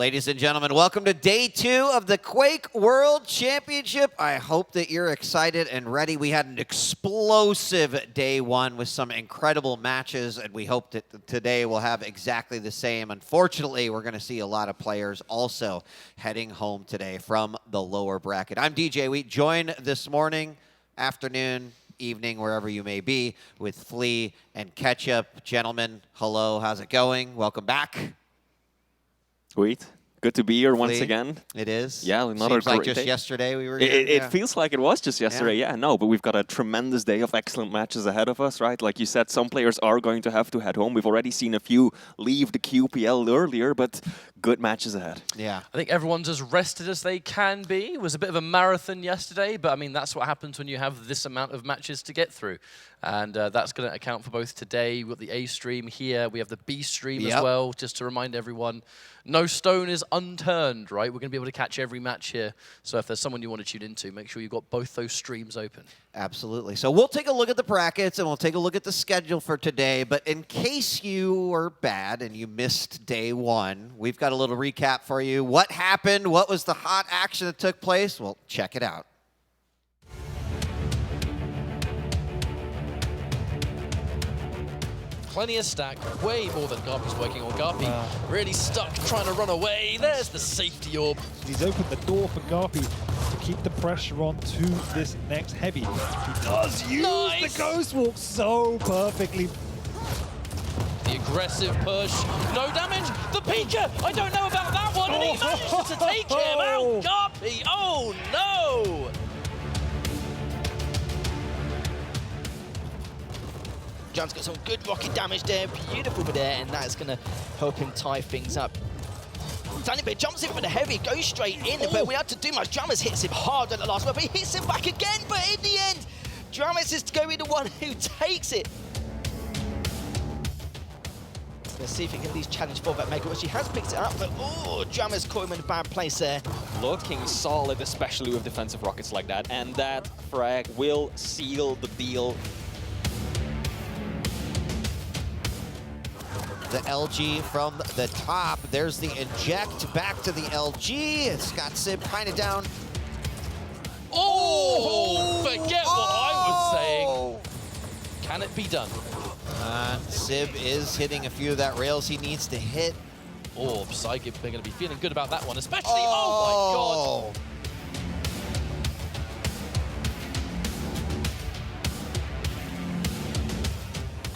Ladies and gentlemen, welcome to day 2 of the Quake World Championship. I hope that you're excited and ready. We had an explosive day 1 with some incredible matches, and we hope that today we'll have exactly the same. Unfortunately, we're going to see a lot of players also heading home today from the lower bracket. I'm DJ Wheat, joined this morning, afternoon, evening, wherever you may be, with Flea and Ketchup. Gentlemen, hello, how's it going? Welcome back. Sweet. Good to be here once again. It is. Yeah, another Seems like great just day. yesterday we were here. It feels like it was just yesterday, yeah. No, but we've got a tremendous day of excellent matches ahead of us, right? Like you said, some players are going to have to head home. We've already seen a few leave the QPL earlier, but good matches ahead. Yeah. I think everyone's as rested as they can be. It was a bit of a marathon yesterday, but I mean, that's what happens when you have this amount of matches to get through. And that's going to account for both today. We've got the A stream here. We have the B stream as well, just to remind everyone. No stone is unturned, right? We're going to be able to catch every match here. So if there's someone you want to tune into, make sure you've got both those streams open. Absolutely. So we'll take a look at the brackets and we'll take a look at the schedule for today. But in case you were bad and you missed day 1, we've got a little recap for you. What happened? What was the hot action that took place? Well, check it out. Plenty of stack, way more than Garpy's working on. Garpy really stuck, trying to run away. There's the safety orb. He's opened the door for Garpy to keep the pressure on to this next heavy. He does use the Ghost Walk so perfectly. The aggressive push, no damage. The Pika, I don't know about that one, and he managed to take him out. Garpy, oh no! John's got some good rocket damage there, beautiful there, and that's going to help him tie things up. Tiny bit jumps in for the heavy, goes straight in, but we have to do much. dramiS hits him hard at the last one, but he hits him back again, but in the end, dramiS is going to be the one who takes it. Let's see if he can at least challenge for that Mega, which he has picked it up, but oh, dramiS caught him in a bad place there. Looking solid, especially with defensive rockets like that, and that frag will seal the deal. The LG from the top. There's the inject back to the LG. It's got Sib kind of down. Oh, forget what I was saying. Can it be done? Sib is hitting a few of that rails he needs to hit. Oh, Psychic, they're going to be feeling good about that one, especially, oh my god.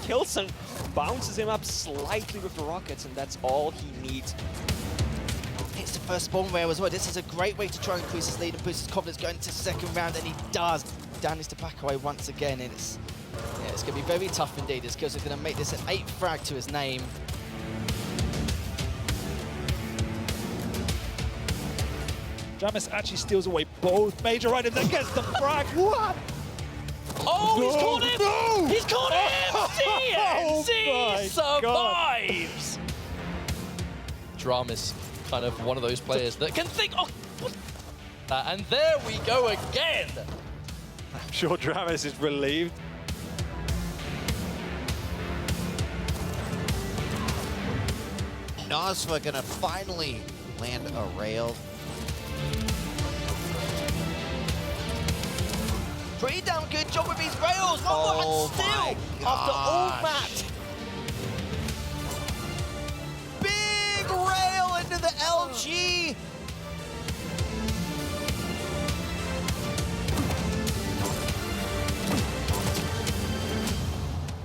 Kilson bounces him up slightly with the rockets, and that's all he needs. Hits the first spawn rail as well. This is a great way to try and increase his lead and boost his confidence going into the second round, and he does. Dan needs to back away once again, and it's going to be very tough indeed. His kills are going to make this an 8th frag to his name. dramiS actually steals away both major items and gets the frag. What? Oh, he's caught him! No! He's caught him! CNC survives! dramiS, kind of one of those players that can think, oh, and there we go again! I'm sure dramiS is relieved. Nosfa gonna finally land a rail. Pretty damn good job with these rails. One more, and still, after all that. Big rail into the LG.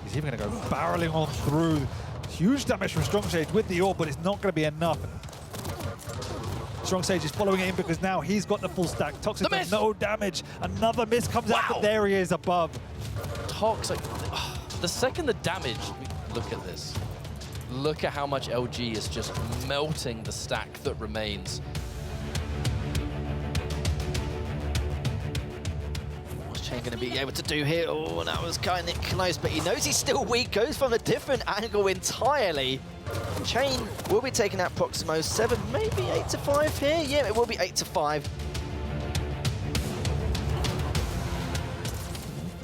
He's even going to go barreling on through. Huge damage from Strong Sage with the orb, but it's not going to be enough. Strong Sage is following it in because now he's got the full stack. Toxic does no damage. Another miss comes out, but there he is above. Toxic, the second the damage, look at this. Look at how much LG is just melting the stack that remains. What's Chain going to be able to do here? Oh, that was kind of close, but he knows he's still weak. Goes from a different angle entirely. Chain will be taking out Proximo 7, maybe 8-5 here. Yeah, it will be 8-5.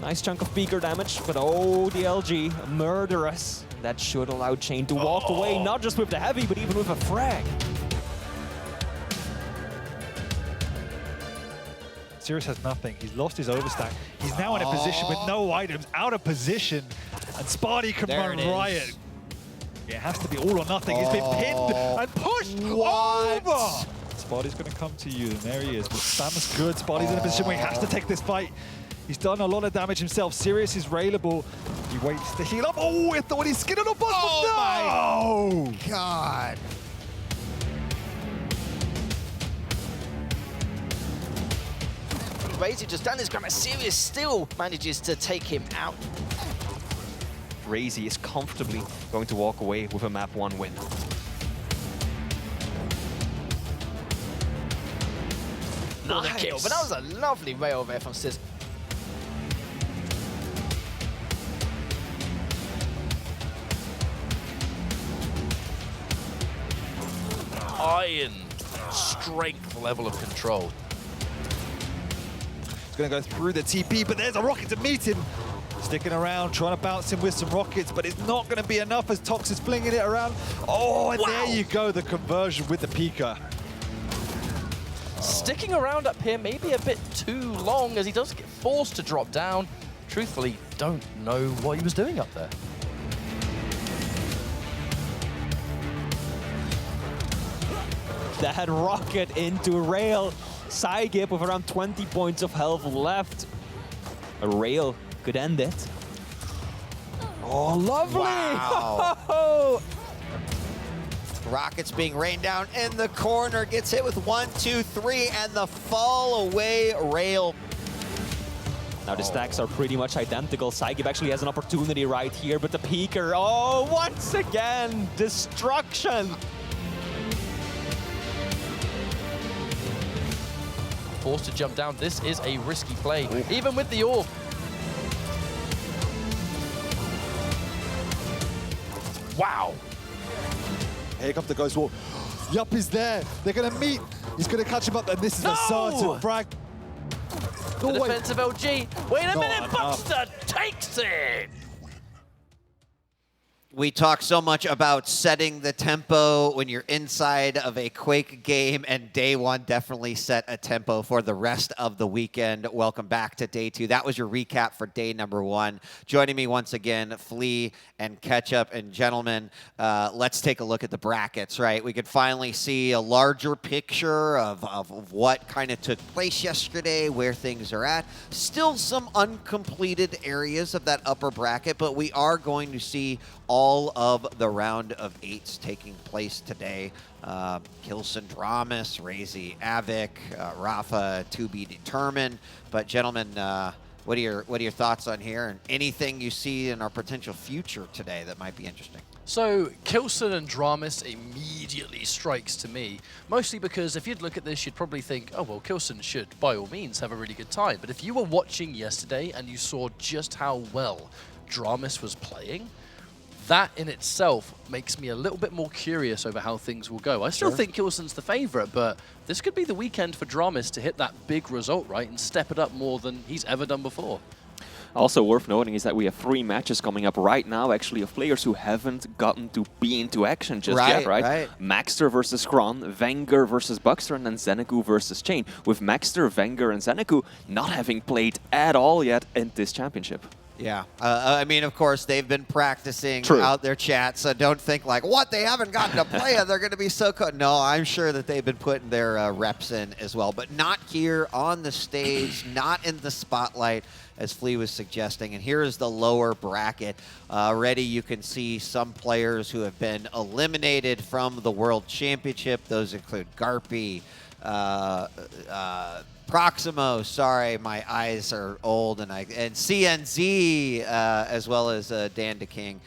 Nice chunk of beaker damage, but oh, the LG, murderous. That should allow Chain to walk away, not just with the heavy, but even with a frag. Sirius has nothing. He's lost his overstack. He's now in a position with no items, out of position, and Sparty can run riot. It has to be all or nothing. He's been pinned and pushed over. Sparty's going to come to you, and there he is. But Spam's good. Sparty's in a position where he has to take this fight. He's done a lot of damage himself. Sirius is railable. He waits to heal up. Oh, I thought he skinned on a bus. Oh my God. RAISY just done his grab. Sirius still manages to take him out. RAISY is comfortably going to walk away with a map 1 win. Nice. Kill, but that was a lovely rail there from Sis. Iron strength level of control. He's going to go through the TP, but there's a rocket to meet him. Sticking around, trying to bounce him with some rockets, but it's not going to be enough as Tox is flinging it around. Oh, and there you go, the conversion with the Pika. Sticking around up here maybe a bit too long as he does get forced to drop down. Truthfully, don't know what he was doing up there. That rocket into rail. Saigib with around 20 points of health left. A rail could end it. Oh, lovely! Wow. Rockets being rained down in the corner. Gets hit with 1, 2, 3, and the fall away rail. Now the stacks are pretty much identical. Saigib actually has an opportunity right here, but the Peeker, oh, once again, destruction! Forced to jump down. This is a risky play, even with the orb. Wow. Here comes the Ghost Wall. Yup is there. They're going to meet. He's going to catch him up, and this is a certain frag. The defensive LG. Wait a minute, enough. bukster takes it. We talk so much about setting the tempo when you're inside of a Quake game, and day 1 definitely set a tempo for the rest of the weekend. Welcome back to day 2. That was your recap for day number 1. Joining me once again, Flea and Ketchup. And gentlemen, let's take a look at the brackets, right? We could finally see a larger picture of what kind of took place yesterday, where things are at. Still some uncompleted areas of that upper bracket, but we are going to see all of the round of 8s taking place today. Kilson, dramiS, RAISY, Av3k, rapha to be determined. But gentlemen, what are your thoughts on here, and anything you see in our potential future today that might be interesting? So Kilson and dramiS immediately strikes to me, mostly because if you'd look at this, you'd probably think, oh, well, Kilson should, by all means, have a really good time. But if you were watching yesterday and you saw just how well dramiS was playing, that in itself makes me a little bit more curious over how things will go. I still think Kilson's the favorite, but this could be the weekend for dramiS to hit that big result, right, and step it up more than he's ever done before. Also worth noting is that we have 3 matches coming up right now, actually, of players who haven't gotten to be into action just yet, right? Maxter versus Xron, vengeurR versus bukster, and then ZenAku versus Chain, with Maxter, vengeurR, and ZenAku not having played at all yet in this championship. Yeah, I mean, of course, they've been practicing out their chats, so don't think like, what, they haven't gotten to play it, they're going to be so cool. No, I'm sure that they've been putting their reps in as well, but not here on the stage, not in the spotlight, as Flea was suggesting. And here is the lower bracket. Already you can see some players who have been eliminated from the World Championship. Those include Garpy, Proximo, sorry, my eyes are old, and CNZ, as well as Dan DeKing.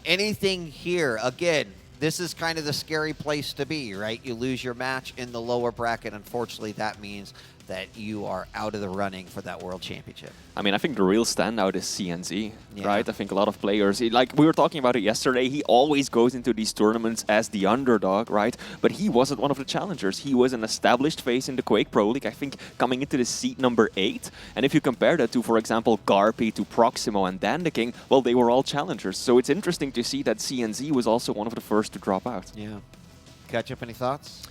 Anything here, again, this is kind of the scary place to be, right? You lose your match in the lower bracket. Unfortunately, that means that you are out of the running for that World Championship. I mean, I think the real standout is CNZ, right? I think a lot of players, like we were talking about it yesterday, he always goes into these tournaments as the underdog, right? But he wasn't one of the challengers. He was an established face in the Quake Pro League, I think coming into the seat number 8. And if you compare that to, for example, Garpy, to Proximo, and Dan DeKing, well, they were all challengers. So it's interesting to see that CNZ was also one of the first to drop out. Yeah. Ketchup, any thoughts?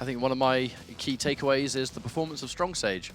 I think one of my key takeaways is the performance of StrongSage.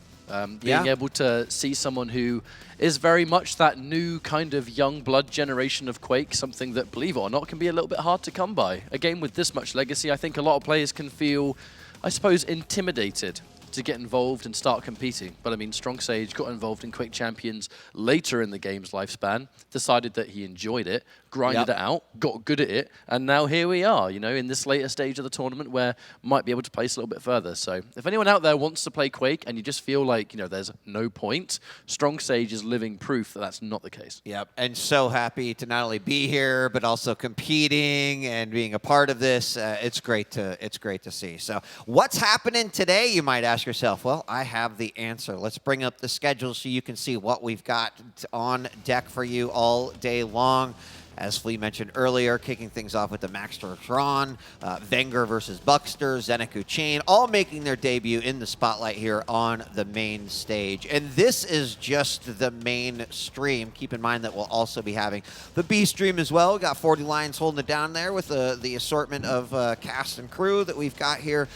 Being able to see someone who is very much that new kind of young blood generation of Quake, something that, believe it or not, can be a little bit hard to come by. A game with this much legacy, I think a lot of players can feel, I suppose, intimidated to get involved and start competing. But I mean, StrongSage got involved in Quake Champions later in the game's lifespan, decided that he enjoyed it, grinded it out, got good at it, and now here we are, you know, in this later stage of the tournament where might be able to place a little bit further. So if anyone out there wants to play Quake and you just feel like, you know, there's no point, StrongSage is living proof that that's not the case. Yep, and so happy to not only be here, but also competing and being a part of this. It's great to see. So what's happening today, you might ask yourself? Well, I have the answer. Let's bring up the schedule so you can see what we've got on deck for you all day long. As Flea mentioned earlier, kicking things off with the Maxter Xron, vengeurR versus bukster, ZenAku Chain, all making their debut in the spotlight here on the main stage. And this is just the main stream. Keep in mind that we'll also be having the B stream as well. We got 40 Lions holding it down there with the assortment of cast and crew that we've got here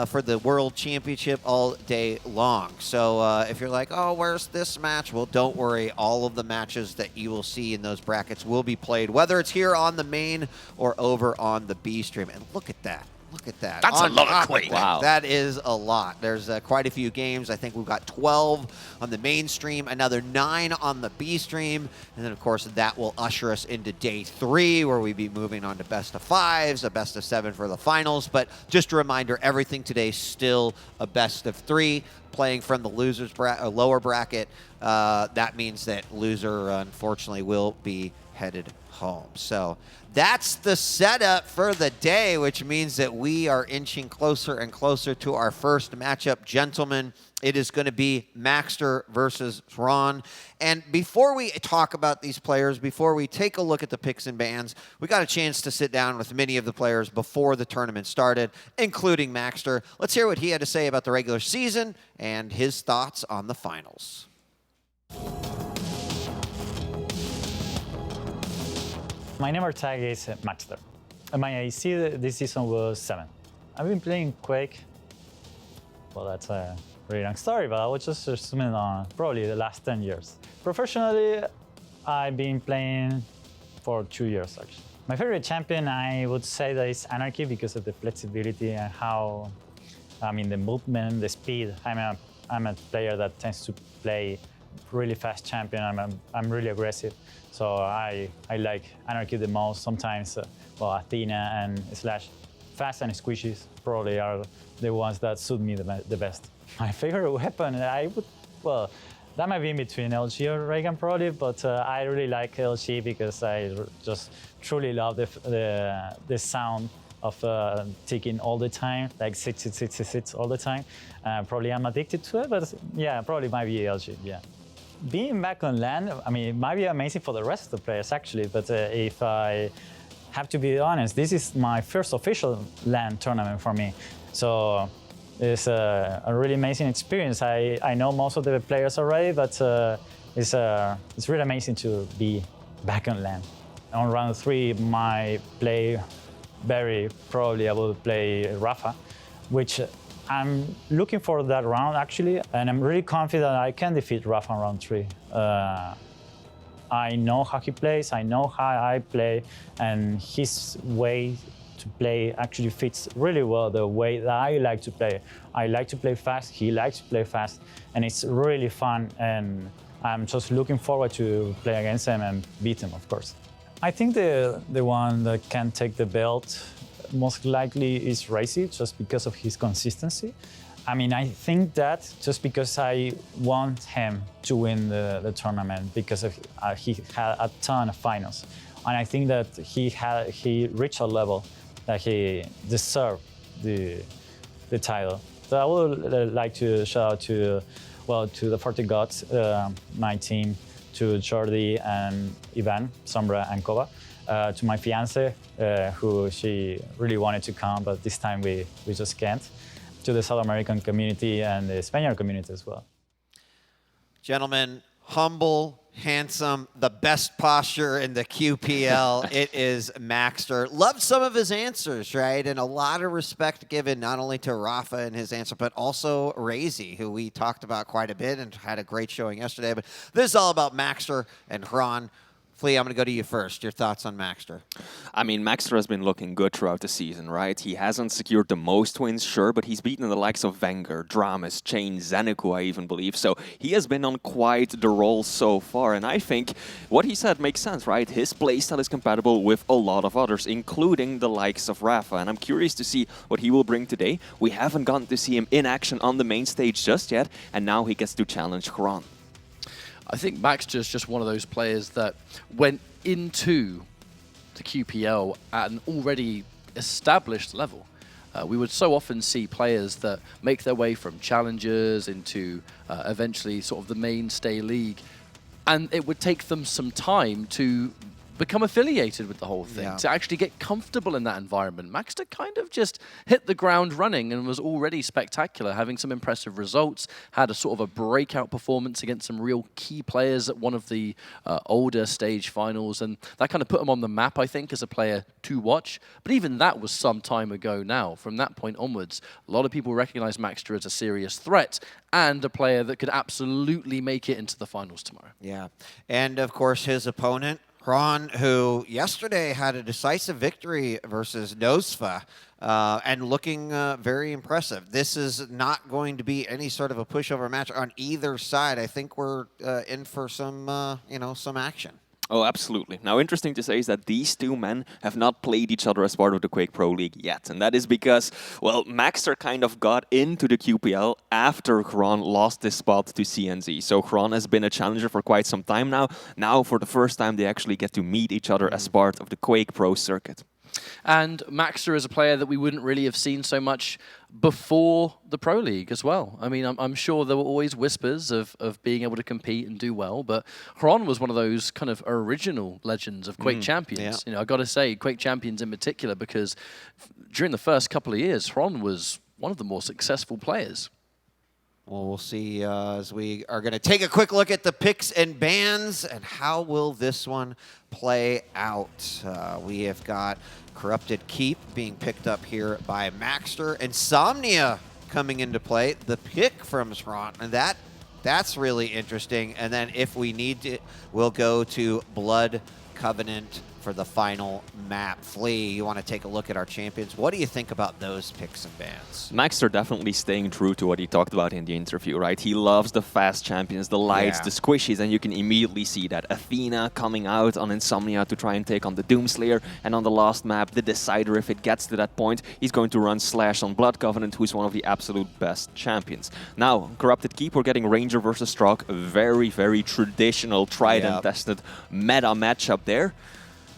for the World Championship all day long. So if you're like, oh, where's this match? Well, don't worry. All of the matches that you will see in those brackets will be played, whether it's here on the main or over on the B stream. And look at that. Look at that. That's a lot of Quake. Wow. That is a lot. There's quite a few games. I think we've got 12 on the main stream, another 9 on the B stream. And then, of course, that will usher us into day 3, where we'll be moving on to best of 5s, a best of 7 for the finals. But just a reminder, everything today is still a best of 3. Playing from the loser's lower bracket, that means that loser, unfortunately, will be headed home. So that's the setup for the day, which means that we are inching closer and closer to our first matchup. Gentlemen, it is going to be Maxter versus Xron. And before we talk about these players, before we take a look at the picks and bans, we got a chance to sit down with many of the players before the tournament started, including Maxter. Let's hear what he had to say about the regular season and his thoughts on the finals. My number tag is Maxter. My AC this season was 7. I've been playing Quake. Well, that's a really long story, but I was just assuming on probably the last 10 years. Professionally, I've been playing for 2 years, actually. My favorite champion, I would say that is Anarchy because of the flexibility and how, I mean, the movement, the speed. I'm a player that tends to play really fast champion. I'm really aggressive. So I like Anarchy the most. Sometimes, well, Athena and Slash, fast and squishies probably are the ones that suit me the best. My favorite weapon, well, that might be in between LG or Reagan probably, but I really like LG because I just truly love the sound of ticking all the time, like 6 all the time. Probably I'm addicted to it, but yeah, probably might be LG, yeah. Being back on LAN, I mean, it might be amazing for the rest of the players, actually, but if I have to be honest, this is my first official LAN tournament for me. So it's a really amazing experience. I know most of the players already, but it's really amazing to be back on LAN. On round 3, my play probably I will play rapha, which I'm looking for that round, actually, and I'm really confident I can defeat rapha on round 3. I know how he plays, I know how I play, and his way to play actually fits really well the way that I like to play. I like to play fast, he likes to play fast, and it's really fun, and I'm just looking forward to play against him and beat him, of course. I think the one that can take the belt most likely is RAISY, just because of his consistency. I mean, I think that just because I want him to win the tournament because of, he had a ton of finals. And I think that he reached a level that he deserved the title. So I would like to shout out to the 40 Gods, my team, to Jordi and Ivan, Sombra and Kova, to my fiance, who she really wanted to come, but this time we just can't, to the South American community and the Spaniard community as well. Gentlemen, humble, handsome, the best posture in the QPL. It is Maxter. Loved some of his answers, right? And a lot of respect given not only to Rapha and his answer, but also RAISY, who we talked about quite a bit and had a great showing yesterday. But this is all about Maxter and Xron. Flea, I'm going to go to you first. Your thoughts on Maxter? I mean, Maxter has been looking good throughout the season, right? He hasn't secured the most wins, sure, but he's beaten the likes of vengeurR, dramiS, Chain, ZenAku, I even believe. So he has been on quite the roll so far, and I think what he said makes sense, right? His playstyle is compatible with a lot of others, including the likes of Rapha, and I'm curious to see what he will bring today. We haven't gotten to see him in action on the main stage just yet, and now he gets to challenge Xron. I think Maxter's just one of those players that went into the QPL at an already established level. We would so often see players that make their way from challengers into eventually sort of the mainstay league, and it would take them some time to become affiliated with the whole thing, to actually get comfortable in that environment. Maxter kind of just hit the ground running and was already spectacular, having some impressive results, had a sort of a breakout performance against some real key players at one of the older stage finals, and that kind of put him on the map, I think, as a player to watch. But even that was some time ago now. From that point onwards, a lot of people recognize Maxter as a serious threat and a player that could absolutely make it into the finals tomorrow. Yeah, and of course his opponent, Xron, who yesterday had a decisive victory versus Nosfa, and looking very impressive. This is not going to be any sort of a pushover match on either side. I think we're in for some, some action. Oh, absolutely. Now, interesting to say is that these two men have not played each other as part of the Quake Pro League yet. And that is because, well, Maxter kind of got into the QPL after Xron lost his spot to CNZ. So Xron has been a challenger for quite some time now. Now, for the first time, they actually get to meet each other as part of the Quake Pro circuit. And Maxter is a player that we wouldn't really have seen so much before the Pro League as well. I mean, I'm sure there were always whispers of being able to compete and do well, but Xron was one of those kind of original legends of Quake Champions. Yeah. You know, I got to say, Quake Champions in particular, because during the first couple of years, Xron was one of the more successful players. Well, we'll see as we are going to take a quick look at the picks and bans and how will this one play out. We have got Corrupted Keep being picked up here by Maxter. Insomnia coming into play, the pick from Xron, and that's really interesting. And then if we need to, we'll go to Blood Covenant for the final map. Flea, you want to take a look at our champions. What do you think about those picks and bans? Maxter definitely staying true to what he talked about in the interview, right? He loves the fast champions, the lights, the squishies, and you can immediately see that. Athena coming out on Insomnia to try and take on the Doomslayer, and on the last map, the Decider, if it gets to that point, he's going to run Slash on Blood Covenant, who's one of the absolute best champions. Now, Corrupted Keep, we're getting Ranger versus Stroke, a very, very traditional, tried and tested meta matchup there.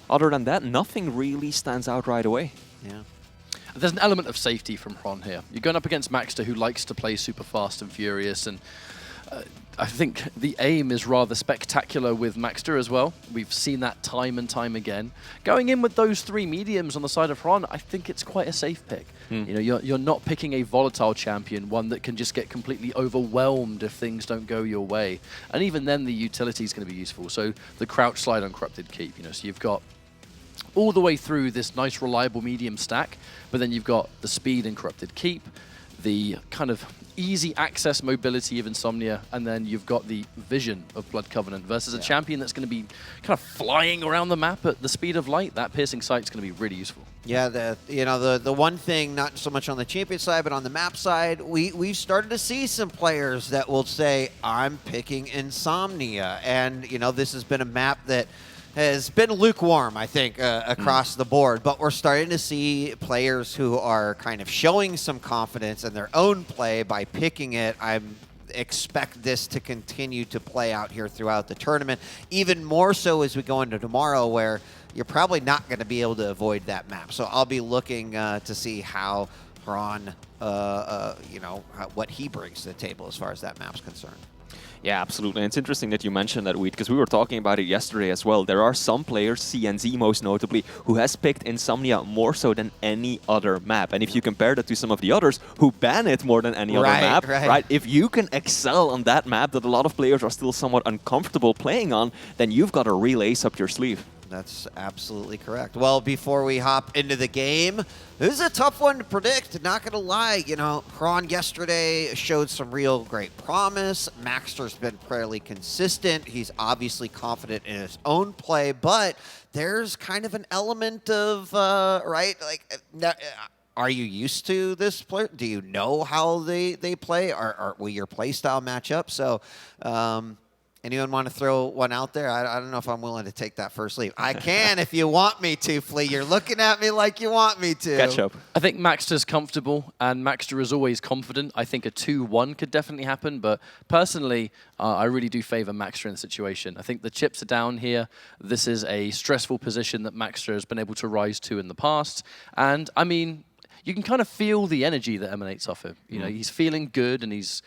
Other than that, nothing really stands out right away. Yeah. There's an element of safety from Xron here. You're going up against Maxter, who likes to play super fast and furious, and I think the aim is rather spectacular with Maxter as well. We've seen that time and time again. Going in with those three mediums on the side of Xron, I think it's quite a safe pick. You know, you're not picking a volatile champion, one that can just get completely overwhelmed if things don't go your way. And even then, the utility is going to be useful. So the crouch slide on Corrupted Keep, you know, so you've got all the way through this nice, reliable medium stack, but then you've got the speed in Corrupted Keep, the kind of easy access mobility of Insomnia, and then you've got the vision of Blood Covenant versus a champion that's going to be kind of flying around the map at the speed of light. That piercing sight is going to be really useful. Yeah, the one thing, not so much on the champion side, but on the map side, we've started to see some players that will say, I'm picking Insomnia. And, you know, this has been a map that has been lukewarm, I think, across the board. But we're starting to see players who are kind of showing some confidence in their own play by picking it. I expect this to continue to play out here throughout the tournament, even more so as we go into tomorrow, where you're probably not going to be able to avoid that map. So I'll be looking to see how Xron, you know, what he brings to the table as far as that map's concerned. Yeah, absolutely. And it's interesting that you mentioned that, because we were talking about it yesterday as well. There are some players, CNZ most notably, who has picked Insomnia more so than any other map. And if you compare that to some of the others who ban it more than any other map, right? If you can excel on that map that a lot of players are still somewhat uncomfortable playing on, then you've got a real ace up your sleeve. That's absolutely correct. Well, before we hop into the game, this is a tough one to predict, not going to lie. You know, Xron yesterday showed some real great promise. Maxter's been fairly consistent. He's obviously confident in his own play, but there's kind of an element of, right, like, are you used to this player? Do you know how they play? Will your play style match up? So, anyone want to throw one out there? I don't know if I'm willing to take that first leap. I can if you want me to, Flea. You're looking at me like you want me to. Catch up. I think Maxter's comfortable, and Maxter is always confident. I think a 2-1 could definitely happen, but personally, I really do favor Maxter in the situation. I think the chips are down here. This is a stressful position that Maxter has been able to rise to in the past, and I mean, you can kind of feel the energy that emanates off him. You know, he's feeling good, and he's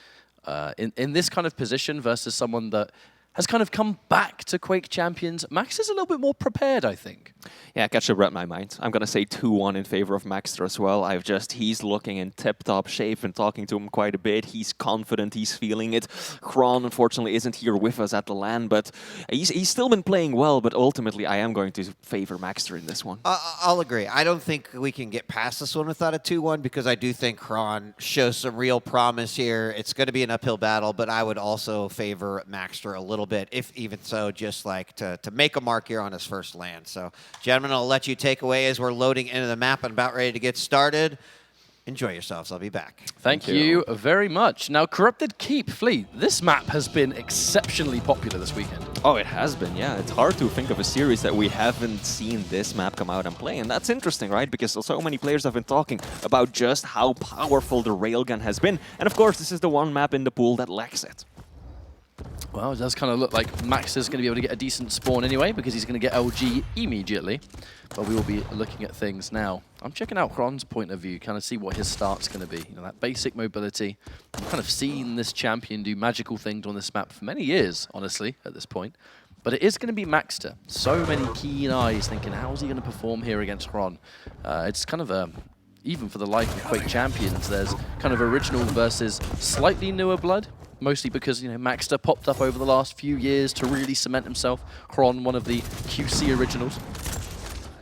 in this kind of position versus someone that has kind of come back to Quake Champions. Max is a little bit more prepared, I think. Yeah, ketchup read my mind. I'm going to say 2-1 in favor of Maxter as well. He's looking in tip-top shape and talking to him quite a bit. He's confident, he's feeling it. Xron, unfortunately, isn't here with us at the LAN, but he's still been playing well, but ultimately I am going to favor Maxter in this one. I'll agree. I don't think we can get past this one without a 2-1 because I do think Xron shows some real promise here. It's going to be an uphill battle, but I would also favor Maxter a little bit, if even so, just like to make a mark here on his first LAN. So, gentlemen, I'll let you take away as we're loading into the map and about ready to get started. Enjoy yourselves. I'll be back. Thank you very much. Now, Corrupted Keep, Flea, this map has been exceptionally popular this weekend. Oh, it has been, yeah. It's hard to think of a series that we haven't seen this map come out and play, and that's interesting, right? Because so many players have been talking about just how powerful the railgun has been. And of course, this is the one map in the pool that lacks it. Well, it does kind of look like Max is going to be able to get a decent spawn anyway, because he's going to get LG immediately. But we will be looking at things now. I'm checking out Xron's point of view, kind of see what his start's going to be. You know, that basic mobility. I've kind of seen this champion do magical things on this map for many years, honestly, at this point. But it is going to be Maxter. So many keen eyes thinking, how's he going to perform here against Xron? It's kind of a... Even for the life of Quake Champions, there's kind of original versus slightly newer blood. Mostly because, you know, Maxter popped up over the last few years to really cement himself. Xron, one of the QC originals.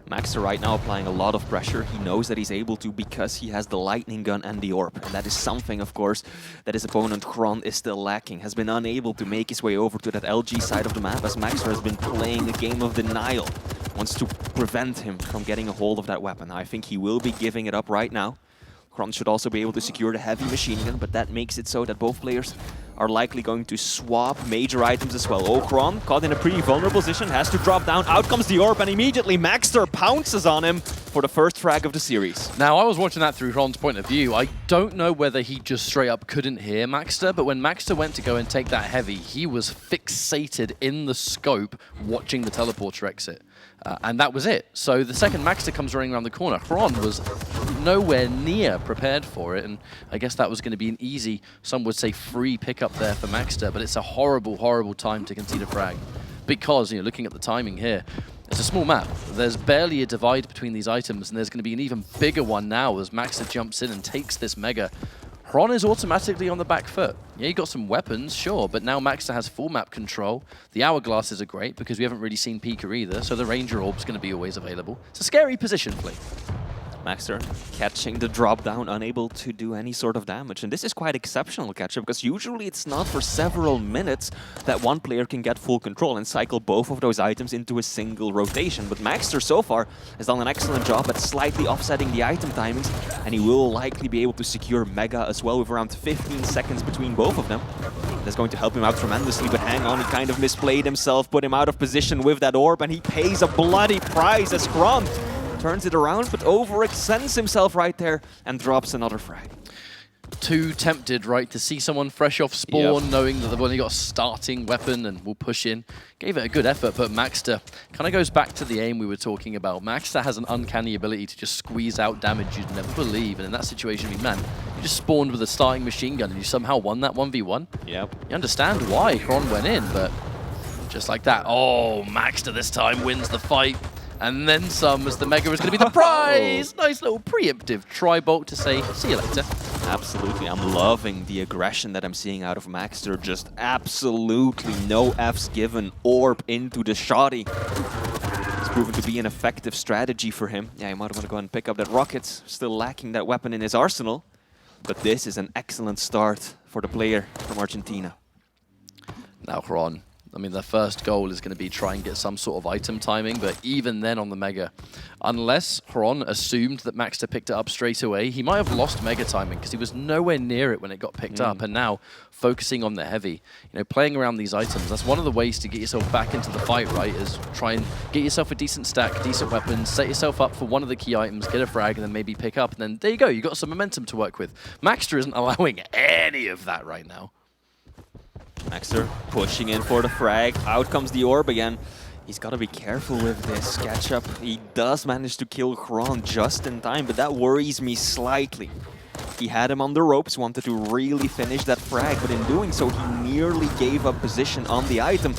Maxter right now applying a lot of pressure. He knows that he's able to because he has the lightning gun and the orb. And that is something, of course, that his opponent Xron is still lacking. Has been unable to make his way over to that LG side of the map as Maxter has been playing a game of denial. Wants to prevent him from getting a hold of that weapon. I think he will be giving it up right now. Xron should also be able to secure the heavy machine gun, but that makes it so that both players are likely going to swap major items as well. Oh, Xron, caught in a pretty vulnerable position, has to drop down. Out comes the orb, and immediately Maxter pounces on him for the first frag of the series. Now, I was watching that through Xron's point of view. I don't know whether he just straight up couldn't hear Maxter, but when Maxter went to go and take that heavy, he was fixated in the scope watching the teleporter exit. And that was it. So the second Maxter comes running around the corner, Xron was nowhere near prepared for it, and I guess that was going to be an easy, some would say free pickup there for Maxter, but it's a horrible, horrible time to concede a frag. Because, you know, looking at the timing here, it's a small map. There's barely a divide between these items, and there's going to be an even bigger one now as Maxter jumps in and takes this mega. Xron is automatically on the back foot. Yeah, you got some weapons, sure, but now Maxter has full map control. The hourglasses are great because we haven't really seen Pika either, so the Ranger Orb's going to be always available. It's a scary position, Flea. Maxter catching the drop down, unable to do any sort of damage. And this is quite exceptional, Ketchup, because usually it's not for several minutes that one player can get full control and cycle both of those items into a single rotation. But Maxter so far has done an excellent job at slightly offsetting the item timings, and he will likely be able to secure Mega as well with around 15 seconds between both of them. That's going to help him out tremendously, but hang on, he kind of misplayed himself, put him out of position with that orb, and he pays a bloody price as Xron turns it around, but overextends himself right there and drops another frag. too tempted, right, to see someone fresh off spawn, knowing that they've only got a starting weapon and will push in. Gave it a good effort, but Maxter kind of goes back to the aim we were talking about. Maxter has an uncanny ability to just squeeze out damage you'd never believe, and in that situation, I mean, man, you just spawned with a starting machine gun and you somehow won that 1v1. Yep. You understand why Xron went in, but just like that. Oh, Maxter this time wins the fight. And then some, as the Mega is going to be the prize. Nice little preemptive tri-bolt to say, see you later. Absolutely. I'm loving the aggression that I'm seeing out of Maxter. Just absolutely no F's given. Orb into the shoddy. It's proven to be an effective strategy for him. Yeah, he might want to go and pick up that rocket. Still lacking that weapon in his arsenal. But this is an excellent start for the player from Argentina. Now, Xron. I mean, their first goal is going to be try and get some sort of item timing, but even then on the Mega, unless Xron assumed that Maxter picked it up straight away, he might have lost Mega timing because he was nowhere near it when it got picked up. And now, focusing on the heavy, you know, playing around these items, that's one of the ways to get yourself back into the fight, right, is try and get yourself a decent stack, decent weapons, set yourself up for one of the key items, get a frag, and then maybe pick up, and then there you go, you got some momentum to work with. Maxter isn't allowing any of that right now. Maxter pushing in for the frag. Out comes the orb again. He's got to be careful with this SketchUp. He does manage to kill Xron just in time, but that worries me slightly. He had him on the ropes, wanted to really finish that frag, but in doing so, he nearly gave up position on the item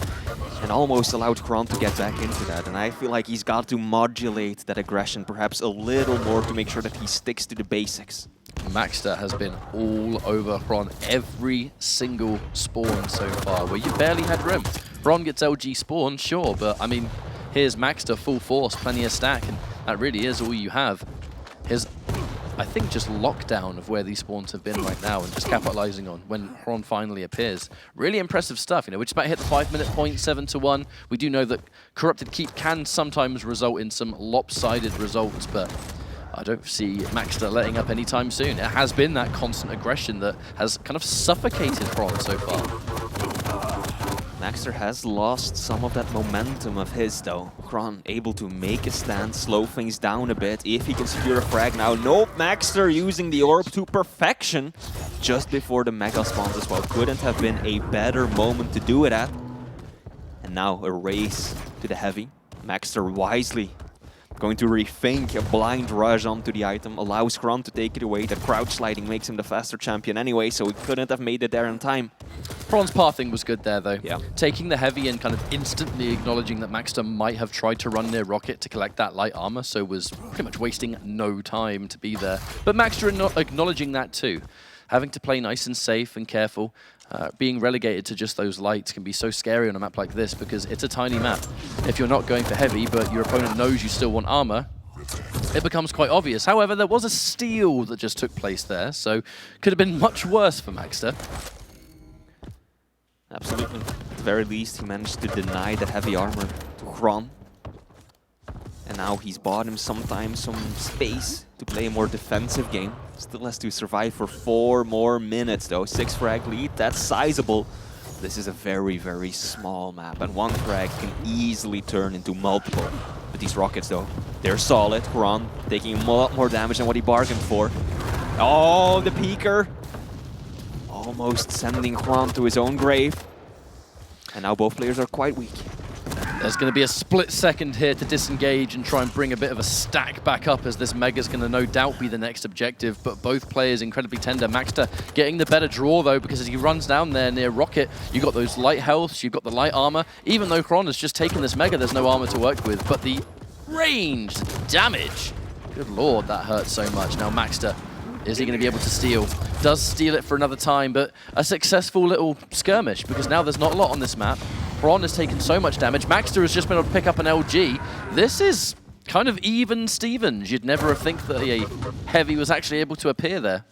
and almost allowed Xron to get back into that. And I feel like he's got to modulate that aggression perhaps a little more to make sure that he sticks to the basics. Maxter has been all over Xron every single spawn so far, where you barely had room. Xron gets LG spawn, sure, but I mean, here's Maxter full force, plenty of stack, and that really is all you have. Here's, I think, just lockdown of where these spawns have been right now and just capitalizing on when Xron finally appears. Really impressive stuff, you know, we're just about to hit the 5-minute point, 7-1. We do know that Corrupted Keep can sometimes result in some lopsided results, but I don't see Maxter letting up anytime soon. It has been that constant aggression that has kind of suffocated Xron so far. Maxter has lost some of that momentum of his, though. Xron able to make a stand, slow things down a bit, if he can secure a frag now. Nope, Maxter using the orb to perfection just before the Mega spawns as well. Couldn't have been a better moment to do it at. And now a race to the heavy. Maxter wisely going to rethink a blind rush onto the item, allows Xron to take it away. That crouch sliding makes him the faster champion anyway, so he couldn't have made it there in time. Xron's pathing was good there, though. Yeah. Taking the heavy and kind of instantly acknowledging that Maxter might have tried to run near Rocket to collect that light armor, so was pretty much wasting no time to be there. But Maxter acknowledging that too. Having to play nice and safe and careful. Being relegated to just those lights can be so scary on a map like this because it's a tiny map. If you're not going for heavy, but your opponent knows you still want armor, it becomes quite obvious. However, there was a steal that just took place there, so could have been much worse for Maxter. Absolutely. At the very least, he managed to deny that heavy armor to Xron. And now he's bought him sometimes some space to play a more defensive game. Still has to survive for 4 more minutes though. 6 frag lead, that's sizable. This is a very, very small map, and 1 frag can easily turn into multiple. But these rockets though, they're solid. Xron taking a lot more damage than what he bargained for. Oh, the peeker! Almost sending Xron to his own grave. And now both players are quite weak. There's going to be a split second here to disengage and try and bring a bit of a stack back up, as this Mega's going to no doubt be the next objective, but both players incredibly tender. Maxter getting the better draw though, because as he runs down there near Rocket, you've got those light healths, you've got the light armor. Even though Xron has just taken this Mega, there's no armor to work with, but the ranged damage, good lord, that hurts so much. Now Maxter, is he going to be able to steal? Does steal it for another time, but a successful little skirmish, because now there's not a lot on this map. Xron has taken so much damage. Maxter has just been able to pick up an LG. This is kind of even Stevens. You'd never think that a heavy was actually able to appear there.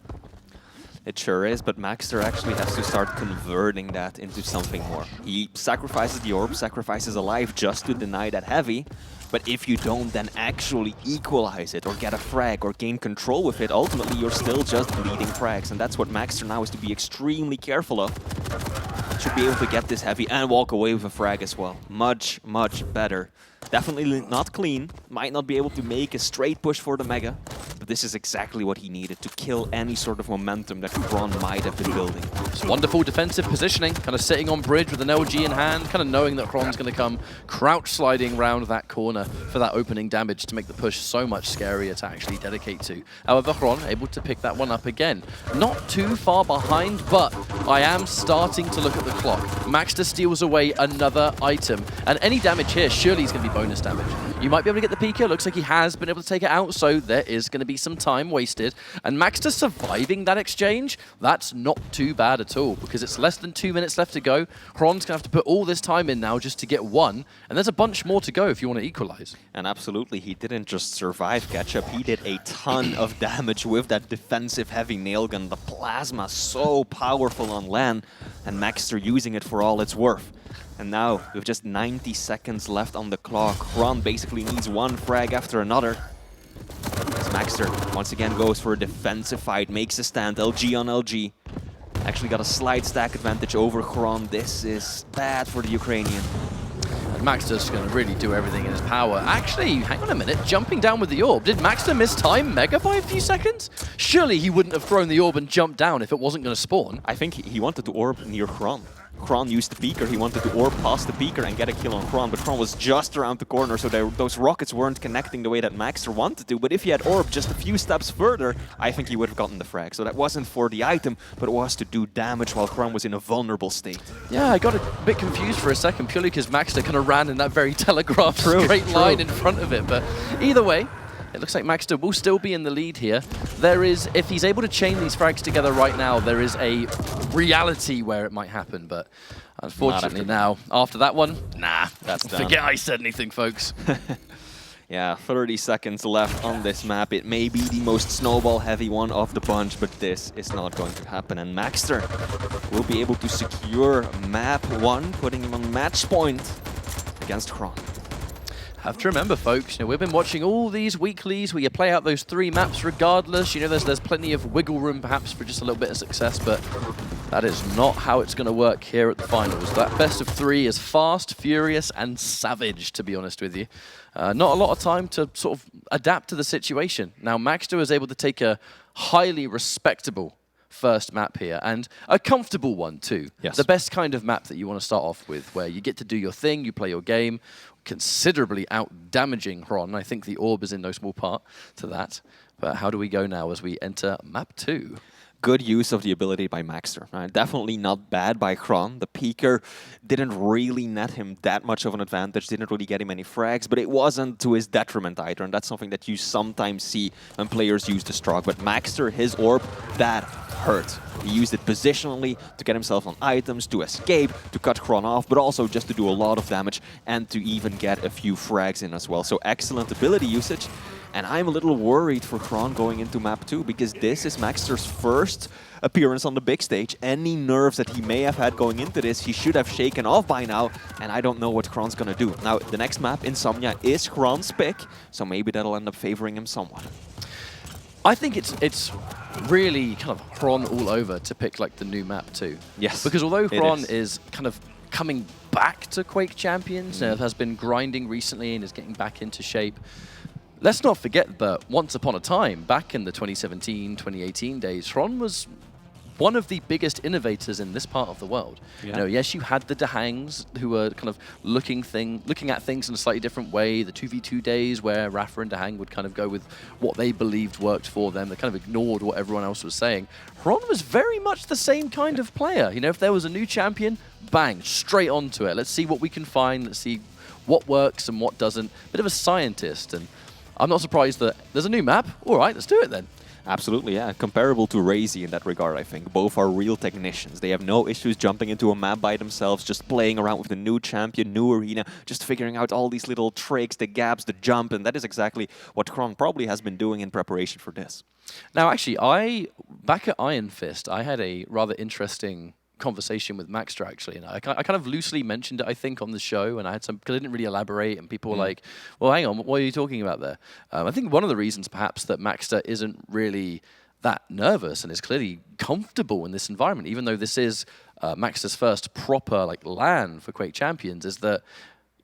It sure is, but Maxter actually has to start converting that into something more. He sacrifices the orb, sacrifices a life just to deny that heavy. But if you don't then actually equalize it or get a frag or gain control with it, ultimately you're still just bleeding frags. And that's what Maxter now has to be extremely careful of. Should be able to get this heavy and walk away with a frag as well. Much, much better. Definitely not clean. Might not be able to make a straight push for the Mega. but this is exactly what he needed to kill any sort of momentum that Xron might have been building. It's wonderful defensive positioning, kind of sitting on bridge with an LG in hand, kind of knowing that Xron's going to come crouch sliding round that corner for that opening damage to make the push so much scarier to actually dedicate to. However, Xron able to pick that one up again. Not too far behind, but I am starting to look at the clock. Maxter steals away another item, and any damage here surely is going to be bonus damage. You might be able to get the PK. Looks like he has been able to take it out, so there is going to be some time wasted. And Maxter surviving that exchange, that's not too bad at all, because it's less than 2 minutes left to go. Xron's going to have to put all this time in now just to get one, and there's a bunch more to go if you want to equalize. And absolutely, he didn't just survive catch-up, he did a ton of damage with that defensive heavy nail gun. The plasma so powerful on LAN, and Maxter using it for all it's worth. And now, with just 90 seconds left on the clock, Xron basically needs one frag after another. As Maxter once again goes for a defensive fight, makes a stand, LG on LG. Actually got a slight stack advantage over Xron. This is bad for the Ukrainian. And Maxter's going to really do everything in his power. Actually, hang on a minute, jumping down with the orb. Did Maxter miss time Mega by a few seconds? Surely he wouldn't have thrown the orb and jumped down if it wasn't going to spawn. I think he wanted to orb near Xron. Xron used the peeker, he wanted to orb past the peeker and get a kill on Xron, but Xron was just around the corner, so those rockets weren't connecting the way that Maxter wanted to. But if he had orb just a few steps further, I think he would have gotten the frag. So that wasn't for the item, but it was to do damage while Xron was in a vulnerable state. Yeah, I got a bit confused for a second, purely because Maxter kind of ran in that very telegraphed straight line in front of it. But either way, it looks like Maxter will still be in the lead here. There is, if he's able to chain these frags together right now, there is a reality where it might happen, but unfortunately now, after that one, nah, That's done. forget I said anything, folks. Yeah, 30 seconds left on this map. It may be the most snowball-heavy one of the bunch, but this is not going to happen. And Maxter will be able to secure map 1, putting him on match point against Xron. Have to remember, folks, we've been watching all these weeklies where you play out those 3 maps regardless. There's plenty of wiggle room perhaps for just a little bit of success, but that is not how it's going to work here at the finals. That best of 3 is fast, furious, and savage, to be honest with you. Not a lot of time to sort of adapt to the situation. Now, Maxter is able to take a highly respectable first map here, and a comfortable one too. Yes. The best kind of map that you want to start off with, where you get to do your thing, you play your game, considerably out-damaging Xron. I think the orb is in no small part to that. But how do we go now as we enter map 2? Good use of the ability by Maxter. Right? Definitely not bad by Xron. The peeker didn't really net him that much of an advantage, didn't really get him any frags, but it wasn't to his detriment either, and that's something that you sometimes see when players use the Strog. But Maxter, his orb, that hurt. He used it positionally to get himself on items, to escape, to cut Xron off, but also just to do a lot of damage and to even get a few frags in as well. So excellent ability usage. And I'm a little worried for Xron going into map 2, because this is Maxter's first appearance on the big stage. Any nerves that he may have had going into this, he should have shaken off by now, and I don't know what Xron's gonna do. Now, the next map, Insomnia, is Xron's pick, so maybe that'll end up favoring him somewhat. I think it's really kind of Xron all over to pick like the new map too. Yes, because although Xron is. is kind of coming back to Quake Champions, has been grinding recently and is getting back into shape, let's not forget that once upon a time, back in the 2017, 2018 days, Xron was one of the biggest innovators in this part of the world. Yeah. Yes, you had the Dahangs who were kind of looking at things in a slightly different way. The 2v2 days where Rapha and Dahang would kind of go with what they believed worked for them. They kind of ignored what everyone else was saying. Xron was very much the same kind of player. If there was a new champion, bang, straight onto it. Let's see what we can find. Let's see what works and what doesn't. Bit of a scientist, and I'm not surprised that there's a new map. All right, let's do it then. Absolutely, yeah. Comparable to RAISY in that regard, I think. Both are real technicians. They have no issues jumping into a map by themselves, just playing around with the new champion, new arena, just figuring out all these little tricks, the gaps, the jump, and that is exactly what Xron probably has been doing in preparation for this. Now, actually, back at Iron Fist, I had a rather interesting conversation with Maxter, actually, and I kind of loosely mentioned it, I think, on the show, and I had some, because I didn't really elaborate, and people were like, well, hang on, what are you talking about there? I think one of the reasons, perhaps, that Maxter isn't really that nervous and is clearly comfortable in this environment, even though this is Maxter's first proper LAN for Quake Champions, is that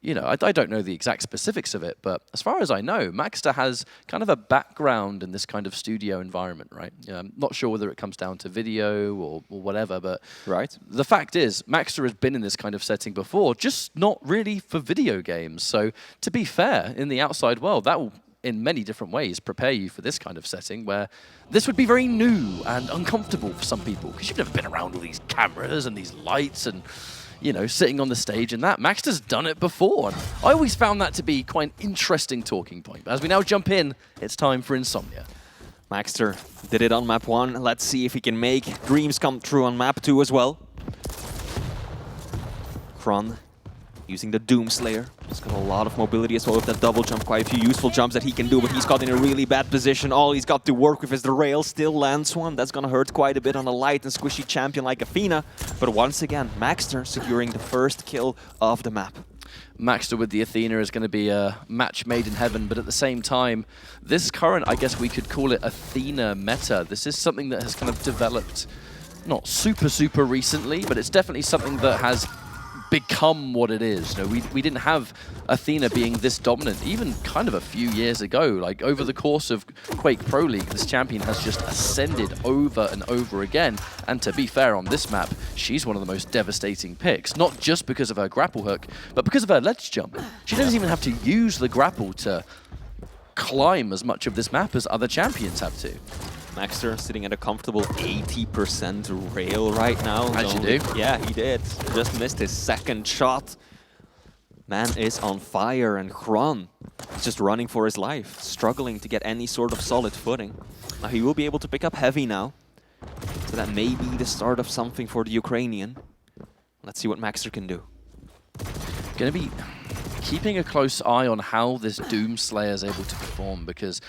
you know, I don't know the exact specifics of it, but as far as I know, Maxter has kind of a background in this kind of studio environment, right? I'm not sure whether it comes down to video or whatever, but the fact is, Maxter has been in this kind of setting before, just not really for video games. So to be fair, in the outside world, that will, in many different ways, prepare you for this kind of setting where this would be very new and uncomfortable for some people because you've never been around all these cameras and these lights and, you know, sitting on the stage and that. Maxter's done it before. And I always found that to be quite an interesting talking point. But as we now jump in, it's time for Insomnia. Maxter did it on map 1. Let's see if he can make dreams come true on map 2 as well. Xron using the Doomslayer. He's got a lot of mobility as well with that double jump. Quite a few useful jumps that he can do, but he's got in a really bad position. All he's got to work with is the rail. Still lands one. That's going to hurt quite a bit on a light and squishy champion like Athena. But once again, Maxter securing the first kill of the map. Maxter with the Athena is going to be a match made in heaven, but at the same time, this current, I guess we could call it Athena meta. This is something that has kind of developed, not super recently, but it's definitely something that has become what it is. You know, we didn't have Athena being this dominant even kind of a few years ago. Like over the course of Quake Pro League, this champion has just ascended over and over again. And to be fair, on this map, she's one of the most devastating picks, not just because of her grapple hook, but because of her ledge jump. She doesn't even have to use the grapple to climb as much of this map as other champions have to. Maxter sitting at a comfortable 80% rail right now. As you do. Yeah, he did. Just missed his second shot. Man is on fire, and Xron is just running for his life, struggling to get any sort of solid footing. Now he will be able to pick up heavy now, so that may be the start of something for the Ukrainian. Let's see what Maxter can do. Gonna be keeping a close eye on how this Doomslayer is able to perform, because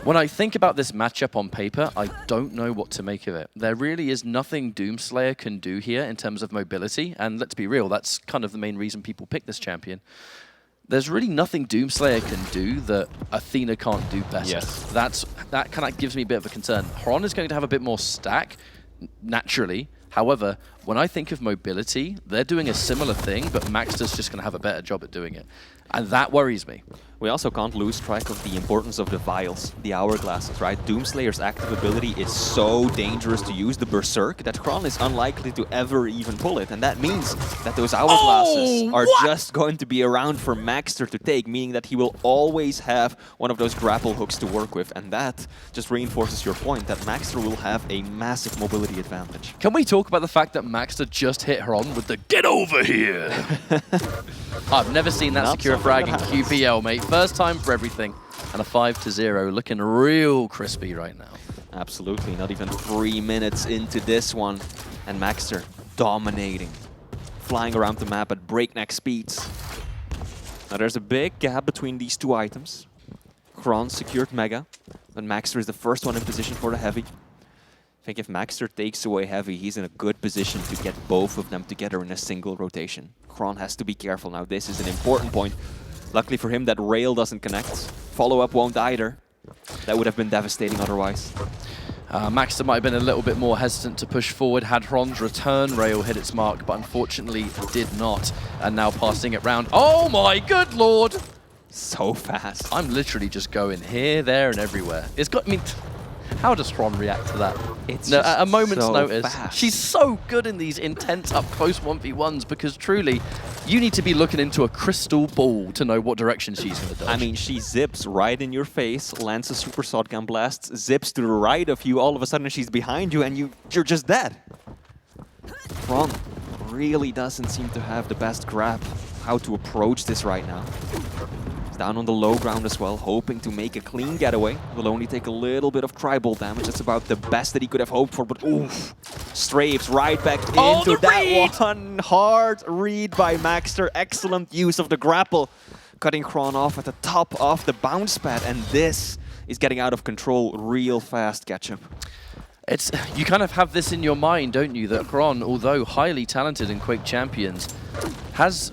when I think about this matchup on paper, I don't know what to make of it. There really is nothing Doomslayer can do here in terms of mobility, and let's be real, that's kind of the main reason people pick this champion. There's really nothing Doomslayer can do that Athena can't do better. Yes. That kind of gives me a bit of a concern. Xron is going to have a bit more stack, naturally. However, when I think of mobility, they're doing a similar thing, but Maxter's just going to have a better job at doing it. And that worries me. We also can't lose track of the importance of the vials, the hourglasses, right? Doomslayer's active ability is so dangerous to use, the Berserk, that Xron is unlikely to ever even pull it. And that means that those hourglasses are just going to be around for Maxter to take, meaning that he will always have one of those grapple hooks to work with. And that just reinforces your point that Maxter will have a massive mobility advantage. Can we talk about the fact that Maxter just hit Xron with the "get over here"? I've never seen that secure frag in QPL, mate. First time for everything. And a 5-0, looking real crispy right now. Absolutely, not even 3 minutes into this one. And Maxter dominating, flying around the map at breakneck speeds. Now there's a big gap between these two items. Xron secured Mega, but Maxter is the first one in position for the Heavy. I think if Maxter takes away Heavy, he's in a good position to get both of them together in a single rotation. Xron has to be careful now. This is an important point. Luckily for him, that rail doesn't connect. Follow-up won't either. That would have been devastating otherwise. Maxter might have been a little bit more hesitant to push forward had Xron's return rail hit its mark, but unfortunately did not. And now passing it round. Oh my good lord! So fast. I'm literally just going here, there, and everywhere. It's got, I mean, how does Xron react to that? It's no, just at a moment's so notice. fast. She's so good in these intense up-close 1v1s because truly, you need to be looking into a crystal ball to know what direction she's going to dodge. I mean, she zips right in your face, lands a super shotgun blast, zips to the right of you, all of a sudden she's behind you and you're just dead. Xron really doesn't seem to have the best grab how to approach this right now. Down on the low ground as well, hoping to make a clean getaway. Will only take a little bit of tribal damage. That's about the best that he could have hoped for, but oof. Strafes right back into that one. Hard read by Maxter. Excellent use of the grapple. Cutting Xron off at the top of the bounce pad, and this is getting out of control real fast, Ketchup. It's, you kind of have this in your mind, don't you, that Xron, although highly talented in Quake Champions, has...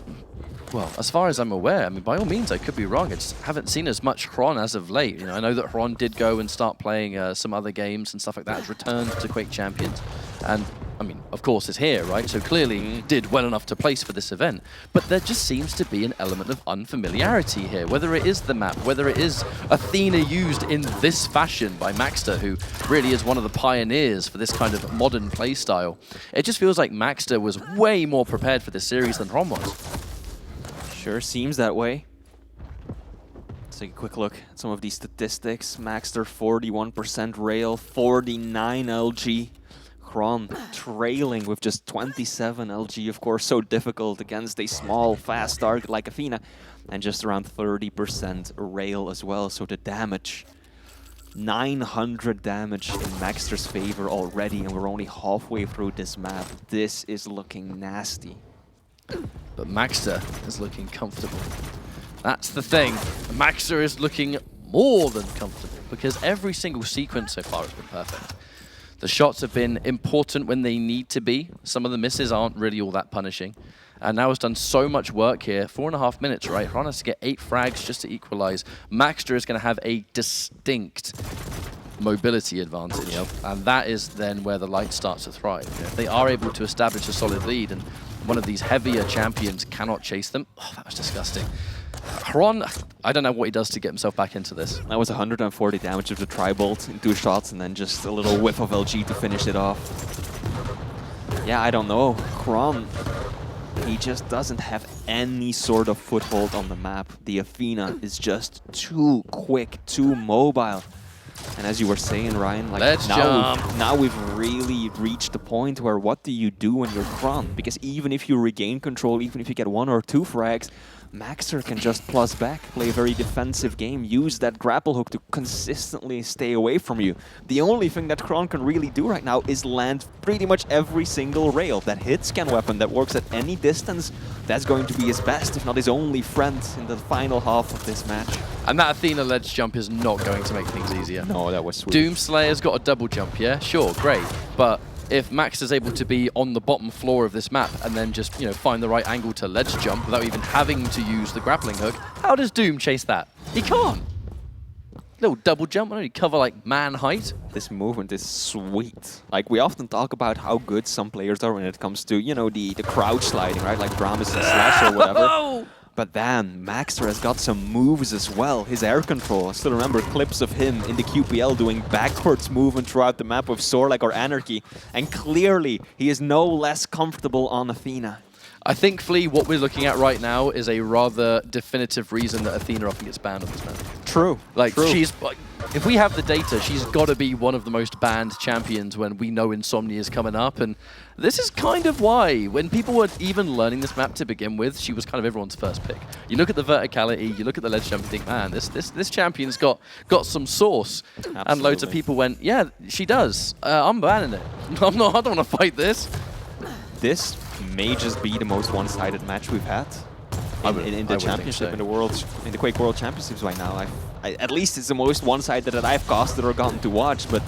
Well, as far as I'm aware, I mean, by all means, I could be wrong. I just haven't seen as much Xron as of late. You know, I know that Xron did go and start playing some other games and stuff like that, has returned to Quake Champions. And I mean, of course, is here, right? So clearly did well enough to place for this event. But there just seems to be an element of unfamiliarity here, whether it is the map, whether it is Athena used in this fashion by Maxter, who really is one of the pioneers for this kind of modern playstyle. It just feels like Maxter was way more prepared for this series than Xron was. Sure seems that way. Let's take a quick look at some of these statistics. Maxter 41% rail, 49 LG. Xron trailing with just 27 LG, of course, so difficult against a small, fast target like Athena, and just around 30% rail as well. So the damage, 900 damage in Maxter's favor already, and we're only halfway through this map. This is looking nasty. But Maxter is looking comfortable. That's the thing. Maxter is looking more than comfortable because every single sequence so far has been perfect. The shots have been important when they need to be. Some of the misses aren't really all that punishing. And now has done so much work here. 4.5 minutes, right? Xron has to get 8 frags just to equalize. Maxter is going to have a distinct mobility advantage. And that is then where the light starts to thrive. If they are able to establish a solid lead and one of these heavier champions cannot chase them, oh, that was disgusting. Xron, I don't know what he does to get himself back into this. That was 140 damage of the tri-bolt in 2 shots, and then just a little whiff of LG to finish it off. Yeah, I don't know. Xron, he just doesn't have any sort of foothold on the map. The Athena is just too quick, too mobile. And as you were saying, Ryan, like now we've really reached the point where what do you do when you're Xron? Because even if you regain control, even if you get 1 or 2 frags, Maxter can just plus back, play a very defensive game, use that grapple hook to consistently stay away from you. The only thing that Xron can really do right now is land pretty much every single rail. That hit-scan weapon that works at any distance, that's going to be his best, if not his only friend in the final half of this match. And that Athena ledge jump is not going to make things easier. No, that was sweet. Doomslayer's got a double jump, yeah? Sure, great. But if Max is able to be on the bottom floor of this map and then just, find the right angle to ledge jump without even having to use the grappling hook, how does Doom chase that? He can't. Little double jump, only cover like man height. This movement is sweet. Like, we often talk about how good some players are when it comes to, the crouch sliding, right? Like dramiS and Slash or whatever. But then Maxter has got some moves as well. His air control. I still remember clips of him in the QPL doing backwards movement throughout the map with Sorlek or Anarchy. And clearly, he is no less comfortable on Athena. I think, Flea, what we're looking at right now is a rather definitive reason that Athena often gets banned on this map. True. Like, True. If we have the data, she's got to be one of the most banned champions when we know Insomnia is coming up. And this is kind of why, when people were even learning this map to begin with, she was kind of everyone's first pick. You look at the verticality, you look at the ledge jump, you think, man, this champion's got some sauce. Absolutely. And loads of people went, yeah, she does. I'm banning it. I don't want to fight this. This may just be the most one-sided match we've had in the championship, in the Quake World Championships right now. At least it's the most one-sided that I've casted or gotten to watch, but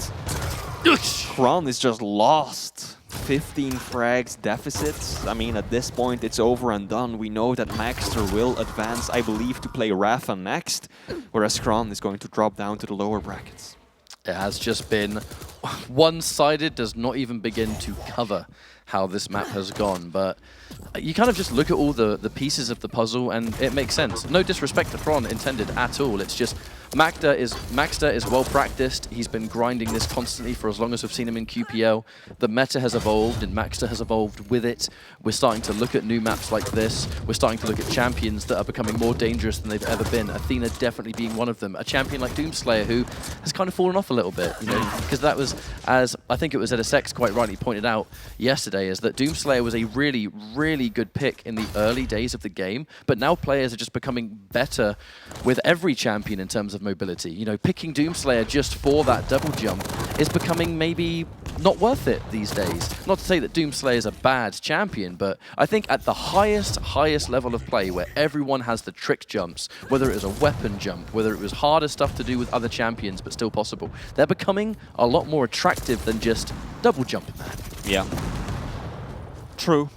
Xron is just lost. 15 frags deficit. I mean, at this point, it's over and done. We know that Maxter will advance, I believe, to play rapha next, whereas Xron is going to drop down to the lower brackets. It has just been one-sided, does not even begin to cover how this map has gone, but you kind of just look at all the pieces of the puzzle and it makes sense. No disrespect to Xron intended at all. It's just Maxter is well practiced. He's been grinding this constantly for as long as we've seen him in QPL. The meta has evolved and Maxter has evolved with it. We're starting to look at new maps like this. We're starting to look at champions that are becoming more dangerous than they've ever been. Athena definitely being one of them. A champion like Doomslayer who has kind of fallen off a little bit, because that was, as I think it was ZSX quite rightly pointed out yesterday, is that Doomslayer was a really, really good pick in the early days of the game, but now players are just becoming better with every champion in terms of mobility. Picking Doomslayer just for that double jump is becoming maybe not worth it these days. Not to say that Doomslayer is a bad champion, but I think at the highest level of play where everyone has the trick jumps, whether it was a weapon jump, whether it was harder stuff to do with other champions but still possible, they're becoming a lot more attractive than just double jump, man. Yeah. True.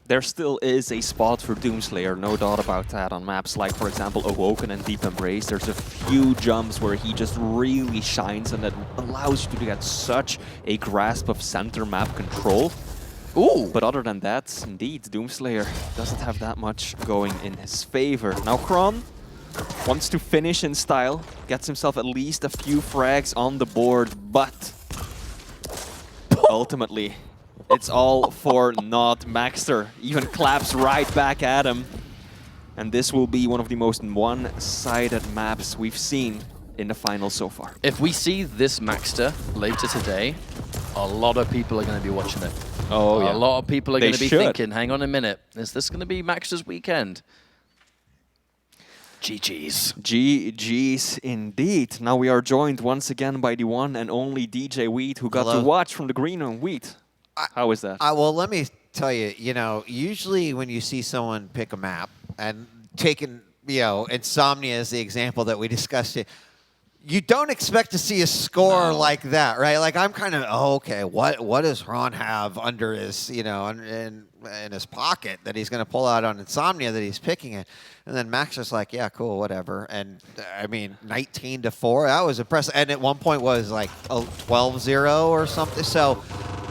there still is a spot for Doomslayer, no doubt about that, on maps like, for example, Awoken and Deep Embrace. There's a few jumps where he just really shines, and that allows you to get such a grasp of center map control. Ooh! But other than that, indeed, Doomslayer doesn't have that much going in his favor. Now, Xron wants to finish in style, gets himself at least a few frags on the board, but ultimately, it's all for naught. Maxter even claps right back at him. And this will be one of the most one-sided maps we've seen in the finals so far. If we see this Maxter later today, a lot of people are going to be watching it. Oh, yeah. A lot of people are They going to be should. thinking, hang on a minute, is this going to be Maxter's weekend? GG's. GG's indeed. Now we are joined once again by the one and only DJ Wheat, who got Hello. to watch from the green room. Wheat, how is that? Well, let me tell you, usually when you see someone pick a map, and taking, Insomnia as the example that we discussed here, you don't expect to see a score like that, right? Like, I'm kind of, okay, what does Xron have under his, in his pocket that he's going to pull out on Insomnia that he's picking it? And then Max is like, yeah, cool, whatever. And, I mean, 19-4, that was impressive. And at one point was like 12-0 or something. So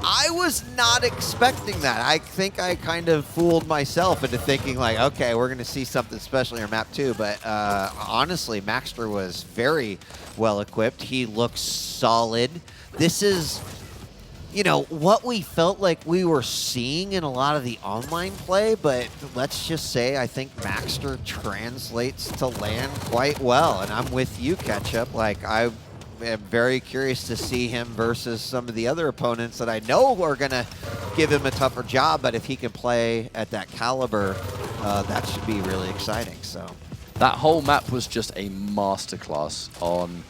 I was not expecting that. I think I kind of fooled myself into thinking like, okay, we're going to see something special in your map too. But honestly, Maxter was very well equipped. He looks solid. This is, what we felt like we were seeing in a lot of the online play, but let's just say I think Maxter translates to LAN quite well. And I'm with you, Ketchup. Like, I'm very curious to see him versus some of the other opponents that I know are going to give him a tougher job, but if he can play at that caliber, that should be really exciting. So That whole map was just a masterclass on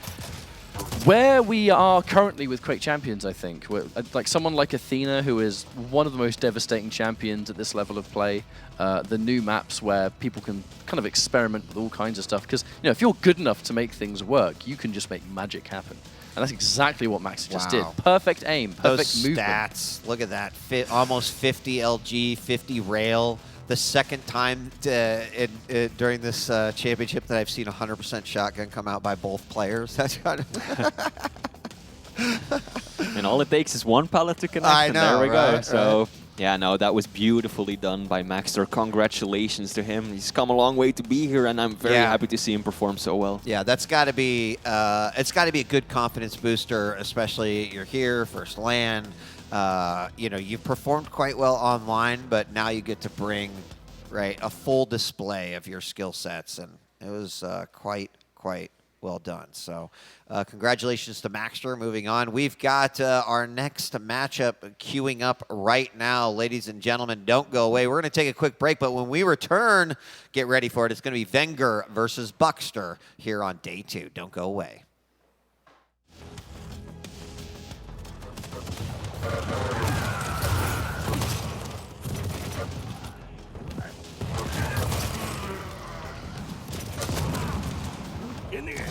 where we are currently with Quake Champions, I think. Like someone like Athena, who is one of the most devastating champions at this level of play. The new maps where people can kind of experiment with all kinds of stuff. Because if you're good enough to make things work, you can just make magic happen. And that's exactly what Max just did. Perfect aim, perfect those movement. stats, look at that. Almost 50 LG, 50 rail. The second time during this championship that I've seen 100% shotgun come out by both players. That's kind of And all it takes is one pallet to connect, I know, and there we go. right, So, yeah, no, that was beautifully done by Maxter. Congratulations to him. He's come a long way to be here, and I'm very happy to see him perform so well. Yeah, that's got to be it's got to be a good confidence booster, especially you're here, first LAN. You've performed quite well online, but now you get to bring a full display of your skill sets, and it was quite well done. So congratulations to Maxter. Moving on, we've got our next matchup queuing up right now. Ladies and gentlemen, don't go away. We're going to take a quick break, but when we return, get ready for it. It's going to be vengeurR versus bukster here on day 2. Don't go away. In the air.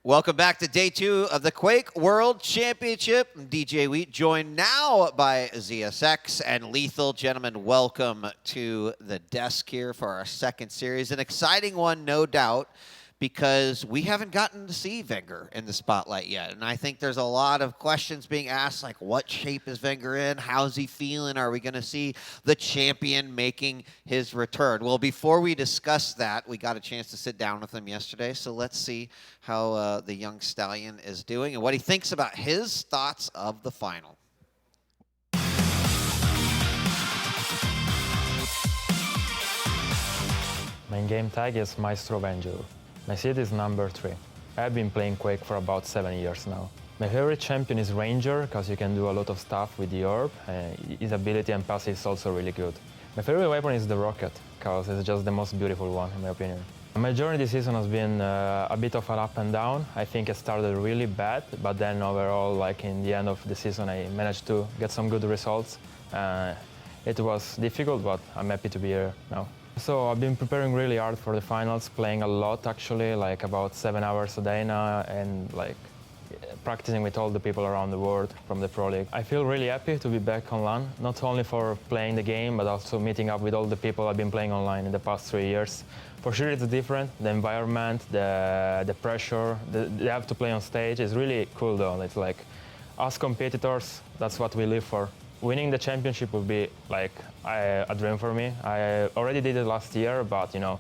Welcome back to day 2 of the Quake World Championship. I'm DJ Wheat, joined now by ZSX and Lethal. Gentlemen, welcome to the desk here for our second series. An exciting one, no doubt, because we haven't gotten to see vengeurR in the spotlight yet. And I think there's a lot of questions being asked, like what shape is vengeurR in? How's he feeling? Are we going to see the champion making his return? Well, before we discuss that, we got a chance to sit down with him yesterday. So let's see how the young stallion is doing and what he thinks about his thoughts of the final. My game tag is Maestro vengeurR. My seed is number 3. I have been playing Quake for about 7 years now. My favorite champion is Ranger, because you can do a lot of stuff with the orb. His ability and passive is also really good. My favorite weapon is the rocket, because it's just the most beautiful one, in my opinion. My journey this season has been a bit of an up and down. I think it started really bad, but then overall, like in the end of the season, I managed to get some good results. It was difficult, but I'm happy to be here now. So I've been preparing really hard for the finals, playing a lot actually, like about 7 hours a day now, and like practicing with all the people around the world from the Pro League. I feel really happy to be back online, not only for playing the game, but also meeting up with all the people I've been playing online in the past 3 years. For sure it's different, the environment, the pressure, they have to play on stage is really cool though. It's like, us competitors, that's what we live for. Winning the championship would be like a dream for me. I already did it last year, but you know,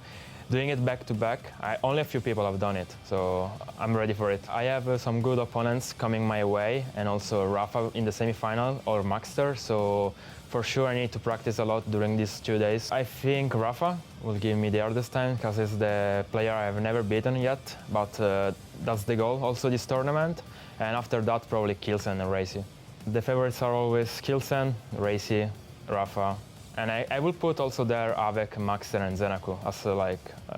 doing it back to back, only a few people have done it, so I'm ready for it. I have some good opponents coming my way, and also rapha in the semi-final or Maxter, so for sure I need to practice a lot during these 2 days. I think rapha will give me the hardest time, because it's the player I have never beaten yet, but that's the goal, also this tournament, and after that probably Killsen and RAISY. The favorites are always Killsen, RAISY, rapha, and I will put also there Av3k, Maxter and ZenAku, as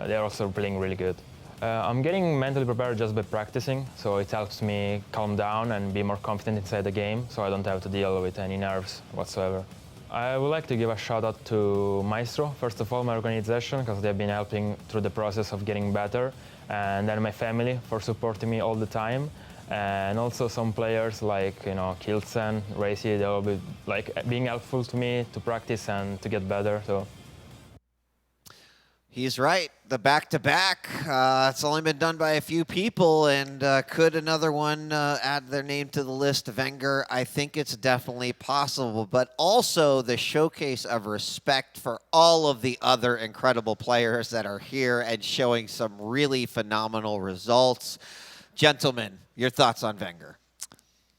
they're also playing really good. I'm getting mentally prepared just by practicing, so it helps me calm down and be more confident inside the game, so I don't have to deal with any nerves whatsoever. I would like to give a shout out to Maestro, first of all my organization, because they've been helping through the process of getting better, and then my family for supporting me all the time. And also some players like, you know, Killsen, RAISY, they will be like being helpful to me to practice and to get better. So He's right. The back-to-back, it's only been done by a few people, and could another one add their name to the list, vengeurR? I think it's definitely possible, but also the showcase of respect for all of the other incredible players that are here and showing some really phenomenal results. Gentlemen, your thoughts on vengeurR?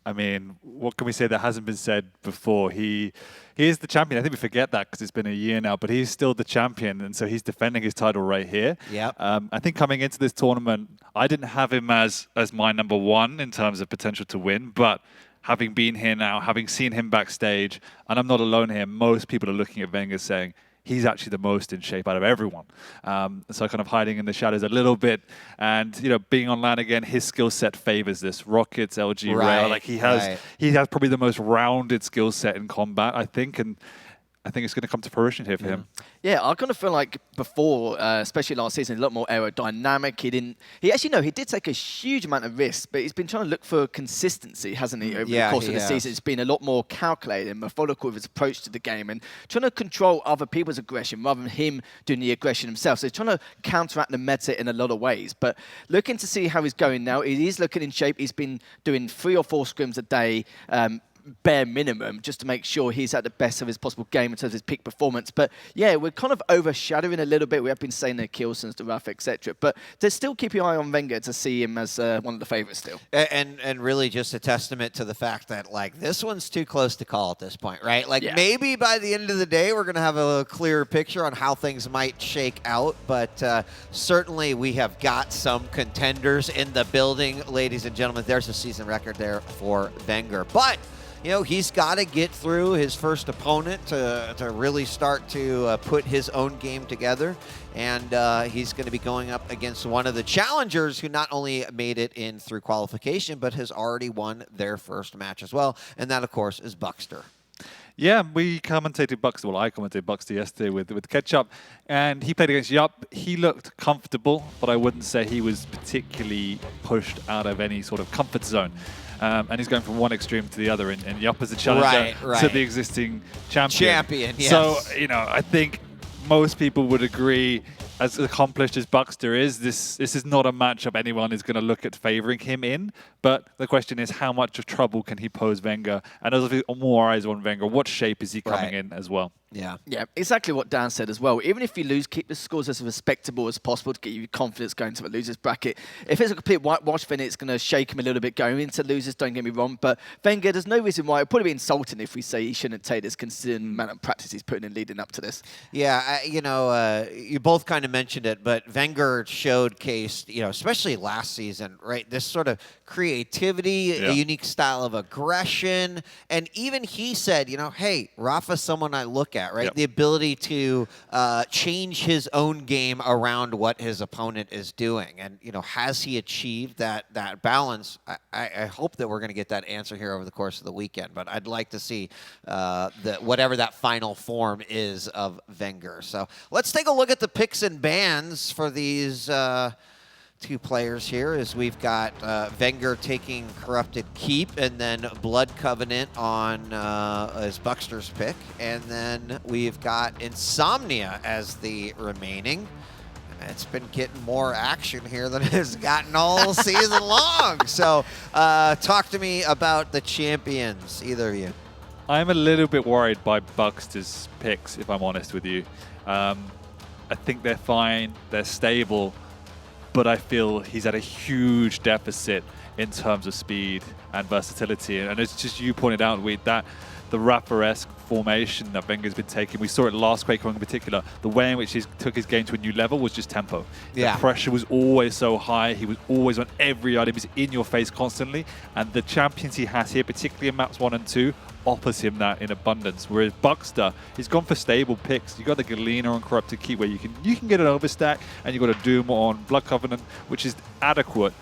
I mean, what can we say that hasn't been said before? He is the champion. I think we forget that because it's been a year now, but he's still the champion, and so he's defending his title right here. Yep. I think coming into this tournament, I didn't have him as my number 1 in terms of potential to win, but having been here now, having seen him backstage, and I'm not alone here, most people are looking at vengeurR saying, he's actually the most in shape out of everyone. So kind of hiding in the shadows a little bit. And, you know, being online again, his skill set favors this. Rockets, LG, Rail, like he has probably the most rounded skill set in combat, I think. And I think it's going to come to fruition here for him. Yeah, I kind of feel like before, especially last season, a lot more aerodynamic. He did take a huge amount of risks, but he's been trying to look for consistency, hasn't he, over the course of the season. It's been a lot more calculated and methodical with his approach to the game and trying to control other people's aggression rather than him doing the aggression himself. So he's trying to counteract the meta in a lot of ways. But looking to see how he's going now, he is looking in shape. He's been doing 3 or 4 scrims a day, bare minimum, just to make sure he's at the best of his possible game in terms of his peak performance. But yeah, we're kind of overshadowing a little bit. We have been saying the Killsens, the rapha, etc. But to still keep your eye on vengeurR to see him as one of the favorites still. And really just a testament to the fact that, like, this one's too close to call at this point, right? Like, maybe by the end of the day, we're going to have a clearer picture on how things might shake out. But certainly we have got some contenders in the building, ladies and gentlemen. There's a season record there for vengeurR. But you know, he's got to get through his first opponent to really start to put his own game together. And he's going to be going up against one of the challengers who not only made it in through qualification, but has already won their first match as well. And that, of course, is bukster. Yeah, we commentated Bukster. Well, I commentated Bukster yesterday with Ketchup, and he played against Yup. He looked comfortable, but I wouldn't say he was particularly pushed out of any sort of comfort zone. And he's going from one extreme to the other, and Yup is a challenger to the existing champion. Yes. So, you know, I think most people would agree, as accomplished as Bukster is, this is not a matchup anyone is going to look at favoring him in. But the question is, how much of trouble can he pose Venger? And as more eyes on Venger, what shape is he coming in as well? Yeah. Yeah, exactly what Dan said as well. Even if you lose, keep the scores as respectable as possible to get you confidence going to the losers bracket. If it's a complete whitewash, then it's going to shake him a little bit going into losers, don't get me wrong. But Wenger, there's no reason why. It would probably be insulting if we say he shouldn't take this, considering the amount of practice he's putting in leading up to this. Yeah, you know, you both kind of mentioned it, but Wenger showcased, you know, especially last season, right, this sort of creativity, a unique style of aggression, and even he said, you know, hey, Rapha's someone I look at, right? The ability to change his own game around what his opponent is doing, and you know, has he achieved that balance? I hope that we're going to get that answer here over the course of the weekend, but I'd like to see whatever that final form is of Wenger. So let's take a look at the picks and bans for these two players here, as we've got Wenger taking Corrupted Keep, and then Blood Covenant on as Bukster's pick, and then we've got Insomnia as the remaining. It's been getting more action here than it's gotten all season long. So talk to me about the champions, either of you. I'm a little bit worried by Bukster's picks, if I'm honest with you. I think they're fine, they're stable, but I feel he's at a huge deficit in terms of speed and versatility. And it's just, you pointed out, that the rapha-esque formation that Wenger's been taking, we saw it last QuakeCon in particular, the way in which he took his game to a new level was just tempo. The pressure was always so high, he was always on every item, he's in your face constantly, and the champions he has here, particularly in maps 1 and 2, offers him that in abundance. Whereas Bukster, he's gone for stable picks. You got the Galena on Corrupted Keep, where you can get an overstack, and you got a Doom on Blood Covenant, which is adequate.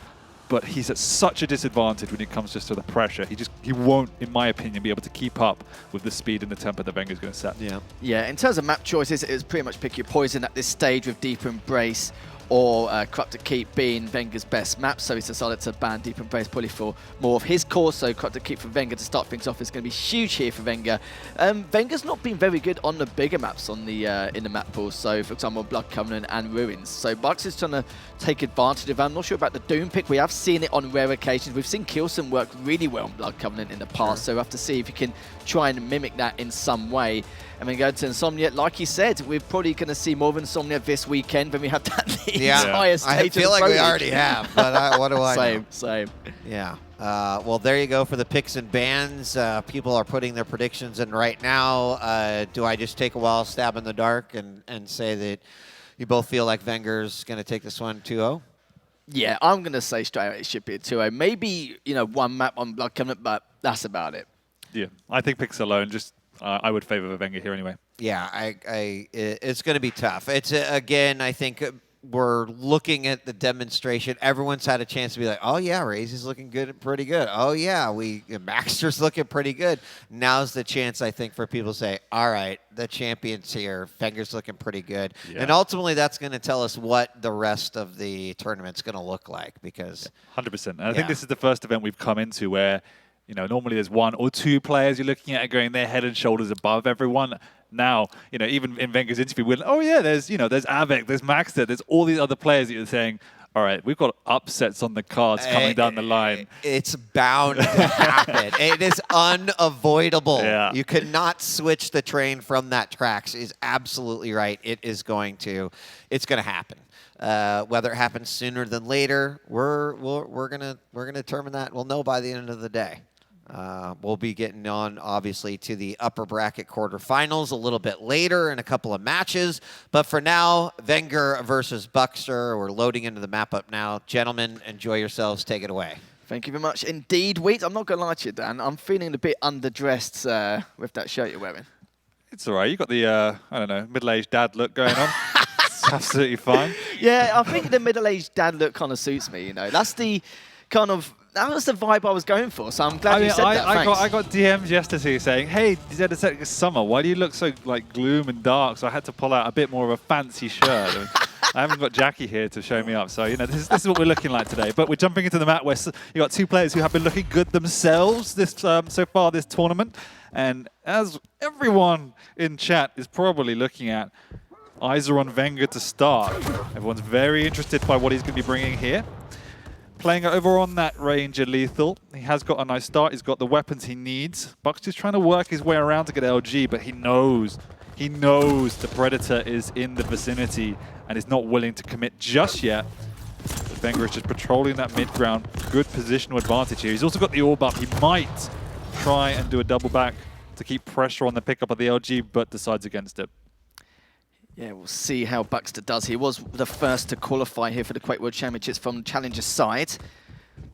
But he's at such a disadvantage when it comes just to the pressure. He won't, in my opinion, be able to keep up with the speed and the tempo that Wenger's going to set. Yeah, in terms of map choices, it was pretty much pick your poison at this stage, with Deep Embrace or Corrupted Keep being Wenger's best map, so he's decided to ban Deep Embrace probably for more of his course, so Corrupted Keep for Wenger to start things off is going to be huge here for Wenger. Wenger's not been very good on the bigger maps on the in the map pool, so for example Blood Covenant and Ruins, so Bucks is trying to take advantage of that. I'm not sure about the Doom pick, we have seen it on rare occasions, we've seen Kilson work really well on Blood Covenant in the past, so we have to see if you can try and mimic that in some way. And then go to Insomnia, like you said, we're probably going to see more of Insomnia this weekend when we have that entire stage. I feel like we already have, but what do I know? Same. Yeah. Well, there you go for the picks and bans. People are putting their predictions in right now. Do I just take a wild stab in the dark and say that you both feel like Wenger's going to take this one 2-0? Yeah, I'm going to say straight out it should be a 2-0. Maybe, you know, one map on Blood Covenant, but that's about it. Yeah, I think picks alone, just I would favor Wenger here anyway. Yeah, it's going to be tough. It's again, I think we're looking at the demonstration. Everyone's had a chance to be like, oh yeah, RAISY's looking good, pretty good. Oh yeah, Maxter's looking pretty good. Now's the chance, I think, for people to say, all right, the champion's here. Wenger's looking pretty good. Yeah. And ultimately, that's going to tell us what the rest of the tournament's going to look like, because 100%. And I think this is the first event we've come into where, you know, normally there's 1 or 2 players you're looking at going their head and shoulders above everyone. Now, you know, even in Wenger's interview, we're like, oh yeah, there's Av3k, there's Maxter, there's all these other players that you're saying, all right, we've got upsets on the cards coming down the line. It's bound to happen. It is unavoidable. Yeah. You could not switch the train from that tracks. Is absolutely right. It's going to happen. Whether it happens sooner than later, we're gonna determine that. We'll know by the end of the day. We'll be getting on, obviously, to the upper bracket quarterfinals a little bit later in a couple of matches. But for now, Wenger versus Bukster. We're loading into the map up now. Gentlemen, enjoy yourselves. Take it away. Thank you very much indeed. Wait, I'm not going to lie to you, Dan. I'm feeling a bit underdressed with that shirt you're wearing. It's all right. You got the, I don't know, middle-aged dad look going on. It's absolutely fine. Yeah, I think the middle-aged dad look kind of suits me, you know. That's the kind of that was the vibe I was going for, so I'm glad you said that. I got DMs yesterday saying, "Hey, ZenAku Summer, why do you look so like gloom and dark?" So I had to pull out a bit more of a fancy shirt. I haven't got Jackie here to show me up, so you know this is what we're looking like today. But we're jumping into the map where you got two players who have been looking good themselves this so far this tournament, and as everyone in chat is probably looking at, eyes are on vengeurR to start. Everyone's very interested by what he's going to be bringing here. Playing over on that Ranger lethal. He has got a nice start. He's got the weapons he needs. bukster's trying to work his way around to get LG, but he knows the Predator is in the vicinity and is not willing to commit just yet. But vengeurR is just patrolling that mid ground. Good positional advantage here. He's also got the orb up. He might try and do a double back to keep pressure on the pickup of the LG, but decides against it. Yeah, we'll see how bukster does. He was the first to qualify here for the Quake World Championships from the challenger side.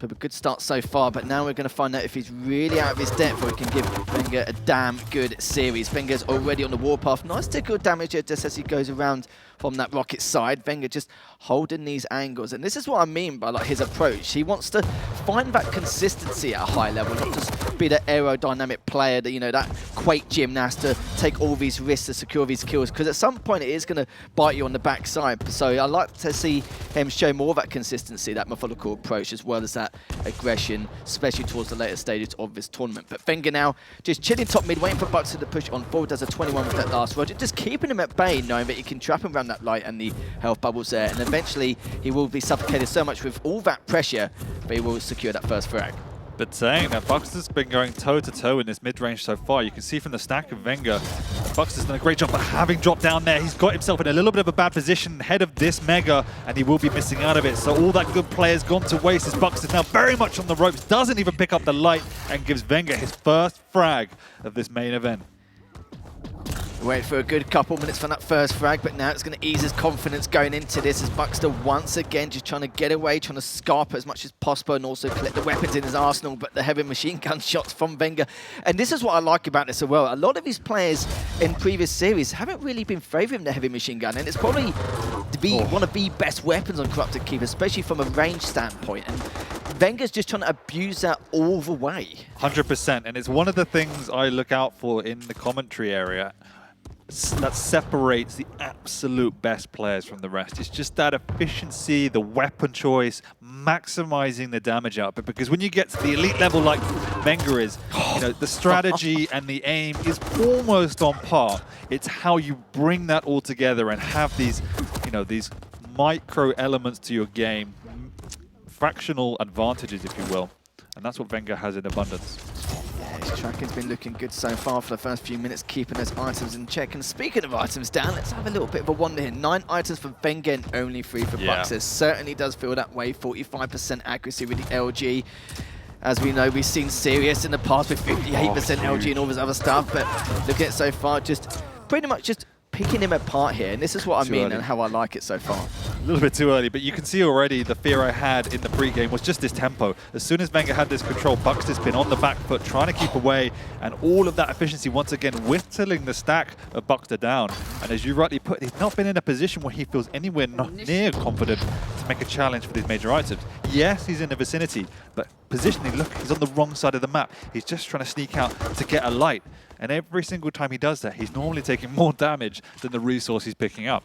But a good start so far, but now we're going to find out if he's really out of his depth or he can give vengeurR a damn good series. vengeur's already on the warpath. Nice tickle damage here just as he goes around from that rocket side. vengeurR just holding these angles. And this is what I mean by like his approach. He wants to find that consistency at a high level, not just be the aerodynamic player, that, you know, that Quake gymnast to take all these risks to secure these kills. Because at some point it is going to bite you on the backside. So I like to see him show more of that consistency, that methodical approach, as well as that aggression, especially towards the later stages of this tournament. But vengeurR now just chilling top mid, waiting for bukster to push on forward. Does a 21 with that last roger, just keeping him at bay, knowing that you can trap him around that light and the health bubbles there. And eventually he will be suffocated so much with all that pressure, but he will secure that first frag. But saying that, bukster's been going toe-to-toe in this mid-range so far. You can see from the stack of vengeurR, bukster's done a great job, but having dropped down there, he's got himself in a little bit of a bad position ahead of this Mega, and he will be missing out of it. So all that good player's gone to waste as bukster's now very much on the ropes, doesn't even pick up the light, and gives vengeurR his first frag of this main event. Wait for a good couple minutes for that first frag, but now it's going to ease his confidence going into this as bukster once again just trying to get away, trying to scarp as much as possible and also collect the weapons in his arsenal, but the heavy machine gun shots from vengeurR. And this is what I like about this as well. A lot of these players in previous series haven't really been favouring the heavy machine gun, and it's probably one of the best weapons on Corrupted Keep, especially from a range standpoint. And vengeur's just trying to abuse that all the way. 100%, and it's one of the things I look out for in the commentary area that separates the absolute best players from the rest. It's just that efficiency, the weapon choice, maximizing the damage output. Because when you get to the elite level like vengeurR is, you know, the strategy and the aim is almost on par. It's how you bring that all together and have these, you know, these micro elements to your game, fractional advantages, if you will. And that's what vengeurR has in abundance. His tracking's been looking good so far for the first few minutes, keeping those items in check. And speaking of items down, let's have a little bit of a wonder here. 9 items for vengeurR and only 3 for bukster. Certainly does feel that way. 45% accuracy with the LG. As we know, we've seen Sirius in the past with 58% LG and all this other stuff. But looking at it so far, just pretty much just picking him apart here. And this is what I mean and how I like it so far. A little bit too early, but you can see already the fear I had in the pre-game was just this tempo. As soon as vengeurR had this control, bukster's been on the back foot, trying to keep away, and all of that efficiency once again whittling the stack of bukster down. And as you rightly put, he's not been in a position where he feels anywhere near confident to make a challenge for these major items. Yes, he's in the vicinity, but positioning, look, he's on the wrong side of the map. He's just trying to sneak out to get a light. And every single time he does that, he's normally taking more damage than the resource he's picking up.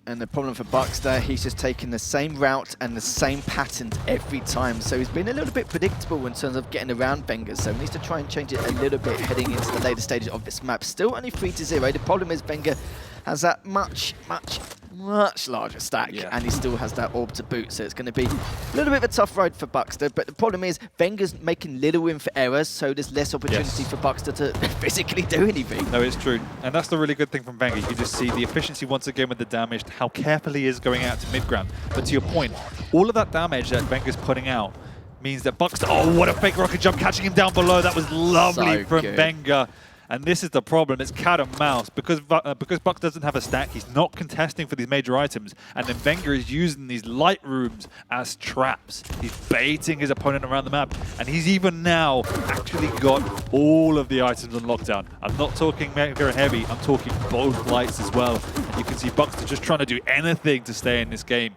And the problem for bukster, he's just taking the same route and the same patterns every time. So he's been a little bit predictable in terms of getting around vengeurR. So he needs to try and change it a little bit heading into the later stages of this map. Still only 3-0. The problem is vengeurR has that much larger stack, and he still has that orb to boot, so it's going to be a little bit of a tough road for bukster. But the problem is vengeur's making little room for errors, so there's less opportunity for bukster to physically do anything. No, it's true, and that's the really good thing from vengeurR. You can just see the efficiency once again with the damage, how carefully he is going out to mid-ground. But to your point, all of that damage that vengeur's putting out means that bukster, oh, what a fake rocket jump, catching him down below. That was lovely from vengeurR. And this is the problem, it's cat and mouse. Because Buck doesn't have a stack, he's not contesting for these major items, and then vengeurR is using these light rooms as traps. He's baiting his opponent around the map, and he's even now actually got all of the items on lockdown. I'm not talking Mega and Heavy, I'm talking both lights as well. And you can see Buckster just trying to do anything to stay in this game.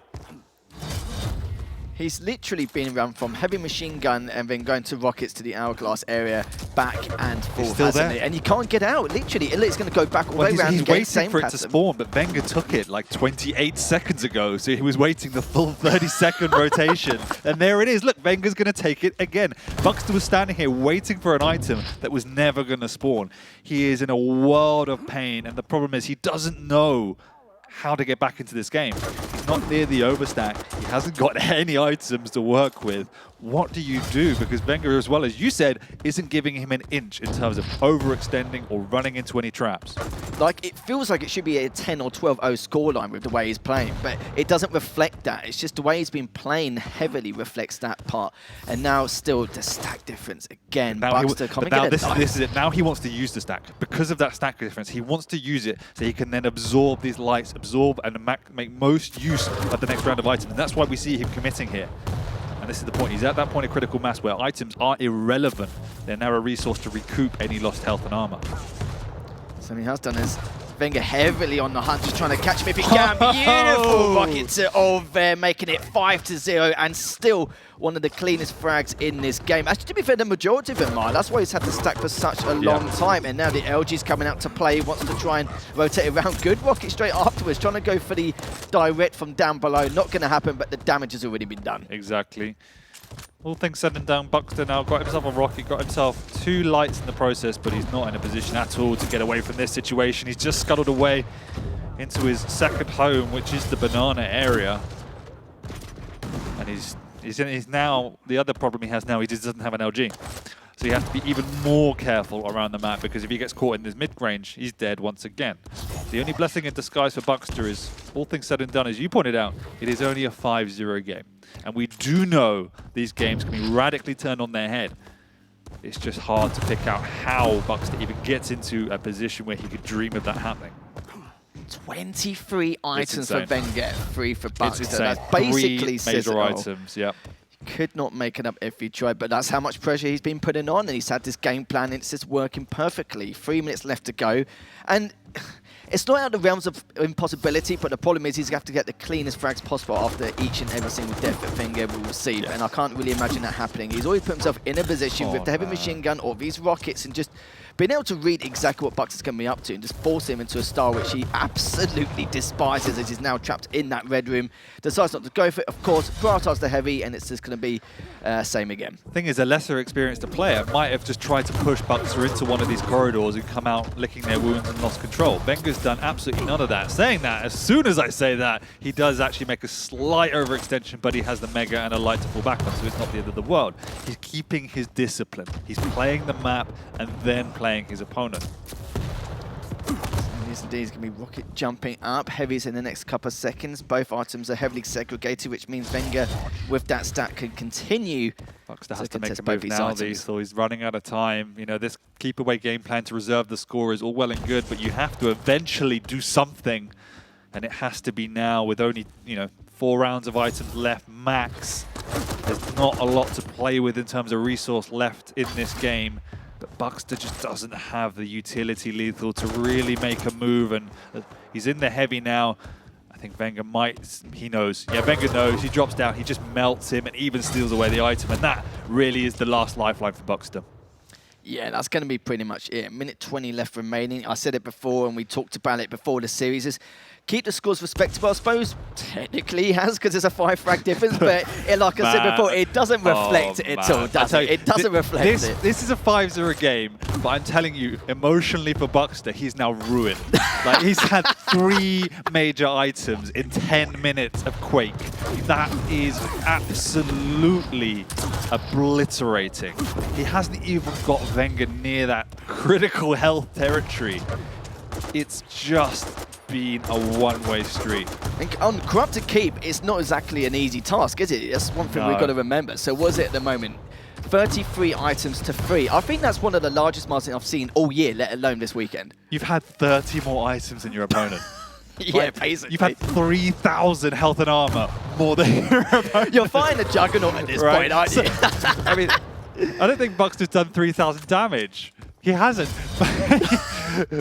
He's literally been run from heavy machine gun and then going to rockets to the hourglass area, back and forth, still hasn't there. he? And you can't get out, literally. It's going to go back all the way around. He's and get the waiting same for it to pattern. spawn, but Wenger took it like 28 seconds ago, so he was waiting the full 30-second rotation. And there it is. Look, Wenger's going to take it again. Bukster was standing here waiting for an item that was never going to spawn. He is in a world of pain, and the problem is he doesn't know how to get back into this game. He's not near the overstack. He hasn't got any items to work with. What do you do? Because Wenger, as well as you said, isn't giving him an inch in terms of overextending or running into any traps. Like, it feels like it should be a 10 or 12-0 scoreline with the way he's playing, but it doesn't reflect that. It's just the way he's been playing heavily reflects that part. And now still the stack difference again. Bukster coming in. This is it. Now he wants to use the stack. Because of that stack difference, he wants to use it so he can then absorb these lights, absorb and make most use of the next round of items. And that's why we see him committing here. And this is the point. He's at that point of critical mass where items are irrelevant. They're now a resource to recoup any lost health and armor. So he has done his Wenger heavily on the hunt, just trying to catch him if he can. Beautiful rocket to Av3k, making it 5-0, and still one of the cleanest frags in this game. Actually, to be fair, the majority of them are. That's why he's had to stack for such a long time. And now the LG's coming out to play. He wants to try and rotate around. Good rocket straight afterwards, trying to go for the direct from down below. Not going to happen, but the damage has already been done. Exactly. All things said and done, Bukster now got himself a rocket, got himself 2 lights in the process, but he's not in a position at all to get away from this situation. He's just scuttled away into his second home, which is the banana area. And he's now, the other problem he has now, he just doesn't have an LG. So he has to be even more careful around the map, because if he gets caught in this mid-range, he's dead once again. The only blessing in disguise for Bukster is, all things said and done, as you pointed out, it is only a 5-0 game. And we do know these games can be radically turned on their head. It's just hard to pick out how Bukster even gets into a position where he could dream of that happening. 23 items for insane. Wenger, 3 for Bukster. It's insane. That's basically 3 major sizzle. items, yep. Could not make it up if he tried, but that's how much pressure he's been putting on, and he's had this game plan, and it's just working perfectly. 3 minutes left to go, and it's not out of the realms of impossibility, but the problem is he's going to have to get the cleanest frags possible after each and every single death that Wenger will receive, and I can't really imagine that happening. He's always put himself in a position with the heavy machine gun or these rockets, and just being able to read exactly what Bukster's going to be up to and just force him into a style which he absolutely despises, as he's now trapped in that red room. Decides not to go for it, of course, prioritise the heavy, and it's just going to be same again. The thing is, a lesser experienced player might have just tried to push Bukster into one of these corridors and come out licking their wounds and lost control. Wenger's done absolutely none of that. Saying that, as soon as I say that, he does actually make a slight overextension, but he has the Mega and a light to fall back on, so it's not the end of the world. He's keeping his discipline. He's playing the map and then playing his opponent. Yes, indeed, he's going to be rocket jumping up. Heavies in the next couple of seconds. Both items are heavily segregated, which means Wenger, with that stat, can continue. Bukster has to make a move now, so he's running out of time. You know, this keep away game plan to reserve the score is all well and good, but you have to eventually do something, and it has to be now with only, 4 rounds of items left max. There's not a lot to play with in terms of resource left in this game. But Bukster just doesn't have the utility lethal to really make a move, and he's in the heavy now. I think Wenger he knows. Yeah, Wenger knows. He drops down, he just melts him and even steals away the item, and that really is the last lifeline for Bukster. Yeah, that's going to be pretty much it. Minute 20 left remaining. I said it before, and we talked about it before the series. Is keep the scores respectable, I suppose. Technically he has, because there's a 5 frag difference, but like I said before, it doesn't reflect it at all, does it? It doesn't reflect it. This is a 5-0 game, but I'm telling you, emotionally for Bukster, he's now ruined. Like, he's had 3 major items in 10 minutes of Quake. That is absolutely obliterating. He hasn't even got Wenger near that critical health territory. It's just been a one-way street. And on Corrupted Keep, it's not exactly an easy task, is it? That's one thing we've got to remember. So was it at the moment? 33 items to 3. I think that's one of the largest milestones I've seen all year, let alone this weekend. You've had 30 more items than your opponent. Yeah, basically. You've had 3,000 health and armor more than your opponent. You're fighting a juggernaut at this point, aren't you? I mean, I don't think Bukster's done 3,000 damage. He hasn't.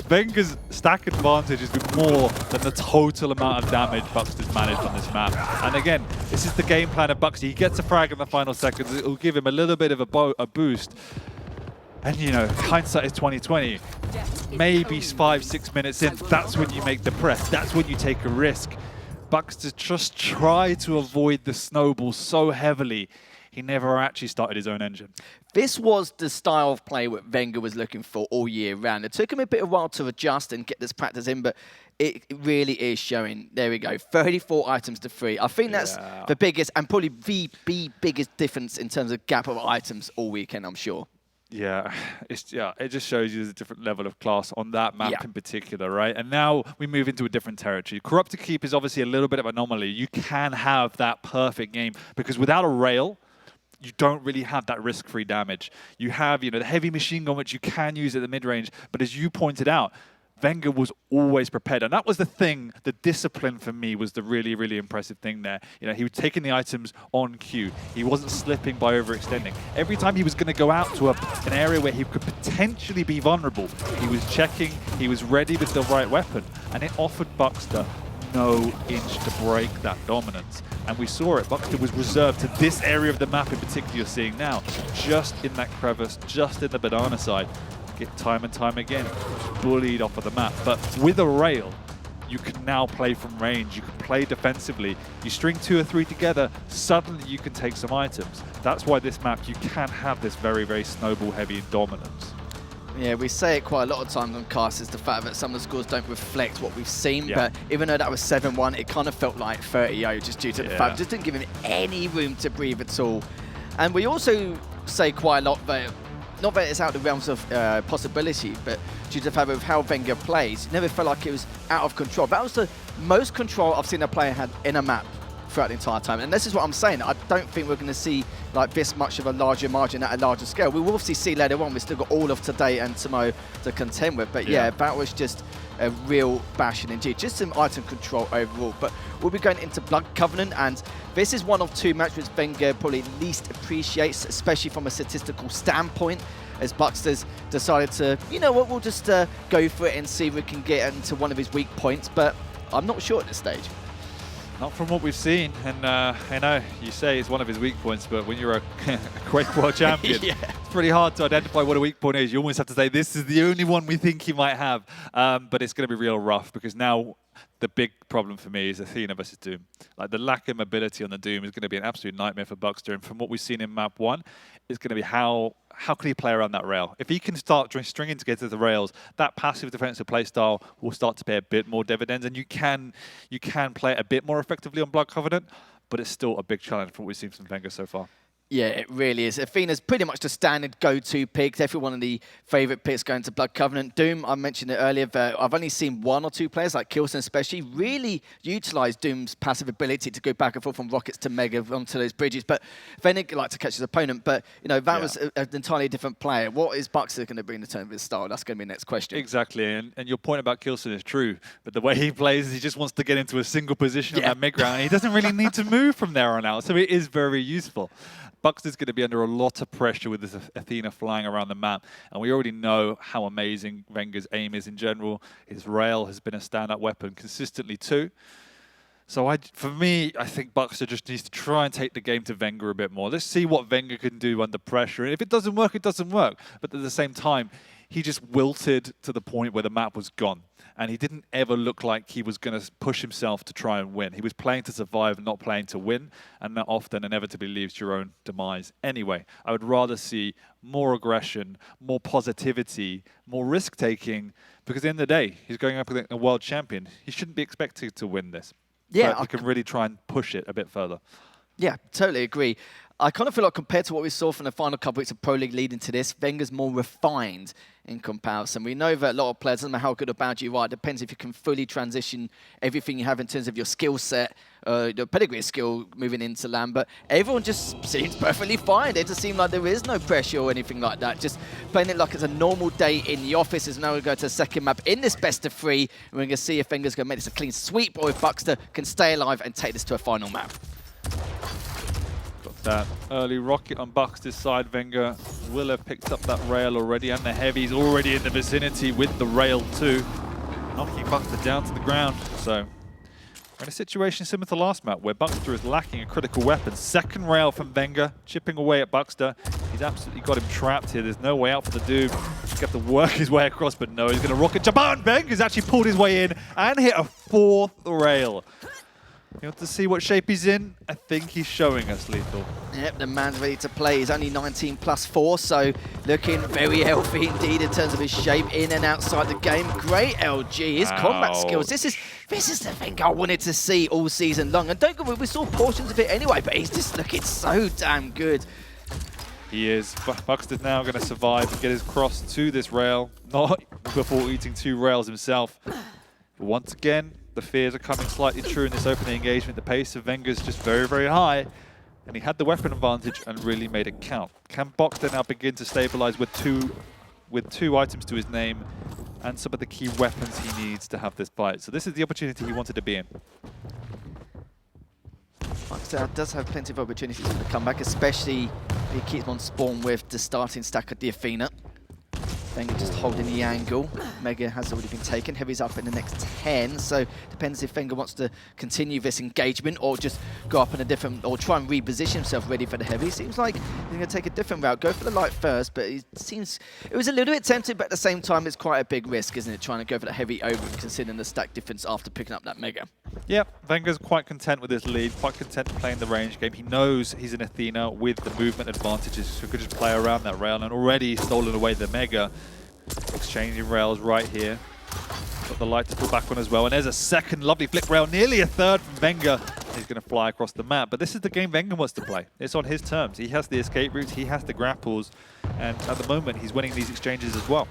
Vengeur's stack advantage has been more than the total amount of damage bukster's managed on this map. And again, this is the game plan of bukster. He gets a frag in the final seconds. It will give him a little bit of a boost. And you know, hindsight is 20/20. Maybe 5-6 minutes in, that's when you make the press. That's when you take a risk. Bukster just tried to avoid the snowball so heavily, he never actually started his own engine. This was the style of play that Wenger was looking for all year round. It took him a bit of a while to adjust and get this practice in, but it really is showing. There we go, 34 items to 3. I think that's the biggest and probably the biggest difference in terms of gap of items all weekend, I'm sure. Yeah, it just shows you there's a different level of class on that map in particular, right? And now we move into a different territory. Corrupted Keep is obviously a little bit of an anomaly. You can have that perfect game because without a rail, you don't really have that risk-free damage. You have, you know, the heavy machine gun, which you can use at the mid-range, but as you pointed out, Wenger was always prepared. And that was the thing, the discipline for me was the really, really impressive thing there. You know, he was taking the items on cue. He wasn't slipping by overextending. Every time he was going to go out to an area where he could potentially be vulnerable, he was checking, he was ready with the right weapon. And it offered Bukster no inch to break that dominance. And we saw it. Bukster was reserved to this area of the map in particular you're seeing now. Just in that crevice, just in the banana side. Get time and time again bullied off of the map. But with a rail, you can now play from range. You can play defensively. You string 2 or 3 together, suddenly you can take some items. That's why this map, you can have this very, very snowball-heavy dominance. Yeah, we say it quite a lot of times on cast, is the fact that some of the scores don't reflect what we've seen, but even though that was 7-1, it kind of felt like 30-0 just due to the fact, just didn't give him any room to breathe at all. And we also say quite a lot that, not that it's out of the realms of possibility, but due to the fact of how Wenger plays, it never felt like it was out of control. That was the most control I've seen a player had in a map throughout the entire time. And this is what I'm saying. I don't think we're going to see like this much of a larger margin at a larger scale. We will obviously see later on. We've still got all of today and tomorrow to contend with. But yeah, that was just a real bashing indeed. Just some item control overall. But we'll be going into Blood Covenant, and this is one of 2 matches Wenger probably least appreciates, especially from a statistical standpoint, as Bukster's decided to, you know what, we'll just go for it and see if we can get into one of his weak points. But I'm not sure at this stage. Not from what we've seen, and I know you say it's one of his weak points, but when you're a Quake World Champion, it's pretty hard to identify what a weak point is. You almost have to say, this is the only one we think he might have, but it's going to be real rough, because now the big problem for me is Athena versus Doom. Like, the lack of mobility on the Doom is going to be an absolute nightmare for Bukster, and from what we've seen in map 1, it's going to be how can he play around that rail? If he can start stringing together the rails, that passive defensive playstyle will start to pay a bit more dividends, and you can play it a bit more effectively on Blood Covenant, but it's still a big challenge from what we've seen from Wenger so far. Yeah, it really is. Athena's pretty much the standard go-to pick. Every one of the favourite picks going to Blood Covenant. Doom, I mentioned it earlier, but I've only seen 1 or 2 players, like Kilson especially, really utilise Doom's passive ability to go back and forth from rockets to mega onto those bridges. But Venig liked to catch his opponent, but you know that was an entirely different player. What is Bukster going to bring in terms of his style? That's going to be the next question. Exactly, and your point about Kilson is true, but the way he plays is he just wants to get into a single position on that mid-ground, and he doesn't really need to move from there on out, so it is very useful. Bukster's going to be under a lot of pressure with this Athena flying around the map, and we already know how amazing Wenger's aim is in general. His rail has been a stand-up weapon consistently too. So for me, I think Bukster just needs to try and take the game to Wenger a bit more. Let's see what Wenger can do under pressure. And if it doesn't work, it doesn't work. But at the same time, he just wilted to the point where the map was gone. And he didn't ever look like he was going to push himself to try and win. He was playing to survive and not playing to win. And that often inevitably leads to your own demise. Anyway, I would rather see more aggression, more positivity, more risk-taking. Because at the end of the day, he's going up against a world champion. He shouldn't be expected to win this. Yeah, but he can really try and push it a bit further. Yeah, totally agree. I kind of feel like compared to what we saw from the final couple weeks of Pro League leading to this, Wenger's more refined in comparison. We know that a lot of players, doesn't matter how good or bad you are, it depends if you can fully transition everything you have in terms of your skill set, your pedigree skill moving into LAN, but everyone just seems perfectly fine. It just seems like there is no pressure or anything like that. Just playing it like it's a normal day in the office. As now we go to the second map in this best of 3, and we're going to see if Wenger's going to make this a clean sweep or if Bukster can stay alive and take this to a final map. That early rocket on bukster's side. Venga will have picked up that rail already, and the heavy's already in the vicinity with the rail too, knocking bukster down to the ground. So we're in a situation similar to last map where bukster is lacking a critical weapon. Second rail from Venga, chipping away at bukster. He's absolutely got him trapped here. There's no way out for the Doom. He's got to work his way across, but no, he's going to rocket jump out, and Venga's actually pulled his way in and hit a fourth rail. You want to see what shape he's in? I think he's showing us, Lethal. Yep, the man's ready to play. He's only 19 plus 4, so looking very healthy indeed in terms of his shape in and outside the game. Great LG, his combat skills. This is the thing I wanted to see all season long. And don't get me wrong, we saw portions of it anyway, but he's just looking so damn good. He is. Bukster's now going to survive and get his cross to this rail, not before eating 2 rails himself. But once again, the fears are coming slightly true in this opening engagement. The pace of Venga's just very, very high, and he had the weapon advantage and really made it count. Can Bukster now begin to stabilize with two items to his name and some of the key weapons he needs to have this fight? So this is the opportunity he wanted to be in. Maxter does have plenty of opportunities for the comeback, especially if he keeps on spawn with the starting stack of the Athena. Venga just holding the angle. Mega has already been taken. Heavy's up in the next 10, so depends if Venga wants to continue this engagement or just go up in a different, or try and reposition himself ready for the heavy. Seems like he's going to take a different route. Go for the light first, but it was a little bit tempting, but at the same time, it's quite a big risk, isn't it? Trying to go for the heavy over, considering the stack difference after picking up that Mega. Yep, Venga's quite content with his lead, quite content playing the range game. He knows he's an Athena with the movement advantages, so he could just play around that rail, and already stolen away the Mega. Exchanging rails right here. Got the light to pull back on as well, and there's a second lovely flick rail, nearly a third from Venga. He's going to fly across the map, but this is the game Venga wants to play. It's on his terms. He has the escape routes, he has the grapples, and at the moment he's winning these exchanges as well.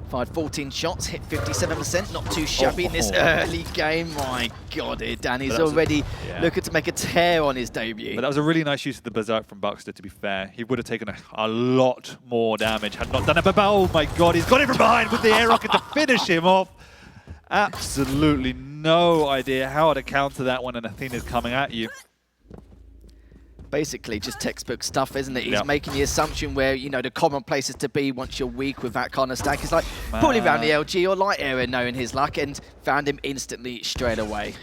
Fired 14 shots, hit 57%, not too shabby in this early game. My God, Danny's already looking to make a tear on his debut. But that was a really nice use of the Berserk from Bukster, to be fair. He would have taken a lot more damage had not done it. But oh my God, he's got it from behind with the air rocket to finish him off. Absolutely no idea how to counter that when an Athena's coming at you. Basically just textbook stuff, isn't it? He's making the assumption where, you know, the common places to be once you're weak with that kind of stack. It's like pulling around the LG or light area, knowing his luck, and found him instantly straight away.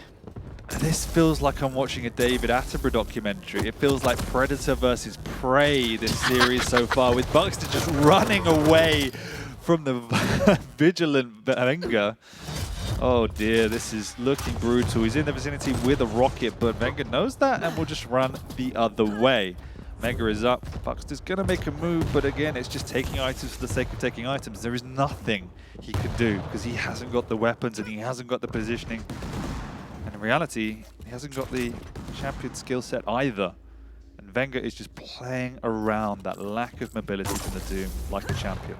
This feels like I'm watching a David Attenborough documentary. It feels like Predator versus Prey, this series so far, with Bukster just running away from the vigilant Venga. Oh dear, this is looking brutal. He's in the vicinity with a rocket, but Venga knows that and will just run the other way. Mega is up. Bukster's going to make a move, but again, it's just taking items for the sake of taking items. There is nothing he can do because he hasn't got the weapons and he hasn't got the positioning. And in reality, he hasn't got the champion skill set either. And Venga is just playing around that lack of mobility from the Doom like a champion.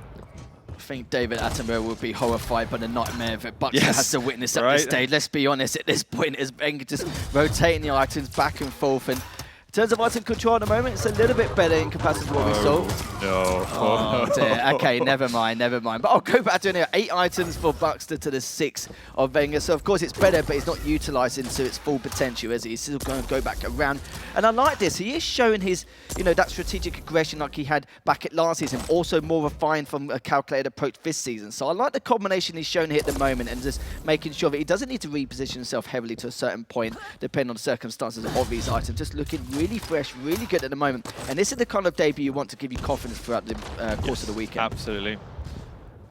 I think David Attenborough would be horrified by the nightmare that Bukster has to witness at this stage. Let's be honest, at this point, as Venga just rotating the items back and forth. And in terms of item control at the moment, it's a little bit better in comparison to what we saw. No. Oh dear. Okay, never mind. But I'll go back to it. 8 items for Bukster to the 6 of Venga. So of course it's better, but it's not utilising to its full potential, as he's still going to go back around. And I like this. He is showing his, you know, that strategic aggression like he had back at last season. Also more refined from a calculated approach this season. So I like the combination he's showing here at the moment, and just making sure that he doesn't need to reposition himself heavily to a certain point, depending on the circumstances of these items. Just looking really fresh, really good at the moment. And this is the kind of debut you want to give you confidence throughout the course of the weekend. Absolutely.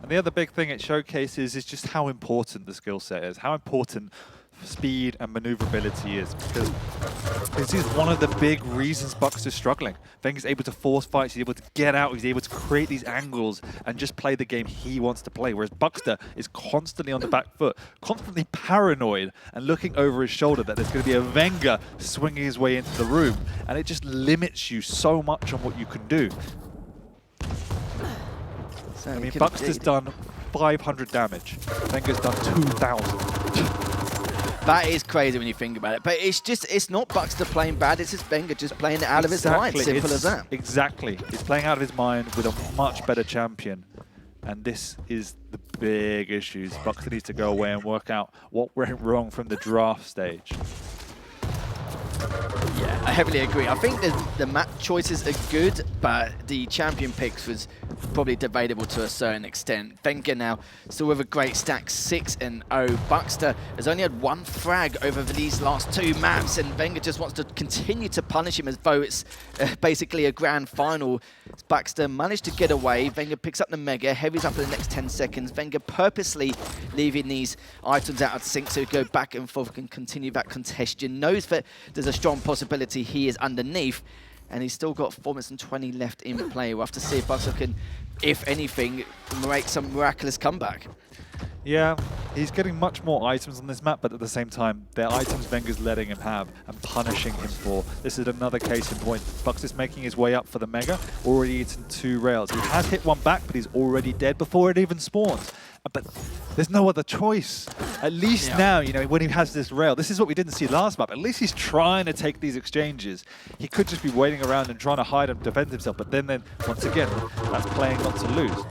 And the other big thing it showcases is just how important the skill set is, how important speed and maneuverability is, because this is one of the big reasons Bukster's struggling. Venga's able to force fights, he's able to get out, he's able to create these angles and just play the game he wants to play, whereas Bukster is constantly on the back foot, constantly paranoid and looking over his shoulder that there's going to be a Venga swinging his way into the room, and it just limits you so much on what you can do. So I mean, Bukster's done 500 damage, Venga's done 2,000. That is crazy when you think about it. But it's not Bukster playing bad, it's just Venga just playing it out of his mind. Simple as that. Exactly. He's playing out of his mind with a much better champion. And this is the big issues. Bukster needs to go away and work out what went wrong from the draft stage. Yeah, I heavily agree. I think the map choices are good, but the champion picks was probably debatable to a certain extent. Venga now still with a great stack, 6-0. bukster has only had 1 frag over these last 2 maps, and Venga just wants to continue to punish him as though it's basically a grand final. bukster managed to get away. Venga picks up the Mega, heavies up in the next 10 seconds. Venga purposely leaving these items out of sync so he go back and forth and continue that congestion. Knows that there's a strong possibility he is underneath, and he's still got 4 minutes and 20 left in play. We'll have to see if bukster can, if anything, make some miraculous comeback. Yeah, he's getting much more items on this map, but at the same time, they're items Venga's letting him have and punishing him for. This is another case in point. bukster's making his way up for the Mega, already eaten 2 rails. He has hit 1 back, but he's already dead before it even spawns. But there's no other choice. At least now, you know, when he has this rail, this is what we didn't see last map. At least he's trying to take these exchanges. He could just be waiting around and trying to hide and defend himself, but then once again, that's playing not to lose.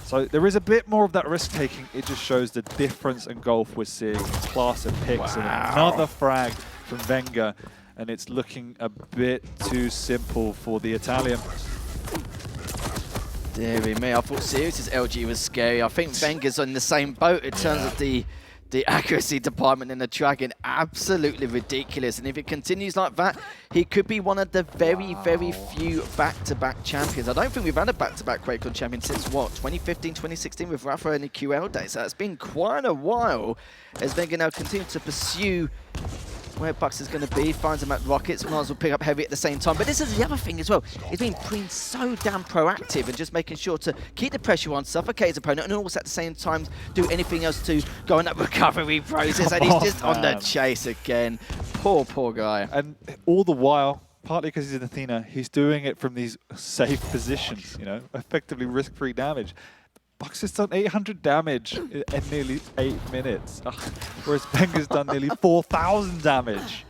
So there is a bit more of that risk-taking. It just shows the difference in golf we're seeing. Class of picks and another frag from Venga, and it's looking a bit too simple for the Italian. Deary me, I thought Sirius's LG was scary. I think Venga's on the same boat in terms of the accuracy department in the Dragon. Absolutely ridiculous. And if it continues like that, he could be one of the very, very few back-to-back champions. I don't think we've had a back-to-back QuakeCon champion since, what, 2015, 2016 with Rapha in the QL days. So it's been quite a while as Venga now continues to pursue where bukster's going to be, finds him at Rockets, might as well pick up Heavy at the same time. But this is the other thing as well. He's been so damn proactive and just making sure to keep the pressure on, suffocate his opponent, and also at the same time do anything else to go in that recovery process. And he's just on the chase again. Poor, poor guy. And all the while, partly because he's in Athena, he's doing it from these safe positions, you know, effectively risk-free damage. bukster's done 800 damage in nearly 8 minutes, whereas Venga's done nearly 4,000 damage.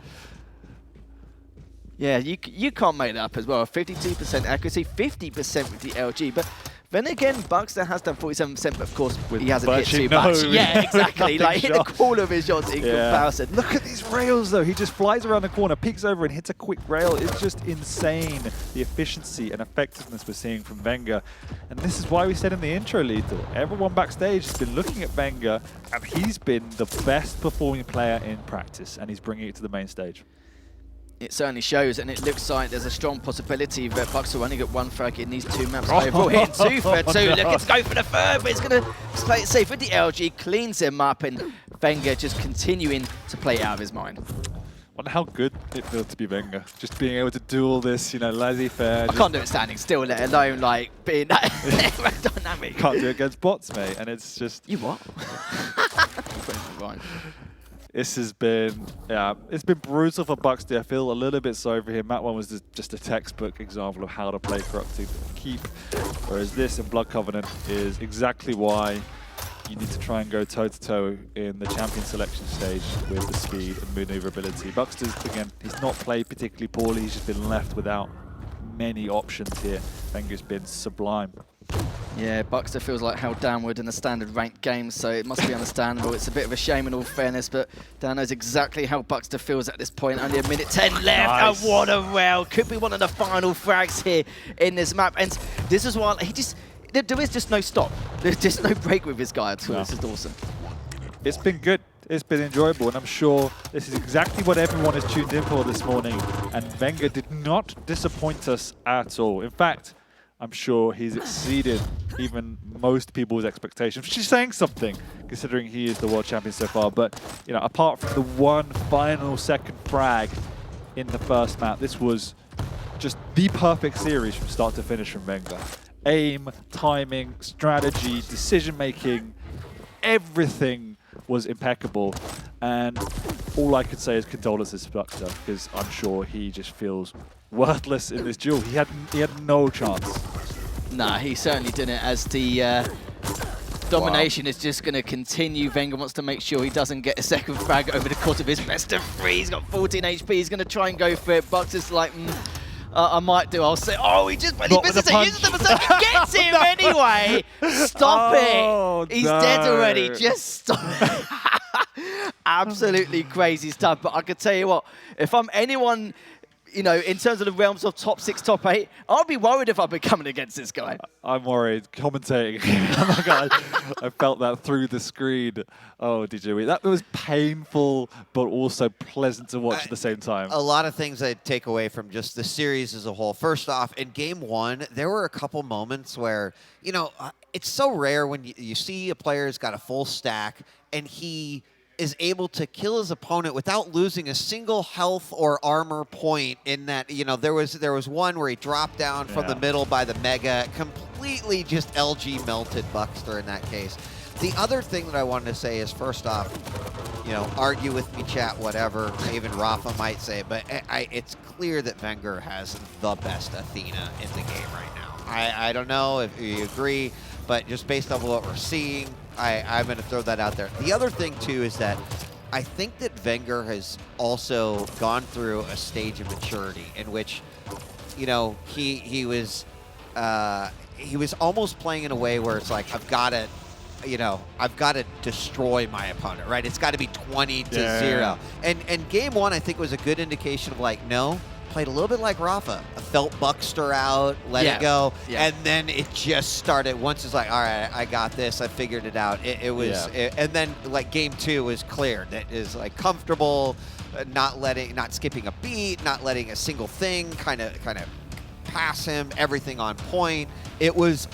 Yeah, you can't make that up as well. 52% accuracy, 50% with the LG. But then again, bukster has done 47%, but of course he hasn't hit too much. Yeah, exactly. Like hit the corner of his shots in comparison. Look at these rails though. He just flies around the corner, peeks over and hits a quick rail. It's just insane, the efficiency and effectiveness we're seeing from Venga. And this is why we said in the intro, Lethal, everyone backstage has been looking at Venga, and he's been the best performing player in practice, and he's bringing it to the main stage. It certainly shows, and it looks like there's a strong possibility that bukster will only get 1 frag in these 2 maps overall. Hitting 2 for 2, looking to go for the 3rd, but it's going to play it safe with the LG, cleans him up, and Venga just continuing to play it out of his mind. Wonder how good it feels to be Venga, just being able to do all this, you know, laissez-faire. I can't do it standing still, let alone like being that dynamic. Can't do it against bots, mate, and it's just... You what? This has been, it's been brutal for bukster. I feel a little bit sorry for him. That one was just a textbook example of how to play Corrupted Keep, whereas this in Blood Covenant is exactly why you need to try and go toe-to-toe in the champion selection stage with the speed and maneuverability. bukster's, again, he's not played particularly poorly. He's just been left without many options here. Venga's been sublime. Yeah, bukster feels like held downward in the standard ranked games, so it must be understandable. It's a bit of a shame in all fairness, but Dan knows exactly how bukster feels at this point. Only 1:10 left, Nice. and what a rail. Could be one of the final frags here in this map. And this is why there is just no stop. There's just no break with this guy at all. No. This is awesome. It's been good. It's been enjoyable, and I'm sure this is exactly what everyone has tuned in for this morning. And Venga did not disappoint us at all. In fact, I'm sure he's exceeded even most people's expectations, which is saying something, considering he is the world champion so far. But, you know, apart from the one final second frag in the first map, this was just the perfect series from start to finish from Venga. Aim, timing, strategy, decision-making, everything was impeccable. And all I could say is condolences to bukster, because I'm sure he just feels worthless in this duel. He had no chance. Nah, he certainly didn't, as the domination is just going to continue. Venga wants to make sure he doesn't get a second frag over the course of his best of 3. He's got 14 HP. He's going to try and go for it. bukster's like, I might do. I'll say, oh, he just really misses it. Uses the berserk. He gets him anyway. Stop it. He's dead already. Just stop it. absolutely crazy stuff. But I could tell you what, if I'm anyone, you know, in terms of the realms of top 6, top 8, I'd be worried if I've been coming against this guy. I'm worried. Commentating. Oh my God. I felt that through the screen. Oh, did you? That was painful, but also pleasant to watch at the same time. A lot of things I'd take away from just the series as a whole. First off, in game 1, there were a couple moments where, you know, it's so rare when you see a player's got a full stack and he is able to kill his opponent without losing a single health or armor point in that, you know, there was one where he dropped down from the middle by the Mega, completely just LG melted bukster in that case. The other thing that I wanted to say is, first off, you know, argue with me, chat, whatever, even Rapha might say, but it's clear that vengeurR has the best Athena in the game right now. I don't know if you agree, but just based on what we're seeing, I'm going to throw that out there. The other thing, too, is that I think that vengeurR has also gone through a stage of maturity in which, you know, he was almost playing in a way where it's like, I've got to destroy my opponent, right? It's got to be 20-0. And game 1, I think, was a good indication of like, no, played a little bit like Rapha. I felt bukster out, let it go, and then it just started. Once it's like, all right, I got this, I figured it out. It was, and then like game 2 was clear. That is like comfortable, not skipping a beat, not letting a single thing kind of pass him, everything on point. It was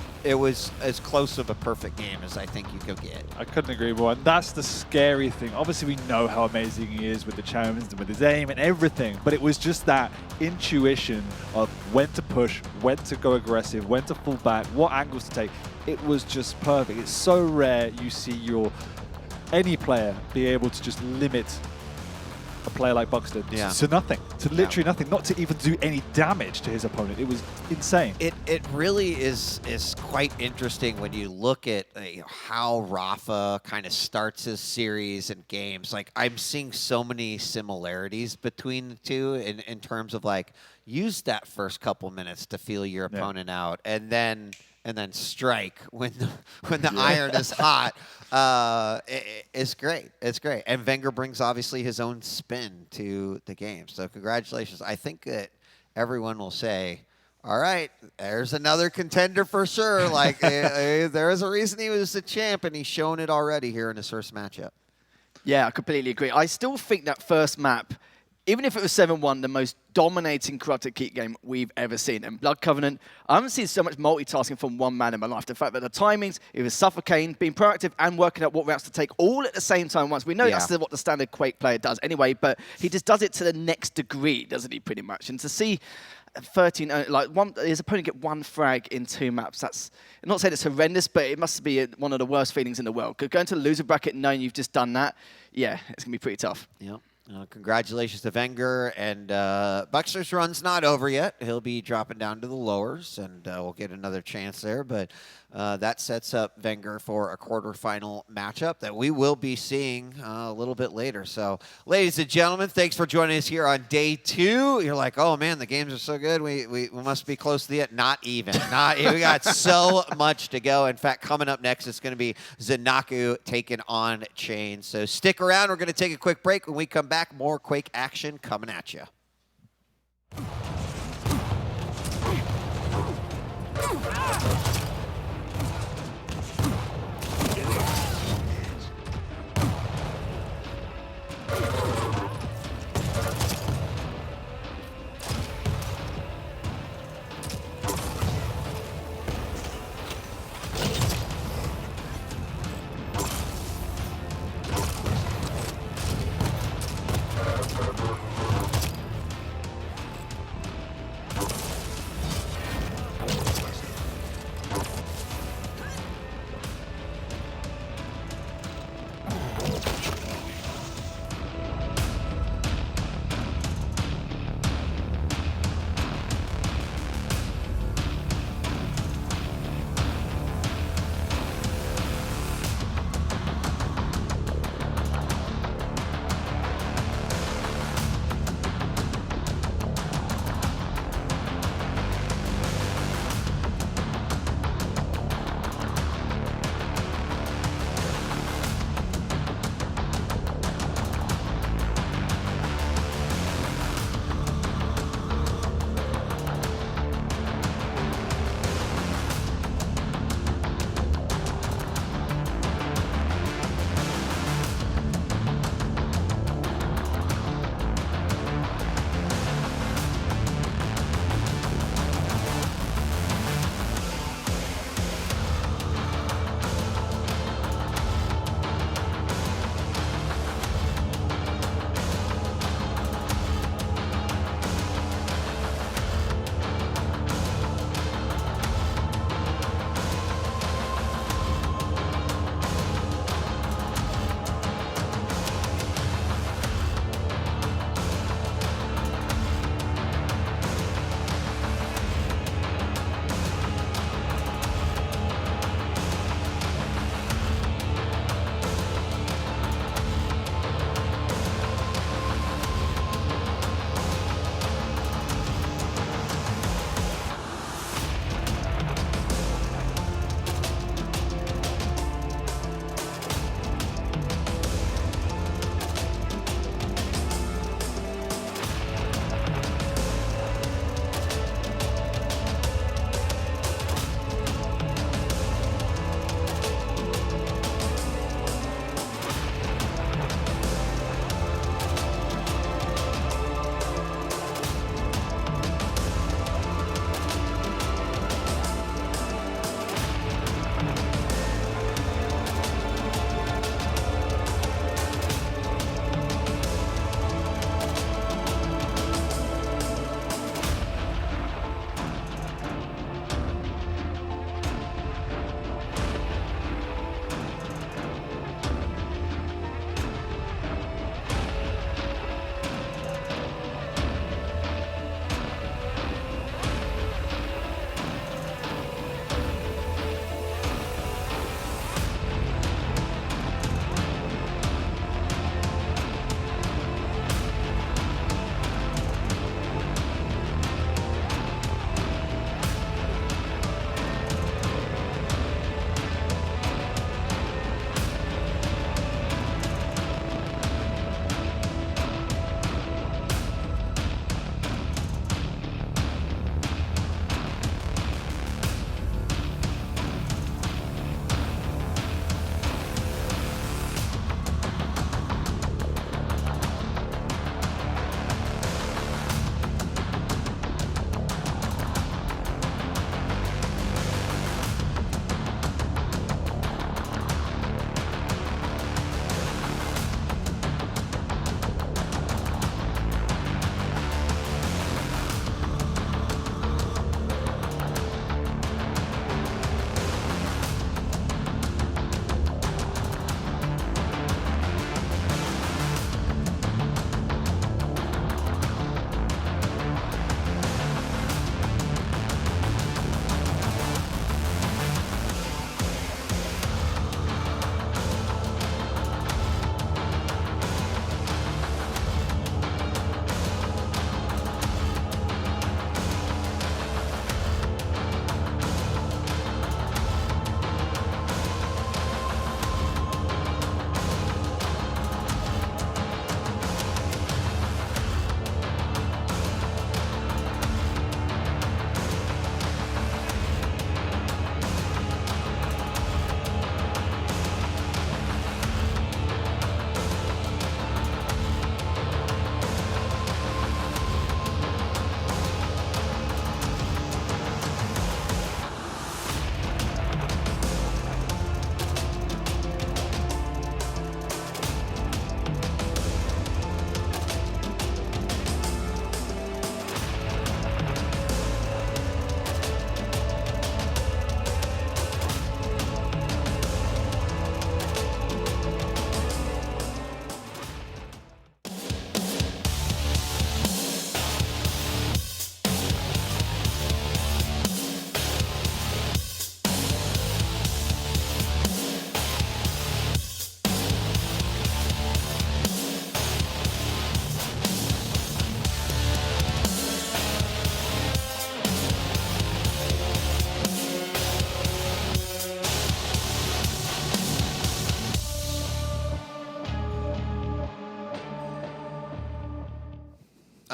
as close of a perfect game as I think you could get. I couldn't agree more. And that's the scary thing. Obviously, we know how amazing he is with the challenge and with his aim and everything, but it was just that intuition of when to push, when to go aggressive, when to fall back, what angles to take. It was just perfect. It's so rare you see any player be able to just limit a player like Bukster to nothing, to literally nothing, not to even do any damage to his opponent. It was insane. It really is quite interesting when you look at how Rapha kind of starts his series and games. Like, I'm seeing so many similarities between the two in terms of like, use that first couple minutes to feel your opponent out, and then strike when the iron is hot. It's great. It's great. And vengeurR brings obviously his own spin to the game. So congratulations. I think that everyone will say, all right, there's another contender for sure. Like there is a reason he was the champ, and he's shown it already here in his first matchup. Yeah, I completely agree. I still think that first map, even if it was 7-1, the most dominating Corrupted Keep game we've ever seen. And Blood Covenant, I haven't seen so much multitasking from one man in my life. The fact that the timings, it was suffocating, being proactive and working out what routes to take all at the same time once. We know that's what the standard Quake player does anyway, but he just does it to the next degree, doesn't he, pretty much? And to see 13, his opponent get 1 frag in 2 maps, that's, I'm not saying it's horrendous, but it must be one of the worst feelings in the world. Going to the loser bracket knowing you've just done that, yeah, it's going to be pretty tough. Yeah. Congratulations to vengeurR, and Bukster's run's not over yet. He'll be dropping down to the lowers, and we'll get another chance there. But that sets up vengeurR for a quarterfinal matchup that we will be seeing a little bit later. So, ladies and gentlemen, thanks for joining us here on day 2. You're like, oh man, the games are so good. We must be close to the end. Not even. We got so much to go. In fact, coming up next, it's going to be ZenAku taking on Chain. So stick around. We're going to take a quick break. When we come back, more Quake action coming at you.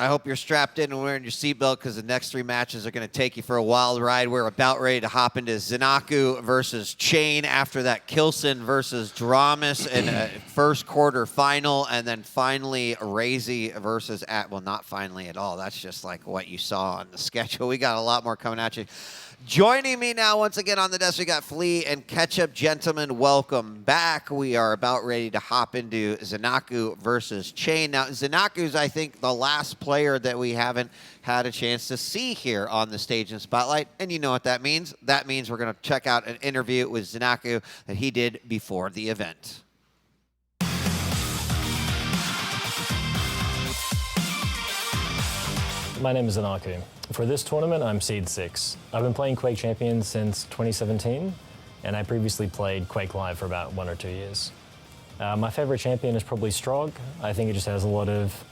I hope you're strapped in and wearing your seatbelt because the next 3 matches are going to take you for a wild ride. We're about ready to hop into ZenAku versus Chain after that Kilson versus dramiS in a first quarter final, and then finally RAISY versus well, not finally at all. That's just like what you saw on the schedule. We got a lot more coming at you. Joining me now once again on the desk, we got Flea and Ketchup. Gentlemen, welcome back. We are about ready to hop into ZenAku versus Chain. Now, ZenAku's, I think, the last player that we haven't had a chance to see here on the stage in Spotlight, and you know what that means. That means we're going to check out an interview with ZenAku that he did before the event. My name is ZenAku. For this tournament, I'm Seed 6. I've been playing Quake Champions since 2017, and I previously played Quake Live for about 1 or 2 years. My favorite champion is probably Strog. I think it just has a lot of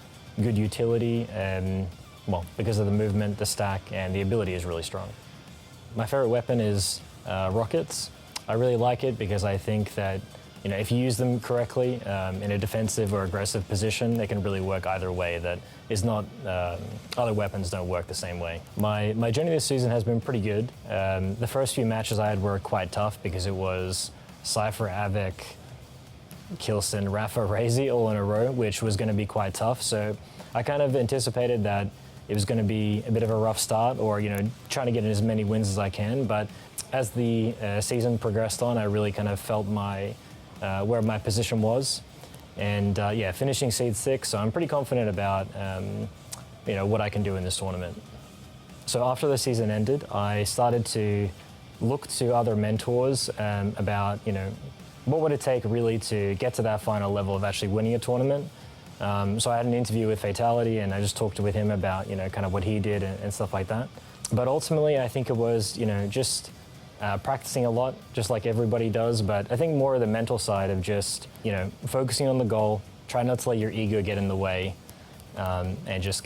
good utility, and well, because of the movement, the stack, and the ability is really strong. My favorite weapon is rockets. I really like it because I think that if you use them correctly in a defensive or aggressive position, they can really work either way. That is not, other weapons don't work the same way. My journey this season has been pretty good. The first few matches I had were quite tough because it was Cypher, Av3k, Kilson, rapha, RAISY all in a row, which was going to be quite tough. So I kind of anticipated that it was going to be a bit of a rough start, or trying to get in as many wins as I can. But as the season progressed on, I really kind of felt where my position was, and yeah, finishing Seed 6, so I'm pretty confident about what I can do in this tournament. So after the season ended, I started to look to other mentors about what would it take really to get to that final level of actually winning a tournament. So I had an interview with Fatality, and I just talked with him about kind of what he did and stuff like that. But ultimately, I think it was just practicing a lot, just like everybody does, but I think more of the mental side of just, focusing on the goal, try not to let your ego get in the way, and just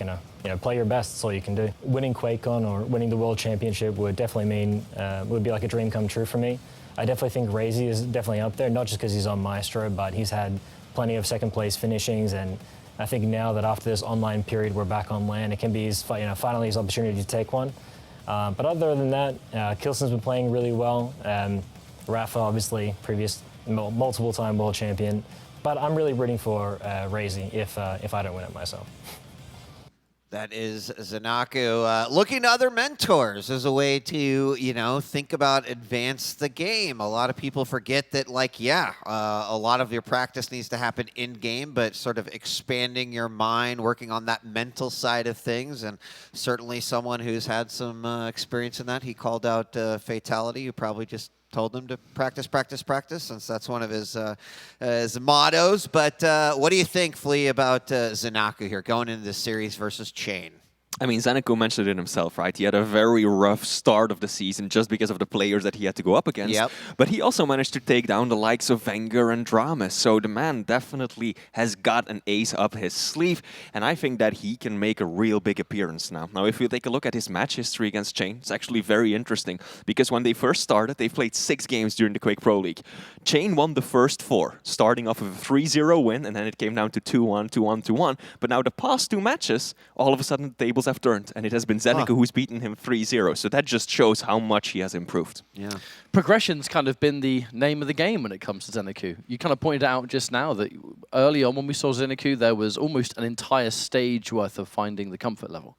play your best. That's all you can do. Winning QuakeCon or winning the World Championship would definitely mean, would be like a dream come true for me. I definitely think RAISY is definitely up there, not just because he's on Maestro, but he's had plenty of second place finishings, and I think now that after this online period we're back on LAN, it can be finally his opportunity to take one. But other than that, Kilson's been playing really well. Rapha, obviously, previous multiple-time world champion. But I'm really rooting for RAISY if I don't win it myself. That is ZenAku. Looking to other mentors as a way to, think about advance the game. A lot of people forget that, a lot of your practice needs to happen in-game, but sort of expanding your mind, working on that mental side of things, and certainly someone who's had some experience in that. He called out Fatality, who probably just told him to practice, practice, practice, since that's one of his mottos. But what do you think, Flea, about ZenAku here going into this series versus Chain? I mean, ZenAku mentioned it himself, right? He had a very rough start of the season just because of the players that he had to go up against. Yep. But he also managed to take down the likes of vengeurR and dramiS. So the man definitely has got an ace up his sleeve, and I think that he can make a real big appearance now. Now, if you take a look at his match history against Chain, it's actually very interesting, because when they first started, they played 6 games during the Quake Pro League. Chain won the first 4, starting off with a 3-0 win, and then it came down to 2-1, 2-1, 2-1. But now the past 2 matches, all of a sudden the tables have turned, and it has been ZenAku who's beaten him 3-0. So that just shows how much he has improved. Yeah. Progression's kind of been the name of the game when it comes to ZenAku. You kind of pointed out just now that early on when we saw ZenAku, there was almost an entire stage worth of finding the comfort level.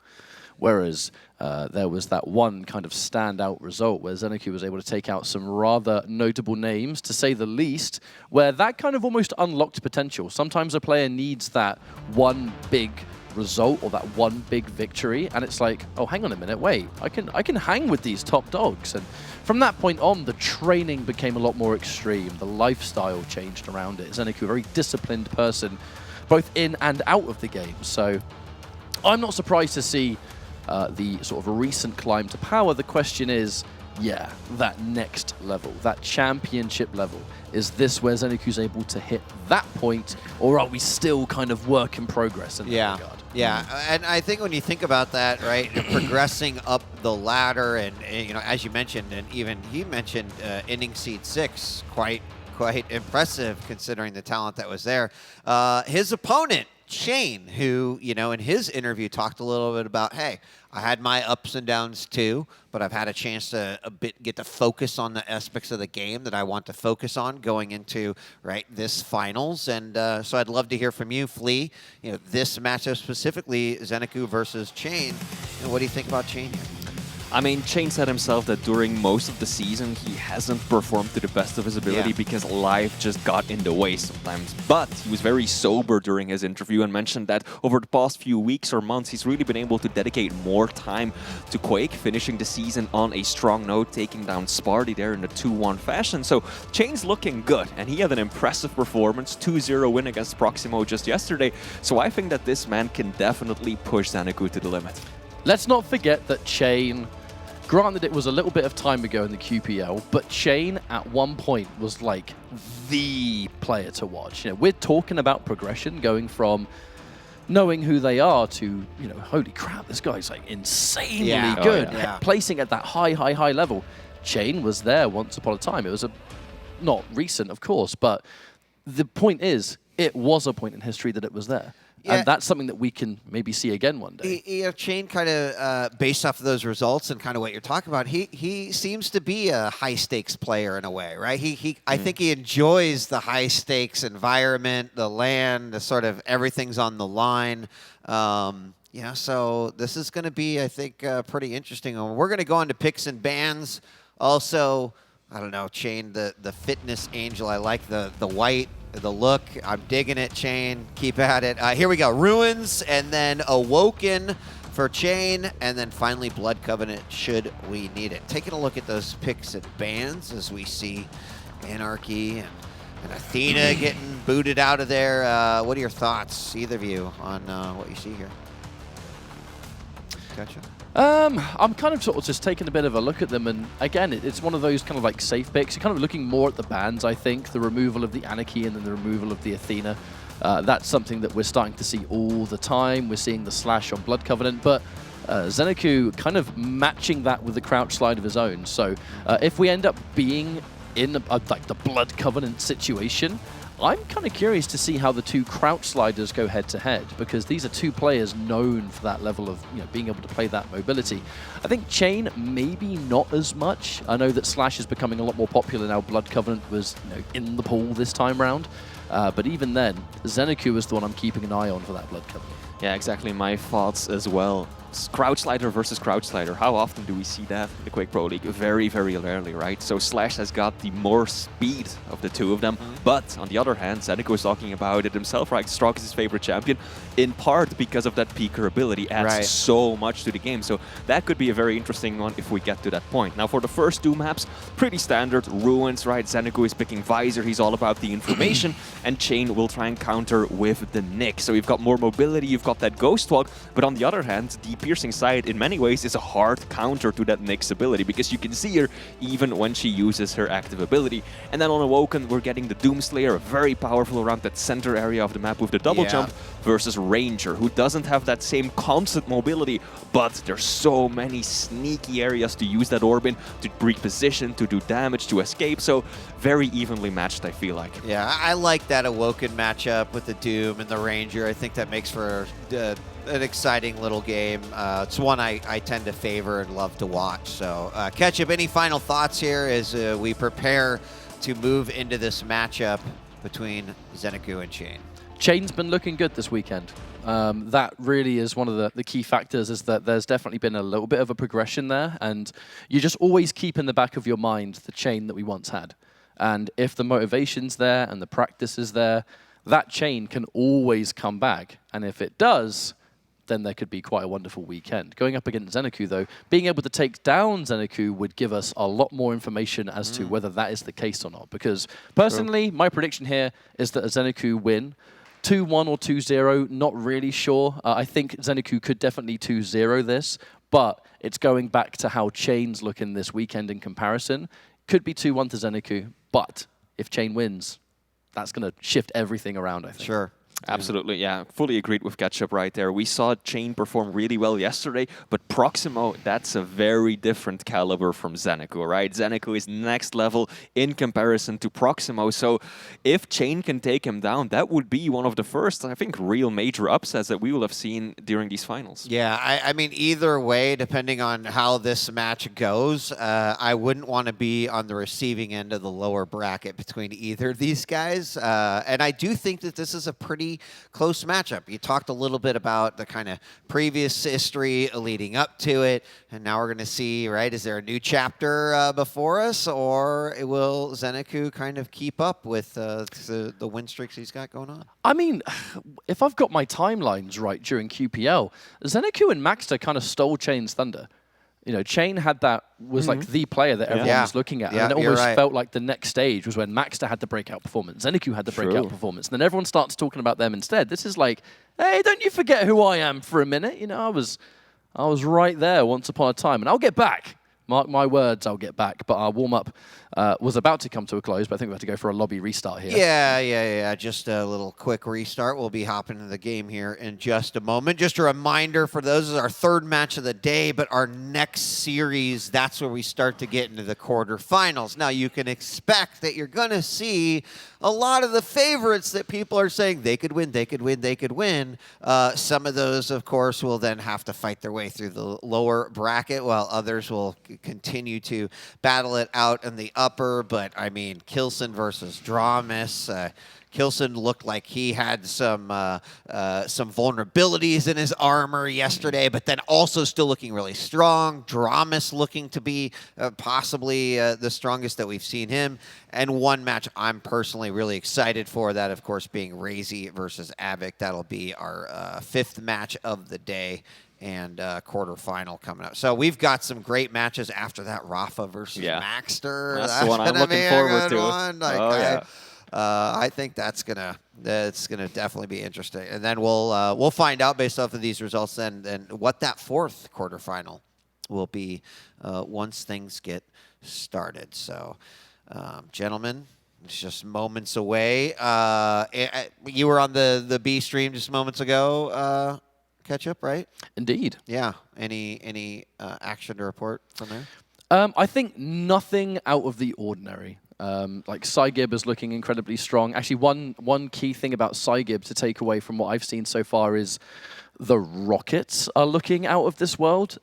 Whereas there was that one kind of standout result where ZenAku was able to take out some rather notable names, to say the least, where that kind of almost unlocked potential. Sometimes a player needs that one big result or that one big victory, and it's like, oh, hang on a minute, wait, I can hang with these top dogs. And from that point on, the training became a lot more extreme. The lifestyle changed around it. ZenAku, a very disciplined person, both in and out of the game. So I'm not surprised to see the sort of recent climb to power. The question is, yeah, that next level, that championship level. Is this where ZenAku's able to hit that point, or are we still kind of work in progress in that regard? Yeah, and I think when you think about that, right, progressing up the ladder, and as you mentioned, and even he mentioned inning Seed 6, quite impressive considering the talent that was there. His opponent Shane, who, you know, in his interview talked a little bit about, hey, I had my ups and downs too, but I've had a chance to get to focus on the aspects of the game that I want to focus on going into this finals. And so I'd love to hear from you, Flea. You know, this matchup specifically, ZenAku versus Chain. And what do you think about Chain here? I mean, Chain said himself that during most of the season, he hasn't performed to the best of his ability because life just got in the way sometimes. But he was very sober during his interview and mentioned that over the past few weeks or months, he's really been able to dedicate more time to Quake, finishing the season on a strong note, taking down Sparty there in a 2-1 fashion. So Chain's looking good, and he had an impressive performance, 2-0 win against Proximo just yesterday. So I think that this man can definitely push ZenAku to the limit. Let's not forget that Chain, granted it was a little bit of time ago in the QPL, but Chain at one point was like the player to watch. You know, we're talking about progression going from knowing who they are to, you know, holy crap, this guy's like insanely good. Placing at that high level. Chain was there once upon a time. It was not recent, of course, but the point is, it was a point in history that it was there. Yeah. And that's something that we can maybe see again one day. You know, Chain kind of, based off of those results and kind of what you're talking about, he seems to be a high-stakes player in a way, right? I think he enjoys the high-stakes environment, the land, the sort of everything's on the line. Yeah, so this is going to be, I think, pretty interesting. We're going to go on to picks and bans. Also, I don't know, Chain, the fitness angel, I like the white. The look, I'm digging it, Chain. Keep at it. Here we go. Ruins, and then Awoken for Chain, and then finally Blood Covenant, should we need it. Taking a look at those picks and bans as we see Anarchy and Athena getting booted out of there. What are your thoughts, either of you, on what you see here? Gotcha. I'm kind of sort of just taking a bit of a look at them, and again, it's one of those kind of like safe picks. You're kind of looking more at the bans, I think, the removal of the Anarchy and then the removal of the Athena. That's something that we're starting to see all the time. We're seeing the slash on Blood Covenant, but ZenAku kind of matching that with the crouch slide of his own. So if we end up being in like the Blood Covenant situation, I'm kind of curious to see how the two crouch sliders go head-to-head, because these are two players known for that level of, you know, being able to play that mobility. I think Chain, maybe not as much. I know that Slash is becoming a lot more popular now. Blood Covenant was, you know, in the pool this time round. But even then, ZenAku is the one I'm keeping an eye on for that Blood Covenant. Yeah, exactly my thoughts as well. Crouch slider versus crouch slider. How often do we see that in the Quake Pro League? Very, very rarely, right? So Slash has got the more speed of the two of them. But on the other hand, ZenAku was talking about it himself, right? Strong is his favorite champion, in part because of that peaker ability. Adds so much to the game. So that could be a very interesting one if we get to that point. Now for the first two maps, pretty standard. Ruins, right? ZenAku is picking Visor. He's all about the information. And Chain will try and counter with the Nick. So you've got more mobility, you've got that Ghost Walk. But on the other hand, the piercing side in many ways is a hard counter to that Nick's ability, because you can see her even when she uses her active ability. And then on Awoken, we're getting the Doomslayer, very powerful around that center area of the map with the double jump, versus Ranger, who doesn't have that same constant mobility, but there's so many sneaky areas to use that orb in, to reposition, to do damage, to escape. So very evenly matched, I feel like. Yeah, I like that Awoken matchup with the Doom and the Ranger. I think that makes for an exciting little game. It's one I tend to favor and love to watch. So, Ketchup, any final thoughts here as we prepare to move into this matchup between ZenAku and Chain? Chain's been looking good this weekend. That really is one of the key factors, is that there's definitely been a little bit of a progression there, and you just always keep in the back of your mind the Chain that we once had. And if the motivation's there and the practice is there, that Chain can always come back. And if it does, then there could be quite a wonderful weekend. Going up against ZenAku, though, being able to take down ZenAku would give us a lot more information as to whether that is the case or not. Because personally, my prediction here is that a ZenAku win, 2-1 or 2-0, not really sure. I think ZenAku could definitely 2-0 this, but it's going back to how Chain's looking this weekend in comparison. Could be 2-1 to ZenAku, but if Chain wins, that's going to shift everything around, I think. Sure. Absolutely, yeah. Fully agreed with Ketchup right there. We saw Chain perform really well yesterday, but Proximo, that's a very different caliber from ZenAku, right? ZenAku is next level in comparison to Proximo, so if Chain can take him down, that would be one of the first, I think, real major upsets that we will have seen during these finals. Yeah, I mean, either way, depending on how this match goes, I wouldn't want to be on the receiving end of the lower bracket between either of these guys, and I do think that this is a pretty close matchup. You talked a little bit about the kind of previous history leading up to it, and now we're going to see, right, is there a new chapter before us, or will ZenAku kind of keep up with the win streaks he's got going on? I mean, if I've got my timelines right during QPL, ZenAku and Maxter kind of stole Chain's thunder. You know, Chain had that, was like the player that everyone was looking at. Yeah, and it almost felt like the next stage was when Maxter had the breakout performance, ZenAku had the breakout performance. And then everyone starts talking about them instead. This is like, hey, don't you forget who I am for a minute. You know, I was right there once upon a time, and I'll get back. Mark my words, I'll get back. But our warm-up was about to come to a close, but I think we have to go for a lobby restart here. Yeah. Just a little quick restart. We'll be hopping into the game here in just a moment. Just a reminder for those, is our third match of the day, but our next series, that's where we start to get into the quarterfinals. Now, you can expect that you're going to see a lot of the favorites that people are saying they could win, they could win, they could win. Some of those, of course, will then have to fight their way through the lower bracket, while others will continue to battle it out in the upper. But, I mean, Kilson versus dramiS. Kilson looked like he had some vulnerabilities in his armor yesterday, but then also still looking really strong. dramiS looking to be possibly the strongest that we've seen him. And one match I'm personally really excited for, that, of course, being RAISY versus Av3k. That'll be our fifth match of the day and quarterfinal coming up. So we've got some great matches after that. Rapha versus Maxter. That's the one I'm looking forward to. I think that's gonna definitely be interesting, and then we'll find out based off of these results then what that fourth quarterfinal will be once things get started. So, gentlemen, it's just moments away. You were on the B stream just moments ago. Ketchup, right? Indeed. Yeah. Any action to report from there? I think nothing out of the ordinary. Like Cygib is looking incredibly strong. Actually, one key thing about Cygib to take away from what I've seen so far is the rockets are looking out of this world.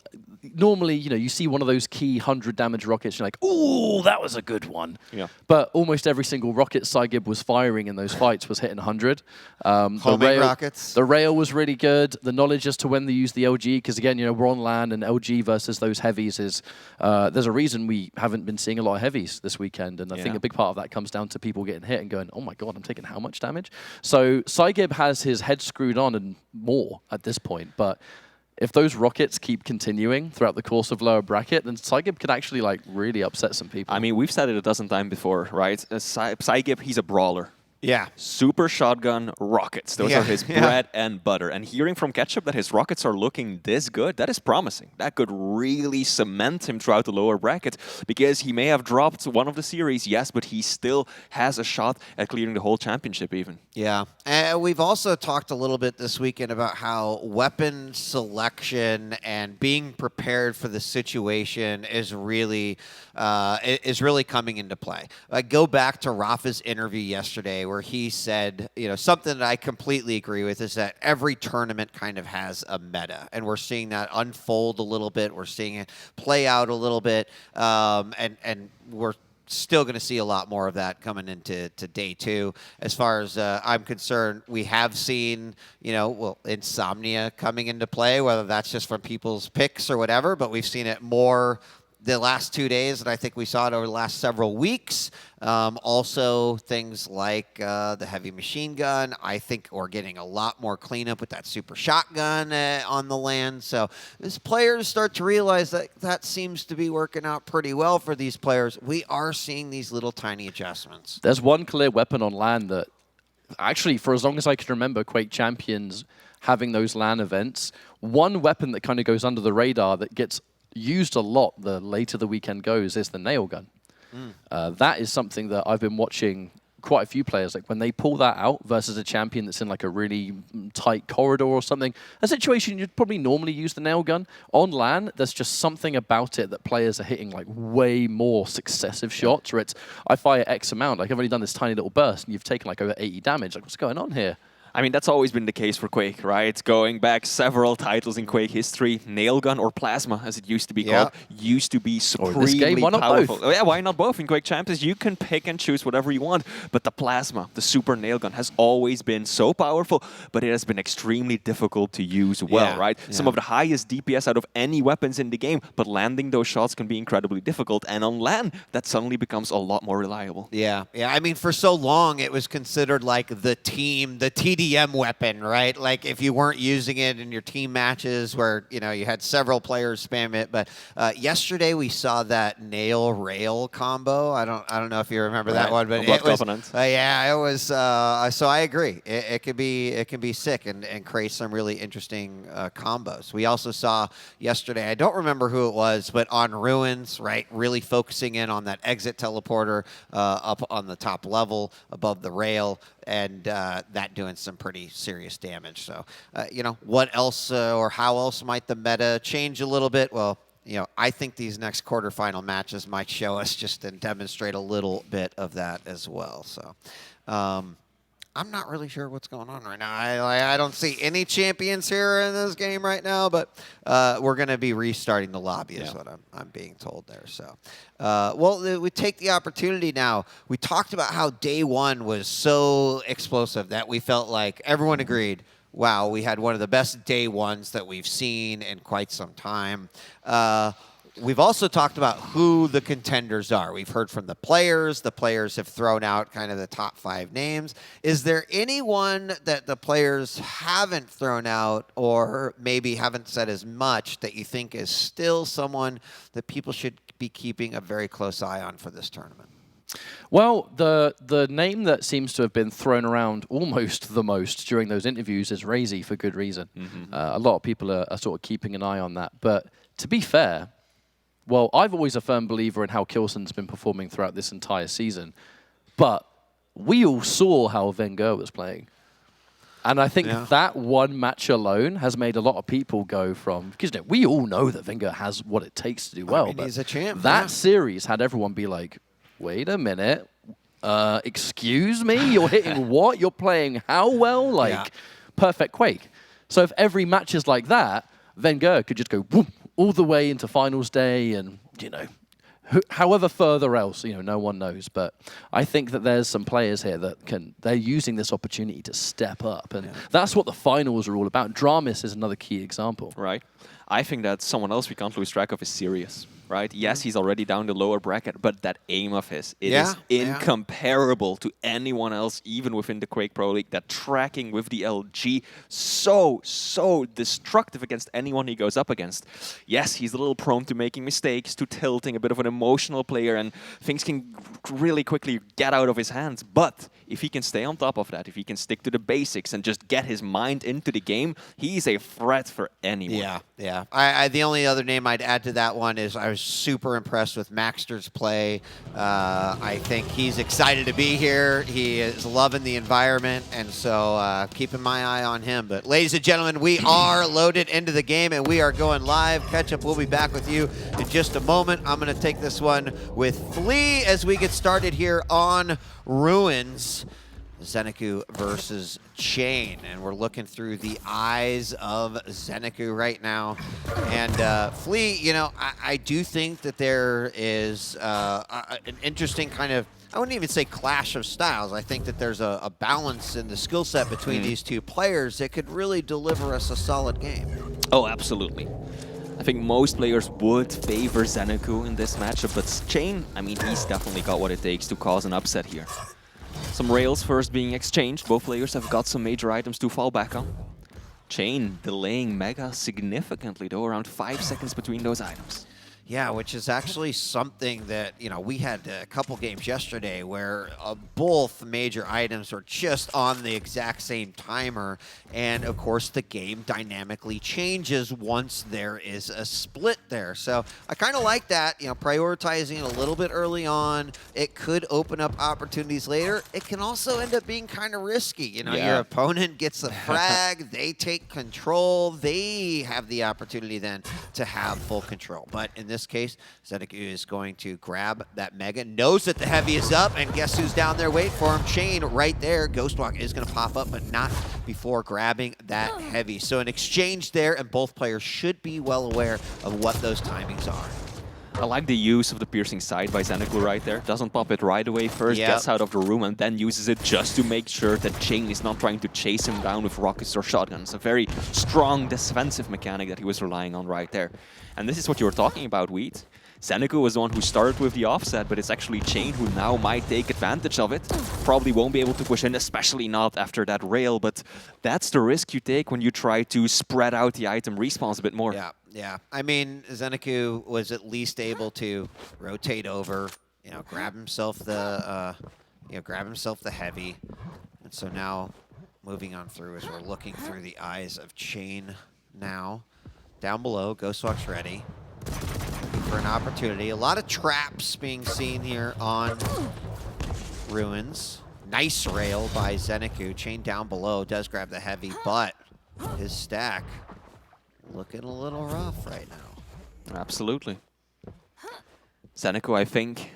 Normally, you know, you see one of those key 100 damage rockets, you're like, ooh, that was a good one. Yeah. But almost every single rocket Cygib was firing in those fights was hitting 100. Rockets. The rail was really good. The knowledge as to when they use the LG, because again, you know, we're on land, and LG versus those heavies is, there's a reason we haven't been seeing a lot of heavies this weekend. And I think a big part of that comes down to people getting hit and going, oh my God, I'm taking how much damage? So Cygib has his head screwed on and more at this point. But if those rockets keep continuing throughout the course of lower bracket, then Cygib could actually like really upset some people. I mean, we've said it a dozen times before, right? Cygib, he's a brawler. Yeah. Super shotgun rockets. Those are his bread and butter. And hearing from Ketchup that his rockets are looking this good, that is promising. That could really cement him throughout the lower bracket, because he may have dropped one of the series, yes, but he still has a shot at clearing the whole championship even. Yeah. And we've also talked a little bit this weekend about how weapon selection and being prepared for the situation is really coming into play. I go back to Rapha's interview yesterday, where he said, you know, something that I completely agree with, is that every tournament kind of has a meta, and we're seeing that unfold a little bit. We're seeing it play out a little bit, and we're still going to see a lot more of that coming into day two. As far as I'm concerned, we have seen, you know, well, Insomnia coming into play, whether that's just from people's picks or whatever, but we've seen it more the last 2 days, and I think we saw it over the last several weeks. Also, things like the heavy machine gun, I think we're getting a lot more cleanup with that super shotgun on the land. So as players start to realize that seems to be working out pretty well for these players, we are seeing these little tiny adjustments. There's one clear weapon on land that, actually, for as long as I can remember Quake Champions having those LAN events, one weapon that kind of goes under the radar that gets used a lot the later the weekend goes is the nail gun. That is something that I've been watching quite a few players, like when they pull that out versus a champion that's in like a really tight corridor or something, a situation you'd probably normally use the nail gun. On LAN, there's just something about it that players are hitting like way more successive shots, where it's, I fire X amount, like I've only done this tiny little burst and you've taken like over 80 damage. Like, what's going on here? I mean, that's always been the case for Quake, right? Going back several titles in Quake history, Nailgun or Plasma, as it used to be called, used to be supremely game, why not powerful. both? Oh, yeah, why not both? In Quake Champions, you can pick and choose whatever you want. But the Plasma, the Super Nailgun, has always been so powerful, but it has been extremely difficult to use well, right? Some of the highest DPS out of any weapons in the game, but landing those shots can be incredibly difficult. And on LAN, that suddenly becomes a lot more reliable. Yeah. I mean, for so long, it was considered like the TDM weapon, right? Like if you weren't using it in your team matches where, you know, you had several players spam it. But yesterday we saw that nail rail combo. I don't know if you remember that one, but Blood it was, Covenant. yeah, it was, so I agree. It can be sick and create some really interesting combos. We also saw yesterday, I don't remember who it was, but on Ruins, right? Really focusing in on that exit teleporter up on the top level above the rail, and that doing some pretty serious damage. So, you know, what else or how else might the meta change a little bit? Well, you know, I think these next quarterfinal matches might show us just and demonstrate a little bit of that as well. So, I'm not really sure what's going on right now. I don't see any champions here in this game right now, but we're going to be restarting the lobby is what I'm being told there. So, well, we take the opportunity now. We talked about how day one was so explosive that we felt like everyone agreed, wow, we had one of the best day ones that we've seen in quite some time. We've also talked about who the contenders are. We've heard from the players. The players have thrown out kind of the top 5 names. Is there anyone that the players haven't thrown out or maybe haven't said as much that you think is still someone that people should be keeping a very close eye on for this tournament? Well, the name that seems to have been thrown around almost the most during those interviews is RAISY, for good reason. A lot of people are sort of keeping an eye on that. But to be fair, well, I've always a firm believer in how Killson's been performing throughout this entire season, but we all saw how vengeurR was playing. And I think that one match alone has made a lot of people go from, because you know, we all know that vengeurR has what it takes to do well. I mean, but he's a champ. That series had everyone be like, wait a minute, excuse me, you're hitting what? You're playing how well? Like, perfect Quake. So if every match is like that, vengeurR could just go whoop, all the way into finals day and, you know, however further else, you know, no one knows. But I think that there's some players here that they're using this opportunity to step up. And that's what the finals are all about. dramiS is another key example. Right. I think that someone else we can't lose track of is Sirius. Right? Yes, he's already down the lower bracket, but that aim of his, it is incomparable to anyone else, even within the Quake Pro League. That tracking with the LG, so destructive against anyone he goes up against. Yes, he's a little prone to making mistakes, to tilting, a bit of an emotional player, and things can really quickly get out of his hands. But if he can stay on top of that, if he can stick to the basics and just get his mind into the game, he's a threat for anyone. Yeah. The only other name I'd add to that one is I was super impressed with Maxter's play. I think he's excited to be here. He is loving the environment, and so keeping my eye on him. But ladies and gentlemen, we are loaded into the game, and we are going live. Catch up, we'll be back with you in just a moment. I'm going to take this one with Flea as we get started here on Ruins. ZenAku versus Chain, and we're looking through the eyes of ZenAku right now. And Flea, you know, I do think that there is an interesting kind of, I wouldn't even say clash of styles. I think that there's a balance in the skill set between these two players that could really deliver us a solid game. Oh, absolutely. I think most players would favor ZenAku in this matchup, but Chain, I mean, he's definitely got what it takes to cause an upset here. Some rails first being exchanged. Both players have got some major items to fall back on. Chain delaying Mega significantly, though, around 5 seconds between those items. Yeah, which is actually something that, you know, we had a couple games yesterday where both major items are just on the exact same timer. And of course, the game dynamically changes once there is a split there. So I kind of like that, you know, prioritizing it a little bit early on. It could open up opportunities later. It can also end up being kind of risky. You know, your opponent gets the frag, they take control, they have the opportunity then to have full control. But in this case, ZenAku is going to grab that Mega, knows that the heavy is up, and guess who's down there? Wait for him, Chain right there. Ghostwalk is going to pop up, but not before grabbing that heavy. So an exchange there, and both players should be well aware of what those timings are. I like the use of the piercing sight by ZenAku right there. Doesn't pop it right away first, gets out of the room, and then uses it just to make sure that Chain is not trying to chase him down with rockets or shotguns. A very strong defensive mechanic that he was relying on right there. And this is what you were talking about, Weed. ZenAku was the one who started with the offset, but it's actually Chain who now might take advantage of it. Probably won't be able to push in, especially not after that rail, but that's the risk you take when you try to spread out the item respawns a bit more. Yeah. I mean, ZenAku was at least able to rotate over, you know, grab himself the heavy. And so now moving on through as we're looking through the eyes of Chain now. Down below, Ghostwalk's ready for an opportunity. A lot of traps being seen here on Ruins. Nice rail by ZenAku. Chain down below does grab the heavy, but his stack looking a little rough right now. Absolutely. ZenAku, I think,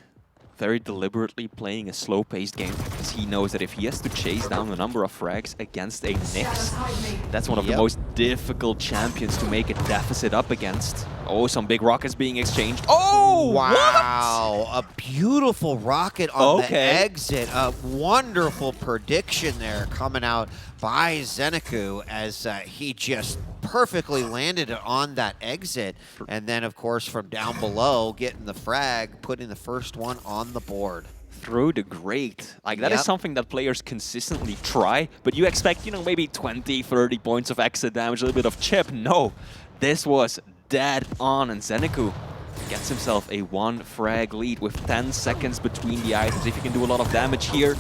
very deliberately playing a slow-paced game because he knows that if he has to chase down a number of frags against a Nyx, that's one of the most difficult champions to make a deficit up against. Oh, some big rockets being exchanged. Oh, wow. What? A beautiful rocket on the exit. A wonderful prediction there coming out by ZenAku as he just perfectly landed it on that exit. And then, of course, from down below, getting the frag, putting the first one on the board. Through the grate. Like, that is something that players consistently try, but you expect, you know, maybe 20, 30 points of exit damage, a little bit of chip. No, this was dead on, and ZenAku gets himself a 1 frag lead with 10 seconds between the items. If he can do a lot of damage here,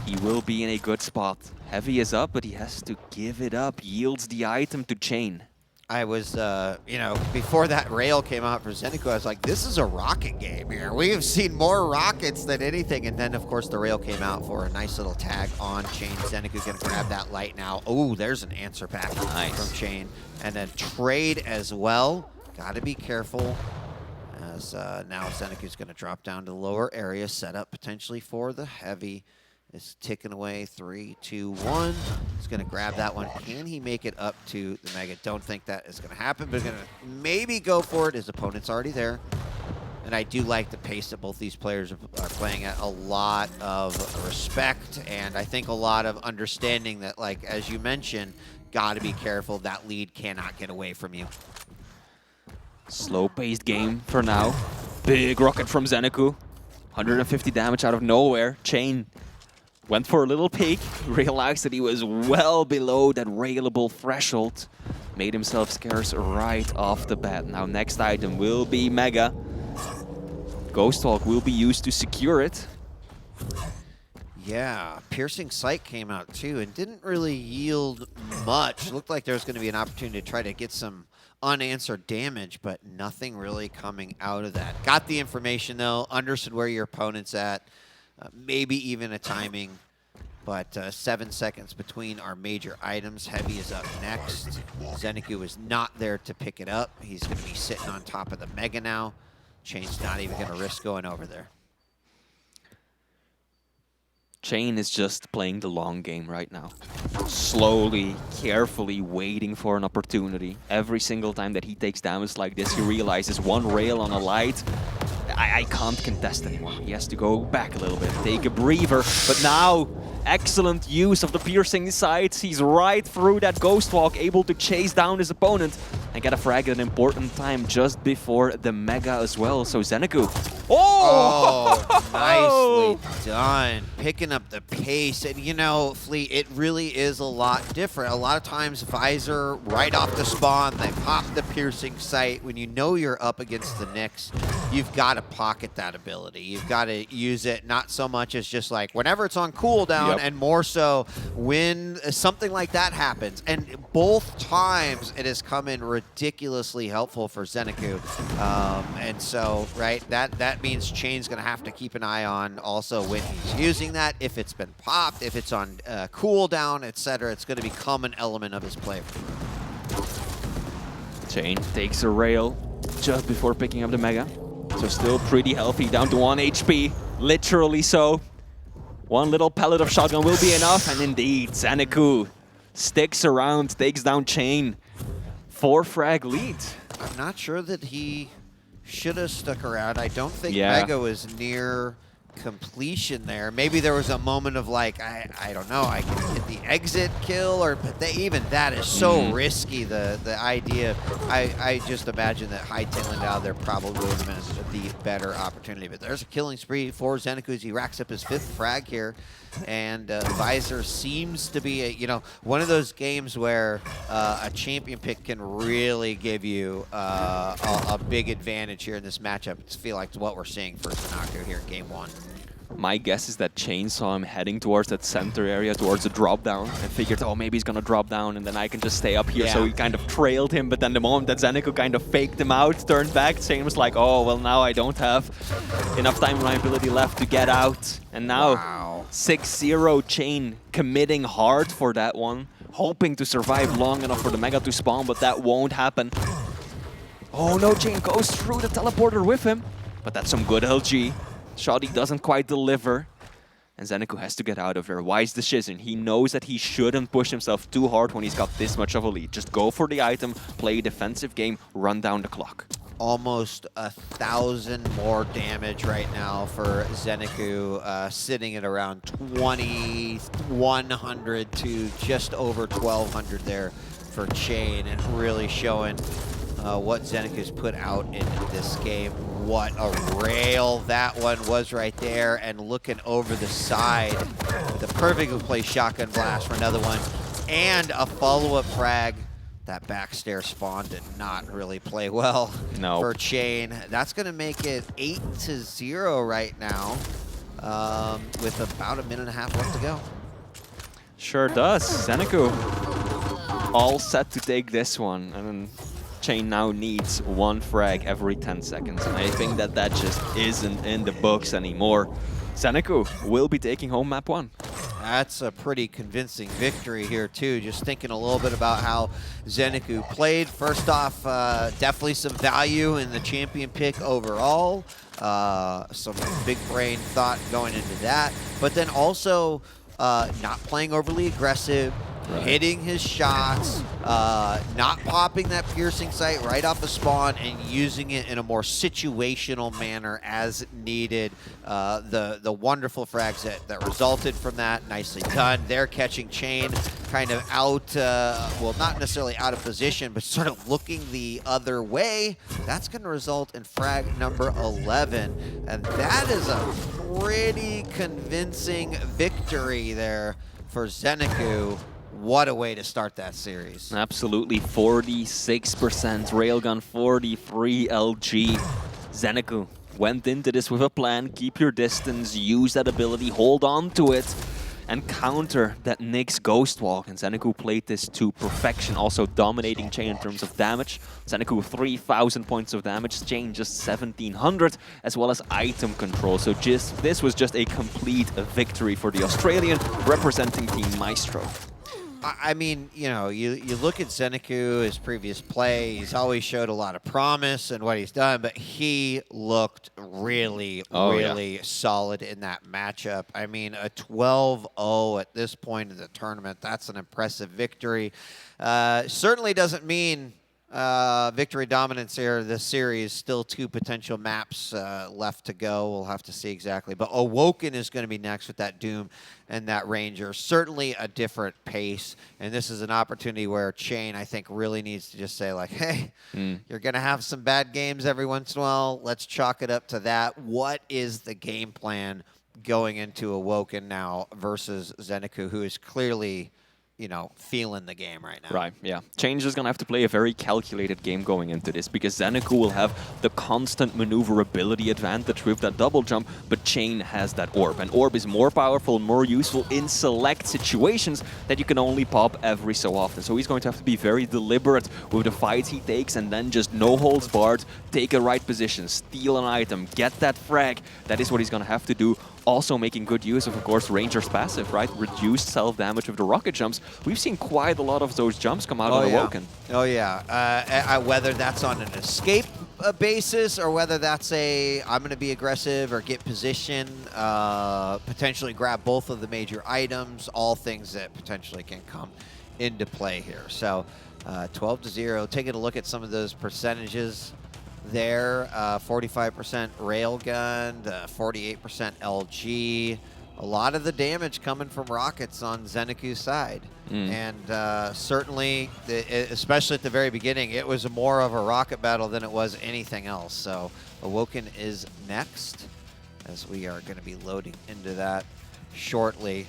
he will be in a good spot. Heavy is up, but he has to give it up. Yields the item to Chain. I was, you know, before that rail came out for ZenAku, I was like, this is a rocket game here. We have seen more rockets than anything. And then, of course, the rail came out for a nice little tag on Chain. ZenAku going to grab that light now. Oh, there's an answer back from Chain. And then trade as well. Got to be careful as now ZenAku's going to drop down to the lower area, set up potentially for the heavy. Is ticking away. 3, 2, 1. He's going to grab that one. Can he make it up to the Mega? Don't think that is going to happen, but he's going to maybe go for it. His opponent's already there. And I do like the pace that both these players are playing at. A lot of respect, and I think a lot of understanding that, like, as you mentioned, got to be careful. That lead cannot get away from you. Slow-paced game for now. Big rocket from ZenAku. 150 damage out of nowhere. Chain went for a little peek, realized that he was well below that railable threshold. Made himself scarce right off the bat. Now next item will be Mega. Ghostwalk will be used to secure it. Yeah, Piercing Sight came out too and didn't really yield much. Looked like there was going to be an opportunity to try to get some unanswered damage, but nothing really coming out of that. Got the information though, understood where your opponent's at. Maybe even a timing, but 7 seconds between our major items. Heavy is up next. ZenAku is not there to pick it up. He's going to be sitting on top of the Mega now. Chain's not even going to risk going over there. Chain is just playing the long game right now. Slowly, carefully waiting for an opportunity. Every single time that he takes damage like this, he realizes one rail on a light. I can't contest anymore. He has to go back a little bit, take a breather. But now, excellent use of the piercing sights. He's right through that Ghost Walk, able to chase down his opponent and get a frag at an important time just before the Mega as well. So ZenAku. Oh, nicely done. Picking up the pace. And, you know, Fleet, it really is a lot different. A lot of times, Visor, right off the spawn, they pop the piercing sight. When you know you're up against the Nyx, you've got to pocket that ability. You've got to use it not so much as just like whenever it's on cooldown, and more so when something like that happens. And both times, it has come in ridiculously helpful for ZenAku. And so, right, that means Chain's going to have to keep an eye on also when he's using that. If it's been popped, if it's on cooldown, etc., it's going to become an element of his play. Chain takes a rail just before picking up the Mega. So still pretty healthy, down to 1 HP. Literally so. One little pellet of shotgun will be enough. And indeed, ZenAku sticks around, takes down Chain. 4 frag lead. I'm not sure that he should have stuck around. I don't think Mega was near completion there. Maybe there was a moment of like, I don't know, I can get the exit kill, or but even that is so risky. The idea, I just imagine that hightailing out there probably would have been the better opportunity. But there's a killing spree for ZenAku as he racks up his 5th frag here. And Visor seems to be, one of those games where a champion pick can really give you a big advantage here in this matchup. I feel like it's what we're seeing for ZenAku here in Game 1. My guess is that Chain saw him heading towards that center area, towards the drop down, and figured, oh, maybe he's gonna drop down and then I can just stay up here. So he kind of trailed him, but then the moment that ZenAku kind of faked him out, turned back, Chain was like, oh, well, now I don't have enough time reliability left to get out. And now 6-0 Chain committing hard for that one, hoping to survive long enough for the Mega to spawn, but that won't happen. Oh no, Chain goes through the teleporter with him, but that's some good LG. Shoddy doesn't quite deliver, and ZenAku has to get out of there. Wise decision. He knows that he shouldn't push himself too hard when he's got this much of a lead. Just go for the item, play a defensive game, run down the clock. Almost 1,000 more damage right now for ZenAku, sitting at around 2,100 to just over 1,200 there for Chain, and really showing what ZenAku's put out in this game. What a rail that one was right there, and looking over the side with a perfectly placed shotgun blast for another one, and a follow-up frag. That backstair spawn did not really play well for Chain. That's going to make it 8-0 right now, with about a minute and a half left to go. Sure does. ZenAku all set to take this one, and then Chain now needs 1 frag every 10 seconds, and I think that just isn't in the books anymore. ZenAku will be taking home map 1. That's a pretty convincing victory here, too. Just thinking a little bit about how ZenAku played. First off, definitely some value in the champion pick overall. Some big brain thought going into that. But then also not playing overly aggressive, hitting his shots, not popping that piercing sight right off the spawn, and using it in a more situational manner as needed. The wonderful frags that resulted from that, nicely done. They're catching Chain kind of out, well, not necessarily out of position, but sort of looking the other way. That's going to result in frag number 11, and that is a pretty convincing victory there for ZenAku. What a way to start that series. Absolutely. 46% railgun, 43 LG. ZenAku went into this with a plan. Keep your distance, use that ability, hold on to it, and counter that Nyx Ghost Walk. And ZenAku played this to perfection, also dominating Chain in terms of damage. ZenAku 3,000 points of damage, Chain just 1,700, as well as item control. So this was just a complete victory for the Australian, representing Team Maestro. I mean, you look at ZenAku, his previous play, he's always showed a lot of promise in what he's done, but he looked really, really solid in that matchup. I mean, a 12-0 at this point in the tournament, that's an impressive victory. Certainly doesn't mean victory dominance here this series. Still 2 potential maps left to go. We'll have to see exactly. But Awoken is going to be next with that Doom and that Ranger. Certainly a different pace. And this is an opportunity where Chain, I think, really needs to just say, like, hey, you're going to have some bad games every once in a while. Let's chalk it up to that. What is the game plan going into Awoken now versus ZenAku, who is clearly, you know, feeling the game right now? Right, yeah. Change is going to have to play a very calculated game going into this, because ZenAku will have the constant maneuverability advantage with that double jump, but Chain has that orb. And orb is more powerful, more useful in select situations that you can only pop every so often. So he's going to have to be very deliberate with the fights he takes, and then just no holds barred, take a right position, steal an item, get that frag. That is what he's going to have to do. Also making good use of course, Ranger's passive, right? Reduced self-damage with the rocket jumps. We've seen quite a lot of those jumps come out on Awoken. Oh, yeah. Whether that's on an escape basis or whether that's a I'm going to be aggressive or get position, potentially grab both of the major items, all things that potentially can come into play here. So 12-0, taking a look at some of those percentages there. 45% railgun, 48% LG. A lot of the damage coming from rockets on ZenAku's side. And certainly, especially at the very beginning, it was more of a rocket battle than it was anything else. So Awoken is next, as we are going to be loading into that shortly.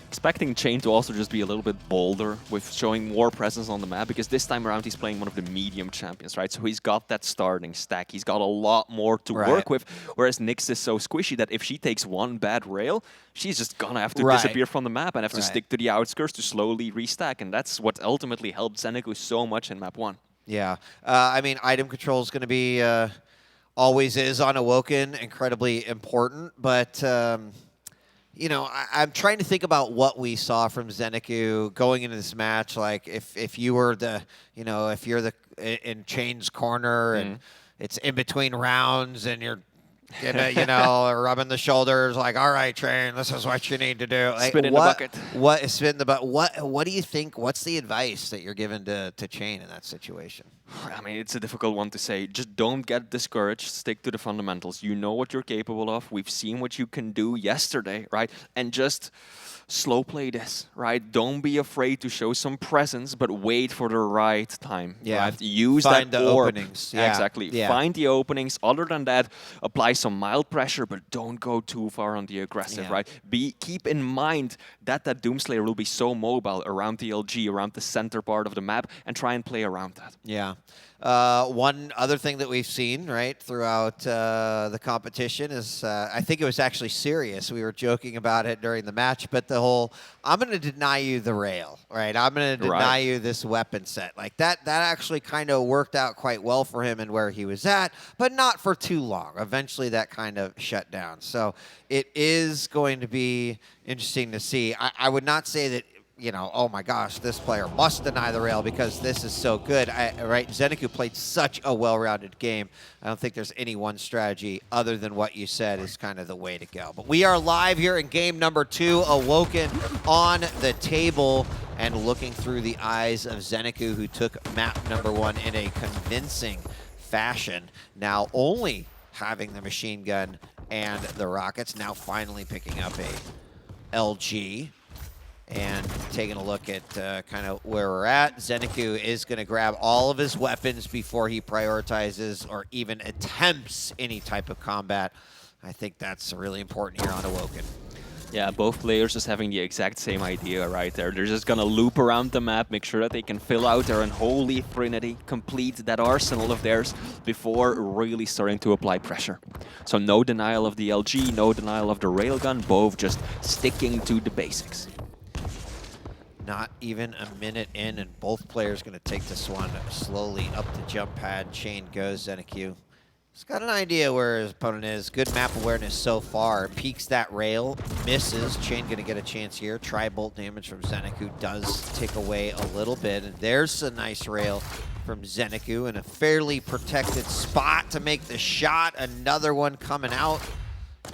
Expecting Chain to also just be a little bit bolder with showing more presence on the map, because this time around he's playing one of the medium champions, right? So he's got that starting stack. He's got a lot more to work with, whereas Nyx is so squishy that if she takes one bad rail, she's just gonna have to disappear from the map and have to stick to the outskirts to slowly restack, and that's what ultimately helped ZenAku so much in map 1. Yeah, I mean, item control is going to be, always is on Awoken, incredibly important, but you know, I'm trying to think about what we saw from ZenAku going into this match. Like, if you were the, you know, if you're the in Chain's corner and it's in between rounds and you're, you know, rubbing the shoulders, like, all right, Chain, this is what you need to do. Like, spin in the bucket. Spin the bucket. What do you think? What's the advice that you're giving to Chain in that situation? I mean, it's a difficult one to say. Just don't get discouraged. Stick to the fundamentals. You know what you're capable of. We've seen what you can do yesterday, right? And just slow play this, right? Don't be afraid to show some presence, but wait for the right time. Yeah. Right? Use Find that the orb. openings. Yeah. Exactly. Yeah. Find the openings. Other than that, apply some mild pressure, but don't go too far on the aggressive, right? Keep in mind that Doomslayer will be so mobile around the LG, around the center part of the map, and try and play around that. Yeah. One other thing that we've seen, right, throughout the competition is, I think it was actually serious. We were joking about it during the match, but the whole, I'm going to deny you the rail, right? I'm going to deny you this weapon set. Like, that actually kind of worked out quite well for him and where he was at, but not for too long. Eventually, that kind of shut down. So it is going to be interesting to see. I would not say that, you know, oh my gosh, this player must deny the rail because this is so good. Right? ZenAku played such a well-rounded game. I don't think there's any one strategy other than what you said is kind of the way to go. But we are live here in game number 2, Awoken on the table and looking through the eyes of ZenAku, who took map number 1 in a convincing fashion. Now only having the machine gun and the rockets, now finally picking up a LG. And taking a look at kind of where we're at, ZenAku is going to grab all of his weapons before he prioritizes or even attempts any type of combat. I think that's really important here on Awoken. Yeah, both players just having the exact same idea right there. They're just going to loop around the map, make sure that they can fill out their unholy trinity, complete that arsenal of theirs before really starting to apply pressure. So no denial of the LG, no denial of the railgun, both just sticking to the basics. Not even a minute in, and both players going to take this one slowly up the jump pad. Chain goes, ZenAku. He's got an idea where his opponent is. Good map awareness so far. Peeks that rail, misses. Chain going to get a chance here. Tri-bolt damage from ZenAku does take away a little bit, and there's a nice rail from ZenAku in a fairly protected spot to make the shot. Another one coming out.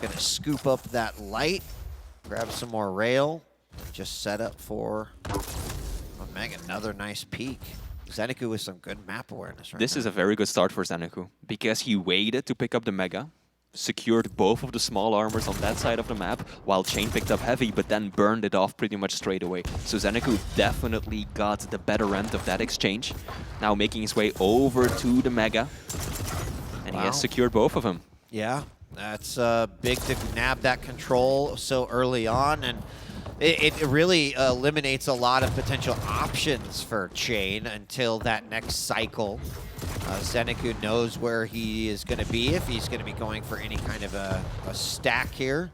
Going to scoop up that light, grab some more rail. Just set up for Meg, another nice peek. ZenAku with some good map awareness right This now. is a very good start for ZenAku because he waited to pick up the Mega, secured both of the small armors on that side of the map, while Chain picked up Heavy, but then burned it off pretty much straight away. So ZenAku definitely got the better end of that exchange. Now making his way over to the Mega, and he has secured both of them. Yeah, that's big to nab that control so early on, and it really eliminates a lot of potential options for Chain until that next cycle. ZenAku knows where he is going to be, if he's going to be going for any kind of a stack here.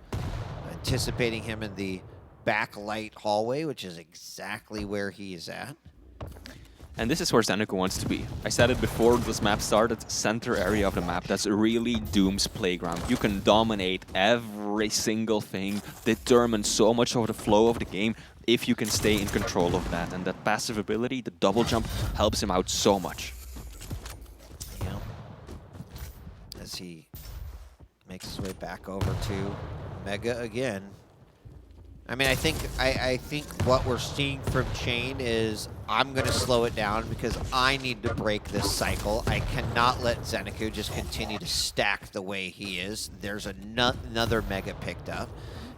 Anticipating him in the backlight hallway, which is exactly where he is at. And this is where ZenAku wants to be. I said it before this map started, center area of the map, that's really Doom's playground. You can dominate every single thing, determine so much of the flow of the game if you can stay in control of that. And that passive ability, the double jump, helps him out so much. Yeah. As he makes his way back over to Mega again. I mean, I think what we're seeing from Chain is I'm going to slow it down because I need to break this cycle. I cannot let ZenAku just continue to stack the way he is. There's another Mega picked up.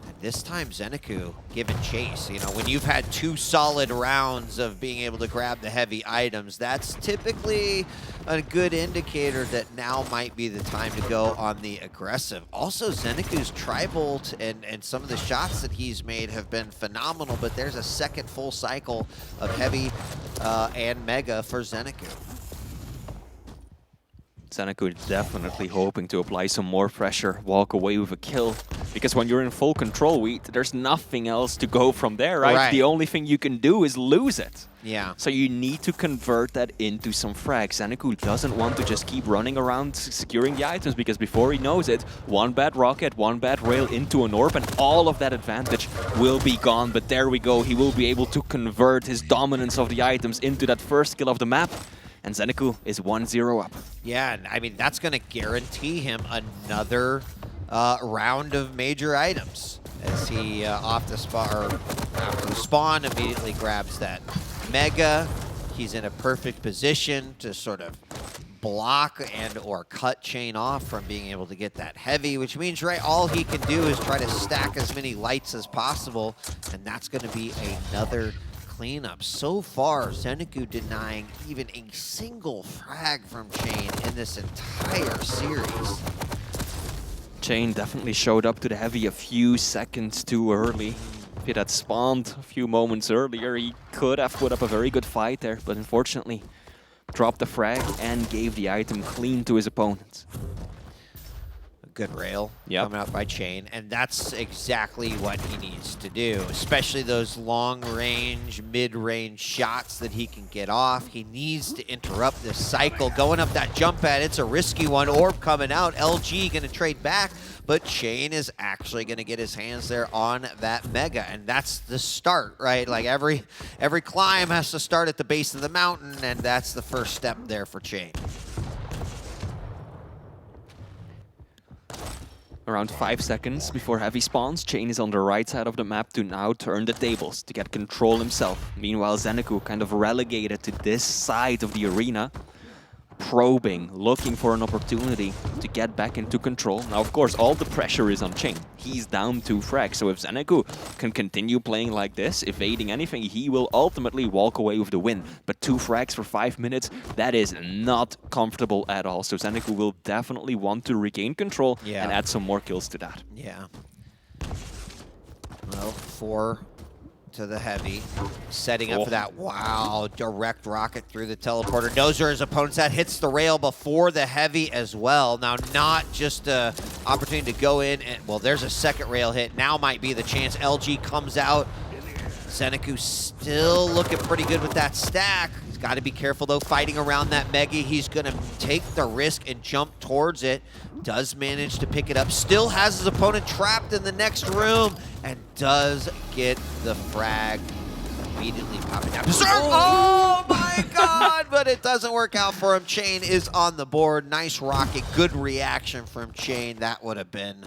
And this time, ZenAku giving chase. You know, when you've had 2 solid rounds of being able to grab the heavy items, that's typically a good indicator that now might be the time to go on the aggressive. Also, ZenAku's tri-bolt and some of the shots that he's made have been phenomenal, but there's a second full cycle of heavy and Mega for ZenAku. ZenAku definitely hoping to apply some more pressure, walk away with a kill. Because when you're in full control, there's nothing else to go from there, right? The only thing you can do is lose it. Yeah. So you need to convert that into some frags. ZenAku doesn't want to just keep running around securing the items, because before he knows it, one bad rocket, one bad rail into an orb, and all of that advantage will be gone. But there we go. He will be able to convert his dominance of the items into that first kill of the map. And ZenAku is 1-0 up. Yeah, and I mean, that's going to guarantee him another round of major items as he off the spawn, or after the spawn, immediately grabs that Mega. He's in a perfect position to sort of block and or cut Chain off from being able to get that heavy, which means, right, all he can do is try to stack as many lights as possible, and that's going to be another cleanup. So far, ZenAku denying even a single frag from Chain in this entire series. Chain definitely showed up to the heavy a few seconds too early. If it had spawned a few moments earlier, he could have put up a very good fight there, but unfortunately dropped the frag and gave the item clean to his opponent. Good rail coming out by Chain, and that's exactly what he needs to do, especially those long-range, mid-range shots that he can get off. He needs to interrupt this cycle. Going up that jump pad, it's a risky one. Orb coming out, LG going to trade back, but Chain is actually going to get his hands there on that Mega, and that's the start, right? Like every climb has to start at the base of the mountain, and that's the first step there for Chain. Around 5 seconds before heavy spawns, Chain is on the right side of the map to now turn the tables, to get control himself. Meanwhile, ZenAku kind of relegated to this side of the arena, probing, looking for an opportunity to get back into control. Now, of course, all the pressure is on Chain. He's down 2 frags, so if ZenAku can continue playing like this, evading anything, he will ultimately walk away with the win. But 2 frags for 5 minutes, that is not comfortable at all. So ZenAku will definitely want to regain control and add some more kills to that. Yeah. Well, 4 to the heavy, setting up for that, wow, direct rocket through the teleporter. Knows where his opponent's at, hits the rail before the heavy as well. Now, not just an opportunity to go in, and well, there's a second rail hit. Now might be the chance. LG comes out. ZenAku still looking pretty good with that stack. He's got to be careful, though, fighting around that Mega. He's going to take the risk and jump towards it. Does manage to pick it up. Still has his opponent trapped in the next room. And does get the frag. Immediately popping down. Oh my god! But it doesn't work out for him. Chain is on the board. Nice rocket. Good reaction from Chain. That would have been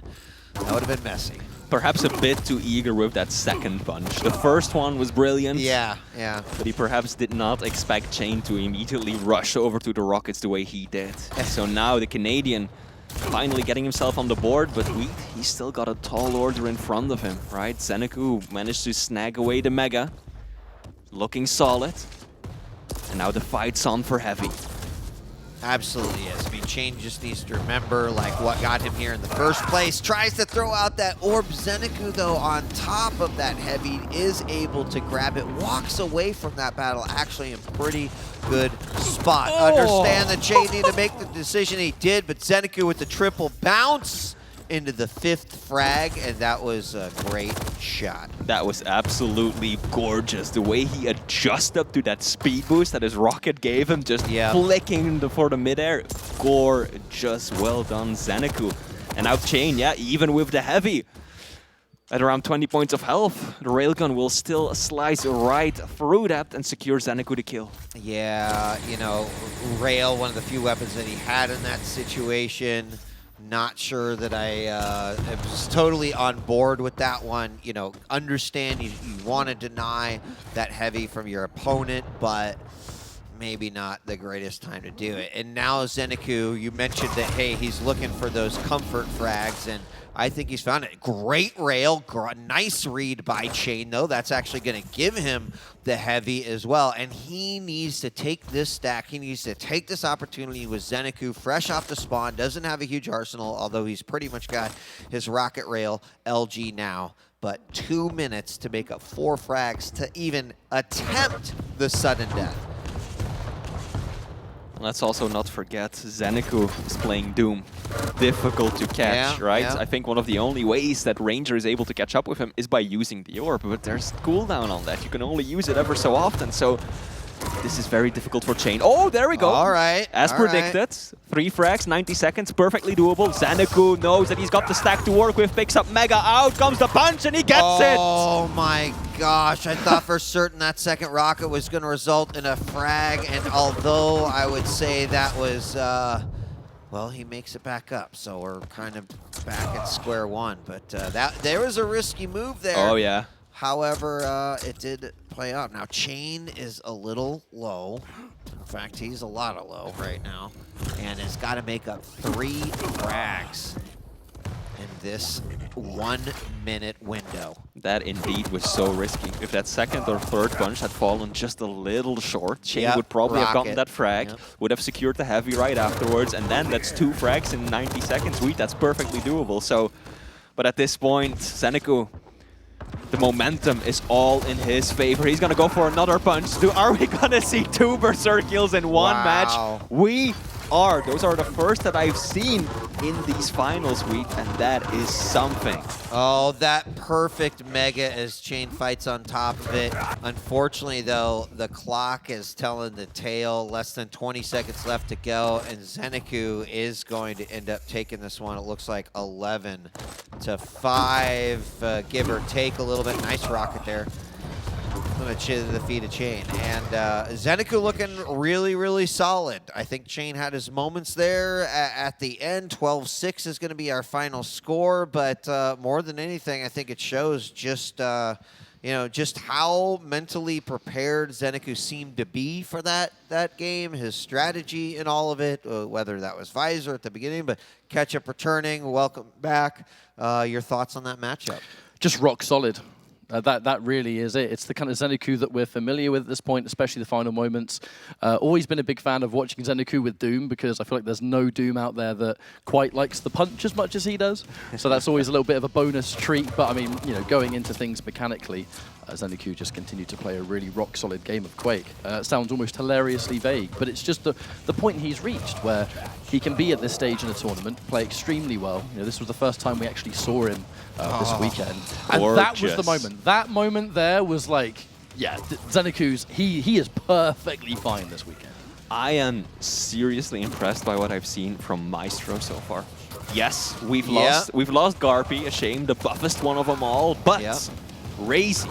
messy. perhaps a bit too eager with that second punch. The first one was brilliant. Yeah, yeah. But he perhaps did not expect Chain to immediately rush over to the Rockets the way he did. So now the Canadian finally getting himself on the board, but he's still got a tall order in front of him, right? ZenAku managed to snag away the Mega. Looking solid. And now the fight's on for Heavy. Absolutely is. I mean, Chain just needs to remember like what got him here in the first place. Tries to throw out that orb. ZenAku, though, on top of that Heavy, is able to grab it. Walks away from that battle actually in pretty good spot. Understand that Chain needed to make the decision he did, but ZenAku with the triple bounce into the 5th frag, and that was a great shot. That was absolutely gorgeous. The way he adjusted to that speed boost that his rocket gave him, just flicking for the midair. Gorgeous. Well done, ZenAku. And now Chain, yeah, even with the Heavy, at around 20 points of health, the railgun will still slice right through that and secure ZenAku the kill. Yeah, you know, Rail, one of the few weapons that he had in that situation. Not sure that I was totally on board with that one. You know, understand you want to deny that Heavy from your opponent, but maybe not the greatest time to do it. And now ZenAku, you mentioned that, hey, he's looking for those comfort frags, and I think he's found it. Great Rail, nice read by Chain, though. That's actually going to give him the Heavy as well. And he needs to take this stack. He needs to take this opportunity with ZenAku, fresh off the spawn, doesn't have a huge arsenal, although he's pretty much got his Rocket Rail LG now. But 2 minutes to make up 4 frags to even attempt the sudden death. Let's also not forget ZenAku is playing Doom. Difficult to catch, right? I think one of the only ways that Ranger is able to catch up with him is by using the orb, but there's cooldown on that. You can only use it ever so often, so this is very difficult for Chain. Oh, there we go. All right. As predicted, 3 frags, 90 seconds, perfectly doable. ZenAku knows that he's got the stack to work with, picks up Mega, out comes the punch, and he gets it! Oh my gosh, I thought for certain that second rocket was going to result in a frag, and although I would say that was, well, he makes it back up, so we're kind of back at square one, but there was a risky move there. Oh yeah. However, it did play out. Now, Chain is a little low. In fact, he's a lot of low right now, and has got to make up 3 frags in this 1 minute window. That indeed was so risky. If that second or third punch had fallen just a little short, Chain would probably have gotten that frag, would have secured the Heavy right afterwards, and then that's 2 frags in 90 seconds. That's perfectly doable. So, but at this point, ZenAku, the momentum is all in his favor. He's gonna go for another punch. Are we gonna see 2 Berserk kills in one match? We are. Those are the first that I've seen in these finals, and that is something. Oh, that perfect Mega as Chain fights on top of it. Unfortunately, though, the clock is telling the tale. Less than 20 seconds left to go, and ZenAku is going to end up taking this one. It looks like 11 to 5, give or take a little bit. Nice rocket there. Going to the feet of Chain. And ZenAku looking really, really solid. I think Chain had his moments there at the end. 12-6 is going to be our final score. But more than anything, I think it shows just, you know, just how mentally prepared ZenAku seemed to be for that game. His strategy and all of it, whether that was Visor at the beginning, but Ketchup returning, welcome back. Your thoughts on that matchup? Just rock solid. That really is it. It's the kind of ZenAku that we're familiar with at this point, especially the final moments. Always been a big fan of watching ZenAku with Doom, because I feel like there's no Doom out there that quite likes the punch as much as he does. So that's always a little bit of a bonus treat. But I mean, you know, going into things mechanically, ZenAku just continued to play a really rock-solid game of Quake. It sounds almost hilariously vague, but it's just the point he's reached where he can be at this stage in a tournament, play extremely well. You know, this was the first time we actually saw him this weekend. And that was the moment. That moment there was like, yeah, ZenAku's, he is perfectly fine this weekend. I am seriously impressed by what I've seen from Maestro so far. Yes, we've lost Garpy, a shame, the buffest one of them all, but RAISY,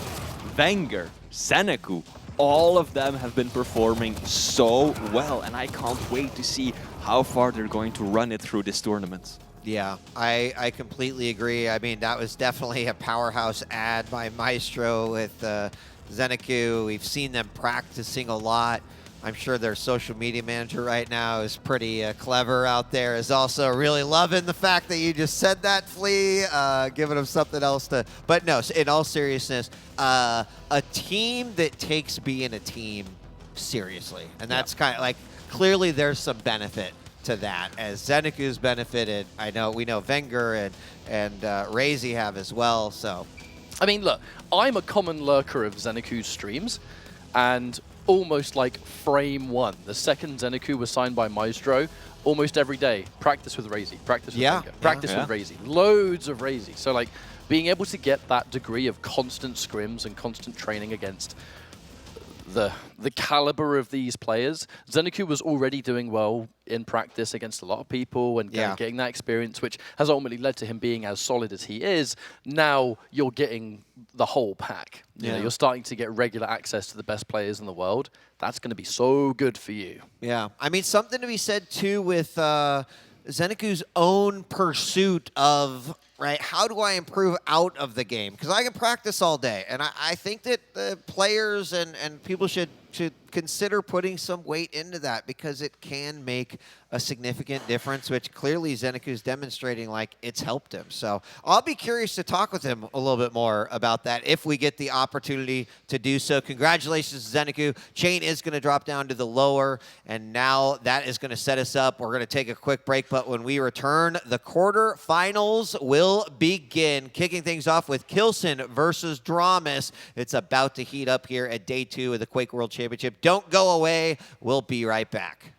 vengeurR, ZenAku, all of them have been performing so well, and I can't wait to see how far they're going to run it through this tournament. Yeah, I completely agree. I mean, that was definitely a powerhouse ad by Maestro with ZenAku. We've seen them practicing a lot. I'm sure their social media manager right now is pretty clever out there, is also really loving the fact that you just said that, Flea, giving them something else to... But no, in all seriousness, a team that takes being a team seriously. And that's kind of like, clearly there's some benefit to that, as ZenAku's benefited. We know vengeurR and RAISY have as well, so... I mean, look, I'm a common lurker of ZenAku's streams, and almost like frame one, the second ZenAku was signed by Maestro, almost every day, practice with RAISY, practice with vengeurR, practice with RAISY, loads of RAISY. So like, being able to get that degree of constant scrims and constant training against the caliber of these players, ZenAku was already doing well in practice against a lot of people and getting that experience, which has ultimately led to him being as solid as he is. Now you're getting the whole pack. You know, you're starting to get regular access to the best players in the world. That's going to be so good for you. Yeah, I mean, something to be said too with ZenAku's own pursuit of, right, how do I improve out of the game? Because I can practice all day, and I think that the players and people should consider putting some weight into that, because it can make a significant difference, which clearly ZenAku's demonstrating like it's helped him. So I'll be curious to talk with him a little bit more about that if we get the opportunity to do so. Congratulations to ZenAku. Chain is going to drop down to the lower, and now that is going to set us up. We're going to take a quick break, but when we return, the quarterfinals will begin. Kicking things off with Kilson versus dramiS. It's about to heat up here at day 2 of the Quake World Championship. Don't go away. We'll be right back.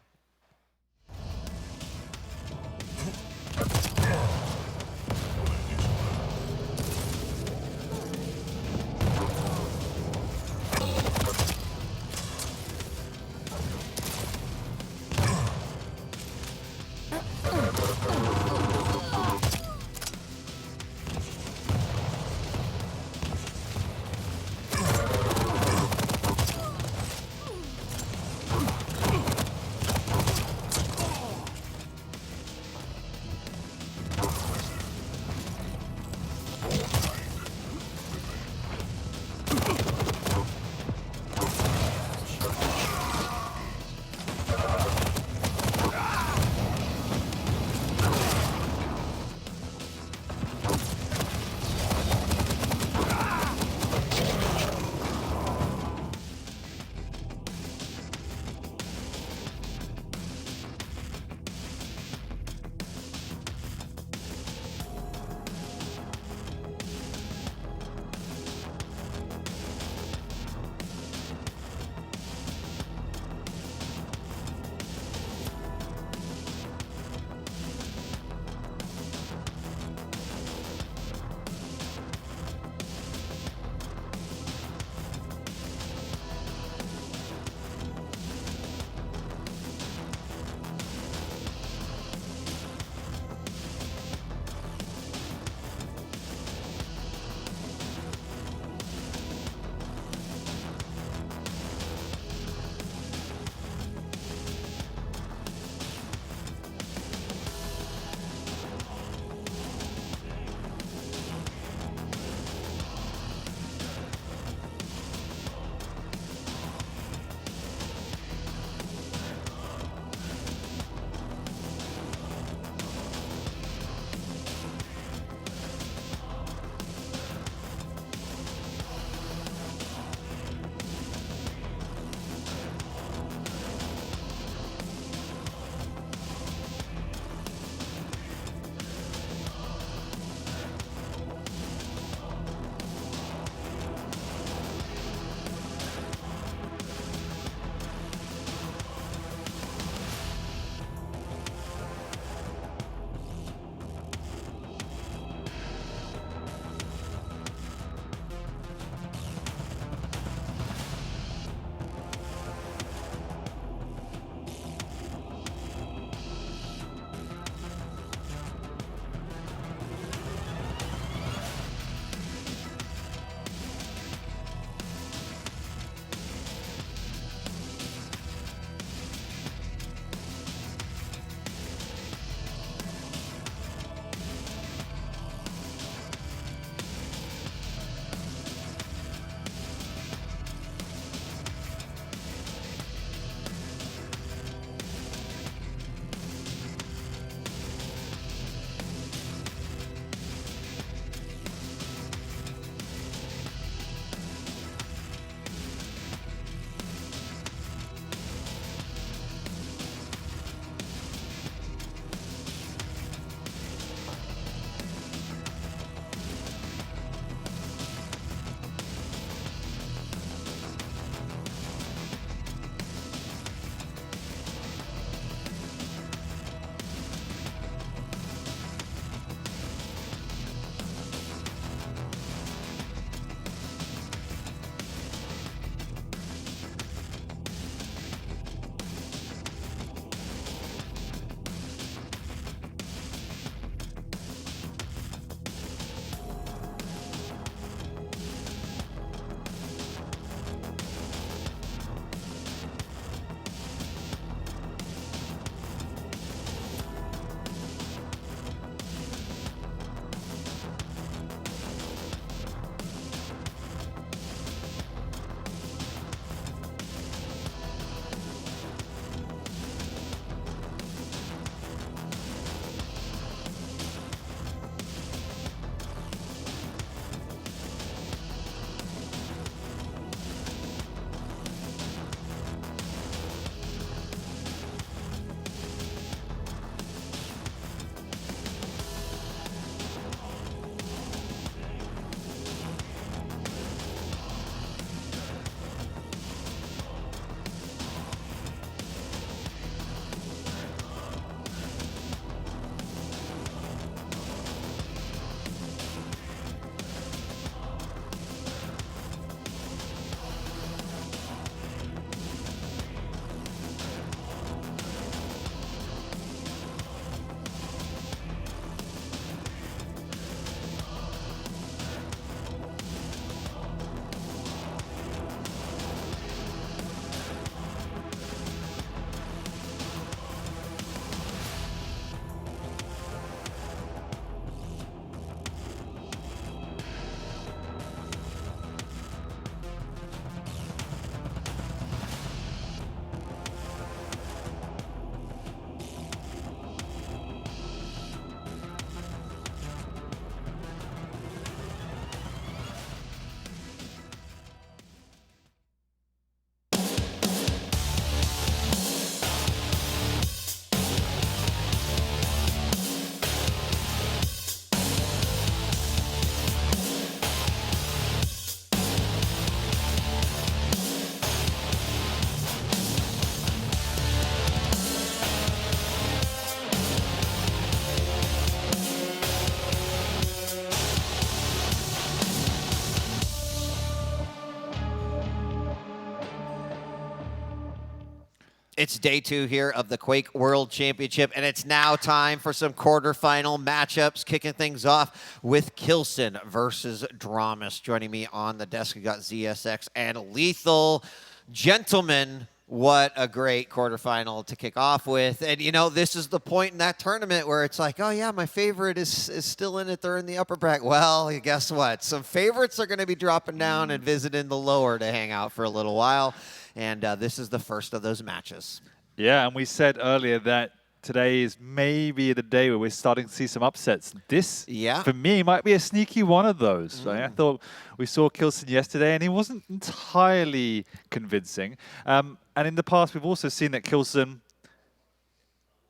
It's day 2 here of the Quake World Championship, and it's now time for some quarterfinal matchups. Kicking things off with Kilson versus dramiS. Joining me on the desk, we got ZSX and Lethal. Gentlemen, what a great quarterfinal to kick off with. And, you know, this is the point in that tournament where it's like, oh, yeah, my favorite is still in it. They're in the upper bracket. Well, guess what? Some favorites are going to be dropping down and visiting the lower to hang out for a little while. And this is the first of those matches. Yeah, and we said earlier that today is maybe the day where we're starting to see some upsets. This, for me, might be a sneaky one of those. Right? I thought we saw Kilson yesterday, and he wasn't entirely convincing. And in the past, we've also seen that Kilson,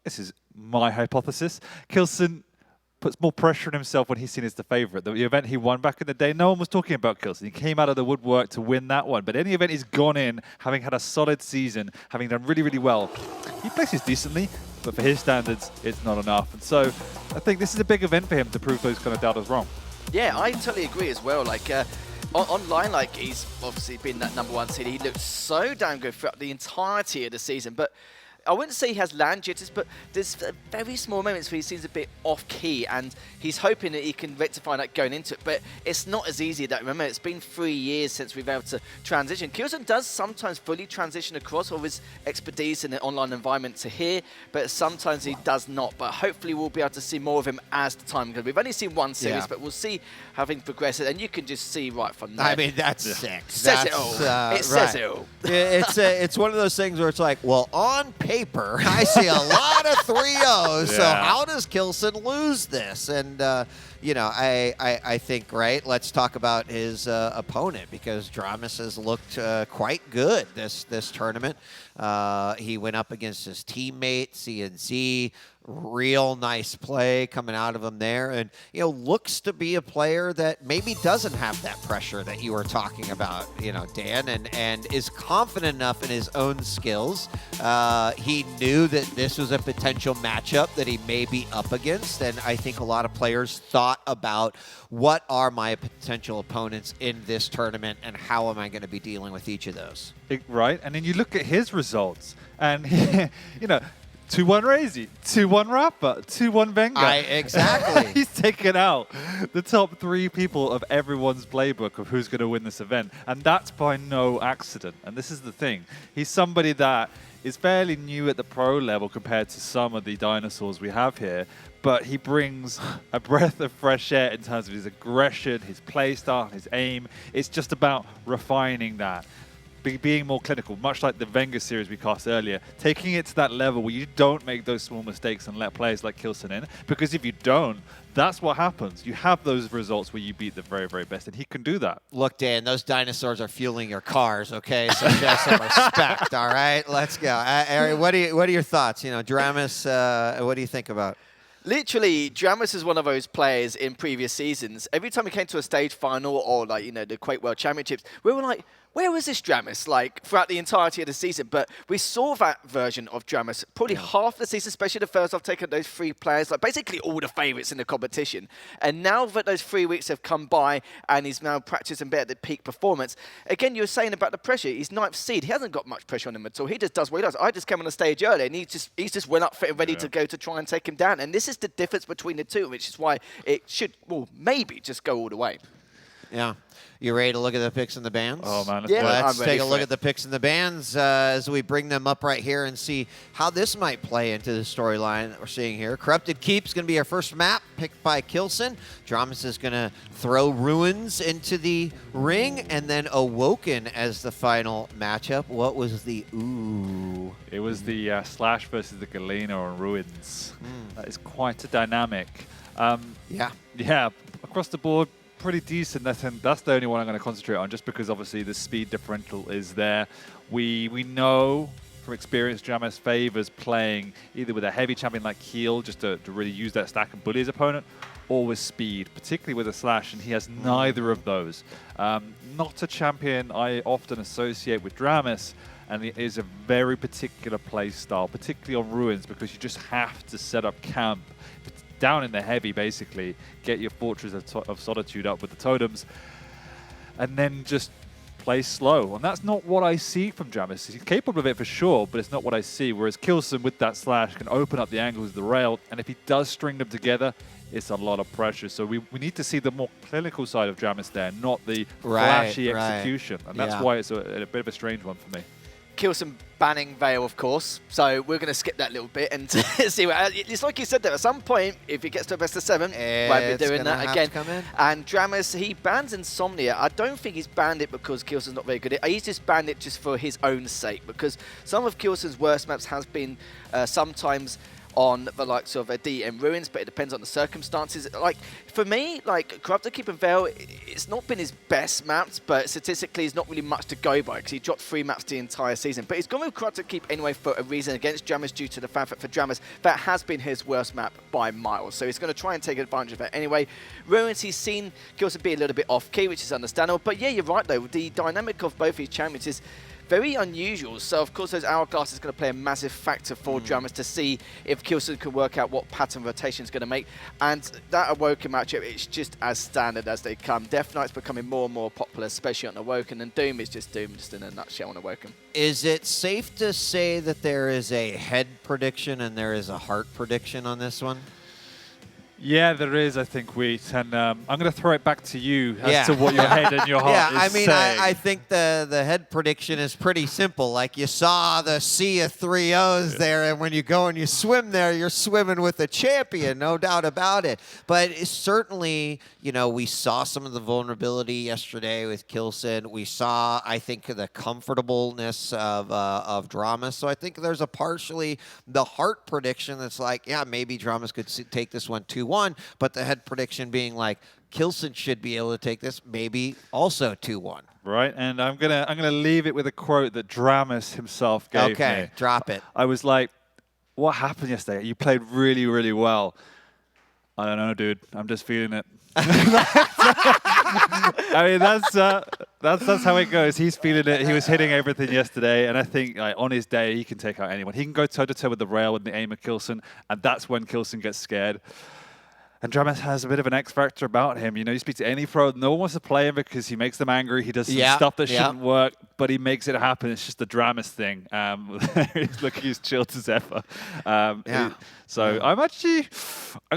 this is my hypothesis, Kilson puts more pressure on himself when he's seen as the favorite. The event he won back in the day, no one was talking about Kilson. He came out of the woodwork to win that one. But any event he's gone in, having had a solid season, having done really, really well, he places decently, but for his standards, it's not enough. And so I think this is a big event for him to prove those kind of doubters wrong. Yeah, I totally agree as well. Like, online, like, he's obviously been that #1 seed. He looked so damn good throughout the entirety of the season. But I wouldn't say he has land jitters, but there's very small moments where he seems a bit off-key, and he's hoping that he can rectify that going into it. But it's not as easy as that. Remember, it's been 3 years since we've been able to transition. Kilson does sometimes fully transition across all his expertise in the online environment to here, but sometimes he does not. But hopefully we'll be able to see more of him as the time goes. We've only seen one series, but we'll see how things progress, and you can just see right from there. I mean, that's sick. Says it all. It says it all. It's one of those things where it's like, well, on paper, I see a lot of 3-0s, so how does Kilson lose this? And, you know, I think, right, let's talk about his opponent, because dramiS has looked quite good this tournament. He went up against his teammate, CNZ. Real nice play coming out of him there, and you know, looks to be a player that maybe doesn't have that pressure that you were talking about, you know, Dan, and is confident enough in his own skills. He knew that this was a potential matchup that he may be up against, and I think a lot of players thought about what are my potential opponents in this tournament and how am I going to be dealing with each of those. Right, and then you look at his results, and you know, 2-1 RAISY, 2-1 rapha, 2-1 vengeurR. Exactly. He's taken out the top 3 people of everyone's playbook of who's going to win this event. And that's by no accident. And this is the thing. He's somebody that is fairly new at the pro level compared to some of the dinosaurs we have here. But he brings a breath of fresh air in terms of his aggression, his play style, his aim. It's just about refining that. Being more clinical, much like the vengeurR series we cast earlier, taking it to that level where you don't make those small mistakes and let players like Kilson in, because if you don't, that's what happens. You have those results where you beat the very, very best, and he can do that. Look, Dan, those dinosaurs are fueling your cars, okay? So show some respect, all right? Let's go. Ari, what are your thoughts? You know, dramiS, what do you think about? Literally, dramiS is one of those players in previous seasons. Every time we came to a stage final or, like, you know, the Quake World Championships, we were like, where was this dramiS, like, throughout the entirety of the season? But we saw that version of dramiS probably half the season, especially the first half, taking those 3 players, like basically all the favorites in the competition. And now that those 3 weeks have come by and he's now practiced and been at the peak performance, again, you were saying about the pressure. He's 9th seed. He hasn't got much pressure on him at all. He just does what he does. I just came on the stage earlier, and he's just went up fit and ready to go to try and take him down. And this is the difference between the two, which is why it should, well, maybe just go all the way. Yeah. You ready to look at the picks and the bans? Oh, man. Let's take a look at the picks and the bans as we bring them up right here and see how this might play into the storyline that we're seeing here. Corrupted Keep is going to be our first map, picked by Kilson. dramiS is going to throw Ruins into the ring, and then Awoken as the final matchup. What was the ooh? It was the Slash versus the Galena on Ruins. That is quite a dynamic. Yeah, across the board, pretty decent. That's the only one I'm going to concentrate on, just because obviously the speed differential is there. We know from experience dramiS favors playing either with a heavy champion like Keel, just to really use that stack and bully his opponent, or with speed, particularly with a Slash, and he has neither of those. Not a champion I often associate with dramiS, and it is a very particular play style, particularly on Ruins, because you just have to set up camp down in the heavy, basically, get your Fortress of Solitude up with the totems, and then just play slow. And that's not what I see from dramiS. He's capable of it for sure, but it's not what I see. Whereas Kilson with that slash can open up the angles of the rail, and if he does string them together, it's a lot of pressure. So we need to see the more clinical side of dramiS there, not the flashy execution. And that's why it's a bit of a strange one for me. Kilson banning Vale, of course, so we're going to skip that little bit and see what... It's like you said there, at some point, if he gets to a best of 7, won't be doing that again. And dramiS, he bans Insomnia. I don't think he's banned it because Kilson's not very good at it. He's just banned it just for his own sake, because some of Kilson's worst maps has been sometimes on the likes of DM Ruins, but it depends on the circumstances. Like, for me, like, Corrupted Keep and Vale, it's not been his best maps, but statistically, it's not really much to go by, because he dropped 3 maps the entire season. But he's gone with Corrupted Keep anyway for a reason against dramiS, due to the fact that for dramiS, that has been his worst map by miles. So he's going to try and take advantage of that anyway. Ruins, he's seen Kilson be a little bit off-key, which is understandable. But yeah, you're right, though. The dynamic of both these champions is very unusual, so of course those hourglass is going to play a massive factor for dramiS to see if Kilson can work out what pattern rotation is going to make. And that Awoken matchup, it's just as standard as they come. Death Knight's becoming more and more popular, especially on Awoken, and Doom is just Doom, just in a nutshell on Awoken. Is it safe to say that there is a head prediction and there is a heart prediction on this one? Yeah, there is, I think, Wheat. And I'm going to throw it back to you as to what your head and your heart is saying. I think the head prediction is pretty simple. Like, you saw the sea of 3 O's there, and when you go and you swim there, you're swimming with a champion, no doubt about it. But it's certainly, you know, we saw some of the vulnerability yesterday with Kilson. We saw, I think, the comfortableness of dramiS. So I think there's a partially the heart prediction that's like, yeah, maybe dramiS could take this one 2-1, but the head prediction being like Kilson should be able to take this, maybe also 2-1. Right, and I'm gonna leave it with a quote that dramiS himself gave me. Okay, drop it. I was like, "What happened yesterday? You played really, really well." I don't know, dude. I'm just feeling it. I mean, that's how it goes. He's feeling it. He was hitting everything yesterday, and I think like, on his day, he can take out anyone. He can go toe-to-toe with the rail and the aim of Kilson, and that's when Kilson gets scared. And dramiS has a bit of an X factor about him. You know, you speak to any pro, no one wants to play him because he makes them angry. He does some stuff that shouldn't work, but he makes it happen. It's just the dramiS thing. He's looking as chilled as ever. I'm going to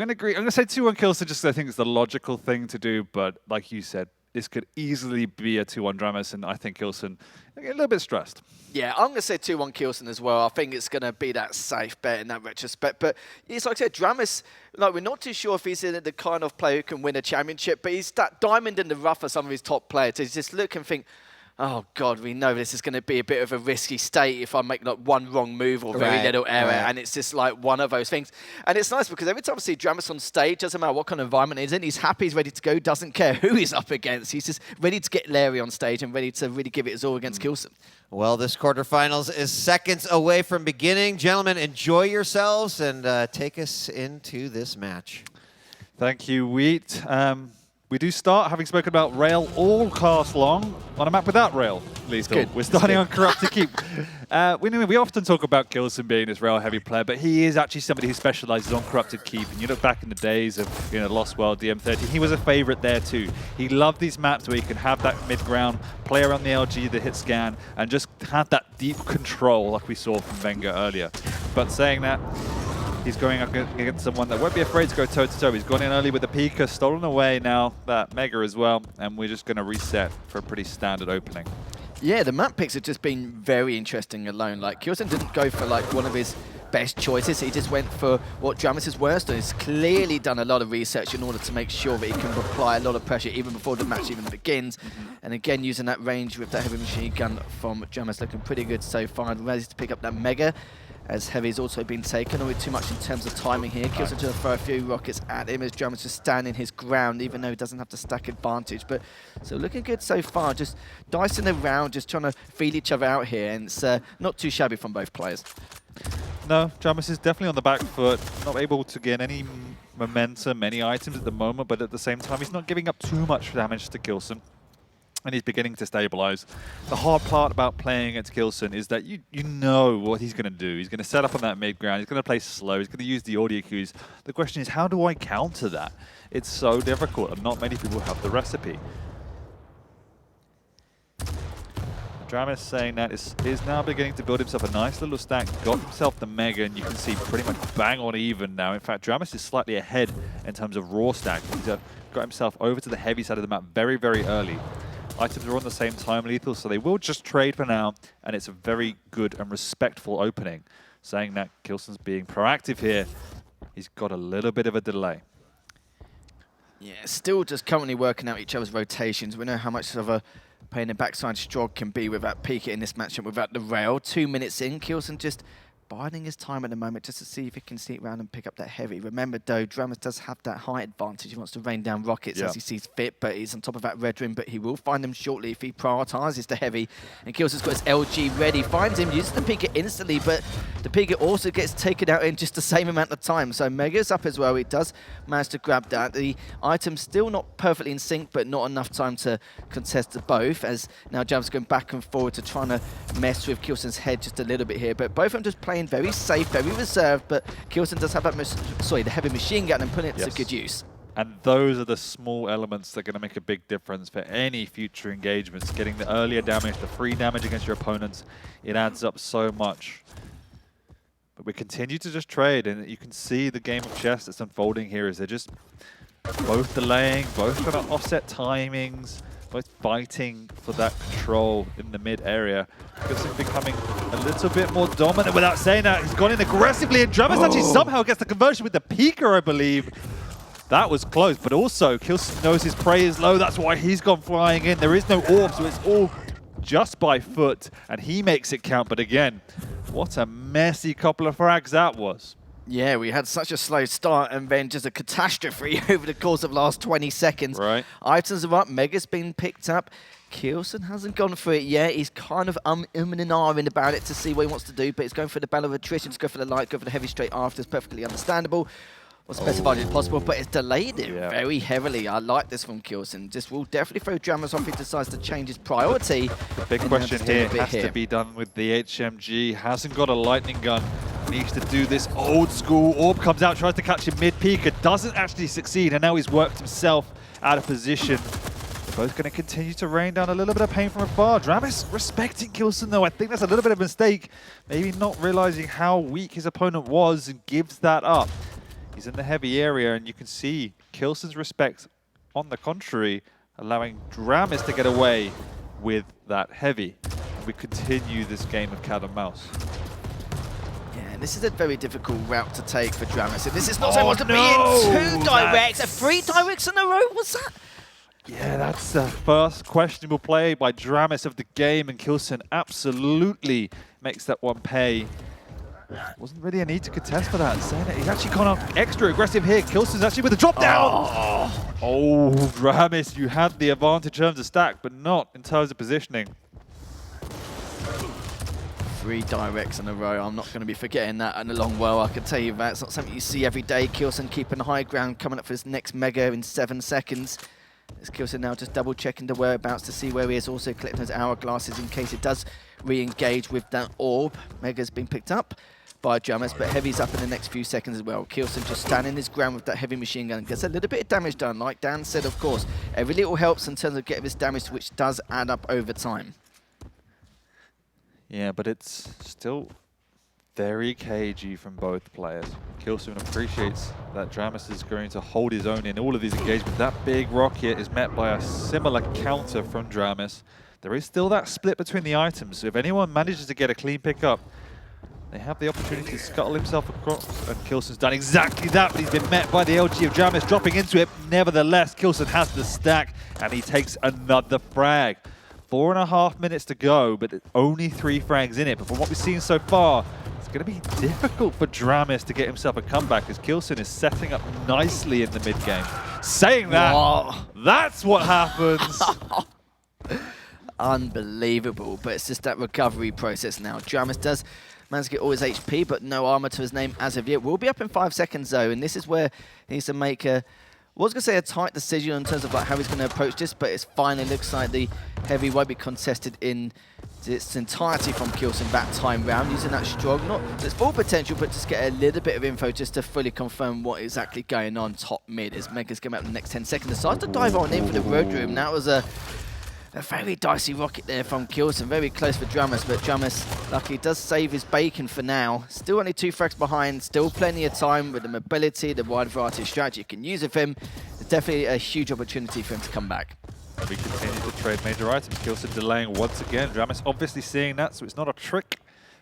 agree. I'm going to say 2-1 Kilson just because I think it's the logical thing to do. But like you said, this could easily be a 2-1 dramiS, and I think Kilson a little bit stressed. Yeah, I'm going to say 2-1 Kilson as well. I think it's going to be that safe bet in that retrospect. But it's like I said, dramiS, like, we're not too sure if he's the kind of player who can win a championship, but he's that diamond in the rough for some of his top players. So he's just look and think, oh, God, we know this is going to be a bit of a risky state if I make like one wrong move or very little error. And it's just like one of those things. And it's nice because every time I see dramiS on stage, doesn't matter what kind of environment he's in, he's happy, he's ready to go, doesn't care who he's up against. He's just ready to get Larry on stage and ready to really give it his all against Kilson. Well, this quarterfinals is seconds away from beginning. Gentlemen, enjoy yourselves and take us into this match. Thank you, Wheat. We do start, having spoken about rail all cast long, on a map without rail, Lethal. We're starting on Corrupted Keep. We often talk about Kilson being this rail-heavy player, but he is actually somebody who specializes on Corrupted Keep. And you look back in the days of Lost World, DM13, he was a favorite there too. He loved these maps where he could have that mid-ground, play around the LG, the hit scan, and just have that deep control like we saw from vengeurR earlier. But saying that, he's going up against someone that won't be afraid to go toe-to-toe. He's gone in early with the Pika, stolen away now that Mega as well, and we're just going to reset for a pretty standard opening. Yeah, the map picks have just been very interesting alone. Like, Kilson didn't go for like one of his best choices. He just went for what dramiS is worst, and he's clearly done a lot of research in order to make sure that he can apply a lot of pressure even before the match even begins. And again, using that range with that heavy machine gun from dramiS, looking pretty good so far, and ready to pick up that Mega, as Heavy's also been taken. Not too much in terms of timing here. Kilson to throw a few rockets at him as dramiS just standing his ground, even though he doesn't have the stack advantage. But so looking good so far, just dicing around, just trying to feel each other out here, and it's not too shabby from both players. No, dramiS is definitely on the back foot, not able to gain any momentum, any items at the moment, but at the same time, he's not giving up too much damage to Kilson. And he's beginning to stabilize. The hard part about playing against Kilson is that you know what he's going to do. He's going to set up on that mid ground. He's going to play slow. He's going to use the audio cues. The question is, how do I counter that? It's so difficult, and not many people have the recipe. dramiS saying that is now beginning to build himself a nice little stack, got himself the Mega, and you can see pretty much bang on even now. In fact, dramiS is slightly ahead in terms of raw stack. He's got himself over to the heavy side of the map very, very early. Items are on the same time lethal, so they will just trade for now, and it's a very good and respectful opening. Saying that Kilson's being proactive here, he's got a little bit of a delay. Yeah, still just currently working out each other's rotations. We know how much of a pain in the backside Strog can be without peeking in this matchup without the rail. 2 minutes in, Kilson just biding his time at the moment just to see if he can sneak around and pick up that heavy. Remember though, dramiS does have that height advantage. He wants to rain down rockets as he sees fit, but he's on top of that red rim, but he will find them shortly if he prioritizes the heavy. And Kilson's got his LG ready, finds him, uses the Pika instantly, but the Pika also gets taken out in just the same amount of time. So Mega's up as well. He does manage to grab that. The item's still not perfectly in sync, but not enough time to contest the both, as now dramiS going back and forward to trying to mess with Kilson's head just a little bit here. But both of them just playing very safe, very reserved, but Kilson does have that, the heavy machine gun and putting it to good use. And those are the small elements that are going to make a big difference for any future engagements. Getting the earlier damage, the free damage against your opponents, it adds up so much. But we continue to just trade, and you can see the game of chess that's unfolding here is they're just both delaying, both going to offset timings, both fighting for that control in the mid area. Kilson becoming a little bit more dominant without saying that. He's gone in aggressively, and dramiS actually somehow gets the conversion with the Pika, I believe. That was close, but also Kilson knows his prey is low. That's why he's gone flying in. There is no orb, so it's all just by foot, and he makes it count. But again, what a messy couple of frags that was. Yeah, we had such a slow start and then just a catastrophe over the course of the last 20 seconds. Right. Items are up, Mega's been picked up. Kilson hasn't gone for it yet. He's kind of and ahhing about it to see what he wants to do, but he's going for the battle of attrition, to go for the light, go for the heavy straight after. It's perfectly understandable. Or specified as possible, but it's delayed it very heavily. I like this from Kilson. Just will definitely throw dramiS off if he decides to change his priority. The big question here has to be done with the HMG. Hasn't got a lightning gun. Needs to do this old school. Orb comes out, tries to catch him mid-peaker. Doesn't actually succeed, and now he's worked himself out of position. They're both going to continue to rain down a little bit of pain from afar. dramiS respecting Kilson, though. I think that's a little bit of a mistake. Maybe not realizing how weak his opponent was and gives that up. He's in the heavy area, and you can see Kilson's respect, on the contrary, allowing dramiS to get away with that heavy. And we continue this game of cat and mouse. Yeah, this is a very difficult route to take for dramiS. And this is not so much to be in 2 directs, 3 directs in a row. What's that? Yeah, that's the first questionable play by dramiS of the game, and Kilson absolutely makes that one pay. Wasn't really a need to contest for that. Saying that he's actually gone up extra aggressive here. Kilson's actually with a drop down. Oh, dramiS, you had the advantage in terms of stack, but not in terms of positioning. 3 directs in a row. I'm not going to be forgetting that in a long while. I can tell you that. It's not something you see every day. Kilson keeping the high ground, coming up for his next Mega in 7 seconds. As Kilson now just double checking the whereabouts to see where he is. Also collecting his hourglasses in case it does re-engage with that orb. Mega's been picked up by dramiS, but heavy's up in the next few seconds as well. Kilson just standing his ground with that heavy machine gun. Gets a little bit of damage done. Like Dan said, of course, every little helps in terms of getting this damage, which does add up over time. Yeah, but it's still very cagey from both players. Kilson appreciates that dramiS is going to hold his own in all of these engagements. That big rocket is met by a similar counter from dramiS. There is still that split between the items, so if anyone manages to get a clean pickup, they have the opportunity to scuttle himself across, and Kilson's done exactly that, but he's been met by the LG of dramiS dropping into it. Nevertheless, Kilson has the stack, and he takes another frag. 4.5 minutes to go, but only 3 frags in it. But from what we've seen so far, it's going to be difficult for dramiS to get himself a comeback, as Kilson is setting up nicely in the mid-game. Saying that, that's what happens. Unbelievable, but it's just that recovery process now. dramiS does manage to get all his HP, but no armor to his name as of yet. We'll be up in 5 seconds though, and this is where he needs to make a, I was going to say a tight decision in terms of like how he's going to approach this, but it finally looks like the heavy won't be contested in its entirety from Kilson that time round, using that strong, not its full potential, but just get a little bit of info just to fully confirm what is exactly going on top mid as Mega's coming up in the next 10 seconds. Decides to dive on in for the road room. That was a A very dicey rocket there from dramiS, very close for dramiS, but dramiS, lucky, does save his bacon for now. Still only 2 frags behind, still plenty of time with the mobility, the wide variety of strategy you can use with him. It's definitely a huge opportunity for him to come back. We continue to trade major items. Kilson delaying once again. dramiS obviously seeing that, so it's not a trick,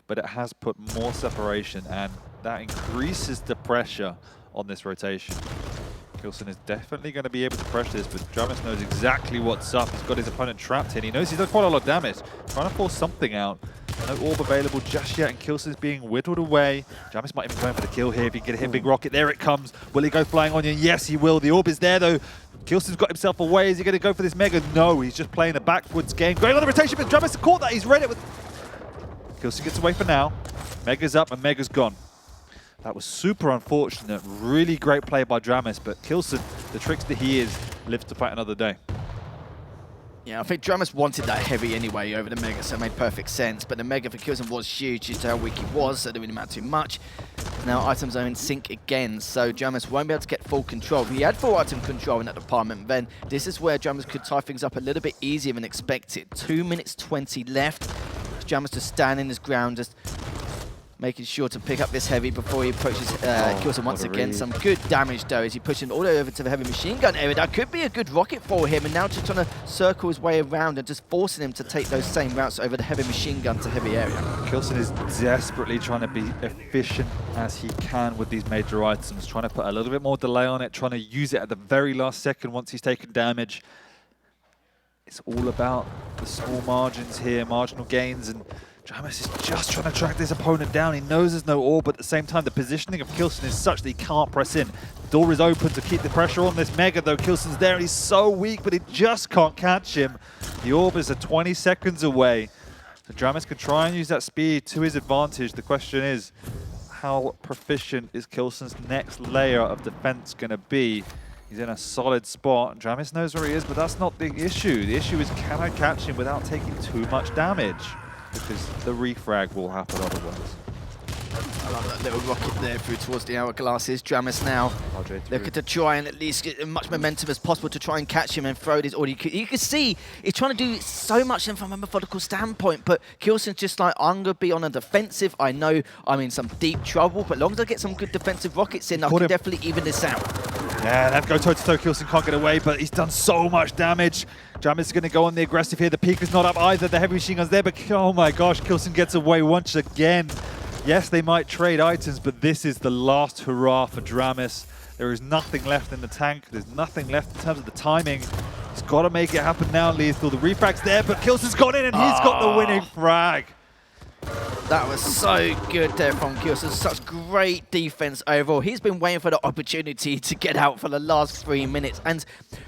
but it has put more separation, and that increases the pressure on this rotation. Kilson is definitely going to be able to pressure this, but dramiS knows exactly what's up. He's got his opponent trapped in. He knows he's done quite a lot of damage. Trying to force something out. No orb available just yet, and Kilson's being whittled away. dramiS might even go in for the kill here if he can get a hit big rocket. There it comes. Will he go flying on you? Yes, he will. The orb is there, though. Kilson's got himself away. Is he going to go for this mega? No, he's just playing a backwards game. Going on the rotation, but dramiS caught that. He's read it with... Kilson gets away for now. Mega's up, and Mega's gone. That was super unfortunate. Really great play by dramiS, but Kilson, the trickster he is, lives to fight another day. Yeah, I think dramiS wanted that heavy anyway over the mega, so it made perfect sense. But the mega for Kilson was huge due to how weak he was, so it didn't really matter too much. Now items are in sync again, so dramiS won't be able to get full control. He had full item control in that department, then this is where dramiS could tie things up a little bit easier than expected. 2 minutes 20 left. dramiS just standing his ground, just making sure to pick up this heavy before he approaches Kilson once again. Some good damage though as he pushes him all the way over to the heavy machine gun area. That could be a good rocket for him, and now just trying to circle his way around and just forcing him to take those same routes over the heavy machine gun to heavy area. Kilson is desperately trying to be efficient as he can with these major items, trying to put a little bit more delay on it, trying to use it at the very last second once he's taken damage. It's all about the small margins here, marginal gains, and dramiS is just trying to track this opponent down. He knows there's no orb, but at the same time, the positioning of Kilson is such that he can't press in. The door is open to keep the pressure on this mega, though. Kilson's there, and he's so weak, but he just can't catch him. The orb is 20 seconds away. So dramiS can try and use that speed to his advantage. The question is, how proficient is Kilson's next layer of defense going to be? He's in a solid spot. dramiS knows where he is, but that's not the issue. The issue is, can I catch him without taking too much damage? Because the refrag will happen otherwise. I love that little rocket there through towards the hourglasses. dramiS now looking to try and at least get as much momentum as possible to try and catch him and throw this. Or you can see he's trying to do so much from a methodical standpoint, but Kilson's just like, I'm going to be on a defensive. I know I'm in some deep trouble, but as long as I get some good defensive rockets in, I can definitely even this out. Yeah, that go toe-to-toe. Kilson can't get away, but he's done so much damage. dramiS is going to go on the aggressive here. The peak is not up either. The heavy machine gun's there, but oh my gosh, Kilson gets away once again. Yes, they might trade items, but this is the last hurrah for dramiS. There is nothing left in the tank. There's nothing left in terms of the timing. He's got to make it happen now, Lethal. The refrag's there, but Kilson's got in, and he's got the winning frag. That was so good there from Kilson. Such great defense overall. He's been waiting for the opportunity to get out for the last 3 minutes. And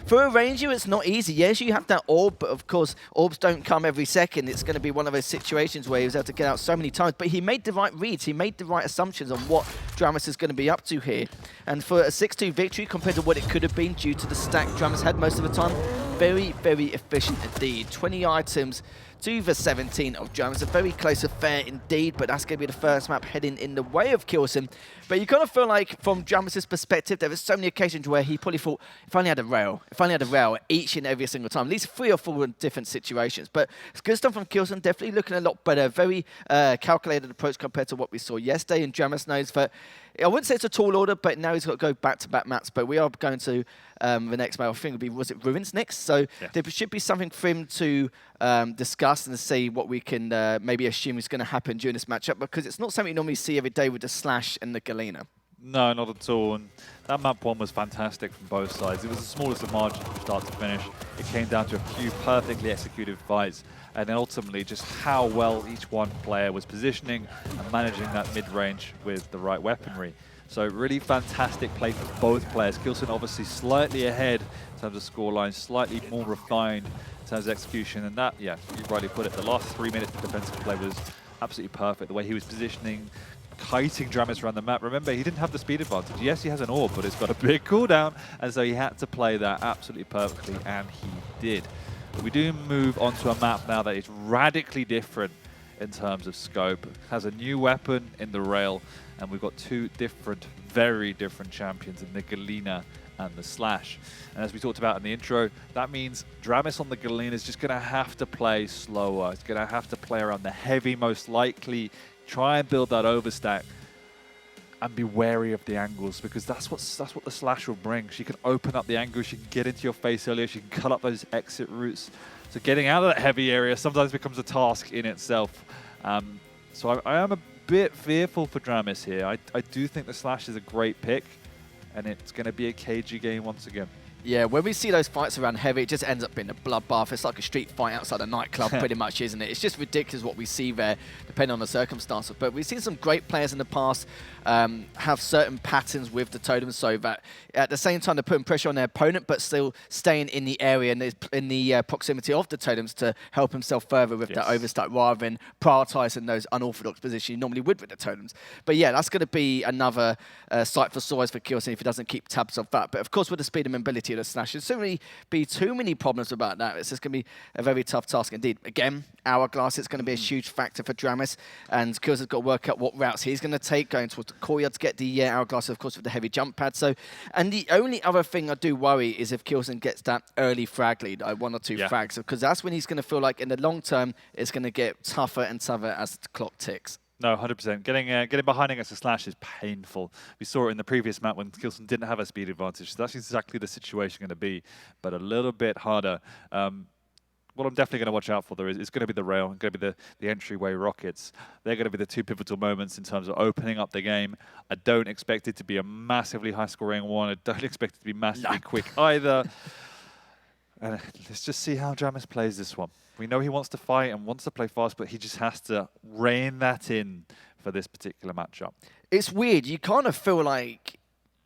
for a Ranger, it's not easy. Yes, you have that orb, but of course, orbs don't come every second. It's going to be one of those situations where he was able to get out so many times. But he made the right reads. He made the right assumptions on what dramiS is going to be up to here. And for a 6-2 victory compared to what it could have been due to the stack dramiS had most of the time, very, very efficient indeed. 20 items to the 17 of dramiS. A very close affair indeed, but that's going to be the first map heading in the way of Kilson. But you kind of feel like, from dramis's perspective, there were so many occasions where he probably thought, if I only had a rail each and every single time, at least 3 or 4 different situations. But it's good stuff from Kilson, definitely looking a lot better. Very calculated approach compared to what we saw yesterday, and dramiS knows that, I wouldn't say it's a tall order, but now he's got to go back-to-back maps. But we are going to the next map, I think, will be, was it Ruins next? So yeah, there should be something for him to discuss and see what we can maybe assume is going to happen during this matchup, because it's not something you normally see every day with the Slash and the Galena. No, not at all. And that map one was fantastic from both sides. It was the smallest of margins from start to finish. It came down to a few perfectly executed fights, and then ultimately just how well each one player was positioning and managing that mid-range with the right weaponry. So really fantastic play for both players. Kilson obviously slightly ahead in terms of scoreline, slightly more refined in terms of execution. And that, yeah, you rightly put it, the last 3 minutes of defensive play was absolutely perfect. The way he was positioning, kiting dramiS around the map. Remember, he didn't have the speed advantage. Yes, he has an orb, but it's got a big cooldown, and so he had to play that absolutely perfectly, and he did. But we do move onto a map now that is radically different in terms of scope. It has a new weapon in the rail, and we've got two different, very different champions in the Galena and the Slash. And as we talked about in the intro, that means dramiS on the Galena is just going to have to play slower. It's going to have to play around the heavy, most likely, try and build that overstack, and be wary of the angles, because that's what the Slash will bring. She can open up the angles, she can get into your face earlier, she can cut up those exit routes. So getting out of that heavy area sometimes becomes a task in itself. So I am a bit fearful for dramiS here. I do think the Slash is a great pick, and it's going to be a cagey game once again. Yeah, when we see those fights around heavy, it just ends up being a bloodbath. It's like a street fight outside a nightclub, pretty much, isn't it? It's just ridiculous what we see there, depending on the circumstances. But we've seen some great players in the past have certain patterns with the totems, so that at the same time they're putting pressure on their opponent, but still staying in the area and in the proximity of the totems to help himself further with that overstack, rather than prioritising those unorthodox positions you normally would with the totems. But yeah, that's going to be another sight for sore eyes for Killson if he doesn't keep tabs of that. But of course, with the speed and mobility of the Slash, there's certainly be too many problems about that. It's just going to be a very tough task indeed. Again, Hourglass, it's going to be a huge factor for dramiS, and Killson's got to work out what routes he's going to take, going towards the courtyard to get the Hourglass, of course, with the heavy jump pad. So, and the only other thing I do worry is if Killson gets that early frag lead, 1 or 2 frags, because that's when he's going to feel like in the long term, it's going to get tougher and tougher as the clock ticks. No, 100%. Getting behind against a Slash is painful. We saw it in the previous map when Killson didn't have a speed advantage. So that's exactly the situation going to be, but a little bit harder. What I'm definitely going to watch out for, though, is going to be the rail and going to be the entryway rockets. They're going to be the two pivotal moments in terms of opening up the game. I don't expect it to be a massively high-scoring one. I don't expect it to be massively quick either. And let's just see how dramiS plays this one. We know he wants to fight and wants to play fast, but he just has to rein that in for this particular matchup. It's weird. You kind of feel like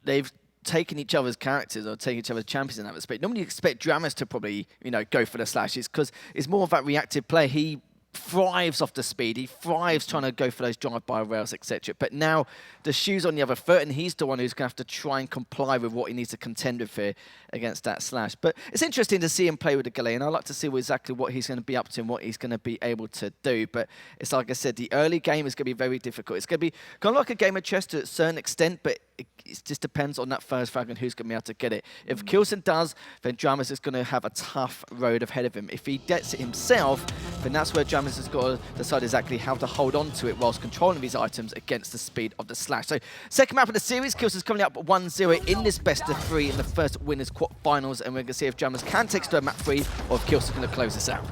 they've taken each other's characters or taken each other's champions in that respect. Normally you expect dramiS to probably, go for the slashes because it's more of that reactive play. He thrives off the speed. He thrives trying to go for those drive-by rails, etc. But now the shoe's on the other foot, and he's the one who's going to have to try and comply with what he needs to contend with here against that Slash. But it's interesting to see him play with the Galena, and I'd like to see exactly what he's going to be up to and what he's going to be able to do. But it's like I said, the early game is going to be very difficult. It's going to be kind of like a game of chess to a certain extent, but it just depends on that first frag and who's going to be able to get it. If Killson does, then dramiS is going to have a tough road ahead of him. If he gets it himself, then that's where dramiS has got to decide exactly how to hold on to it whilst controlling these items against the speed of the Slash. So, second map of the series, Killson's coming up 1-0 in this best of 3 in the first winners finals, and we're going to see if dramiS can take to map 3 or if Killson's going to close this out.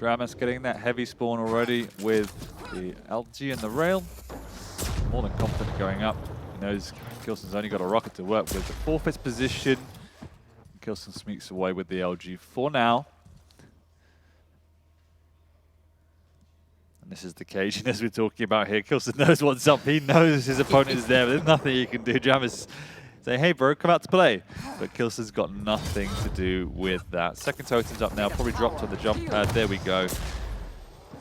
dramiS getting that heavy spawn already with the LG and the rail. More than confident going up. He knows Killson's only got a rocket to work with. The 4th position. Killson sneaks away with the LG for now. And this is the caginess we're talking about here. Killson knows what's up. He knows his opponent is there. There's nothing he can do. dramiS say, hey, bro, come out to play. But Killson's got nothing to do with that. Second totem's up now. Probably dropped on the jump pad. There we go.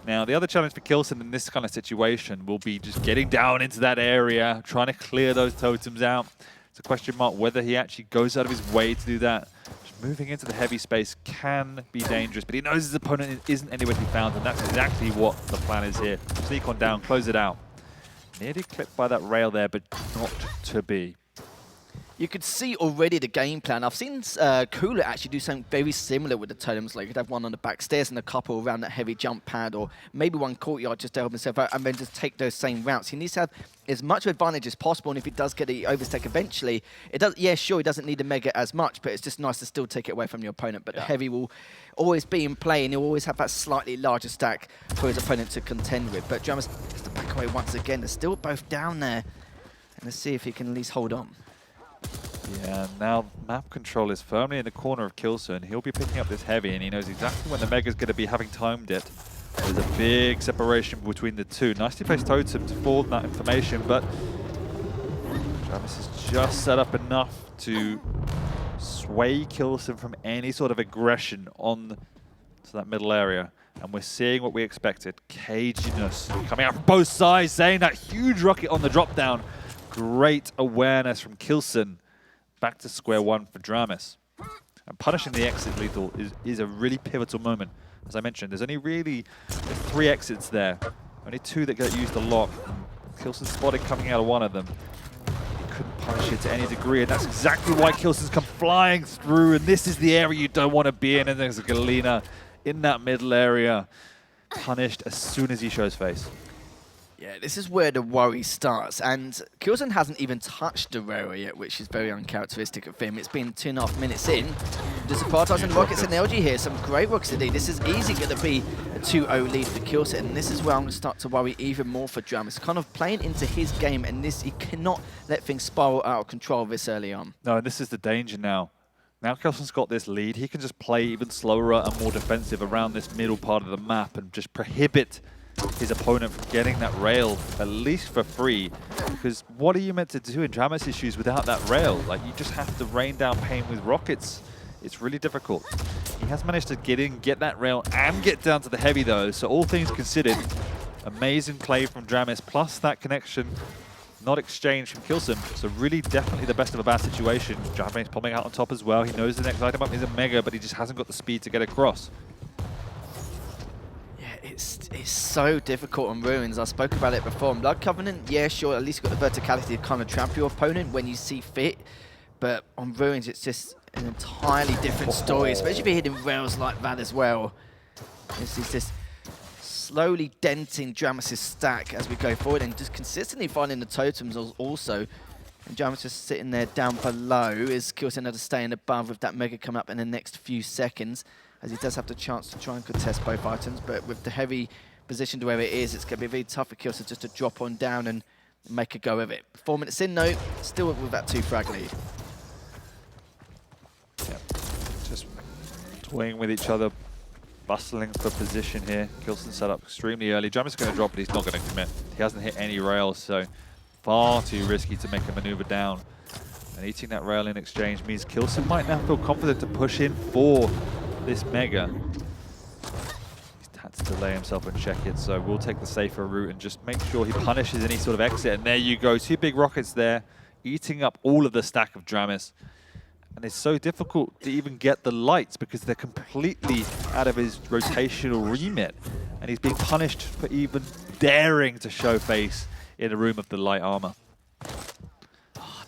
Now, the other challenge for Killson in this kind of situation will be just getting down into that area, trying to clear those totems out. It's a question mark whether he actually goes out of his way to do that. Just moving into the heavy space can be dangerous, but he knows his opponent isn't anywhere to be found, and that's exactly what the plan is here. Sneak on down, close it out. Nearly clipped by that rail there, but not to be. You could see already the game plan. I've seen Cooler actually do something very similar with the totems. Like, you could have one on the back stairs and a couple around that heavy jump pad, or maybe one courtyard just to help himself out, and then just take those same routes. He needs to have as much advantage as possible, and if he does get the overstack eventually, it does. Yeah, sure, he doesn't need the mega as much, but it's just nice to still take it away from your opponent. But the heavy will always be in play, and he'll always have that slightly larger stack for his opponent to contend with. But dramiS has to back away once again. They're still both down there, and let's see if he can at least hold on. Yeah, now map control is firmly in the corner of Killson. He'll be picking up this heavy, and he knows exactly when the Mega's going to be having timed it. There's a big separation between the two. Nicely placed totem to forward that information, but dramiS is just set up enough to sway Killson from any sort of aggression on to that middle area. And we're seeing what we expected. Caginess coming out from both sides, saying that huge rocket on the drop down. Great awareness from Killson. Back to square one for dramiS. And punishing the exit lethal is a really pivotal moment. As I mentioned, there's only really 3 exits there. Only 2 that get used a lot. Kilson spotted coming out of one of them. He couldn't punish it to any degree, and that's exactly why Kilson's come flying through, and this is the area you don't want to be in, and there's a Galena in that middle area, punished as soon as he shows face. Yeah, this is where the worry starts, and Kilson hasn't even touched the rail yet, which is very uncharacteristic of him. It's been 2.5 minutes in. Disapartizing Rockets and LG here, some great Rockets indeed. This is easy going to be a 2-0 lead for Kilson, and this is where I'm going to start to worry even more for dramiS. Kind of playing into his game, and this he cannot let things spiral out of control this early on. No, and this is the danger now. Now Kilson's got this lead, he can just play even slower and more defensive around this middle part of the map and just prohibit his opponent from getting that rail, at least for free. Because what are you meant to do in dramiS issues without that rail? Like, you just have to rain down pain with rockets. It's really difficult. He has managed to get in, get that rail, and get down to the heavy though. So all things considered, amazing play from dramiS, plus that connection not exchanged from Kilson. So really definitely the best of a bad situation. dramiS popping out on top as well. He knows the next item up is a Mega, but he just hasn't got the speed to get across. It's so difficult on Ruins. I spoke about it before. On Blood Covenant, yeah, sure, at least you've got the verticality to kind of trap your opponent when you see fit. But on Ruins, it's just an entirely different story, especially if you're hitting rails like that as well. It's just slowly denting dramiS' stack as we go forward and just consistently finding the totems also. And dramiS just sitting there down below as Kilson had to stay in above with that Mega coming up in the next few seconds, as he does have the chance to try and contest both items, but with the heavy position to where it is, it's going to be very tough for Kilson just to drop on down and make a go of it. 4 minutes in though, still with that 2-frag lead. Yeah. Just toying with each other, bustling for position here. Kilson set up extremely early. dramiS is going to drop, but he's not going to commit. He hasn't hit any rails, so far too risky to make a maneuver down. And eating that rail in exchange means Kilson might now feel confident to push in for this Mega. He's had to delay himself and check it, so we'll take the safer route and just make sure he punishes any sort of exit. And there you go, 2 big rockets there, eating up all of the stack of dramiS. And it's so difficult to even get the lights because they're completely out of his rotational remit. And he's being punished for even daring to show face in a room of the light armor.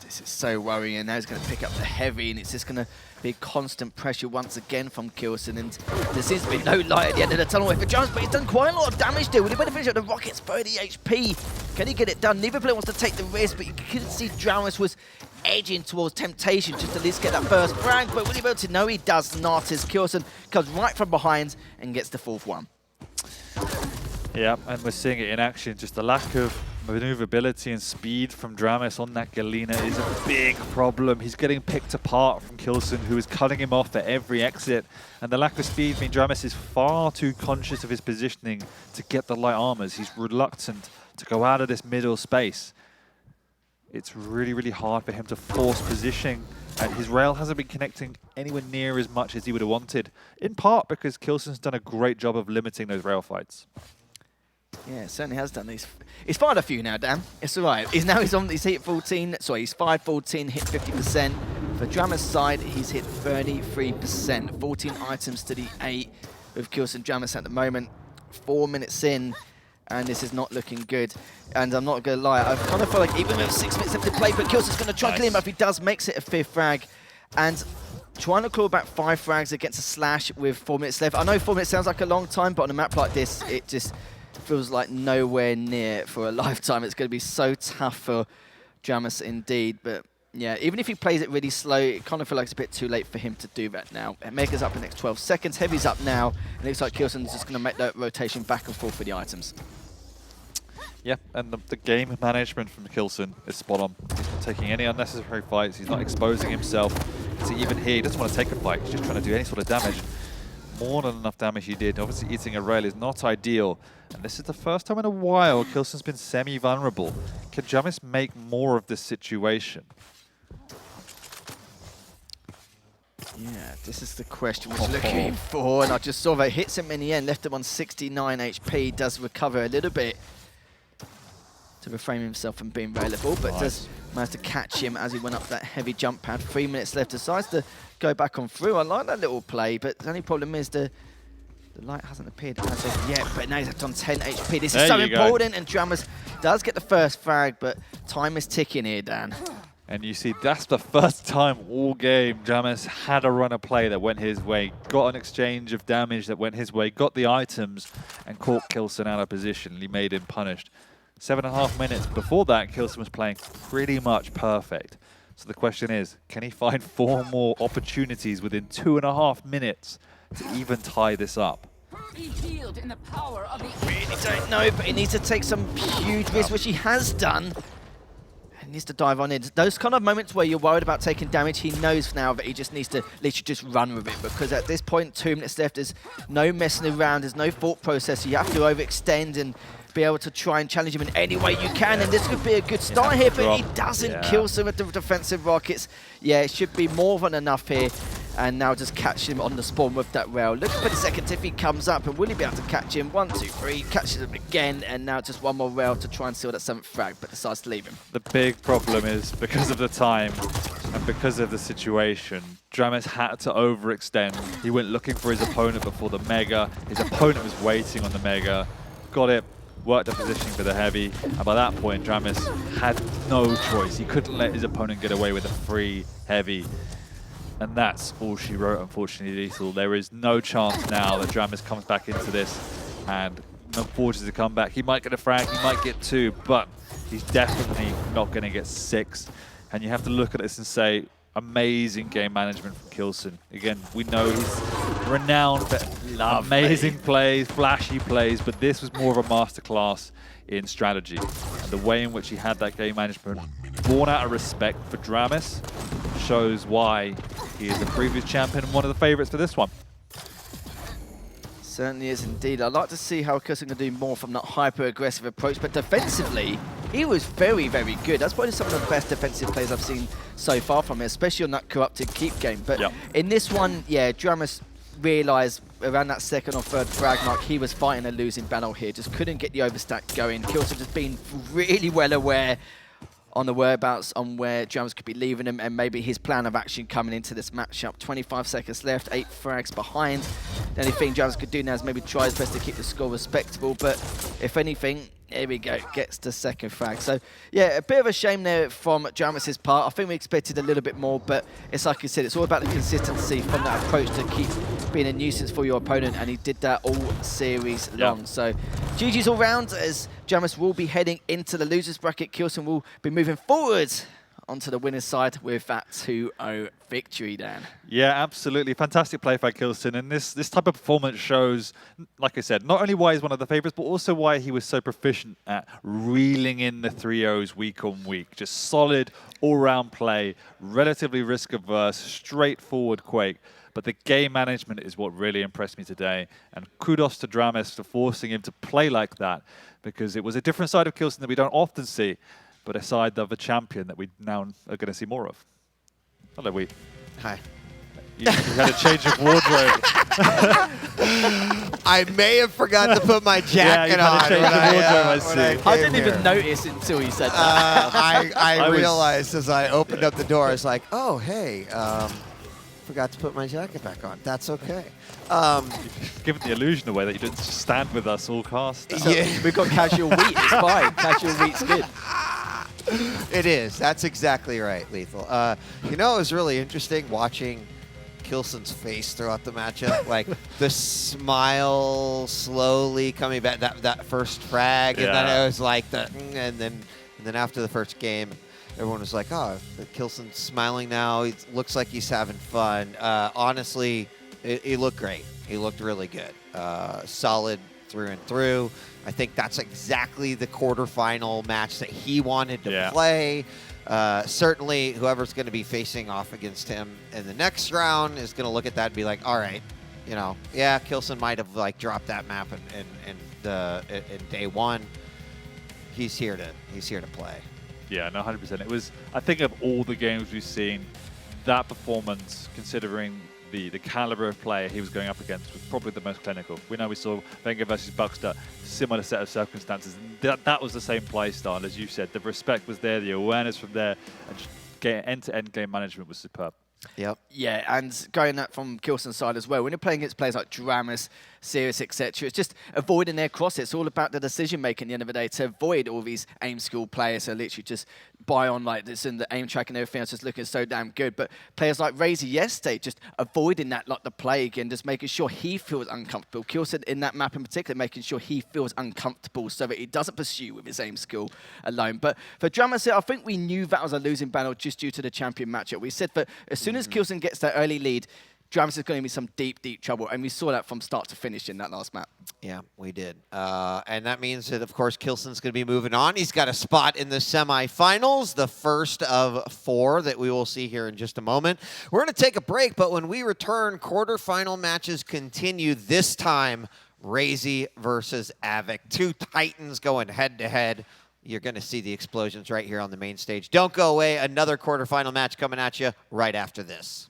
This is so worrying. Now he's going to pick up the heavy, and it's just going to be constant pressure once again from Kilson. And there seems to be no light at the end of the tunnel for dramiS, but he's done quite a lot of damage there. With the benefit of the rockets, 30 HP. Can he get it done? Neither player wants to take the risk, but you could see dramiS was edging towards temptation just to at least get that first frag. But will he be able to? No, he does not, as Kilson comes right from behind and gets the 4th one. Yeah, and we're seeing it in action. Just the lack of maneuverability and speed from dramiS on that Galena is a big problem. He's getting picked apart from Kilson, who is cutting him off at every exit. And the lack of speed means dramiS is far too conscious of his positioning to get the light armors. He's reluctant to go out of this middle space. It's really, really hard for him to force positioning, and his rail hasn't been connecting anywhere near as much as he would have wanted, in part because Kilson's done a great job of limiting those rail fights. Yeah, it certainly has done. He's fired a few now, Dan. It's all right. He's hit 14. Sorry, he's fired 14, hit 50%. For dramiS side, he's hit 33%. 14 items to the 8 with Kilson dramiS at the moment. 4 minutes in, and this is not looking good. And I'm not going to lie, I kind of feel like even with 6 minutes left to play, but Kilson's going to try and clean him up. If he does, makes it a 5th frag. And trying to claw back 5 frags against a slash with 4 minutes left. I know 4 minutes sounds like a long time, but on a map like this, it just feels like nowhere near for a lifetime. It's going to be so tough for dramiS indeed. But yeah, even if he plays it really slow, it kind of feels like it's a bit too late for him to do that now. Mega's up in the next 12 seconds. Heavy's up now. And it looks like Kilson's just going to make that rotation back and forth for the items. Yeah, and the game management from Kilson is spot on. He's not taking any unnecessary fights. He's not exposing himself. So even here, he doesn't want to take a fight. He's just trying to do any sort of damage. More than enough damage he did. Obviously, eating a rail is not ideal. And this is the first time in a while Kilson's been semi-vulnerable. Can dramiS make more of this situation? Yeah, this is the question we're looking for. And I just saw that hits him in the end, left him on 69 HP. Does recover a little bit to refrain himself from being available, but does manage to catch him as he went up that heavy jump pad. 3 minutes left, decides to go back on through. I like that little play, but the only problem is the The light hasn't appeared as of yet, but now he's on 10 HP. This There is so you go. important, and dramiS does get the first frag, but time is ticking here, Dan. And you see, that's the first time all game dramiS had a run of play that went his way, got an exchange of damage that went his way, got the items, and caught Kilson out of position. He made him punished. 7.5 minutes before that, Kilson was playing pretty much perfect. So the question is, can he find 4 more opportunities within 2.5 minutes to even tie this up? Really don't know, but he needs to take some huge risks, which he has done. He needs to dive on in. Those kind of moments where you're worried about taking damage, he knows now that he just needs to literally just run with it, because at this point, 2 minutes left, there's no messing around, there's no thought process. You have to overextend and be able to try and challenge him in any way you can, and this could be a good start here, but he doesn't kill some of the defensive rockets. Yeah, it should be more than enough here, and now just catch him on the spawn with that rail. Looking for the second if he comes up, and will he be able to catch him? 1, 2, 3, catches him again, and now just one more rail to try and seal that 7th frag, but decides to leave him. The big problem is, because of the time and because of the situation, dramiS had to overextend. He went looking for his opponent before the Mega. His opponent was waiting on the Mega. Got it. Worked the positioning for the heavy, and by that point, dramiS had no choice. He couldn't let his opponent get away with a free heavy, and that's all she wrote, unfortunately, Lethal. There is no chance now that dramiS comes back into this and forces to come back. He might get a frag, he might get 2, but he's definitely not going to get 6. And you have to look at this and say, amazing game management from Kilson. Again, we know he's renowned for amazing plays, flashy plays, but this was more of a masterclass in strategy. And the way in which he had that game management, born out of respect for dramiS, shows why he is the previous champion and one of the favorites for this one. Certainly is indeed. I'd like to see how Kilson can do more from that hyper-aggressive approach, but defensively, he was very, very good. That's probably some of the best defensive plays I've seen so far from him, especially on that Corrupted Keep game. But in this one, yeah, dramiS realised around that 2nd or 3rd frag mark, he was fighting a losing battle here. Just couldn't get the overstack going. Kilson just being really well aware on the whereabouts on where dramiS could be leaving him, and maybe his plan of action coming into this matchup. 25 seconds left, 8 frags behind. The only thing dramiS could do now is maybe try his best to keep the score respectable, but if anything, here we go, gets the 2nd frag. So yeah, a bit of a shame there from dramis's part. I think we expected a little bit more, but it's like you said, it's all about the consistency from that approach to keep being a nuisance for your opponent, and he did that all series long. So GG's all round, as dramisS will be heading into the losers bracket. Kilson will be moving forward onto the winner's side with that 2-0 victory, Dan. Yeah, absolutely. Fantastic play by Kilson. And this type of performance shows, like I said, not only why he's one of the favorites, but also why he was so proficient at reeling in the 3-0s week on week. Just solid, all-round play, relatively risk-averse, straightforward Quake. But the game management is what really impressed me today. And kudos to dramiS for forcing him to play like that, because it was a different side of Kilson that we don't often see, but a side of a champion that we now are going to see more of. Hello, Wheat. Hi. You had a change of wardrobe. I may have forgot to put my jacket on. I didn't even notice until you said that. I realized as I opened up the door, I was like, oh, hey, forgot to put my jacket back on. That's okay. Give it the illusion away that you didn't stand with us all cast. So we've got casual Wheat. It's fine. Casual Wheat's good. It is. That's exactly right, Lethal. You know, it was really interesting watching Kilson's face throughout the matchup. Like, the smile slowly coming back, that first frag, and then it was like and then after the first game, everyone was like, oh, Kilson's smiling now. He looks like he's having fun. Honestly, he looked great. He looked really good. Solid through and through. I think that's exactly the quarterfinal match that he wanted to play. Certainly, whoever's going to be facing off against him in the next round is going to look at that and be like, all right, you know, yeah, Kilson might have like dropped that map in day one. He's here to play. Yeah, no, 100%. It was, I think, of all the games we've seen, that performance, considering the caliber of player he was going up against, was probably the most clinical. We know we saw vengeurR versus bukster, similar set of circumstances. And that was the same play style, as you said. The respect was there, the awareness from there, and just end-to-end game management was superb. Yep. Yeah, and going that from Kilson's side as well, when you're playing against players like dramiS, Sirius, etc., it's just avoiding their cross. It's all about the decision making at the end of the day to avoid all these aim school players who literally just buy on like this and the aim track and everything else is looking so damn good. But players like RAISY yesterday just avoiding that like the plague and just making sure he feels uncomfortable. Kilson in that map in particular, making sure he feels uncomfortable so that he doesn't pursue with his aim skill alone. But for dramiS, I think we knew that was a losing battle just due to the champion matchup. We said that as soon as Kilson gets that early lead, dramiS is going to be some deep, deep trouble. And we saw that from start to finish in that last map. Yeah, we did. And that means that, of course, Kilson's going to be moving on. He's got a spot in the semifinals, the first of 4 that we will see here in just a moment. We're going to take a break, but when we return, quarterfinal matches continue. This time, RAISY versus Av3k. 2 titans going head-to-head. You're going to see the explosions right here on the main stage. Don't go away. Another quarterfinal match coming at you right after this.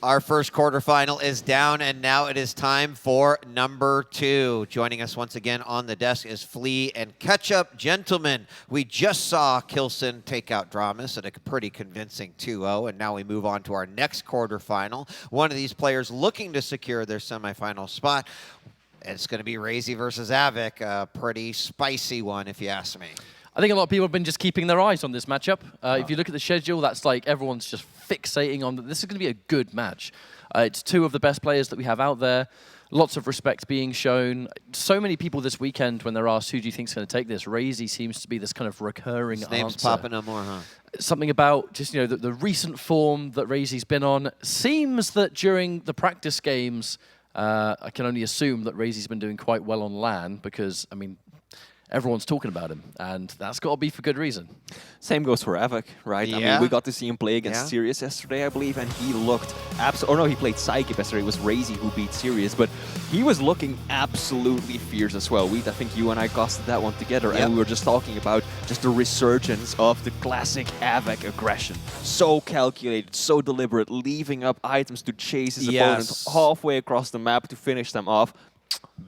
Our first quarterfinal is down, and now it is time for number 2. Joining us once again on the desk is Flea and Ketchup. Gentlemen, we just saw Kilson take out dramiS at a pretty convincing 2-0, and now we move on to our next quarterfinal. One of these players looking to secure their semifinal spot. It's going to be RAISY versus Av3k, a pretty spicy one, if you ask me. I think a lot of people have been just keeping their eyes on this matchup. If you look at the schedule, that's like everyone's just fixating on that. This is going to be a good match. It's 2 of the best players that we have out there. Lots of respect being shown. So many people this weekend, when they're asked who do you think is going to take this, RAISY seems to be this kind of recurring His name's answer. popping up more, huh? Something about just, you know, the recent form that RAISY's been on. Seems that during the practice games, I can only assume that RAISY's been doing quite well on LAN because, I mean, everyone's talking about him, and that's got to be for good reason. Same goes for Av3k, right? Yeah. I mean, we got to see him play against Sirius yesterday, I believe, and he looked absolutely... Oh no, he played Psychic yesterday. It was RAISY who beat Sirius, but he was looking absolutely fierce as well. I think you and I costed that one together, and we were just talking about just the resurgence of the classic Av3k aggression. So calculated, so deliberate, leaving up items to chase his opponent halfway across the map to finish them off.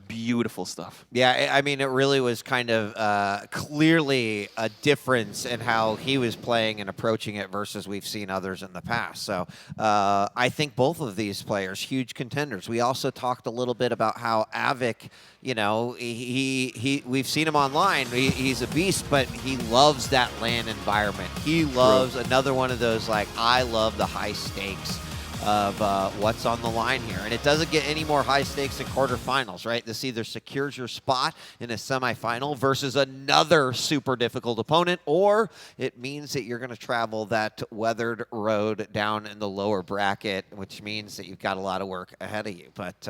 Beautiful stuff. Yeah, I mean, it really was kind of clearly a difference in how he was playing and approaching it versus we've seen others in the past. So I think both of these players, huge contenders. We also talked a little bit about how Av3k, you know, we've seen him online. He's a beast, but he loves that LAN environment. He loves another one of those, like, I love the high stakes of what's on the line here. And it doesn't get any more high stakes in quarterfinals, right? This either secures your spot in a semifinal versus another super difficult opponent, or it means that you're going to travel that weathered road down in the lower bracket, which means that you've got a lot of work ahead of you. But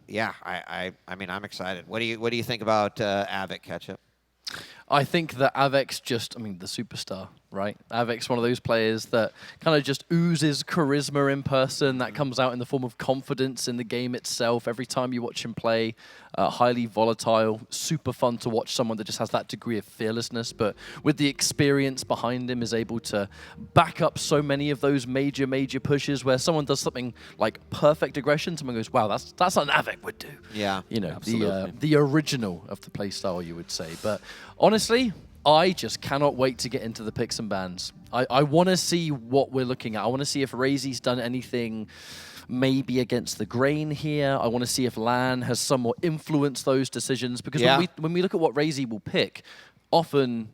yeah, I mean, I'm excited. What do you think about Av3k, Ketchup? I think that Av3k's just, I mean, the superstar, right? Av3k's one of those players that kind of just oozes charisma in person. That comes out in the form of confidence in the game itself. Every time you watch him play, highly volatile, super fun to watch someone that just has that degree of fearlessness, but with the experience behind him is able to back up so many of those major pushes where someone does something like perfect aggression, someone goes, wow, that's what Av3k would do. Yeah, you know, absolutely. the original of the playstyle, you would say. But honestly, I just cannot wait to get into the picks and bans. I want to see what we're looking at. I want to see if RAISY's done anything maybe against the grain here. I want to see if LAN has somewhat influenced those decisions, because when we look at what RAISY will pick, often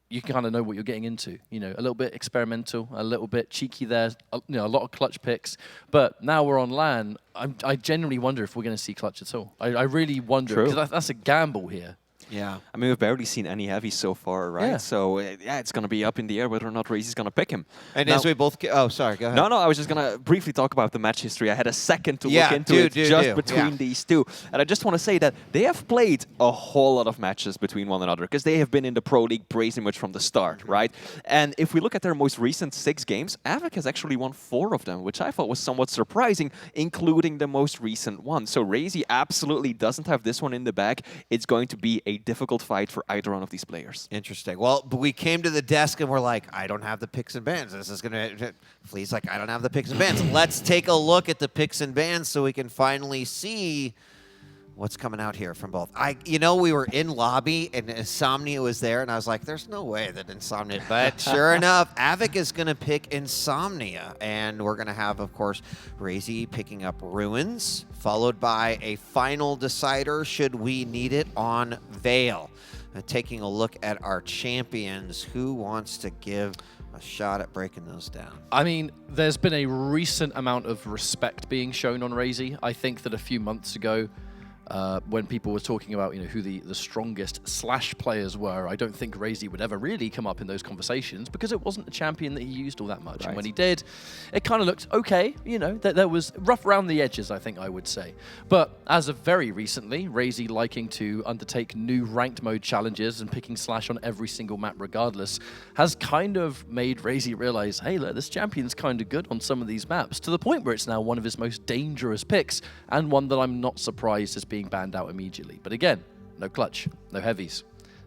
you kind of know what you're getting into. You know, a little bit experimental, a little bit cheeky there, you know, a lot of clutch picks. But now we're on LAN, I genuinely wonder if we're going to see clutch at all. I really wonder, because that's a gamble here. Yeah. I mean, we've barely seen any heavies so far, right? Yeah. So, yeah, it's going to be up in the air whether or not RAISY's going to pick him. And now, as we both... Oh, sorry, go ahead. No, I was just going to briefly talk about the match history. I had a second to look into it between these two. And I just want to say that they have played a whole lot of matches between one another, because they have been in the Pro League pretty much from the start, right? And if we look at their most recent 6 games, Av3k has actually won 4 of them, which I thought was somewhat surprising, including the most recent one. So RAISY absolutely doesn't have this one in the bag. It's going to be a difficult fight for either one of these players. Interesting. Well, but we came to the desk and we're like, I don't have the picks and bans. This is going to... Flea's like, I don't have the picks and bans. Let's take a look at the picks and bans so we can finally see what's coming out here from both. You know, we were in lobby and Insomnia was there, and I was like, there's no way that Insomnia... But sure enough, Av3k is going to pick Insomnia, and we're going to have, of course, RAISY picking up Ruins, followed by a final decider, should we need it, on Vale. Taking a look at our champions, who wants to give a shot at breaking those down? I mean, there's been a recent amount of respect being shown on RAISY. I think that a few months ago, when people were talking about, you know, who the strongest Slash players were, I don't think RAISY would ever really come up in those conversations, because it wasn't a champion that he used all that much. Right. And when he did, it kind of looked okay. You know, there was rough around the edges, I think I would say. But as of very recently, RAISY liking to undertake new ranked mode challenges and picking Slash on every single map regardless, has kind of made RAISY realize, hey, look, this champion's kind of good on some of these maps, to the point where it's now one of his most dangerous picks, and one that I'm not surprised is being banned out immediately. But again, no clutch, no heavies.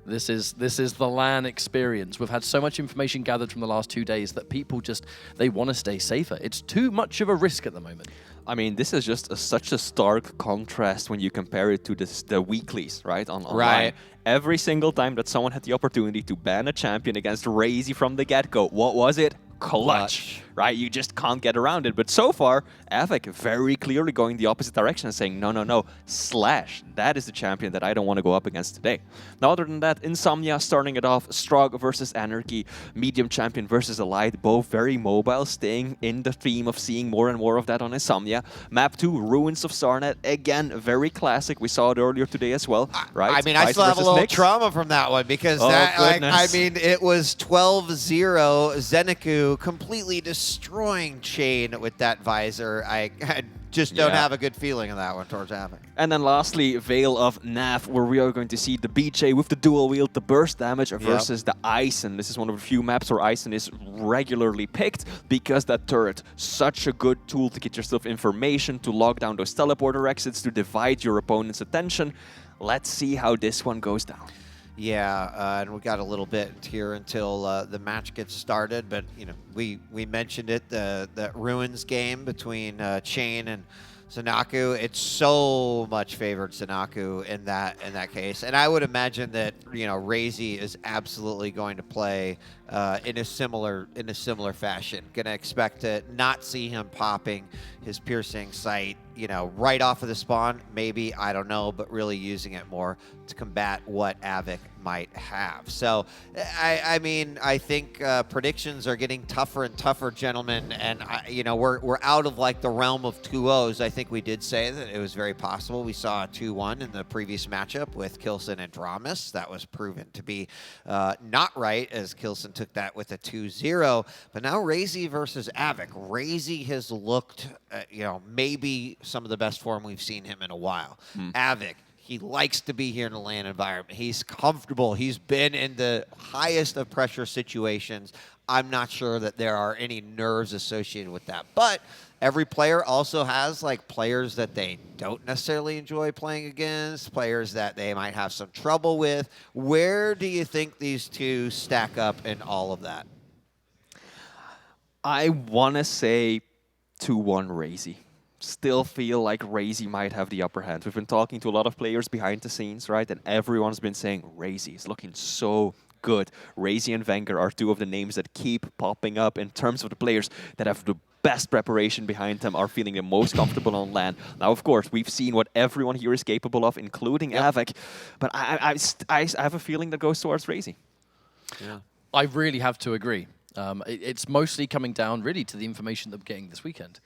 This is the LAN experience. We've had so much information gathered from the last 2 days that people just, they want to stay safer. It's too much of a risk at the moment. I mean, this is just such a stark contrast when you compare it to the weeklies, right? Online. Every single time that someone had the opportunity to ban a champion against RAISY from the get-go, what was it? Clutch, right? You just can't get around it. But so far, Av3k very clearly going the opposite direction and saying, no, Slash, that is the champion that I don't want to go up against today. Now, other than that, Insomnia starting it off, Strog versus Anarchy, Medium Champion versus Elite, both very mobile, staying in the theme of seeing more and more of that on Insomnia. Map 2, Ruins of Sarnath, again, very classic. We saw it earlier today as well, right? I mean, I still have a little trauma from that one because I mean, it was 12-0 ZenAku completely destroying Chain with that visor. I just don't have a good feeling of that one towards Av3k. And then lastly, Vale of Pnath, where we are going to see the BJ with the dual wield, the burst damage versus the Ison. This is one of the few maps where Ison is regularly picked because that turret, such a good tool to get yourself information, to lock down those teleporter exits, to divide your opponent's attention. Let's see how this one goes down. Yeah, and we got a little bit here until the match gets started, but you know, we mentioned it, the Ruins game between Chain and ZenAku. It's so much favored ZenAku in that case, and I would imagine that RAISY is absolutely going to play in a similar fashion. Gonna expect to not see him popping his piercing sight, right off of the spawn. Maybe, I don't know, but really using it more to combat what Av3k might have. So, I mean, I think predictions are getting tougher and tougher, gentlemen, and we're out of like the realm of 2-0s. I think we did say that it was very possible. We saw a 2-1 in the previous matchup with Kilson and dramiS. That was proven to be not right, as Kilson took that with a 2-0. But now RAISY versus Av3k. RAISY has looked, maybe some of the best form we've seen him in a while. Av3k, he likes to be here in the LAN environment. He's comfortable. He's been in the highest of pressure situations. I'm not sure that there are any nerves associated with that. But every player also has like players that they don't necessarily enjoy playing against, players that they might have some trouble with. Where do you think these two stack up in all of that? I want to say 2-1 RAISY. Still feel like RAISY might have the upper hand. We've been talking to a lot of players behind the scenes, right? And everyone's been saying RAISY is looking so good. RAISY and vengeurR are two of the names that keep popping up in terms of the players that have the best preparation behind them, are feeling the most comfortable on LAN. Now, of course, we've seen what everyone here is capable of, including Av3k, but I have a feeling that goes towards RAISY. Yeah. I really have to agree. It's mostly coming down really to the information that we're getting this weekend.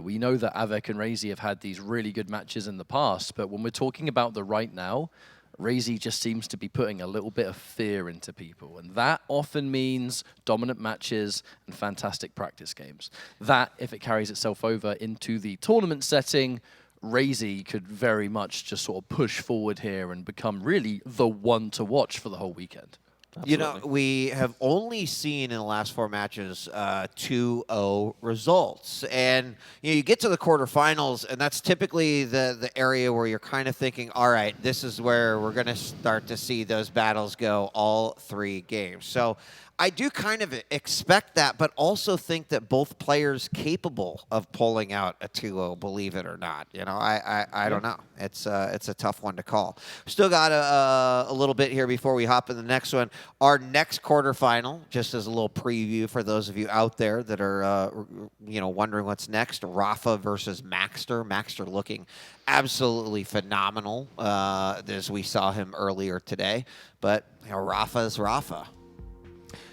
We know that Av3k and RAISY have had these really good matches in the past, but when we're talking about the right now, RAISY just seems to be putting a little bit of fear into people, and that often means dominant matches and fantastic practice games. That, if it carries itself over into the tournament setting, RAISY could very much just sort of push forward here and become really the one to watch for the whole weekend. Absolutely. We have only seen in the last 4 matches 2-0 results. And you get to the quarterfinals, and that's typically the area where you're kind of thinking, all right, this is where we're going to start to see those battles go all 3 games. So I do kind of expect that, but also think that both players capable of pulling out a 2-0, believe it or not. I don't know. It's a tough one to call. Still got a little bit here before we hop in the next one. Our next quarterfinal, just as a little preview for those of you out there that are wondering what's next, rapha versus Maxter. Maxter looking absolutely phenomenal as we saw him earlier today. But rapha is rapha.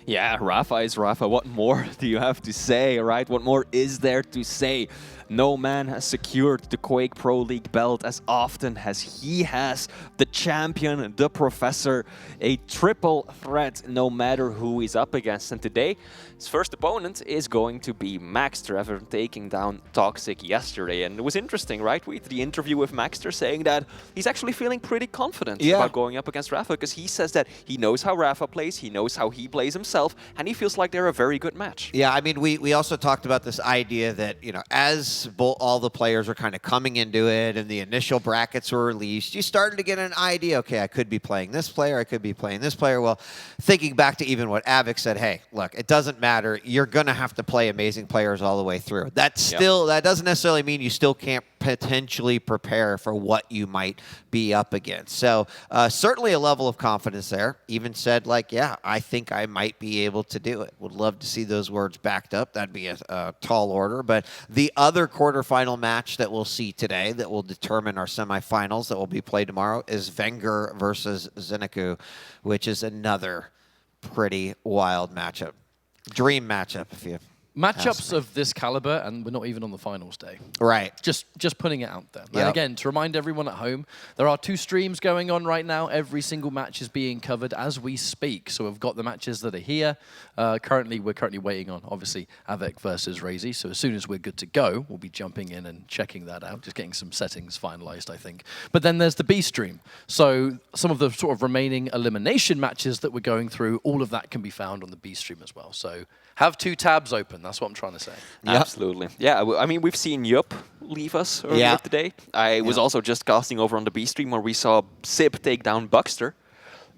Yeah, rapha is rapha. What more do you have to say, right? What more is there to say? No man has secured the Quake Pro League belt as often as he has. The champion, the professor, a triple threat no matter who he's up against. And today, his first opponent is going to be Maxter, after taking down Toxic yesterday. And it was interesting, right? We had the interview with Maxter saying that he's actually feeling pretty confident about going up against rapha, because he says that he knows how rapha plays, he knows how he plays himself. himself, and he feels like they're a very good match. Yeah, I mean, we also talked about this idea that, you know, as all the players are kind of coming into it and the initial brackets were released, you started to get an idea, okay, I could be playing this player, I could be playing this player. Well, thinking back to even what Av3k said, hey, look, it doesn't matter. You're going to have to play amazing players all the way through. That's still, that doesn't necessarily mean you still can't potentially prepare for what you might be up against. So certainly a level of confidence there. Even said, like, yeah, I think I might be able to do it. Would love to see those words backed up. That'd be a tall order. But the other quarterfinal match that we'll see today that will determine our semifinals that will be played tomorrow is vengeurR versus ZenAku, which is another pretty wild matchup. Dream matchup, if you Matchups of this caliber, and we're not even on the finals day. Right. Just putting it out there. And again, to remind everyone at home, there are 2 streams going on right now. Every single match is being covered as we speak. So we've got the matches that are here. We're currently waiting on, obviously, Av3k versus RAISY. So as soon as we're good to go, we'll be jumping in and checking that out, just getting some settings finalized, I think. But then there's the B stream. So some of the sort of remaining elimination matches that we're going through, all of that can be found on the B stream as well. So have 2 tabs open. That's what I'm trying to say. Yep. Absolutely. Yeah, I mean, we've seen Yup leave us earlier today. I was also just casting over on the B stream where we saw Sip take down Bukster.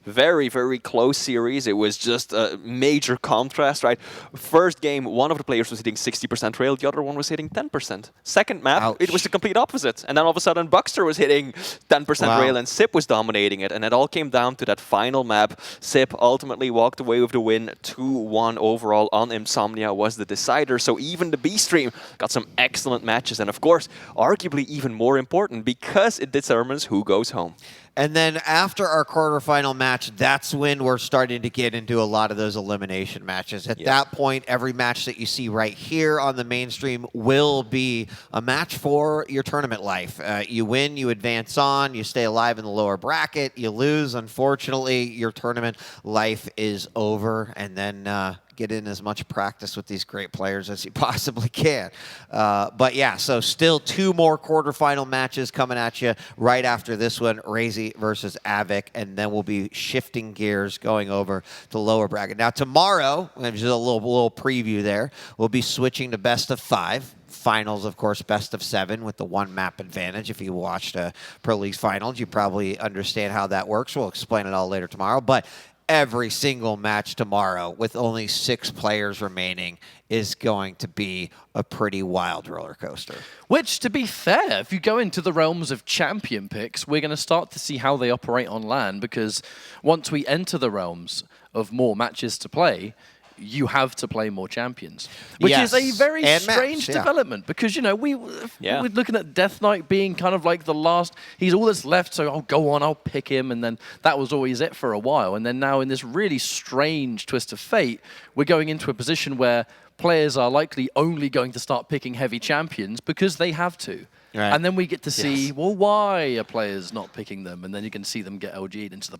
Very, very close series. It was just a major contrast, right? First game, one of the players was hitting 60% rail, the other one was hitting 10%. Second map, it was the complete opposite. And then all of a sudden, Bukster was hitting 10% rail and Sip was dominating it. And it all came down to that final map. Sip ultimately walked away with the win. 2-1 overall on Insomnia was the decider. So even the B stream got some excellent matches. And of course, arguably even more important because it determines who goes home. And then after our quarterfinal match, that's when we're starting to get into a lot of those elimination matches. At that point, every match that you see right here on the mainstream will be a match for your tournament life. You win, you advance on, you stay alive in the lower bracket. You lose, unfortunately, your tournament life is over. And then get in as much practice with these great players as you possibly can. But yeah, so still 2 more quarterfinal matches coming at you right after this one, RAISY versus Av3k, and then we'll be shifting gears going over to lower bracket. Now tomorrow, just a little preview there, we'll be switching to best of 5. Finals, of course, best of 7 with the 1 map advantage. If you watched Pro League's finals, you probably understand how that works. We'll explain it all later tomorrow. But every single match tomorrow with only 6 players remaining is going to be a pretty wild roller coaster. Which, to be fair, if you go into the realms of champion picks, we're going to start to see how they operate on LAN, because once we enter the realms of more matches to play, you have to play more champions, which is a very strange development because, you know, we're looking at Death Knight being kind of like the last, he's all that's left, so I'll go on, I'll pick him, and then that was always it for a while. And then now in this really strange twist of fate, we're going into a position where players are likely only going to start picking heavy champions because they have to. Right. And then we get to see, well, why are players not picking them? And then you can see them get LG'd into the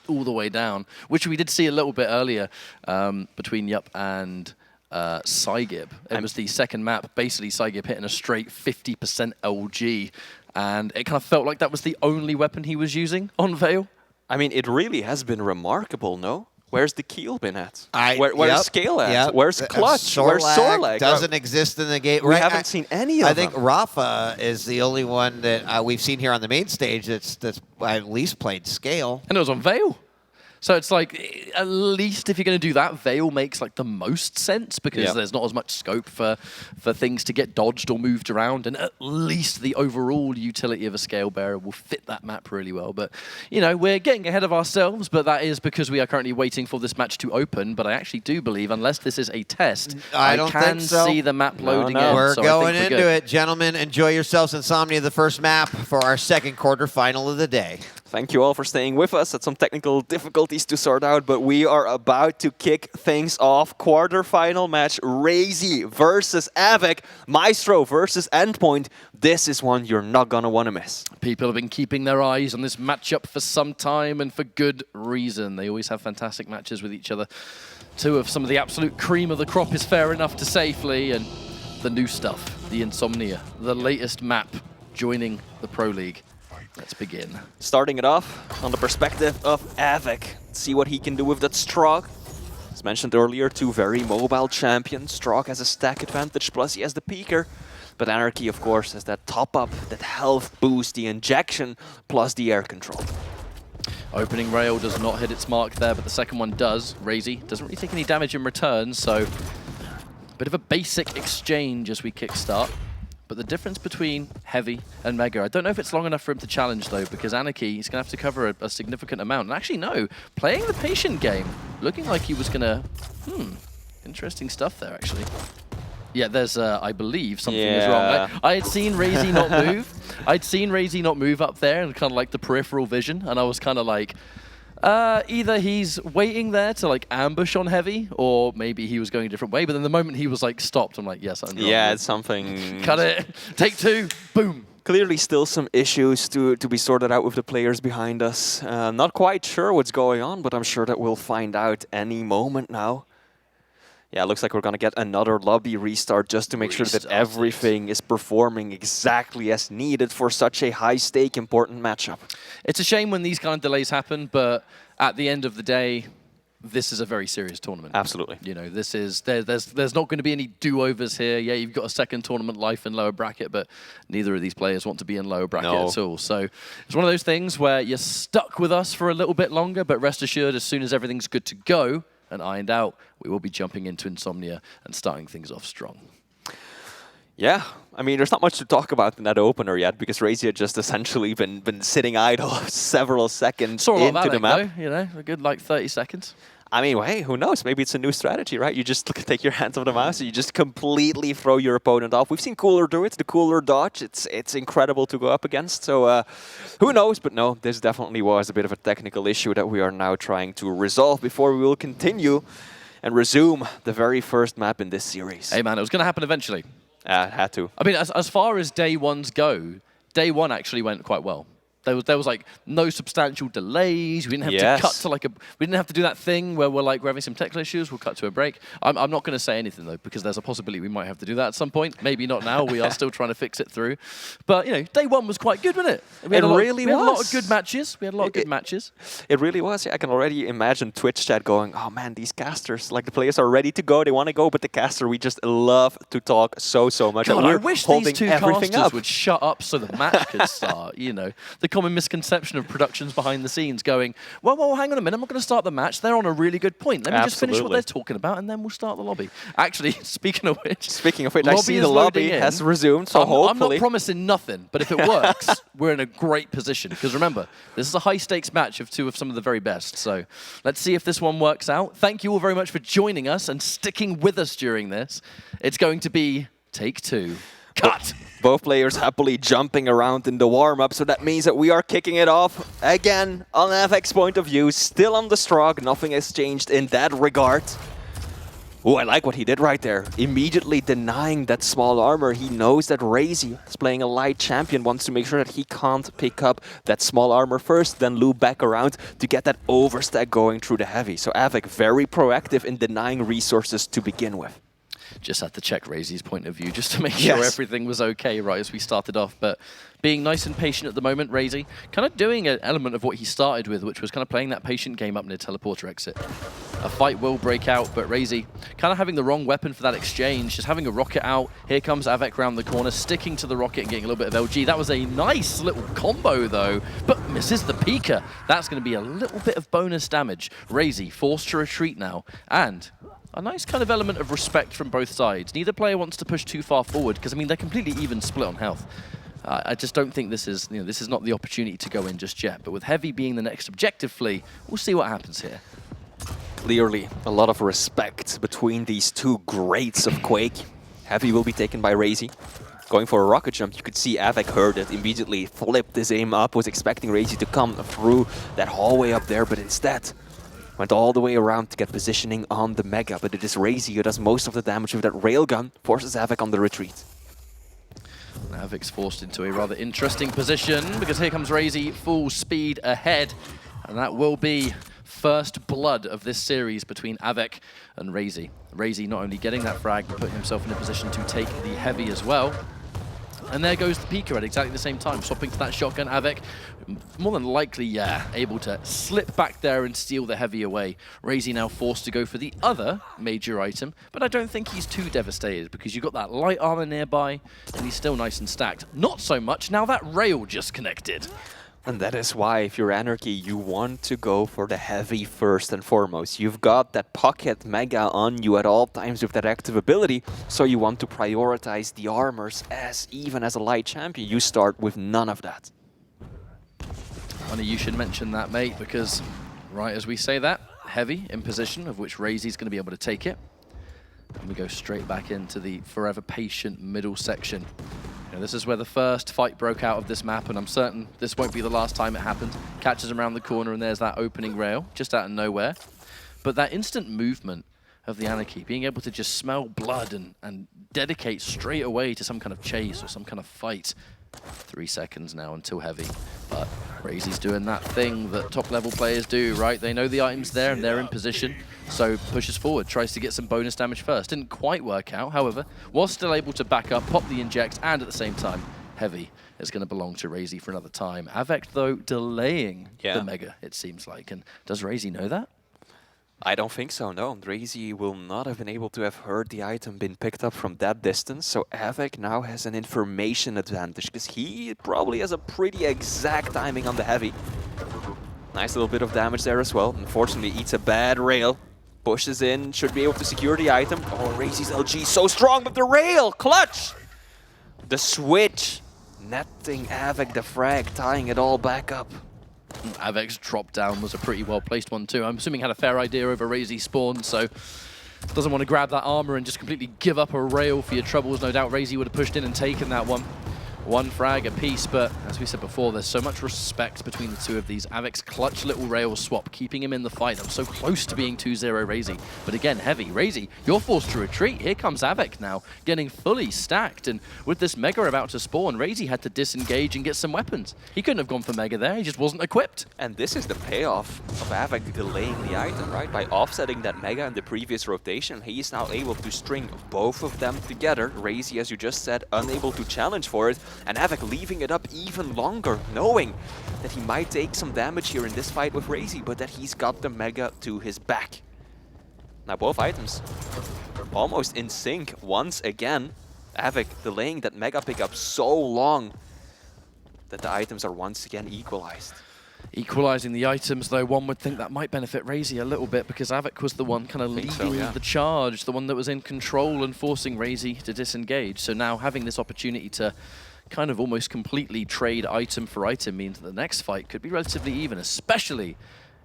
all the way down, which we did see a little bit earlier between Yup and Cygib. It was the second map, basically Cygib hitting a straight 50% LG, and it kind of felt like that was the only weapon he was using on Vale. I mean, it really has been remarkable, no? Where's the Keel been at? Where's Scale at? Where's Clutch? Where's Sorlag? Doesn't exist in the game. We haven't seen any of them. I think rapha is the only one that we've seen here on the main stage that's at least played Scale. And it was on Vale. So it's like, at least if you're going to do that, Vale makes like the most sense because there's not as much scope for things to get dodged or moved around, and at least the overall utility of a Scale Bearer will fit that map really well. But, you know, we're getting ahead of ourselves, but that is because we are currently waiting for this match to open. But I actually do believe, unless this is a test, I can see the map loading in. We're going into it. Gentlemen, enjoy yourselves. Insomnia, the first map for our second quarterfinal of the day. Thank you all for staying with us. Had some technical difficulties to sort out, but we are about to kick things off. Quarterfinal match, RAISY versus Av3k, Maestro versus Endpoint. This is one you're not going to want to miss. People have been keeping their eyes on this matchup for some time, and for good reason. They always have fantastic matches with each other. 2 of some of the absolute cream of the crop is fair enough to say, Flea, and the new stuff, the Insomnia, the latest map joining the Pro League. Let's begin. Starting it off on the perspective of Av3k. See what he can do with that Strog. As mentioned earlier, two very mobile champions. Strog has a stack advantage, plus he has the peeker. But Anarchy, of course, has that top up, that health boost, the injection, plus the air control. Opening rail does not hit its mark there, but the second one does. RAISY doesn't really take any damage in return, so bit of a basic exchange as we kickstart. But the difference between Heavy and Mega, I don't know if it's long enough for him to challenge though, because Anarchy is going to have to cover a significant amount. And actually, no, playing the patient game, looking like he was going to, interesting stuff there actually. Yeah, there's, I believe, something is wrong. I had seen RAISY not move. I'd seen RAISY not move up there and kind of like the peripheral vision, and I was kind of like, either he's waiting there to like ambush on Heavy, or maybe he was going a different way. But then the moment he was like stopped, I'm like, yes, I'm wrong. Yeah, it's something. Cut it. Take two. Boom. Clearly still some issues to be sorted out with the players behind us. Not quite sure what's going on, but I'm sure that we'll find out any moment now. Yeah, it looks like we're going to get another lobby restart just to make sure that everything is performing exactly as needed for such a high-stake, important matchup. It's a shame when these kind of delays happen, but at the end of the day, this is a very serious tournament. Absolutely. You know, this is there's not going to be any do-overs here. Yeah, you've got a second tournament life in lower bracket, but neither of these players want to be in lower bracket at all. So it's one of those things where you're stuck with us for a little bit longer, but rest assured, as soon as everything's good to go and ironed out, we will be jumping into Insomnia and starting things off strong. Yeah, I mean, there's not much to talk about in that opener yet, because RAISY had just essentially been sitting idle several seconds into the map. Though, you know, a good like 30 seconds. I mean, hey, who knows? Maybe it's a new strategy, right? You just take your hands off the mouse and you just completely throw your opponent off. We've seen Cooler do it, the Cooler dodge. It's incredible to go up against. So who knows? But no, this definitely was a bit of a technical issue that we are now trying to resolve before we will continue and resume the very first map in this series. Hey, man, it was going to happen eventually. It had to. I mean, as far as day ones go, day one actually went quite well. There was like no substantial delays. We didn't have to cut to like a. We didn't have to do that thing where we're having some technical issues. We'll cut to a break. I'm not going to say anything though, because there's a possibility we might have to do that at some point. Maybe not now. We are still trying to fix it through. But you know, day one was quite good, wasn't it? We had a lot of good matches. We had a lot of good matches. It really was. Yeah, I can already imagine Twitch chat going, "Oh man, these casters! Like the players are ready to go. They want to go, but the caster, we just love to talk so much. God, we're I wish these two casters would shut up so the match could start. You know, the common misconception of productions behind the scenes going, well, hang on a minute, I'm not going to start the match. They're on a really good point. Let me just finish what they're talking about, and then we'll start the lobby. Actually, speaking of which, I see the lobby has resumed, so hopefully. I'm not promising nothing, but if it works, we're in a great position. Because remember, this is a high-stakes match of two of some of the very best. So let's see if this one works out. Thank you all very much for joining us and sticking with us during this. It's going to be take two. Cut! Both players happily jumping around in the warm-up, so that means that we are kicking it off again on Av3k's point of view. Still on the Strog, nothing has changed in that regard. Oh, I like what he did right there. Immediately denying that small armor. He knows that RAISY is playing a light champion, wants to make sure that he can't pick up that small armor first, then loop back around to get that overstack going through the heavy. So Av3k very proactive in denying resources to begin with. Just had to check RAISY's point of view just to make sure everything was okay right as we started off. But being nice and patient at the moment, RAISY, kind of doing an element of what he started with, which was kind of playing that patient game up near teleporter exit. A fight will break out, but RAISY kind of having the wrong weapon for that exchange, just having a rocket out. Here comes Av3k around the corner, sticking to the rocket and getting a little bit of LG. That was a nice little combo though, but misses the peeker. That's going to be a little bit of bonus damage. RAISY forced to retreat now, and a nice kind of element of respect from both sides. Neither player wants to push too far forward because, I mean, they're completely even split on health. I just don't think this is, this is not the opportunity to go in just yet. But with Heavy being the next objective flee, we'll see what happens here. Clearly, a lot of respect between these two greats of Quake. Heavy will be taken by RAISY. Going for a rocket jump, you could see Av3k heard it, immediately flipped his aim up, was expecting RAISY to come through that hallway up there, but instead went all the way around to get positioning on the Mega, but it is RAISY who does most of the damage with that railgun, forces Av3k on the retreat. Av3k's forced into a rather interesting position because here comes RAISY full speed ahead, and that will be first blood of this series between Av3k and RAISY. RAISY not only getting that frag, but putting himself in a position to take the heavy as well. And there goes the Pika at exactly the same time, swapping to that shotgun. Av3k, more than likely, yeah, able to slip back there and steal the heavy away. RAISY now forced to go for the other major item, but I don't think he's too devastated because you've got that light armor nearby, and he's still nice and stacked. Not so much now that rail just connected. And that is why, if you're Anarchy, you want to go for the heavy first and foremost. You've got that pocket mega on you at all times with that active ability, so you want to prioritize the armors even as a light champion. You start with none of that. Funny you should mention that, mate, because right as we say that, heavy in position, of which RAISY's going to be able to take it. And we go straight back into the forever patient middle section. You know, this is where the first fight broke out of this map, and I'm certain this won't be the last time it happened. Catches him around the corner, and there's that opening rail, just out of nowhere. But that instant movement of the Anarchy, being able to just smell blood and dedicate straight away to some kind of chase or some kind of fight. 3 seconds now until heavy, but RAISY's doing that thing that top-level players do, right? They know the item's there and they're in position, so pushes forward, tries to get some bonus damage first. Didn't quite work out, however, was still able to back up, pop the inject, and at the same time, heavy is going to belong to RAISY for another time. Av3k, though, delaying the Mega, it seems like. And does RAISY know that? I don't think so, no. RAISY will not have been able to have heard the item been picked up from that distance, so Av3k now has an information advantage, because he probably has a pretty exact timing on the heavy. Nice little bit of damage there as well. Unfortunately, eats a bad rail. Pushes in, should be able to secure the item. Oh, RAISY's LG so strong, but the rail! Clutch! The switch! Netting Av3k the frag, tying it all back up. Av3k's drop down was a pretty well placed one too. I'm assuming had a fair idea over RAISY spawn, so doesn't want to grab that armor and just completely give up a rail for your troubles. No doubt RAISY would have pushed in and taken that one. One frag apiece, but as we said before, there's so much respect between the two of these. Av3k's clutch little rail swap, keeping him in the fight. I'm so close to being 2-0 RAISY. But again, heavy. RAISY, you're forced to retreat. Here comes Av3k now, getting fully stacked. And with this Mega about to spawn, RAISY had to disengage and get some weapons. He couldn't have gone for Mega there, he just wasn't equipped. And this is the payoff of Av3k delaying the item, right? By offsetting that Mega in the previous rotation, he is now able to string both of them together. RAISY, as you just said, unable to challenge for it. And Av3k leaving it up even longer, knowing that he might take some damage here in this fight with RAISY, but that he's got the Mega to his back. Now both items almost in sync once again. Av3k delaying that Mega pickup so long that the items are once again equalized. Equalizing the items, though, one would think that might benefit RAISY a little bit, because Av3k was the one kind of leading the charge, the one that was in control and forcing RAISY to disengage. So now having this opportunity to kind of almost completely trade item for item means that the next fight could be relatively even, especially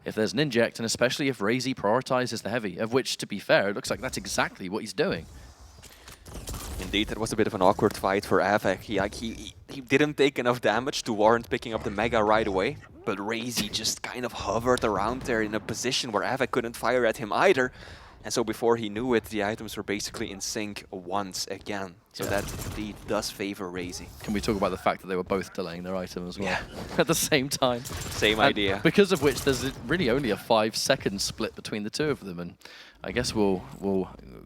if there's an inject, and especially if RAISY prioritizes the heavy, of which, to be fair, it looks like that's exactly what he's doing. Indeed, that was a bit of an awkward fight for Av3k. He didn't take enough damage to warrant picking up the Mega right away, but RAISY just kind of hovered around there in a position where Av3k couldn't fire at him either. And so before he knew it, the items were basically in sync once again. So that indeed does favor RAISY. Can we talk about the fact that they were both delaying their item as well at the same time? Same idea. Because of which there's really only a 5-second split between the two of them. And I guess we'll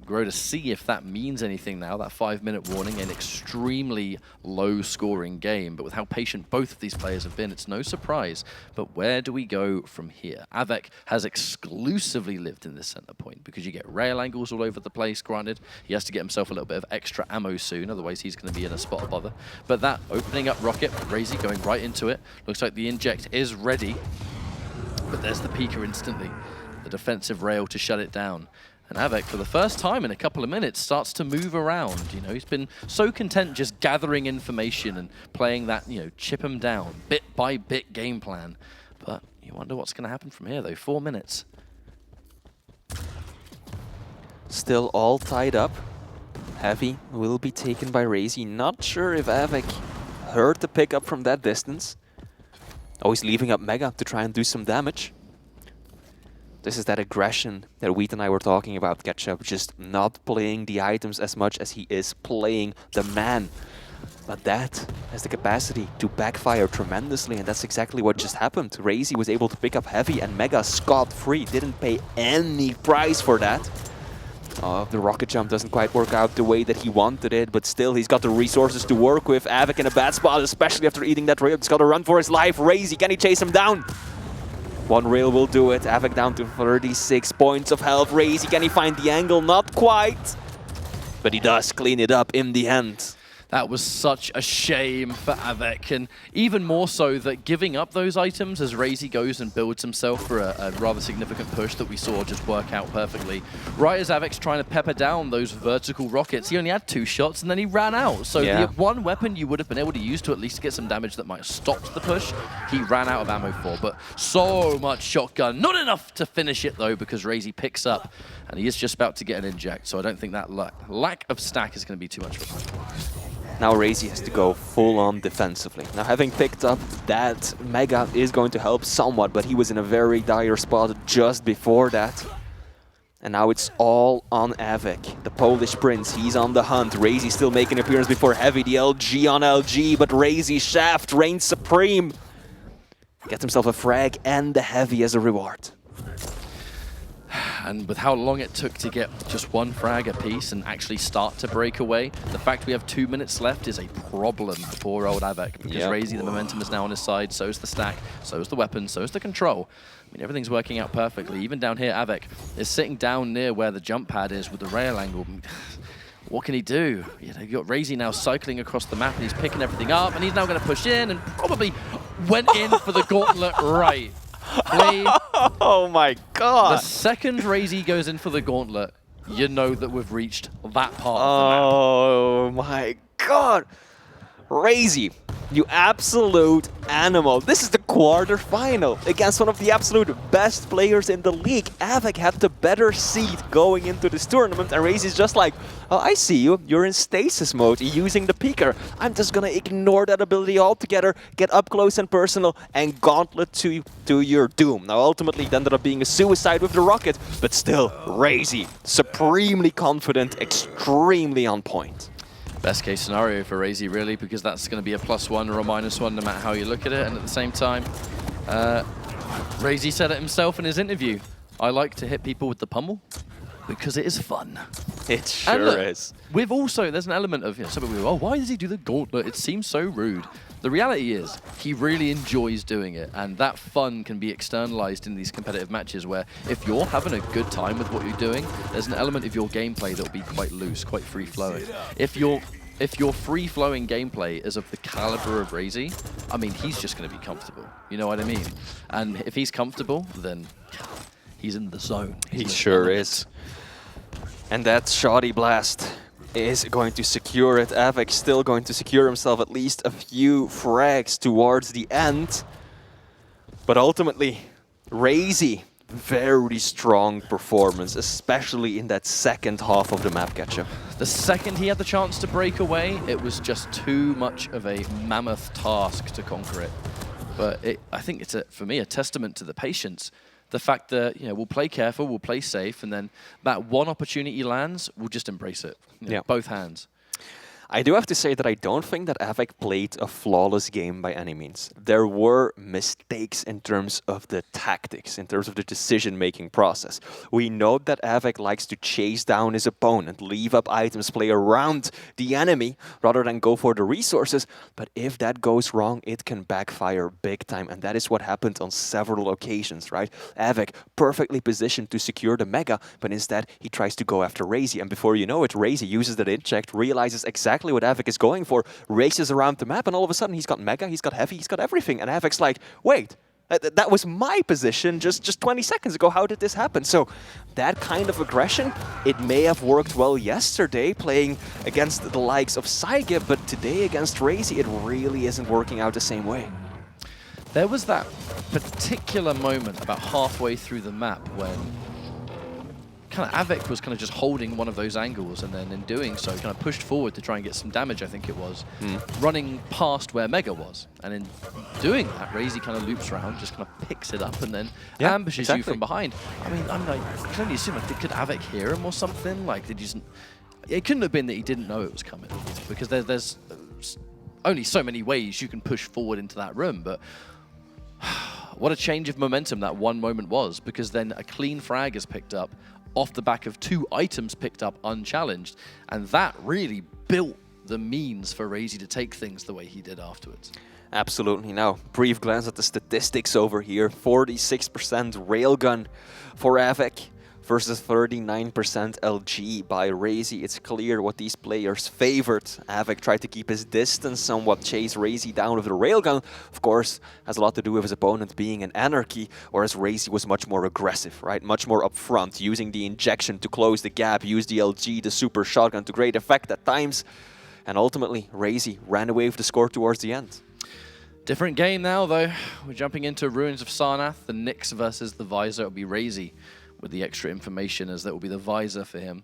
grow to see if that means anything now, that 5-minute warning, an extremely low-scoring game. But with how patient both of these players have been, it's no surprise. But where do we go from here? Av3k has exclusively lived in this center point, because you get rail angles all over the place, granted. He has to get himself a little bit of extra ammo soon, otherwise he's going to be in a spot of bother. But that opening up rocket, RAISY going right into it. Looks like the inject is ready. But there's the Pika instantly. The defensive rail to shut it down. And Av3k, for the first time in a couple of minutes, starts to move around. You know, he's been so content just gathering information and playing that, you know, chip him down, bit by bit game plan. But you wonder what's going to happen from here, though. 4 minutes. Still all tied up. Heavy will be taken by RAISY. Not sure if Av3k heard the pickup from that distance. Oh, he's leaving up Mega to try and do some damage. This is that aggression that Wheat and I were talking about, Ketchup, just not playing the items as much as he is playing the man. But that has the capacity to backfire tremendously, and that's exactly what just happened. RAISY was able to pick up Heavy and Mega scot-free, didn't pay any price for that. The rocket jump doesn't quite work out the way that he wanted it, but still he's got the resources to work with. Av3k in a bad spot, especially after eating that rail. He's got to run for his life. RAISY, can he chase him down? One rail will do it. Av3k down to 36 points of health. RAISY, can he find the angle? Not quite. But he does clean it up in the end. That was such a shame for Av3k, and even more so that giving up those items as RAISY goes and builds himself for a rather significant push that we saw just work out perfectly. Right as Av3k's trying to pepper down those vertical rockets, he only had 2 shots and then he ran out. So the one weapon you would have been able to use to at least get some damage that might have stopped the push, he ran out of ammo for. But so much shotgun, not enough to finish it though, because RAISY picks up and he is just about to get an inject. So I don't think that lack of stack is going to be too much of a problem. Now RAISY has to go full-on defensively. Now having picked up that Mega is going to help somewhat, but he was in a very dire spot just before that. And now it's all on Av3k, the Polish Prince. He's on the hunt. RAISY still making an appearance before Heavy, the LG on LG, but RAISY Shaft reigns supreme. Gets himself a frag and the Heavy as a reward. And with how long it took to get just 1 frag apiece and actually start to break away, the fact we have 2 minutes left is a problem for poor old Av3k, because RAISY, the momentum is now on his side, so is the stack, so is the weapon, so is the control. I mean, everything's working out perfectly. Even down here, Av3k is sitting down near where the jump pad is with the rail angle. What can he do? You know, you've got RAISY now cycling across the map, and he's picking everything up, and he's now going to push in, and probably went in for the gauntlet right. Oh my god! The second RAISY goes in for the gauntlet, you know that we've reached that part of the map. Oh my god! RAISY, you absolute animal. This is the quarterfinal against one of the absolute best players in the league. Av3k had the better seed going into this tournament, and RAISY's just like, oh, I see you. You're in stasis mode, using the peeker. I'm just gonna ignore that ability altogether, get up close and personal, and gauntlet to your doom. Now, ultimately, it ended up being a suicide with the rocket, but still, RAISY, supremely confident, extremely on point. Best case scenario for RAISY, really, because that's going to be a +1 or a -1 no matter how you look at it. And at the same time, RAISY said it himself in his interview, I like to hit people with the pummel because it is fun. It sure is. We've also, there's an element of, some people go, oh, why does he do the gauntlet? It seems so rude. The reality is, he really enjoys doing it, and that fun can be externalized in these competitive matches where if you're having a good time with what you're doing, there's an element of your gameplay that will be quite loose, quite free-flowing. If your free-flowing gameplay is of the caliber of RAISY, I mean, he's just going to be comfortable. You know what I mean? And if he's comfortable, then he's in the zone. He sure is. And that shoddy blast is going to secure it. Av3k still going to secure himself at least a few frags towards the end. But ultimately, RAISY, very strong performance, especially in that second half of the map catch-up. The second he had the chance to break away, it was just too much of a mammoth task to conquer it. But I think it's, for me, a testament to the patience. The fact that, we'll play careful, we'll play safe, and then that one opportunity lands, we'll just embrace it. Both hands. I do have to say that I don't think that Av3k played a flawless game by any means. There were mistakes in terms of the tactics, in terms of the decision-making process. We know that Av3k likes to chase down his opponent, leave up items, play around the enemy, rather than go for the resources. But if that goes wrong, it can backfire big time, and that is what happened on several occasions, right? Av3k perfectly positioned to secure the Mega, but instead he tries to go after RAISY, and before you know it, RAISY uses that inject, realizes exactly what Av3k is going for, races around the map, and all of a sudden he's got Mega, he's got Heavy, he's got everything, and Av3k's like, wait, that was my position just 20 seconds ago, how did this happen? So that kind of aggression, it may have worked well yesterday, playing against the likes of Saigib, but today against RAISY, it really isn't working out the same way. There was that particular moment about halfway through the map when Av3k was kind of just holding one of those angles, and then in doing so kind of pushed forward to try and get some damage, I think it was, running past where Mega was. And in doing that, RAISY kind of loops around, just kind of picks it up, and then ambushes you from behind. I mean, I'm like, I can only assume, like, could Av3k hear him or something? Like, did you just... It couldn't have been that he didn't know it was coming, because there's only so many ways you can push forward into that room, but... What a change of momentum that one moment was, because then a clean frag is picked up off the back of 2 items picked up unchallenged. And that really built the means for RAISY to take things the way he did afterwards. Absolutely. Now, brief glance at the statistics over here. 46% railgun for Av3k versus 39% LG by RAISY. It's clear what these players favored. Av3k tried to keep his distance, somewhat chase RAISY down with the railgun. Of course, has a lot to do with his opponent being an anarchy, whereas RAISY was much more aggressive, right? Much more upfront, using the injection to close the gap, use the LG, the super shotgun to great effect at times. And ultimately, RAISY ran away with the score towards the end. Different game now, though. We're jumping into Ruins of Sarnath, the Nyx versus the Visor. It'll be RAISY with the extra information, as that will be the Visor for him.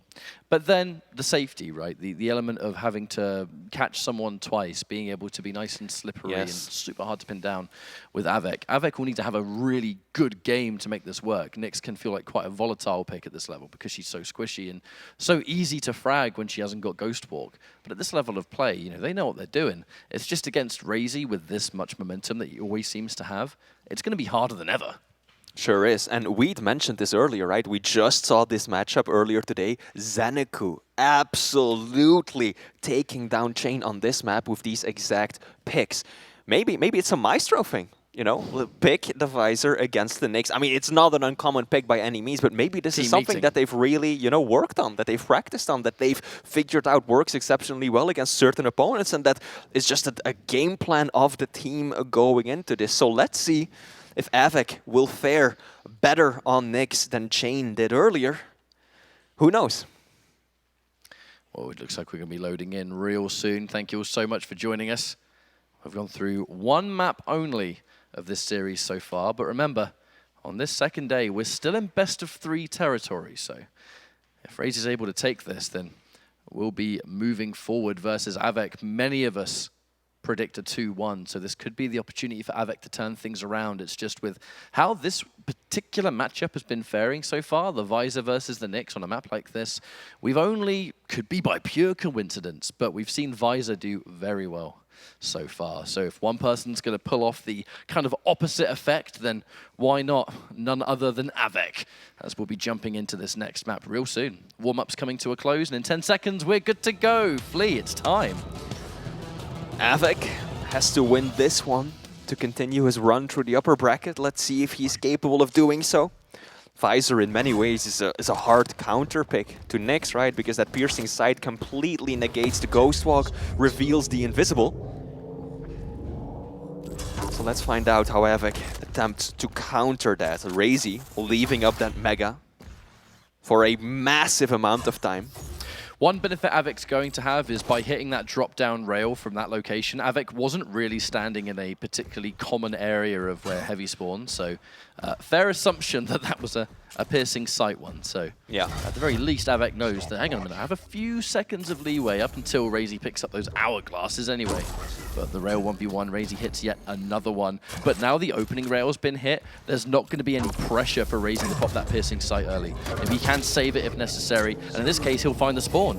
But then the safety, right? The element of having to catch someone twice, being able to be nice and slippery and super hard to pin down with Av3k. Av3k will need to have a really good game to make this work. Nyx can feel like quite a volatile pick at this level because she's so squishy and so easy to frag when she hasn't got Ghost Walk. But at this level of play, you know, they know what they're doing. It's just against RAISY with this much momentum that he always seems to have. It's going to be harder than ever. Sure is. And we'd mentioned this earlier, right? We just saw this matchup earlier today. ZenAku absolutely taking down Chain on this map with these exact picks. Maybe it's a Maestro thing, you know? Pick the Visor against the Nyx. I mean, it's not an uncommon pick by any means, but maybe this is something that they've really, you know, worked on, that they've practiced on, that they've figured out works exceptionally well against certain opponents, and that is just a game plan of the team going into this. So let's see if Av3k will fare better on Nyx than Chain did earlier. Who knows? Well, it looks like we're going to be loading in real soon. Thank you all so much for joining us. We've gone through 1 map only of this series so far, but remember, on this second day, we're still in best of 3 territory. So if RAISY is able to take this, then we'll be moving forward versus Av3k. Many of us predict a 2-1, so this could be the opportunity for Av3k to turn things around. It's just with how this particular matchup has been faring so far, the Visor versus the Nyx on a map like this, we've only, could be by pure coincidence, but we've seen Visor do very well so far. So if one person's going to pull off the kind of opposite effect, then why not none other than Av3k, as we'll be jumping into this next map real soon. Warm-up's coming to a close, and in 10 seconds, we're good to go. Flea, it's time. Av3k has to win this one to continue his run through the upper bracket. Let's see if he's capable of doing so. Visor in many ways is a hard counter pick to Nyx, right? Because that piercing sight completely negates the Ghost Walk, reveals the invisible. So let's find out how Av3k attempts to counter that. RAISY leaving up that Mega for a massive amount of time. One benefit Av3k's going to have is by hitting that drop-down rail from that location. Av3k wasn't really standing in a particularly common area of where heavy spawns, so fair assumption that that was a piercing sight one. So yeah, at the very least, Av3k knows that, hang on a minute, I have a few seconds of leeway up until RAISY picks up those hourglasses anyway. But the rail 1v1, RAISY hits yet another one. But now the opening rail's been hit, there's not going to be any pressure for RAISY to pop that piercing sight early. If he can save it if necessary, and in this case, he'll find the spawn.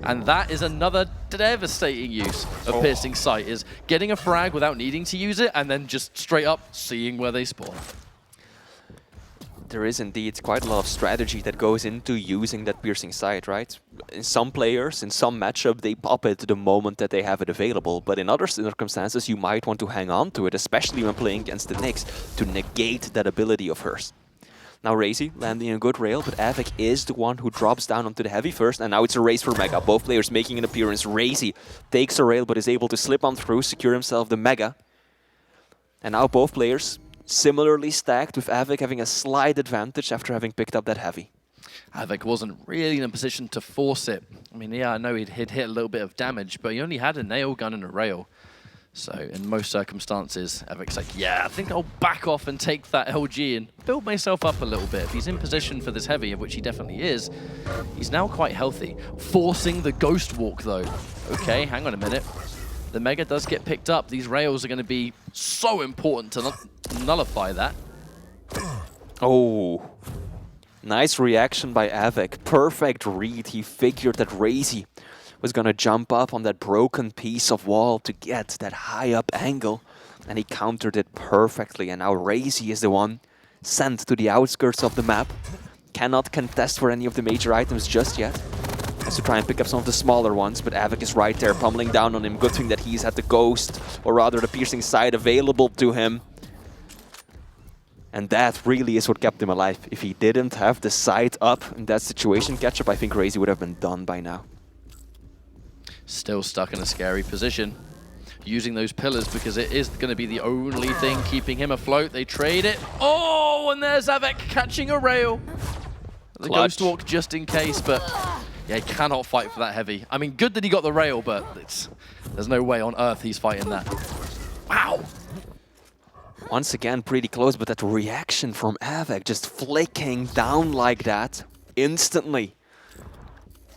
And that is another devastating use of piercing sight, is getting a frag without needing to use it, and then just straight up seeing where they spawn. There is indeed quite a lot of strategy that goes into using that piercing sight, right? In some players, in some matchup, they pop it the moment that they have it available. But in other circumstances, you might want to hang on to it, especially when playing against the Nyx, to negate that ability of hers. Now RAISY landing a good rail, but Av3k is the one who drops down onto the heavy first, and now it's a race for Mega. Both players making an appearance. RAISY takes a rail, but is able to slip on through, secure himself the Mega. And now both players similarly stacked, with Av3k having a slight advantage after having picked up that heavy. Av3k wasn't really in a position to force it. I mean, yeah, I know he'd hit a little bit of damage, but he only had a nail gun and a rail. So in most circumstances, Av3k's like, yeah, I think I'll back off and take that LG and build myself up a little bit. If he's in position for this heavy, of which he definitely is, he's now quite healthy. Forcing the Ghost Walk, though. Okay, hang on a minute. The Mega does get picked up. These rails are going to be so important to nullify that. Oh, nice reaction by Av3k. Perfect read. He figured that RAISY was going to jump up on that broken piece of wall to get that high up angle, and he countered it perfectly. And now RAISY is the one sent to the outskirts of the map, cannot contest for any of the major items just yet. Has to try and pick up some of the smaller ones, but Av3k is right there, pummeling down on him. Good thing that he's had the Ghost, or rather the Piercing Sight, available to him. And that really is what kept him alive. If he didn't have the sight up in that situation catch-up, I think RAISY would have been done by now. Still stuck in a scary position. Using those pillars because it is going to be the only thing keeping him afloat. They trade it. Oh, and there's Av3k catching a rail. The Ghost Walk just in case, but yeah, he cannot fight for that heavy. I mean, good that he got the rail, but there's no way on earth he's fighting that. Wow. Once again, pretty close, but that reaction from Av3k just flicking down like that instantly.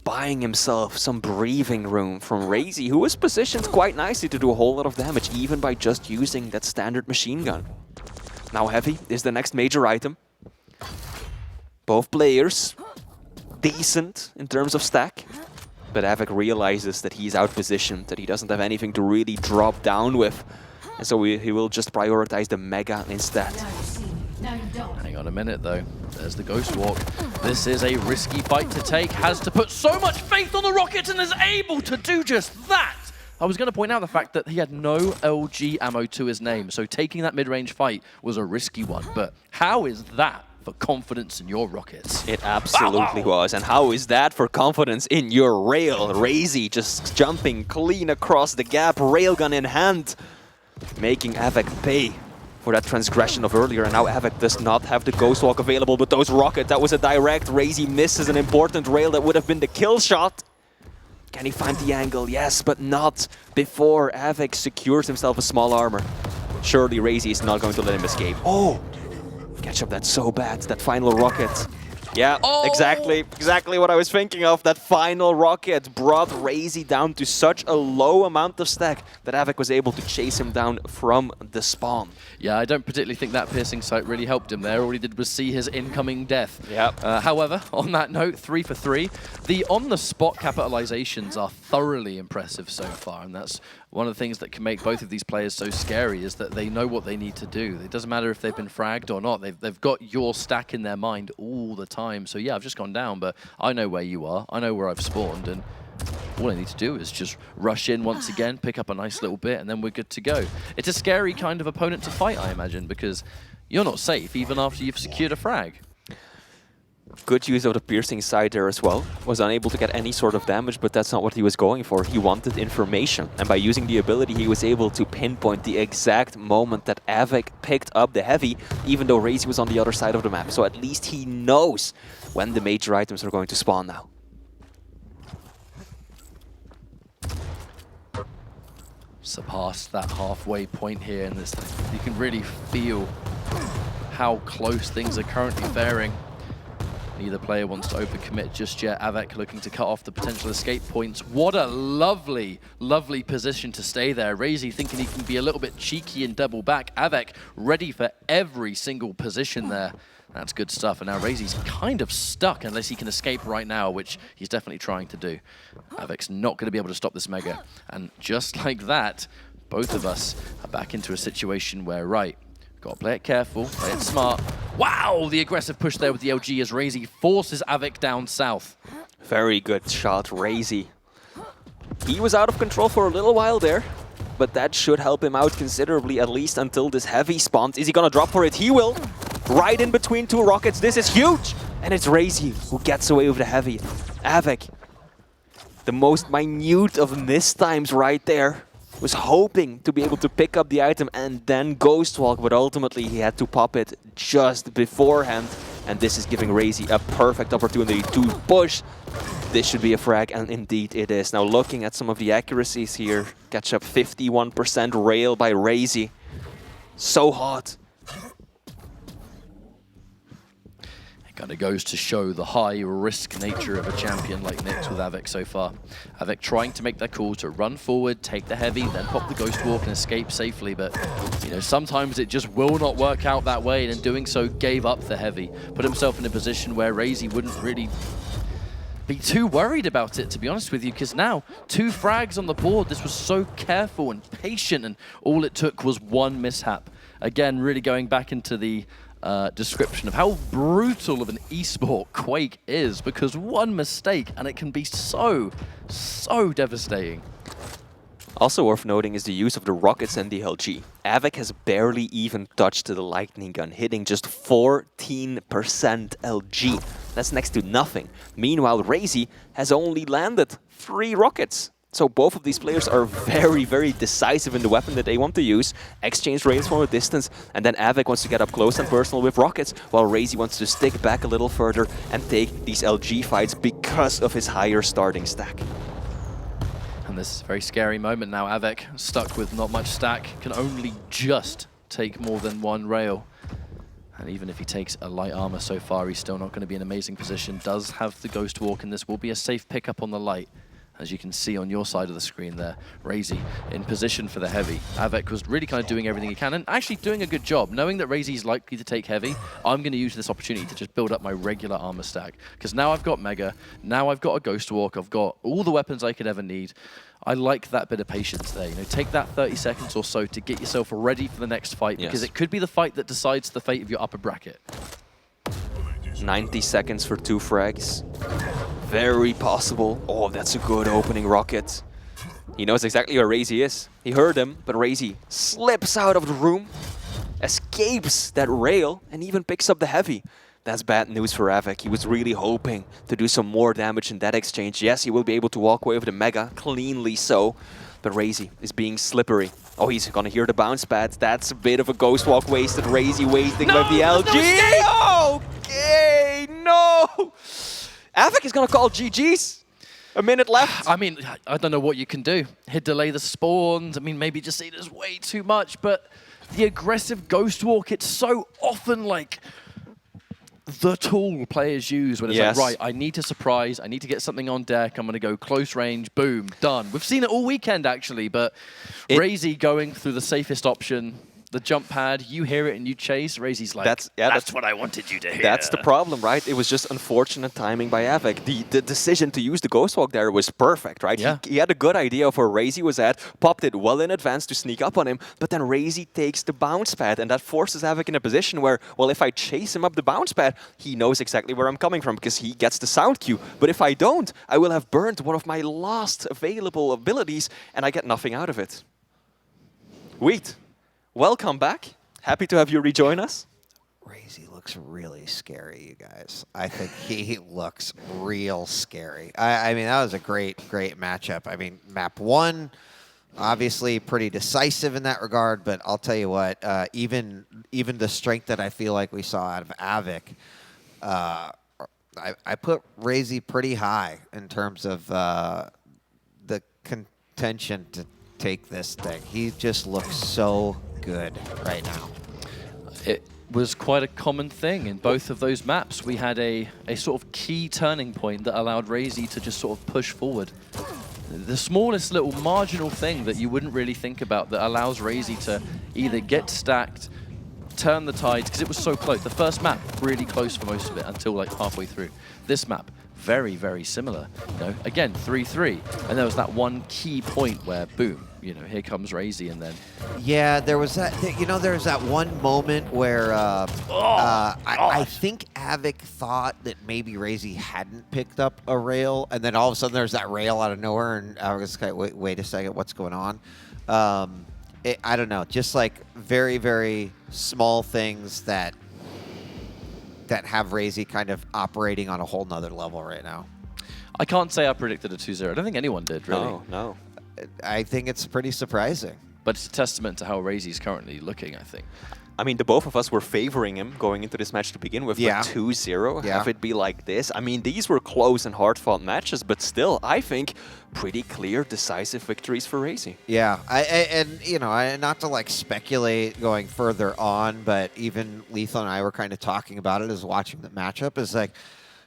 Buying himself some breathing room from RAISY, who was positioned quite nicely to do a whole lot of damage, even by just using that standard machine gun. Now Heavy is the next major item. Both players decent in terms of stack, but Av3k realizes that he's outpositioned, that he doesn't have anything to really drop down with, and so he will just prioritize the Mega instead. Hang on a minute though, there's the Ghost Walk. This is a risky fight to take, has to put so much faith on the Rocket and is able to do just that. I was going to point out the fact that he had no LG ammo to his name, so taking that mid-range fight was a risky one, but how is that for confidence in your Rockets? It absolutely was, and how is that for confidence in your rail? RAISY just jumping clean across the gap, railgun in hand, making Av3k pay for that transgression of earlier, and now Av3k does not have the Ghost Walk available, but those Rocket, that was a direct. RAISY misses an important rail that would have been the kill shot. Can he find the angle? Yes, but not before Av3k secures himself a small armor. Surely RAISY is not going to let him escape. Oh! Catch up, that's so bad, that final Rocket. Yeah, exactly what I was thinking of. That final Rocket brought RAISY down to such a low amount of stack that Av3k was able to chase him down from the spawn. Yeah, I don't particularly think that Piercing Sight really helped him there. All he did was see his incoming death. Yep. However, on that note, 3 for 3. The on-the-spot capitalizations are thoroughly impressive so far, and that's one of the things that can make both of these players so scary, is that they know what they need to do. It doesn't matter if they've been fragged or not. They've got your stack in their mind all the time. So yeah, I've just gone down, but I know where you are. I know where I've spawned, and all I need to do is just rush in once again, pick up a nice little bit, and then we're good to go. It's a scary kind of opponent to fight, I imagine, because you're not safe even after you've secured a frag. Good use of the Piercing Sight there as well. Was unable to get any sort of damage, but that's not what he was going for. He wanted information, and by using the ability he was able to pinpoint the exact moment that Av3k picked up the Heavy, even though RAISY was on the other side of the map. So at least he knows when the major items are going to spawn now. Surpassed that halfway point here in this. You can really feel how close things are currently faring. Neither player wants to overcommit just yet. Av3k looking to cut off the potential escape points. What a lovely, lovely position to stay there. RAISY thinking he can be a little bit cheeky and double back. Av3k ready for every single position there. That's good stuff. And now RAISY's kind of stuck unless he can escape right now, which he's definitely trying to do. Av3k's not going to be able to stop this Mega. And just like that, both of us are back into a situation where, right, got to play it careful, play it smart. Wow, the aggressive push there with the LG as RAISY forces Av3k down south. Very good shot, RAISY. He was out of control for a little while there, but that should help him out considerably, at least until this Heavy spawns. Is he gonna drop for it? He will. Right in between two Rockets. This is huge! And it's RAISY who gets away with the Heavy. Av3k, the most minute of mistimes right there. Was hoping to be able to pick up the item and then Ghost Walk, but ultimately he had to pop it just beforehand. And this is giving RAISY a perfect opportunity to push. This should be a frag, and indeed it is. Now looking at some of the accuracies here, catch up 51% rail by RAISY. So hot. Kind of goes to show the high-risk nature of a champion like Nyx with Av3k so far. Av3k trying to make their call to run forward, take the Heavy, then pop the Ghost Walk and escape safely, but you know, sometimes it just will not work out that way, and in doing so gave up the Heavy. Put himself in a position where RAISY wouldn't really be too worried about it, to be honest with you, because now 2 frags on the board. This was so careful and patient, and all it took was one mishap. Again, really going back into the description of how brutal of an esport Quake is, because one mistake and it can be so devastating. Also worth noting is the use of the rockets and the LG. Av3k has barely even touched the lightning gun, hitting just 14% LG. That's next to nothing. Meanwhile, RAISY has only landed 3 rockets. So both of these players are very decisive in the weapon that they want to use. Exchange rails from a distance, and then Av3k wants to get up close and personal with rockets, while RAISY wants to stick back a little further and take these LG fights because of his higher starting stack. And this is a very scary moment now. Av3k, stuck with not much stack, can only just take more than 1 rail. And even if he takes a light armor so far, he's still not going to be in an amazing position. Does have the Ghost Walk, and this will be a safe pickup on the light. As you can see on your side of the screen there, RAISY in position for the heavy. Av3k was really kind of doing everything he can, and actually doing a good job. Knowing that RAISY is likely to take heavy, I'm going to use this opportunity to just build up my regular armor stack. Because now I've got Mega, now I've got a Ghost Walk, I've got all the weapons I could ever need. I like that bit of patience there. You know, take that 30 seconds or so to get yourself ready for the next fight, because it could be the fight that decides the fate of your upper bracket. 90 seconds for 2 frags. Very possible. Oh, that's a good opening rocket. He knows exactly where RAISY is. He heard him, but RAISY slips out of the room, escapes that rail, and even picks up the heavy. That's bad news for Av3k. He was really hoping to do some more damage in that exchange. Yes, he will be able to walk away with the Mega, cleanly so, but RAISY is being slippery. Oh, he's gonna hear the bounce pad. That's a bit of a Ghost Walk wasted. RAISY wasting with the LG. Okay, no! Av3k is gonna call GG's. A minute left. I mean, I don't know what you can do. He'd delay the spawns. I mean, maybe just say there's way too much, but the aggressive Ghost Walk, it's so often like the tool players use when it's like, right, I need to surprise, I need to get something on deck, I'm going to go close range, boom, done. We've seen it all weekend, actually, but RAISY going through the safest option, the jump pad, you hear it and you chase, RAISY's like, that's what I wanted you to hear. That's the problem, right? It was just unfortunate timing by Av3k. The decision to use the Ghost Walk there was perfect, right? Yeah. He had a good idea of where RAISY was at, popped it well in advance to sneak up on him, but then RAISY takes the bounce pad, and that forces Av3k in a position where, well, if I chase him up the bounce pad, he knows exactly where I'm coming from because he gets the sound cue. But if I don't, I will have burned one of my last available abilities, and I get nothing out of it. Wheat. Welcome back. Happy to have you rejoin us. RAISY looks really scary, you guys. I think he looks real scary. I mean, that was a great matchup. I mean, map 1, obviously pretty decisive in that regard, but I'll tell you what, even the strength that I feel like we saw out of Av3k, I put RAISY pretty high in terms of the contention to take this thing. He just looks so good right now. It was quite a common thing in both of those maps. We had a sort of key turning point that allowed RAISY to just sort of push forward. The smallest little marginal thing that you wouldn't really think about that allows RAISY to either get stacked, turn the tides, because it was so close. The first map, really close for most of it until like halfway through. This map, very similar. You know, again, 3-3. And there was that one key point where, boom, you know, here comes RAISY, and then... Yeah, there was that, you know, there was that one moment where I think Av3k thought that maybe RAISY hadn't picked up a rail, and then all of a sudden there's that rail out of nowhere, and I was like, wait a second, what's going on? I don't know, just like very small things that have RAISY kind of operating on a whole nother level right now. I can't say I predicted a 2-0. I don't think anyone did, really. No. I think it's pretty surprising. But it's a testament to how RAISY is currently looking, I think. I mean, the both of us were favoring him going into this match to begin with, but 2-0, have it be like this. I mean, these were close and hard-fought matches, but still, I think, pretty clear, decisive victories for RAISY. Yeah, and you know, not to like speculate going further on, but even Lethal and I were kind of talking about it as watching the matchup, is like,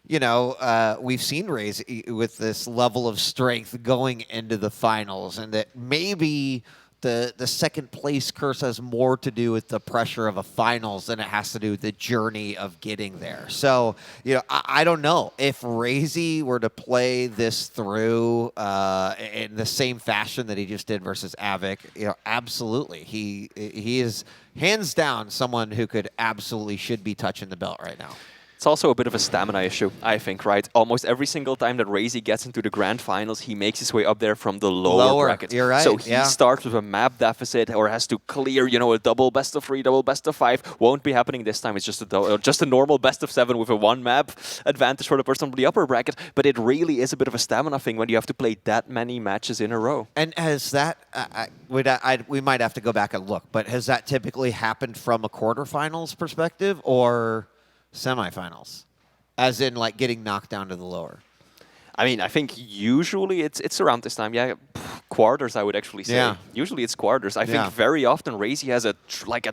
you know, we've seen RAISY with this level of strength going into the finals, and that maybe the second place curse has more to do with the pressure of a finals than it has to do with the journey of getting there. So, you know, I don't know if RAISY were to play this through in the same fashion that he just did versus Av3k, you know, absolutely. He is hands down someone who could absolutely should be touching the belt right now. It's also a bit of a stamina issue, I think, right? Almost every single time that RAISY gets into the grand finals, he makes his way up there from the lower bracket. You're right. So he starts with a map deficit or has to clear, you know, a double best of 3, double best of 5. Won't be happening this time. It's just a normal best of 7 with a 1 map advantage for the person from the upper bracket. But it really is a bit of a stamina thing when you have to play that many matches in a row. And has that, we might have to go back and look, but has that typically happened from a quarterfinals perspective or semifinals, as in like getting knocked down to the lower? I mean, I think usually it's around this time. Yeah, quarters, I would actually say. Yeah. Usually it's quarters. I think very often RAISY has a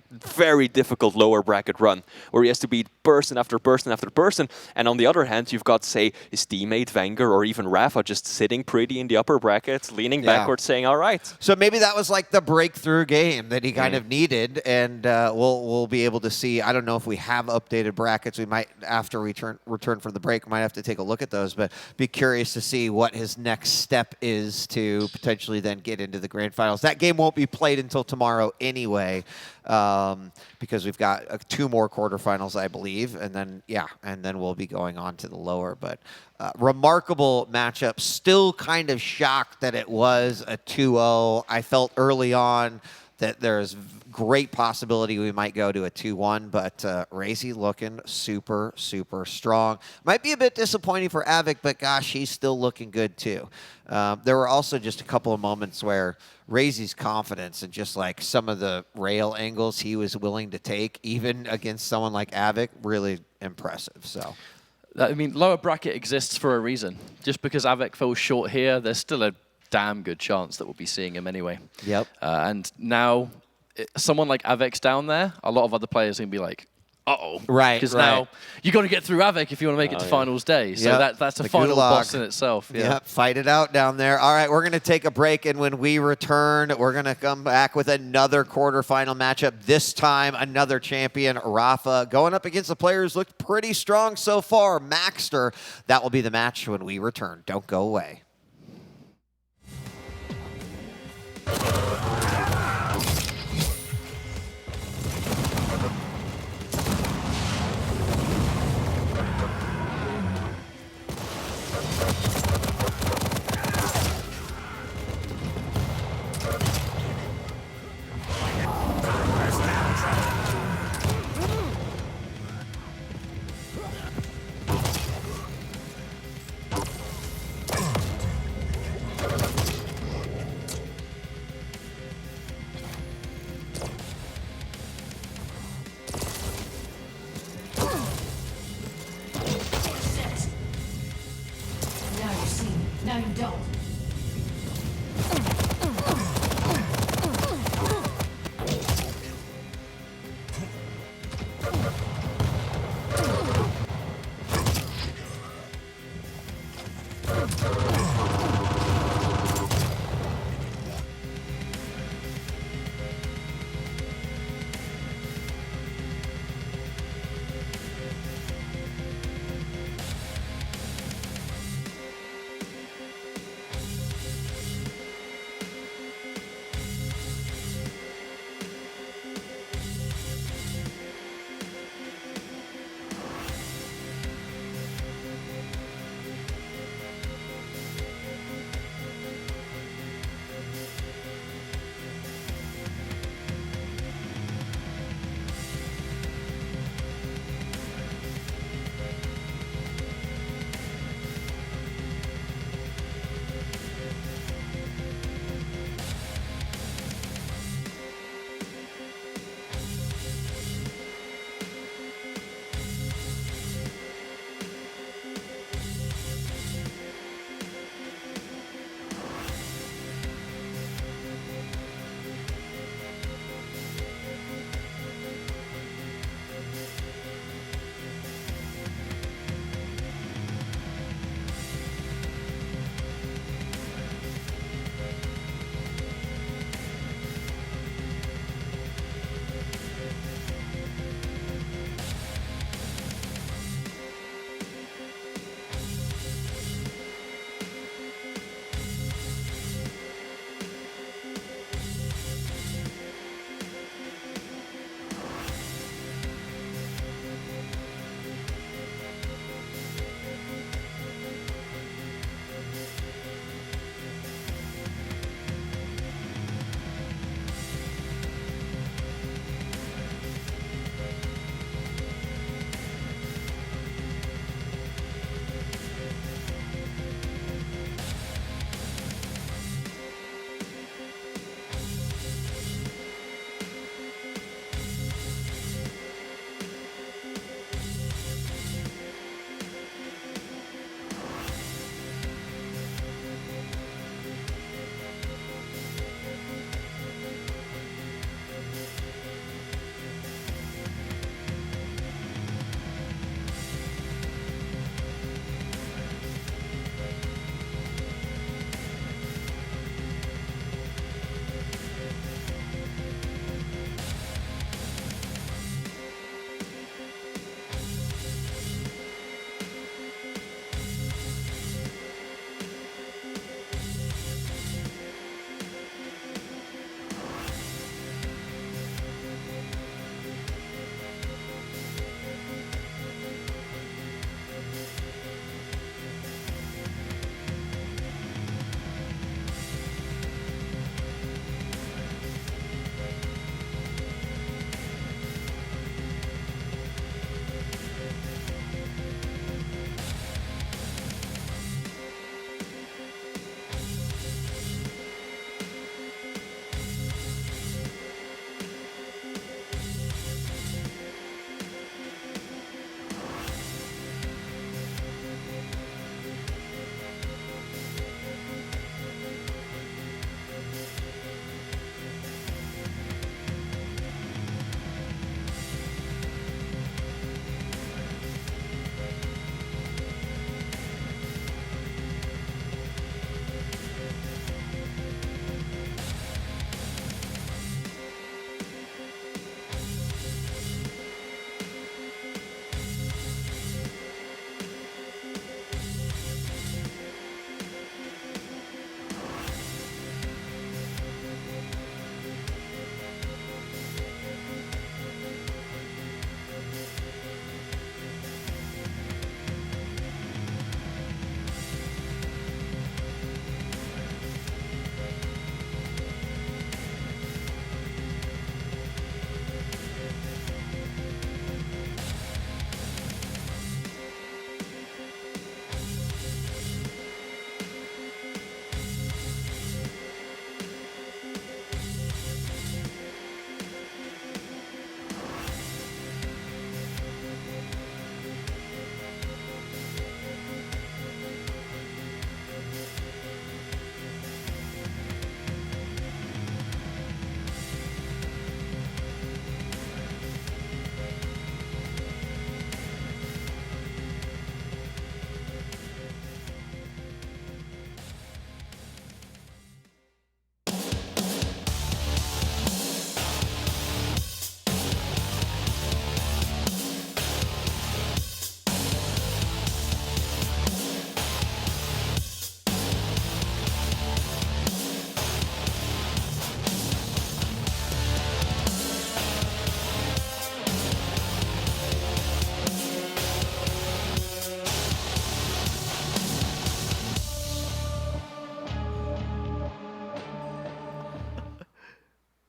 very difficult lower bracket run where he has to beat person after person after person. And on the other hand, you've got, say, his teammate vengeurR or even rapha just sitting pretty in the upper bracket, leaning backwards, saying, all right. So maybe that was like the breakthrough game that he kind of needed, and we'll be able to see. I don't know if we have updated brackets. We might, after we return from the break, might have to take a look at those, but be curious to see what his next step is to potentially then get into the grand finals. That game won't be played until tomorrow anyway, because we've got 2 more quarterfinals, I believe, and then we'll be going on to the lower. But remarkable matchup. Still kind of shocked that it was a 2-0. I felt early on that there's great possibility we might go to a 2-1, but RAISY looking super, super strong. Might be a bit disappointing for Av3k, but gosh, he's still looking good too. There were also just a couple of moments where RAISY's confidence and just like some of the rail angles he was willing to take, even against someone like Av3k, really impressive. So, I mean, lower bracket exists for a reason. Just because Av3k falls short here, there's still a damn good chance that we'll be seeing him anyway. Yep. And now, someone like Av3k's down there, a lot of other players are going to be like, uh-oh. Right, Because now, you got to get through Av3k if you want to make it to finals day. So that's a final boss in itself. Yeah. Fight it out down there. All right, we're going to take a break, and when we return, we're going to come back with another quarterfinal matchup. This time, another champion, rapha, going up against the players looked pretty strong so far, Maxter. That will be the match when we return. Don't go away.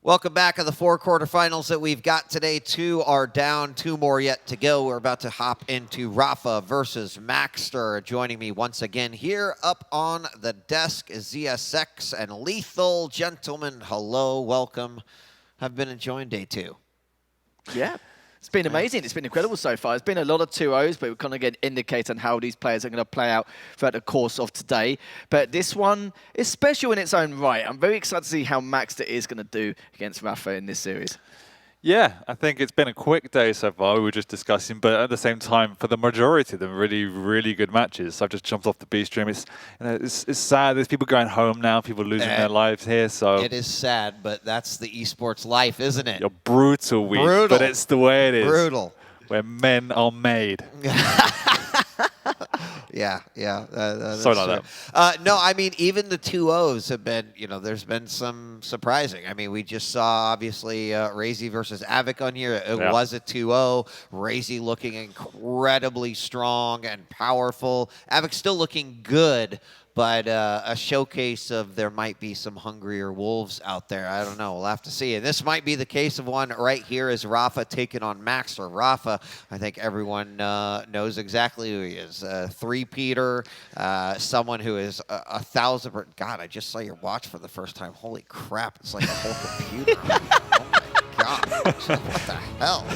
Welcome back to the 4 quarterfinals that we've got today. 2 are down, 2 more yet to go. We're about to hop into Rapha versus Maxter. Joining me once again here up on the desk is ZSX and Lethal. Gentlemen, hello, welcome. Have been enjoying day 2. Yeah. It's been amazing. It's been incredible so far. It's been a lot of 2-0s, but we kind of get an indicator on how these players are going to play out throughout the course of today. But this one is special in its own right. I'm very excited to see how Maxter is going to do against Rapha in this series. Yeah, I think it's been a quick day so far, we were just discussing, but at the same time, for the majority of them, really, really good matches. So I've just jumped off the B stream. It's, you know, it's sad. There's people going home now, people losing their lives here. So it is sad, but that's the esports life, isn't it? You're brutal week, Brutal. but it's the way it is. Brutal. Where men are made. Yeah. So like that. No, I mean, even the 2-0s have been, you know, there's been some surprising. I mean, we just saw, obviously, RAISY versus Av3k on here. It was a 2-0. RAISY looking incredibly strong and powerful. Av3k still looking good, but a showcase of there might be some hungrier wolves out there. I don't know. We'll have to see. And this might be the case of one right here as Rapha taking on Maxter. Rapha, I think everyone knows exactly who he is. Three-peater, someone who is 1,000%. God, I just saw your watch for the first time. Holy crap. It's like a whole computer. Oh my God. What the hell?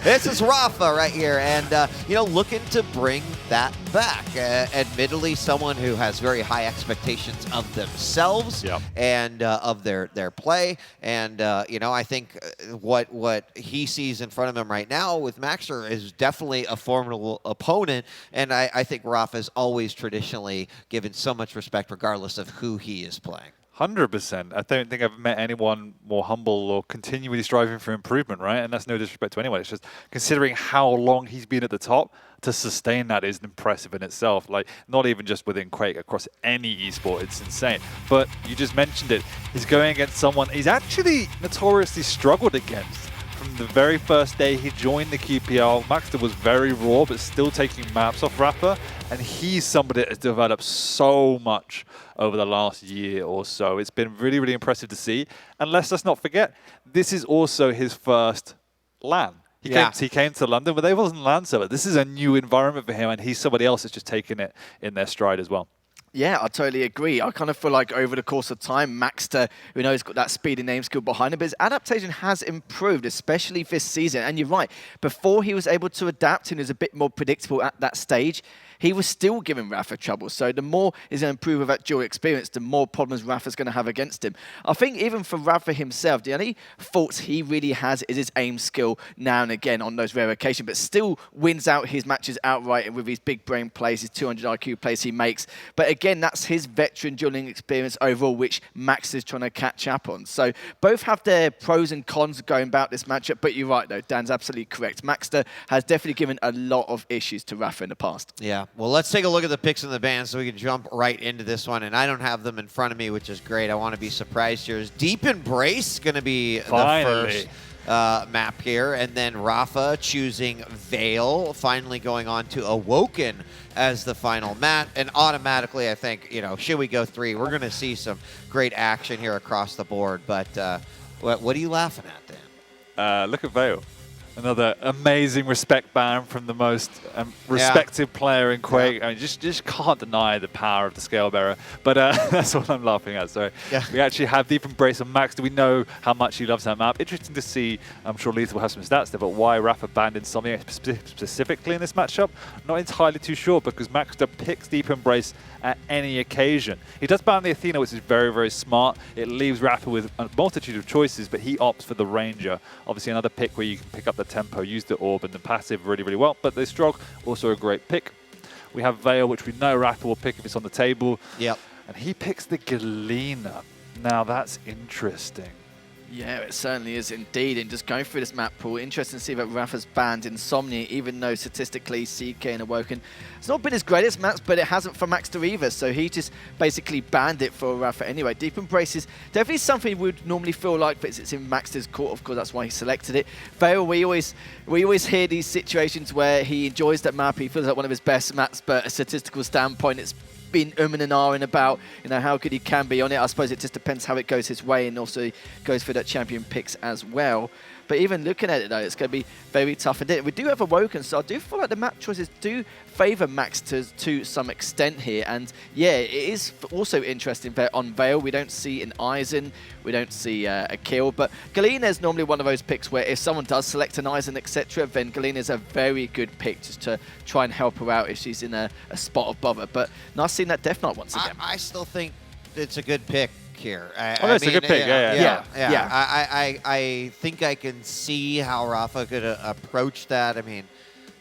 This is Rapha right here. And, you know, looking to bring that back. Admittedly, someone who has very high expectations of themselves and of their play. And, you know, I think what he sees in front of him right now with Maxter is definitely a formidable opponent. And I think Rapha has always traditionally given so much respect regardless of who he is playing. 100%. I don't think I've met anyone more humble or continually striving for improvement, right? And that's no disrespect to anyone. It's just considering how long he's been at the top, to sustain that is impressive in itself. Like, not even just within Quake, across any esport, it's insane. But you just mentioned it. He's going against someone he's actually notoriously struggled against. From the very first day he joined the QPL, Maxter was very raw, but still taking maps off Rapha. And he's somebody that has developed so much over the last year or so. It's been really, really impressive to see. And let's not forget, this is also his first LAN. He came to London, but they wasn't LAN server. This is a new environment for him, and he's somebody else that's just taking it in their stride as well. Yeah, I totally agree. I kind of feel like over the course of time, Maxter, we know he's got that speed and name skill behind him, but his adaptation has improved, especially this season. And you're right, before he was able to adapt and he was a bit more predictable at that stage, he was still giving Rapha trouble. So the more he's going to improve with that dual experience, the more problems Rapha's going to have against him. I think even for Rapha himself, the only faults he really has is his aim skill now and again on those rare occasions, but still wins out his matches outright with his big brain plays, his 200 IQ plays he makes. But again, that's his veteran dueling experience overall, which Max is trying to catch up on. So both have their pros and cons going about this matchup, but you're right though, Dan's absolutely correct. Maxter has definitely given a lot of issues to Rapha in the past. Yeah. Well, let's take a look at the picks in the band so we can jump right into this one. And I don't have them in front of me, which is great. I want to be surprised here. Is Deep Embrace going to be the first map here? And then Rapha choosing Vale, finally going on to Awoken as the final map. And automatically, I think, you know, should we go 3, we're going to see some great action here across the board. But what are you laughing at, Dan? Look at Vale. Another amazing respect ban from the most respected player in Quake. I mean, just can't deny the power of the scale bearer. But that's what I'm laughing at. So we actually have Deep Embrace on Max. Do we know how much he loves that map? Interesting to see. I'm sure Lethal will have some stats there, but why Rapha banned Insomnia specifically in this matchup? Not entirely too sure, because Maxter picks Deep Embrace at any occasion. He does ban the Athena, which is very, very smart. It leaves Rapha with a multitude of choices, but he opts for the Ranger. Obviously, another pick where you can pick up the tempo, use the orb and the passive really, really well. But the Strog, also a great pick. We have Vale, which we know Rapha will pick if it's on the table. Yep. And he picks the Galena. Now, that's interesting. Yeah, it certainly is indeed. And just going through this map pool, interesting to see that Rapha's banned Insomnia, even though statistically ZenAku and Awoken, it's not been his greatest maps, but it hasn't for Maxter either. So he just basically banned it for Rapha anyway. Deep Embrace is definitely something we would normally feel like, but it's in Maxter's court, of course, that's why he selected it. Vale, we always hear these situations where he enjoys that map, he feels like one of his best maps, but a statistical standpoint, it's been umming and ahhing about, how good he can be on it. I suppose it just depends how it goes his way, and also goes for that champion picks as well. But even looking at it, though, it's going to be very tough. And we do have Awoken, so I do feel like the map choices do favour Maxter to some extent here. And yeah, it is also interesting that on Vale, we don't see an Aizen, we don't see a kill. But Galena is normally one of those picks where if someone does select an Aizen, etc., then Galena is a very good pick just to try and help her out if she's in a spot of bother. But nice seeing that Death Knight once again. I still think it's a good pick here. It's a good pick. Yeah. I think I can see how Rapha could approach that. I mean,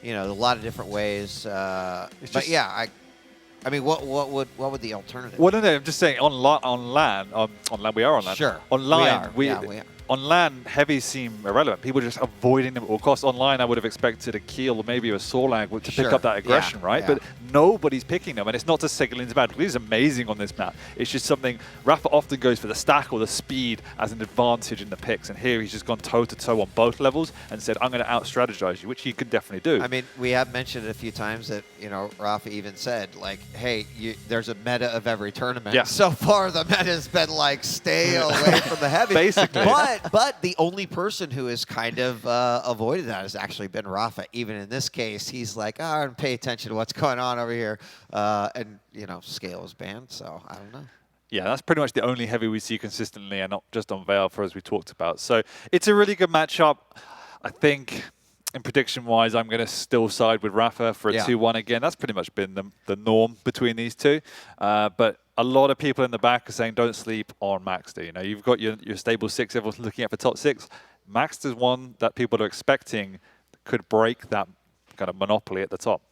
a lot of different ways. But yeah, I mean, what would the alternative? Well, no, I'm just saying on land, we are on land. Sure. Online, we are. On land, heavies seem irrelevant. People are just avoiding them at all costs. Online, I would have expected a Keel or maybe a Sorlag to pick up that aggression, right? Yeah. But nobody's picking them. And it's not to say Galena's bad. Galena's amazing on this map. It's just something, Rapha often goes for the stack or the speed as an advantage in the picks. And here he's just gone toe-to-toe on both levels and said, I'm going to out-strategize you, which he could definitely do. I mean, we have mentioned it a few times that, Rapha even said, like, hey, there's a meta of every tournament. Yeah. So far, the meta's been like, stay away from the heavy. Basically. But the only person who has kind of avoided that has actually been Rapha. Even in this case, he's like, pay attention to what's going on over here. And, Scale was banned, so I don't know. Yeah, that's pretty much the only heavy we see consistently, and not just on Vale, as we talked about. So it's a really good matchup. I think, in prediction-wise, I'm going to still side with Rapha for a 2-1 again. That's pretty much been the norm between these two. But a lot of people in the back are saying don't sleep on Maxter. You've got your stable 6, everyone's looking at for top 6. Maxter's one that people are expecting could break that kind of monopoly at the top.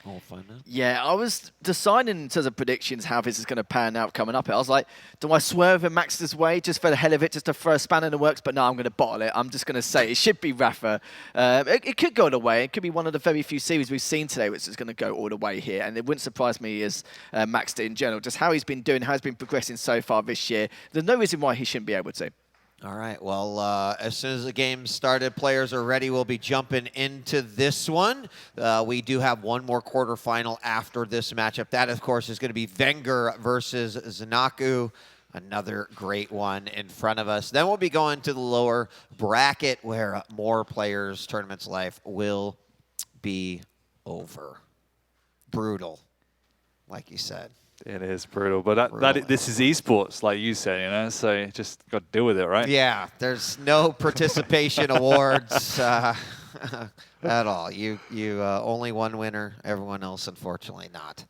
We'll find out. Yeah, I was deciding in terms of predictions how this is going to pan out coming up. I was like, do I swerve in Maxter's way just for the hell of it, just to throw a spanner in the works? But no, I'm going to bottle it. I'm just going to say it should be Rapha. It could go all the way. It could be one of the very few series we've seen today which is going to go all the way here. And it wouldn't surprise me as Maxter in general, just how he's been doing, how he's been progressing so far this year. There's no reason why he shouldn't be able to. All right, well, as soon as the game started, players are ready. We'll be jumping into this one. We do have one more quarterfinal after this matchup. That, of course, is going to be vengeurR versus ZenAku. Another great one in front of us. Then we'll be going to the lower bracket where more players' tournament's life will be over. Brutal, like you said. It is brutal, but this is esports, like you said, so you just got to deal with it, right? Yeah, there's no participation awards at all. You only one winner, everyone else, unfortunately, not.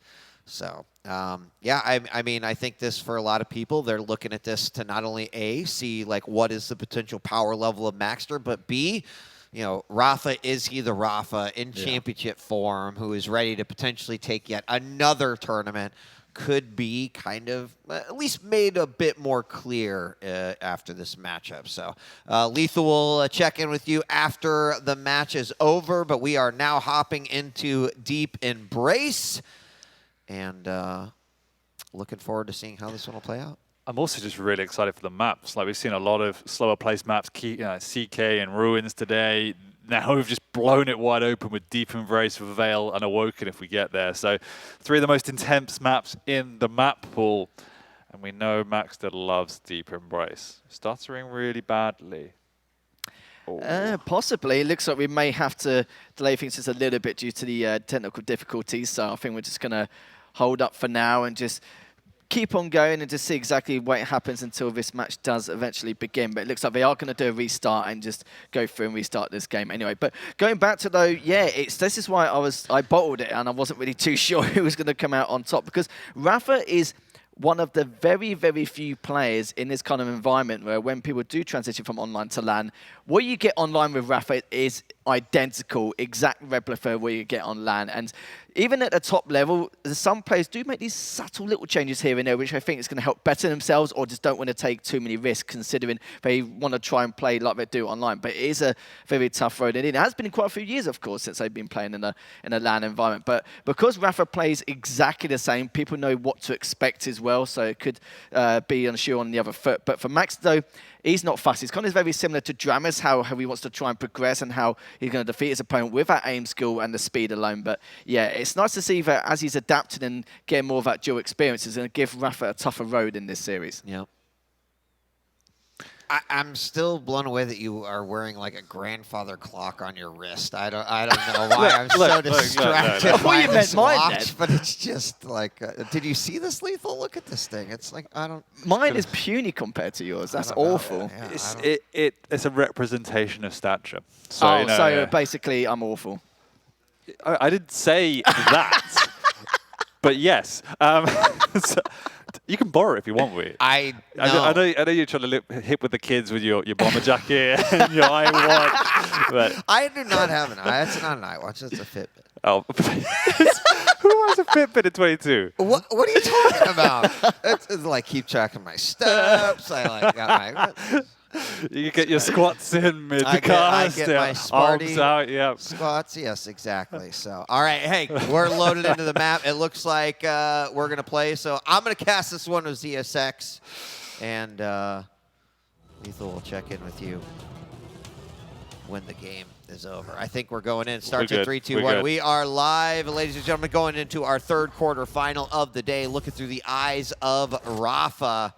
So, yeah, I mean, I think this, for a lot of people, they're looking at this to not only see, like, what is the potential power level of Maxter, but B, Rapha, is he the Rapha in championship form who is ready to potentially take yet another tournament? Could be kind of at least made a bit more clear after this matchup. So Lethal will check in with you after the match is over, but we are now hopping into Deep Embrace and looking forward to seeing how this one will play out. I'm also just really excited for the maps. Like, we've seen a lot of slower placed maps, CK and Ruins today. Now we've just blown it wide open with Deep Embrace, Vale, and Awoken if we get there. So 3 of the most intense maps in the map pool. And we know Maxter loves Deep Embrace. Stuttering really badly. Possibly. It looks like we may have to delay things just a little bit due to the technical difficulties. So I think we're just going to hold up for now and just keep on going and just see exactly what happens until this match does eventually begin. But it looks like they are going to do a restart and just go through and restart this game anyway. But going back to, though, yeah, this is why I bottled it and I wasn't really too sure who was going to come out on top, because Rapha is one of the very, very few players in this kind of environment where when people do transition from online to LAN, what you get online with Rapha is identical, exact replica of what you get on LAN. And even at the top level, some players do make these subtle little changes here and there, which I think is going to help better themselves, or just don't want to take too many risks, considering they want to try and play like they do online. But it is a very tough road, and it has been in quite a few years, of course, since they've been playing in a LAN environment. But because Rapha plays exactly the same, people know what to expect as well, so it could be on a shoe on the other foot. But for Max, though, he's not fussy. It's kind of very similar to dramiS, how he wants to try and progress and how he's going to defeat his opponent with that aim skill and the speed alone. But yeah, it's nice to see that as he's adapting and getting more of that dual experience, it's going to give Rapha a tougher road in this series. Yeah. I'm still blown away that you are wearing like a grandfather clock on your wrist. I don't know why I'm so distracted. I thought you meant mine then. But it's just like, did you see this, Lethal? Look at this thing. It's like, I don't. Mine is puny compared to yours. That's awful. Yeah, it's a representation of stature. So, you know, so basically I'm awful. I didn't say that, but yes. So, you can borrow it if you want, Wheat. I know you're trying to look hip with the kids with your bomber jacket and your iWatch. But I do not have an eye. It's not an iWatch. It's a Fitbit. Oh, who has a Fitbit at 22? What are you talking about? It's like keep track of my steps. I like got my. You get your squats in mid I cast. get my Sparty arms out, yeah. squats. Yes, exactly. So, all right, hey, we're loaded into the map. It looks like we're gonna play. So I'm gonna cast this one with ZSX, and Lethal will check in with you when the game is over. I think we're going in. Starts at 3, 2, 1. We are live, ladies and gentlemen, going into our third quarter final of the day. Looking through the eyes of Rapha.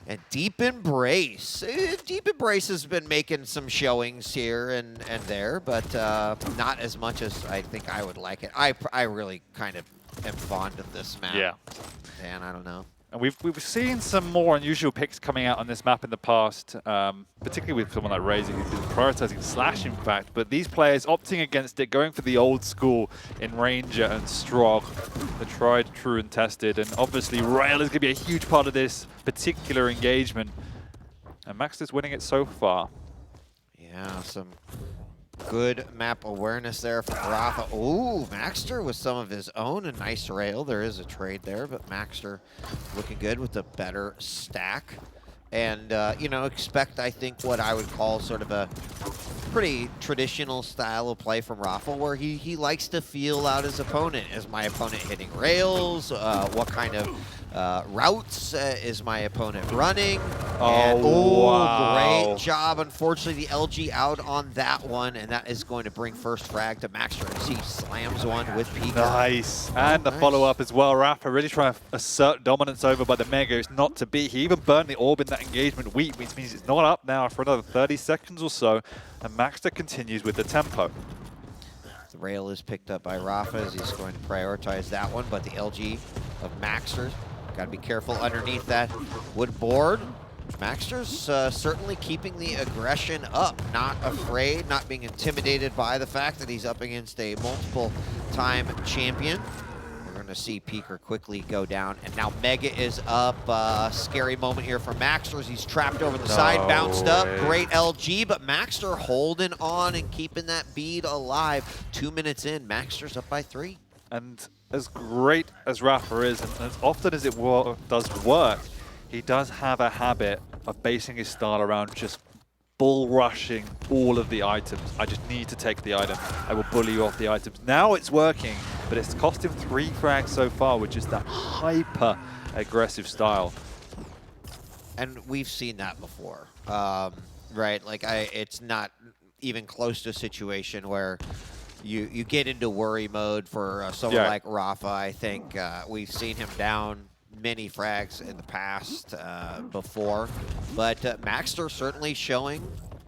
And Deep Embrace. Deep Embrace has been making some showings here and there, but not as much as I think I would like it. I really kind of am fond of this map. Yeah. And I don't know. And we've seen some more unusual picks coming out on this map in the past, particularly with someone like RAISY, who's been prioritizing Slash, in fact. But these players opting against it, going for the old school in Ranger and Strog, the tried, true, and tested. And obviously, Rail is going to be a huge part of this particular engagement. And Maxter's winning it so far. Yeah, some good map awareness there from Rapha. Ooh, Maxter with some of his own. A nice rail. There is a trade there, but Maxter looking good with the better stack. And, you know, expect, I think, what I would call sort of a pretty traditional style of play from Rapha, where he likes to feel out his opponent. Is my opponent hitting rails? What kind of routes is my opponent running? Wow. Great job. Unfortunately, the LG out on that one, and that is going to bring first frag to Maxter as he slams one with Pika. Nice. And the follow-up as well. Rapha really trying to assert dominance over by the Mega. It's not to be. He even burned the orb in that engagement weak, which means it's not up now for another 30 seconds or so. And Maxter continues with the tempo. The rail is picked up by Rapha as he's going to prioritize that one, but the LG of Maxter, got to be careful underneath that wood board. Maxter's certainly keeping the aggression up, not afraid, not being intimidated by the fact that he's up against a multiple-time champion. We're going to see Peeker quickly go down, and now Mega is up. Scary moment here for Maxter as he's trapped over the side, bounced up. Great LG, but Maxter holding on and keeping that bead alive. 2 minutes in, Maxter's up by 3. And as great as Rapha is, and as often as it does work, he does have a habit of basing his style around just bull rushing all of the items. I just need to take the item. I will bully you off the items. Now it's working, but it's cost him 3 frags so far, which is that hyper aggressive style. And we've seen that before, right? Like it's not even close to a situation where you get into worry mode for someone like Rapha. I think we've seen him down many frags in the past before, but Maxter certainly showing,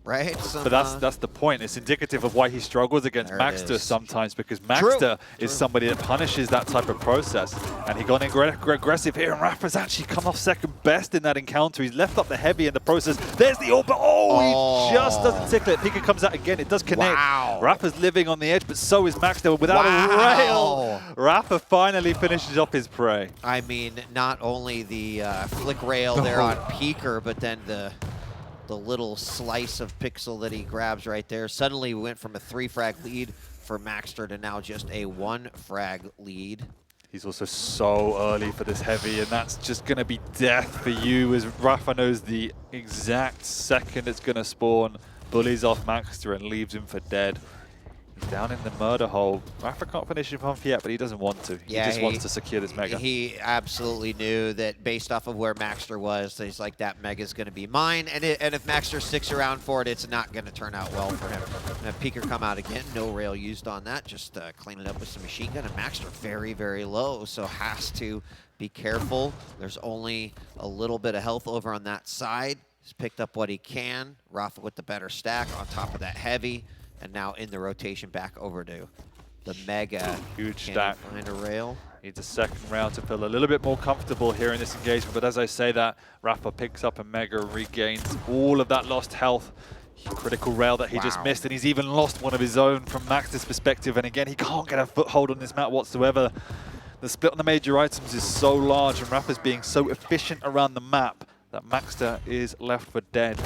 right? But that's the point. It's indicative of why he struggles against Maxter sometimes, because Maxter is somebody that punishes that type of process. And he got aggressive here, and Rapha's actually come off second best in that encounter. He's left up the heavy in the process. There's the orb, but he just doesn't tickle it. Pika comes out again. It does connect. Rapha's living on the edge, but so is Maxter without a rail. Rapha finally finishes off his prey. I mean, not only the flick rail there on Peeker, but then the little slice of pixel that he grabs right there. Suddenly we went from a 3 frag lead for Maxter to now just a 1 frag lead. He's also so early for this heavy, and that's just going to be death for you, as Rapha knows the exact second it's going to spawn, bullies off Maxter and leaves him for dead. Down in the murder hole. Rapha can't finish him off yet, but he doesn't want to. Yeah, he just wants to secure this Mega. He absolutely knew that based off of where Maxter was, he's like, that Mega's going to be mine. And if Maxter sticks around for it, it's not going to turn out well for him. And Peeker come out again. No rail used on that. Just clean it up with some machine gun. And Maxter very, very low, so has to be careful. There's only a little bit of health over on that side. He's picked up what he can. Rapha with the better stack on top of that heavy. And now in the rotation back over to the Mega. Huge Can stack. he find a rail? Needs a second round to feel a little bit more comfortable here in this engagement. But as I say that, Rapha picks up a Mega, regains all of that lost health. Critical rail that he just missed, and he's even lost one of his own from Maxter's perspective. And again, he can't get a foothold on this map whatsoever. The split on the major items is so large, and Rapha's being so efficient around the map that Maxter is left for dead.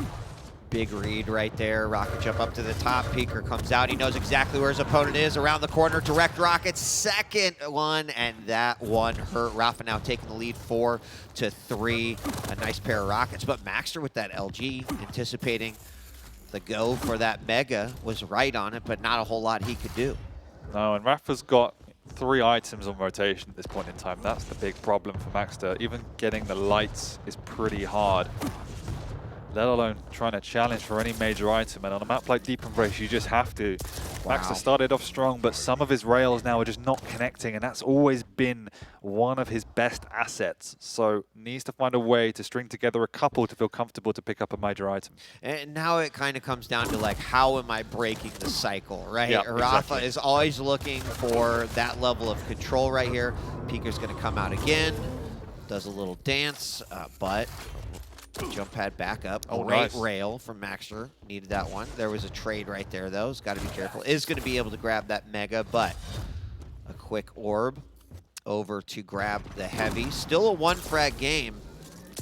Big read right there. Rocket jump up to the top. Peeker comes out. He knows exactly where his opponent is. Around the corner, direct rocket. Second one, and that one hurt. Rapha now taking the lead 4-3. A nice pair of rockets. But Maxter with that LG, anticipating the go for that Mega, was right on it, but not a whole lot he could do. No, and Rapha's got 3 items on rotation at this point in time. That's the big problem for Maxter. Even getting the lights is pretty hard, let alone trying to challenge for any major item. And on a map like Deep Embrace, you just have to. Maxter started off strong, but some of his rails now are just not connecting, and that's always been one of his best assets. So needs to find a way to string together a couple to feel comfortable to pick up a major item. And now it kind of comes down to, like, how am I breaking the cycle, right? Yeah, Rapha exactly. is always looking for that level of control right here. Peeker's going to come out again, does a little dance, but jump pad back up. Oh, Great nice. rail from Maxter. Needed that one. There was a trade right there, though. He's got to be careful. Is going to be able to grab that Mega, but a quick orb over to grab the heavy. Still a 1-frag game,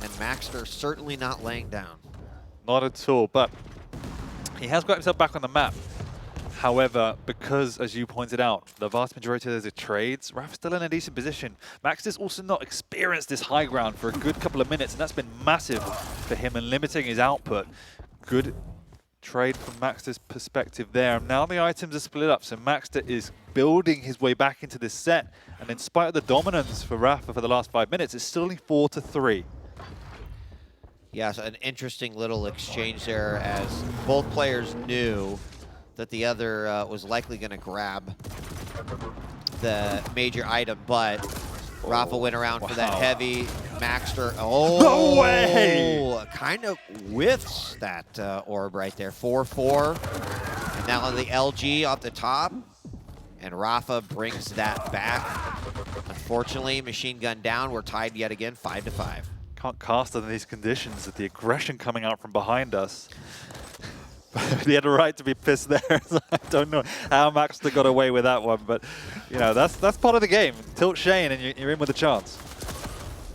and Maxter certainly not laying down. Not at all, but he has got himself back on the map. However, because, as you pointed out, the vast majority of those are trades, Rapha's still in a decent position. Maxter's also not experienced this high ground for a good couple of minutes, and that's been massive for him and limiting his output. Good trade from Maxter's perspective there. And now the items are split up, so Maxter is building his way back into this set. And in spite of the dominance for Rapha for the last 5 minutes, it's still only 4-3. Yes, an interesting little exchange there, as both players knew that the other was likely going to grab the major item, but Rapha went around for that heavy. Maxter, No way! Kind of whiffs that orb right there. 4-4, and now on the LG off the top, and Rapha brings that back. Unfortunately, machine gun down. We're tied yet again, 5-5. Can't cast under these conditions with the aggression coming out from behind us. He had a right to be pissed there. So I don't know how Maxter got away with that one, but you know that's part of the game. Tilt Shane and you're in with a chance.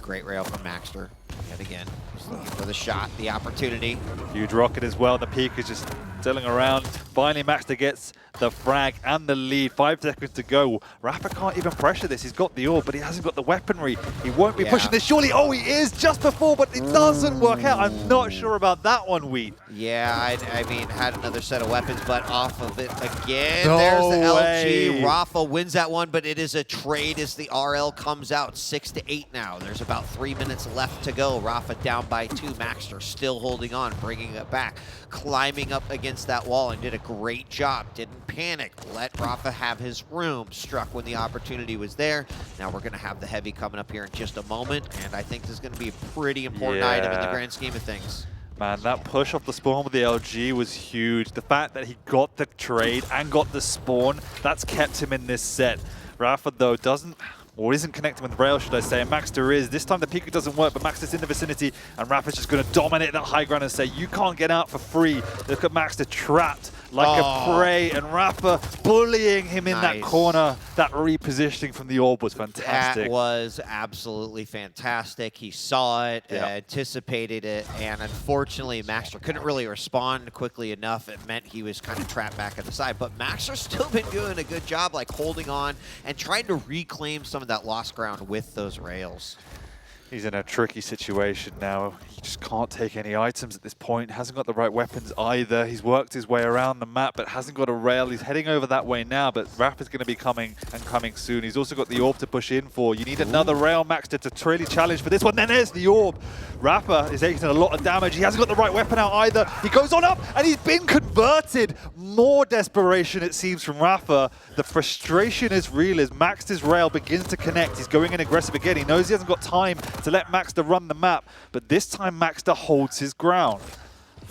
Great rail from Maxter. Yet again, he's looking for the shot, the opportunity. Huge rocket as well. The peak is just tilling around. Finally, Maxter gets the frag and the lead. 5 seconds to go. Rapha can't even pressure this. He's got the orb, but he hasn't got the weaponry. He won't be pushing this. Surely, oh, he is just before, but it doesn't work out. I'm not sure about that one, Wheat. Yeah, I mean, had another set of weapons, but off of it again. No There's the way. LG. Rapha wins that one, but it is a trade as the RL comes out. 6-8 now. There's about 3 minutes left to go. Rapha down by 2. Maxter still holding on, bringing it back, climbing up against that wall, and did a great job. Didn't panic. Let Rapha have his room. Struck when the opportunity was there. Now we're going to have the heavy coming up here in just a moment, and I think this is going to be a pretty important item in the grand scheme of things. Man, that push off the spawn with the LG was huge. The fact that he got the trade and got the spawn, that's kept him in this set. Rapha, though, isn't connecting with the rail, should I say, and Maxter is. This time the Pika doesn't work, but Maxter's in the vicinity, and Rapha's just going to dominate that high ground and say, you can't get out for free. Look at Maxter trapped like a prey, and Rapha bullying him in that corner. That repositioning from the orb was fantastic. That was absolutely fantastic. He saw it, anticipated it, and unfortunately, Maxter couldn't really respond quickly enough. It meant he was kind of trapped back at the side, but Maxter's still been doing a good job, like holding on and trying to reclaim some of that lost ground with those rails. He's in a tricky situation now. He just can't take any items at this point. Hasn't got the right weapons either. He's worked his way around the map, but hasn't got a rail. He's heading over that way now, but rapha's going to be coming and coming soon. He's also got the orb to push in for. You need another rail, Maxter, to really challenge for this one. Then there's the orb. Rapha is taking a lot of damage. He hasn't got the right weapon out either. He goes on up, and he's been converted. More desperation, it seems, from Rapha. The frustration is real as Maxter's rail begins to connect. He's going in aggressive again. He knows he hasn't got time to let Maxter run the map, but this time Maxter holds his ground.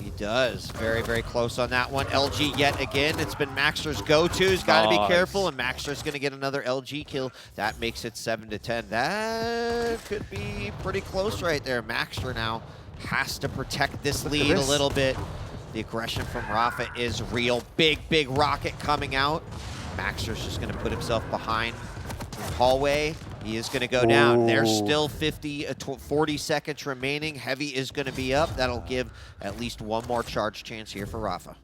He does. Very, very close on that one. LG yet again. It's been Maxter's go-to. He's got to be careful, and Maxter's going to get another LG kill. That makes it 7-10. That could be pretty close right there. Maxter now has to protect this lead a little bit. The aggression from Rapha is real. Big, big rocket coming out. Maxter's just going to put himself behind the hallway. He is going to go down. There's still 40 seconds remaining. Heavy is going to be up. That'll give at least one more charge chance here for Rapha.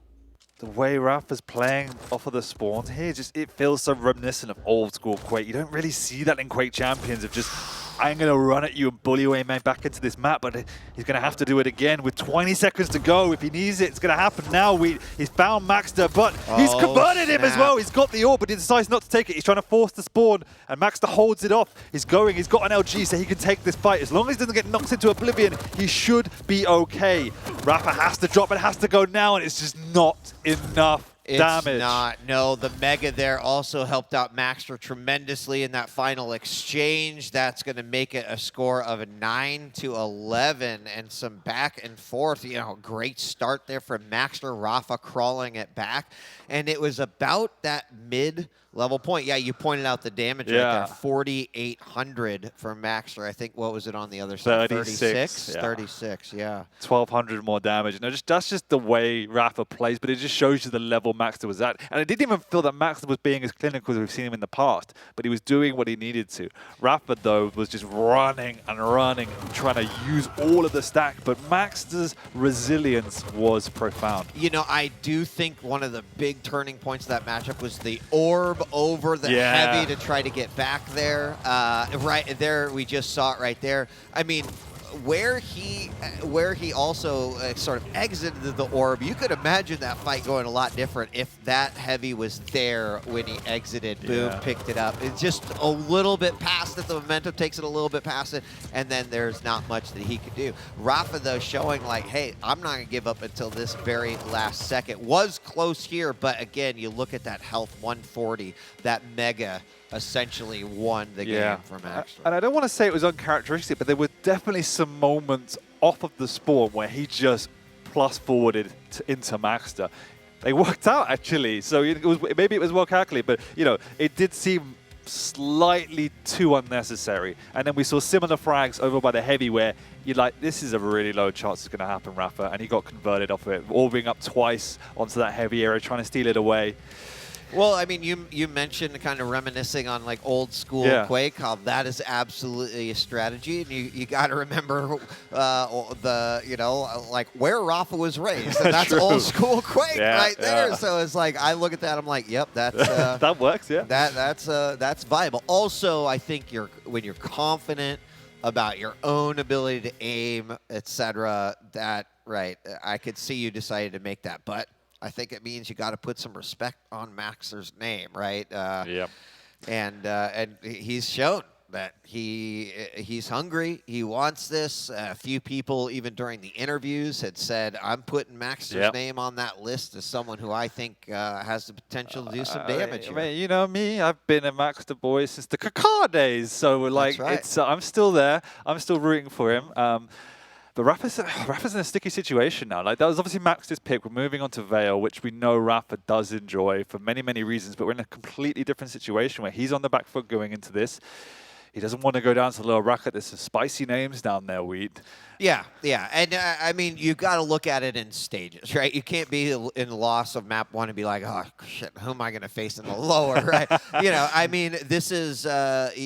The way Rapha's playing off of the spawns here, just it feels so reminiscent of old school Quake. You don't really see that in Quake Champions of just, I'm going to run at you and bully your man back into this map, but he's going to have to do it again with 20 seconds to go. If he needs it, it's going to happen now. He's found Maxter, but he's converted him as well. He's got the orb, but he decides not to take it. He's trying to force the spawn, and Maxter holds it off. He's going. He's got an LG, so he can take this fight. As long as he doesn't get knocked into oblivion, he should be okay. Rapha has to drop. It has to go now, and it's just not enough. Damage. It's not. No, the Mega there also helped out Maxter tremendously in that final exchange. That's going to make it a score of 9-11 and some back and forth. You know, great start there from Maxter. Rapha crawling it back. And it was about that mid-level point. Yeah, you pointed out the damage right there. 4,800 for Maxter. I think, what was it on the other side? 36? 36, yeah. 1,200 more damage. No, that's just the way Rapha plays, but it just shows you the level Maxter was at. And I didn't even feel that Maxter was being as clinical as we've seen him in the past, but he was doing what he needed to. Rapha, though, was just running and running, trying to use all of the stack, but Maxter's resilience was profound. You know, I do think one of the big turning points of that matchup was the orb over the heavy to try to get back there. Right there, we just saw it right there. I mean, where he also sort of exited the orb, you could imagine that fight going a lot different if that heavy was there when he exited. Boom, picked it up. It's just a little bit past it. The momentum takes it a little bit past it, and then there's not much that he could do. Rapha, though, showing like, hey, I'm not going to give up until this very last second. Was close here, but again, you look at that health, 140, that Mega essentially won the game for Maxter. And I don't want to say it was uncharacteristic, but there were definitely some moments off of the spawn where he just plus forwarded into Maxter. They worked out, actually, so maybe it was well calculated, but you know, it did seem slightly too unnecessary. And then we saw similar frags over by the heavy where you're like, this is a really low chance it's going to happen, Rapha, and he got converted off of it, orbing up twice onto that heavy area, trying to steal it away. Well, I mean, you mentioned kind of reminiscing on like old school Quake, how that is absolutely a strategy, and you got to remember like where Rapha was raised, and that's old school Quake right there. So it's like I look at that, I'm like, yep, that's that works, that's viable. Also, I think when you're confident about your own ability to aim, etc., that I could see you decided to make that, but I think it means you got to put some respect on Maxter's name, right? And he's shown that he's hungry. He wants this. A few people, even during the interviews, had said, "I'm putting Maxter's name on that list as someone who I think has the potential to do some damage." I mean, you know me. I've been a Maxter boy since the Kakar days, so like, it's I'm still there. I'm still rooting for him. But Rapha's in a sticky situation now. Like, that was obviously Maxter's pick. We're moving on to Vale, which we know Rapha does enjoy for many, many reasons. But we're in a completely different situation where he's on the back foot going into this. He doesn't want to go down to the lower bracket. There's some spicy names down there, Wheat. Yeah. And I mean, you've got to look at it in stages, right? You can't be in loss of map 1 and be like, oh, shit, who am I going to face in the lower, right? You know, I mean, this is,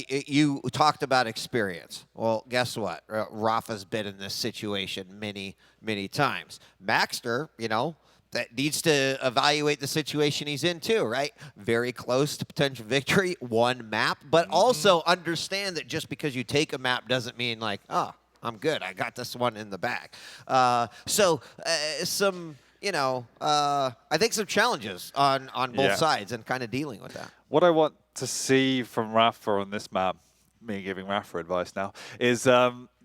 you talked about experience. Well, guess what? Rapha's been in this situation many, many times. Maxter, you know, that needs to evaluate the situation he's in too, right? Very close to potential victory, one map, but also understand that just because you take a map doesn't mean like, oh, I'm good, I got this one in the bag. Some, you know, I think some challenges on both sides and kind of dealing with that. What I want to see from rapha on this map, me giving rapha advice now, is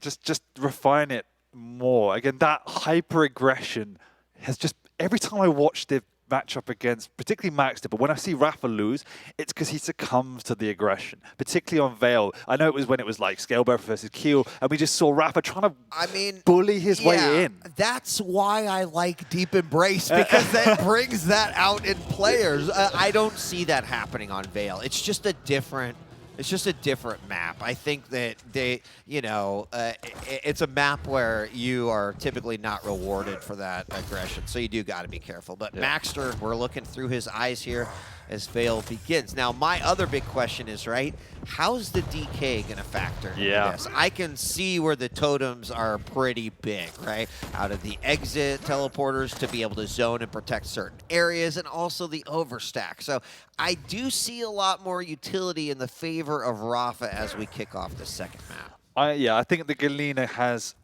just refine it more. Again, that hyper aggression has just, every time I watch the matchup against particularly Maxter, but when I see rapha lose, it's because he succumbs to the aggression, particularly on Vale. I know it was when it was like Scalebearer versus Keel, and we just saw rapha trying to bully his way in. That's why I like Deep Embrace, because that brings that out in players. I don't see that happening on Vale. It's just a different map. I think that they, you know, it's a map where you are typically not rewarded for that aggression, so you do got to be careful. But Maxter, we're looking through his eyes here as Vale begins. Now, my other big question is, right, how's the DK going to factor into this? I can see where the totems are pretty big, right? Out of the exit teleporters to be able to zone and protect certain areas, and also the overstack. So I do see a lot more utility in the favor of rapha as we kick off the second map. I think the Galena has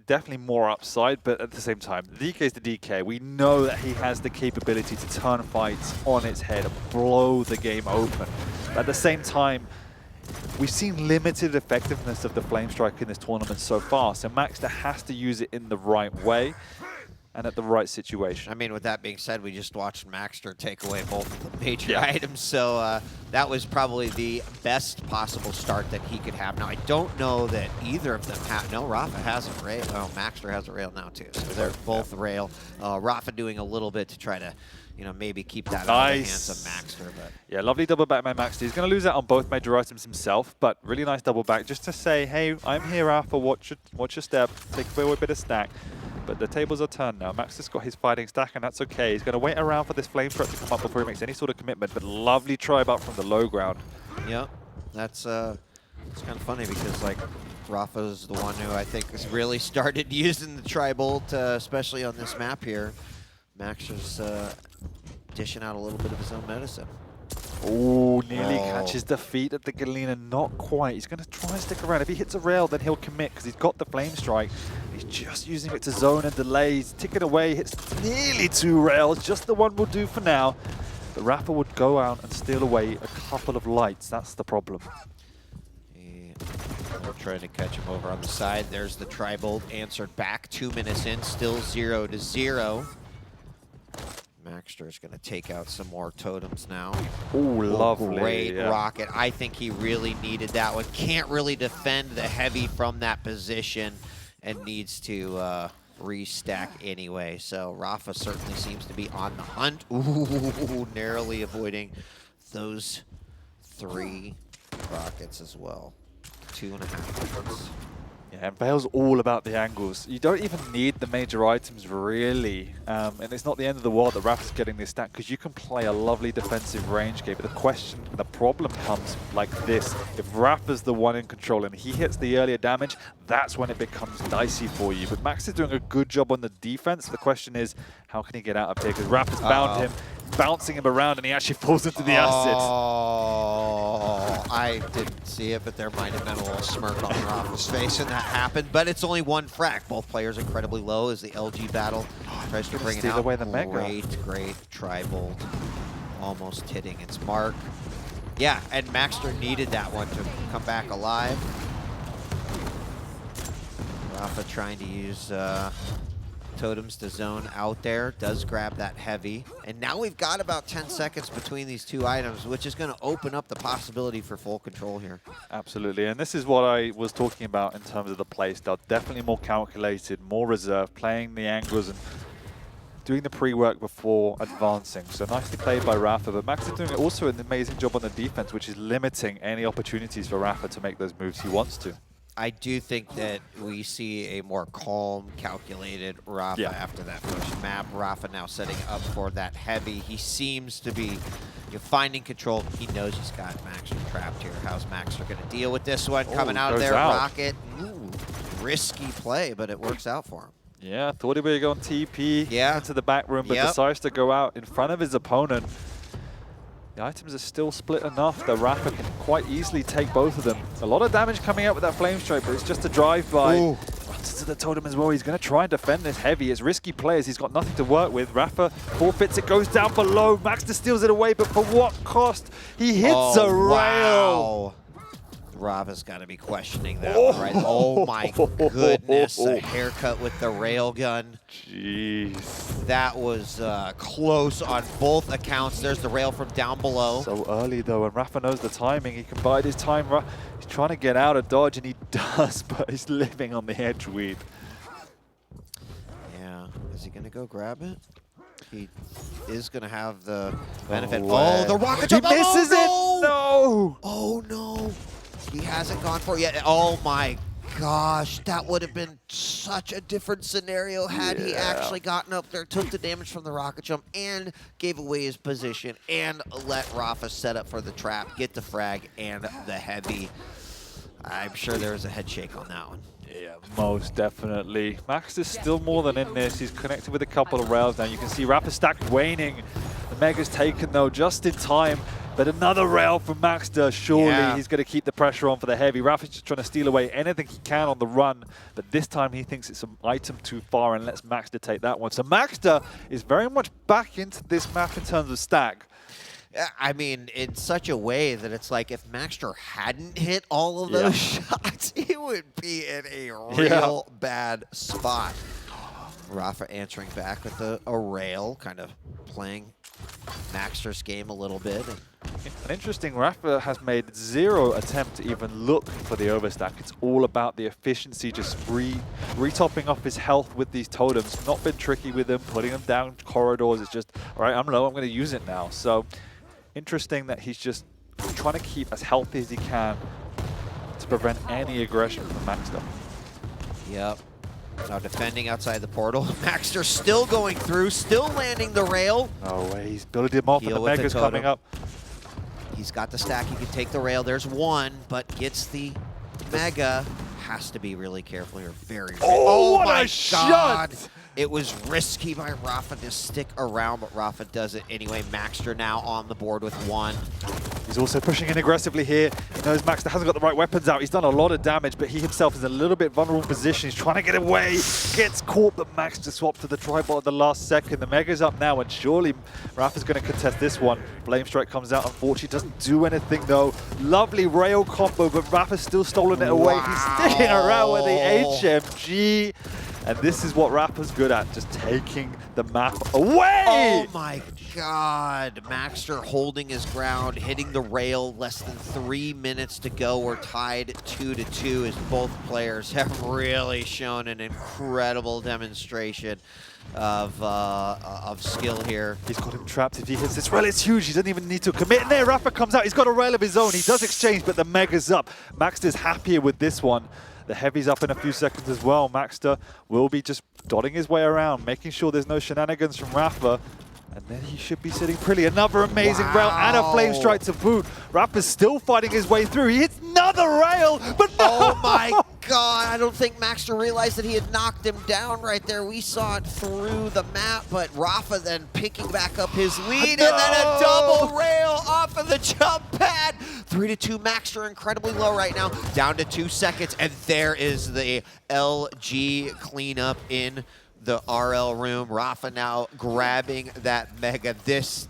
definitely more upside, but at the same time, the DK is the DK. We know that he has the capability to turn fights on its head and blow the game open. But at the same time, we've seen limited effectiveness of the Flame Strike in this tournament so far, so Maxter has to use it in the right way and at the right situation. I mean, with that being said, we just watched Maxter take away both of the major items, so that was probably the best possible start that he could have. Now, I don't know that either of them have. No, rapha has a rail. Oh, Maxter has a rail now, too. So they're both rail. rapha doing a little bit to try to, you know, maybe keep that out of the hands of Maxter. But yeah, lovely double back by Maxter. He's going to lose out on both major items himself, but really nice double back just to say, hey, I'm here, rapha. Watch your step. Take away a bit of stack. But the tables are turned now. Maxter's got his fighting stack, and that's okay. He's going to wait around for this flame strike to come up before he makes any sort of commitment. But lovely tribe up from the low ground. Yeah, that's it's kind of funny because like rapha's the one who I think has really started using the tri-bolt, especially on this map here. Maxter's dishing out a little bit of his own medicine. Oh, nearly catches the feet at the Galena, not quite. He's going to try and stick around. If he hits a rail, then he'll commit because he's got the Flame Strike. He's just using it to zone and delay. He's ticking away, hits nearly 2 rails. Just the one will do for now. But rapha would go out and steal away a couple of lights. That's the problem. They're trying to catch him over on the side. There's the tri-bolt answered back. 2 minutes in, still 0-0. Maxter is going to take out some more totems now. Oh, lovely. Great rocket. I think he really needed that one. Can't really defend the heavy from that position and needs to restack anyway. So rapha certainly seems to be on the hunt. Ooh, narrowly avoiding those 3 rockets as well. 2.5 rockets. Yeah, and Vale's all about the angles. You don't even need the major items, really. And it's not the end of the world that rapha's getting this stack, because you can play a lovely defensive range game. But the problem comes like this. If rapha's the one in control and he hits the earlier damage, that's when it becomes dicey for you. But Max is doing a good job on the defense. The question is, how can he get out of here? Because rapha's bound him, bouncing him around, and he actually falls into the acid. Oh, I didn't see it, but there might have been a little smirk on rapha's face, and that happened. But it's only 1 frac. Both players incredibly low as the LG battle tries to bring it out. Away the mega. Great tri-bolt, almost hitting its mark. Yeah, and Maxter needed that one to come back alive. rapha trying to use totems to zone out there, does grab that heavy. And now we've got about 10 seconds between these 2 items, which is going to open up the possibility for full control here. Absolutely, and this is what I was talking about in terms of the playstyle. Definitely more calculated, more reserved, playing the angles and doing the pre-work before advancing. So nicely played by rapha, but Max is doing also an amazing job on the defense, which is limiting any opportunities for rapha to make those moves he wants to. I do think that we see a more calm, calculated rapha after that first map. rapha now setting up for that heavy. He seems to be finding control. He knows he's got Maxter trapped here. How's Maxter going to deal with this one? Coming out of there, rocket. Ooh, risky play, but it works out for him. Yeah, thought he would go on TP into the back room, but Yep. decides to go out in front of his opponent. The items are still split enough that rapha can quite easily take both of them. A lot of damage coming out with that flame strike, but it's just a drive-by. Runs into the totem as well. He's going to try and defend this heavy. It's risky players. He's got nothing to work with. Rapha forfeits it, goes down below. Maxter steals it away, but for what cost? He hits a rail. Wow. Rapha's got to be questioning that one, right? Oh my goodness, a haircut with the railgun. Jeez. That was close on both accounts. There's the rail from down below. So early though, and Rapha knows the timing. He can bide his time. He's trying to get out of dodge, and he does, but he's living on the edge weed. Yeah, is he going to go grab it? He is going to have the benefit. Oh, the rocket he jump! misses it! No! Oh no! He hasn't gone for it yet. Oh my gosh, that would have been such a different scenario had he actually gotten up there, took the damage from the rocket jump, and gave away his position, and let Rapha set up for the trap, get the frag, and the heavy. I'm sure there was a head shake on that one. Yeah, most definitely. Max is still more than in this. He's connected with a couple of rails now. You can see Rapha stack waning. The Mega's taken though just in time. But another rail from Maxter. Surely he's going to keep the pressure on for the heavy. Rapha's just trying to steal away anything he can on the run. But this time he thinks it's an item too far and lets Maxter take that one. So Maxter is very much back into this map in terms of stack. I mean, in such a way that it's like if Maxter hadn't hit all of those shots, he would be in a real bad spot. Rapha answering back with a rail, kind of playing Maxter's game a little bit. An interesting, Rapha has made zero attempt to even look for the overstack. It's all about the efficiency, just re-topping off his health with these totems. Not been tricky with them, putting them down corridors. It's just, all right, I'm low, I'm going to use it now. So interesting that he's just trying to keep as healthy as he can to prevent any aggression from Maxter. Yep. Now defending outside the portal. Maxter still going through, still landing the rail. No way, he's building him off and the Mega's coming up. He's got the stack, he can take the rail. There's one, but gets the Mega. Has to be really careful here. Very Oh, what my a shot! It was risky by Rapha to stick around, but Rapha does it anyway. Maxter now on the board with one. He's also pushing in aggressively here. He knows Maxter hasn't got the right weapons out. He's done a lot of damage, but he himself is in a little bit vulnerable position. He's trying to get away. Gets caught, but Maxter swapped to the tribot at the last second. The Mega's up now, and surely Rapha's going to contest this one. Flame Strike comes out. Unfortunately, doesn't do anything, though. Lovely rail combo, but Rapha's still stolen it away. He's sticking around with the HMG. And this is what Rapha's good at, just taking the map away! Oh my god, Maxter holding his ground, hitting the rail, less than 3 minutes to go. We're tied 2-2 as both players have really shown an incredible demonstration of skill here. He's got him trapped. If he hits this rail, it's huge. He doesn't even need to commit. And there, Rapha comes out. He's got a rail of his own. He does exchange, but the Mega's up. Maxter's happier with this one. The Heavy's up in a few seconds as well. Maxter will be just dotting his way around, making sure there's no shenanigans from Rapha. And then he should be sitting pretty. Another amazing rail and a flame strike to boot. Rapha's still fighting his way through. He hits another rail, but no! Oh my god, I don't think Maxter realized that he had knocked him down right there. We saw it through the map, but Rapha then picking back up his lead, and then a double rail off of the jump pad. 3-2, Maxter incredibly low right now, down to 2 seconds, and there is the LG cleanup in the RL room. Rapha now grabbing that Mega. This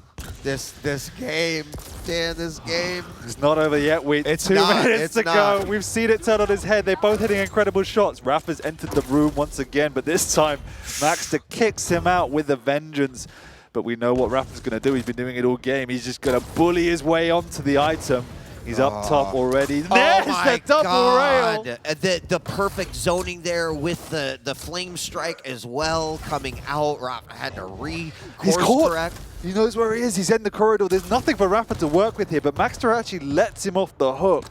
game, Dan, this game. It's not over yet. It's 2 not, minutes it's to not. go. We've seen it turn on his head. They're both hitting incredible shots. Rapha's entered the room once again, but this time Maxter kicks him out with a vengeance. But we know what Rapha's going to do. He's been doing it all game. He's just going to bully his way onto the item. He's up top already. There's the double rail. The perfect zoning there with the flame strike as well coming out. Rapha had to course correct. He knows where he is. He's in the corridor. There's nothing for Rapha to work with here, but Maxter actually lets him off the hook.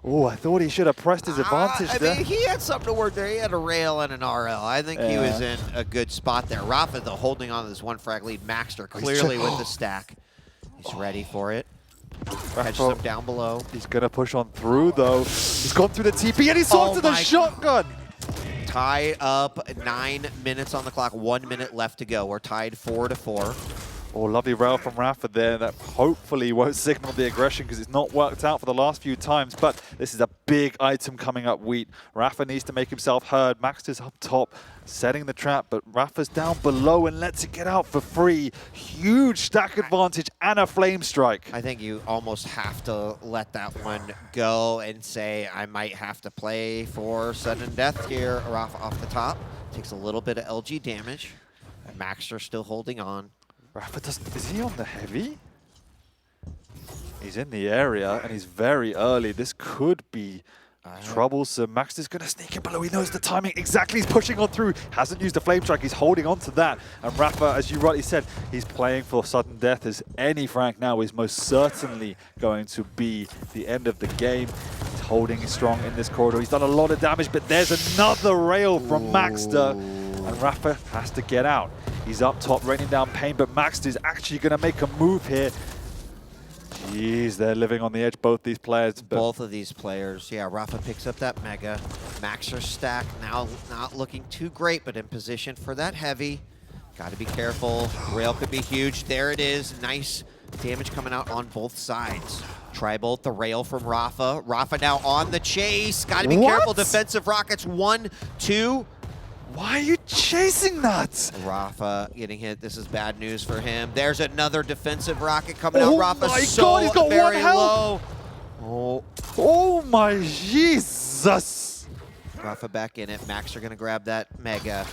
Oh, I thought he should have pressed his advantage there. I mean, he had something to work there. He had a rail and an RL. I think he was in a good spot there. Rapha, though, holding on to this one frag lead. Maxter clearly with the stack. He's ready for it. Catches him down below. He's going to push on through, though. He's gone through the TP, and he's onto the shotgun. tied up, 9 minutes on the clock, 1 minute left to go. We're tied 4-4. Oh, lovely rail from rapha there that hopefully won't signal the aggression because it's not worked out for the last few times. But this is a big item coming up, Wheat. rapha needs to make himself heard. Maxter's up top, setting the trap, but rapha's down below and lets it get out for free. Huge stack advantage and a flame strike. I think you almost have to let that one go and say, I might have to play for sudden death here. rapha off the top. Takes a little bit of LG damage. And Maxter still holding on. rapha doesn't... Is he on the heavy? He's in the area and he's very early. This could be troublesome. Maxter's going to sneak in below. He knows the timing exactly. He's pushing on through. Hasn't used a flame strike. He's holding on to that. And rapha, as you rightly said, he's playing for sudden death, as any Frank now is most certainly going to be the end of the game. He's holding strong in this corridor. He's done a lot of damage, but there's another rail from Maxter. And rapha has to get out. He's up top, raining down pain, but Maxter's actually going to make a move here. Jeez, they're living on the edge, both these players. Both of these players. Yeah, rapha picks up that mega. Maxter stack now not looking too great, but in position for that heavy. Got to be careful. Rail could be huge. There it is. Nice damage coming out on both sides. Try both the rail from rapha. rapha now on the chase. Got to be careful. Defensive rockets. 1, 2. Why are you chasing that? rapha getting hit. This is bad news for him. There's another defensive rocket coming out. rapha my so God, he's got very one low. health. Oh my Jesus. rapha back in it. Maxter gonna grab that mega.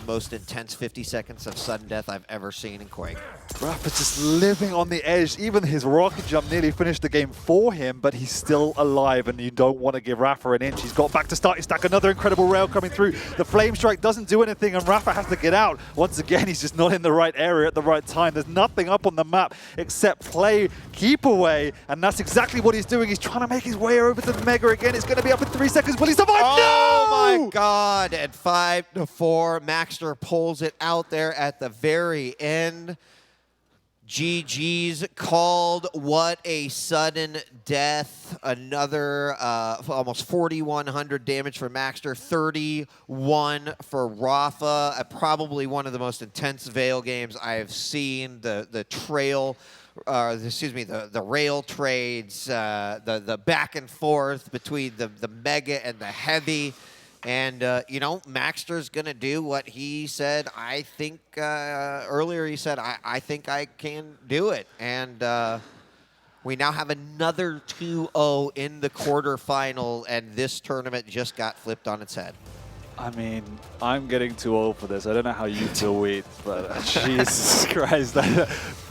Most intense 50 seconds of sudden death I've ever seen in Quake. rapha's just living on the edge. Even his rocket jump nearly finished the game for him, but he's still alive, and you don't want to give rapha an inch. He's got back to starting stack. Another incredible rail coming through. The flame strike doesn't do anything, and rapha has to get out. Once again, he's just not in the right area at the right time. There's nothing up on the map except play, keep away, and that's exactly what he's doing. He's trying to make his way over to the mega again. It's going to be up in 3 seconds. Will he survive? Oh No! my God! At 5-4, Maxter pulls it out there at the very end. GG's called. What a sudden death. Another almost 4,100 damage for Maxter, 31 for rapha. Probably one of the most intense Vale games I have seen. The trail, excuse me, the rail trades, the back and forth between the mega and the heavy. And, you know, Maxter's going to do what he said. I think earlier he said, I think I can do it. And we now have another 2-0 in the quarterfinal, and this tournament just got flipped on its head. I mean, I'm getting too old for this. I don't know how you feel, Wheat, but Jesus Christ.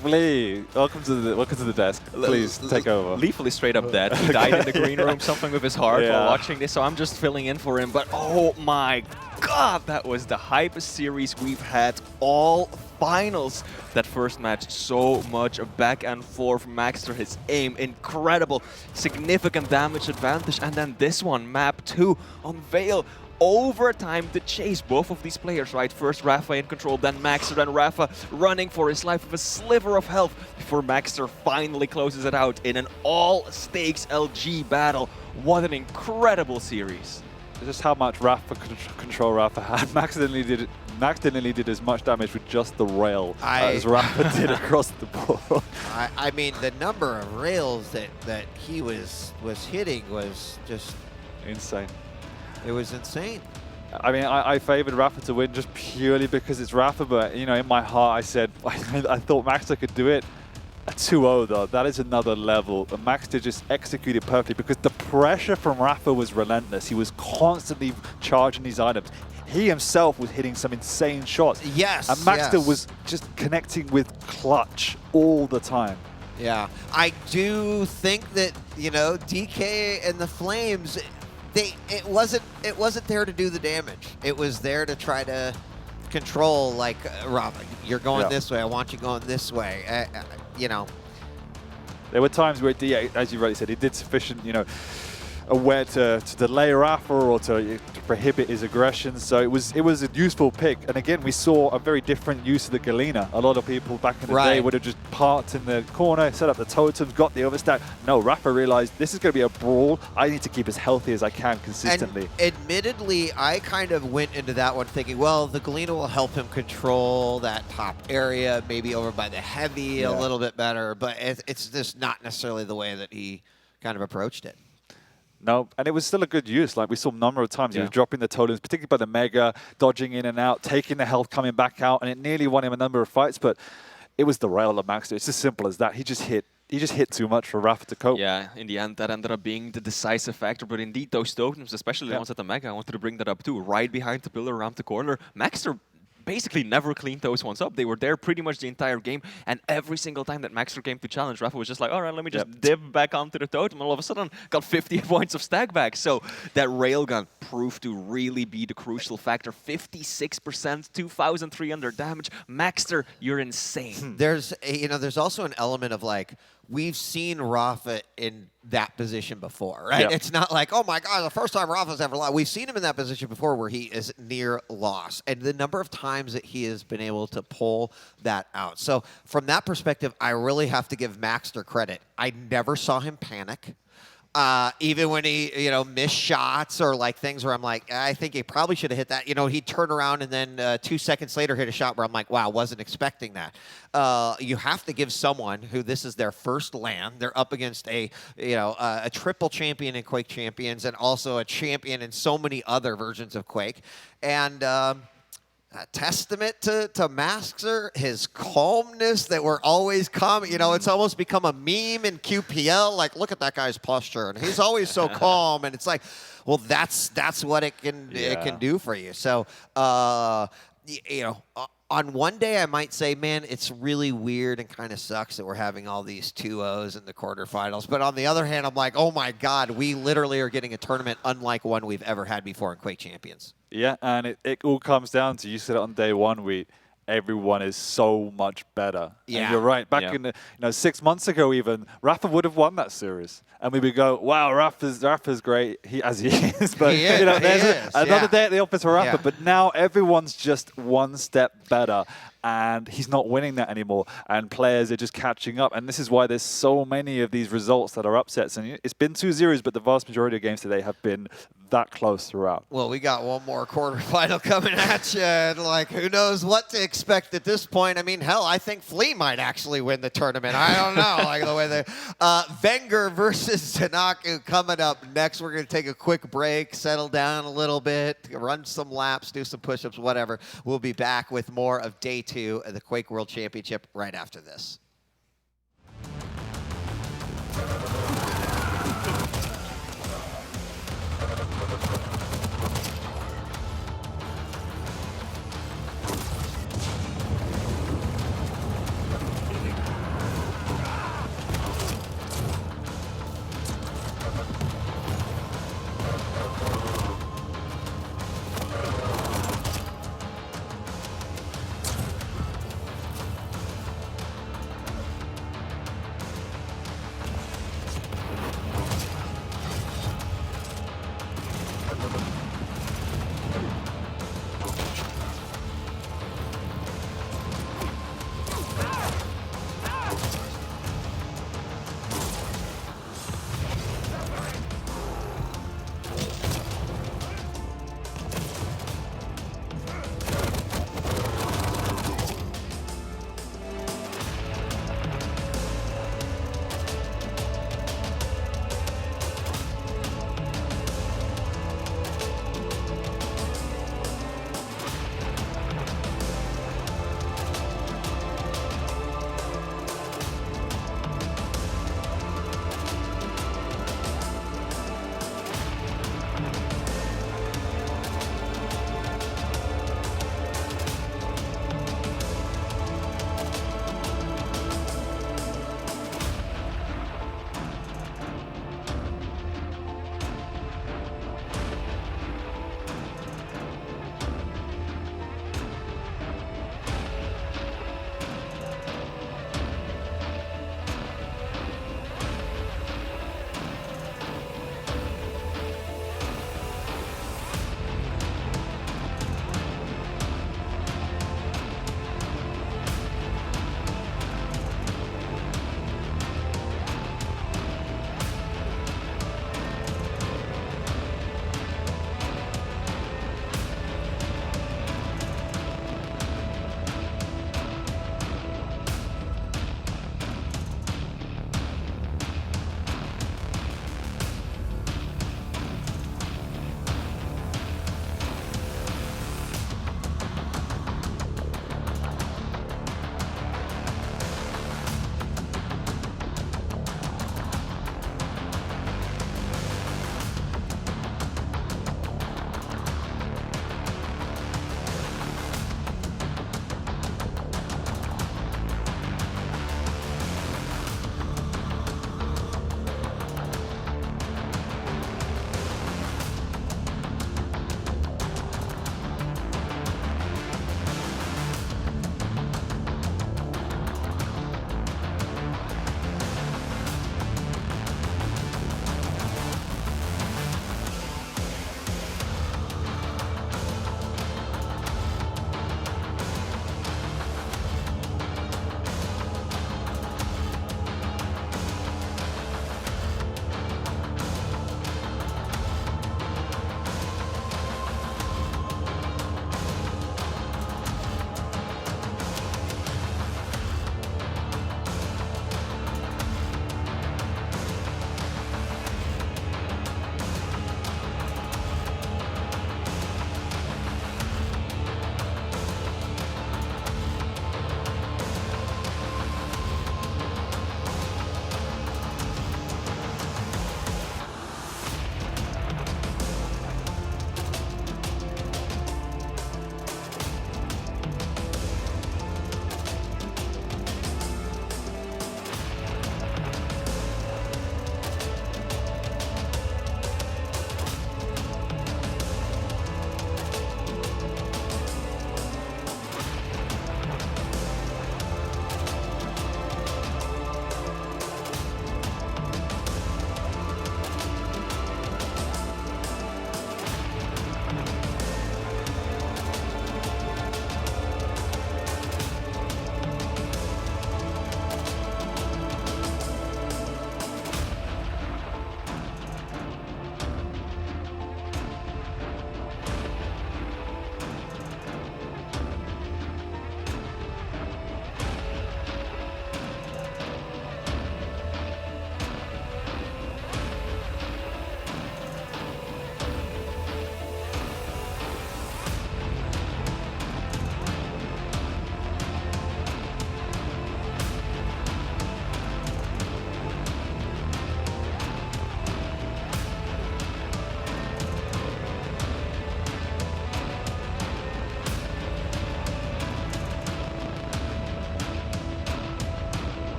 Please, welcome to the desk. Please, take over. Lethally straight up dead. He died in the green room, something with his heart while watching this, so I'm just filling in for him. But oh my God, that was the hypest series we've had all finals. That first match, so much back and forth. Maxter, his aim, incredible, significant damage advantage. And then this one, map 2 on Vale. Overtime to chase both of these players, right? First rapha in control, then Maxter, and rapha running for his life with a sliver of health before Maxter finally closes it out in an all-stakes LG battle. What an incredible series. Just how much control rapha had. Max nearly did as much damage with just the rail as rapha did across the board. I mean, the number of rails that he was hitting was just insane. It was insane. I mean, I favored rapha to win just purely because it's rapha, but, you know, in my heart, I said, I thought Maxter could do it. A 2-0, though, that is another level. And Maxter just executed perfectly because the pressure from rapha was relentless. He was constantly charging these items. He himself was hitting some insane shots. Yes, and Maxter was just connecting with clutch all the time. Yeah, I do think that, you know, DK and the Flames, it wasn't there to do the damage. It was there to try to control, like, rapha, you're going this way, I want you going this way. You know. There were times where, as you rightly said, he did sufficient, you know, aware to delay rapha or to prohibit his aggression. So it was a useful pick. And again, we saw a very different use of the Galena. A lot of people back in the day would have just parked in the corner, set up the totems, got the overstack. No, rapha realized this is going to be a brawl. I need to keep as healthy as I can consistently. And admittedly, I kind of went into that one thinking, well, the Galena will help him control that top area, maybe over by the heavy a little bit better, but it's just not necessarily the way that he kind of approached it. No, and it was still a good use. Like we saw a number of times, he was dropping the totems, particularly by the Mega, dodging in and out, taking the health, coming back out, and it nearly won him a number of fights, but it was the rail of Maxter. It's as simple as that. He just hit too much for rapha to cope. Yeah, in the end, that ended up being the decisive factor. But indeed, those totems, especially the ones at the Mega, I wanted to bring that up too. Right behind the pillar, around the corner, Maxter basically never cleaned those ones up. They were there pretty much the entire game, and every single time that Maxter came to challenge, rapha was just like, all right, let me just dip back onto the totem, and all of a sudden got 50 points of stack back. So that railgun proved to really be the crucial factor. 56%, 2,300 damage. Maxter, you're insane. There's also an element of like, we've seen rapha in that position before, right? It's not like, oh my God, the first time rapha's ever lost. We've seen him in that position before where he is near loss. And the number of times that he has been able to pull that out. So from that perspective, I really have to give Maxter credit. I never saw him panic. Even when he, missed shots or like things where I'm like, I think he probably should have hit that. He'd turn around and then 2 seconds later hit a shot where I'm like, wow, wasn't expecting that. You have to give someone who this is their first LAN. They're up against a triple champion in Quake Champions and also a champion in so many other versions of Quake. And testament to Maxter, his calmness that we're always calm. It's almost become a meme in QPL. Like, look at that guy's posture, and he's always so calm. And it's like, well, that's what it can do for you. So, on one day, I might say, man, it's really weird and kind of sucks that we're having all these 2-0s in the quarterfinals. But on the other hand, I'm like, oh my God, we literally are getting a tournament unlike one we've ever had before in Quake Champions. Yeah, and it all comes down to, you said it on day one, everyone is so much better. Yeah. And you're right. Back in 6 months ago even, rapha would have won that series. And we would go, wow, rapha's great, as he is. But there's another day at the office for rapha. Yeah. But now everyone's just one step better. And he's not winning that anymore. And players are just catching up. And this is why there's so many of these results that are upsets. And it's been 2-0s, but the vast majority of games today have been that close throughout. Well, we got one more quarterfinal coming at you. And like, who knows what to expect at this point. I mean, hell, I think Flea might actually win the tournament. I don't know. Like the way they vengeurR versus ZenAku coming up next. We're going to take a quick break, settle down a little bit, run some laps, do some push-ups, whatever. We'll be back with more of day 2 of the Quake World Championship right after this.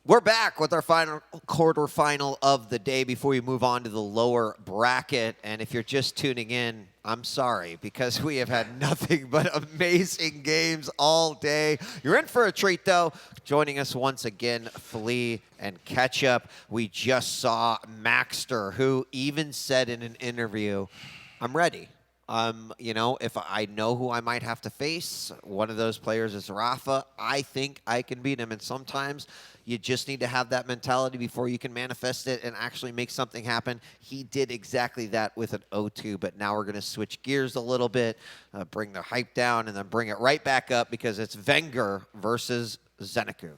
We're back with our final quarterfinal of the day before we move on to the lower bracket. And if you're just tuning in, I'm sorry, because we have had nothing but amazing games all day. You're in for a treat, though. Joining us once again, Flea and Ketchup. We just saw Maxter, who even said in an interview, I'm ready. You know, if I know who I might have to face, one of those players is Rapha. I think I can beat him. And sometimes you just need to have that mentality before you can manifest it and actually make something happen. He did exactly that with an O2, but now we're going to switch gears a little bit, bring the hype down, and then bring it right back up because it's vengeurR versus ZenAku.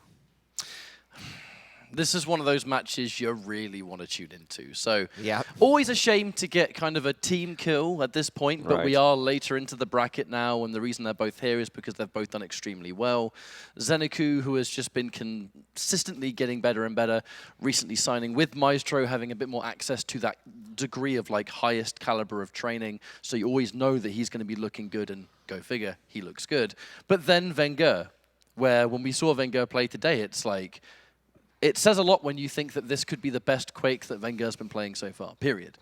This is one of those matches you really want to tune into. So yeah, always a shame to get kind of a team kill at this point, but we are later into the bracket now, and the reason they're both here is because they've both done extremely well. ZenAku, who has just been consistently getting better and better, recently signing with Maestro, having a bit more access to that degree of like highest caliber of training, so you always know that he's going to be looking good, and go figure, he looks good. But then vengeurR, where when we saw vengeurR play today, it's like, it says a lot when you think that this could be the best Quake that vengeurR's been playing so far, period.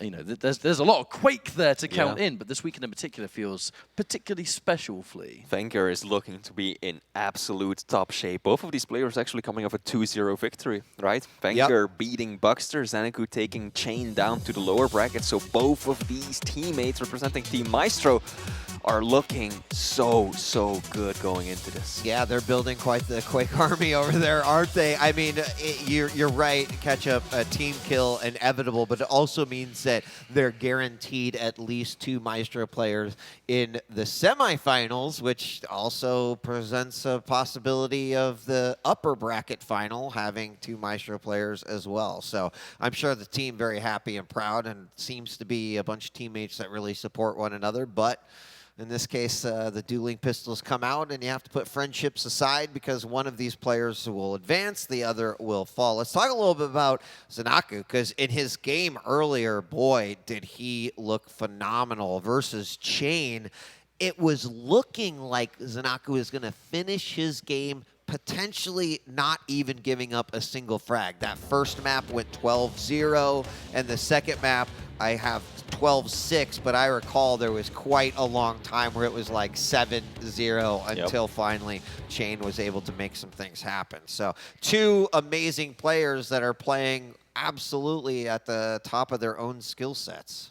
You know, there's a lot of Quake there to count in, but this weekend in particular feels particularly special, Flea. vengeurR is looking to be in absolute top shape. Both of these players actually coming off a 2-0 victory, right? vengeurR beating bukster, ZenAku taking Chain down to the lower bracket. So both of these teammates representing Team Maestro are looking so good going into this. Yeah, they're building quite the Quake army over there, aren't they? I mean, you're right, Ketchup, a team kill inevitable, but it also means that they're guaranteed at least 2 Maestro players in the semifinals, which also presents a possibility of the upper bracket final having 2 Maestro players as well. So I'm sure the team very happy and proud, and seems to be a bunch of teammates that really support one another, but in this case, the dueling pistols come out, and you have to put friendships aside because one of these players will advance, the other will fall. Let's talk a little bit about ZenAku, because in his game earlier, boy, did he look phenomenal versus Chain. It was looking like ZenAku was going to finish his game potentially not even giving up a single frag. That first map went 12-0, and the second map, I have 12-6, but I recall there was quite a long time where it was like 7-0 until finally Chain was able to make some things happen. So 2 amazing players that are playing absolutely at the top of their own skill sets.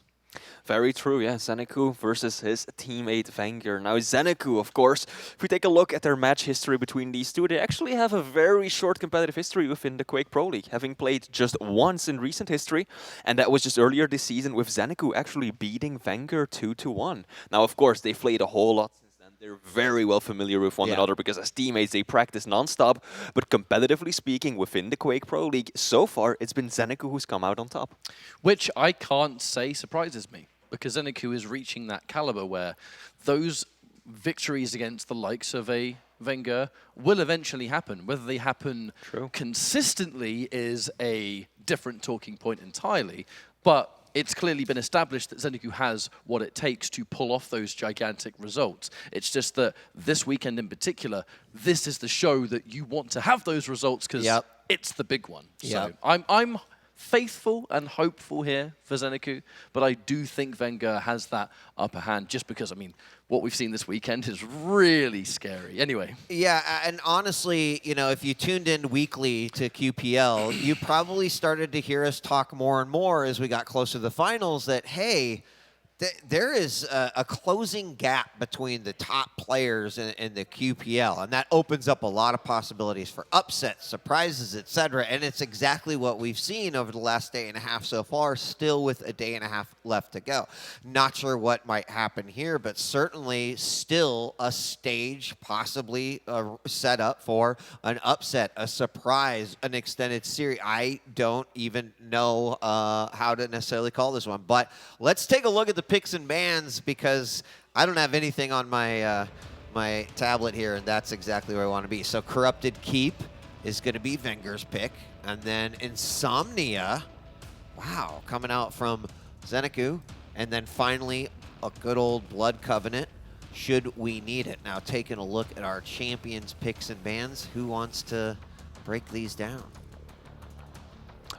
Very true, yeah. ZenAku versus his teammate vengeurR. Now, ZenAku, of course, if we take a look at their match history between these two, they actually have a very short competitive history within the Quake Pro League, having played just once in recent history, and that was just earlier this season with ZenAku actually beating vengeurR 2-1. Now, of course, they've played a whole lot. They're very well familiar with one another because as teammates, they practice non-stop. But competitively speaking, within the Quake Pro League, so far, it's been ZenAku who's come out on top. Which I can't say surprises me, because ZenAku is reaching that caliber where those victories against the likes of a vengeurR will eventually happen. Whether they happen consistently is a different talking point entirely, but it's clearly been established that ZenAku has what it takes to pull off those gigantic results. It's just that this weekend in particular, this is the show that you want to have those results because it's the big one. So I'm faithful and hopeful here for ZenAku, but I do think vengeurR has that upper hand just because, I mean, what we've seen this weekend is really scary. Anyway. Yeah, and honestly, you know, if you tuned in weekly to QPL, you probably started to hear us talk more and more as we got closer to the finals that, hey, there is a closing gap between the top players in the QPL, and that opens up a lot of possibilities for upsets, surprises, etc. And it's exactly what we've seen over the last day and a half so far, still with a day and a half left to go. Not sure what might happen here, but certainly still a stage possibly set up for an upset, a surprise, an extended series. I don't even know how to necessarily call this one, but let's take a look at the picks and bans because I don't have anything on my my tablet here, and that's exactly where I want to be. So Corrupted Keep is going to be vengeurR's pick, and then Insomnia, wow, coming out from ZenAku, and then finally a good old Blood Covenant, should we need it. Now taking a look at our champions picks and bans, who wants to break these down.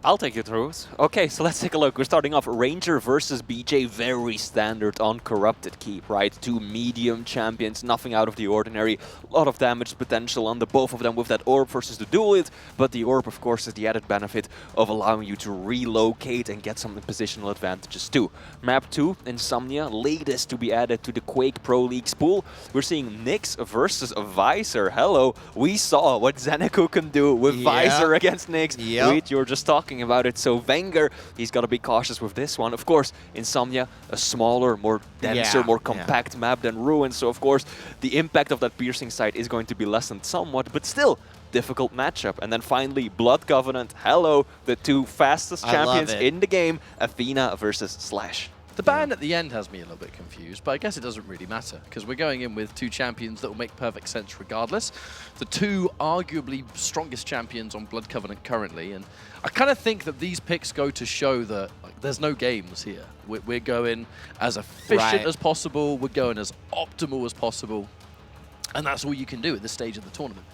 I'll take you through it. Okay, so let's take a look. We're starting off Ranger versus BJ, very standard on Corrupted Keep, right? Two medium champions, nothing out of the ordinary. A lot of damage potential on the both of them with that orb versus the dual it, but the orb, of course, is the added benefit of allowing you to relocate and get some positional advantages too. Map 2, Insomnia, latest to be added to the Quake Pro League's pool. We're seeing Nyx versus Visor. Hello, we saw what ZenAku can do with Visor against Nyx. Wait, you were just talking about it. So vengeurR, he's got to be cautious with this one. Of course, Insomnia, a smaller, more denser, more compact map than Ruins. So of course, the impact of that piercing sight is going to be lessened somewhat, but still difficult matchup. And then finally, Blood Covenant. Hello, the two fastest champions in the game, Athena versus Slash. The ban at the end has me a little bit confused, but I guess it doesn't really matter, because we're going in with two champions that will make perfect sense regardless. The two arguably strongest champions on Blood Covenant currently, and I kind of think that these picks go to show that there's no games here. We're going as efficient as possible, we're going as optimal as possible, and that's all you can do at this stage of the tournament.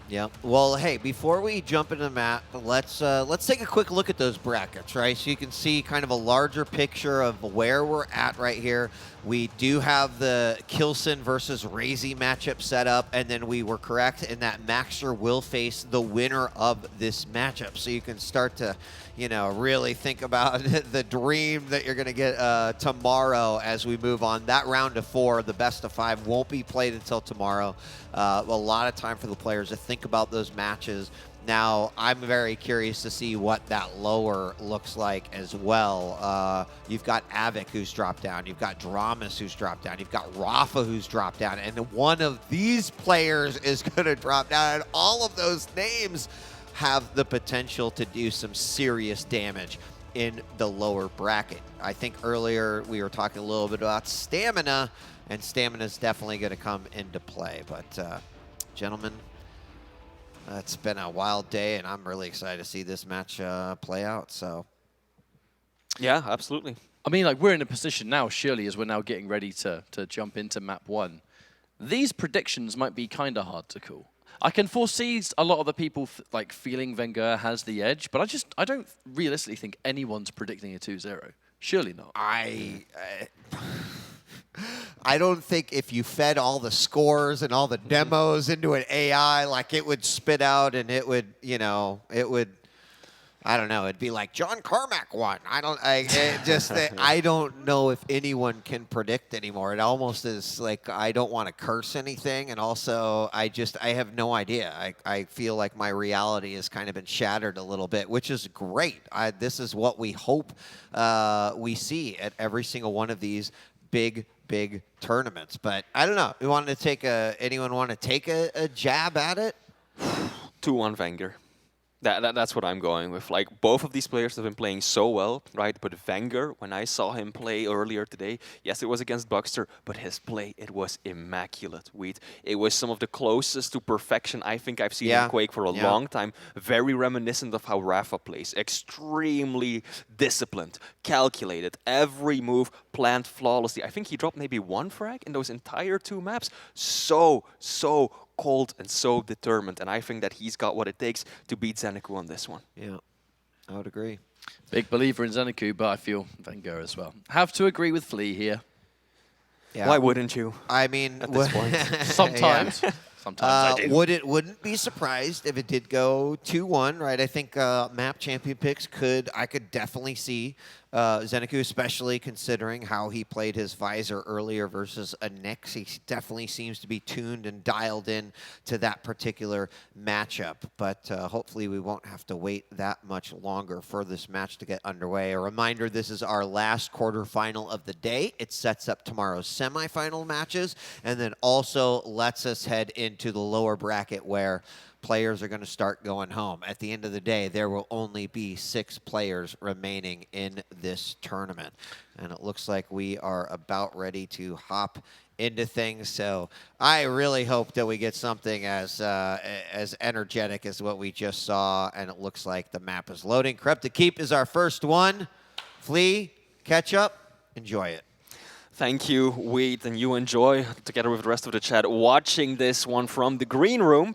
Yeah. Well, hey, before we jump into the map, let's take a quick look at those brackets, right? So you can see kind of a larger picture of where we're at right here. We do have the Kilson versus RAISY matchup set up, and then we were correct in that Maxter will face the winner of this matchup. So you can start to, you know, really think about the dream that you're going to get tomorrow as we move on. That round of 4, the best of 5, won't be played until tomorrow. A lot of time for the players to think about those matches. Now, I'm very curious to see what that lower looks like as well. You've got Av3k who's dropped down. You've got dramiS who's dropped down. You've got rapha who's dropped down. And one of these players is going to drop down. And all of those names have the potential to do some serious damage in the lower bracket. I think earlier we were talking a little bit about stamina, and stamina is definitely going to come into play. But, gentlemen, it's been a wild day, and I'm really excited to see this match play out. So, yeah, absolutely. I mean, like, we're in a position now, surely, as we're now getting ready to jump into map 1. These predictions might be kind of hard to call. I can foresee a lot of the people like feeling vengeurR has the edge, but I don't realistically think anyone's predicting a 2-0. Surely not. I don't think if you fed all the scores and all the demos into an AI, like it would spit out and it would, you know, it would, I don't know, it'd be like John Carmack won. I don't know if anyone can predict anymore. It almost is like I don't want to curse anything, and also I have no idea. I feel like my reality has kind of been shattered a little bit, which is great. This is what we hope we see at every single one of these big tournaments. But I don't know. We wanted to take anyone want to take a jab at it? 2-1 vengeurR. That's what I'm going with. Like, both of these players have been playing so well, right? But vengeurR, when I saw him play earlier today, yes, it was against bukster, but his play, it was immaculate. It was some of the closest to perfection I think I've seen in Quake for a long time. Very reminiscent of how rapha plays. Extremely disciplined, calculated, every move planned flawlessly. I think he dropped maybe 1 frag in those entire 2 maps. So cold and so determined, and I think that he's got what it takes to beat ZenAku on this one. Yeah, I would agree. Big believer in ZenAku, but I feel vengeurR as well. Have to agree with Flea here. Yeah. Why wouldn't you? I mean, at this point. Sometimes. Sometimes I do. Wouldn't be surprised if it did go 2-1, right? I think map champion picks I could definitely see ZenAku, especially considering how he played his Visor earlier versus a Nyx. He definitely seems to be tuned and dialed in to that particular matchup. But hopefully we won't have to wait that much longer for this match to get underway. A reminder, this is our last quarterfinal of the day. It sets up tomorrow's semifinal matches, and then also lets us head into the lower bracket where players are going to start going home. At the end of the day, there will only be 6 players remaining in this tournament. And it looks like we are about ready to hop into things. So I really hope that we get something as energetic as what we just saw. And it looks like the map is loading. Corrupted Keep is our first one. Flea, catch up, enjoy it. Thank you, Wade, and you enjoy, together with the rest of the chat, watching this one from the green room.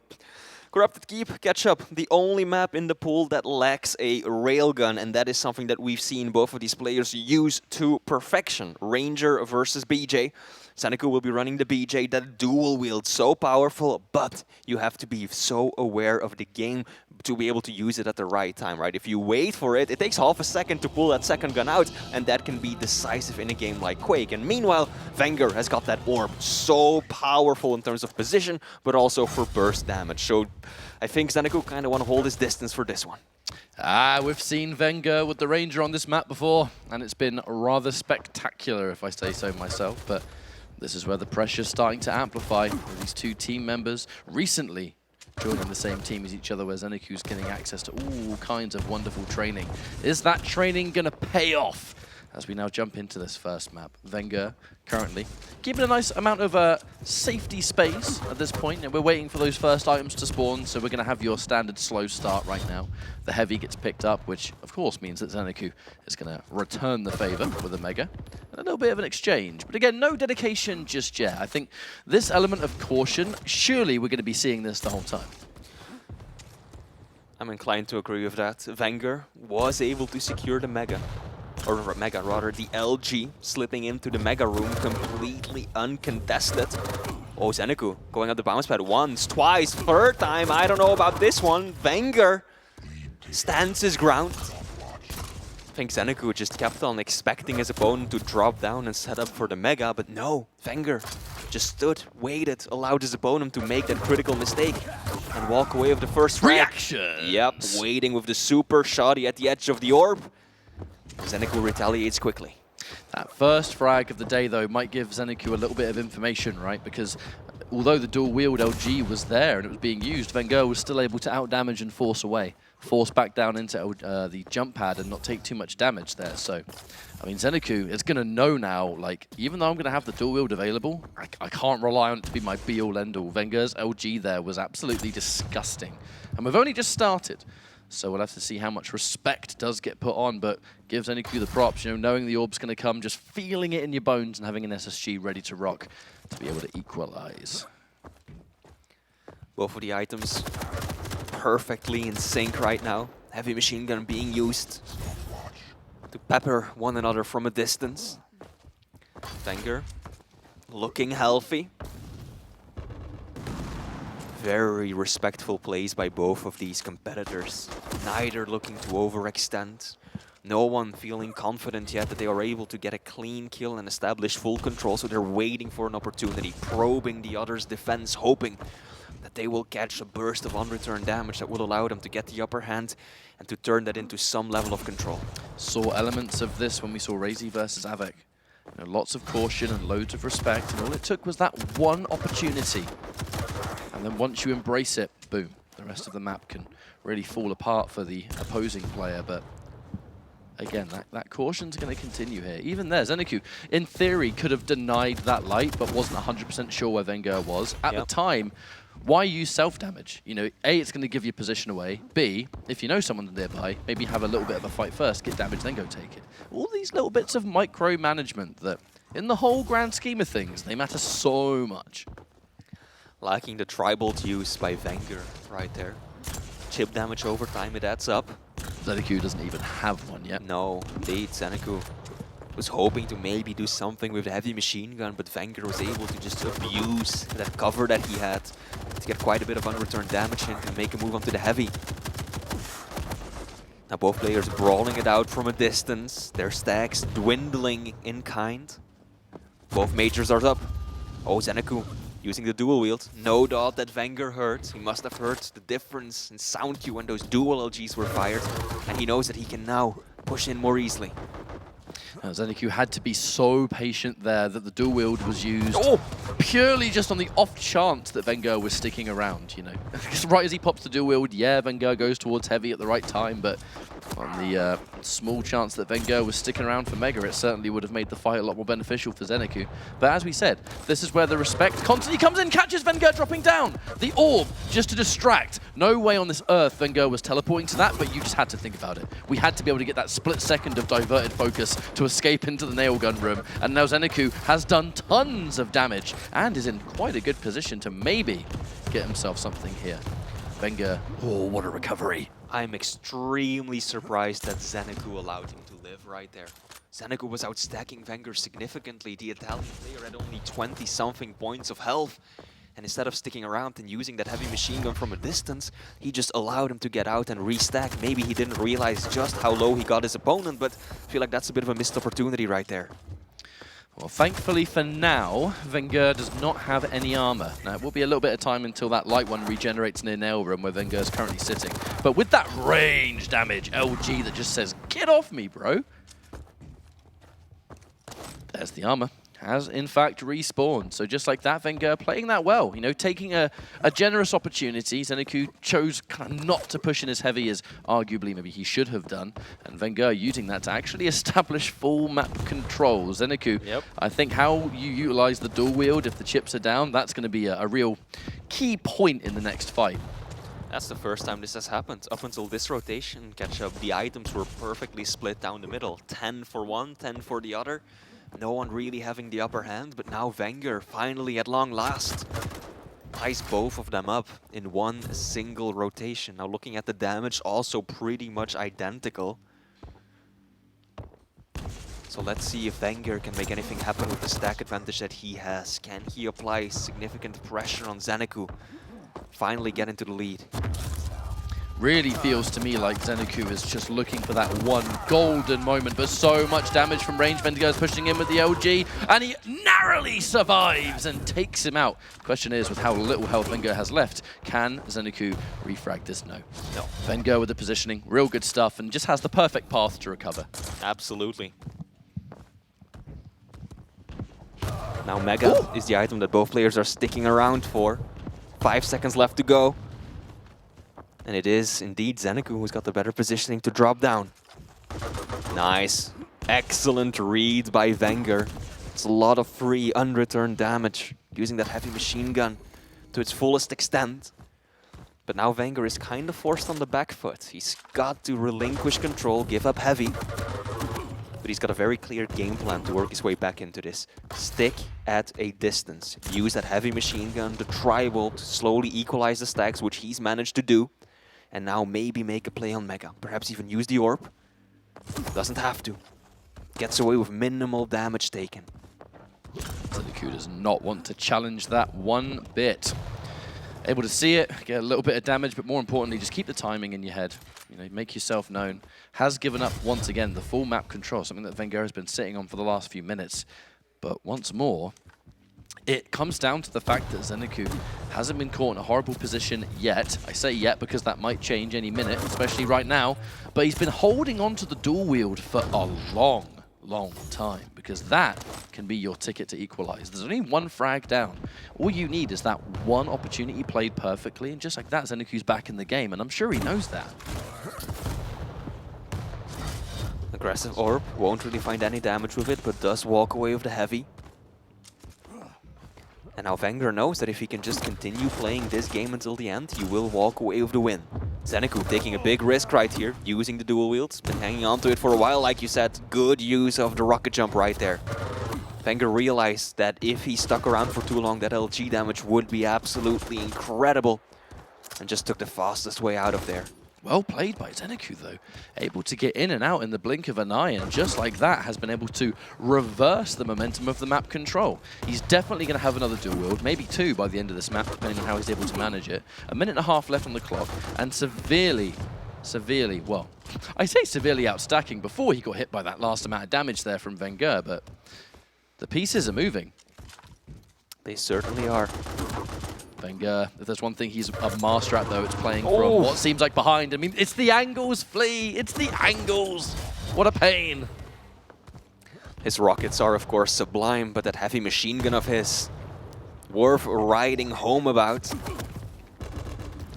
Of Corrupted Keep, catch up. The only map in the pool that lacks a railgun, and that is something that we've seen both of these players use to perfection. Ranger versus BJ. ZenAku will be running the BJ, that dual wield, so powerful, but you have to be so aware of the game to be able to use it at the right time, right? If you wait for it, it takes half a second to pull that second gun out, and that can be decisive in a game like Quake. And meanwhile, vengeurR has got that orb, so powerful in terms of position, but also for burst damage. So I think ZenAku kind of want to hold his distance for this one. We've seen vengeurR with the Ranger on this map before, and it's been rather spectacular, if I say so myself, but this is where the pressure's starting to amplify with these two team members recently joining the same team as each other, where ZenAku's getting access to all kinds of wonderful training. Is that training going to pay off? As we now jump into this first map, vengeurR currently keeping a nice amount of safety space at this point, and we're waiting for those first items to spawn, so we're going to have your standard slow start right now. The heavy gets picked up, which of course means that ZenAku is going to return the favor with a mega, and a little bit of an exchange. But again, no dedication just yet. I think this element of caution, surely we're going to be seeing this the whole time. I'm inclined to agree with that. vengeurR was able to secure the mega. Or mega rather, the LG slipping into the mega room completely uncontested. Oh, ZenAku going up the bounce pad once, twice, third time. I don't know about this one. vengeurR stands his ground. I think ZenAku just kept on expecting his opponent to drop down and set up for the mega, but no, vengeurR just stood, waited, allowed his opponent to make that critical mistake and walk away with the first frag. Reaction! Yep, waiting with the super shoddy at the edge of the orb. ZenAku retaliates quickly. That first frag of the day, though, might give ZenAku a little bit of information, right? Because although the dual wield LG was there and it was being used, vengeurR was still able to outdamage and force away. Force back down into the jump pad and not take too much damage there. So, I mean, ZenAku is going to know now, like, even though I'm going to have the dual wield available, I can't rely on it to be my be-all, end-all. vengeur's LG there was absolutely disgusting. And we've only just started. So we'll have to see how much respect does get put on, but gives ZenAku the props, you know, knowing the orb's going to come, just feeling it in your bones and having an SSG ready to rock to be able to equalize. Both of the items perfectly in sync right now. Heavy machine gun being used to pepper one another from a distance. vengeurR looking healthy. Very respectful plays by both of these competitors. Neither looking to overextend. No one feeling confident yet that they are able to get a clean kill and establish full control, so they're waiting for an opportunity, probing the other's defense, hoping that they will catch a burst of unreturned damage that will allow them to get the upper hand and to turn that into some level of control. Saw elements of this when we saw RAISY versus Av3k. You know, lots of caution and loads of respect, and all it took was that one opportunity. And then once you embrace it, boom, the rest of the map can really fall apart for the opposing player. But again, that caution's going to continue here. Even there, ZenAku, in theory, could have denied that light, but wasn't 100% sure where vengeurR was. At the time, why use self-damage? You know, A, it's going to give you position away. B, if you know someone nearby, maybe have a little bit of a fight first, get damage, then go take it. All these little bits of micromanagement that, in the whole grand scheme of things, they matter so much. Liking the tribal use by vengeurR right there. Chip damage over time, it adds up. ZenAku doesn't even have one yet. No, indeed, ZenAku was hoping to maybe do something with the heavy machine gun, but vengeurR was able to just abuse that cover that he had to get quite a bit of unreturned damage in and make a move onto the heavy. Now both players brawling it out from a distance, their stacks dwindling in kind. Both majors are up. Oh, ZenAku using the dual wield. No doubt that vengeurR heard. He must have heard the difference in sound cue when those dual LGs were fired, and he knows that he can now push in more easily. ZenAku had to be so patient there that the dual wield was used purely just on the off chance that vengeurR was sticking around, you know. Because right as he pops the dual wield, yeah, vengeurR goes towards heavy at the right time, but on the small chance that vengeurR was sticking around for mega, it certainly would have made the fight a lot more beneficial for ZenAku. But as we said, this is where the respect constantly comes in, catches vengeurR dropping down. The orb, just to distract. No way on this earth vengeurR was teleporting to that, but you just had to think about it. We had to be able to get that split second of diverted focus to escape into the nail gun room, and now ZenAku has done tons of damage and is in quite a good position to maybe get himself something here. vengeurR. Oh, what a recovery. I'm extremely surprised that ZenAku allowed him to live right there. ZenAku was outstacking vengeurR significantly. The Italian player had only 20-something points of health. And instead of sticking around and using that heavy machine gun from a distance, he just allowed him to get out and restack. Maybe he didn't realize just how low he got his opponent, but I feel like that's a bit of a missed opportunity right there. Well, thankfully for now, vengeurR does not have any armor. Now, it will be a little bit of time until that light one regenerates near nail room where vengeurR is currently sitting. But with that range damage, LG that just says, get off me, bro. There's the armor. Has in fact respawned. So just like that, vengeurR playing that well. You know, taking a generous opportunity. ZenAku chose kind of not to push in as heavy as arguably maybe he should have done. And vengeurR using that to actually establish full map control. ZenAku, Yep. I think how you utilize the dual wield if the chips are down, that's going to be a real key point in the next fight. That's the first time this has happened. Up until this rotation, catch-up, the items were perfectly split down the middle. 10 for one, 10 for the other. No one really having the upper hand, but now vengeurR finally at long last ties both of them up in one single rotation. Now looking at the damage, also pretty much identical. So let's see if vengeurR can make anything happen with the stack advantage that he has. Can he apply significant pressure on ZenAku? Finally get into the lead. Really feels to me like ZenAku is just looking for that one golden moment, but so much damage from range. vengeurR is pushing in with the LG, and he narrowly survives and takes him out. Question is, with how little health vengeurR has left, can ZenAku refrag this? No. No. vengeurR with the positioning, real good stuff, and just has the perfect path to recover. Absolutely. Now Mega is the item that both players are sticking around for. 5 seconds left to go. And it is indeed ZenAku who's got the better positioning to drop down. Nice. Excellent read by vengeurR. It's a lot of free unreturned damage using that heavy machine gun to its fullest extent. But now vengeurR is kind of forced on the back foot. He's got to relinquish control, give up heavy. But he's got a very clear game plan to work his way back into this. Stick at a distance. Use that heavy machine gun, the tribal, to slowly equalize the stacks, which he's managed to do. And now maybe make a play on Mega. Perhaps even use the orb. Doesn't have to. Gets away with minimal damage taken. ZenAku does not want to challenge that one bit. Able to see it, get a little bit of damage, but more importantly, just keep the timing in your head. You know, make yourself known. Has given up once again the full map control, something that vengeurR has been sitting on for the last few minutes. But once more, it comes down to the fact that ZenAku hasn't been caught in a horrible position yet. I say yet because that might change any minute, especially right now. But he's been holding on to the dual wield for a long time, because that can be your ticket to equalize. There's only one frag down. All you need is that one opportunity played perfectly, and just like that, ZenAku's back in the game, and I'm sure he knows that. Aggressive orb, won't really find any damage with it, but does walk away with the heavy. And now vengeurR knows that if he can just continue playing this game until the end, he will walk away with the win. ZenAku taking a big risk right here, using the dual wields, been hanging on to it for a while, like you said. Good use of the rocket jump right there. vengeurR realized that if he stuck around for too long, that LG damage would be absolutely incredible, and just took the fastest way out of there. Well played by ZenAku, though. Able to get in and out in the blink of an eye, and just like that, has been able to reverse the momentum of the map control. He's definitely going to have another dual wield, maybe two by the end of this map, depending on how he's able to manage it. 1.5 minutes left on the clock, and severely, well, I say severely outstacking before he got hit by that last amount of damage there from vengeurR, but the pieces are moving. They certainly are. vengeurR, if there's one thing he's a master at, though, it's playing from what seems like behind. I mean, it's the angles, Flea. It's the angles. What a pain. His rockets are, of course, sublime, but that heavy machine gun of his, worth riding home about.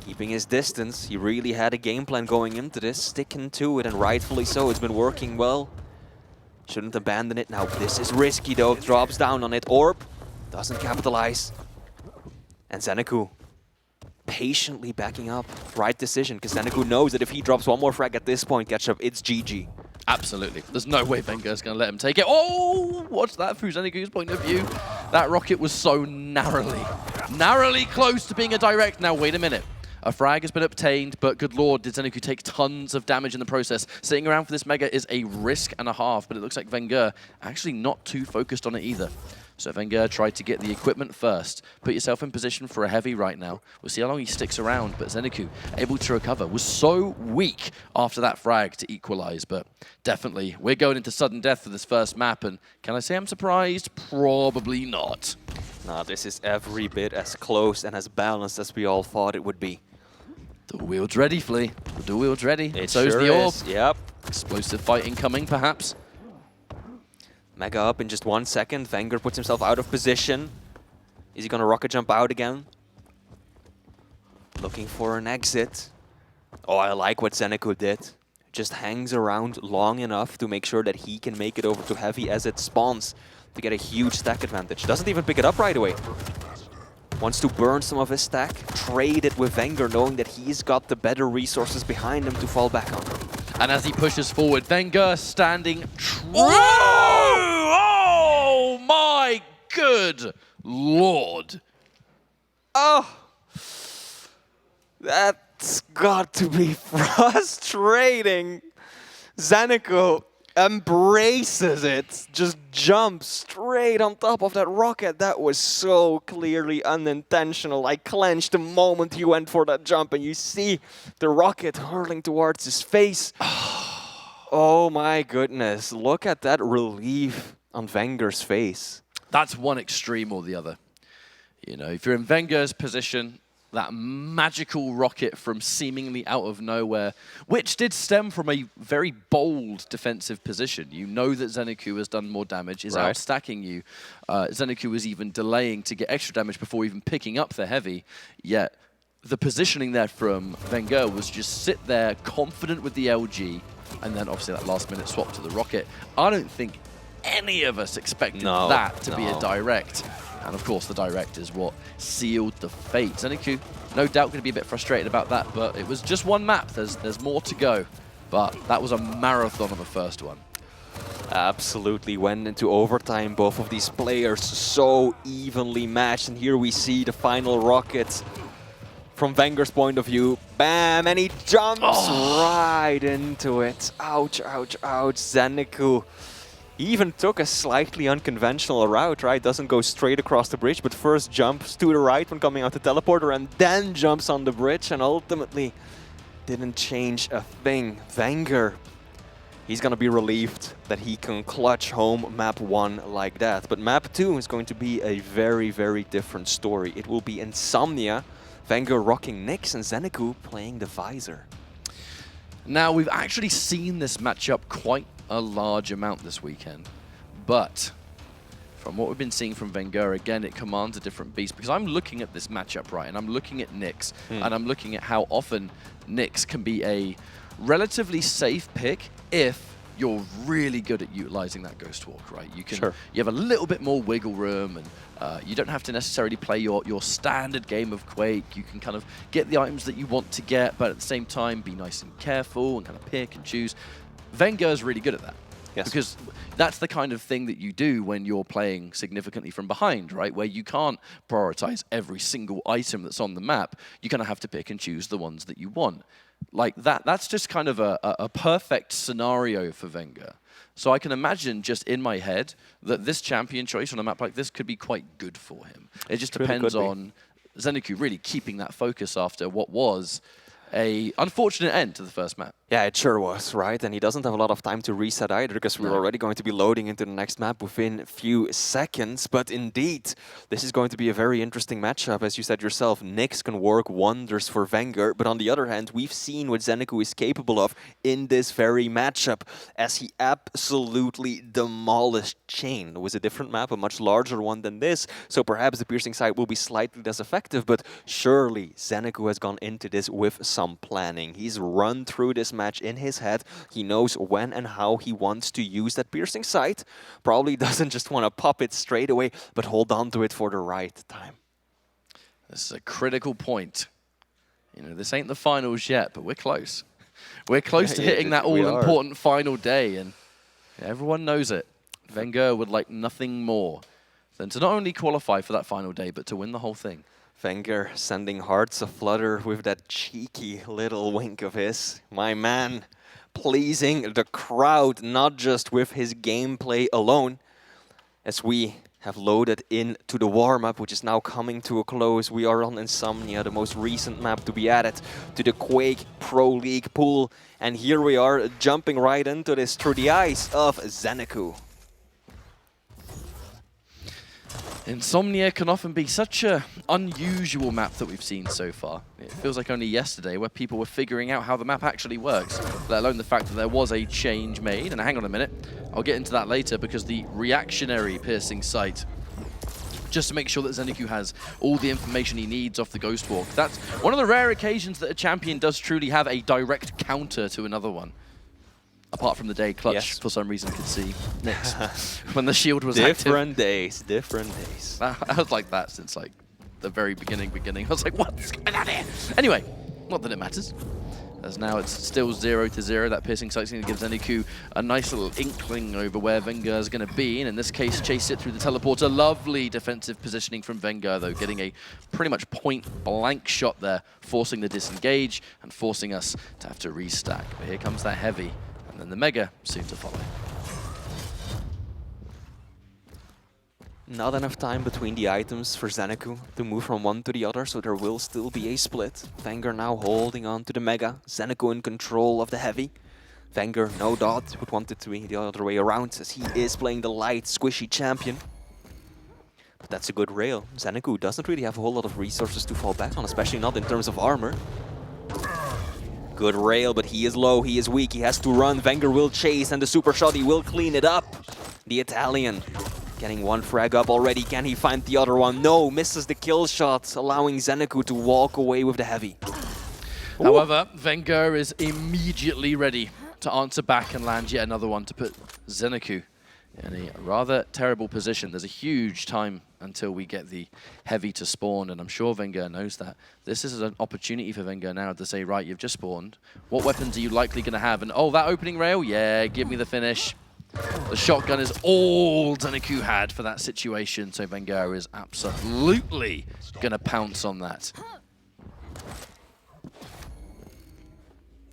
Keeping his distance, he really had a game plan going into this, sticking to it, and rightfully so. It's been working well. Shouldn't abandon it. Now, this is risky, though. Drops down on it. Orb doesn't capitalize. And ZenAku patiently backing up. Right decision, because ZenAku knows that if he drops one more frag at this point, catch up, it's GG. Absolutely. There's no way vengeur's going to let him take it. Oh, what's that from ZenAku's point of view? That rocket was so narrowly close to being a direct. Now, wait a minute. A frag has been obtained, but good lord, did ZenAku take tons of damage in the process. Sitting around for this Mega is a risk and a half, but it looks like vengeurR actually not too focused on it either. So vengeurR tried to get the equipment first. Put yourself in position for a heavy right now. We'll see how long he sticks around, but ZenAku able to recover. Was so weak after that frag to equalize, but definitely we're going into sudden death for this first map, and can I say I'm surprised? Probably not. Nah, this is every bit as close and as balanced as we all thought it would be. The wheel's ready, Flea. The wheel's ready. It So's sure the orb. is. Yep. Explosive fight incoming, perhaps. Mega up in just 1 second. vengeurR puts himself out of position. Is he going to rocket jump out again? Looking for an exit. Oh, I like what ZenAku did. Just hangs around long enough to make sure that he can make it over to heavy as it spawns to get a huge stack advantage. Doesn't even pick it up right away. Wants to burn some of his stack, trade it with vengeurR, knowing that he's got the better resources behind him to fall back on. And as he pushes forward, vengeurR standing true. Oh my good lord. Oh, that's got to be frustrating. ZenAku embraces it, just jumps straight on top of that rocket. That was so clearly unintentional. I clenched the moment he went for that jump, and you see the rocket hurling towards his face. Oh my goodness, look at that relief on vengeur's face. That's one extreme or the other. You know, if you're in vengeur's position, that magical rocket from seemingly out of nowhere, which did stem from a very bold defensive position. You know that ZenAku has done more damage, is outstacking you. ZenAku was even delaying to get extra damage before even picking up the heavy, yet the positioning there from vengeurR was just sit there confident with the LG, and then obviously that last minute swap to the rocket. I don't think any of us expected that to be a direct. And of course, the direct is what sealed the fate. ZenAku, no doubt, going to be a bit frustrated about that, but it was just one map. There's more to go. But that was a marathon of a first one. Absolutely went into overtime. Both of these players so evenly matched. And here we see the final rocket from vengeur's point of view. Bam! And he jumps right into it. Ouch, ouch, ouch. ZenAku. He even took a slightly unconventional route, right? Doesn't go straight across the bridge, but first jumps to the right when coming out the teleporter and then jumps on the bridge and ultimately didn't change a thing. vengeurR, he's going to be relieved that he can clutch home map 1 like that. But map 2 is going to be a very, very different story. It will be Insomnia, vengeurR rocking Nyx, and ZenAku playing the Visor. Now, we've actually seen this matchup quite a large amount this weekend, but from what we've been seeing from vengeurR, again, it commands a different beast, because I'm looking at this matchup, right, and I'm looking at Nyx, and I'm looking at how often Nyx can be a relatively safe pick if you're really good at utilizing that Ghost Walk, right? You can, you have a little bit more wiggle room, and you don't have to necessarily play your standard game of Quake. You can kind of get the items that you want to get, but at the same time, be nice and careful and kind of pick and choose. vengeur's really good at that. Yes. Because that's the kind of thing that you do when you're playing significantly from behind, right? Where you can't prioritize every single item that's on the map. You kind of have to pick and choose the ones that you want. Like that's just kind of a perfect scenario for vengeurR. So I can imagine just in my head that this champion choice on a map like this could be quite good for him. It just depends on ZenAku really keeping that focus after what was a unfortunate end to the first map. Yeah, it sure was, right? And he doesn't have a lot of time to reset either, because we're already going to be loading into the next map within a few seconds. But indeed, this is going to be a very interesting matchup. As you said yourself, Nyx can work wonders for vengeurR. But on the other hand, we've seen what ZenAku is capable of in this very matchup, as he absolutely demolished Chain. It was a different map, a much larger one than this, so perhaps the piercing sight will be slightly less effective, but surely ZenAku has gone into this with some planning. He's run through this match in his head. He knows when and how he wants to use that piercing sight. Probably doesn't just want to pop it straight away, but hold on to it for the right time. This is a critical point. You know, this ain't the finals yet, but we're close. We're close to hitting that all-important final day, and everyone knows it. vengeurR would like nothing more than to not only qualify for that final day, but to win the whole thing. vengeurR sending hearts aflutter with that cheeky little wink of his. My man, pleasing the crowd, not just with his gameplay alone. As we have loaded into the warm-up, which is now coming to a close. We are on Insomnia, the most recent map to be added to the Quake Pro League pool. And here we are, jumping right into this through the eyes of ZenAku. Insomnia can often be such an unusual map that we've seen so far. It feels like only yesterday where people were figuring out how the map actually works, let alone the fact that there was a change made. And hang on a minute, I'll get into that later, because the reactionary piercing sight, just to make sure that ZenAku has all the information he needs off the Ghost Walk. That's one of the rare occasions that a champion does truly have a direct counter to another one. Apart from the day Clutch, for some reason, could see Nyx when the shield was active. Different days. I was like that since like the very beginning. I was like, what's going on here? Anyway, not that it matters. As now it's still 0-0. That piercing sight's going to give ZenAku a nice little inkling over where vengeurR is going to be. And in this case, chase it through the teleporter. Lovely defensive positioning from vengeurR, though, getting a pretty much point-blank shot there, forcing the disengage and forcing us to have to restack. But here comes that heavy. And the Mega soon to follow. Not enough time between the items for ZenAku to move from one to the other, so there will still be a split. vengeurR now holding on to the Mega. ZenAku in control of the heavy. vengeurR, no doubt, would want it to be the other way around, as he is playing the light, squishy champion. But that's a good rail. ZenAku doesn't really have a whole lot of resources to fall back on, especially not in terms of armor. Good rail, but he is low, he is weak, he has to run. vengeurR will chase, and the super shot, he will clean it up. The Italian getting one frag up already. Can he find the other one? No, misses the kill shot, allowing ZenAku to walk away with the heavy. However, vengeurR is immediately ready to answer back and land yet another one to put ZenAku in a rather terrible position. There's a huge time until we get the heavy to spawn, and I'm sure vengeurR knows that. This is an opportunity for vengeurR now to say, right, you've just spawned. What weapons are you likely going to have? And oh, that opening rail? Yeah, give me the finish. The shotgun is all ZenAku had for that situation, so vengeurR is absolutely going to pounce on that.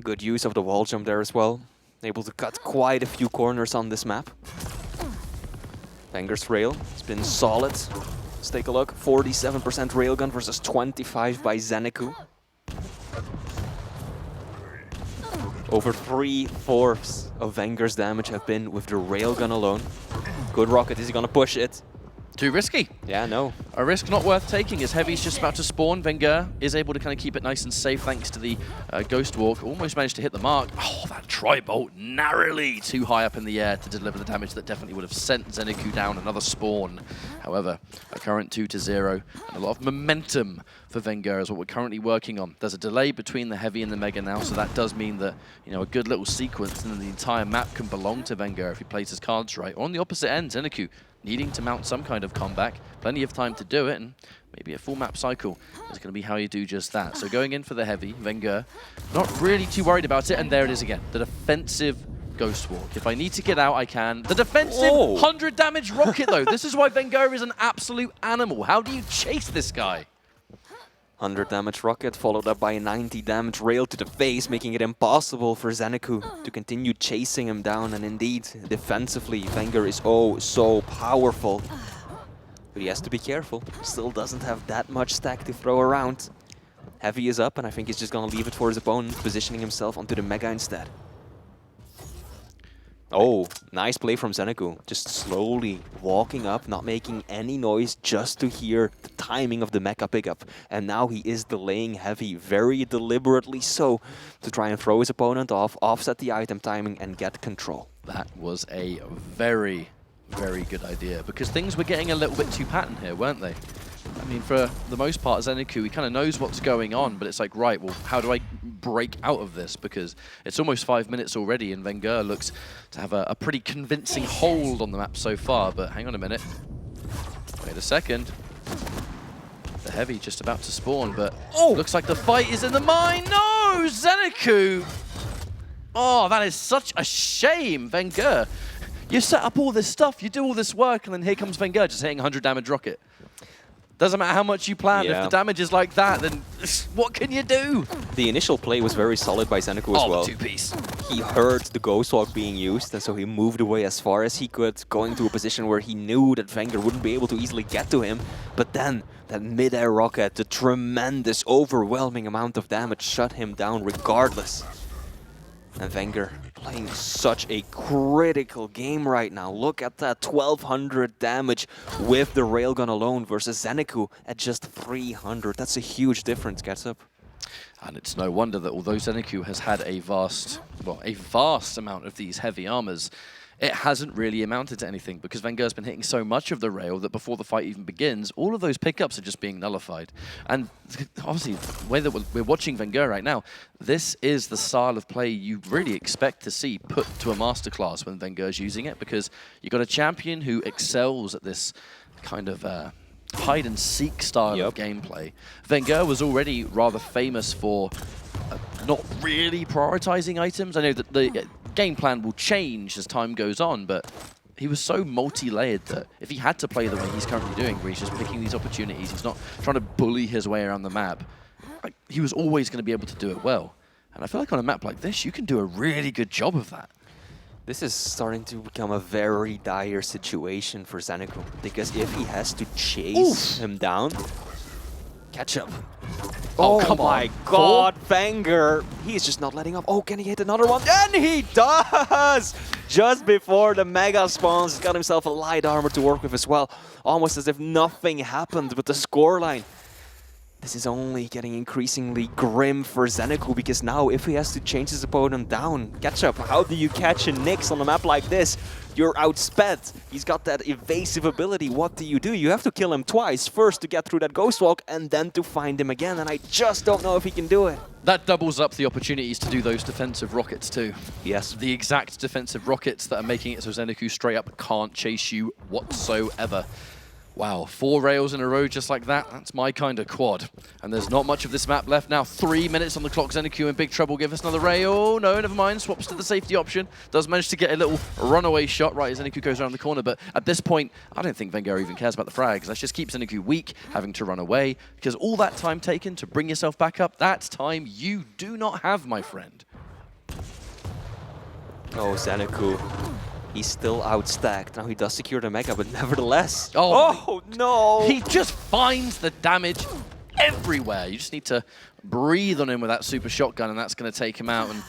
Good use of the wall jump there as well. Able to cut quite a few corners on this map. vengeurR's rail has been solid. Let's take a look. 47% railgun versus 25 by ZenAku. Over 3/4 of vengeurR's damage have been with the railgun alone. Good rocket. Is he gonna push it? Too risky. Yeah, no. A risk not worth taking as Heavy's just about to spawn. vengeurR is able to kind of keep it nice and safe thanks to the Ghost Walk. Almost managed to hit the mark. Oh, that tri-bolt narrowly too high up in the air to deliver the damage that definitely would have sent ZenAku down another spawn. However, a current 2-0 and a lot of momentum for vengeurR is what we're currently working on. There's a delay between the Heavy and the Mega now, so that does mean that, you know, a good little sequence and then the entire map can belong to vengeurR if he plays his cards right. Or on the opposite end, ZenAku needing to mount some kind of comeback, plenty of time to do it, and maybe a full map cycle is going to be how you do just that. So going in for the Heavy, vengeurR, not really too worried about it, and there it is again, the defensive Ghost Walk. If I need to get out, I can. The defensive 100 damage rocket, though. This is why vengeurR is an absolute animal. How do you chase this guy? 100 damage rocket followed up by a 90 damage rail to the face, making it impossible for ZenAku to continue chasing him down. And indeed, defensively, vengeurR is oh so powerful. But he has to be careful. Still doesn't have that much stack to throw around. Heavy is up, and I think he's just gonna leave it for his opponent, positioning himself onto the Mega instead. Oh, nice play from ZenAku. Just slowly walking up, not making any noise, just to hear the timing of the Mecha pickup. And now he is delaying Heavy, very deliberately so, to try and throw his opponent off, offset the item timing, and get control. That was a very, very good idea, because things were getting a little bit too patterned here, weren't they? I mean, for the most part, ZenAku, he kind of knows what's going on, but it's like, right, well, how do I break out of this? Because it's almost 5 minutes already, and vengeurR looks to have a pretty convincing hold on the map so far. But hang on a minute. Wait a second. The Heavy just about to spawn, but looks like the fight is in the mine. No, ZenAku! Oh, that is such a shame, vengeurR. You set up all this stuff, you do all this work, and then here comes vengeurR just hitting 100 damage rocket. Doesn't matter how much you plan. Yeah. If the damage is like that, then what can you do? The initial play was very solid by ZenAku as well. The two-piece. He heard the Ghost Walk being used, and so he moved away as far as he could, going to a position where he knew that vengeurR wouldn't be able to easily get to him. But then, that mid-air rocket, the tremendous, overwhelming amount of damage shut him down regardless. And vengeurR playing such a critical game right now. Look at that, 1200 damage with the railgun alone versus ZenAku at just 300. That's a huge difference, Ketchup. And it's no wonder that although ZenAku has had a vast amount of these heavy armors, it hasn't really amounted to anything because vengeur's been hitting so much of the rail that before the fight even begins, all of those pickups are just being nullified. And obviously, the way that we're watching vengeurR right now, this is the style of play you really expect to see put to a masterclass when vengeur's using it, because you've got a champion who excels at this kind of hide-and-seek style of gameplay. vengeurR was already rather famous for not really prioritizing items. I know that the game plan will change as time goes on, but he was so multi-layered that if he had to play the way he's currently doing, where he's just picking these opportunities, he's not trying to bully his way around the map, he was always going to be able to do it well. And I feel like on a map like this, you can do a really good job of that. This is starting to become a very dire situation for ZenAku, because if he has to chase him down, Ketchup. Oh, come my God, vengeurR. He's just not letting up. Oh, can he hit another one? And he does! Just before the mega spawns, he's got himself a light armor to work with as well. Almost as if nothing happened with the scoreline. This is only getting increasingly grim for ZenAku, because now if he has to change his opponent down, Ketchup, how do you catch a Nyx on a map like this? You're outsped. He's got that evasive ability. What do? You have to kill him twice. First to get through that Ghost Walk, and then to find him again. And I just don't know if he can do it. That doubles up the opportunities to do those defensive rockets too. Yes. The exact defensive rockets that are making it so ZenAku straight up can't chase you whatsoever. Wow, 4 rails in a row just like that, that's my kind of quad. And there's not much of this map left now. 3 minutes on the clock, ZenAku in big trouble. Give us another rail. No, never mind, swaps to the safety option. Does manage to get a little runaway shot right as ZenAku goes around the corner. But at this point, I don't think vengeurR even cares about the frags. Let's just keep ZenAku weak, having to run away. Because all that time taken to bring yourself back up, that's time you do not have, my friend. Oh, ZenAku. He's still outstacked. Now he does secure the mega, but nevertheless. Oh no! He just finds the damage everywhere. You just need to breathe on him with that super shotgun, and that's going to take him out. And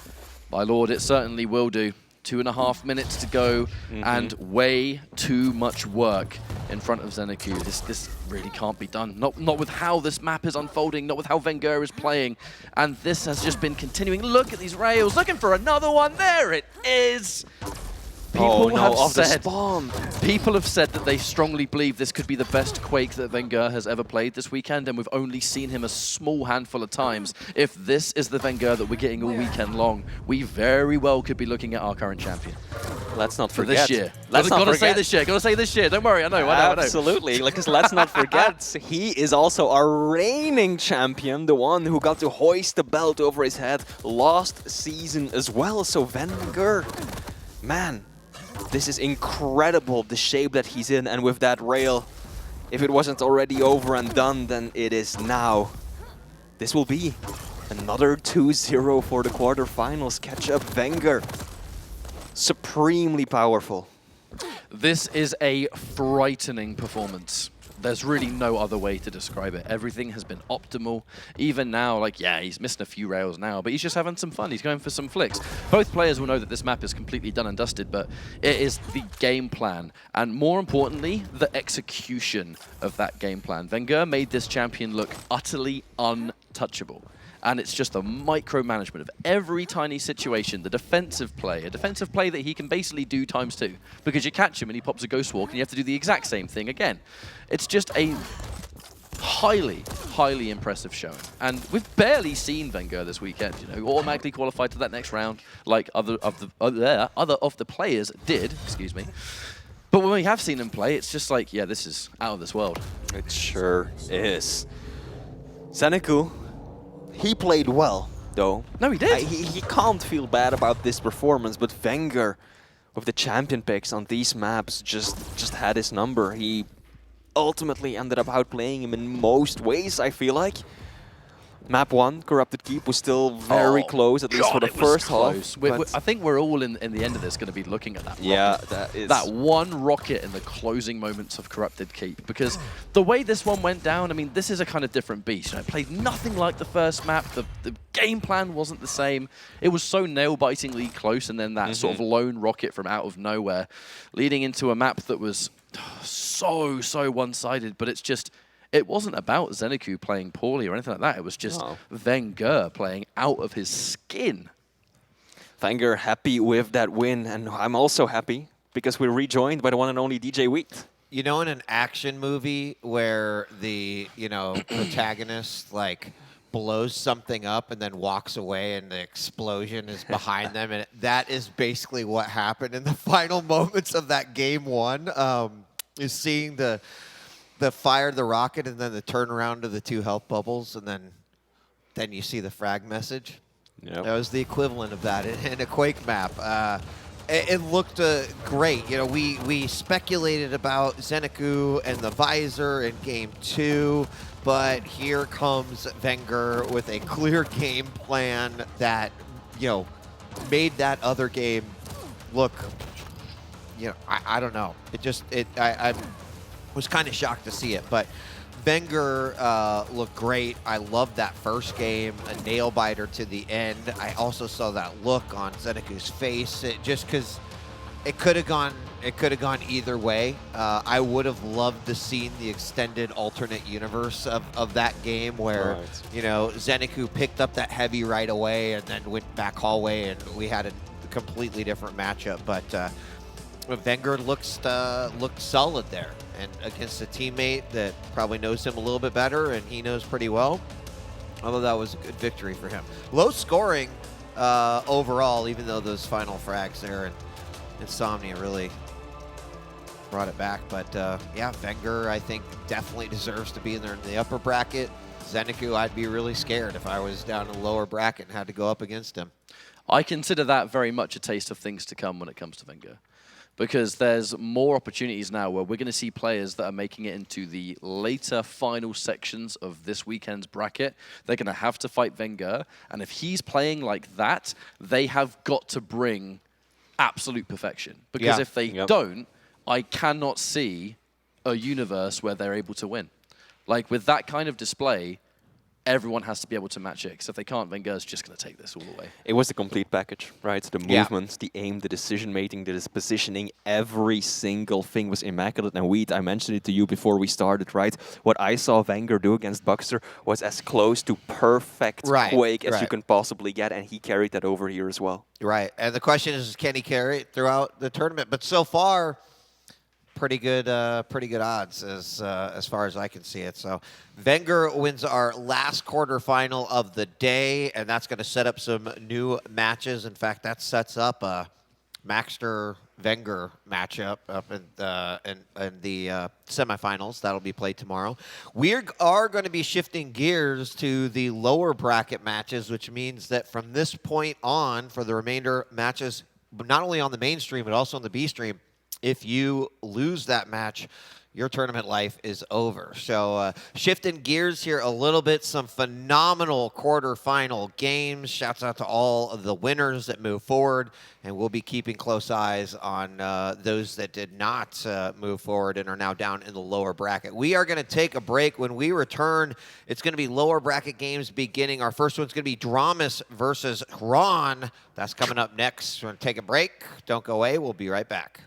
my lord, it certainly will do. 2.5 minutes to go, and way too much work in front of ZenAku. This really can't be done. Not with how this map is unfolding, not with how vengeurR is playing. And this has just been continuing. Look at these rails, looking for another one. There it is. People have said that they strongly believe this could be the best Quake that vengeurR has ever played this weekend, and we've only seen him a small handful of times. If this is the vengeurR that we're getting all weekend long, we very well could be looking at our current champion. Let's not for forget. this year. Let's not gotta forget. say this year. Gotta say this year. Don't worry. I know. Absolutely. Because let's not forget, he is also our reigning champion, the one who got to hoist the belt over his head last season as well. So vengeurR, man. This is incredible, the shape that he's in, and with that rail, if it wasn't already over and done, then it is now. This will be another 2-0 for the quarterfinals. Catch up, vengeurR. Supremely powerful. This is a frightening performance. There's really no other way to describe it. Everything has been optimal. Even now, like, yeah, he's missing a few rails now, but he's just having some fun. He's going for some flicks. Both players will know that this map is completely done and dusted, but it is the game plan, and more importantly, the execution of that game plan. vengeurR made this champion look utterly untouchable. And it's just the micromanagement of every tiny situation, the defensive play, a defensive play that he can basically do ×2, because you catch him and he pops a Ghost Walk and you have to do the exact same thing again. It's just a highly, highly impressive showing. And we've barely seen vengeurR this weekend, you know, automatically qualified to that next round like other of the players did, excuse me. But when we have seen him play, it's just like, yeah, this is out of this world. It sure is. ZenAku, he played well, though. No, he did. He can't feel bad about this performance, but vengeurR, with the champion picks on these maps, just had his number. He ultimately ended up outplaying him in most ways, I feel like. Map 1, Corrupted Keep, was still very close, at least for the first half. I think we're all in the end of this going to be looking at that. Yeah, that one rocket in the closing moments of Corrupted Keep, because the way this one went down, I mean, this is a kind of different beast. It played nothing like the first map. The game plan wasn't the same. It was so nail-bitingly close, and then that sort of lone rocket from out of nowhere, leading into a map that was so one-sided. But it's just, it wasn't about ZenAku playing poorly or anything like that. It was just vengeurR playing out of his skin. vengeurR happy with that win, and I'm also happy because we're rejoined by the one and only DJ Wheat. You know, in an action movie where the, protagonist, like, blows something up and then walks away and the explosion is behind them, and that is basically what happened in the final moments of that game one, is seeing the fire the rocket and then the turnaround to the 2 health bubbles, and then you see the frag message. Yep. That was the equivalent of that in a Quake map. It looked great. We speculated about ZenAku and the visor in game 2, but here comes vengeurR with a clear game plan that, made that other game look, I don't know. I was kind of shocked to see it, but vengeurR looked great. I loved that first game, a nail biter to the end. I also saw that look on ZenAku's face, just because it could have gone either way. I would have loved to seen the extended alternate universe of that game where ZenAku picked up that heavy right away and then went back hallway, and we had a completely different matchup. But vengeurR looked solid there, and against a teammate that probably knows him a little bit better, and he knows pretty well. Although that was a good victory for him. Low scoring overall, even though those final frags there and Insomnia really brought it back. But yeah, vengeurR, I think, definitely deserves to be in there in the upper bracket. ZenAku, I'd be really scared if I was down in the lower bracket and had to go up against him. I consider that very much a taste of things to come when it comes to vengeurR, because there's more opportunities now where we're going to see players that are making it into the later final sections of this weekend's bracket. They're going to have to fight vengeurR, and if he's playing like that, they have got to bring absolute perfection. Because if they don't, I cannot see a universe where they're able to win. Like, with that kind of display, everyone has to be able to match it, because if they can't, vengeurR's just going to take this all the way. It was the complete package, right? The movements, the aim, the decision-making, the positioning, every single thing was immaculate. And Wheat, I mentioned it to you before we started, right? What I saw vengeurR do against bukster was as close to perfect Quake as you can possibly get, and he carried that over here as well. Right, and the question is, can he carry it throughout the tournament? But so far, pretty good odds as far as I can see it. So vengeurR wins our last quarterfinal of the day, and that's going to set up some new matches. In fact, that sets up a Maxter vengeurR matchup up in the semifinals. That'll be played tomorrow. We are going to be shifting gears to the lower bracket matches, which means that from this point on, for the remainder matches, not only on the main stream but also on the B stream, if you lose that match, your tournament life is over. So shifting gears here a little bit, some phenomenal quarterfinal games. Shouts out to all of the winners that move forward, and we'll be keeping close eyes on those that did not move forward and are now down in the lower bracket. We are going to take a break. When we return, it's going to be lower bracket games beginning. Our first one's going to be dramiS versus Xron. That's coming up next. We're going to take a break. Don't go away. We'll be right back.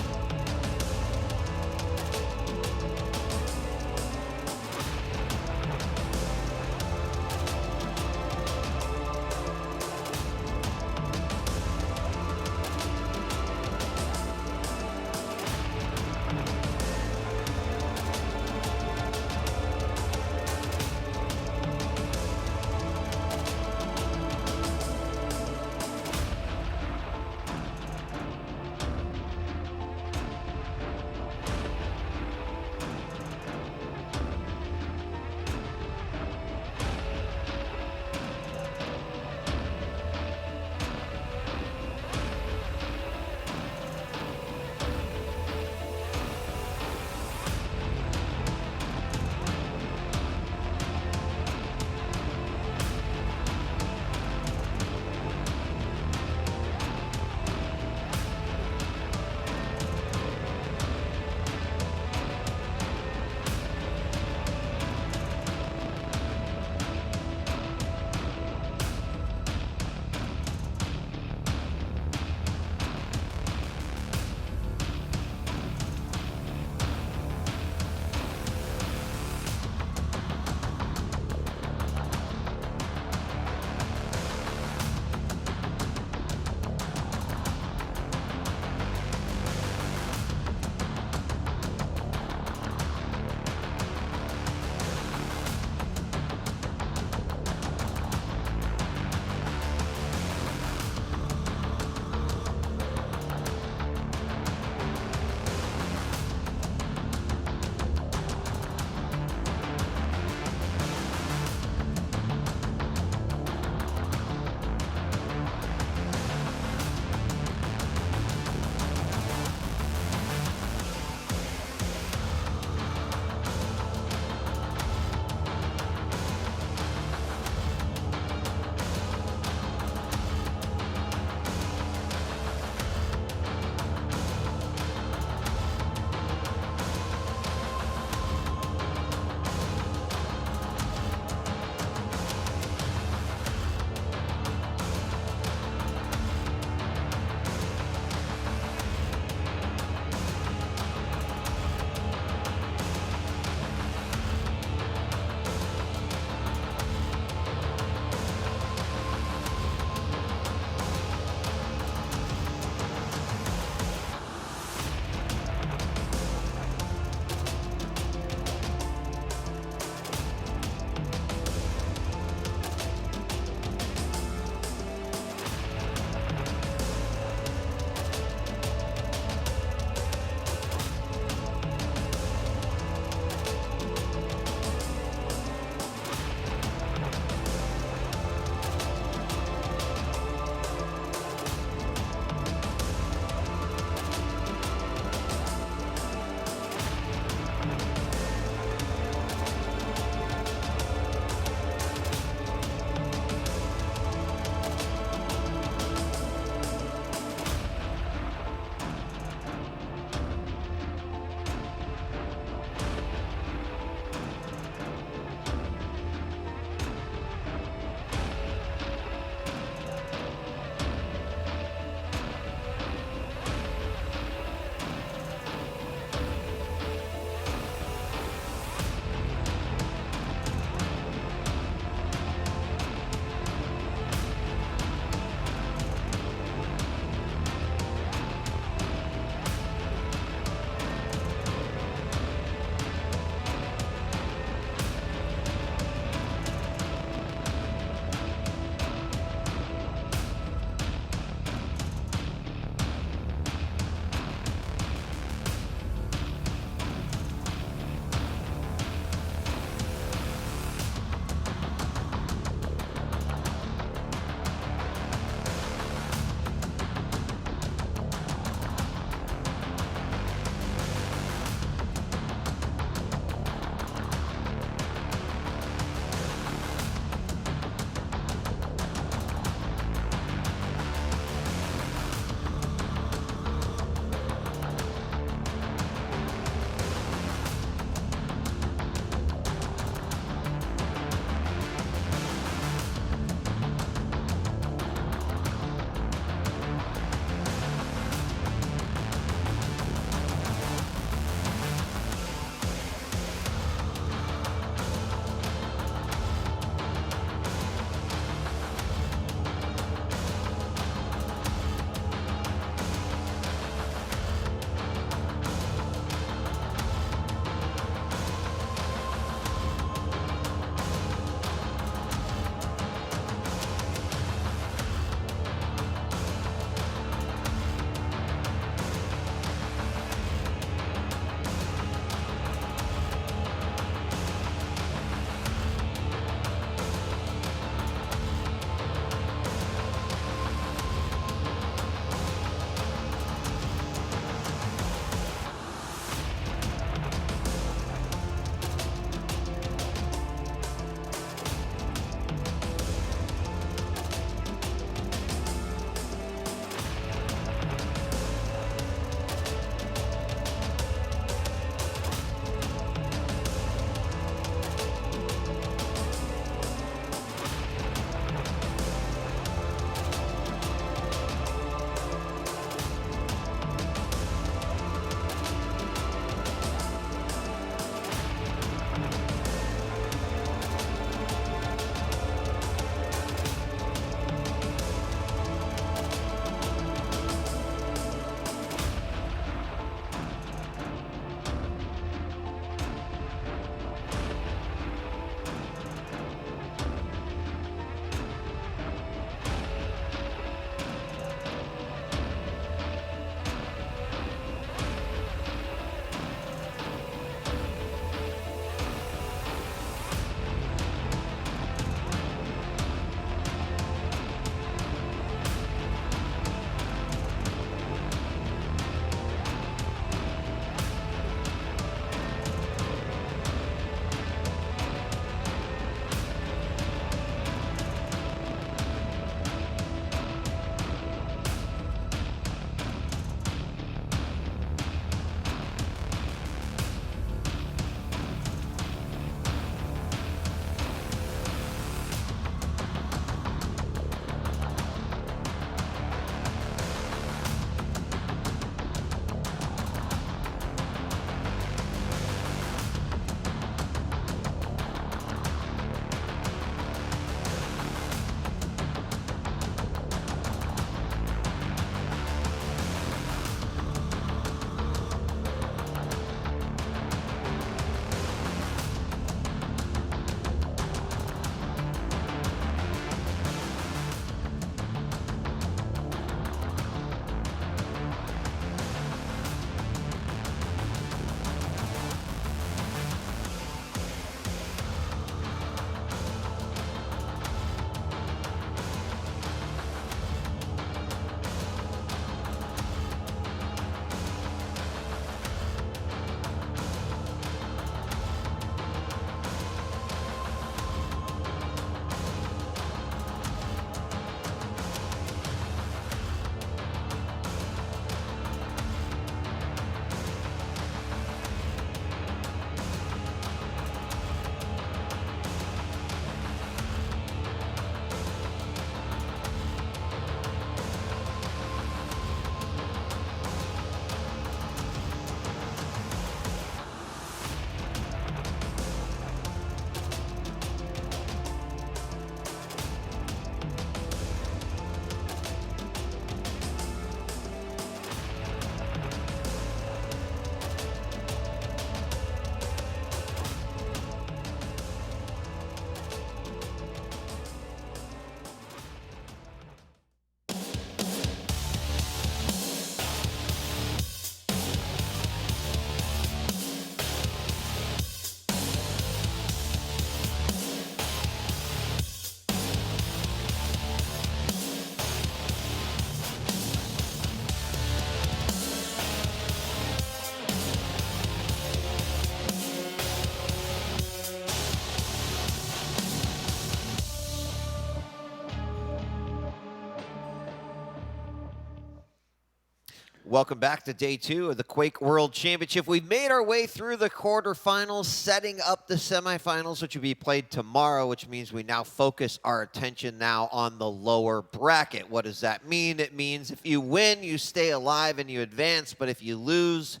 Welcome back to day 2 of the Quake World Championship. We've made our way through the quarterfinals, setting up the semifinals, which will be played tomorrow, which means we now focus our attention now on the lower bracket. What does that mean? It means if you win, you stay alive and you advance, but if you lose,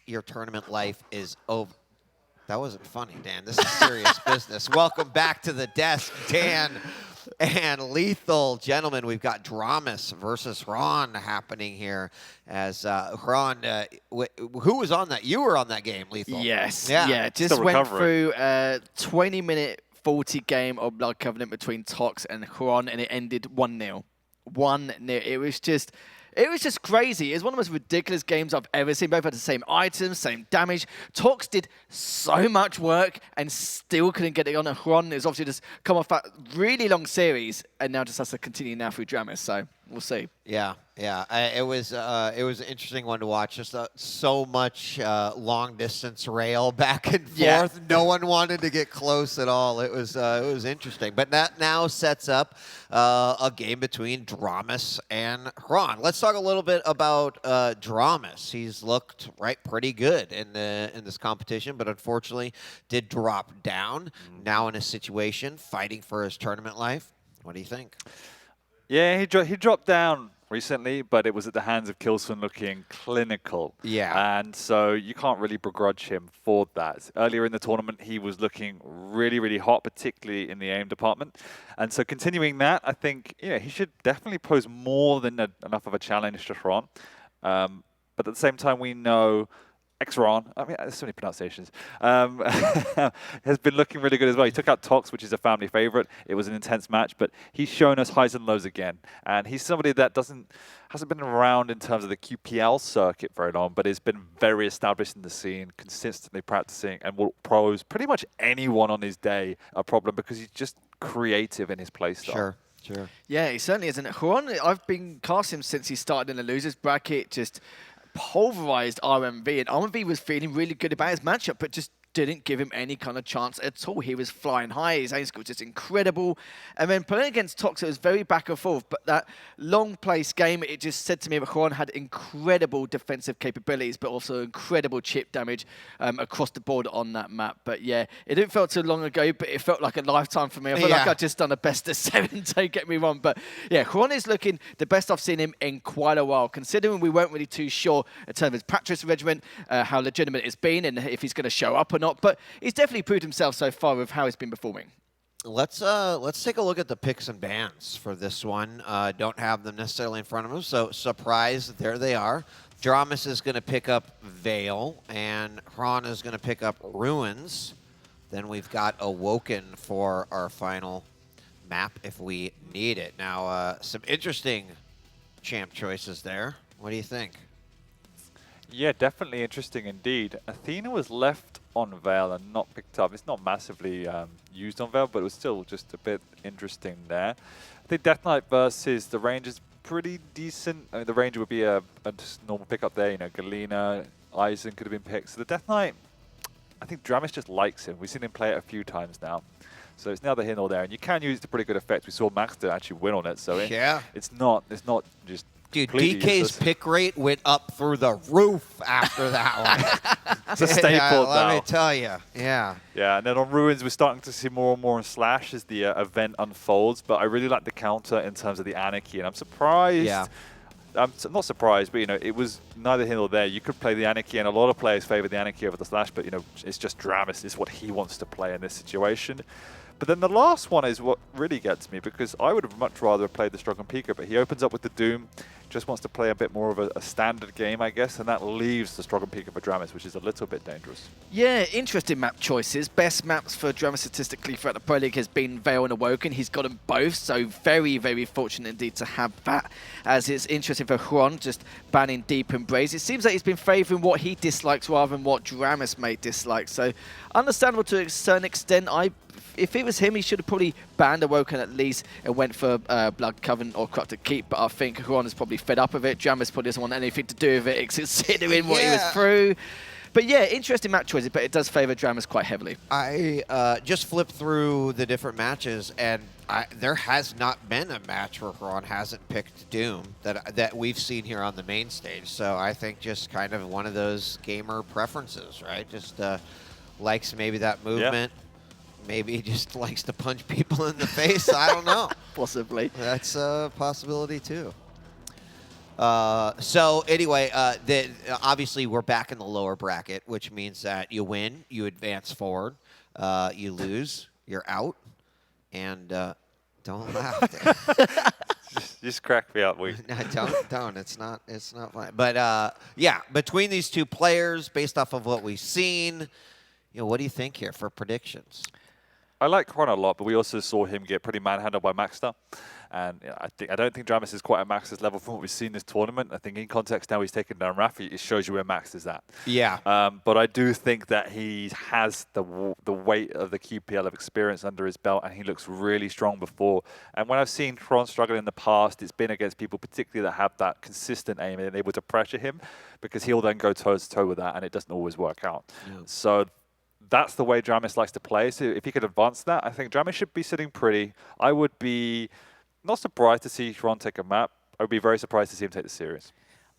your tournament life is over. That wasn't funny, Dan. This is serious business. Welcome back to the desk, Dan and Lethal. Gentlemen, we've got dramiS versus Xron happening here. As Xron, who was on that? You were on that game, Lethal. Yes. Yeah. Just went through a 20-minute 40 game of Blood Covenant between Tox and Xron, and it ended 1-0. 1-0. It was just crazy. It was one of the most ridiculous games I've ever seen. Both had the same items, same damage. Tox did so much work and still couldn't get it on. And Xron is obviously just come off that really long series and now just has to continue now through dramiS. So we'll see. Yeah. It was an interesting one to watch. Just so much long distance rail back and forth. Yeah. No one wanted to get close at all. It was interesting. But that now sets up a game between dramiS and Xron. Let's talk a little bit about dramiS. He's looked pretty good in this competition, but unfortunately did drop down. Now in a situation fighting for his tournament life. What do you think? Yeah, he dropped down recently, but it was at the hands of Killswin looking clinical. Yeah. And so you can't really begrudge him for that. Earlier in the tournament, he was looking really, really hot, particularly in the aim department. And so continuing that, I think he should definitely pose more than enough of a challenge to Xron. But at the same time, we know Xron, I mean, there's so many pronunciations, has been looking really good as well. He took out Tox, which is a family favorite. It was an intense match, but he's shown us highs and lows again. And he's somebody that hasn't been around in terms of the QPL circuit very long, but has been very established in the scene, consistently practicing, and will pose pretty much anyone on his day a problem because he's just creative in his playstyle. Sure. Yeah, he certainly isn't. Xron, I've been casting him since he started in the losers bracket, just pulverized RMV, and RMV was feeling really good about his matchup, but just didn't give him any kind of chance at all. He was flying high, his aim skill was just incredible. And then playing against Tox, it was very back and forth, but that long place game, it just said to me that Xron had incredible defensive capabilities, but also incredible chip damage across the board on that map. But yeah, it didn't feel too long ago, but it felt like a lifetime for me. I feel like I'd just done a best of 7, don't get me wrong. But yeah, Xron is looking the best I've seen him in quite a while, considering we weren't really too sure in terms of his practice regimen, how legitimate it's been, and if he's going to show up or not. But he's definitely proved himself so far with how he's been performing. Let's take a look at the picks and bans for this one. Don't have them necessarily in front of us, so surprise, there they are. dramiS is going to pick up Vale, and Xron is going to pick up Ruins. Then we've got Awoken for our final map if we need it. Now, some interesting champ choices there. What do you think? Yeah, definitely interesting indeed. Athena was left on Vale and not picked up. It's not massively used on Vale, but it was still just a bit interesting there. I think Death Knight versus the range is pretty decent. I mean, the range would be a just normal pickup there. Galena, Eisen could have been picked. So the Death Knight, I think dramiS just likes him. We've seen him play it a few times now. So it's neither here nor there. And you can use it to pretty good effect. We saw Maxter actually win on it. So it's not just... Dude, DK's pick rate went up through the roof after that one. It's a staple now. Let me tell you. Yeah. Yeah, and then on Ruins, we're starting to see more and more on Slash as the event unfolds. But I really like the counter in terms of the Anarchy. And I'm surprised. Yeah. I'm not surprised, but it was neither here nor there. You could play the Anarchy, and a lot of players favor the Anarchy over the Slash. But it's just dramiS is what he wants to play in this situation. But then the last one is what really gets me, because I would have much rather played the Strong and Pika, but he opens up with the Doom, just wants to play a bit more of a standard game, I guess, and that leaves the Strong and Pika for dramiS, which is a little bit dangerous. Yeah, interesting map choices. Best maps for dramiS statistically throughout the Pro League has been Vale and Awoken. He's got them both, so very, very fortunate indeed to have that. As it's interesting for Xron, just banning Deep Embrace. It seems like he's been favouring what he dislikes rather than what dramiS may dislike, so understandable to a certain extent. If it was him, he should have probably banned Awoken at least and went for Blood Covenant or Corrupted Keep, but I think Xron is probably fed up of it. dramiS probably doesn't want anything to do with it, considering what he was through. But yeah, interesting match choices, but it does favor dramiS quite heavily. I just flipped through the different matches, and there has not been a match where Xron hasn't picked Doom that we've seen here on the main stage. So I think just kind of one of those gamer preferences, right? Just likes maybe that movement. Yeah. Maybe he just likes to punch people in the face. I don't know. Possibly. That's a possibility too. So anyway, obviously we're back in the lower bracket, which means that you win, you advance forward. You lose, you're out. And don't laugh. just crack me up, Wheat. No, don't. It's not fun. But yeah, between these two players, based off of what we've seen, what do you think here for predictions? I like Xron a lot, but we also saw him get pretty manhandled by Maxter. And I don't think dramiS is quite at Maxter's level from what we've seen this tournament. I think in context now he's taken down rapha. It shows you where Max is at. Yeah. But I do think that he has the weight of the QPL of experience under his belt, and he looks really strong before. And when I've seen Xron struggle in the past, it's been against people particularly that have that consistent aim and able to pressure him, because he'll then go toe-to-toe with that, and it doesn't always work out. Yeah. So that's the way dramiS likes to play. So if he could advance that, I think dramiS should be sitting pretty. I would be not surprised to see Xron take a map. I would be very surprised to see him take the series.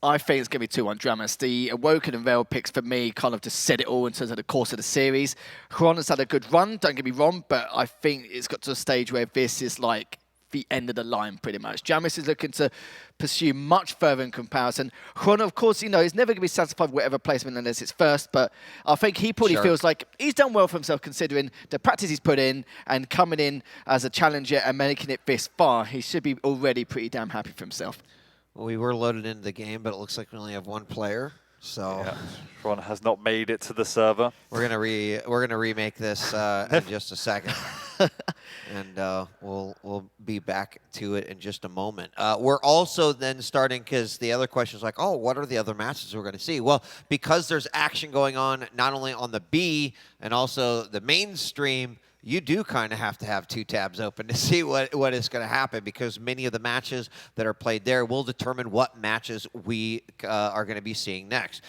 I think it's going to be 2-1 dramiS. The Awoken and Vale picks for me kind of just said it all in terms of the course of the series. Xron has had a good run, don't get me wrong, but I think it's got to a stage where this is like the end of the line pretty much. dramiS is looking to pursue much further in comparison. Xron, of course, he's never going to be satisfied with whatever placement unless it's first, but I think he probably feels like he's done well for himself considering the practice he's put in and coming in as a challenger and making it this far. He should be already pretty damn happy for himself. Well, we were loaded into the game, but it looks like we only have one player. So yeah. Xron has not made it to the server. We're gonna remake this in just a second, and we'll be back to it in just a moment. We're also then starting, because the other question is like, oh, what are the other matches we're going to see? Well, because there's action going on not only on the B and also the mainstream, you do kind of have to have two tabs open to see what is going to happen, because many of the matches that are played there will determine what matches we are going to be seeing next.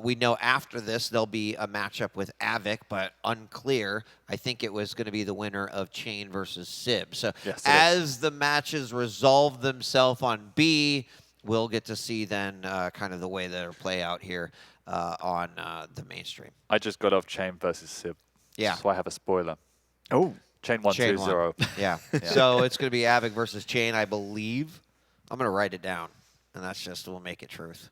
We know after this there'll be a matchup with Av3k, but unclear. I think it was going to be the winner of Chain versus Sib. So yes, as the matches resolve themselves on B, we'll get to see then kind of the way that it'll play out here on the mainstream. I just got off Chain versus Sib. Yeah. So I have a spoiler. Oh. Chain 1-2-0. Yeah. So it's going to be Av3k versus Chain, I believe. I'm going to write it down, and that's just, we'll make it truth.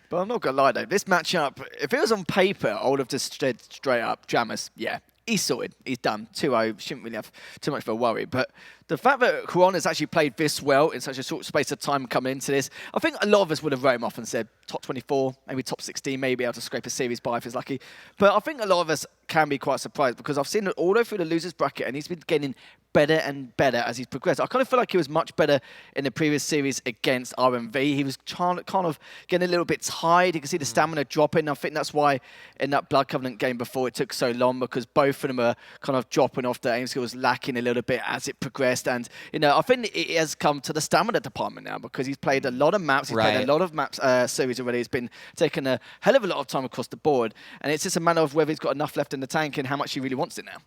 But I'm not going to lie, though. This matchup, if it was on paper, I would have just said straight up, dramiS, yeah, he's sorted. He's done. 2-0. Shouldn't really have too much of a worry. But the fact that Xron has actually played this well in such a short space of time coming into this, I think a lot of us would have wrote him off and said top 24, maybe top 16, maybe able to scrape a series by if he's lucky. But I think a lot of us can be quite surprised, because I've seen it all the way through the losers bracket, and he's been getting better and better as he's progressed. I kind of feel like he was much better in the previous series against RMV. He was kind of getting a little bit tired. You can see the stamina dropping. I think that's why in that Blood Covenant game before it took so long, because both of them are kind of dropping off. Their aim skills lacking a little bit as it progressed. And, I think it has come to the stamina department now, because he's played a lot of maps. He's played a lot of maps series already. He's been taking a hell of a lot of time across the board. And it's just a matter of whether he's got enough left in the tank and how much he really wants it now.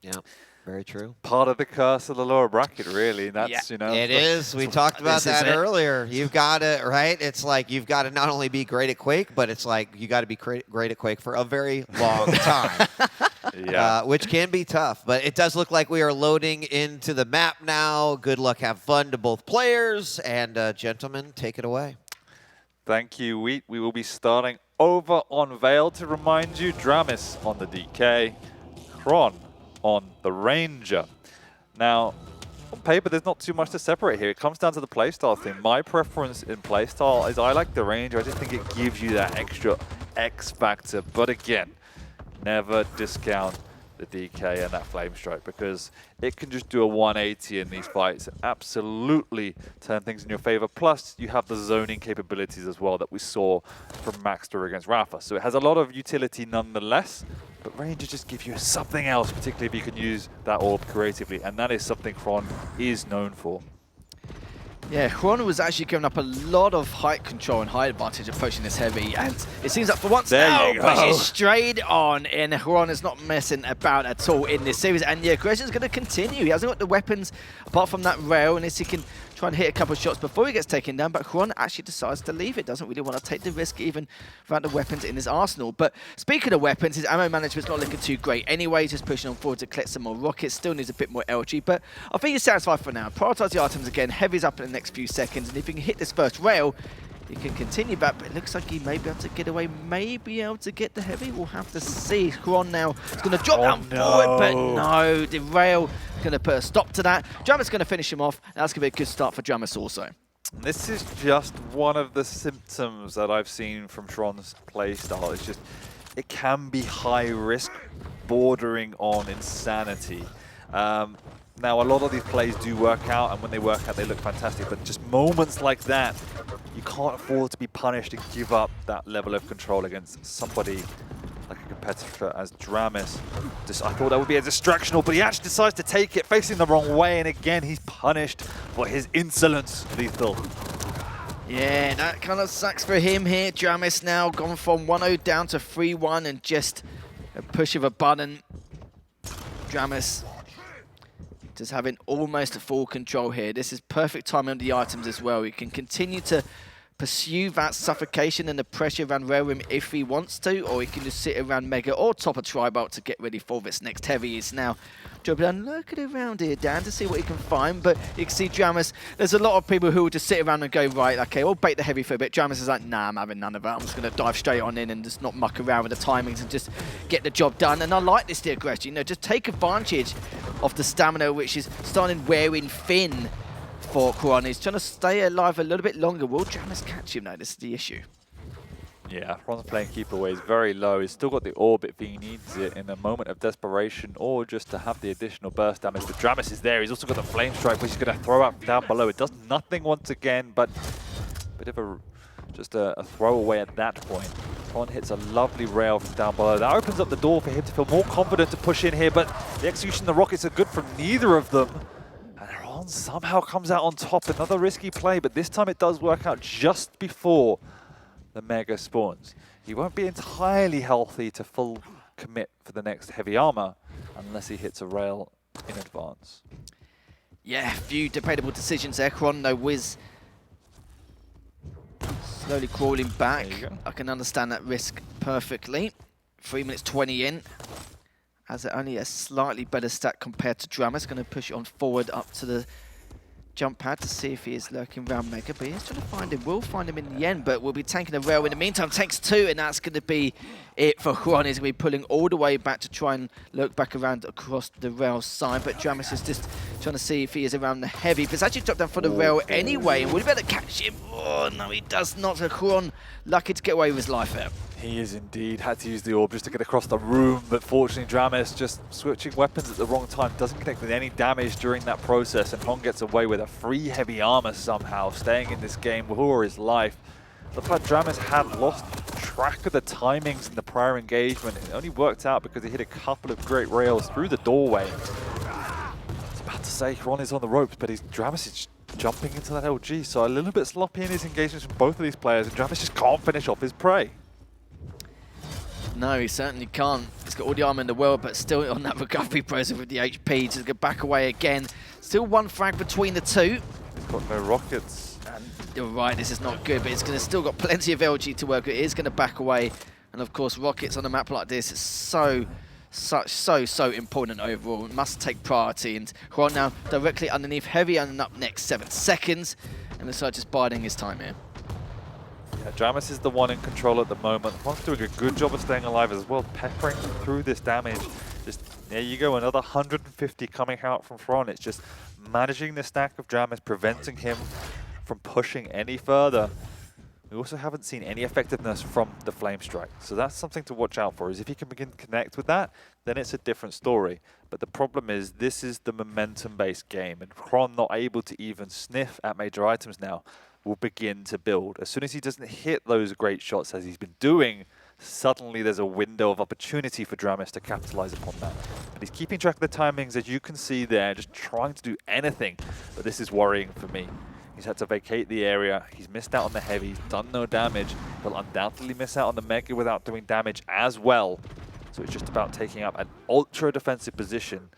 Yeah. Very true. Part of the curse of the lower bracket, really. That's, It is. We talked about that earlier. You've got to, right? It's like you've got to not only be great at Quake, but it's like you got to be great at Quake for a very long time. Which can be tough. But it does look like we are loading into the map now. Good luck, have fun to both players. And gentlemen, take it away. Thank you, Wheat. We will be starting over on Vale. To remind you, dramiS on the DK, Xron on the Ranger. Now, on paper, there's not too much to separate here. It comes down to the playstyle thing. My preference in playstyle is I like the Ranger. I just think it gives you that extra X factor. But again, never discount the DK and that Flame Strike, because it can just do a 180 in these fights and absolutely turn things in your favor. Plus, you have the zoning capabilities as well that we saw from Maxter against rapha. So it has a lot of utility nonetheless, but Ranger just gives you something else, particularly if you can use that orb creatively, and that is something Xron is known for. Yeah, Xron was actually giving up a lot of height control and height advantage of pushing this heavy, and it seems like for once now, pushes straight on, and Xron is not messing about at all in this series, and the aggression's going to continue. He hasn't got the weapons apart from that rail, unless he can try and hit a couple of shots before he gets taken down, but Xron actually decides to leave it, doesn't really want to take the risk even without the weapons in his arsenal. But speaking of weapons, his ammo management's not looking too great anyway. He's just pushing on forward to collect some more rockets, still needs a bit more LG, but I think he's satisfied for now. Prioritise the items again, heavy's up in the next few seconds, and if he can hit this first rail, he can continue back, but it looks like he may be able to get away, may be able to get the heavy. We'll have to see. Xron now is going to drop down forward, but no, the rail is going to put a stop to that. dramiS going to finish him off. That's going to be a good start for dramiS also. This is just one of the symptoms that I've seen from Xron's playstyle. It's just, it can be high risk, bordering on insanity. Now, a lot of these plays do work out, and when they work out, they look fantastic. But just moments like that, you can't afford to be punished and give up that level of control against somebody like a competitor as dramiS. I thought that would be a distractional, but he actually decides to take it, facing the wrong way, and again, he's punished for his insolence, Lethal. Yeah, that kind of sucks for him here. dramiS now gone from 1-0 down to 3-1, and just a push of a button. dramiS just having almost full control here. This is perfect timing on the items as well. He can continue to pursue that suffocation and the pressure around Rare Room if he wants to, or he can just sit around Mega or top a Tribal to get ready for this next heavy. He's now dribbling, looking around here, Dan, to see what he can find, but you can see dramiS, there's a lot of people who will just sit around and go, right, okay, we'll bait the heavy for a bit. dramiS is like, nah, I'm having none of that. I'm just going to dive straight on in and just not muck around with the timings and just get the job done. And I like this, the aggression, you know, just take advantage of the stamina, which is starting wearing thin for Xron. He's trying to stay alive a little bit longer. Will dramiS catch him? No, this is the issue. Yeah, Xron's playing keep away. He's very low. He's still got the orbit if he needs it in a moment of desperation or just to have the additional burst damage. But dramiS is there. He's also got the flame strike, which he's going to throw up down below. It does nothing once again, but a bit of just a throwaway at that point. Xron hits a lovely rail from down below. That opens up the door for him to feel more confident to push in here, but the execution of the rockets are good from neither of them. And Xron somehow comes out on top. Another risky play, but this time it does work out just before the Mega spawns. He won't be entirely healthy to full commit for the next heavy armor unless he hits a rail in advance. Yeah, few debatable decisions there. Xron, no whiz. Slowly crawling back. I can understand that risk perfectly. 3 minutes 20 in. Has only a slightly better stat compared to dramiS. Going to push it on forward up to the jump pad to see if he is lurking around Mega, but he's trying to find him. We'll find him in the end, but we'll be tanking a rail in the meantime. Takes two, and that's going to be it for Xron. He's going to be pulling all the way back to try and lurk back around across the rail side, but dramiS is just trying to see if he is around the heavy. But it's actually dropped down for the rail anyway, and we'll be able to catch him. Oh, no, he does not. Xron lucky to get away with his life there. He is indeed. Had to use the orb just to get across the room, but fortunately dramiS just switching weapons at the wrong time doesn't connect with any damage during that process, and Xron gets away with a free heavy armor somehow, staying in this game for his life. Looks like dramiS had lost track of the timings in the prior engagement. It only worked out because he hit a couple of great rails through the doorway. I was about to say Xron is on the ropes, but dramiS is jumping into that LG, so a little bit sloppy in his engagements from both of these players, and dramiS just can't finish off his prey. No, he certainly can't. He's got all the armor in the world, but still on that recovery process with the HP. Just go back away again. Still one frag between the two. He's got no rockets. And you're right, this is not good, but it's going to still got plenty of LG to work with. It is going to back away. And of course, rockets on a map like this is so important overall. It must take priority. And Xron now directly underneath heavy and up next 7 seconds. And looks like just biding his time here. Yeah, dramiS is the one in control at the moment. Xron's doing a good job of staying alive as well, peppering through this damage. Just, there you go, another 150 coming out from Xron. It's just managing the stack of dramiS, preventing him from pushing any further. We also haven't seen any effectiveness from the Flame Strike. So that's something to watch out for, is if he can begin to connect with that, then it's a different story. But the problem is, this is the momentum-based game, and Xron not able to even sniff at major items now will begin to build. As soon as he doesn't hit those great shots as he's been doing, suddenly there's a window of opportunity for dramiS to capitalize upon that. But he's keeping track of the timings, as you can see there, just trying to do anything. But this is worrying for me. He's had to vacate the area. He's missed out on the heavy. He's done no damage. He'll undoubtedly miss out on the mega without doing damage as well. So it's just about taking up an ultra defensive position,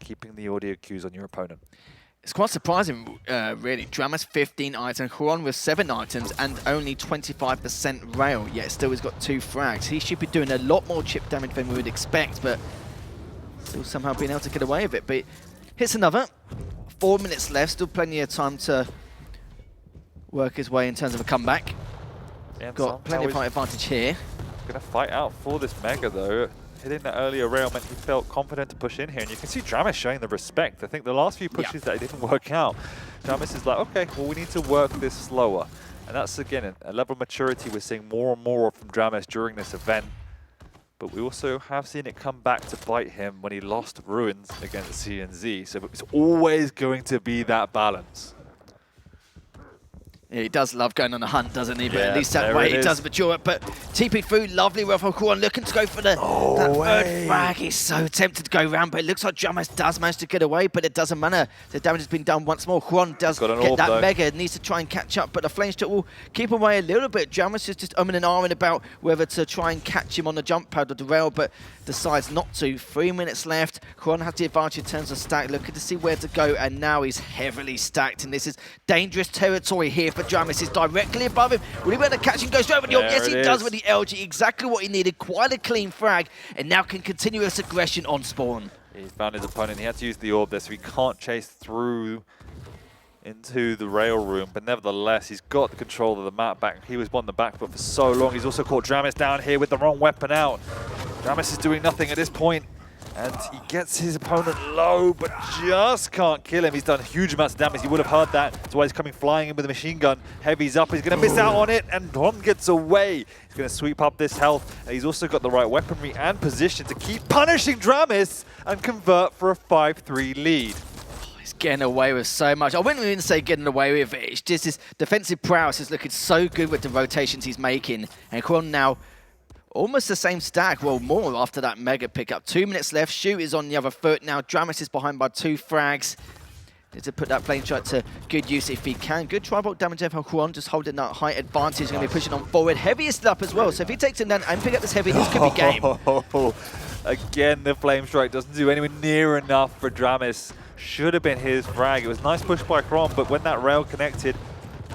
keeping the audio cues on your opponent. It's quite surprising, really. dramiS 15 items, Xron with 7 items and only 25% rail, yet still he's got 2 frags. He should be doing a lot more chip damage than we would expect, but still somehow being able to get away with it. But hits another. 4 minutes left, still plenty of time to work his way in terms of a comeback. Yeah, got plenty of fight advantage here. Gonna fight out for this mega though. Hitting the earlier rail meant he felt confident to push in here, and you can see dramiS showing the respect. I think the last few pushes that didn't work out, dramiS is like, okay, well we need to work this slower. And that's again a level of maturity we're seeing more and more from dramiS during this event. But we also have seen it come back to bite him when he lost Ruins against CNZ. So it's always going to be that balance. Yeah, he does love going on a hunt, doesn't he? But Yeah, at least that way he does mature it. But TP through, lovely Rapha Xron looking to go for the that third frag. He's so tempted to go around, but it looks like dramiS does manage to get away, but it doesn't matter. The damage has been done once more. Xron does get that mega, needs to try and catch up, but the Flame Strike will keep away a little bit. dramiS is just umming and ahhing about whether to try and catch him on the jump pad or the rail, but decides not to. 3 minutes left. Xron has the advantage in terms of stack, looking to see where to go, and now he's heavily stacked, and this is dangerous territory here for dramiS. Is directly above him. Will he be able to catch him? Go straight over the orb. Yes, he does with the LG. Exactly what he needed. Quite a clean frag, and now can continue his aggression on spawn. He found his opponent. He had to use the orb there, so he can't chase through into the rail room. But nevertheless, he's got the control of the map back. He was on the back foot for so long. He's also caught dramiS down here with the wrong weapon out. dramiS is doing nothing at this point. And he gets his opponent low, but just can't kill him. He's done huge amounts of damage. You would have heard that. That's why he's coming flying in with a machine gun. Heavy's up. He's going to miss out on it, and Xron gets away. He's going to sweep up this health. And he's also got the right weaponry and position to keep punishing dramiS and convert for a 5-3 lead. He's getting away with so much. I wouldn't even say getting away with it. It's just his defensive prowess is looking so good with the rotations he's making. And Xron now almost the same stack, well, more after that mega pickup. 2 minutes left. Shoot is on the other foot. Now dramiS is behind by 2 frags. Need to put that Flame Strike to good use if he can. Good tri-bolt damage there from Xron, just holding that height advantage. He's going to be pushing on forward. Heavy is up as well, so if he takes him down and pick up this heavy, this could be game. Again, the Flame Strike doesn't do anywhere near enough for dramiS. Should have been his frag. It was a nice push by Xron, but when that rail connected,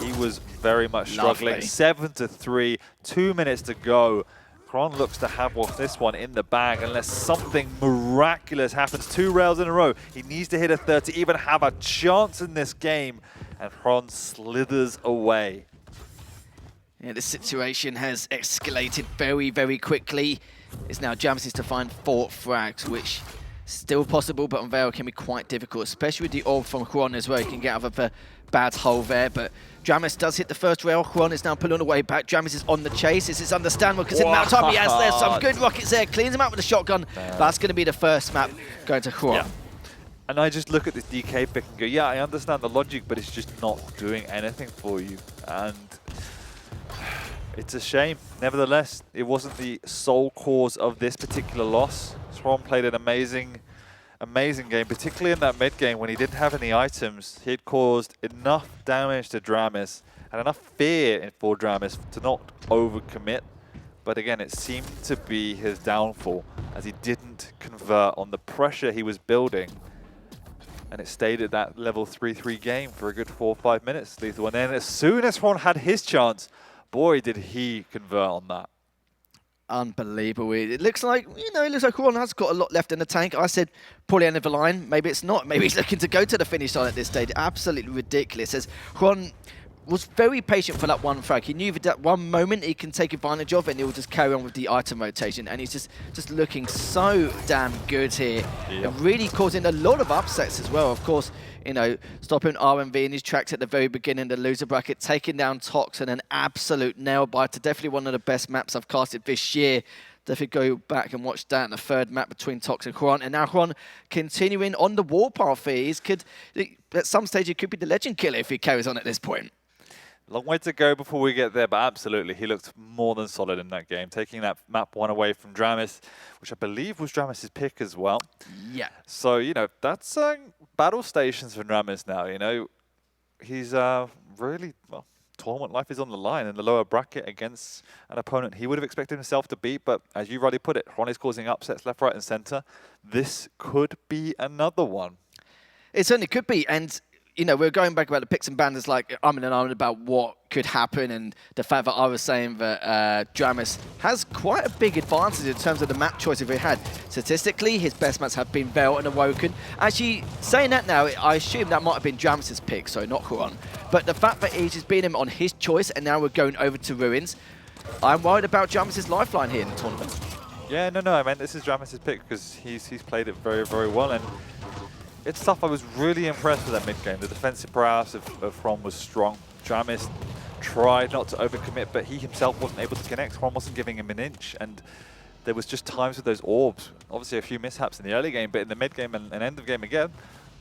he was very much struggling. 7-3, 2 minutes to go. Xron looks to have this one in the bag unless something miraculous happens. 2 rails in a row. He needs to hit a third to even have a chance in this game. And Xron slithers away. Yeah, the situation has escalated very, very quickly. It's now dramiS to find 4 frags, which is still possible, but on Vale can be quite difficult, especially with the orb from Xron as well. He can get out of a bad hole there, but dramiS does hit the first rail. Xron is now pulling away back. dramiS is on the chase. This is understandable because in the amount of time he has there, some good rockets there. Cleans him out with a shotgun. That's going to be the first map going to Xron. Yeah. And I just look at this DK pick and go, yeah, I understand the logic, but it's just not doing anything for you. And it's a shame. Nevertheless, it wasn't the sole cause of this particular loss. Xron played an amazing game, particularly in that mid game when he didn't have any items. He had caused enough damage to dramiS and enough fear for dramiS to not overcommit. But again, it seemed to be his downfall as he didn't convert on the pressure he was building. And it stayed at that level 3-3 game for a good 4 or 5 minutes, Lethal. And then as soon as Xron had his chance, boy, did he convert on that. Unbelievable. It looks like, Xron has got a lot left in the tank. I said probably end of the line. Maybe it's not. Maybe he's looking to go to the finish line at this stage. Absolutely ridiculous. As Xron was very patient for that one frag. He knew that one moment he can take advantage of, and he'll just carry on with the item rotation. And he's just looking so damn good here. And really causing a lot of upsets as well. Of course, stopping RMV in his tracks at the very beginning, the loser bracket, taking down Tox and an absolute nail biter. Definitely one of the best maps I've casted this year. Definitely go back and watch that in the third map between Tox and Xron. And now Xron continuing on the warpath here. At some stage, he could be the legend killer if he carries on at this point. Long way to go before we get there, but absolutely, he looked more than solid in that game, taking that map 1 away from dramiS, which I believe was dramiS's pick as well. Yeah. So, that's battle stations for dramiS now, he's really, well, tournament life is on the line in the lower bracket against an opponent he would have expected himself to beat, but as you rightly put it, Xron is causing upsets left, right and center. This could be another one. It certainly could be, and you know, we're going back about the picks and banners, like and about what could happen, and the fact that I was saying that dramiS has quite a big advantage in terms of the map choices he had. Statistically, his best maps have been Vale and Awoken. Actually, saying that now, I assume that might have been dramiS's pick, so not Xron. But the fact that he's just beaten him on his choice, and now we're going over to Ruins, I'm worried about dramiS's lifeline here in the tournament. Yeah, no, I mean, this is dramiS's pick because he's played it very, very well, and it's tough. I was really impressed with that mid game. The defensive prowess of Xron was strong. dramiS tried not to overcommit, but he himself wasn't able to connect. Xron wasn't giving him an inch, and there was just times with those orbs. Obviously, a few mishaps in the early game, but in the mid game and end of game again,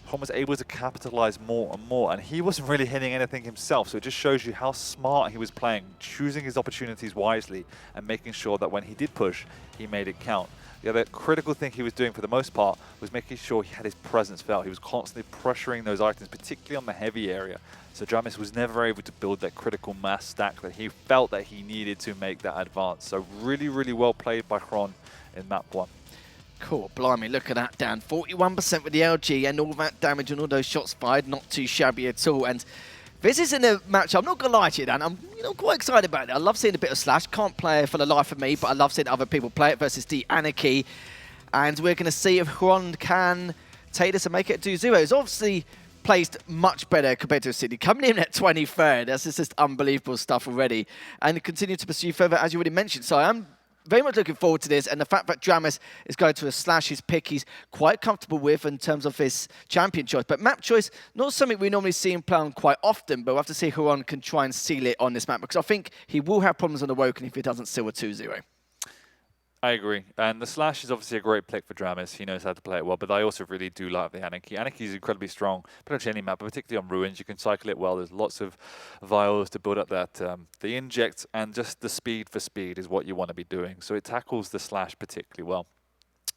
Xron was able to capitalize more and more, and he wasn't really hitting anything himself. So it just shows you how smart he was playing, choosing his opportunities wisely, and making sure that when he did push, he made it count. The other critical thing he was doing for the most part was making sure he had his presence felt. He was constantly pressuring those items, particularly on the heavy area. So dramiS was never able to build that critical mass stack that he felt that he needed to make that advance. So really, really well played by Xron in map 1. Cool, blimey, look at that, Dan. 41% with the LG and all that damage and all those shots fired, not too shabby at all. And this isn't a match, I'm not going to lie to you, Dan. I'm quite excited about it. I love seeing a bit of Slash. Can't play it for the life of me, but I love seeing other people play it versus the Anarchy. And we're going to see if Xron can take this and make it 2-0. It's obviously placed much better compared to Sydney. Coming in at 23rd, that's just unbelievable stuff already. And continue to pursue further, as you already mentioned. So I'm very much looking forward to this, and the fact that dramiS is going to a Slash, his pick he's quite comfortable with in terms of his champion choice. But map choice, not something we normally see him play on quite often, but we'll have to see if Xron can try and seal it on this map, because I think he will have problems on Awoken if he doesn't seal a 2-0. I agree. And the Slash is obviously a great pick for dramiS. He knows how to play it well, but I also really do like the Anarchy. Anarchy is incredibly strong, pretty much any map, but particularly on Ruins. You can cycle it well. There's lots of vials to build up that the inject, and just the speed for speed is what you want to be doing. So it tackles the Slash particularly well.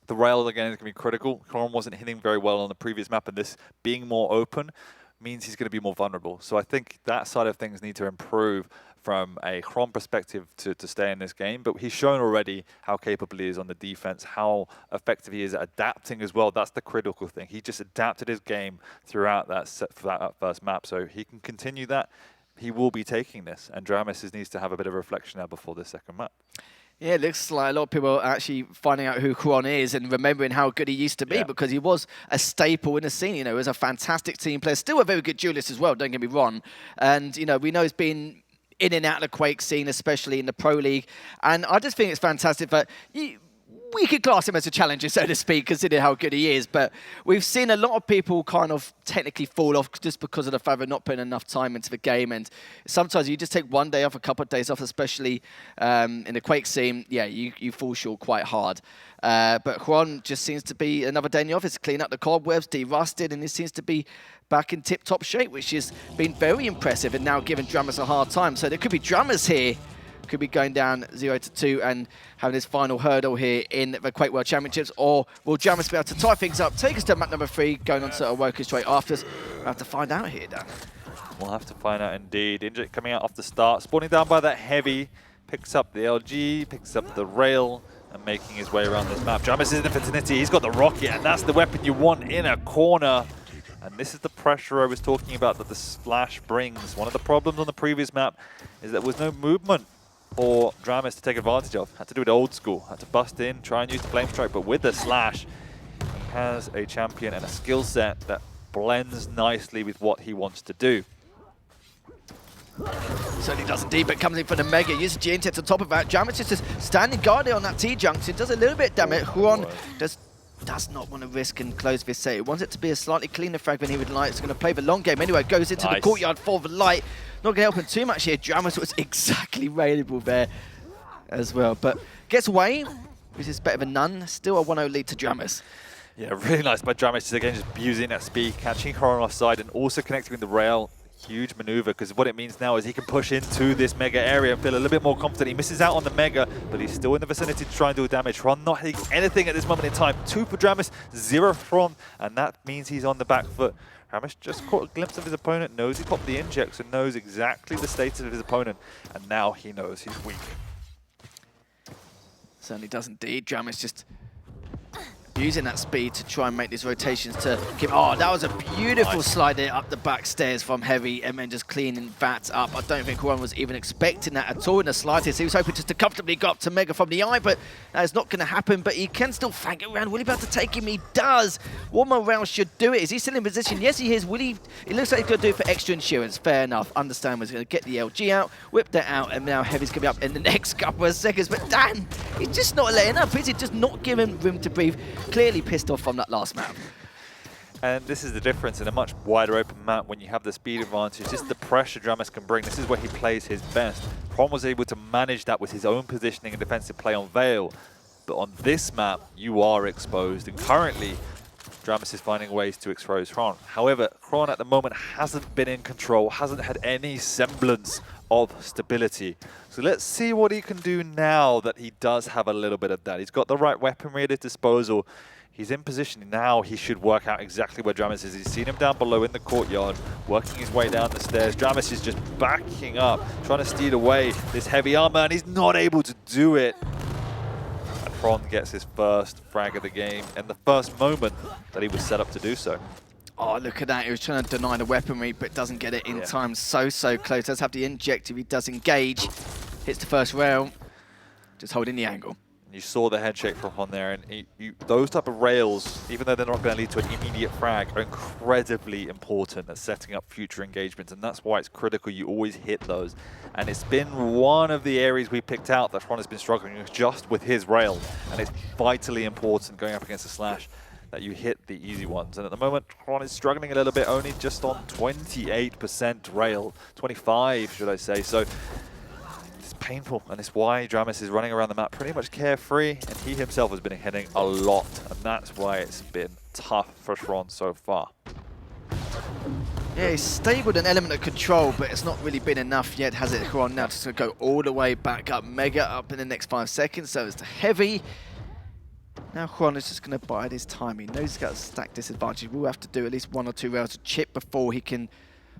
The rail, again, is going to be critical. Xron wasn't hitting very well on the previous map, and this being more open means he's going to be more vulnerable. So I think that side of things need to improve from a Xron perspective to stay in this game. But he's shown already how capable he is on the defense, how effective he is at adapting as well. That's the critical thing. He just adapted his game throughout that first map. So he can continue that. He will be taking this. And dramiS needs to have a bit of reflection now before the second map. Yeah, it looks like a lot of people are actually finding out who Xron is and remembering how good he used to be, because he was a staple in the scene. You know, he was a fantastic team player, still a very good duelist as well, don't get me wrong. And, you know, we know he's been in and out of the Quake scene, especially in the Pro League. And I just think it's fantastic that we could class him as a challenger, so to speak, considering how good he is. But we've seen a lot of people kind of technically fall off just because of the fact they're not putting enough time into the game. And sometimes you just take one day off, a couple of days off, especially in the Quake scene. Yeah, you fall short quite hard. But Xron just seems to be another day in the office, clean up the cobwebs, de-rusted, and he seems to be back in tip-top shape, which has been very impressive and now giving dramiS a hard time. So there could be dramiS here, could be going down 0-2 and having his final hurdle here in the Quake World Championships, or will dramiS be able to tie things up, take us to map number 3, going on to Awoken straight after us? We'll have to find out here, Dan. We'll have to find out indeed. Inject coming out off the start, spawning down by that heavy, picks up the LG, picks up the rail, and making his way around this map. dramiS is in the vicinity, he's got the rocket, and that's the weapon you want in a corner. And this is the pressure I was talking about that the Slash brings. One of the problems on the previous map is there was no movement for dramiS to take advantage of. Had to do it old school, had to bust in, try and use the Flame Strike, but with the Slash, he has a champion and a skill set that blends nicely with what he wants to do. Certainly does indeed, but comes in for the Mega, uses G-Intent on top of that. dramiS is just standing guard there on that T-junction, does a little bit of damage. Xron does not want to risk and close this set. He wants it to be a slightly cleaner frag than he would like. It's going to play the long game anyway. Goes into the courtyard for the light. Not going to help him too much here. dramiS was exactly available there as well. But gets away, which is better than none. Still a 1-0 lead to dramiS. Yeah, really nice by dramiS, again, just using that speed, catching Xron offside and also connecting with the rail. Huge maneuver, because what it means now is he can push into this Mega area and feel a little bit more confident. He misses out on the Mega, but he's still in the vicinity to try and do damage. Xron not hitting anything at this moment in time. 2 for dramiS, 0 for Xron, and that means he's on the back foot. dramiS just caught a glimpse of his opponent, knows he popped the inject, so knows exactly the status of his opponent, and now he knows he's weak. Certainly does indeed. dramiS just using that speed to try and make these rotations to keep... Oh, that was a beautiful slide there up the back stairs from Heavy, and then just cleaning that up. I don't think Xron was even expecting that at all in the slightest. He was hoping just to comfortably go up to Mega from the eye, but that is not going to happen. But he can still flank it around. Will he be able to take him? He does. One more round should do it. Is he still in position? Yes, he is. Will he? It looks like he's going to do it for extra insurance. Fair enough. Understand he's going to get the LG out, whip that out, and now Heavy's going to be up in the next couple of seconds. But Dan, he's just not letting up, is he? Just not giving room to breathe. Clearly pissed off from that last map. And this is the difference in a much wider open map when you have the speed advantage. This is the pressure dramiS can bring. This is where he plays his best. Prom was able to manage that with his own positioning and defensive play on Vale. But on this map, you are exposed. And currently, dramiS is finding ways to expose Xron. However, Xron at the moment hasn't been in control, hasn't had any semblance of stability. So let's see what he can do now that he does have a little bit of that. He's got the right weaponry at his disposal. He's in position now. He should work out exactly where dramiS is. He's seen him down below in the courtyard, working his way down the stairs. dramiS is just backing up, trying to steal away this heavy armor, and he's not able to do it. And Xron gets his first frag of the game in the first moment that he was set up to do so. Oh, look at that. He was trying to deny the weaponry, but doesn't get it in time. So close. Does have the inject if he does engage. Hits the first rail. Just holding the angle. You saw the head shake from on there, and those type of rails, even though they're not going to lead to an immediate frag, are incredibly important at setting up future engagements, and that's why it's critical you always hit those. And it's been one of the areas we picked out that Xron has been struggling just with his rail, and it's vitally important going up against a Slash that you hit the easy ones. And at the moment, Xron is struggling a little bit, only just on 28% rail, 25 should I say. So painful, and it's why dramiS is running around the map pretty much carefree, and he himself has been hitting a lot, and that's why it's been tough for Xron so far. Yeah, he's stabled an element of control, but it's not really been enough yet, has it, Xron? Now just going to go all the way back up. Mega up in the next 5 seconds, so it's the Heavy. Now Xron is just going to bide his time. He knows he's got a stack disadvantage. We'll have to do at least 1 or 2 rounds of chip before he can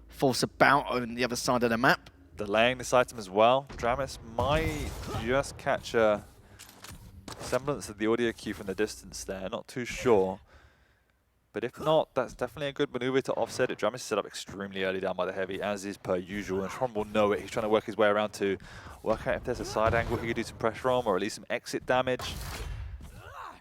force a bout on the other side of the map. Delaying this item as well. dramiS might just catch a semblance of the audio cue from the distance there. Not too sure. But if not, that's definitely a good maneuver to offset it. dramiS is set up extremely early down by the Heavy, as is per usual. And Xron will know it. He's trying to work his way around to work out if there's a side angle he could do some pressure on, or at least some exit damage.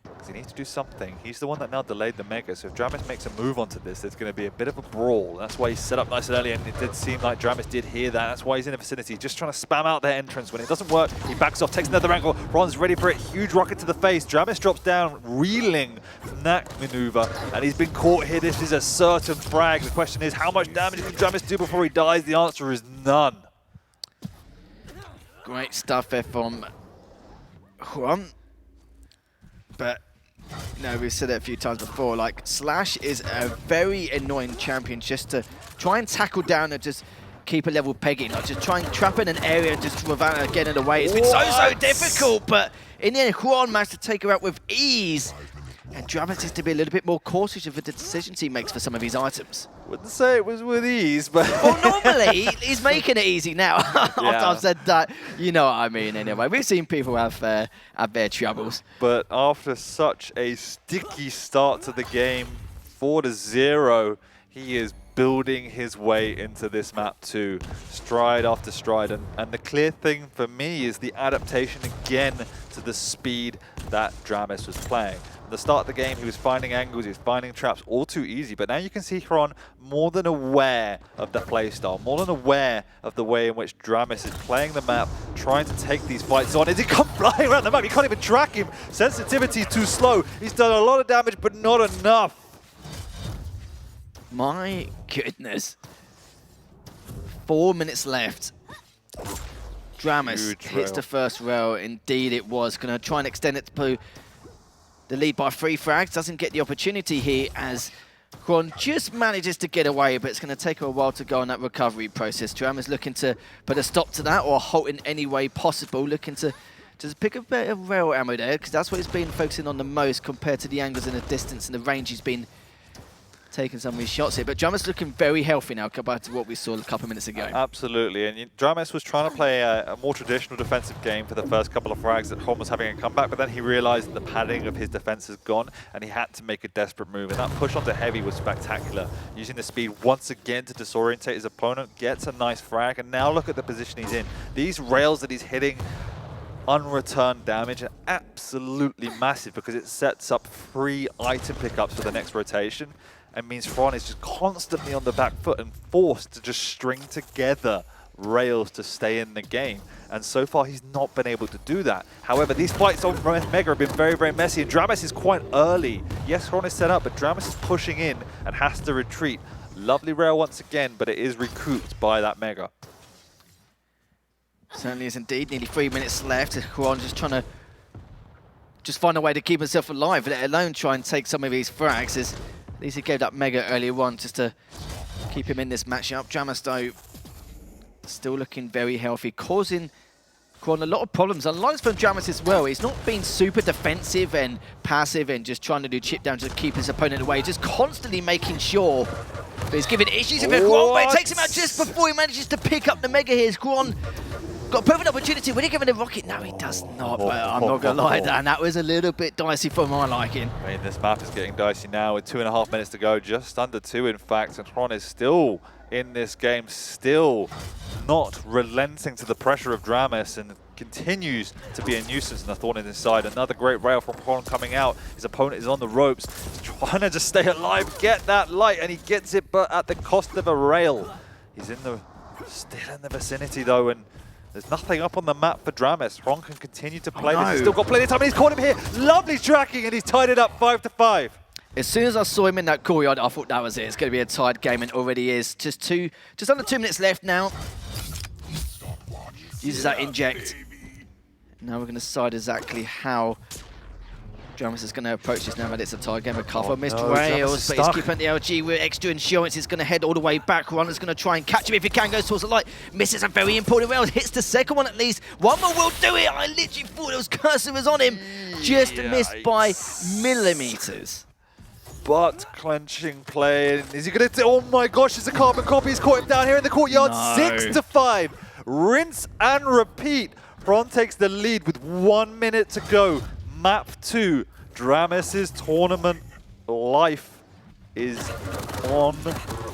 Because he needs to do something. He's the one that now delayed the Mega, so if dramiS makes a move onto this, there's going to be a bit of a brawl. That's why he's set up nice and early, and it did seem like dramiS did hear that. That's why he's in the vicinity. He's just trying to spam out their entrance. When it doesn't work, he backs off, takes another angle. Xron's ready for it. Huge rocket to the face. dramiS drops down, reeling from that maneuver, and he's been caught here. This is a certain frag. The question is, how much damage can dramiS do before he dies? The answer is none. Great stuff there from Xron. But no, we've said it a few times before, like, Slash is a very annoying champion just to try and tackle down and just keep a level pegging, like just try and trap in an area just without getting away. It's been so difficult, but in the end, Xron managed to take her out with ease. And dramiS has to be a little bit more cautious of the decisions he makes for some of these items. Wouldn't say it was with ease, but... Well, normally, he's making it easy now. After I've said that, you know what I mean anyway. We've seen people have their troubles. But after such a sticky start to the game, 4-0, he is building his way into this map too, stride after stride. And the clear thing for me is the adaptation again to the speed that dramiS was playing. At the start of the game, he was finding angles, he was finding traps all too easy, but now you can see Xron more than aware of the playstyle, more than aware of the way in which dramiS is playing the map, trying to take these fights on. As he comes flying around the map, you can't even track him. Sensitivity is too slow. He's done a lot of damage, but not enough. My goodness. 4 minutes left. dramiS hits the first rail. Indeed it was. Going to try and extend it to the lead by 3 frags. Doesn't get the opportunity here as Xron just manages to get away, but it's going to take her a while to go on that recovery process. dramiS looking to put a stop to that or halt in any way possible. Looking to just pick a bit of rail ammo there, because that's what he's been focusing on the most compared to the angles and the distance and the range he's been taking some of his shots here. But dramiS looking very healthy now compared to what we saw a couple of minutes ago. Absolutely, and dramiS was trying to play a more traditional defensive game for the first couple of frags that Xron was having a comeback, but then he realized that the padding of his defense is gone, and he had to make a desperate move, and that push onto heavy was spectacular. Using the speed once again to disorientate his opponent, gets a nice frag, and now look at the position he's in. These rails that he's hitting unreturned damage are absolutely massive because it sets up free item pickups for the next rotation and means Xron is just constantly on the back foot and forced to just string together rails to stay in the game. And so far he's not been able to do that. However, these fights on Mega have been very, very messy, and dramiS is quite early. Yes, Xron is set up, but dramiS is pushing in and has to retreat. Lovely rail once again, but it is recouped by that Mega. Certainly is indeed. Nearly 3 minutes left. Xron just trying to find a way to keep himself alive, let alone try and take some of these frags. At least he gave that Mega earlier on just to keep him in this matchup. dramiS, though, still looking very healthy, causing Xron a lot of problems. Unlike from dramiS as well, he's not being super defensive and passive and just trying to do chip down to keep his opponent away, just constantly making sure that he's giving issues with Xron, but it takes him out just before he manages to pick up the Mega here. Xron got a perfect opportunity. Will he give him a rocket? No, he does not, but I'm not going to lie, Dan. That was a little bit dicey for my liking. I mean, this map is getting dicey now with 2.5 minutes to go, just under 2 in fact, and Xron is still in this game, still not relenting to the pressure of dramiS, and continues to be a nuisance and a thorn in his side. Another great rail from Xron coming out. His opponent is on the ropes, he's trying to just stay alive, get that light, and he gets it, but at the cost of a rail. He's still in the vicinity though, and there's nothing up on the map for dramiS. Xron can continue to play this. He's still got plenty of time, and he's caught him here. Lovely tracking, and he's tied it up 5-5. As soon as I saw him in that courtyard, I thought that was it. It's going to be a tied game, and already is. Just under 2 minutes left now. Uses that inject. Now we're going to decide exactly how dramiS is going to approach this now that it's a tie game. A couple missed rails, but he's keeping the LG with extra insurance. He's going to head all the way back. Xron is going to try and catch him if he can. Goes towards the light. Misses a very important rail. Hits the second one at least. One more will do it. I literally thought it was cursor was on him. Just missed by millimeters. But clenching play. Is he going to... Oh my gosh, it's a carbon copy. He's caught him down here in the courtyard. 6-5. Rinse and repeat. Xron takes the lead with 1 minute to go. Map 2, dramiS's tournament life is on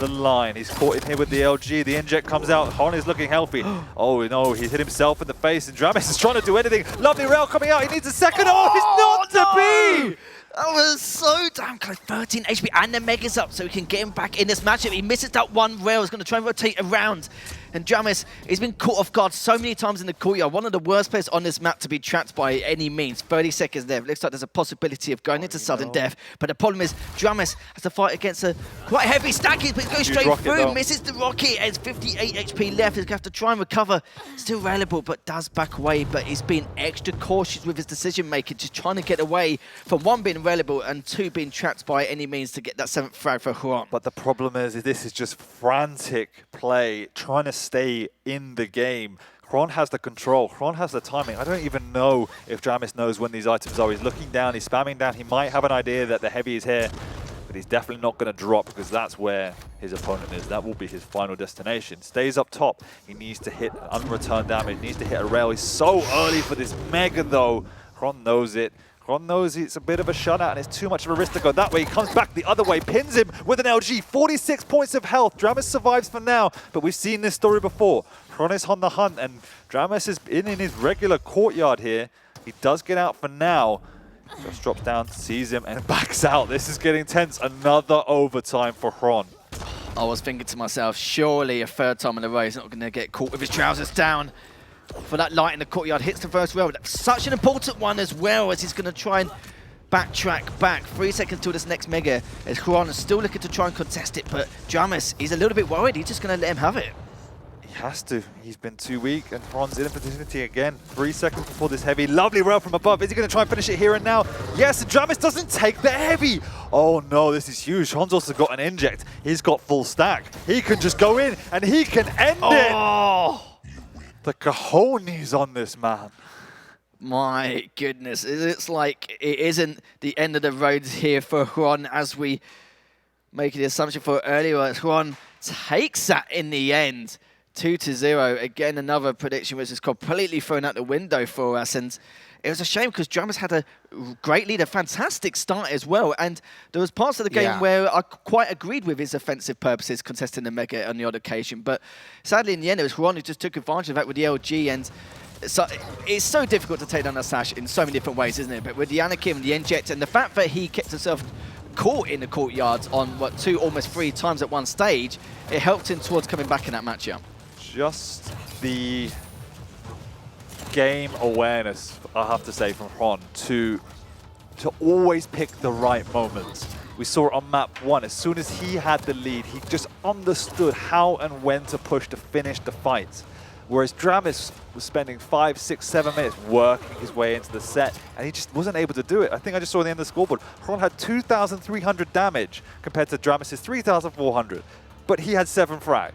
the line. He's caught in here with the LG. The inject comes out. Xron is looking healthy. Oh no, he's hit himself in the face, and dramiS is trying to do anything. Lovely rail coming out. He needs a second. Oh, he's not to be! That was so damn close. 13 HP and the Mega's up, so he can get him back in this matchup. He misses that one rail. He's going to try and rotate around. And dramiS, he's been caught off guard so many times in the courtyard. One of the worst players on this map to be trapped by any means. 30 seconds left. Looks like there's a possibility of going into sudden death. But the problem is, dramiS has to fight against a quite heavy stack, but he goes straight through. Misses the rocket. It's 58 HP left. He's going to have to try and recover. Still available, but does back away. But he's been extra cautious with his decision making, just trying to get away from one being available and two being trapped by any means to get that 7th frag for Xron. But the problem is this is just frantic play, trying to stay in the game. Xron has the control. Xron has the timing. I don't even know if dramiS knows when these items are. He's looking down, he's spamming down. He might have an idea that the heavy is here, but he's definitely not going to drop because that's where his opponent is. That will be his final destination. Stays up top. He needs to hit unreturned damage. He needs to hit a rail. He's so early for this Mega though. Xron knows it. Xron knows it's a bit of a shutout and it's too much of a risk to go that way. He comes back the other way, pins him with an LG. 46 points of health. dramiS survives for now, but we've seen this story before. Xron is on the hunt and dramiS is in his regular courtyard here. He does get out for now. Just drops down, sees him and backs out. This is getting tense. Another overtime for Xron. I was thinking to myself, surely a third time in a row he's not going to get caught with his trousers down. For that light in the courtyard, hits the first rail. Such an important one as well, as he's going to try and backtrack back. 3 seconds till this next Mega, as Xron is still looking to try and contest it, but dramiS, he's a little bit worried. He's just going to let him have it. He has to. He's been too weak, and Xron's in a vicinity again. 3 seconds before this heavy. Lovely rail from above. Is he going to try and finish it here and now? Yes, and dramiS doesn't take the heavy. Oh no, this is huge. Xron's also got an inject. He's got full stack. He can just go in, and he can end it. The cojones on this man. My goodness, it's like it isn't the end of the road here for Xron as we making the assumption for earlier. Xron takes that in the end. 2-0. Again, another prediction which is completely thrown out the window for us. And it was a shame because dramiS had a great lead, a fantastic start as well. And there was parts of the game where I quite agreed with his offensive purposes, contesting the Mega on the odd occasion. But sadly, in the end, it was Xron who just took advantage of that with the LG. And so it's so difficult to take down a Sash in so many different ways, isn't it? But with the Anakin, the Inject, and the fact that he kept himself caught in the courtyards on, what, 2, almost 3 times at one stage, it helped him towards coming back in that matchup. Just the game awareness, I have to say, from Xron to always pick the right moments. We saw it on map 1. As soon as he had the lead, he just understood how and when to push to finish the fight. Whereas dramiS was spending 5, 6, 7 minutes working his way into the set, and he just wasn't able to do it. I think I just saw at the end of the scoreboard, Xron had 2,300 damage compared to dramis's 3,400, but he had 7 frags.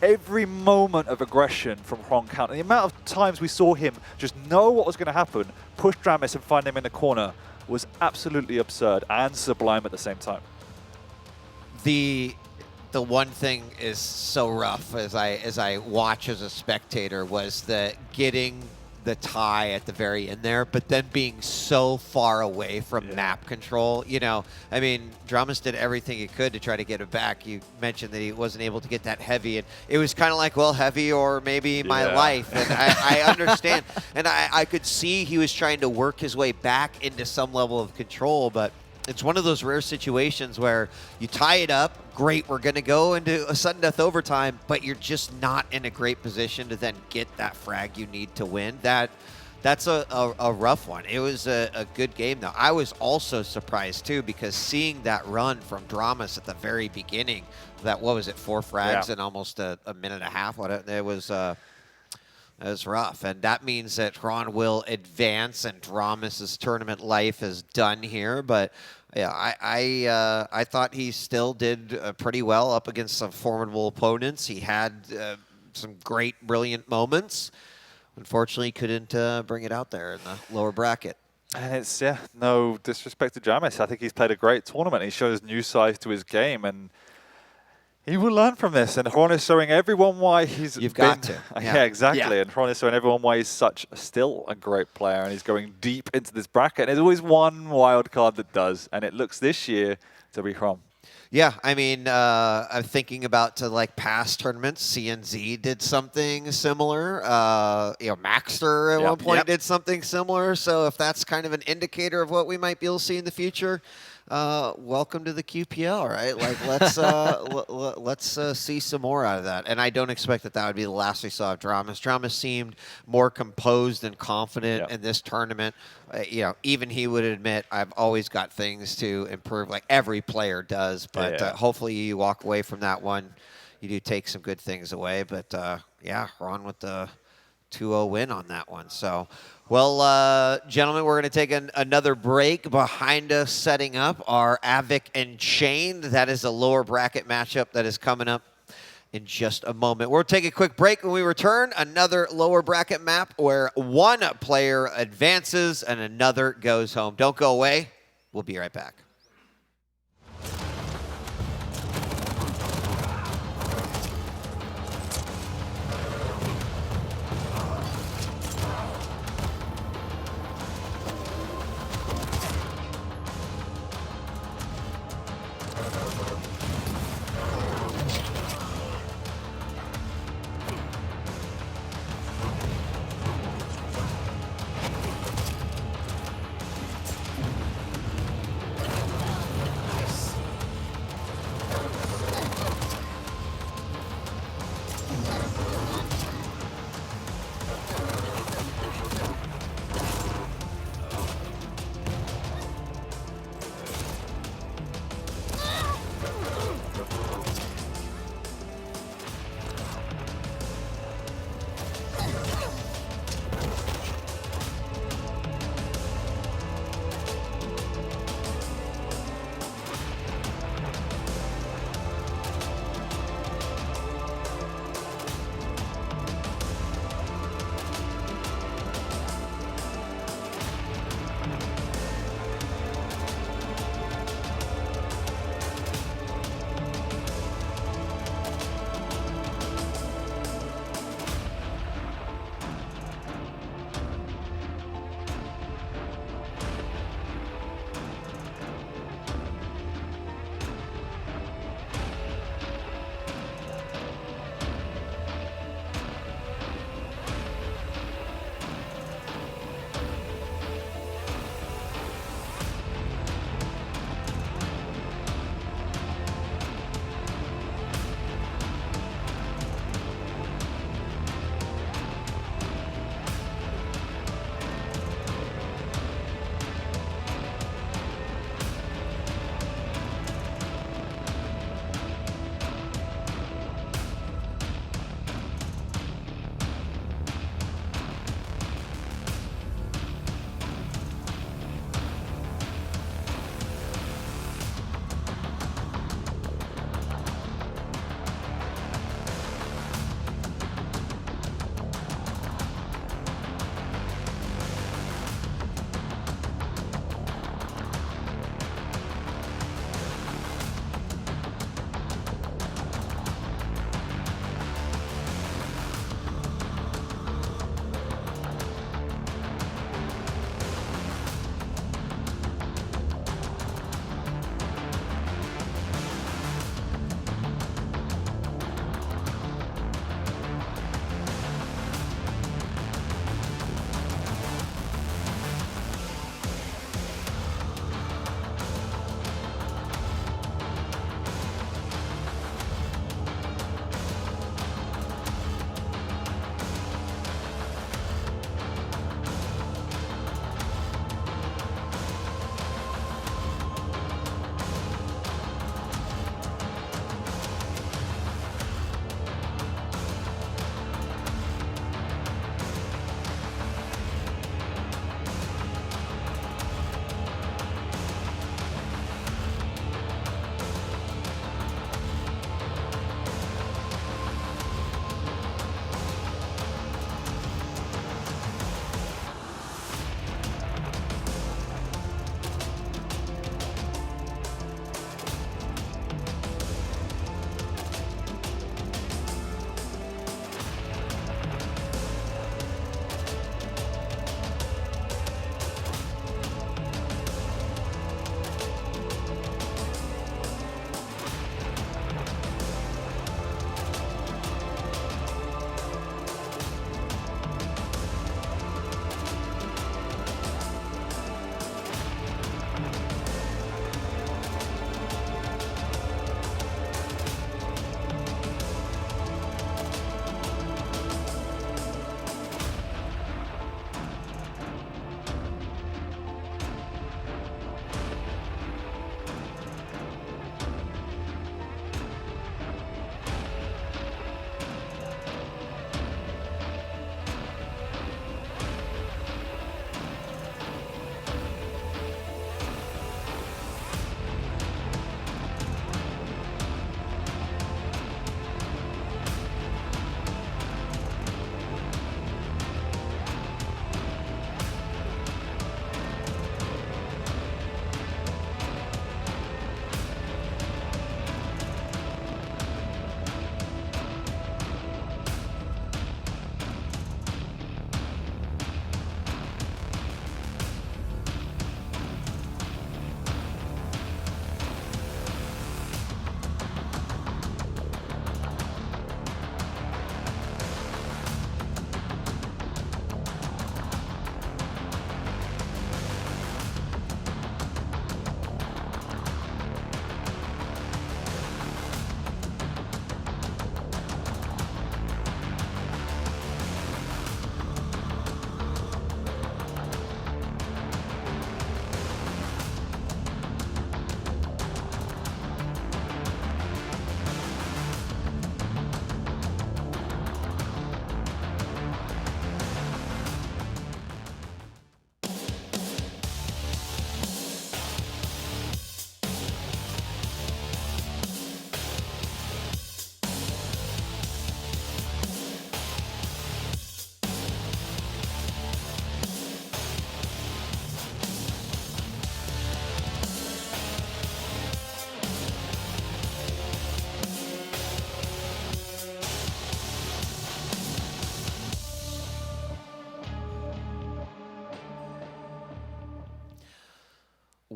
Every moment of aggression from Xron counted. And the amount of times we saw him just know what was going to happen, push dramiS and find him in the corner was absolutely absurd and sublime at the same time. The one thing is so rough as I watch as a spectator was the getting the tie at the very end there, but then being so far away from map control. You know, I mean, dramiS did everything he could to try to get it back. You mentioned that he wasn't able to get that heavy, and it was kind of like, well, heavy or maybe my life. And I understand, and I could see he was trying to work his way back into some level of control, but it's one of those rare situations where you tie it up, great, we're going to go into a sudden death overtime, but you're just not in a great position to then get that frag you need to win. That's a rough one. It was a good game, though. I was also surprised, too, because seeing that run from dramiS at the very beginning, that, what was it, 4 frags in almost a minute and a half? It was rough, and that means that Xron will advance, and dramis's tournament life is done here. But yeah, I thought he still did pretty well up against some formidable opponents. He had some great, brilliant moments. Unfortunately, couldn't bring it out there in the lower bracket. And it's, no disrespect to dramiS. I think he's played a great tournament. He shows new sides to his game, and he will learn from this, and Xron is showing everyone why he's got to. Yeah, exactly. And Xron is showing everyone why he's still a great player, and he's going deep into this bracket. And there's always one wild card that does, and it looks this year to be Xron. Yeah, I mean, I'm thinking about like past tournaments. CNZ did something similar. Maxter at one point did something similar. So if that's kind of an indicator of what we might be able to see in the future, welcome to the QPL, right? Like, let's see some more out of that. And I don't expect that would be the last we saw of dramiS. dramiS seemed more composed and confident in this tournament. Even he would admit, I've always got things to improve, like every player does. But hopefully you walk away from that one. You do take some good things away. But Xron with the 2-0 win on that one. So, well, gentlemen, we're going to take another break. Behind us, setting up our Av3k Unchained. That is a lower bracket matchup that is coming up in just a moment. We'll take a quick break. When we return, another lower bracket map where one player advances and another goes home. Don't go away. We'll be right back.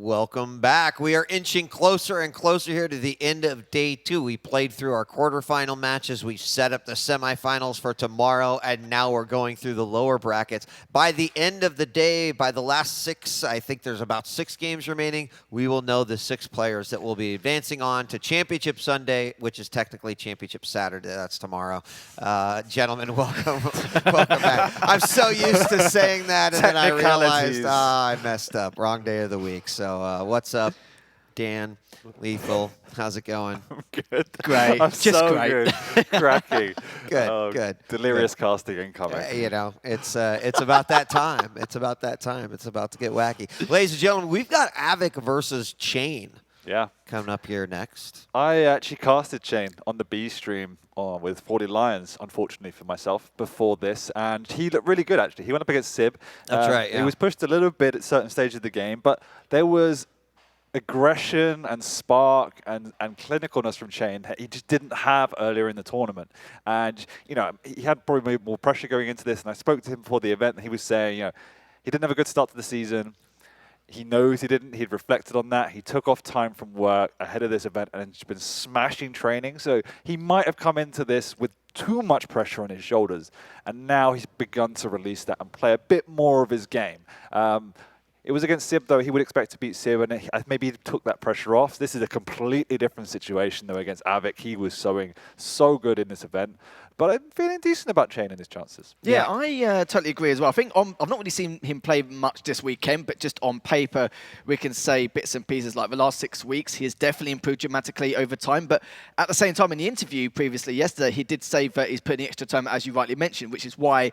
Welcome back. We are inching closer and closer here to the end of day 2. We played through our quarterfinal matches. We set up the semifinals for tomorrow, and now we're going through the lower brackets. By the end of the day, by the last 6, I think there's about 6 games remaining, we will know the 6 players that will be advancing on to Championship Sunday, which is technically Championship Saturday. That's tomorrow. Gentlemen, welcome. Welcome back. I'm so used to saying that, and then I realized, I messed up. Wrong day of the week. So what's up, Dan, Lethal? How's it going? Good. Great. I'm Just so great. good. Cracking. Good, good. Delirious casting incoming. You know, it's about that time. It's about that time. It's about to get wacky. Ladies and gentlemen, we've got Av3k versus Chain. Yeah. Coming up here next. I actually casted Chain on the B stream with 40 Lions, unfortunately for myself, before this, and he looked really good, actually. He went up against Sib. That's right, yeah. He was pushed a little bit at certain stages of the game, but there was aggression and spark and clinicalness from Chain that he just didn't have earlier in the tournament. And, you know, he had probably more pressure going into this, and I spoke to him before the event, and he was saying, you know, he didn't have a good start to the season. He knows he didn't. He'd reflected on that. He took off time from work ahead of this event and has been smashing training. So he might have come into this with too much pressure on his shoulders. And now he's begun to release that and play a bit more of his game. It was against Sib, though. He would expect to beat Sib, and maybe he took that pressure off. This is a completely different situation, though, against Av3k. He was so good in this event. But I'm feeling decent about Chain and his chances. Yeah, I totally agree as well. I think I've not really seen him play much this weekend, but just on paper, we can say bits and pieces like the last 6 weeks, he has definitely improved dramatically over time. But at the same time, in the interview previously yesterday, he did say that he's putting extra time, as you rightly mentioned, which is why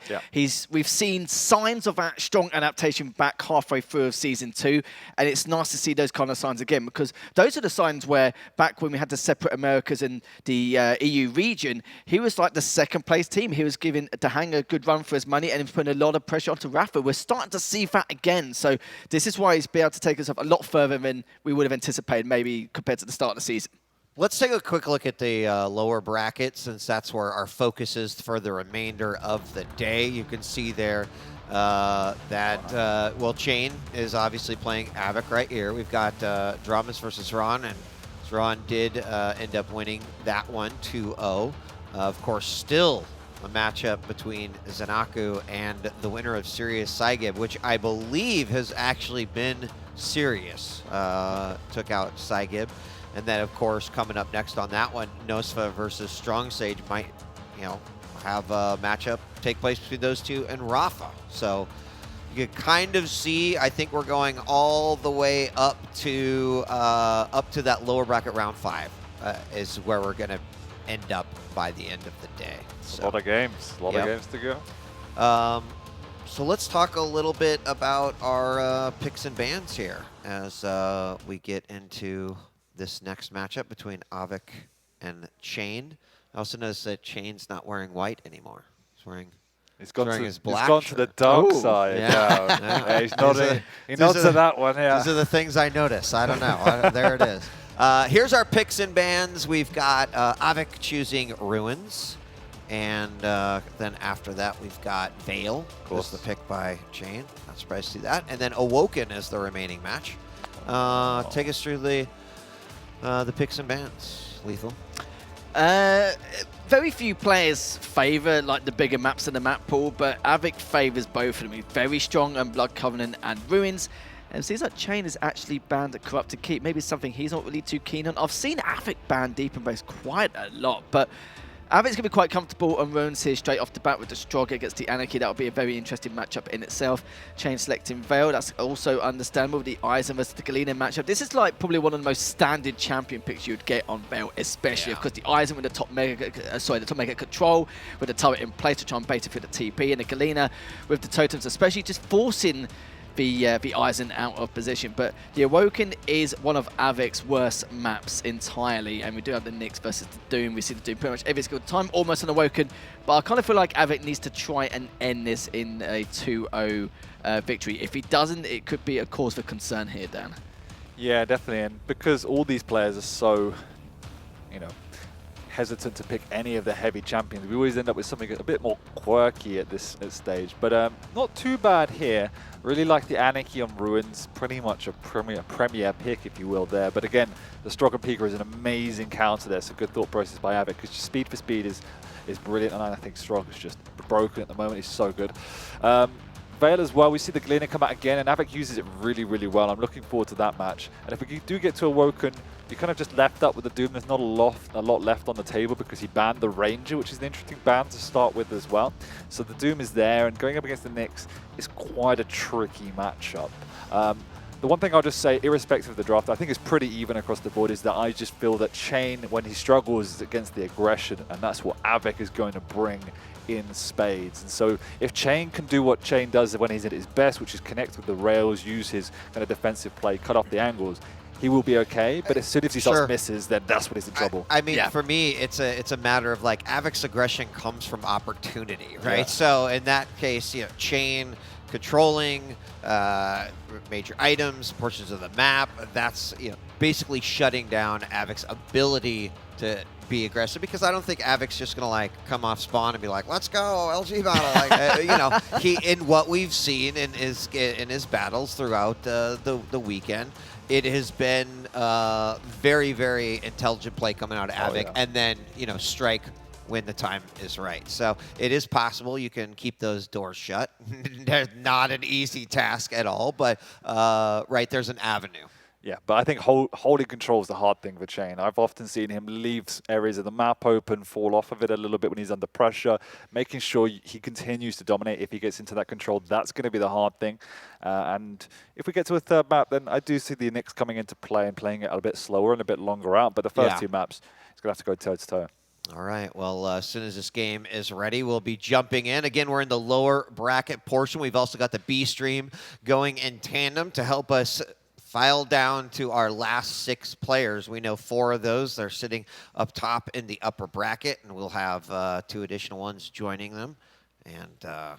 we've seen signs of that strong adaptation back halfway through of Season 2. And it's nice to see those kind of signs again, because those are the signs where back when we had the separate Americas and the EU region, he was like the second place team. He was giving Tahang a good run for his money, and he was putting a lot of pressure onto Rapha. We're starting to see that again. So this is why he's been able to take us up a lot further than we would have anticipated, maybe compared to the start of the season. Let's take a quick look at the lower bracket, since that's where our focus is for the remainder of the day. You can see there that, well, Chain is obviously playing Av3k right here. We've got dramiS versus Xron, and Xron did end up winning that one 2-0. Of course, still a matchup between ZenAku and the winner of Sirius Saigib, which I believe has actually been Sirius. Took out Saigib. And then, of course, coming up next on that one, Nosfa versus Strong Sage might, you know, have a matchup take place between those two and Rapha. So you can kind of see, I think we're going all the way up to that lower bracket round 5 is where we're going to end up by the end of the day. So, a lot of games. A lot of games to go. So let's talk a little bit about our picks and bans here as we get into this next matchup between Av3k and Chain. I also noticed that Chain's not wearing white anymore. He's wearing his black. He's gone to the dark side. Yeah. Yeah, he's nodding. He nods to that one. Yeah. These are the things I notice. I don't know. There it is. Here's our picks and bans. We've got Av3k choosing Ruins. And then after that, we've got Vale. Was the pick by Chain. Not surprised to see that. And then Awoken is the remaining match. Take us through the picks and bans, Lethal. Very few players favour like the bigger maps in the map pool, but Av3k favours both of them. He's very strong on Blood Covenant and Ruins. And it seems like Chain is actually banned at Corrupted Keep. Maybe something he's not really too keen on. I've seen Av3k ban Deep and Base quite a lot, but Av3k's going to be quite comfortable on Ruins here straight off the bat with the Strog against the Anarchy. That would be a very interesting matchup in itself. Chain selecting Vale, that's also understandable with the Eisen versus the Galena matchup. This is like probably one of the most standard champion picks you'd get on Vale, especially because the Eisen with the top mega control, with the turret in place to try and bait it through the TP, and the Galena with the totems, especially just forcing the Eisen out of position. But the Awoken is one of Av3k's worst maps entirely, and we do have the Nyx versus the Doom. We see the Doom pretty much every single time, almost an Awoken, but I kind of feel like Av3k needs to try and end this in a 2-0 victory. If he doesn't, it could be a cause for concern here, Dan. Yeah, definitely, and because all these players are so, you know, hesitant to pick any of the heavy champions. We always end up with something a bit more quirky at this stage, but not too bad here. Really like the Anarchy on Ruins, pretty much a premier pick, if you will, there. But again, the Stronger Peaker is an amazing counter there, so good thought process by Av3k, because speed for speed is brilliant, and I think Strong is just broken at the moment. He's so good. Vale as well, we see the Gleaner come out again, and Av3k uses it really, really well. I'm looking forward to that match. And if we do get to Awoken, you're kind of just left up with the Doom. There's not a lot left on the table because he banned the Ranger, which is an interesting ban to start with as well. So the Doom is there, and going up against the Nyx is quite a tricky matchup. The one thing I'll just say, irrespective of the draft, I think it's pretty even across the board, is that I just feel that Chain, when he struggles, is against the aggression, and that's what Av3k is going to bring in spades. And so if Chain can do what Chain does when he's at his best, which is connect with the rails, use his kind of defensive play, cut off the angles, he will be okay. But as soon as he starts misses, then that's when he's in trouble. I mean, for me, it's a matter of like Av3k's aggression comes from opportunity, right? Yeah. So in that case, Chain controlling major items, portions of the map, that's basically shutting down Av3k's ability to be aggressive, because I don't think Av3k's just gonna like come off spawn and be like, let's go LG battle. Like, he, in what we've seen in his battles throughout the weekend, it has been very, very intelligent play coming out of Av3k, and then strike when the time is right. So it is possible you can keep those doors shut. They're not an easy task at all, but there's an avenue. Yeah, but I think holding control is the hard thing for Chain. I've often seen him leave areas of the map open, fall off of it a little bit when he's under pressure, making sure he continues to dominate. If he gets into that control, that's going to be the hard thing. And if we get to a third map, then I do see the Nyx coming into play and playing it a bit slower and a bit longer out. But the first two maps, it's going to have to go toe-to-toe. All right, well, as soon as this game is ready, we'll be jumping in. Again, we're in the lower bracket portion. We've also got the B stream going in tandem to help us file down to our last 6 players. We know 4 of those. They're sitting up top in the upper bracket, and we'll have 2 additional ones joining them. And I'm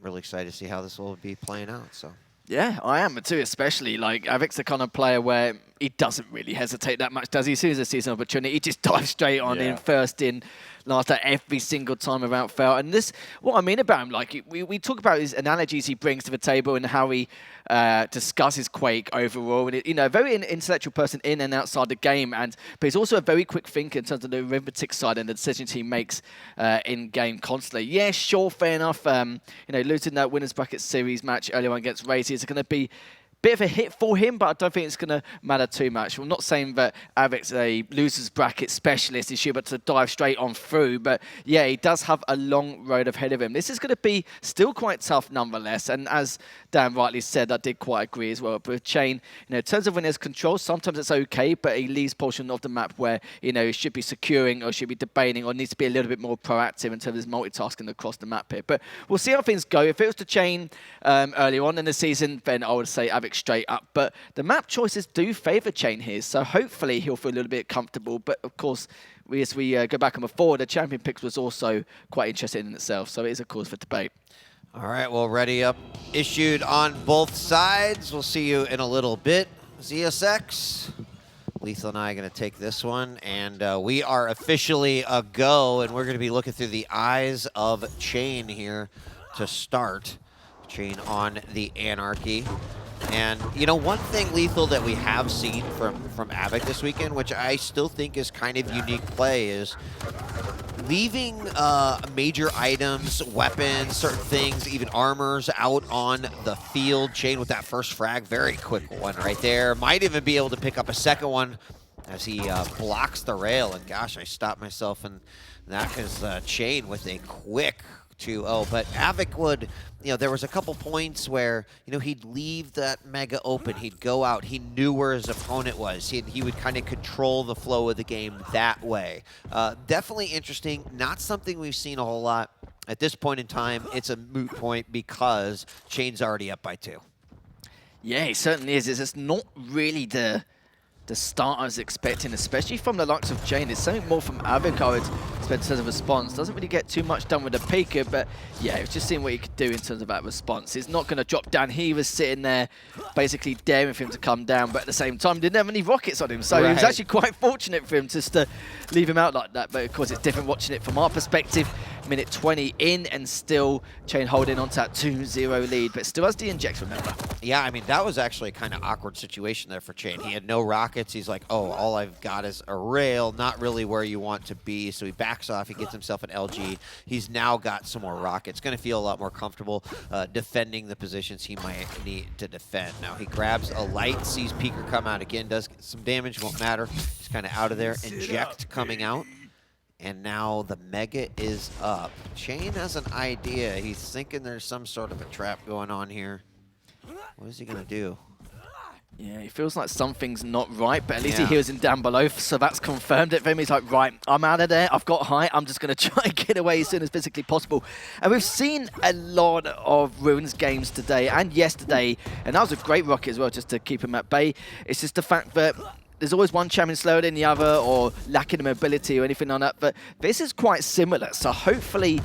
really excited to see how this will be playing out. So. Yeah, I am too, especially. Like, Av3k's the kind of player where he doesn't really hesitate that much, does he? As soon as he sees an opportunity, he just dives straight on in, first in, last out every single time without fail. And this, what I mean about him, like, we talk about his analogies he brings to the table and how he discusses Quake overall. And, a very intellectual person in and outside the game, but he's also a very quick thinker in terms of the arithmetic side and the decisions he makes in-game constantly. Yeah, sure, fair enough. Losing that Winners Bracket Series match earlier on against RAISY is going to be bit of a hit for him, but I don't think it's going to matter too much. We're not saying that Av3k's a losers bracket specialist. He should be able to dive straight on through, but yeah, he does have a long road ahead of him. This is going to be still quite tough nonetheless, and as Dan rightly said, I did quite agree as well. But with Chain, in terms of when there's control, sometimes it's okay, but he leaves portion of the map where, he should be securing or should be debating or needs to be a little bit more proactive in terms of his multitasking across the map here. But we'll see how things go. If it was to Chain earlier on in the season, then I would say Av3k straight up. But the map choices do favour Chain here, so hopefully he'll feel a little bit comfortable. But of course, as we go back and before, the champion picks was also quite interesting in itself, so it is a cause for debate. All right, well, ready up, issued on both sides. We'll see you in a little bit. ZSX, Lethal and I are going to take this one, and we are officially a go, and we're going to be looking through the eyes of Chain here to start. Chain on the Anarchy. And, one thing, Lethal, that we have seen from Av3k this weekend, which I still think is kind of unique play, is leaving major items, weapons, certain things, even armors out on the field. Chain with that first frag, very quick one right there. Might even be able to pick up a second one as he blocks the rail. And gosh, I stopped myself, and that is Chain with a quick 2-0, but Av3k would, there was a couple points where, he'd leave that mega open, he'd go out, he knew where his opponent was, he would kind of control the flow of the game that way. Definitely interesting, not something we've seen a whole lot. At this point in time, it's a moot point because Chain's already up by 2. Yeah, it certainly is. It's not really the the start I was expecting, especially from the likes of Jane. It's something more from Av3k I would expect in terms of response. Doesn't really get too much done with the Pika, but yeah, it's just seeing what he could do in terms of that response. He's not going to drop down. He was sitting there basically daring for him to come down, but at the same time didn't have any rockets on him, so it was actually quite fortunate for him just to leave him out like that. But of course it's different watching it from our perspective. Minute 20 in and still Chain holding on to that 2-0 lead, but still has the inject, remember. Yeah, I mean, that was actually a kind of awkward situation there for Chain. He had no rockets. He's like, oh, all I've got is a rail, not really where you want to be. So he backs off. He gets himself an LG. He's now got some more rockets. Going to feel a lot more comfortable defending the positions he might need to defend. Now he grabs a light, sees Peeker come out again, does get some damage, won't matter. He's kind of out of there. Inject coming out. And now the Mega is up. Chain has an idea. He's thinking there's some sort of a trap going on here. What is he going to do? Yeah, he feels like something's not right, but at least he hears him down below, so that's confirmed it for him. He's like, right, I'm out of there. I've got height. I'm just going to try and get away as soon as physically possible. And we've seen a lot of Ruins games today and yesterday, and that was a great rocket as well, just to keep him at bay. It's just the fact that there's always one champion slower than the other or lacking mobility or anything on that, but this is quite similar. So hopefully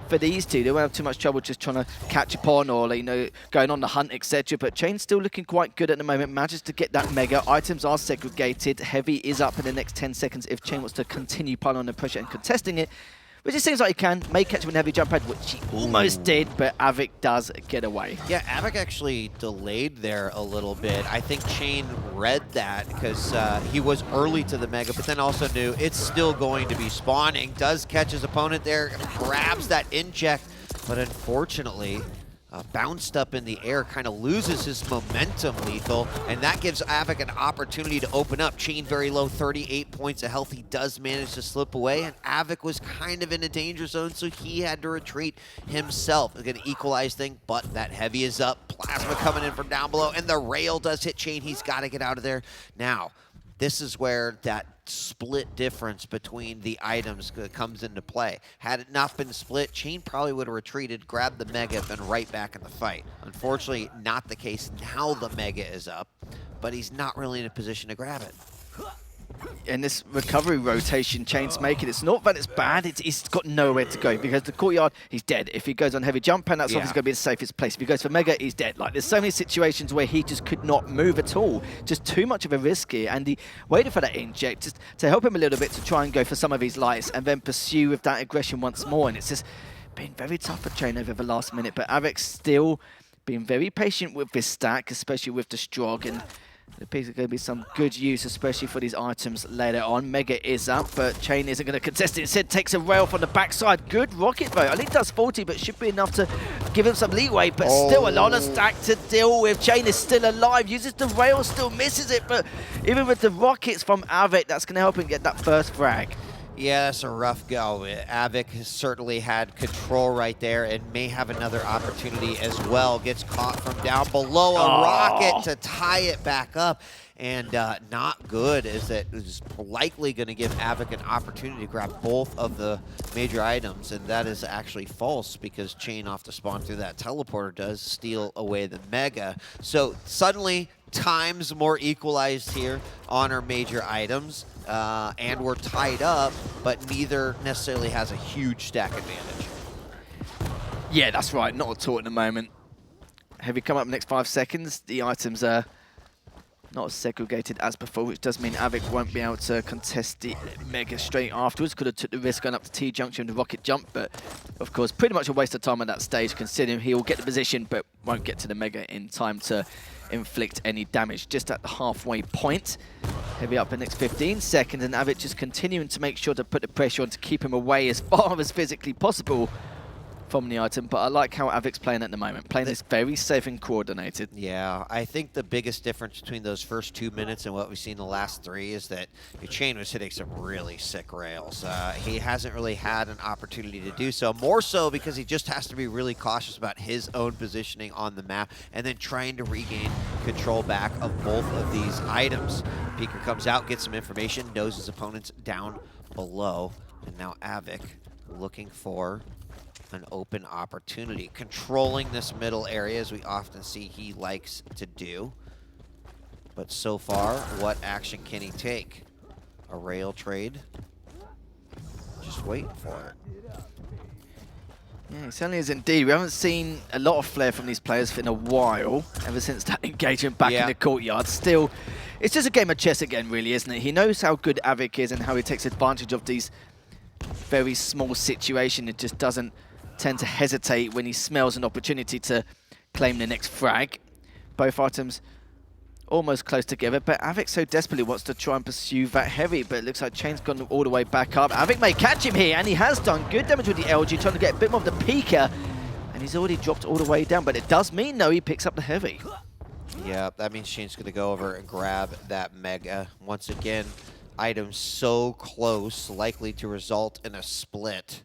for these two, they won't have too much trouble just trying to catch upon or, you know, going on the hunt, etc. But Chain's still looking quite good at the moment. Manages to get that Mega. Items are segregated. Heavy is up in the next 10 seconds if Chain wants to continue piling on the pressure and contesting it. Which it seems like he can. May catch him in heavy jump pad, which he almost did, but Av3k does get away. Yeah, Av3k actually delayed there a little bit. I think Chain read that because he was early to the Mega, but then also knew it's still going to be spawning. Does catch his opponent there, grabs that inject, but unfortunately, bounced up in the air, kind of loses his momentum, Lethal, and that gives Av3k an opportunity to open up. Chain very low, 38 points of health. He does manage to slip away, and Av3k was kind of in a danger zone, so he had to retreat himself. It's going to equalize thing, but that heavy is up. Plasma coming in from down below, and the rail does hit Chain. He's got to get out of there. Now, this is where that split difference between the items comes into play. Had it not been split, Chain probably would have retreated, grabbed the Mega, been right back in the fight. Unfortunately, not the case. Now the Mega is up, but he's not really in a position to grab it. And this recovery rotation Chain's making, it's not that it's bad, he's got nowhere to go because the courtyard, he's dead. If he goes on heavy jump pan, that's obviously going to be the safest place. If he goes for Mega, he's dead. Like, there's so many situations where he just could not move at all. Just too much of a risk here, and he waited for that inject just to help him a little bit to try and go for some of his lights and then pursue with that aggression once more. And it's just been very tough for Chain over the last minute, but Av3k still being very patient with this stack, especially with the Strog, and the piece is going to be some good use, especially for these items later on. Mega is up, but Chain isn't going to contest it. Instead, takes a rail from the backside. Good rocket, though. I think does 40, but should be enough to give him some leeway. But still a lot of stack to deal with. Chain is still alive. Uses the rail, still misses it. But even with the rockets from Av3k, that's going to help him get that first frag. Yeah, that's a rough go. Av3k has certainly had control right there and may have another opportunity as well. Gets caught from down below, a rocket to tie it back up. And not good, as it is likely going to give Av3k an opportunity to grab both of the major items. And that is actually false because Chain off the spawn through that teleporter does steal away the Mega. So suddenly, times more equalized here on our major items. And we're tied up, but neither necessarily has a huge stack advantage. Yeah, that's right. Not at all at the moment. Heavy come up in the next 5 seconds. The items are not as segregated as before, which does mean Av3k won't be able to contest the Mega straight afterwards. Could have took the risk going up to T-junction with the rocket jump, but of course, pretty much a waste of time at that stage, considering he will get the position, but won't get to the Mega in time to inflict any damage. Just at the halfway point. Heavy up in the next 15 seconds, and Av3k just continuing to make sure to put the pressure on to keep him away as far as physically possible from the item. But I like how Av3k's playing at the moment. Playing this very safe and coordinated. Yeah, I think the biggest difference between those first 2 minutes and what we've seen the last 3 is that Chain was hitting some really sick rails. He hasn't really had an opportunity to do so, more so because he just has to be really cautious about his own positioning on the map and then trying to regain control back of both of these items. Peeker comes out, gets some information, knows his opponent's down below, and now Av3k looking for an open opportunity, controlling this middle area as we often see he likes to do. But so far, what action can he take? A rail trade? Just waiting for it. Yeah, it certainly is indeed. We haven't seen a lot of flair from these players in a while, ever since that engagement back in the courtyard. Still, it's just a game of chess again, really, isn't it? He knows how good Av3k is and how he takes advantage of these very small situations. It just doesn't tend to hesitate when he smells an opportunity to claim the next frag. Both items almost close together, but Av3k so desperately wants to try and pursue that heavy, but it looks like Chain's gone all the way back up. Av3k may catch him here, and he has done good damage with the LG, trying to get a bit more of the peeker, and he's already dropped all the way down, but it does mean, though, he picks up the heavy. Yeah, that means Chain's going to go over and grab that Mega. Once again, items so close, likely to result in a split.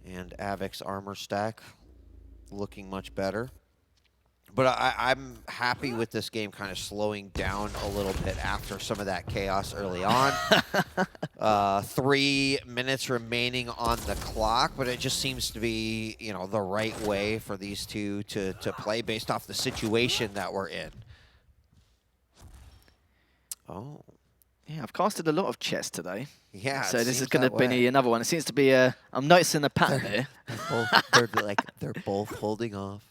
And Av3k's armor stack looking much better. But I'm happy with this game kind of slowing down a little bit after some of that chaos early on. 3 minutes remaining on the clock, but it just seems to be, you know, the right way for these two to play based off the situation that we're in. Oh. Yeah, I've casted a lot of chess today. Yeah, so this is going to be another one. It seems to be I'm noticing a pattern here. They're both holding off.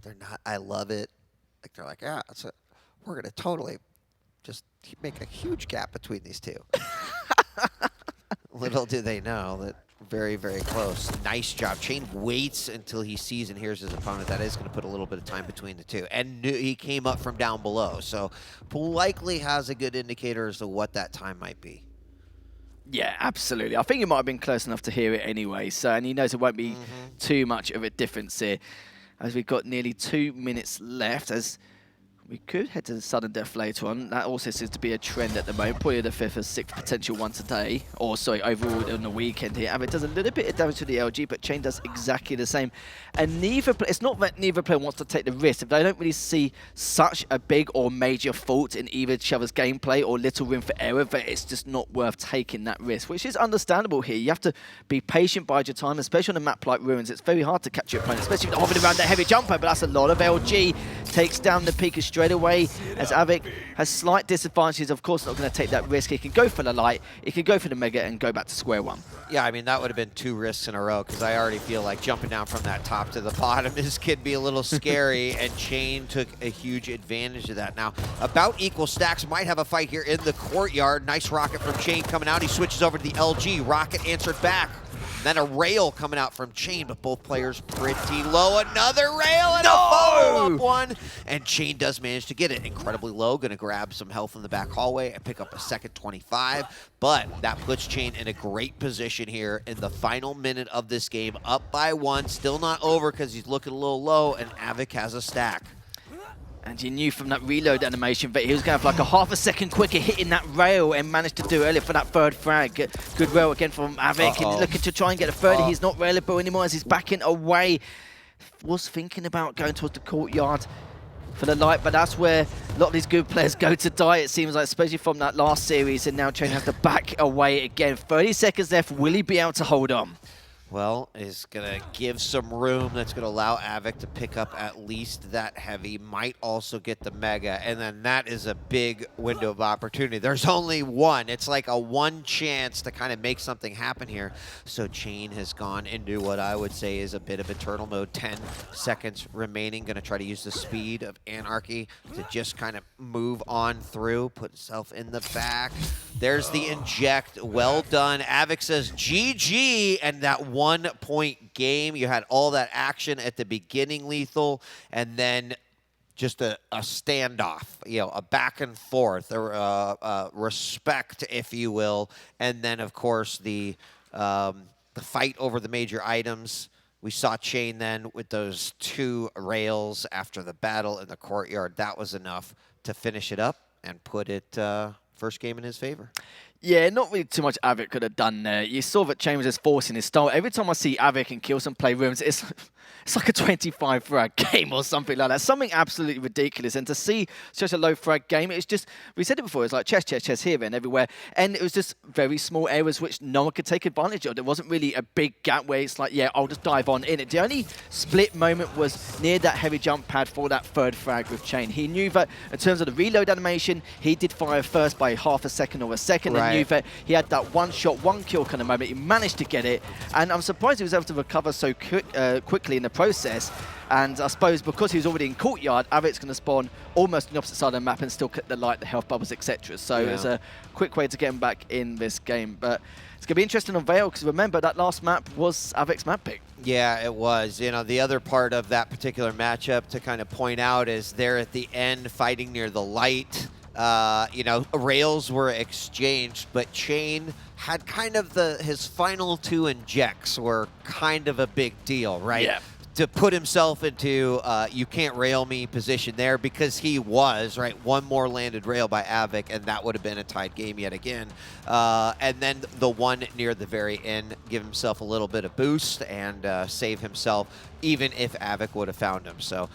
They're not. I love it. Like they're like, yeah, we're gonna totally just make a huge gap between these two. Little do they know that very, very close. Nice job. Chain waits until he sees and hears his opponent. That is going to put a little bit of time between the two. And he came up from down below, so likely has a good indicator as to what that time might be. Yeah, absolutely. I think he might have been close enough to hear it anyway. So, and he knows it won't be too much of a difference here. As we've got nearly 2 minutes left, as we could head to the sudden death later on. That also seems to be a trend at the moment. Probably the 5th or 6th potential one today. Or, sorry, overall on the weekend here. Av3k does a little bit of damage to the LG, but Chain does exactly the same. And it's not that neither player wants to take the risk. They don't really see such a big or major fault in either each other's gameplay or little room for error, but it's just not worth taking that risk, which is understandable here. You have to be patient, bide your time, especially on a map like Ruins. It's very hard to catch your opponent, especially hovering around that heavy jumper, but that's a lot of LG. Takes down the Peeker straight away, as Av3k has slight disadvantages. Of course, not going to take that risk. He can go for the light, he can go for the Mega, and go back to square one. Yeah, I mean, that would have been 2 risks in a row, because I already feel like jumping down from that top to the bottom could be a little scary, and Chain took a huge advantage of that. Now, about equal stacks might have a fight here in the courtyard. Nice rocket from Chain coming out. He switches over to the LG. Rocket answered back. Then a rail coming out from Chain, but both players pretty low. Another rail and a follow-up one. And Chain does manage to get it incredibly low. Going to grab some health in the back hallway and pick up a second 25. But that puts Chain in a great position here in the final minute of this game. Up by 1. Still not over because he's looking a little low, and Av3k has a stack. And you knew from that reload animation that he was going to have like a half a second quicker hitting that rail, and managed to do earlier for that 3rd frag. Good rail again from Av3k. He's looking to try and get a 30. He's not railable anymore as he's backing away. Was thinking about going towards the courtyard for the light, but that's where a lot of these good players go to die, it seems like, especially from that last series. And now Chain has to back away again. 30 seconds left. Will he be able to hold on? Well, is going to give some room that's going to allow Av3k to pick up at least that heavy. Might also get the Mega, and then that is a big window of opportunity. There's only one. It's like a 1 chance to kind of make something happen here. So Chain has gone into what I would say is a bit of eternal mode. 10 seconds remaining. Going to try to use the speed of Anarchy to just kind of move on through, put himself in the back. There's the inject. Well done. Av3k says GG, and that 1-point game. You had all that action at the beginning, Lethal, and then just a standoff, you know, a back and forth, respect, if you will, and then of course the fight over the major items. We saw Chain then with those 2 rails after the battle in the courtyard. That was enough to finish it up and put it first game in his favor. Yeah, not really too much Av3k could have done there. You saw that Chain was just forcing his style. Every time I see Av3k and Kilson play Ruins, it's It's like a 25 frag game or something like that. Something absolutely ridiculous. And to see such a low frag game, it's just, we said it before, it's like chess here and everywhere. And it was just very small areas which no one could take advantage of. There wasn't really a big gap where it's like, yeah, I'll just dive on in it. The only split moment was near that heavy jump pad for that third frag with Chain. He knew that in terms of the reload animation, he did fire first by half a second or a second, and knew that he had that one shot, one kill kind of moment. He managed to get it, and I'm surprised he was able to recover so quickly in the process. And I suppose because he was already in courtyard, Av3k's going to spawn almost on the opposite side of the map and still cut the light, the health bubbles, etc. So it's a quick way to get him back in this game. But it's going to be interesting on Vale, because remember, that last map was Av3k's map pick. Yeah, it was. You know, the other part of that particular matchup to kind of point out is they're at the end fighting near the light. You know, rails were exchanged, but Chain had kind of his final 2 injects were kind of a big deal, right? Yeah. To put himself into you can't rail me position there, because he was, right? One more landed rail by Av3k, and that would have been a tied game yet again. And then the one near the very end, give himself a little bit of boost and save himself, even if Av3k would have found him. So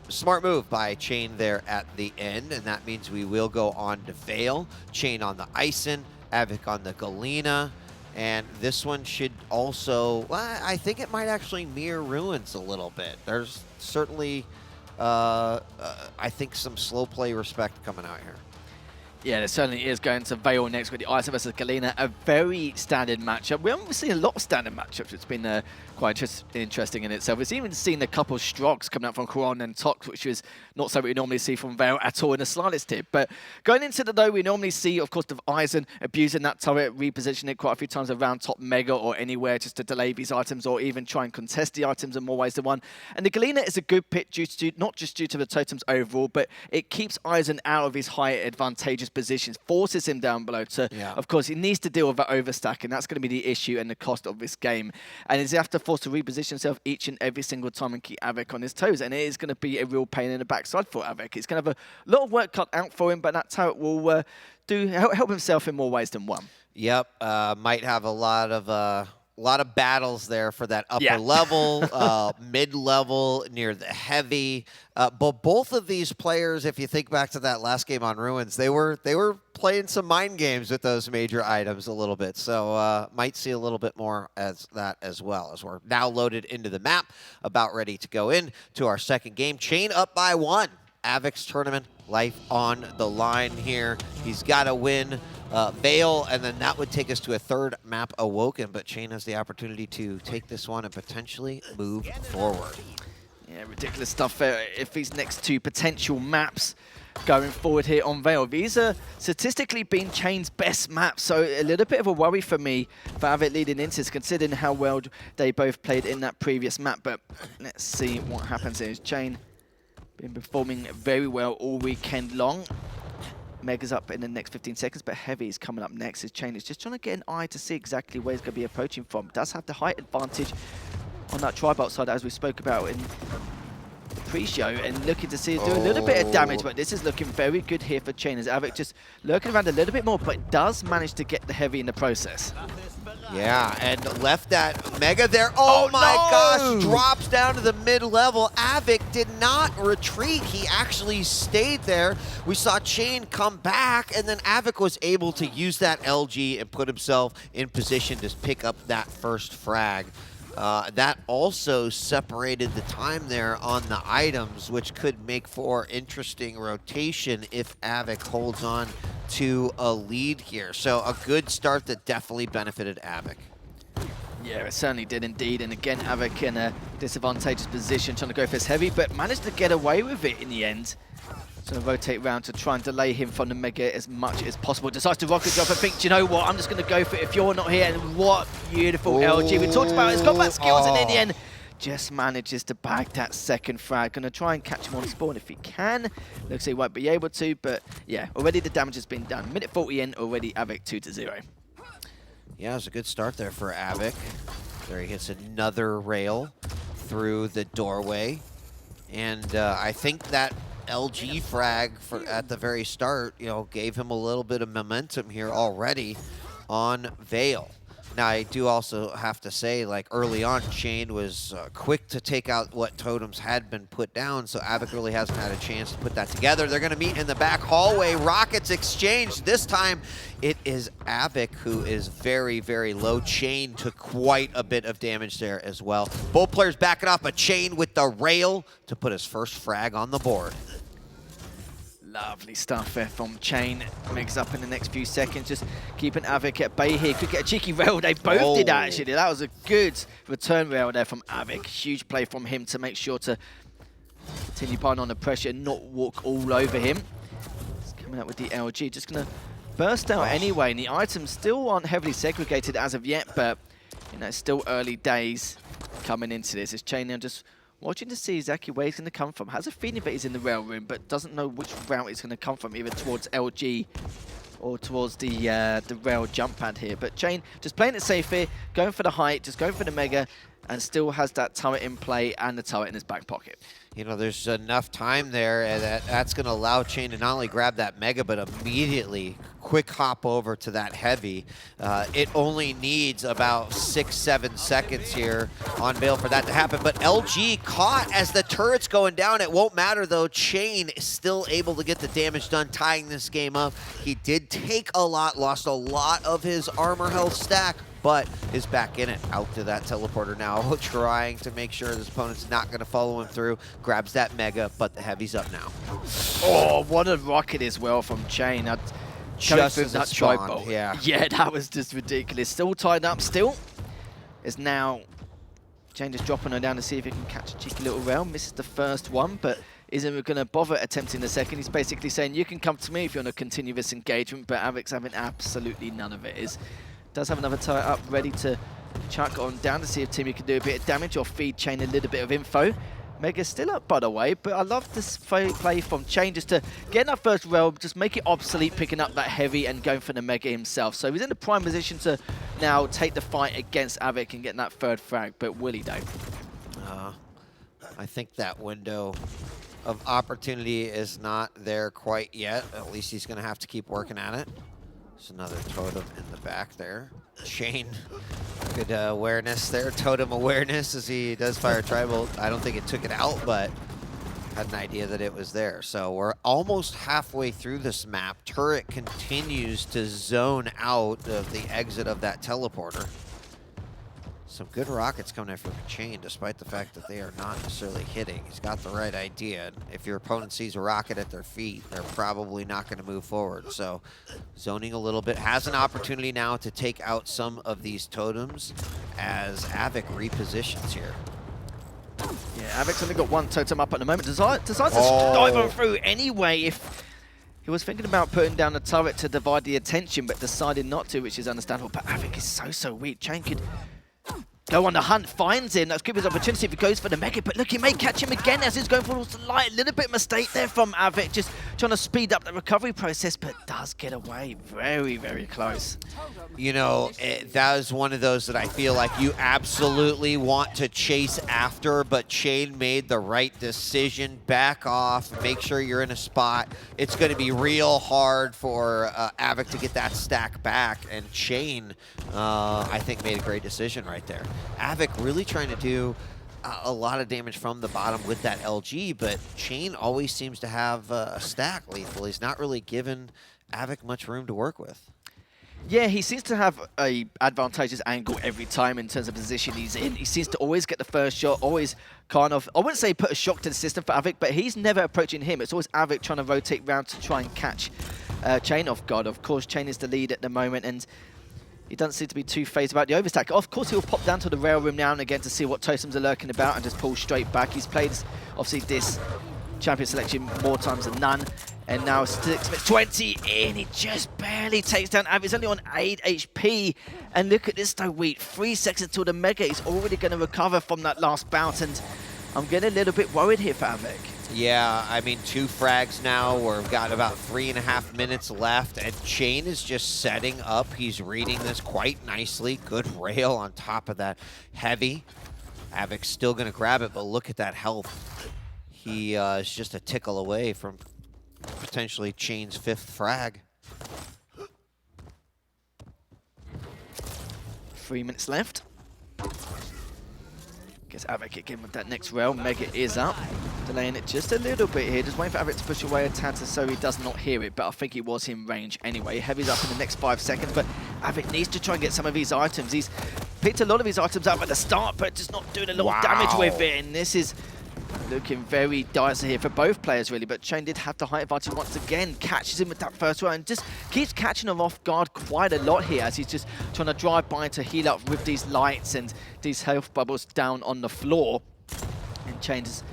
smart move by Chain there at the end, and that means we will go on to Vale. Chain on the Ison, Av3k on the Galena. And this one should also, well, I think it might actually mirror Ruins a little bit. There's certainly, I think, some slow play respect coming out here. Yeah, there certainly is. Going to Vale next with the Ison versus Galena, a very standard matchup. We haven't seen a lot of standard matchups. It's been quite interesting in itself. We've even seen a couple of strokes coming out from Xron and Tox, which is not something we normally see from Vale at all in the slightest tip. But going into the though, we normally see, of course, the Ison abusing that turret, repositioning it quite a few times around top mega or anywhere just to delay these items or even try and contest the items in more ways than one. And the Galena is a good pick due to, not just due to the totems overall, but it keeps Ison out of his high advantageous positions, forces him down below to, of course, he needs to deal with that overstack, and that's going to be the issue and the cost of this game. And he's have to force to reposition himself each and every single time and keep Av3k on his toes, and it is going to be a real pain in the backside for Av3k. It's going to have a lot of work cut out for him, but that's how it will help himself in more ways than one. Yep, might have a lot of battles there for that upper level, mid-level, near the heavy. But both of these players, if you think back to that last game on Ruins, they were playing some mind games with those major items a little bit. So might see a little bit more as that as well, as we're now loaded into the map, about ready to go in to our second game. Chain up by 1. Av3k's tournament, life on the line here. He's got to win Vale, and then that would take us to a third map, Awoken, but Chain has the opportunity to take this one and potentially move forward. Yeah, ridiculous stuff if these next 2 potential maps going forward here on Vale. These are statistically been Chain's best maps, so a little bit of a worry for me for Av3k leading into this, considering how well they both played in that previous map. But let's see what happens here. Chain been performing very well all weekend long. Mega's up in the next 15 seconds, but Heavy is coming up next. His Chain is just trying to get an eye to see exactly where he's going to be approaching from. Does have the height advantage on that tribal side, as we spoke about in the pre-show, and looking to see it do a little bit of damage, but this is looking very good here for Chain, as Av3k just lurking around a little bit more, but does manage to get the Heavy in the process. Yeah, and left that Mega there. Oh my gosh, drops down to the mid-level. Av3k did not retreat. He actually stayed there. We saw Chain come back, and then Av3k was able to use that LG and put himself in position to pick up that first frag. That also separated the time there on the items, which could make for interesting rotation if Av3k holds on to a lead here. So a good start that definitely benefited Av3k. Yeah, it certainly did indeed. And again, Av3k in a disadvantageous position, trying to go for his Heavy, but managed to get away with it in the end. So rotate round to try and delay him from the Mega as much as possible. Decides to rocket drop and think, do you know what, I'm just going to go for it if you're not here. And what beautiful LG. We talked about his combat skills, and in the end, just manages to bag that second frag. Going to try and catch him on spawn if he can. Looks like he won't be able to, but yeah, already the damage has been done. Minute 40 in, already Av3k 2-0. Yeah, it was a good start there for Av3k. There he hits another rail through the doorway. And I think that LG frag at the very start, you know, gave him a little bit of momentum here already on Vale. Now, I do also have to say, like, early on, Chain was quick to take out what totems had been put down, so Av3k really hasn't had a chance to put that together. They're going to meet in the back hallway. Rockets exchanged. This time, it is Av3k who is very, very low. Chain took quite a bit of damage there as well. Both players backing off, but Chain with the rail to put his first frag on the board. Lovely stuff there from Chain. Makes up in the next few seconds. Just keeping Av3k at bay here. Could get a cheeky rail. They both did actually. That was a good return rail there from Av3k. Huge play from him to make sure to continue piling on the pressure and not walk all over him. He's coming out with the LG. Just going to burst out anyway. And the items still aren't heavily segregated as of yet, but you know, it's still early days coming into this. It's Chain now just watching to see exactly where he's going to come from. Has a feeling that he's in the rail room, but doesn't know which route he's going to come from, either towards LG or towards the rail jump pad here. But Chain just playing it safe here, going for the height, just going for the mega, and still has that turret in play and the turret in his back pocket. You know, there's enough time there, and that's going to allow Chain to not only grab that mega, but immediately quick hop over to that heavy. It only needs about 6-7 seconds here on Vale for that to happen. But LG caught as the turret's going down. It won't matter, though. Chain is still able to get the damage done, tying this game up. He did take a lot, lost a lot of his armor health stack, but is back in it. Out to that teleporter now, trying to make sure his opponent's not going to follow him through. Grabs that mega, but the heavy's up now. Oh, what a rocket as well from Chain. Just as that tri-bolt. Yeah. Yeah, that was just ridiculous. Still tied up, still. Is now Chain just dropping her down to see if he can catch a cheeky little rail. Misses the first one, but isn't going to bother attempting the second. He's basically saying, you can come to me if you want to continue this engagement, but Av3k's having absolutely none of it. Does have another turret up, ready to chuck on down to see if Timmy can do a bit of damage or feed Chain a little bit of info. Mega's still up, by the way, but I love this play from Chain just to get in that first rail, just make it obsolete, picking up that heavy and going for the mega himself. So he's in the prime position to now take the fight against Av3k and get that third frag, but will he though? I think that window of opportunity is not there quite yet. At least he's going to have to keep working at it. There's another totem in the back there. Chain, good awareness there. Totem awareness as he does fire tri-bolt. I don't think it took it out, but had an idea that it was there. So we're almost halfway through this map. Turret continues to zone out of the exit of that teleporter. Some good rockets coming in from Chain, despite the fact that they are not necessarily hitting. He's got the right idea. If your opponent sees a rocket at their feet, they're probably not going to move forward. So zoning a little bit. Has an opportunity now to take out some of these totems as Av3k repositions here. Yeah, Av3k's only got one totem up at the moment. Decides to dive on through anyway. If he was thinking about putting down a turret to divide the attention, but decided not to, which is understandable. But Av3k is so weak. Chain could go on the hunt, finds him. That's good his opportunity if he goes for the mega. But look, he may catch him again as he's going for the light. A little bit mistake there from Av3k, just trying to speed up the recovery process, but does get away very, very close. You know, that is one of those that I feel like you absolutely want to chase after, but Chain made the right decision. Back off, make sure you're in a spot. It's going to be real hard for Av3k to get that stack back, and Chain, I think, made a great decision right there. Av3k really trying to do a lot of damage from the bottom with that LG, but Chain always seems to have a stack lethal. He's not really given Av3k much room to work with. Yeah, he seems to have a advantageous angle every time in terms of position he's in. He seems to always get the first shot, always kind of, I wouldn't say put a shock to the system for Av3k, but he's never approaching him. It's always Av3k trying to rotate round to try and catch Chain off guard. Of course, Chain is the lead at the moment, and he doesn't seem to be too phased about the overstack. Of course, he'll pop down to the rail room now and again to see what totems are lurking about and just pull straight back. He's played, obviously, this champion selection more times than none. And now 6-20 in, he just barely takes down Av3k. He's only on 8 HP. And look at this though, wait, 3 seconds until the mega. He's already going to recover from that last bout. And I'm getting a little bit worried here for Av3k. Yeah, I mean, 2 frags now. We've got about 3.5 minutes left, and Chain is just setting up. He's reading this quite nicely. Good rail on top of that heavy. Av3k's still going to grab it, but look at that health. He is just a tickle away from potentially Chain's 5th frag. 3 minutes left. Guess Av3k again with that next rail. Mega is up. Delaying it just a little bit here. Just waiting for Av3k to push away a tad so he does not hear it. But I think he was in range anyway. Heavy's up in the next 5 seconds. But Av3k needs to try and get some of these items. He's picked a lot of his items up at the start, but just not doing a lot of damage with it. And this is looking very dicey here for both players, really. But Chain did have the height advantage once again. Catches him with that first round and just keeps catching him off guard quite a lot here as he's just trying to drive by to heal up with these lights and these health bubbles down on the floor. And Chain just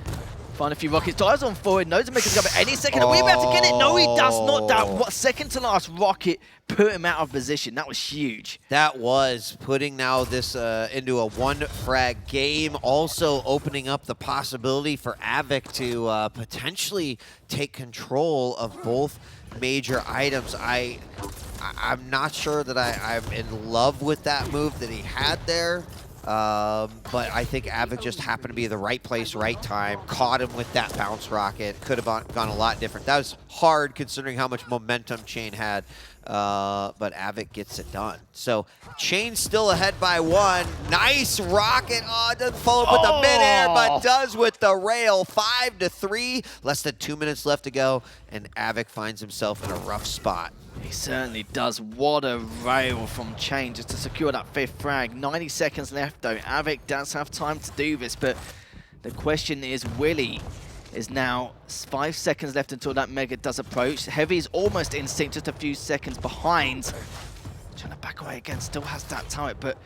find a few rockets. Dives on forward. Knows the Maker's coming any second. Are we about to get it? No, he does not. That second to last rocket put him out of position. That was huge. That was putting now this into a 1-frag game, also opening up the possibility for Av3k to potentially take control of both major items. I'm not sure that I'm in love with that move that he had there. But I think Av3k just happened to be the right place, right time, caught him with that bounce rocket. Could have gone a lot different. That was hard considering how much momentum Chain had, but Av3k gets it done. So Chain's still ahead by 1. Nice rocket. Oh, it doesn't follow up with the midair, but does with the rail. 5-3, less than 2 minutes left to go, and Av3k finds himself in a rough spot. He certainly does. What a rail from Chain just to secure that 5th frag. 90 seconds left though. Av3k does have time to do this, but the question is, Willie is now 5 seconds left until that Mega does approach. Heavy is almost in sync, just a few seconds behind. Trying to back away again, still has that turret, but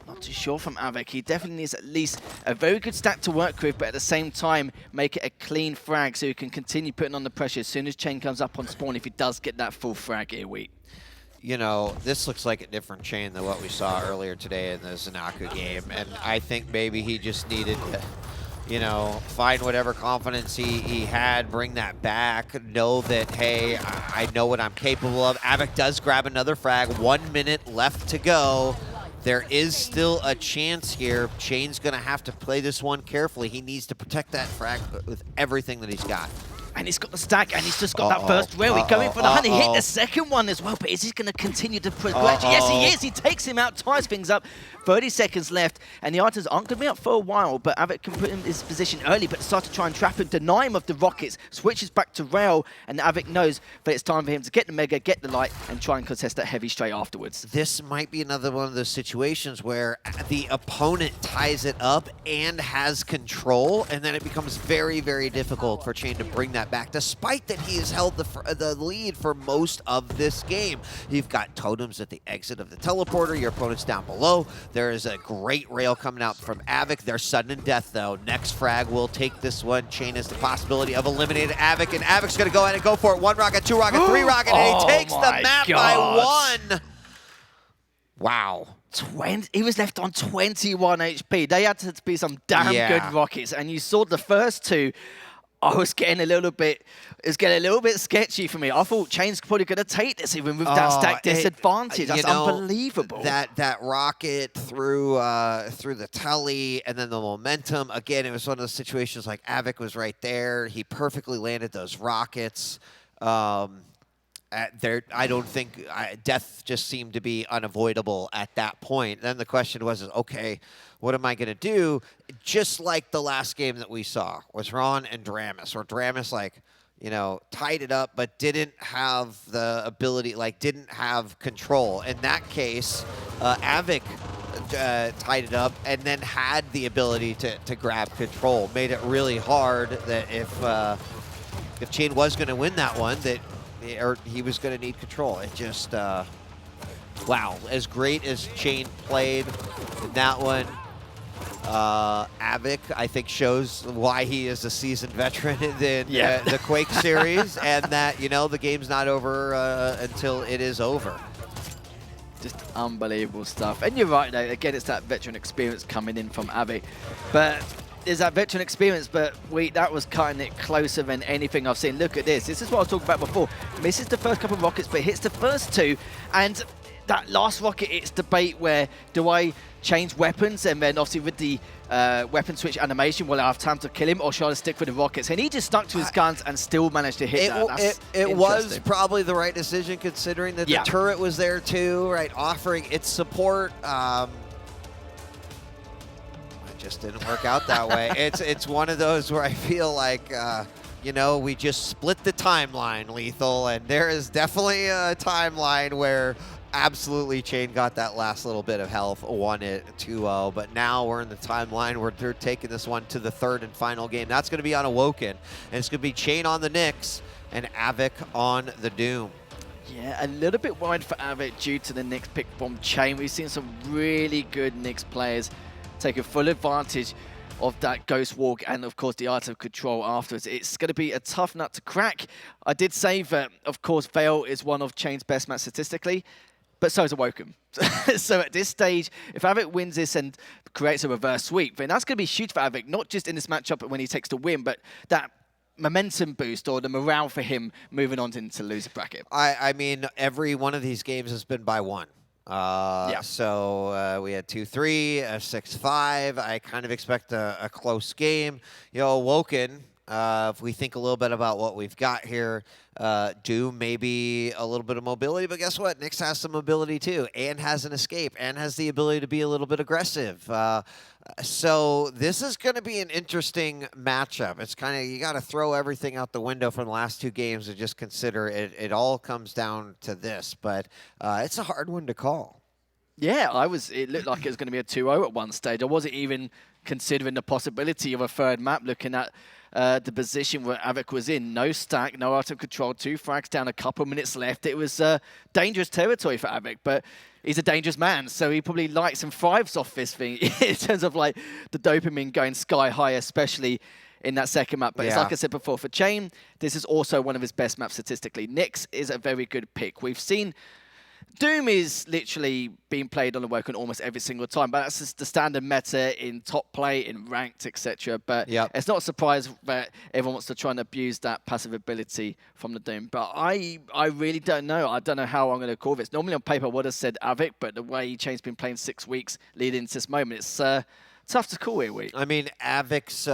not too sure from Av3k. He definitely needs at least a very good stack to work with, but at the same time, make it a clean frag so he can continue putting on the pressure as soon as Chain comes up on spawn if he does get that full frag here week. You know, this looks like a different Chain than what we saw earlier today in the ZenAku game, and I think maybe he just needed to, you know, find whatever confidence he had, bring that back, know that, hey, I know what I'm capable of. Av3k does grab another frag, 1 minute left to go. There is still a chance here. Chain's going to have to play this one carefully. He needs to protect that frag with everything that he's got. And he's got the stack, and he's just got that first rail. He's going for the hunt. He hit the second one as well, but is he going to continue to progress? Yes, he is. He takes him out, ties things up. 30 seconds left, and the items aren't going to be up for a while, but Av3k can put him in his position early, but start to try and trap him, deny him of the rockets, switches back to rail, and Av3k knows that it's time for him to get the Mega, get the light, and try and contest that heavy straight afterwards. This might be another one of those situations where the opponent ties it up and has control, and then it becomes very, very difficult for Chain to bring that back, despite that he has held the lead for most of this game. You've got totems at the exit of the teleporter, your opponent's down below. There is a great rail coming out from Av3k. They're sudden death, though. Next frag will take this one. Chain has the possibility of eliminating Av3k, and Av3k's going to go ahead and go for it. 1 rocket, 2 rocket, 3 rocket, and he takes the map by 1. Wow. He was left on 21 HP. They had to be some damn good rockets, and you saw the first 2. I was getting a little bit, sketchy for me. I thought Chain's probably going to take this even with that stack disadvantage. That's unbelievable. That rocket through the telly and then the momentum. Again, it was one of those situations like Av3k was right there. He perfectly landed those rockets. I don't think death just seemed to be unavoidable at that point. Then the question was, okay, what am I going to do? Just like the last game that we saw was Xron and dramiS, where dramiS, like, you know, tied it up, but didn't have the ability, like, didn't have control. In that case, Av3k tied it up and then had the ability to grab control. Made it really hard that if Chain was going to win that one, or he was going to need control. It just, wow, as great as Chain played in that one, Av3k, I think, shows why he is a seasoned veteran in the Quake series, and that, you know, the game's not over until it is over. Just unbelievable stuff. And you're right, though. Again, it's that veteran experience coming in from Av3k. But there's that veteran experience, but that was cutting it closer than anything I've seen. Look at this. This is what I was talking about before. Misses the first couple of rockets, but hits the first 2. And that last rocket, it's debate where do I change weapons and then obviously with the weapon switch animation, will I have time to kill him or shall I stick with the rockets? And he just stuck to his guns and still managed to hit that. It was probably the right decision considering that the turret was there too, right? Offering its support. It just didn't work out that way. It's one of those where I feel like, you know, we just split the timeline, Lethal, and there is definitely a timeline where absolutely Chain got that last little bit of health, won it 2-0, but now we're in the timeline where they're taking this one to the third and final game. That's going to be on Awoken, and it's going to be Chain on the Nyx and Av3k on the Doom. Yeah, a little bit worried for Av3k due to the Nyx pick from Chain. We've seen some really good Nyx players take a full advantage of that Ghost Walk and, of course, the Art of Control afterwards. It's going to be a tough nut to crack. I did say that, of course, Vale is one of Chain's best maps statistically, but so is Awoken. So at this stage, if Av3k wins this and creates a reverse sweep, then that's going to be huge for Av3k, not just in this matchup when he takes the win, but that momentum boost or the morale for him moving on into the loser bracket. I mean, every one of these games has been by one. So we had 2-3, 6-5. I kind of expect a close game. You know, Awoken, if we think a little bit about what we've got here, Doom maybe a little bit of mobility, but guess what? Nyx has some mobility too, and has an escape, and has the ability to be a little bit aggressive. So this is going to be an interesting matchup. It's kind of, you got to throw everything out the window from the last two games and just consider it. It all comes down to this, but it's a hard one to call. Yeah, it looked like it was going to be a 2-0 at one stage. I wasn't even considering the possibility of a third map, looking at the position where Av3k was in. No stack, no Art of Control, 2 frags down, a couple minutes left. It was dangerous territory for Av3k, but he's a dangerous man, so he probably likes some thrives off this thing in terms of like the dopamine going sky high, especially in that second map. But it's like I said before, for Chain, this is also one of his best maps statistically. Nyx is a very good pick. We've seen Doom is literally being played on Awoken almost every single time, but that's just the standard meta in top play, in ranked, etc. But it's not a surprise that everyone wants to try and abuse that passive ability from the Doom. But I really don't know. I don't know how I'm going to call this. Normally on paper I would have said Av3k, but the way Chain's been playing 6 weeks leading into this moment, it's tough to call here, Week. I mean, Av3k's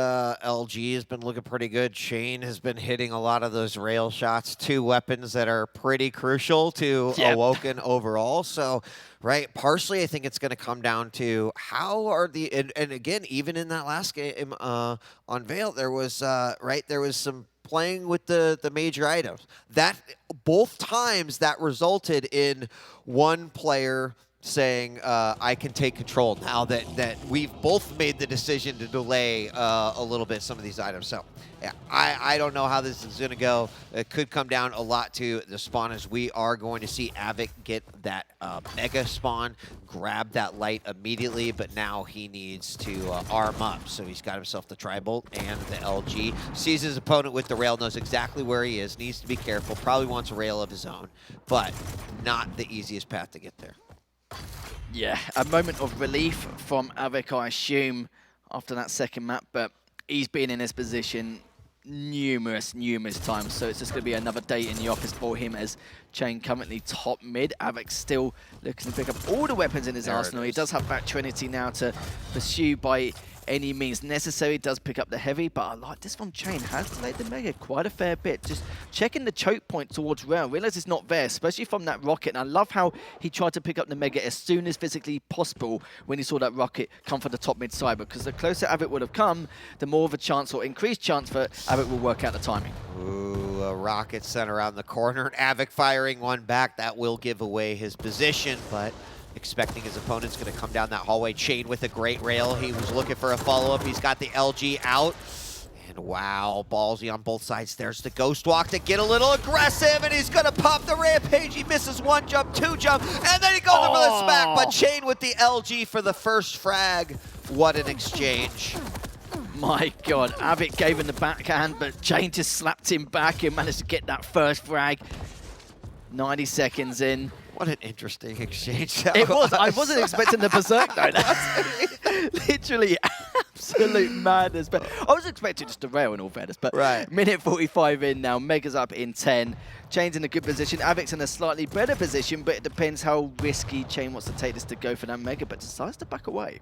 LG has been looking pretty good. Chain has been hitting a lot of those rail shots, 2 weapons that are pretty crucial to Awoken overall. So, right, partially I think it's going to come down to how are the, and again, even in that last game on Vale, there was, there was some playing with the major items. That, both times that resulted in one player saying, I can take control now that we've both made the decision to delay a little bit some of these items. So yeah, I don't know how this is going to go. It could come down a lot to the spawners. We are going to see Av3k get that mega spawn, grab that light immediately, but now he needs to arm up. So he's got himself the Tri-Bolt and the LG. Sees his opponent with the rail, knows exactly where he is, needs to be careful, probably wants a rail of his own, but not the easiest path to get there. Yeah, a moment of relief from Av3k, I assume, after that second map, but he's been in this position numerous times, so it's just going to be another day in the office for him as Chain currently top mid. Av3k still looking to pick up all the weapons in his arsenal. He does have that Trinity now to pursue by any means necessary. Does pick up the heavy, but I like this from Chain. Has delayed the mega quite a fair bit. Just checking the choke point towards rail. Realize it's not there, especially from that rocket. And I love how he tried to pick up the mega as soon as physically possible when he saw that rocket come from the top mid side, because the closer Av3k would have come, the more of a chance or increased chance for Av3k will work out the timing. Ooh, a rocket sent around the corner. Av3k firing one back. That will give away his position, but expecting his opponent's going to come down that hallway. Chain with a great rail. He was looking for a follow-up. He's got the LG out. And wow, ballsy on both sides. There's the Ghost Walk to get a little aggressive, and he's going to pop the Rampage. He misses 1 jump, 2 jump, and then he goes for the smack. But Chain with the LG for the first frag. What an exchange. My God, Av3k gave him the backhand, but Chain just slapped him back and managed to get that first frag. 90 seconds in. What an interesting exchange. It was. I wasn't expecting the berserk though. That's literally Absolute madness. But I was expecting just a rail in all fairness. But minute 45 in now. Mega's up in 10. Chain's in a good position. Av3k's in a slightly better position, but it depends how risky Chain wants to take this to go for that Mega, but decides to back away.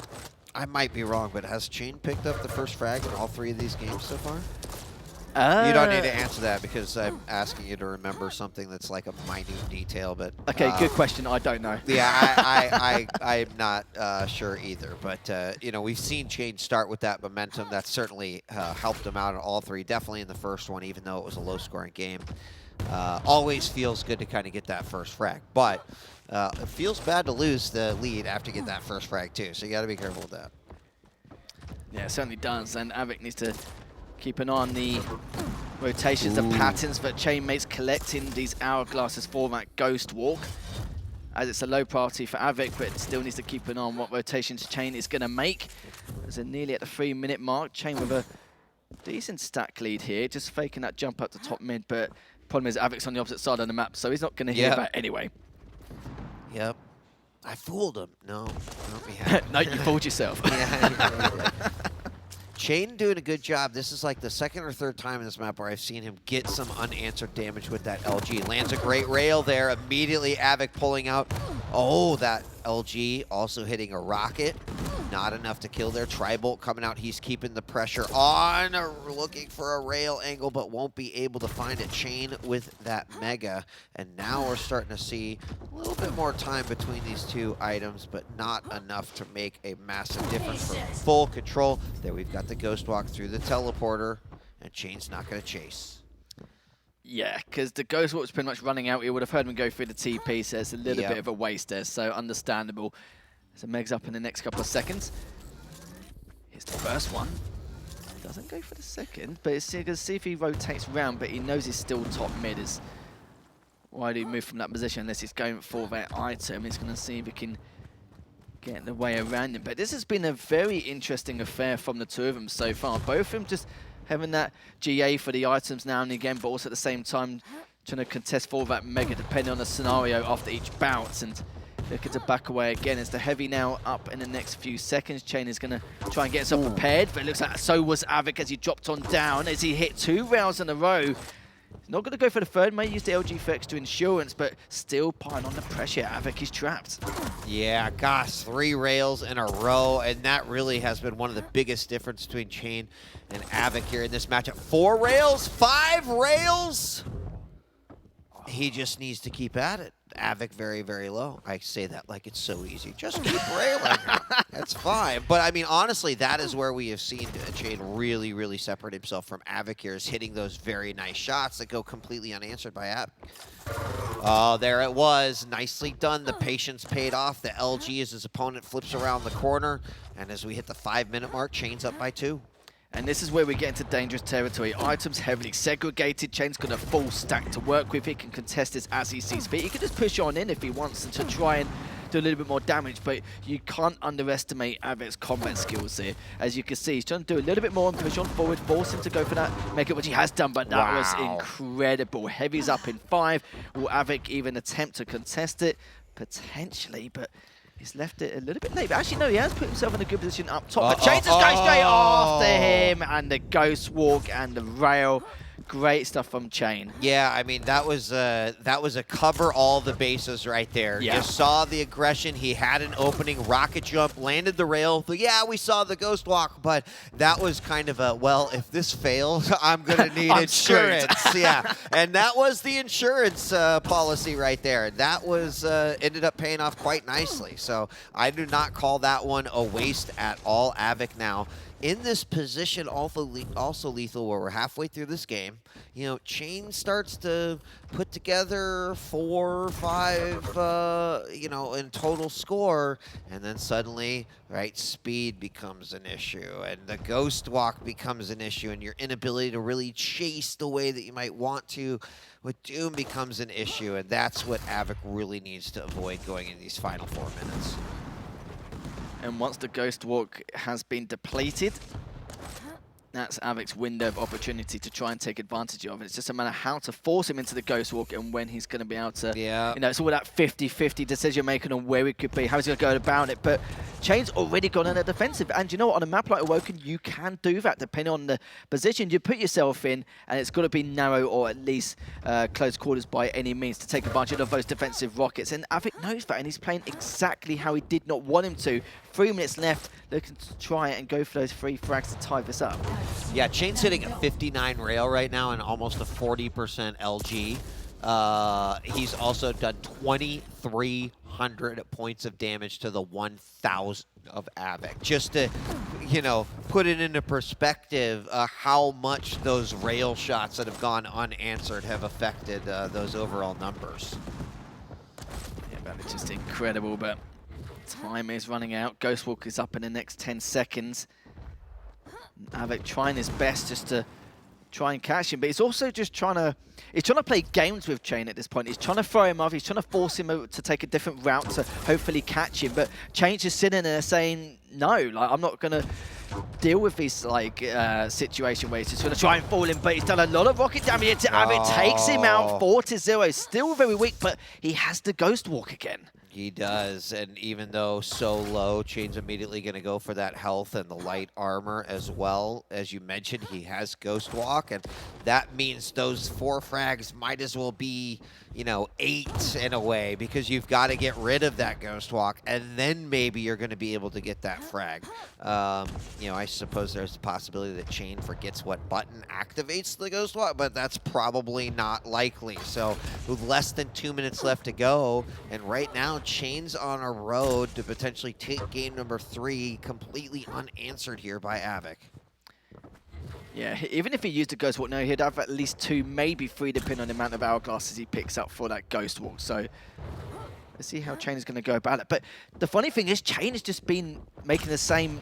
I might be wrong, but has Chain picked up the first frag in all 3 of these games so far? You don't need to answer that because I'm asking you to remember something that's like a minute detail, but... Okay, good question. I don't know. Yeah, I'm not sure either, but, you know, we've seen Chain start with that momentum. That certainly helped him out in all 3, definitely in the first one, even though it was a low-scoring game. Always feels good to kind of get that first frag, but it feels bad to lose the lead after you get that first frag, too, so you got to be careful with that. Yeah, it certainly does, and Av3k needs to keep an eye on the rotations and patterns, but Chainmate's collecting these hourglasses for that Ghost Walk. As it's a low priority for Av3k, but still needs to keep an eye on what rotations Chain is going to make. As they're nearly at the 3-minute mark, Chain with a decent stack lead here, just faking that jump up to top mid, but problem is Av3k's on the opposite side of the map, so he's not going to hear that anyway. Yep. I fooled him. No, don't be happy. No, you fooled yourself. Chain doing a good job. This is like the 2nd or 3rd time in this map where I've seen him get some unanswered damage with that LG. Lands a great rail there. Immediately Av3k pulling out. Oh, that LG also hitting a rocket. Not enough to kill there. Tribolt coming out. He's keeping the pressure on. Looking for a rail angle, but won't be able to find it. Chain with that Mega. And now we're starting to see a little bit more time between these 2 items, but not enough to make a massive difference for full control. There we've got the Ghost Walk through the teleporter, and Chain's not going to chase. Yeah, because the Ghost Walk was pretty much running out. You would have heard him go through the TP, so it's a little bit of a waste there, so understandable. So Meg's up in the next couple of seconds. Here's the first one. Doesn't go for the second, but it's going to see if he rotates round, but he knows he's still top mid. Is why do he move from that position unless he's going for that item? He's going to see if he can get the way around him. But this has been a very interesting affair from the 2 of them so far. Both of them just having that GA for the items now and again, but also at the same time trying to contest for that Mega depending on the scenario after each bounce. And looking to back away again. It's the Heavy now up in the next few seconds. Chain is going to try and get himself prepared, but it looks like so was Av3k as he dropped on down, as he hit 2 rounds in a row. He's not going to go for the 3rd, may use the LG for extra insurance, but still piling on the pressure. Av3k is trapped. Yeah, gosh, 3 rails in a row, and that really has been one of the biggest differences between Chain and Av3k here in this matchup. 4 rails, 5 rails! He just needs to keep at it. Av3k very, very low. I say that like it's so easy. Just keep railing. That's fine. But, I mean, honestly, that is where we have seen Chain really, really separate himself from Av3k here, is hitting those very nice shots that go completely unanswered by Av3k. Oh, there it was. Nicely done. The patience paid off. The LG as his opponent flips around the corner. And as we hit the 5-minute mark, Chain's up by 2. And this is where we get into dangerous territory. Items heavily segregated. Chain's got a full stack to work with. He can contest this as he sees fit. He can just push on in if he wants to try and do a little bit more damage, but you can't underestimate Av3k's combat skills here. As you can see, he's trying to do a little bit more and push on forward, force him to go for that Mega, which he has done, but that was incredible. Heavy's up in 5. Will Av3k even attempt to contest it? Potentially, but he's left it a little bit late. But actually, no, he has put himself in a good position up top. But Chain's just going straight after him, and the Ghost Walk and the rail. Great stuff from Chain. Yeah, I mean, that was a cover all the bases right there. Yeah. You saw the aggression. He had an opening rocket jump, landed the rail. So yeah, we saw the Ghost Walk, but that was kind of a, well, if this fails, I'm going to need insurance. Yeah, and that was the insurance policy right there. That was ended up paying off quite nicely. So I do not call that one a waste at all. Av3k now in this position, also lethal, where we're halfway through this game. You know, Chain starts to put together 4 or 5, you know, in total score, and then suddenly, right, speed becomes an issue, and the Ghost Walk becomes an issue, and your inability to really chase the way that you might want to with Doom becomes an issue, and that's what Av3k really needs to avoid going in these final 4 minutes. And once the Ghost Walk has been depleted, That's Av3k's window of opportunity to try and take advantage of it. It's just a matter of how to force him into the Ghost Walk and when he's going to be able to, you know, it's all that 50-50 decision making on where he could be, how he's going to go about it. But Chain's already gone in a defensive. And you know what, on a map like Awoken, you can do that depending on the position you put yourself in. And it's got to be narrow or at least close quarters by any means to take advantage of those defensive rockets. And Av3k knows that, and he's playing exactly how he did not want him to. 3 minutes left, looking to try and go for those 3 frags to tie this up. Yeah, Chain's hitting a 59 rail right now and almost a 40% LG. He's also done 2,300 points of damage to the 1,000 of Av3k. Just to, you know, put it into perspective, how much those rail shots that have gone unanswered have affected those overall numbers. Yeah, that is just incredible, but time is running out. Ghostwalk is up in the next 10 seconds. Av3k trying his best just to try and catch him, but he's also just trying to play games with Chain at this point. He's trying to throw him off, he's trying to force him to take a different route to hopefully catch him, but Chain's just sitting there saying, no, like, I'm not going to deal with this like situation where he's just going to try and fall in, but he's done a lot of rocket damage into Av3k, takes him out 4-0, still very weak, but he has the Ghost Walk again. He does, and even though so low, Chain's immediately going to go for that health and the light armor as well. As you mentioned, he has Ghost Walk, and that means those 4 frags might as well be, you know, 8 in a way, because you've got to get rid of that Ghost Walk, and then maybe you're going to be able to get that frag. You know, I suppose there's the possibility that Chain forgets what button activates the Ghost Walk, but that's probably not likely. So with less than 2 minutes left to go, and right now Chain's on a road to potentially take game number 3 completely unanswered here by Av3k. Yeah, even if he used a Ghost Walk, no, he'd have at least 2, maybe 3, depending on the amount of hourglasses he picks up for that Ghost Walk. So let's see how Chain is going to go about it. But the funny thing is, Chain has just been taking the same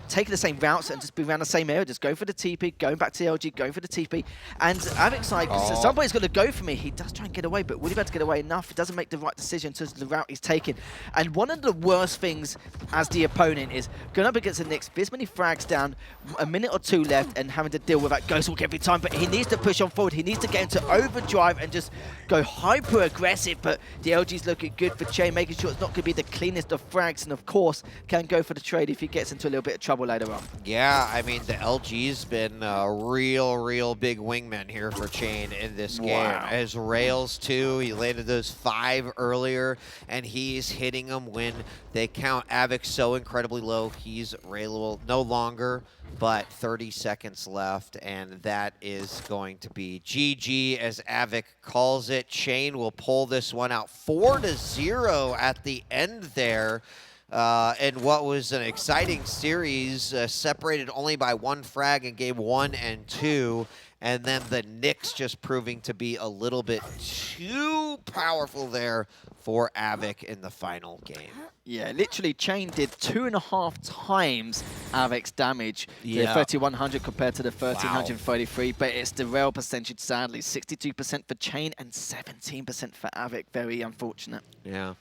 routes and just been around the same area, just going for the TP, going back to the LG, going for the TP. And Av3k's like, somebody's going to go for me. He does try and get away, but will he be able to get away enough? He doesn't make the right decision to the route he's taking. And one of the worst things as the opponent is going up against the Knicks, this many frags down, a minute or 2 left, and having to deal with that Ghost Walk every time. But he needs to push on forward. He needs to get into overdrive and just go hyper aggressive. But the LG's looking good for Chain, making sure it's not going to be the cleanest of frags, and of course can go for the trade if he gets into a little bit of trouble later on. Yeah, I mean, the LG's been a real big wingman here for Chain in this game. As rails too, he landed those 5 earlier, and he's hitting them when they count. Av3k so incredibly low, he's railable no longer, but 30 seconds left, and that is going to be GG as Av3k calls it. Chain will pull this one out 4-0 at the end there. And what was an exciting series, separated only by 1 frag in game 1 and 2, and then the Knicks just proving to be a little bit too powerful there for Av3k in the final game. Yeah, literally Chain did 2.5 times Av3k's damage, the 3,100 compared to the 1,333, but it's the rail percentage, sadly, 62% for Chain and 17% for Av3k. Very unfortunate. Yeah,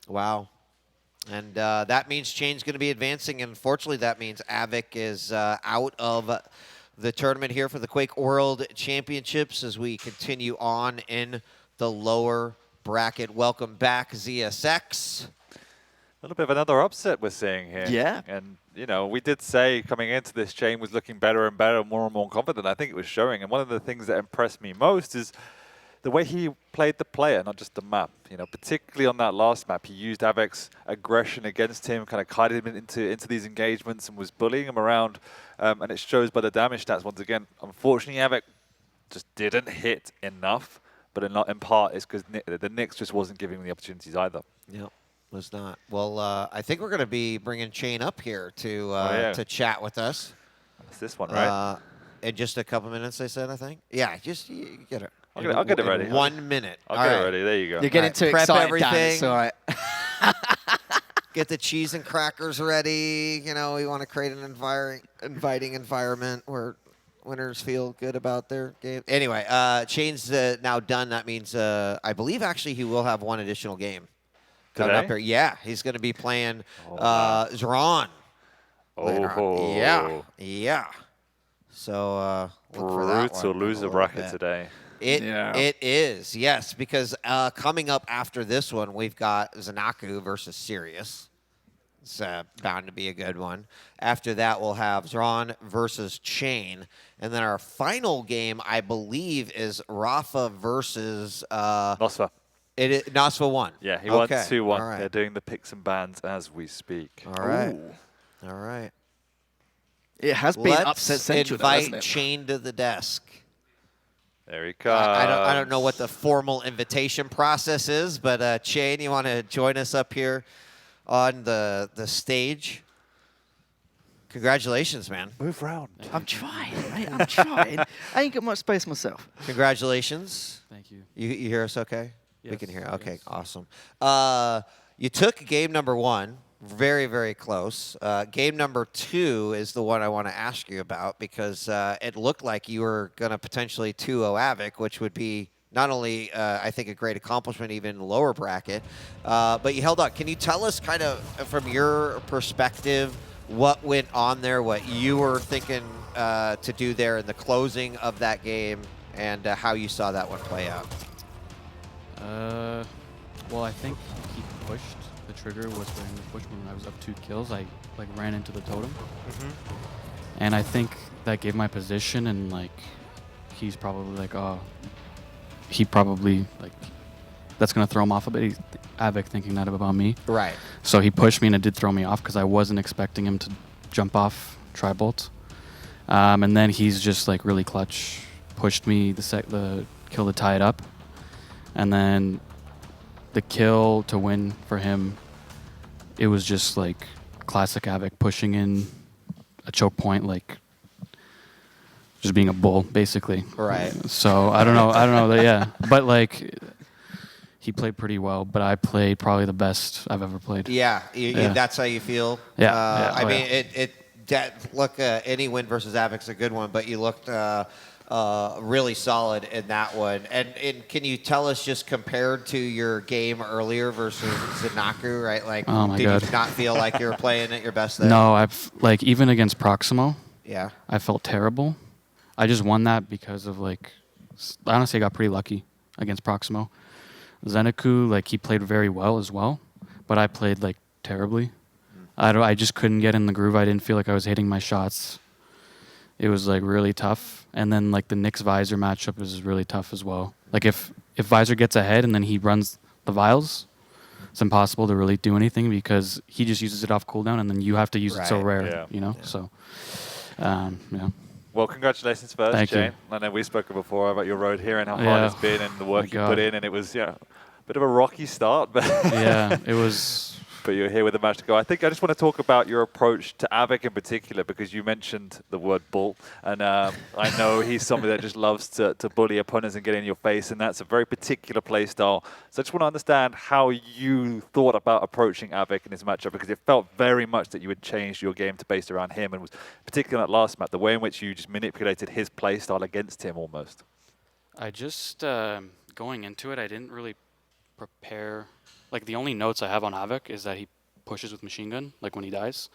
wow. And that means Chain's going to be advancing, and unfortunately that means Av3k is out of the tournament here for the Quake World Championships as we continue on in the lower bracket. Welcome back, ZSX. A little bit of another upset we're seeing here. Yeah. And, you know, we did say coming into this, Chain was looking better and better, more and more confident. I think it was showing. And one of the things that impressed me most is the way he played the player, not just the map. You know, particularly on that last map, he used Av3k's aggression against him, kind of kited him into these engagements and was bullying him around. And it shows by the damage stats once again. Unfortunately, Av3k just didn't hit enough, but in part it's because the Knicks just wasn't giving him the opportunities either. Yep, was not. Well, I think we're going to be bringing Chain up here to chat with us. It's this one, right? In just a couple minutes, I said, I think. Yeah, just you get it. I'll get it ready. 1 minute. I'll get it ready. There you go. You're getting too prep excited, everything. Dan. It's all right. Get the cheese and crackers ready. You know, we want to create an inviting environment where winners feel good about their game. Anyway, Chain's now done. That means, I believe, actually, he will have 1 additional game coming up here. Yeah, he's going to be playing Xron. Oh. Yeah. So look for that Brutal one loser bracket today. It is, yes, because coming up after this one, we've got ZenAku versus Sirius. It's bound to be a good one. After that, we'll have Xron versus Chain. And then our final game, I believe, is Rapha versus... Nosfa. Nosfa won. Yeah, he won 2-1. All right. They're doing the picks and bans as we speak. All right. All right. It has been upset central, though, hasn't invite it? Chain to the desk. There he comes. I don't know what the formal invitation process is, but Chain, you want to join us up here on the stage? Congratulations, man. Move round. I'm trying, mate. I'm trying. I ain't got much space myself. Congratulations. Thank you. You hear us okay? Yes, We can hear. Okay, yes. awesome. You took game number 1. Very, very close. Game number 2 is the one I want to ask you about because it looked like you were going to potentially 2-0 Av3k, which would be not only, I think, a great accomplishment, even lower bracket, but you held on. Can you tell us kind of from your perspective what went on there, what you were thinking to do there in the closing of that game, and how you saw that one play out? Well, I think he pushed. The trigger was for him to push when I was up 2 kills. I ran into the totem, and I think that gave my position. And like, he's probably like, oh, he probably like that's gonna throw him off a bit. Av3k thinking that about me, Right. so he pushed me, and it did throw me off because I wasn't expecting him to jump off tri-bolt. And then he's just like really clutch, pushed me the kill to tie it up, and then the kill to win for him, it was just like classic Av3k pushing in a choke point, like just being a bull, basically. Right. So I don't know, yeah. But like, he played pretty well, but I played probably the best I've ever played. Yeah, Yeah. that's how you feel. Yeah, yeah, I oh, mean, yeah. look, any win versus Av3k's a good one, but you looked really solid in that one. And can you tell us, just compared to your game earlier versus ZenAku, right? Like, Oh my did God. you not feel like you were playing at your best there? No, I've like even against Proximo, Yeah. I felt terrible. I just won that because of like, honestly, I got pretty lucky against Proximo. ZenAku, like he played very well as well, but I played like terribly. I just couldn't get in the groove. I didn't feel like I was hitting my shots. It was like really tough. And then like the Nyx Visor matchup is really tough as well. Like if Visor gets ahead and then he runs the vials, it's impossible to really do anything because he just uses it off cooldown and then you have to use it so Right. rare, Yeah. you know? Yeah. So, yeah. Well, congratulations first, Thank you. Jane. I know we've spoken before about your road here and how hard Yeah. it's been and the work you God. put in, and it was a bit of a rocky start, but Yeah, it was... but you're here with a match to go. I think I just want to talk about your approach to Av3k in particular because you mentioned the word bull, and I know he's somebody that just loves to bully opponents and get in your face, and that's a very particular play style. So I just want to understand how you thought about approaching Av3k in this matchup, because it felt very much that you had changed your game to based around him, and was particularly in that last match, the way in which you just manipulated his play style against him almost. I just, going into it, I didn't really prepare. Like, the only notes I have on Av3k is that he pushes with machine gun, like when he dies.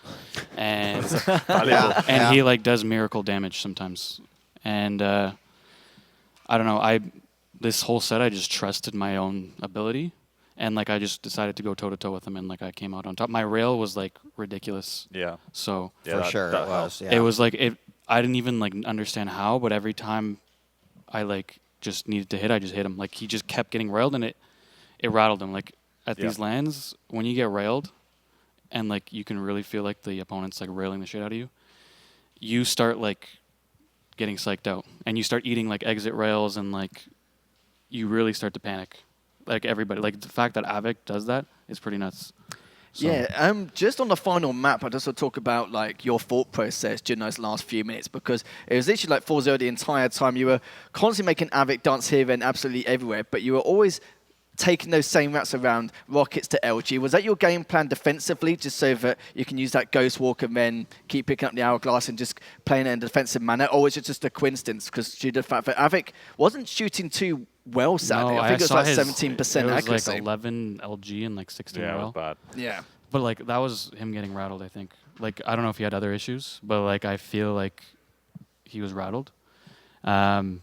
And Yeah. he, like, does miracle damage sometimes. And I don't know, this whole set, I just trusted my own ability. And, like, I just decided to go toe-to-toe with him, and, like, I came out on top. My rail was, like, ridiculous. Yeah. So Yeah, For sure that it was. Yeah. it was, like, I didn't even, like, understand how, but every time I, like, just needed to hit, I just hit him. Like, he just kept getting railed, and it rattled him. Like, at these lands, when you get railed, and, like, you can really feel like the opponent's, like, railing the shit out of you, you start, like, getting psyched out. And you start eating, like, exit rails, and, like, you really start to panic. Like, everybody. Like, the fact that Av3k does that is pretty nuts. So. Yeah, just on the final map, I just want to talk about like your thought process during those last few minutes, because it was literally like 4-0 the entire time. You were constantly making Av3k dance here and absolutely everywhere, but you were always taking those same routes around rockets to LG. Was that your game plan defensively, just so that you can use that Ghost Walk and then keep picking up the Hourglass and just playing it in a defensive manner, or was it just a coincidence because due to the fact that Av3k wasn't shooting too well, sadly? No, I think it was like his, 17% it was accuracy. like 11 LG and like 16 Yeah, it RL. was bad. Yeah. But like that was him getting rattled, I think. Like I don't know if he had other issues, but like I feel like he was rattled. And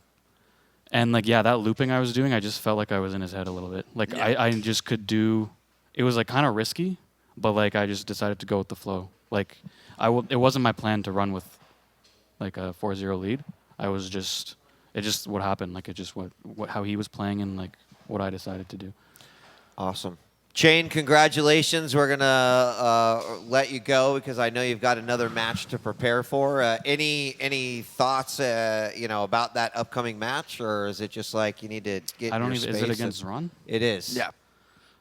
like, yeah, that looping I was doing, I just felt like I was in his head a little bit. Like I just could do, it was like kind of risky, but like I just decided to go with the flow. Like it wasn't my plan to run with like a 4-0 lead. I was just, it just what happened. Like it just how he was playing and like what I decided to do. Awesome. Chain, congratulations. We're going to let you go because I know you've got another match to prepare for. Any thoughts, you know, about that upcoming match, or is it just like you need to get I don't your even, is it space against Xron? It is. Yeah.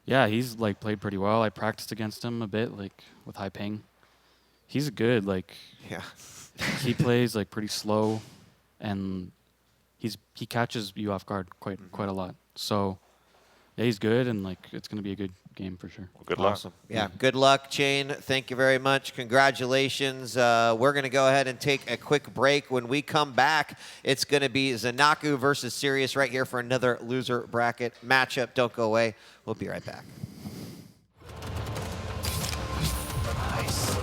Yeah, he's like played pretty well. I practiced against him a bit, like with high ping. He's good. Like Yeah. he plays like pretty slow, and he catches you off guard quite a lot. So yeah, he's good, and like it's gonna be a good game for sure. Well, good luck. Awesome. Yeah, good luck, Chain. Thank you very much. Congratulations. We're going to go ahead and take a quick break. When we come back, it's going to be ZenAku versus Sirius right here for another loser bracket matchup. Don't go away. We'll be right back. Nice.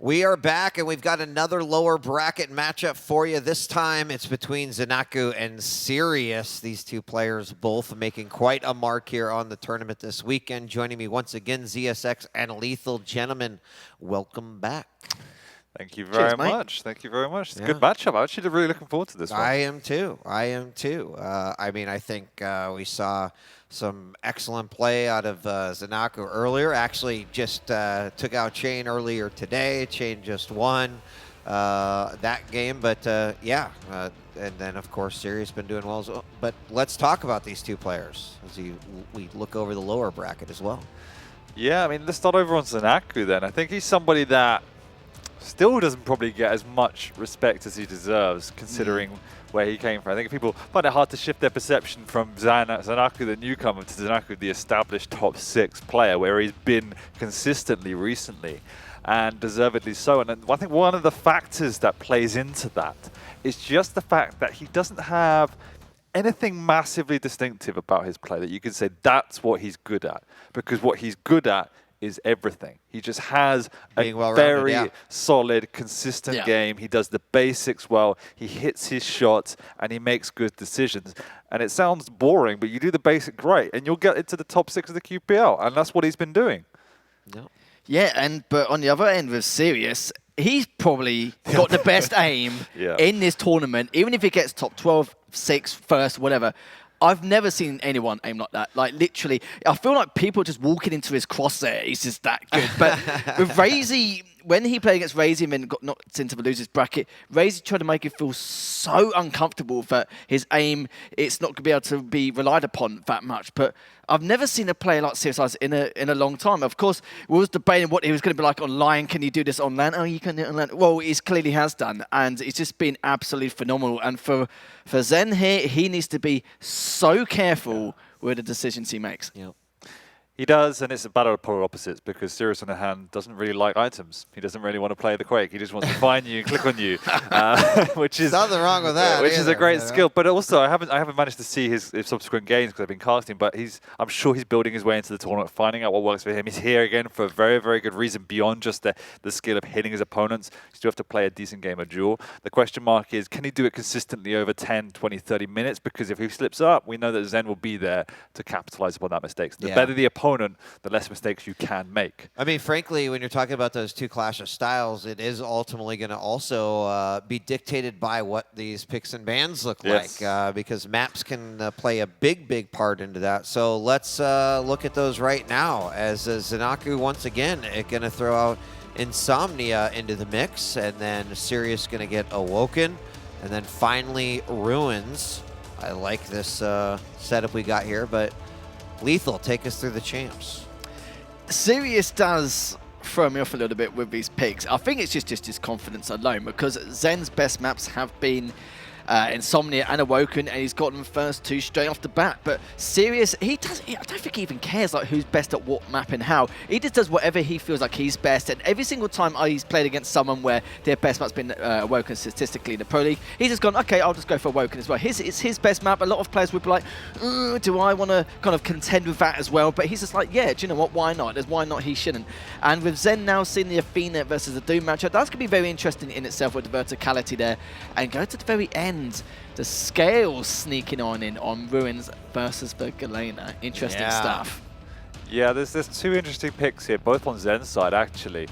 We are back, and we've got another lower bracket matchup for you. This time, it's between ZenAku and Sirius. These two players both making quite a mark here on the tournament this weekend. Joining me once again, ZSX and Lethal. Gentlemen, welcome back. Thank you very much. Thank you very much. It's a good matchup. I'm actually really looking forward to this one. I am too. I mean, I think we saw some excellent play out of ZenAku earlier. Actually, just took out Chain earlier today. Chain just won that game. But yeah, and then of course Sirius been doing well as well. But let's talk about these two players as we look over the lower bracket as well. Yeah, I mean, let's start over on ZenAku then. I think he's somebody that still doesn't probably get as much respect as he deserves, considering where he came from. I think people find it hard to shift their perception from ZenAku, the newcomer, to ZenAku, the established top 6 player, where he's been consistently recently, and deservedly so. And I think one of the factors that plays into that is just the fact that he doesn't have anything massively distinctive about his play that you can say that's what he's good at, because what he's good at is everything. He just has a very solid, consistent game. He does the basics well. He hits his shots and he makes good decisions. And it sounds boring, but you do the basics right and you'll get into the top 6 of the QPL. And that's what he's been doing. Yeah, but on the other end with Sirius, he's probably got the best aim in this tournament. Even if he gets top 12, 6, first, whatever. I've never seen anyone aim like that. Like, literally, I feel like people just walking into his crosshair. He's just that good. But with RAISY, when he played against RAISY and then got knocked into the loser's bracket, RAISY tried to make it feel so uncomfortable that his aim, it's not going to be able to be relied upon that much. But I've never seen a player like Sirius in a long time. Of course, we was debating what he was going to be like online. Can you do this on LAN? Oh, you can do it on LAN. Well, he clearly has done, and it's just been absolutely phenomenal. And for Zen here, he needs to be so careful with the decisions he makes. He does, and it's a battle of polar opposites, because Sirius on the hand doesn't really like items. He doesn't really want to play the Quake. He just wants to find you and click on you, which is nothing wrong with that. Which is a great skill. But also, I haven't managed to see his subsequent games because I've been casting. But I'm sure he's building his way into the tournament, finding out what works for him. He's here again for a very, very good reason beyond just the skill of hitting his opponents. You still have to play a decent game of duel. The question mark is, can he do it consistently over 10, 20, 30 minutes? Because if he slips up, we know that Zen will be there to capitalize upon that mistake. So the better the opponent, the less mistakes you can make. I mean, frankly, when you're talking about those two clash of styles, it is ultimately going to also be dictated by what these picks and bans look like, because maps can play a big part into that. So let's look at those right now, as ZenAku once again going to throw out Insomnia into the mix, and then Sirius going to get Awoken, and then finally Ruins. I like this setup we got here, but Lethal, take us through the champs. Sirius does throw me off a little bit with these picks. I think it's just his confidence alone, because Zen's best maps have been Insomnia and Awoken, and he's got them first 2 straight off the bat. But Sirius, I don't think he even cares like who's best at what map and how. He just does whatever he feels like he's best. And every single time he's played against someone where their best map's been Awoken statistically in the Pro League, he's just gone, okay, I'll just go for Awoken as well. It's his best map. A lot of players would be like, do I want to kind of contend with that as well? But he's just like, yeah, do you know what? Why not? Why not he shouldn't? And with Zen now seeing the Athena versus the Doom matchup, that's going to be very interesting in itself with the verticality there. And go to the very end, the scales sneaking on Ruins versus the Galena. Interesting stuff. Yeah, there's 2 interesting picks here, both on Zen's side actually.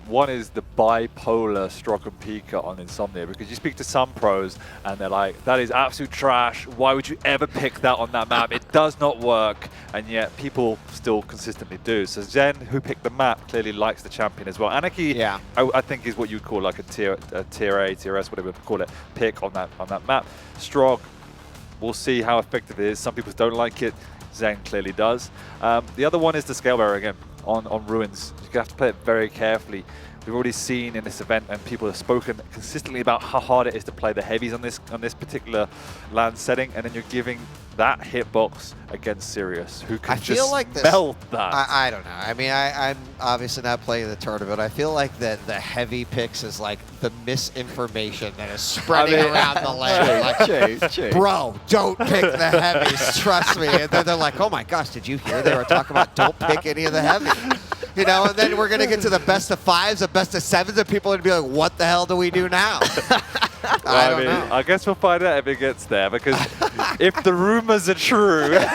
One is the bipolar Stroke and Pika on Insomnia, because you speak to some pros and they're like, that is absolute trash. Why would you ever pick that on that map? It does not work. And yet people still consistently do. So Zen, who picked the map, clearly likes the champion as well. Anarchy, I think, is what you would call like a tier A, tier S, whatever you call it, pick on that map. Strog, we'll see how effective it is. Some people don't like it. Zen clearly does. The other one is the scale bearer again on Ruins. You have to play it very carefully. We've already seen in this event, and people have spoken consistently about how hard it is to play the heavies on this particular LAN setting, and then you're giving that hitbox against Sirius, who can melt that. I don't know. I mean, I'm obviously not playing the tournament. I feel like the heavy picks is like the misinformation that is spreading around the land. Like, bro, don't pick the heavies. Trust me. And then they're like, oh my gosh, did you hear they were talking about don't pick any of the heavies? You know, and then we're going to get to the best of 5s, the best of 7s, and people are going to be like, what the hell do we do now? I don't know. I guess we'll find out if it gets there, because if the rumors are true, then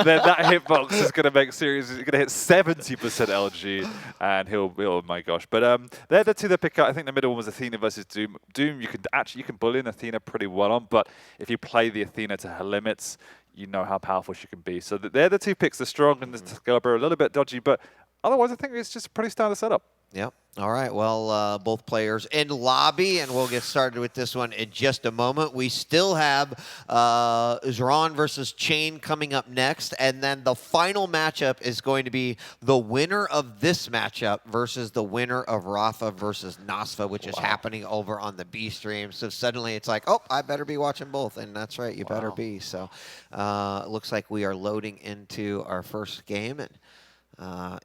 that hitbox is going to make serious. He's going to hit 70% LG, and he'll be, oh my gosh. But they're the two that pick out. I think the middle one was Athena versus Doom. Doom, you can bully an Athena pretty well on, but if you play the Athena to her limits, you know how powerful she can be. So they're the two picks. The Strong and the Excalibur are a little bit dodgy, but otherwise I think it's just a pretty standard setup. Yep. All right. Well, both players in lobby, and we'll get started with this one in just a moment. We still have Xron versus Chain coming up next, and then the final matchup is going to be the winner of this matchup versus the winner of Rapha versus Nasfa, which is happening over on the B stream. So suddenly it's like, oh, I better be watching both, and that's right, you better be. So it looks like we are loading into our first game, and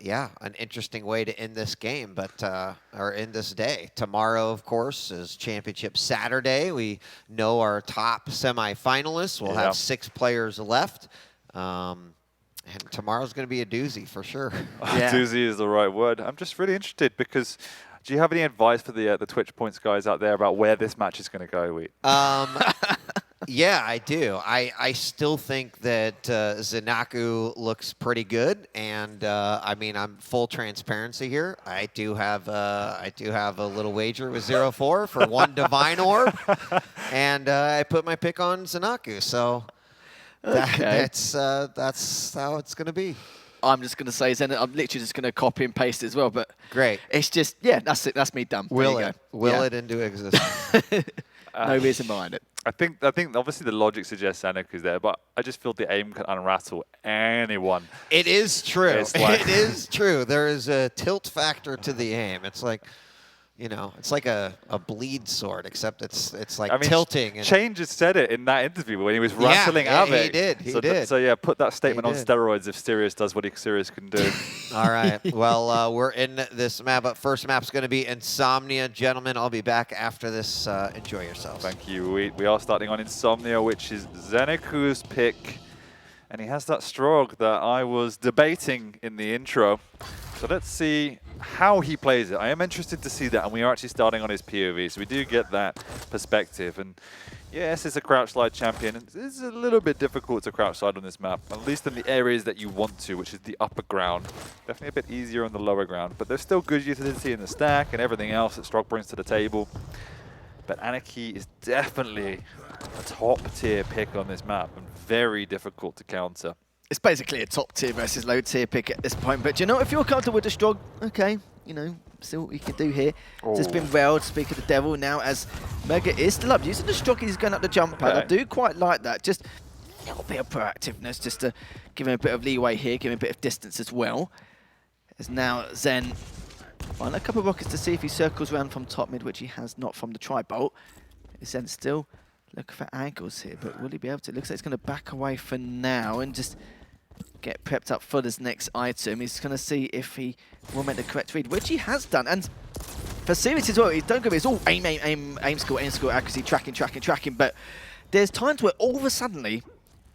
yeah, an interesting way to end this game, but or end this day. Tomorrow, of course, is Championship Saturday. We know our top semifinalists. We'll have 6 players left. And tomorrow's going to be a doozy for sure. Doozy is the right word. I'm just really interested because do you have any advice for the Twitch Points guys out there about where this match is going to go, Wheat? Yeah, I do. I still think that ZenAku looks pretty good, and I mean, I'm full transparency here. I do have a little wager with 0-4 for 1 Divine Orb, and I put my pick on ZenAku. So that's how it's gonna be. I'm just going to say Zen. I'm literally just going to copy and paste it as well. But great. It's just, yeah, that's it. That's me done. Will it into existence? No reason behind it. I think obviously the logic suggests ZenAku's there, but I just feel the aim can unrattle anyone. It is true. Like it is true. There is a tilt factor to the aim. It's like, you know, it's like a bleed sword, except it's like tilting. Chain just said it in that interview when he was rattling Av3k. He did. He did. So yeah, put that statement on steroids if Sirius does what Sirius can do. All right. Well, we're in this map, but first map's going to be Insomnia. Gentlemen, I'll be back after this. Enjoy yourselves. Thank you. We are starting on Insomnia, which is ZenAku's pick. And he has that Strog that I was debating in the intro. So let's see how he plays it. I am interested to see that, and we are actually starting on his POV, so we do get that perspective. And yes, it's a crouch slide champion. It's a little bit difficult to crouch slide on this map, at least in the areas that you want to, which is the upper ground. Definitely a bit easier on the lower ground, but there's still good utility in the stack and everything else that Strog brings to the table. But Anarchy is definitely a top-tier pick on this map, and very difficult to counter. It's basically a top tier versus low tier pick at this point. But you know, if you're comfortable with the Strog, okay, you know, see what we can do here. Just been railed, speak of the devil. Now as Mega is still up, using the Strog, he's going up the jump pad. I do quite like that. Just a little bit of proactiveness, just to give him a bit of leeway here, give him a bit of distance as well. As now Zen find a couple of rockets to see if he circles around from top mid, which he has not from the tri-bolt. Zen still looking for angles here, but will he be able to? It looks like he's going to back away for now and just get prepped up for this next item. He's going to see if he will make the correct read, which he has done. And for Sirius as well, don't go, it's all aim, score, accuracy, tracking. But there's times where all of a sudden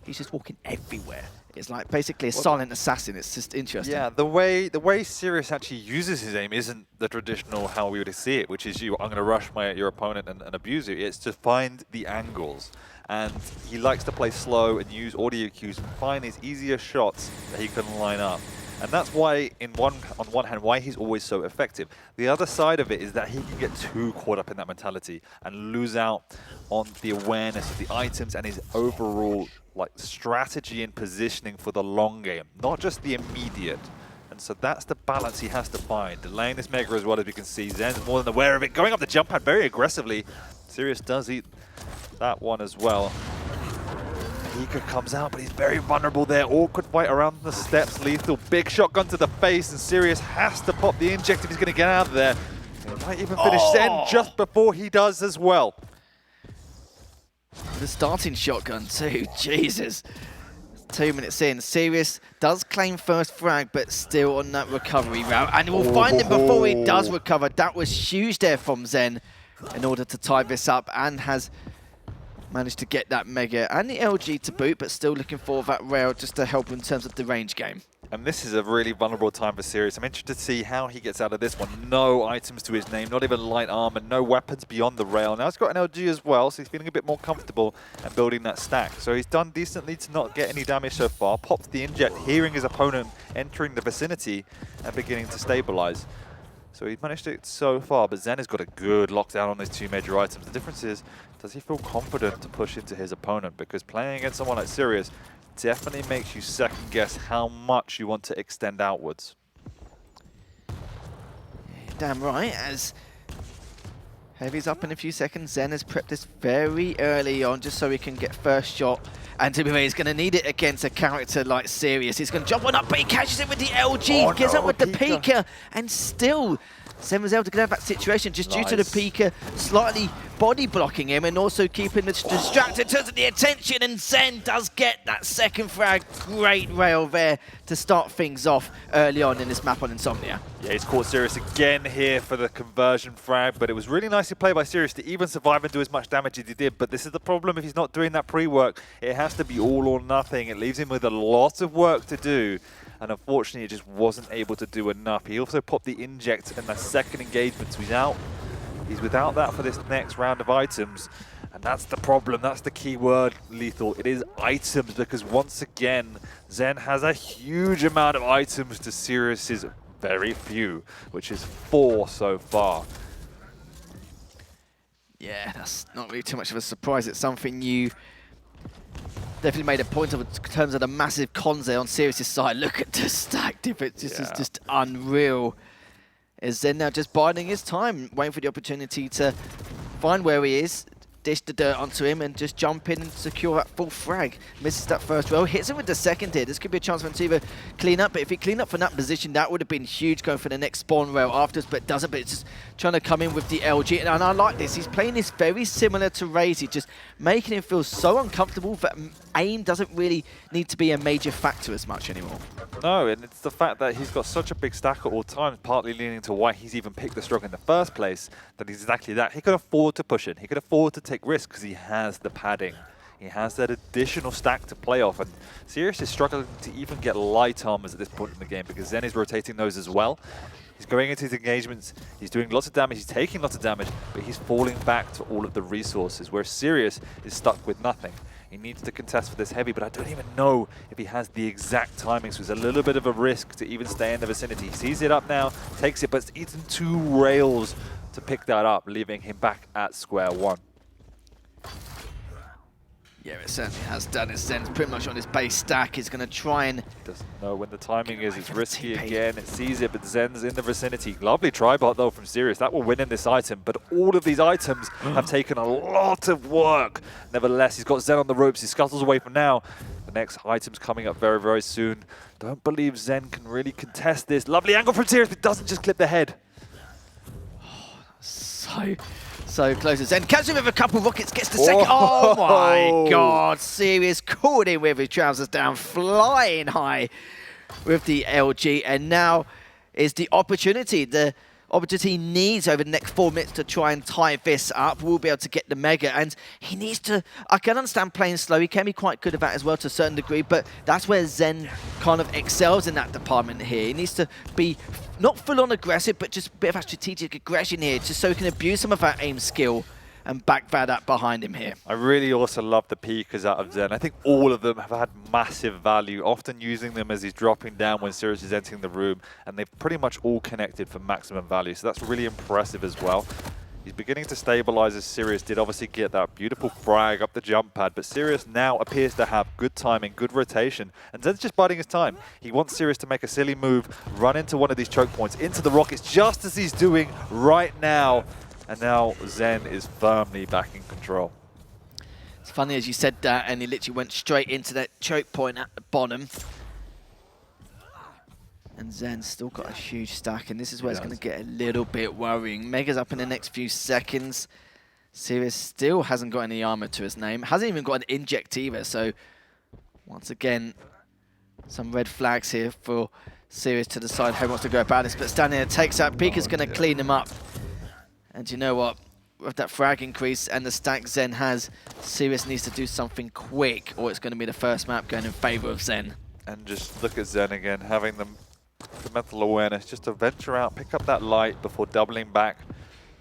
he's just walking everywhere. It's like basically a silent assassin. It's just interesting. Yeah, the way Sirius actually uses his aim isn't the traditional how we would see it, which is I'm going to rush your opponent and abuse you. It's to find the angles. And he likes to play slow and use audio cues and find these easier shots that he can line up. And that's why, on one hand, why he's always so effective. The other side of it is that he can get too caught up in that mentality and lose out on the awareness of the items and his overall strategy and positioning for the long game, not just the immediate. And so that's the balance he has to find. Delaying this Mega as well, as we can see. Zen's more than aware of it, going up the jump pad very aggressively. Sirius does eat that one as well. Hika comes out, but he's very vulnerable there. Awkward fight around the steps, lethal. Big shotgun to the face, and Sirius has to pop the inject if he's going to get out of there. He might even finish Zen just before he does as well. The starting shotgun too, Jesus. 2 minutes in, Sirius does claim first frag, but still on that recovery route. And we'll find him before he does recover. That was huge there from Zen in order to tie this up, and has managed to get that Mega and the LG to boot, but still looking for that rail just to help in terms of the range game. And this is a really vulnerable time for Sirius. I'm interested to see how he gets out of this one. No items to his name, not even light armor, no weapons beyond the rail. Now he's got an LG as well, so he's feeling a bit more comfortable and building that stack. So he's done decently to not get any damage so far. Pops the inject, hearing his opponent entering the vicinity and beginning to stabilize. So he's managed it so far, but Zen has got a good lockdown on these two major items. The difference is, does he feel confident to push into his opponent? Because playing against someone like Sirius definitely makes you second guess how much you want to extend outwards. Damn right, as Heavy's up in a few seconds, Zen has prepped this very early on just so he can get first shot. And to be fair, he's going to need it against a character like Sirius. He's going to jump one up, but he catches it with the LG, gets up with the Pika, and still Zen was able to get out of that situation just due to the Pika slightly body blocking him and also keeping the distracted in terms of the attention, and Zen does get that second frag. Great rail there to start things off early on in this map on Insomnia. Yeah, he's caught Sirius again here for the conversion frag, but it was really nicely played by Sirius to even survive and do as much damage as he did. But this is the problem if he's not doing that pre-work. It has to be all or nothing. It leaves him with a lot of work to do. And unfortunately, it just wasn't able to do enough. He also popped the inject in the second engagement, so he's out. He's without that for this next round of items. And that's the problem. That's the key word, Lethal. It is items, because once again, Zen has a huge amount of items to Sirius's very few, which is 4 so far. Yeah, that's not really too much of a surprise. It's something you definitely made a point of in terms of the massive cons there on Sirius's side. Look at the stack difference. This is just unreal. Is Zen now just biding his time, waiting for the opportunity to find where he is, dish the dirt onto him, and just jump in and secure that full frag. Misses that first row, hits him with the second here. This could be a chance for him to either clean up, but if he cleaned up from that position, that would have been huge going for the next spawn rail afterwards, but doesn't. But it's just trying to come in with the LG, and I like this. He's playing this very similar to RAISY, just making him feel so uncomfortable that aim doesn't really need to be a major factor as much anymore. No, and it's the fact that he's got such a big stack at all times, partly leaning to why he's even picked the struggle in the first place, that he's exactly that. He could afford to push it. He could afford to take risks because he has the padding. He has that additional stack to play off, and Sirius is struggling to even get light armors at this point in the game because Zen is rotating those as well. He's going into his engagements, he's doing lots of damage, he's taking lots of damage, but he's falling back to all of the resources, where Sirius is stuck with nothing. He needs to contest for this heavy, but I don't even know if he has the exact timing, so it's a little bit of a risk to even stay in the vicinity. He sees it up now, takes it, but it's eaten 2 rails to pick that up, leaving him back at square one. Yeah, it certainly has done. It Zen's pretty much on his base stack. He's going to try and... Doesn't know when the timing is. It's risky again. It sees it, but Zen's in the vicinity. Lovely tribot, though, from Sirius. That will win in this item, but all of these items have taken a lot of work. Nevertheless, he's got Zen on the ropes. He scuttles away from now. The next item's coming up very, very soon. Don't believe Zen can really contest this. Lovely angle from Sirius, but doesn't just clip the head. So close. Zen catches him with a couple of rockets, gets the second. Oh my god, Sirius caught him with his trousers down, flying high with the LG, and now is the opportunity. The opportunity he needs over the next 4 minutes to try and tie this up. We'll be able to get the Mega, and he needs to... I can understand playing slow. He can be quite good at that as well to a certain degree, but that's where Zen kind of excels in that department here. He needs to be not full-on aggressive, but just a bit of a strategic aggression here, just so he can abuse some of that aim skill and back that up behind him here. I really also love the Pikas out of Zen. I think all of them have had massive value, often using them as he's dropping down when Sirius is entering the room, and they've pretty much all connected for maximum value, so that's really impressive as well. He's beginning to stabilize as Sirius did obviously get that beautiful frag up the jump pad, but Sirius now appears to have good timing, good rotation, and Zen's just biding his time. He wants Sirius to make a silly move, run into one of these choke points, into the rockets, just as he's doing right now. And now Zen is firmly back in control. It's funny as you said that, and he literally went straight into that choke point at the bottom. And Zen's still got a huge stack, and this is where it's going to get a little bit worrying. Mega's up in the next few seconds. Sirius still hasn't got any armor to his name. Hasn't even got an inject either, so once again, some red flags here for Sirius to decide how he wants to go about this. But standing there takes that. Pika's going to clean him up. And you know what? With that frag increase and the stack Zen has, Sirius needs to do something quick, or it's going to be the first map going in favor of Zen. And just look at Zen again, having the mental awareness just to venture out, pick up that light before doubling back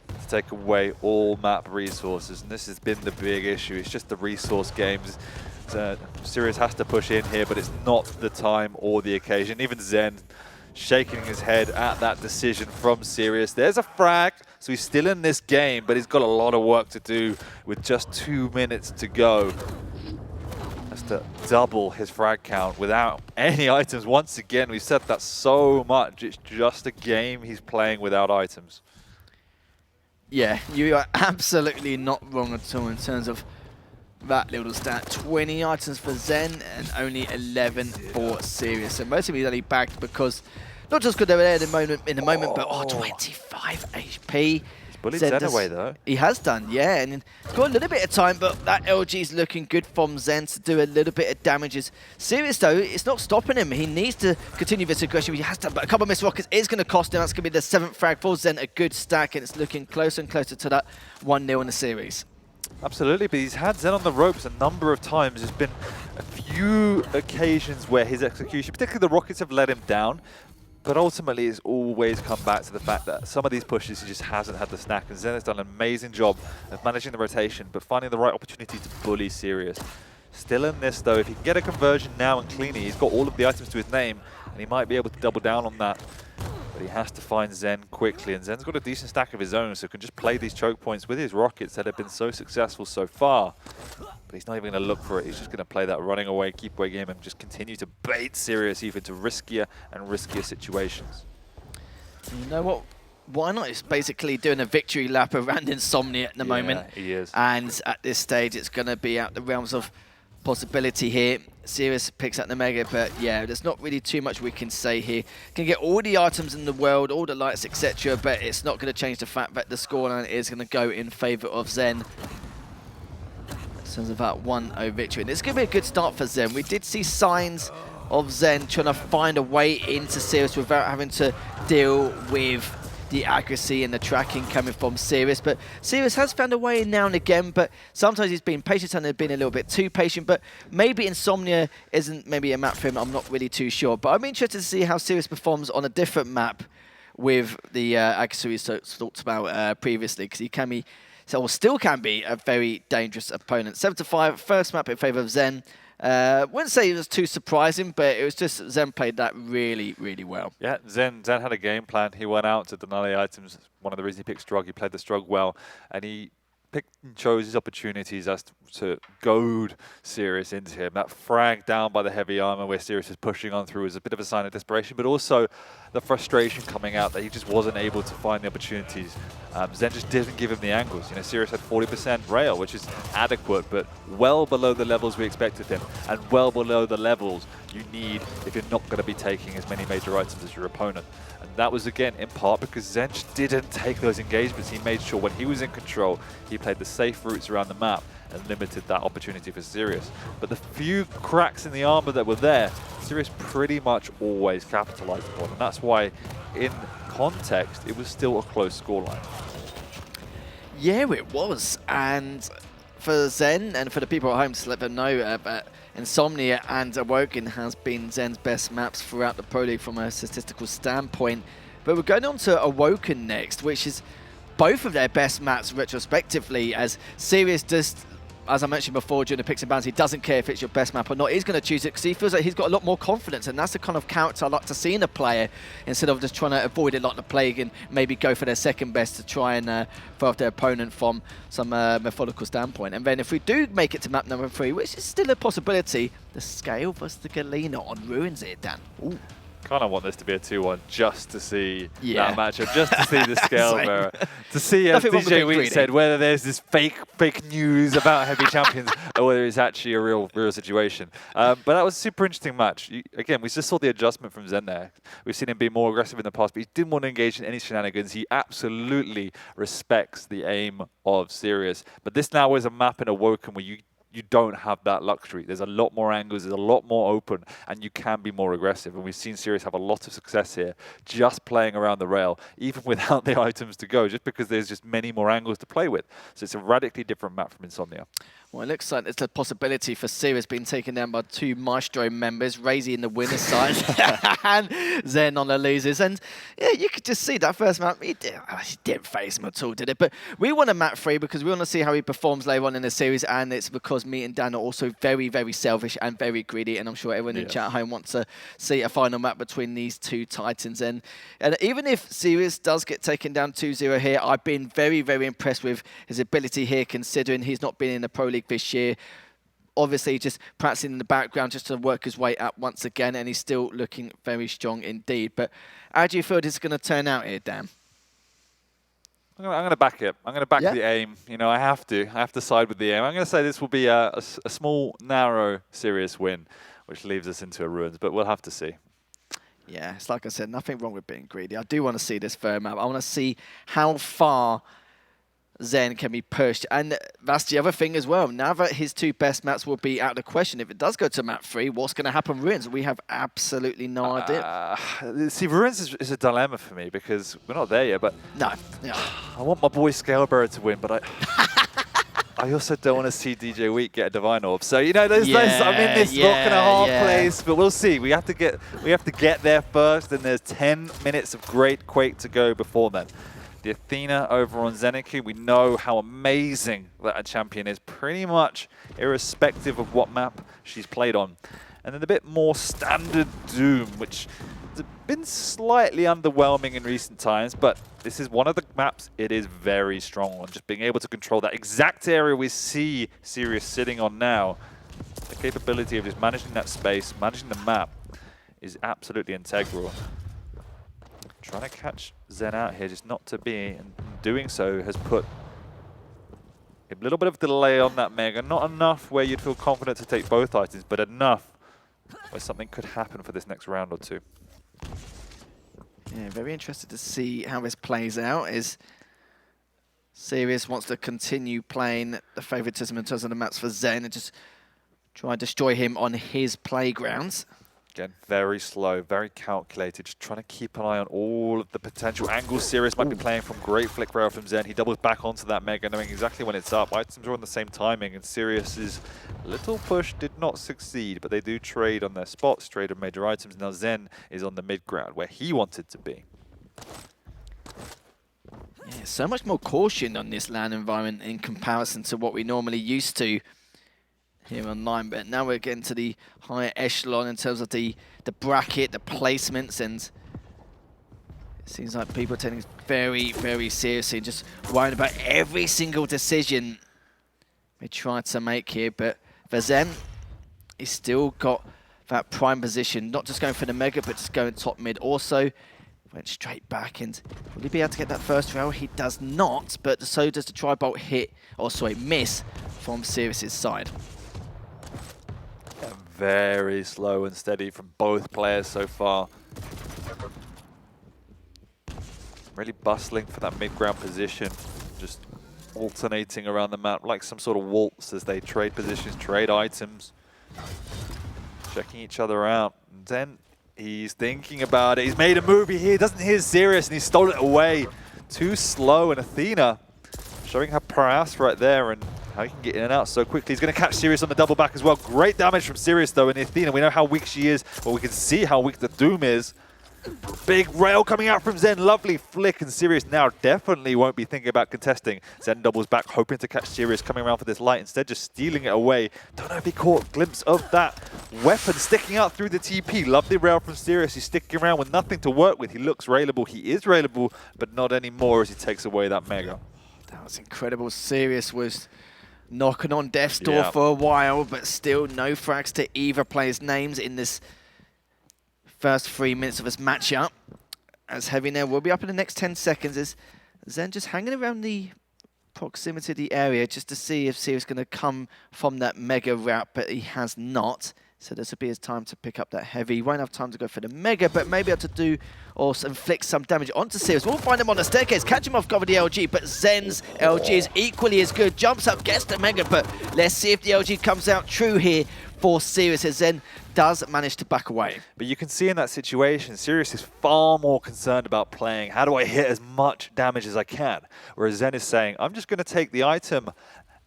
to take away all map resources. And this has been the big issue. It's just the resource games. Sirius has to push in here, but it's not the time or the occasion. Even Zen shaking his head at that decision from Sirius. There's a frag, so he's still in this game, but he's got a lot of work to do with just 2 minutes to go. Has to double his frag count without any items. Once again, we've said that so much. It's just a game he's playing without items. Yeah, you are absolutely not wrong at all in terms of that little stat. 20 items for Zen and only 11 for Sirius. So most of these only bagged because, not just because they were there in the moment, but 25 HP. Bullied Zen away though. He has done, yeah, and it's got a little bit of time, but that LG is looking good from Zen to do a little bit of damages. Sirius though, it's not stopping him. He needs to continue this aggression. He has done, but a couple of missed rockets is going to cost him. That's going to be the 7th frag for Zen, a good stack, and it's looking closer and closer to that 1-0 in the series. Absolutely, but he's had Zen on the ropes a number of times. There's been a few occasions where his execution, particularly the rockets, have let him down. But ultimately, it's always come back to the fact that some of these pushes, he just hasn't had the snack. And Zen has done an amazing job of managing the rotation, but finding the right opportunity to bully Sirius. Still in this, though, if he can get a conversion now and cleanly, he's got all of the items to his name, and he might be able to double down on that. But he has to find Zen quickly, and Zen's got a decent stack of his own, so can just play these choke points with his rockets that have been so successful so far. But he's not even going to look for it. He's just going to play that running away, keep away game and just continue to bait Sirius even to riskier and riskier situations. You know what? Why not? It's basically doing a victory lap around Insomnia at the moment. Yeah, he is. And at this stage, it's going to be out the realms of possibility here. Sirius picks up the Mega, but yeah, there's not really too much we can say here. Can get all the items in the world, all the lights, etc., but it's not going to change the fact that the scoreline is going to go in favor of Zen. Sounds about 1-0 victory. And it's going to be a good start for Zen. We did see signs of Zen trying to find a way into Sirius without having to deal with the accuracy and the tracking coming from Sirius. But Sirius has found a way in now and again, but sometimes he's been patient and been a little bit too patient. But maybe Insomnia isn't maybe a map for him. I'm not really too sure. But I'm interested to see how Sirius performs on a different map with the accuracy we talked about previously, because he can be, or still can be, a very dangerous opponent. 7-5, first map in favor of Zen. Wouldn't say it was too surprising, but it was just Zen played that really, really well. Yeah, Zen had a game plan. He went out to deny the items. One of the reasons he picked Strug, he played the Strug well, and he picked and chose his opportunities as to goad Sirius into him. That frag down by the heavy armor where Sirius is pushing on through is a bit of a sign of desperation, but also the frustration coming out that he just wasn't able to find the opportunities. Zen just didn't give him the angles. You know, Sirius had 40% rail, which is adequate, but well below the levels we expected him, and well below the levels you need if you're not going to be taking as many major items as your opponent. And that was, again, in part because Zen just didn't take those engagements. He made sure when he was in control, he played the safe routes around the map and limited that opportunity for Sirius. But the few cracks in the armor that were there, Sirius pretty much always capitalized upon. And that's why, in context, it was still a close scoreline. Yeah, it was. And for Zen and for the people at home, to let them know that Insomnia and Awoken has been Zen's best maps throughout the Pro League from a statistical standpoint. But we're going on to Awoken next, which is both of their best maps retrospectively, as Sirius just, as I mentioned before during the picks and bans, he doesn't care if it's your best map or not. He's going to choose it because he feels like he's got a lot more confidence, and that's the kind of character I like to see in a player, instead of just trying to avoid it like the plague and maybe go for their second best to try and throw off their opponent from some methodical standpoint. And then if we do make it to map number 3, which is still a possibility, the Scale versus the Galena on Ruins here, Dan. Ooh. Kind of want this to be a 2-1 just to see that matchup, just to see the scale bearer. To see, as DJ Wheat said, whether there's this fake news about heavy champions or whether it's actually a real situation. But that was a super interesting match. Again, we just saw the adjustment from Zen there. We've seen him be more aggressive in the past, but he didn't want to engage in any shenanigans. He absolutely respects the aim of Sirius. But this now is a map in Awoken where you don't have that luxury. There's a lot more angles, there's a lot more open, and you can be more aggressive. And we've seen Sirius have a lot of success here, just playing around the rail, even without the items to go, just because there's just many more angles to play with. So it's a radically different map from Insomnia. Well, it looks like there's a possibility for Sirius being taken down by 2 Maestro members, RAISY in the winner's side and Zen on the losers. And yeah, you could just see that first map. He didn't face him at all, did it? But we want a map 3 because we want to see how he performs later on in the series. And it's because me and Dan are also very, very selfish and very greedy. And I'm sure everyone in chat at home wants to see a final map between these 2 Titans. And even if Sirius does get taken down 2-0 here, I've been very, very impressed with his ability here, considering he's not been in the Pro League this year. Obviously just practicing in the background just to work his way up once again, and he's still looking very strong indeed. But how do you feel this is going to turn out here, Dan? I'm going to back it. I'm going to back the aim. You know, I have to side with the aim. I'm going to say this will be a small, narrow, serious win, which leaves us into a Ruins, but we'll have to see. Yeah, it's like I said, nothing wrong with being greedy. I do want to see this third map. I want to see how far Zen can be pushed. And that's the other thing as well. Now that his 2 best maps will be out of the question, if it does go to map 3, what's going to happen Ruins? We have absolutely no idea. See, Ruins is a dilemma for me because we're not there yet, but no. I want my boy Scalebearer to win, but I also don't want to see DJ Week get a Divine Orb. So, you know, I'm in this rock and a hard place, but we'll see. We have to get there first, and there's 10 minutes of great Quake to go before then. The Athena over on ZenAku, we know how amazing that a champion is, pretty much irrespective of what map she's played on. And then a bit more standard Doom, which has been slightly underwhelming in recent times, but this is one of the maps it is very strong on. Just being able to control that exact area we see Sirius sitting on now, the capability of just managing that space, managing the map, is absolutely integral. Trying to catch Zen out here, just not to be, and doing so has put a little bit of delay on that Mega. Not enough where you'd feel confident to take both items, but enough where something could happen for this next round or 2. Yeah, very interested to see how this plays out. Is Sirius wants to continue playing the favoritism in terms of the maps for Zen and just try and destroy him on his playgrounds. Again, very slow, very calculated, just trying to keep an eye on all of the potential angles Sirius might be playing from. Great flick rail from Zen. He doubles back onto that Mega, knowing exactly when it's up. Items are on the same timing, and Sirius's little push did not succeed, but they do trade on their spots, trade on major items. Now Zen is on the mid ground, where he wanted to be. Yeah, so much more caution on this land environment in comparison to what we normally used to here online, but now we're getting to the higher echelon in terms of the bracket, the placements, and it seems like people are taking it very, very seriously, just worrying about every single decision they try to make here. But for Zen, he's still got that prime position, not just going for the Mega, but just going top mid also. Went straight back, and will he be able to get that first rail? He does not, but so does the Tri-Bolt hit, or sorry, miss from Sirius's side. Very slow and steady from both players so far. Really bustling for that mid-ground position. Just alternating around the map like some sort of waltz as they trade positions, trade items. Checking each other out. And then he's thinking about it. He's made a move here. He doesn't hear Sirius, and he stole it away. Too slow, and Athena showing her prowess right there, and how he can get in and out so quickly. He's going to catch Sirius on the double back as well. Great damage from Sirius, though, and Athena, we know how weak she is, but we can see how weak the Doom is. Big rail coming out from Zen. Lovely flick, and Sirius now definitely won't be thinking about contesting. Zen doubles back, hoping to catch Sirius coming around for this light. Instead, just stealing it away. Don't know if he caught a glimpse of that weapon sticking out through the TP. Lovely rail from Sirius. He's sticking around with nothing to work with. He looks railable. He is railable, but not anymore as he takes away that Mega. That was incredible. Sirius was knocking on death's door for a while, but still no frags to either player's names in this first 3 minutes of this matchup. As Heavy Nail will be up in the next 10 seconds, as Zen just hanging around the proximity of the area just to see if Sirius is going to come from that Mega route, but he has not. So this will be his time to pick up that Heavy. He won't have time to go for the Mega, but maybe able to do or inflict some damage onto Sirius. We'll find him on the staircase, catch him off guard with the LG, but Zen's LG is equally as good. Jumps up, gets the Mega, but let's see if the LG comes out true here for Sirius, as Zen does manage to back away. But you can see in that situation, Sirius is far more concerned about playing, how do I hit as much damage as I can? Whereas Zen is saying, I'm just going to take the item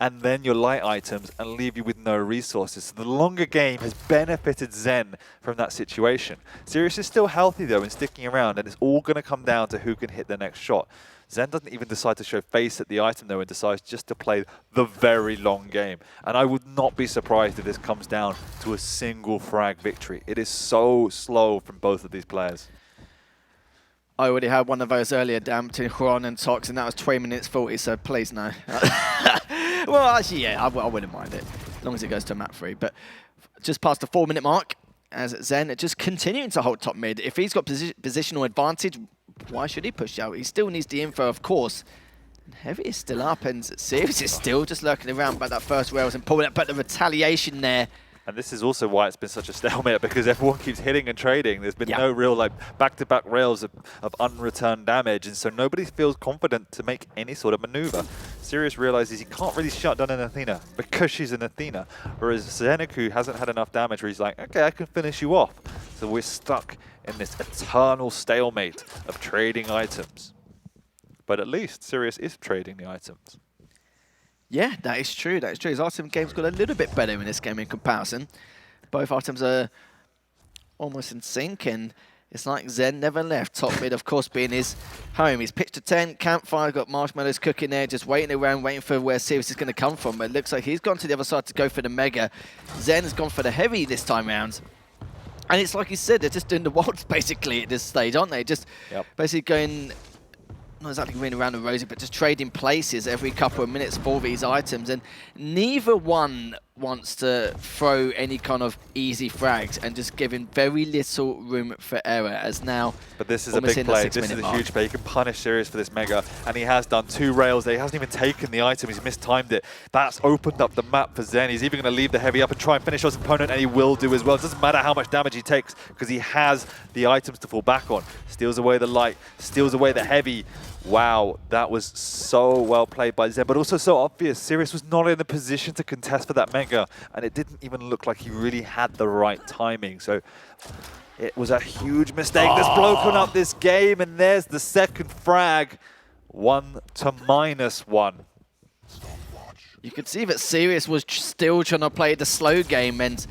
and then your light items and leave you with no resources. So the longer game has benefited Zen from that situation. Sirius is still healthy though and sticking around, and it's all going to come down to who can hit the next shot. Zen doesn't even decide to show face at the item though and decides just to play the very long game. And I would not be surprised if this comes down to a single frag victory. It is so slow from both of these players. I already had one of those earlier down between Xron and Tox, and that was 20 minutes 40, so please no. Well, actually, yeah, I wouldn't mind it, as long as it goes to map 3. But just past the 4-minute mark, as Zen just continuing to hold top mid. If he's got positional advantage, why should he push out? He still needs the info, of course. And Heavy is still up, and Sirius is still just lurking around by that first rails and pulling up, but the retaliation there. And this is also why it's been such a stalemate, because everyone keeps hitting and trading. There's been no real like back-to-back rails of unreturned damage, and so nobody feels confident to make any sort of maneuver. Sirius realizes he can't really shut down an Athena because she's an Athena, whereas ZenAku hasn't had enough damage where he's like, okay, I can finish you off. So we're stuck in this eternal stalemate of trading items. But at least Sirius is trading the items. Yeah, that is true. That is true. His item game's got a little bit better in this game in comparison. Both items are almost in sync, and it's like Zen never left. Top mid, of course, being his home. He's pitched a tent, campfire, got marshmallows cooking there, just waiting around, waiting for where Sirius is going to come from. But it looks like he's gone to the other side to go for the mega. Zen has gone for the heavy this time round. And it's like you said, they're just doing the wilds basically at this stage, aren't they? Just basically going, not exactly running around the rosy, but just trading places every couple of minutes for these items. And neither one wants to throw any kind of easy frags and just giving very little room for error, as now. But this is a big play. This is a huge play. You can punish Sirius for this mega, and he has done 2 rails there. He hasn't even taken the item. He's mistimed it. That's opened up the map for Zen. He's even going to leave the heavy up and try and finish his opponent, and he will do as well. It doesn't matter how much damage he takes because he has the items to fall back on. Steals away the light, steals away the heavy. Wow, that was so well played by Zen, but also so obvious. Sirius was not in a position to contest for that mega, and it didn't even look like he really had the right timing. So it was a huge mistake that's broken up this game, and there's the second frag, 1 to -1. You could see that Sirius was still trying to play the slow game, and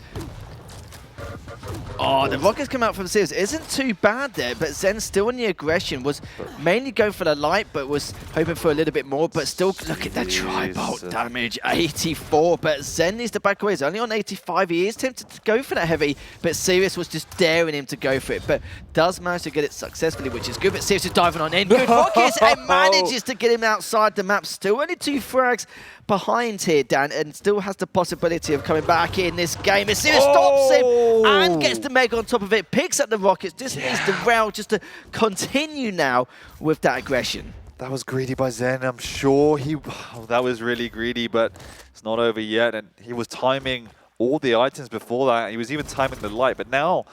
the rockets come out from Sirius. It isn't too bad there, but Zen still on the aggression, was mainly going for the light, but was hoping for a little bit more, but still, look at the tri-bolt damage, 84, but Zen needs to back away. He's only on 85, he is tempted to go for that heavy, but Sirius was just daring him to go for it, but does manage to get it successfully, which is good, but Sirius is diving on in. Good rockets, and manages to get him outside the map. Still only 2 frags behind here, Dan, and still has the possibility of coming back in this game. And Sirius stops him and gets the mega on top of it, picks up the rockets, just needs the rail just to continue now with that aggression. That was greedy by Zen. I'm sure that was really greedy, but it's not over yet. And he was timing all the items before that. He was even timing the light, but now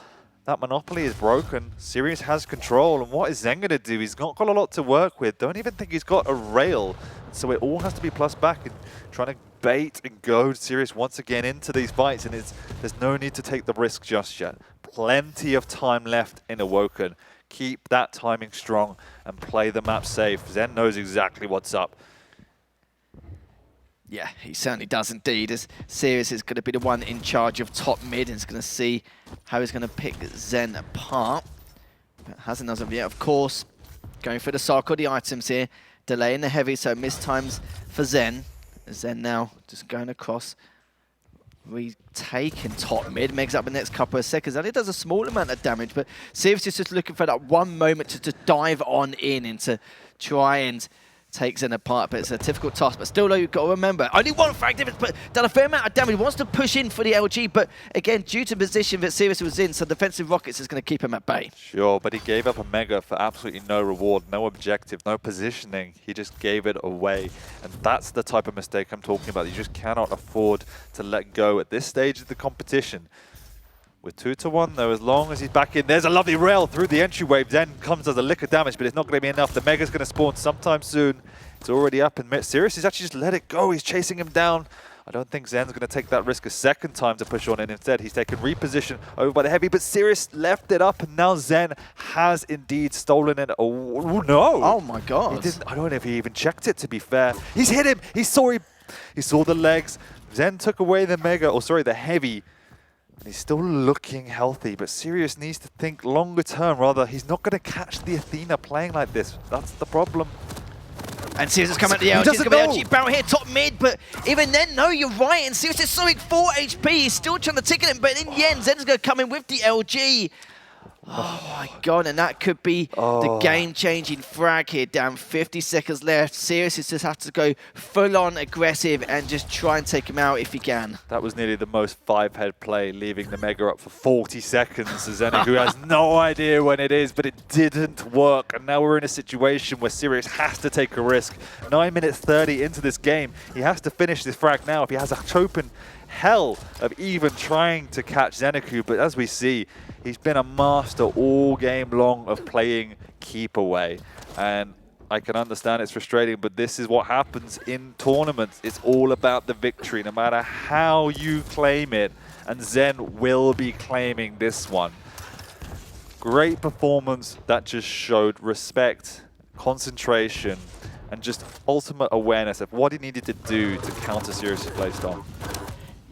that monopoly is broken. Sirius has control, and what is Zen going to do? He's not got a lot to work with. Don't even think he's got a rail. So it all has to be plus back and trying to bait and goad Sirius once again into these fights, and there's no need to take the risk just yet. Plenty of time left in Awoken. Keep that timing strong and play the map safe. Zen knows exactly what's up. Yeah, he certainly does indeed, as Sirius is going to be the one in charge of top mid and is going to see how he's going to pick Zen apart. But hasn't as of yet, of course. Going for the circle, the items here. Delaying the heavy, so mistimes for Zen. Zen now just going across, retaking top mid, makes up the next couple of seconds. And it does a small amount of damage, but Sirius is just looking for that one moment to dive on in and to try and take Zen apart, but it's a difficult task. But still, though, you've got to remember, only 1 frag difference, but done a fair amount of damage. He wants to push in for the LG, but again, due to position that Sirius was in, so defensive rockets is going to keep him at bay. Sure, but he gave up a mega for absolutely no reward, no objective, no positioning. He just gave it away, and that's the type of mistake I'm talking about. You just cannot afford to let go at this stage of the competition. With 2 to 1 though, as long as he's back in. There's a lovely rail through the entry wave. Zen comes as a lick of damage, but it's not going to be enough. The mega's going to spawn sometime soon. It's already up, and Sirius has actually just let it go. He's chasing him down. I don't think Zen's going to take that risk a second time to push on, and instead he's taken reposition over by the heavy, but Sirius left it up, and now Zen has indeed stolen it. Oh no! Oh my god. I don't know if he even checked it, to be fair. He's hit him! He saw him He saw the legs. Zen took away the mega, or sorry, the heavy. And he's still looking healthy, but Sirius needs to think longer term. Rather, he's not going to catch the Athena playing like this. That's the problem. And Sirius is coming at the LG. He's coming at the LG barrel here, top mid, but even then, no, you're right. And Sirius is sowing 4 HP. He's still trying to ticket him, but in the end, Zen's going to come in with the LG. Oh my god, and that could be the game-changing frag here. Down 50 seconds left. Sirius just has to go full-on aggressive and just try and take him out if he can. That was nearly the most 5-head play, leaving the mega up for 40 seconds. ZenAku has no idea when it is, but it didn't work. And now we're in a situation where Sirius has to take a risk. 9 minutes 30 into this game. He has to finish this frag now if he has a open hell of even trying to catch ZenAku. But as we see, he's been a master all game long of playing keep away. And I can understand it's frustrating, but this is what happens in tournaments. It's all about the victory, no matter how you claim it. And Zen will be claiming this one. Great performance that just showed respect, concentration, and just ultimate awareness of what he needed to do to counter Sirius' playstyle.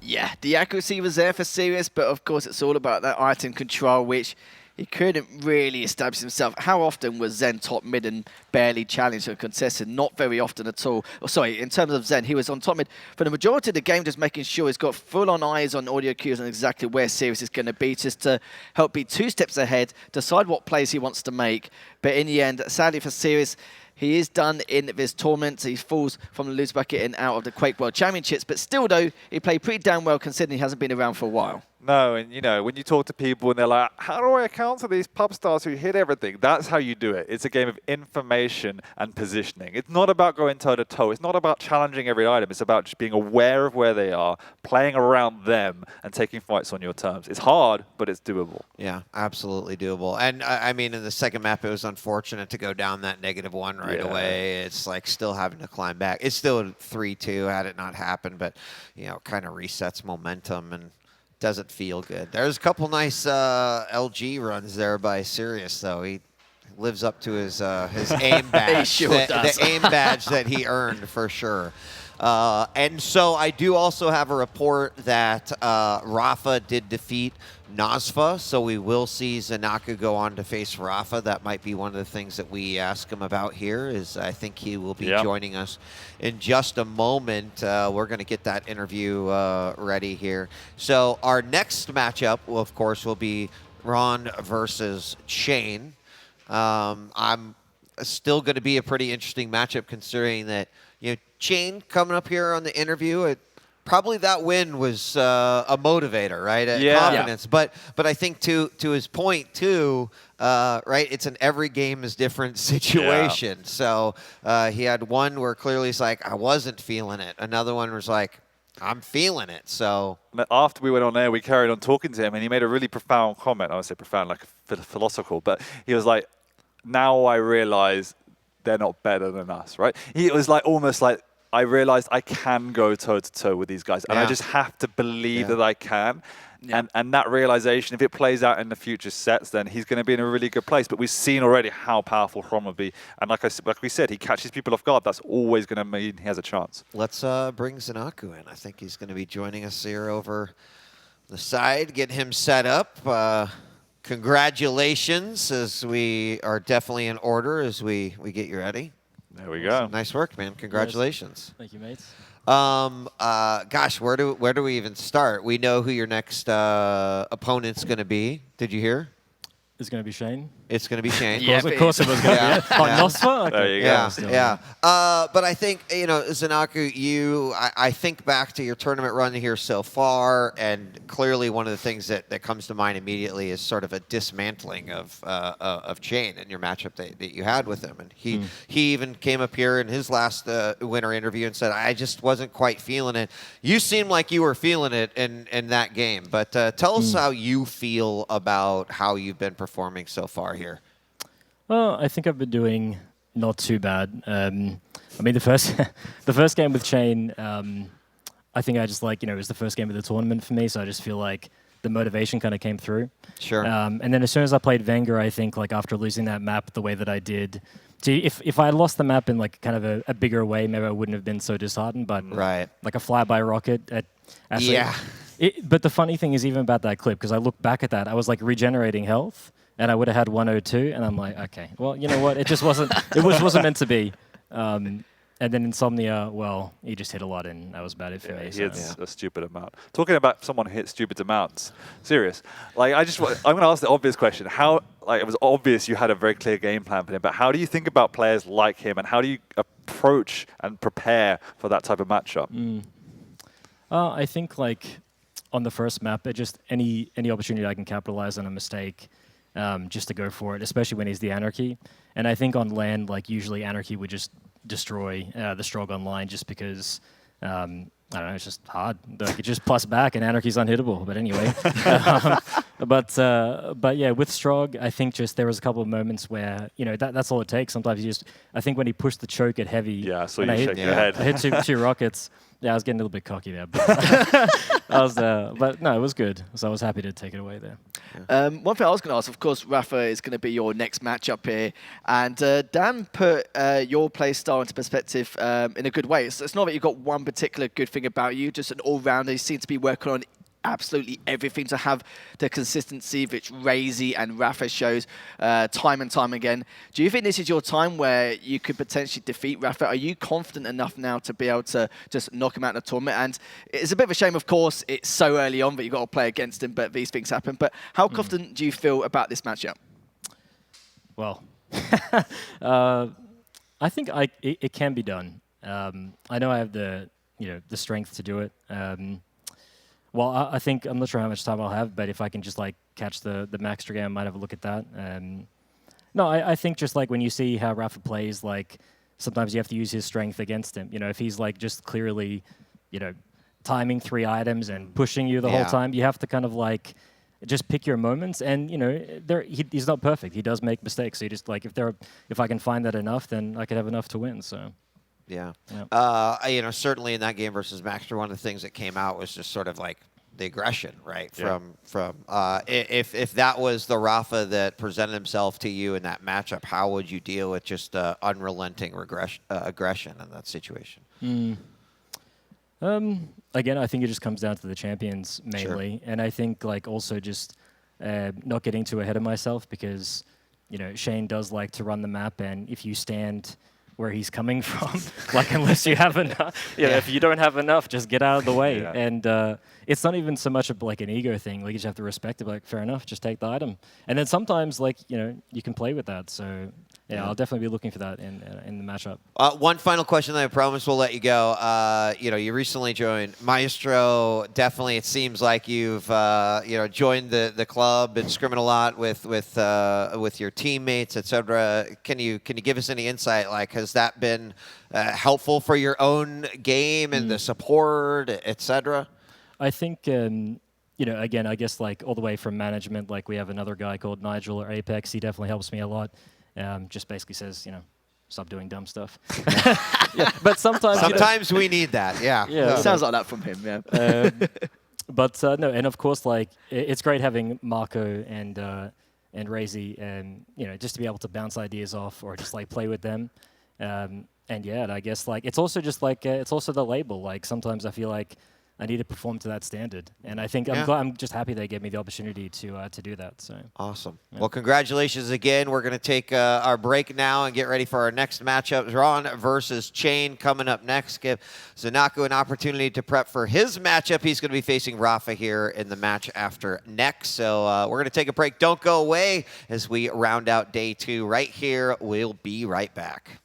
Yeah, the accuracy was there for Sirius, but of course it's all about that item control, which he couldn't really establish himself. How often was Zen top mid and barely challenged or contested? Not very often at all. Oh, sorry, in terms of Zen, he was on top mid for the majority of the game, just making sure he's got full-on eyes on audio cues and exactly where Sirius is going to be, just to help be 2 steps ahead, decide what plays he wants to make. But in the end, sadly for Sirius, he is done in this tournament. He falls from the loser bracket and out of the Quake World Championships. But still, though, he played pretty damn well considering he hasn't been around for a while. No, and you know, when you talk to people and they're like, how do I counter these pub stars who hit everything? That's how you do it. It's a game of information and positioning. It's not about going toe-to-toe. It's not about challenging every item. It's about just being aware of where they are, playing around them, and taking fights on your terms. It's hard, but it's doable. Yeah, absolutely doable. And I mean, in the second map, it was unfortunate to go down that -1 right away. It's like still having to climb back. It's still 3-2 had it not happened, but, you know, kind of resets momentum and doesn't feel good. There's a couple nice LG runs there by Sirius, though. He lives up to his aim badge, the aim badge that he earned for sure. And so I do also have a report that Rapha did defeat Nazfa, so we will see ZenAku go on to face Rapha. That might be one of the things that we ask him about here, is I think he will be joining us in just a moment. We're going to get that interview ready here. So our next matchup, will, of course, will be Ron versus Shane. I'm still going to be a pretty interesting matchup considering that, you know, Shane coming up here on the interview, probably that win was a motivator, right? Confidence. But I think to his point too, right? It's an every game is different situation. So he had one where clearly he's like, I wasn't feeling it. Another one was like, I'm feeling it. So after we went on air, we carried on talking to him, and he made a really profound comment. I would say profound, like philosophical, but he was like, now I realize they're not better than us, right? It was like almost like, I realized I can go toe-to-toe with these guys, and I just have to believe that I can. And that realization, if it plays out in the future sets, then he's going to be in a really good place. But we've seen already how powerful Xron will be. And like we said, he catches people off guard. That's always going to mean he has a chance. Let's bring ZenAku in. I think he's going to be joining us here over the side, get him set up. Congratulations, as we are definitely in order as we get you ready. There we go. Nice work, man. Congratulations. Thank you, mates. Gosh, where do we even start? We know who your next opponent's going to be. Did you hear? It's going to be Shane. It's going to be Shane. Of course it was going to be. Nosfa? Okay. There you go. Yeah. But I think, you know, ZenAku, I think back to your tournament run here so far, and clearly one of the things that comes to mind immediately is sort of a dismantling of Shane in your matchup that you had with him. And he even came up here in his last winter interview and said, I just wasn't quite feeling it. You seemed like you were feeling it in that game. But tell us how you feel about how you've been performing so far here. Well, I think I've been doing not too bad. I mean, the first game with Shane, I think I just like, you know, it was the first game of the tournament for me, so I just feel like the motivation kind of came through. Sure. And then as soon as I played vengeurR, I think like after losing that map the way that I did, see, if I had lost the map in like kind of a bigger way, maybe I wouldn't have been so disheartened. But like a flyby rocket at but the funny thing is even about that clip, because I look back at that, I was like regenerating health, and I would have had 102, and I'm like, okay, well, you know what? It just wasn't. Wasn't meant to be. And then Insomnia, well, he just hit a lot, and that was about it for me. He hits a stupid amount. Talking about someone who hits stupid amounts, serious. Like, I'm going to ask the obvious question. How, like, it was obvious you had a very clear game plan for him, but how do you think about players like him, and how do you approach and prepare for that type of matchup? I think, like, on the first map, just any opportunity I can capitalize on a mistake, just to go for it, especially when he's the Anarchy. And I think on land, like, usually Anarchy would just destroy the Strog online just because, I don't know, it's just hard. Like, it just plus back and Anarchy's unhittable. But anyway. But yeah, with Strog, I think just there was a couple of moments where, you know, that's all it takes. Sometimes you just, I think when he pushed the choke at heavy. Yeah, so you shake your head. I hit two rockets. Yeah, I was getting a little bit cocky there. But, but no, it was good. So I was happy to take it away there. One thing I was going to ask, of course, Rapha is going to be your next matchup here. And Dan put your play style into perspective in a good way. It's not that you've got one particular good thing about you, just an all-rounder. You seem to be working on absolutely everything to have the consistency which RAISY and Rapha shows time and time again. Do you think this is your time where you could potentially defeat Rapha? Are you confident enough now to be able to just knock him out of the tournament? And it's a bit of a shame, of course, it's so early on that you've got to play against him, but these things happen. But how confident do you feel about this matchup? Well, I think it can be done. I know I have the strength to do it. Well, I think, I'm not sure how much time I'll have, but if I can just like catch the Maxter game, I might have a look at that. No, I think just like when you see how Rapha plays, like sometimes you have to use his strength against him. You know, if he's like just clearly, you know, timing 3 items and pushing you the whole time, you have to kind of like just pick your moments. And you know, he's not perfect. He does make mistakes. So you just like if I can find that enough, then I could have enough to win. So. Yeah. You know, certainly in that game versus Maxter, one of the things that came out was just sort of like the aggression, right? From if that was the Rapha that presented himself to you in that matchup, how would you deal with just unrelenting aggression in that situation? Again, I think it just comes down to the champions mainly, and I think like also just not getting too ahead of myself, because you know Shane does like to run the map, and if you stand where he's coming from, like unless you have enough, if you don't have enough, just get out of the way. And it's not even so much of like an ego thing. Like you just have to respect it. Like fair enough, just take the item. And then sometimes like you can play with that. So yeah, I'll definitely be looking for that in the matchup. One final question, then I promise we'll let you go. You know, you recently joined Maestro. Definitely, it seems like you've joined the club and scrimming a lot with your teammates, etc. Can you give us any insight? Like, has that been helpful for your own game and the support, etc.? I think. Again, I guess like all the way from management, like we have another guy called Nigel or Apex. He definitely helps me a lot. Just basically says, stop doing dumb stuff. But sometimes we need that. It sounds like that from him. Yeah. But no, and of course, like it's great having Marco and RAISY, and just to be able to bounce ideas off or just like play with them. And yeah, I guess like it's also just like it's also the label. Like sometimes I feel like I need to perform to that standard, and I think I'm just happy they gave me the opportunity to do that. So awesome. Yeah. Well, congratulations again. We're going to take our break now and get ready for our next matchup. Xron versus Chain coming up next. Give ZenAku an opportunity to prep for his matchup. He's going to be facing Rapha here in the match after next. So we're going to take a break. Don't go away as we round out day 2 right here. We'll be right back.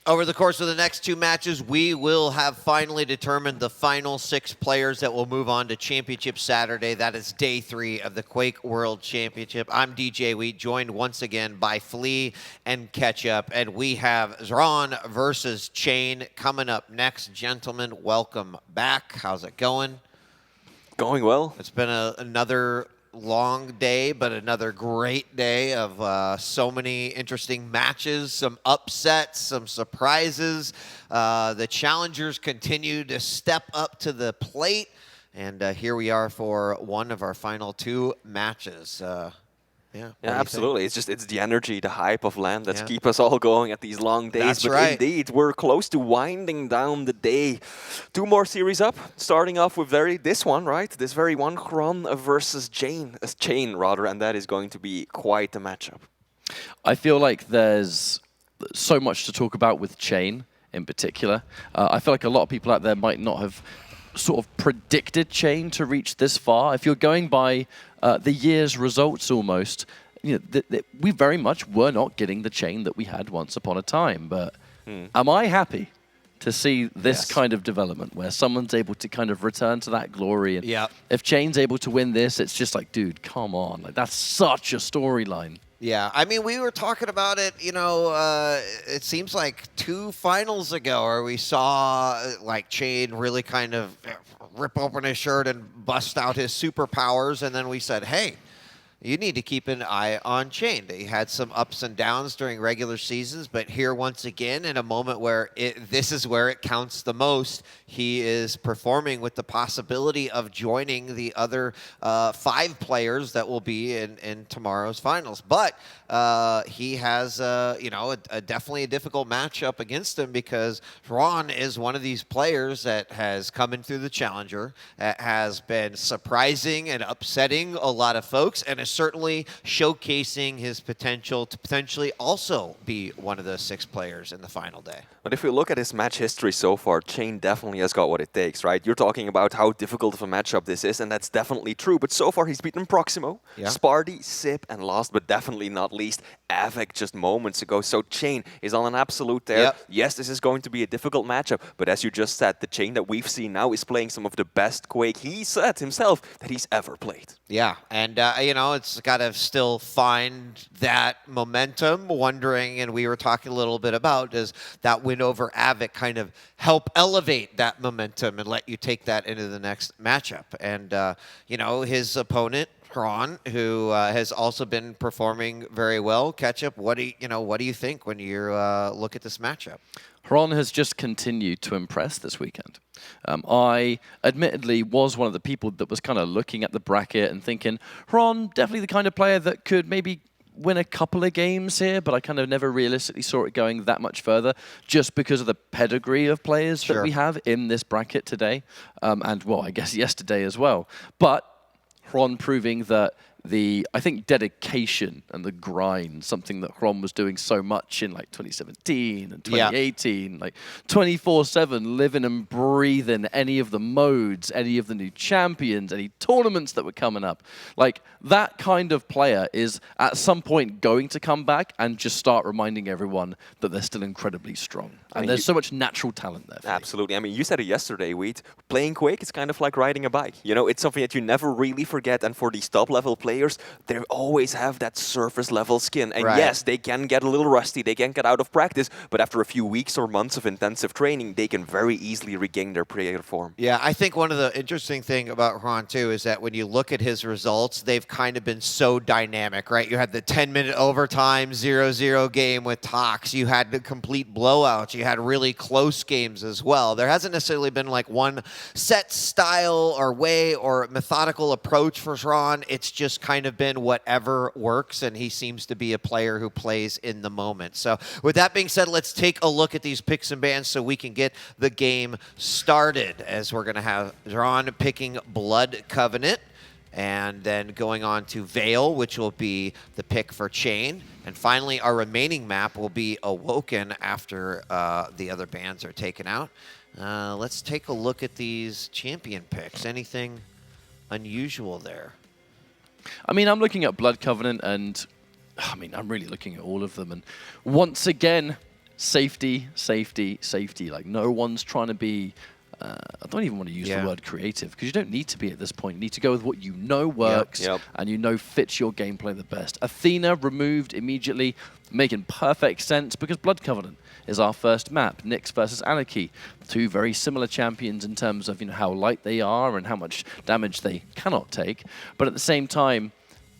Over the course of the next 2 matches, we will have finally determined the final 6 players that will move on to Championship Saturday. That is day 3 of the Quake World Championship. I'm DJ Wheat, joined once again by Flea and Ketchup, and we have Xron versus Chain coming up next. Gentlemen, welcome back. How's it going? Going well. It's been another long day, but another great day of so many interesting matches, some upsets, some surprises. The challengers continue to step up to the plate, and here we are for one of our final 2 matches. Yeah, absolutely. It's the energy, the hype of LAN that's keep us all going at these long days. That's but right. Indeed, we're close to winding down the day. 2 more series up, starting off with this one, right? This very one, Xron versus Chain, and that is going to be quite a matchup. I feel like there's so much to talk about with Chain in particular. I feel like a lot of people out there might not have sort of predicted Chain to reach this far. If you're going by the year's results almost, you know, we very much were not getting the Chain that we had once upon a time. But am I happy to see this kind of development where someone's able to kind of return to that glory? And if Chain's able to win this, it's just like, dude, come on. Like, that's such a storyline. Yeah, I mean, we were talking about it, you know, it seems like 2 finals ago where we saw, like, Chain really kind of rip open his shirt and bust out his superpowers, and then we said, hey, you need to keep an eye on Chain. He had some ups and downs during regular seasons, but here once again, in a moment where this is where it counts the most, he is performing with the possibility of joining the other 5 players that will be in tomorrow's finals. But he has, you know, definitely a difficult matchup against him because Xron is one of these players that has come in through the Challenger, has been surprising and upsetting a lot of folks, and is certainly showcasing his potential to potentially also be one of the 6 players in the final day. But if we look at his match history so far, Chain definitely has got what it takes, right? You're talking about how difficult of a matchup this is, and that's definitely true. But so far, he's beaten Proximo, Sparty, Sip, and last but definitely not least, Av3k just moments ago. So Chain is on an absolute tear. Yes, this is going to be a difficult matchup, but as you just said, the Chain that we've seen now is playing some of the best Quake, he said himself, that he's ever played. Yeah, and you know, it's got to still find that momentum, wondering, and we were talking a little bit about, does that win over Av3k kind of help elevate that momentum and let you take that into the next matchup? And, you know, his opponent, Xron, who has also been performing very well. Ketchup, what do you think when you look at this matchup? Xron has just continued to impress this weekend. I admittedly was one of the people that was kind of looking at the bracket and thinking, Xron, definitely the kind of player that could maybe win a couple of games here, but I kind of never realistically saw it going that much further just because of the pedigree of players that we have in this bracket today. And, well, I guess yesterday as well. But Xron proving that I think dedication and the grind, something that Xron was doing so much in like 2017 and 2018, like 24/7, living and breathing any of the modes, any of the new champions, any tournaments that were coming up. Like, that kind of player is at some point going to come back and just start reminding everyone that they're still incredibly strong. And there's so much natural talent there. Absolutely. I mean, you said it yesterday, Wheat. Playing Quake is kind of like riding a bike. You know, it's something that you never really forget. And for these top-level players, they always have that surface-level skin. And yes, they can get a little rusty. They can get out of practice. But after a few weeks or months of intensive training, they can very easily regain their player form. Yeah, I think one of the interesting thing about Xron, too, is that when you look at his results, they've kind of been so dynamic, right? You had the 10-minute overtime 0-0 game with Tox. You had the complete blowouts. You had really close games as well. There hasn't necessarily been like one set style or way or methodical approach for Xron. It's just kind of been whatever works, and he seems to be a player who plays in the moment. So with that being said, let's take a look at these picks and bans so we can get the game started, as we're going to have Xron picking Blood Covenant, and then going on to Vale, which will be the pick for Chain. And finally, our remaining map will be Awoken after the other bans are taken out. Let's take a look at these champion picks. Anything unusual there? I mean, I'm looking at Blood Covenant, and I mean, I'm really looking at all of them. And once again, safety, safety, safety. Like, no one's trying to be... I don't even want to use the word creative, because you don't need to be at this point. You need to go with what you know works and you know fits your gameplay the best. Athena removed immediately, making perfect sense, because Blood Covenant is our first map. Nyx versus Anarchy, two very similar champions in terms of how light they are and how much damage they cannot take. But at the same time,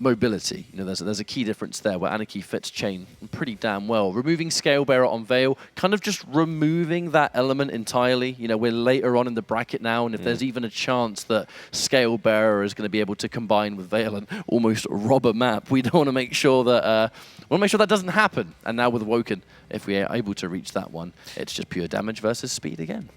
mobility. There's a key difference there where Anarchy fits Chain pretty damn well. Removing Scalebearer on Vale, kind of just removing that element entirely. We're later on in the bracket now, and if there's even a chance that Scalebearer is going to be able to combine with Vale and almost rob a map, we don't want to make sure that that doesn't happen. And now with Awoken, if we are able to reach that one, it's just pure damage versus speed again.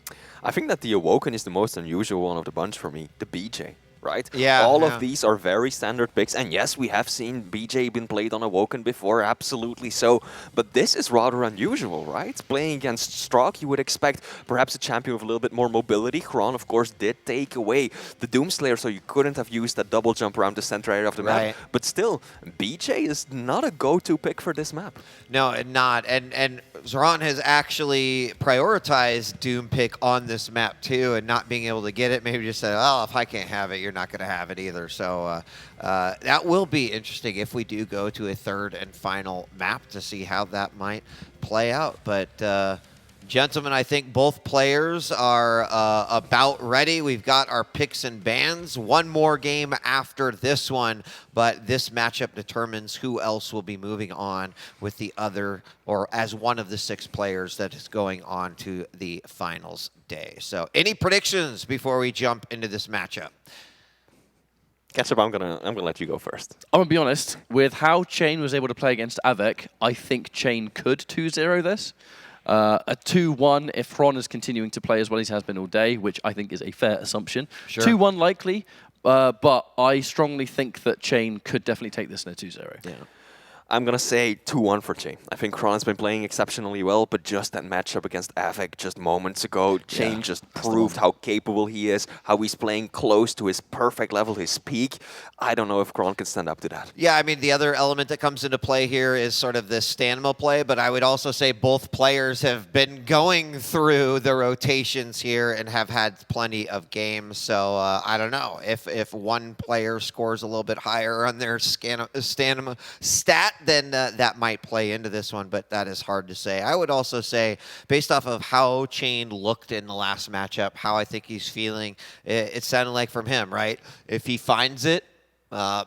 I think that the Awoken is the most unusual one of the bunch for me, the BJ. Right? Yeah. All of these are very standard picks. And yes, we have seen BJ been played on Awoken before, absolutely so. But this is rather unusual, right? Playing against Strock, you would expect perhaps a champion with a little bit more mobility. Xron, of course, did take away the Doomslayer, so you couldn't have used that double jump around the center area of the map. But still, BJ is not a go-to pick for this map. No, not. And Xron has actually prioritized Doom pick on this map too, and not being able to get it, maybe just said, oh, if I can't have it, you're not going to have it either. So that will be interesting if we do go to a third and final map to see how that might play out. But gentlemen, I think both players are about ready. We've got our picks and bans. One more game after this one, but this matchup determines who else will be moving on with the other, or as one of the 6 players that is going on to the finals day. So any predictions before we jump into this matchup? Ketchup, I'm gonna let you go first. I'm gonna be honest, with how Chain was able to play against Av3k, I think Chain could 2-0 this. A 2-1 if Xron is continuing to play as well as he has been all day, which I think is a fair assumption. Sure. 2-1 likely, but I strongly think that Chain could definitely take this in a 2-0. Yeah. I'm going to say 2-1 for Chain. I think Xron's been playing exceptionally well, but just that matchup against Av3k just moments ago, Chain just proved how capable he is, how he's playing close to his perfect level, his peak. I don't know if Xron can stand up to that. Yeah, I mean, the other element that comes into play here is sort of this stamina play, but I would also say both players have been going through the rotations here and have had plenty of games. So I don't know if one player scores a little bit higher on their stamina stat, then that might play into this one, but that is hard to say. I would also say, based off of how Chain looked in the last matchup, how I think he's feeling, it sounded like from him, right? If he finds it,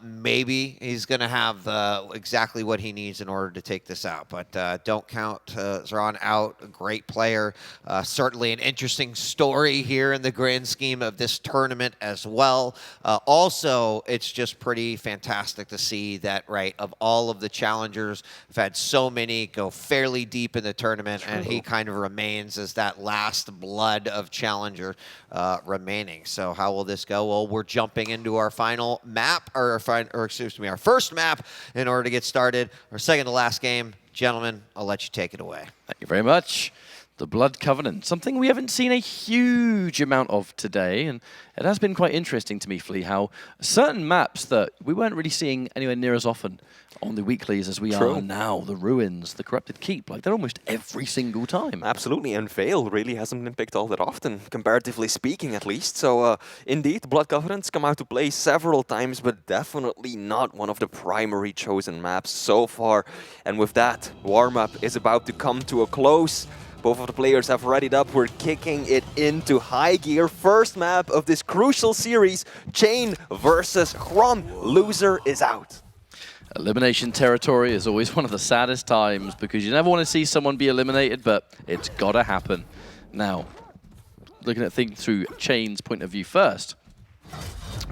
maybe he's going to have exactly what he needs in order to take this out. But don't count Xron out. A great player. Certainly an interesting story here in the grand scheme of this tournament as well. Also, it's just pretty fantastic to see that, right, of all of the challengers, we've had so many go fairly deep in the tournament, and he kind of remains as that last blood of challenger remaining. So how will this go? Well, we're jumping into our final map, or excuse me, our first map in order to get started. Our second to last game. Gentlemen, I'll let you take it away. Thank you very much. The Blood Covenant, something we haven't seen a huge amount of today, and it has been quite interesting to me, Flea, how certain maps that we weren't really seeing anywhere near as often on the weeklies as we are now, the Ruins, the Corrupted Keep, like they're almost every single time. Absolutely, and Vale really hasn't been picked all that often, comparatively speaking at least. So indeed, the Blood Covenants come out to play several times, but definitely not one of the primary chosen maps so far. And with that, warm-up is about to come to a close. Both of the players have readied up. We're kicking it into high gear. First map of this crucial series, Chain versus Xron. Loser is out. Elimination territory is always one of the saddest times because you never want to see someone be eliminated, but it's got to happen. Now, looking at things through Chain's point of view first,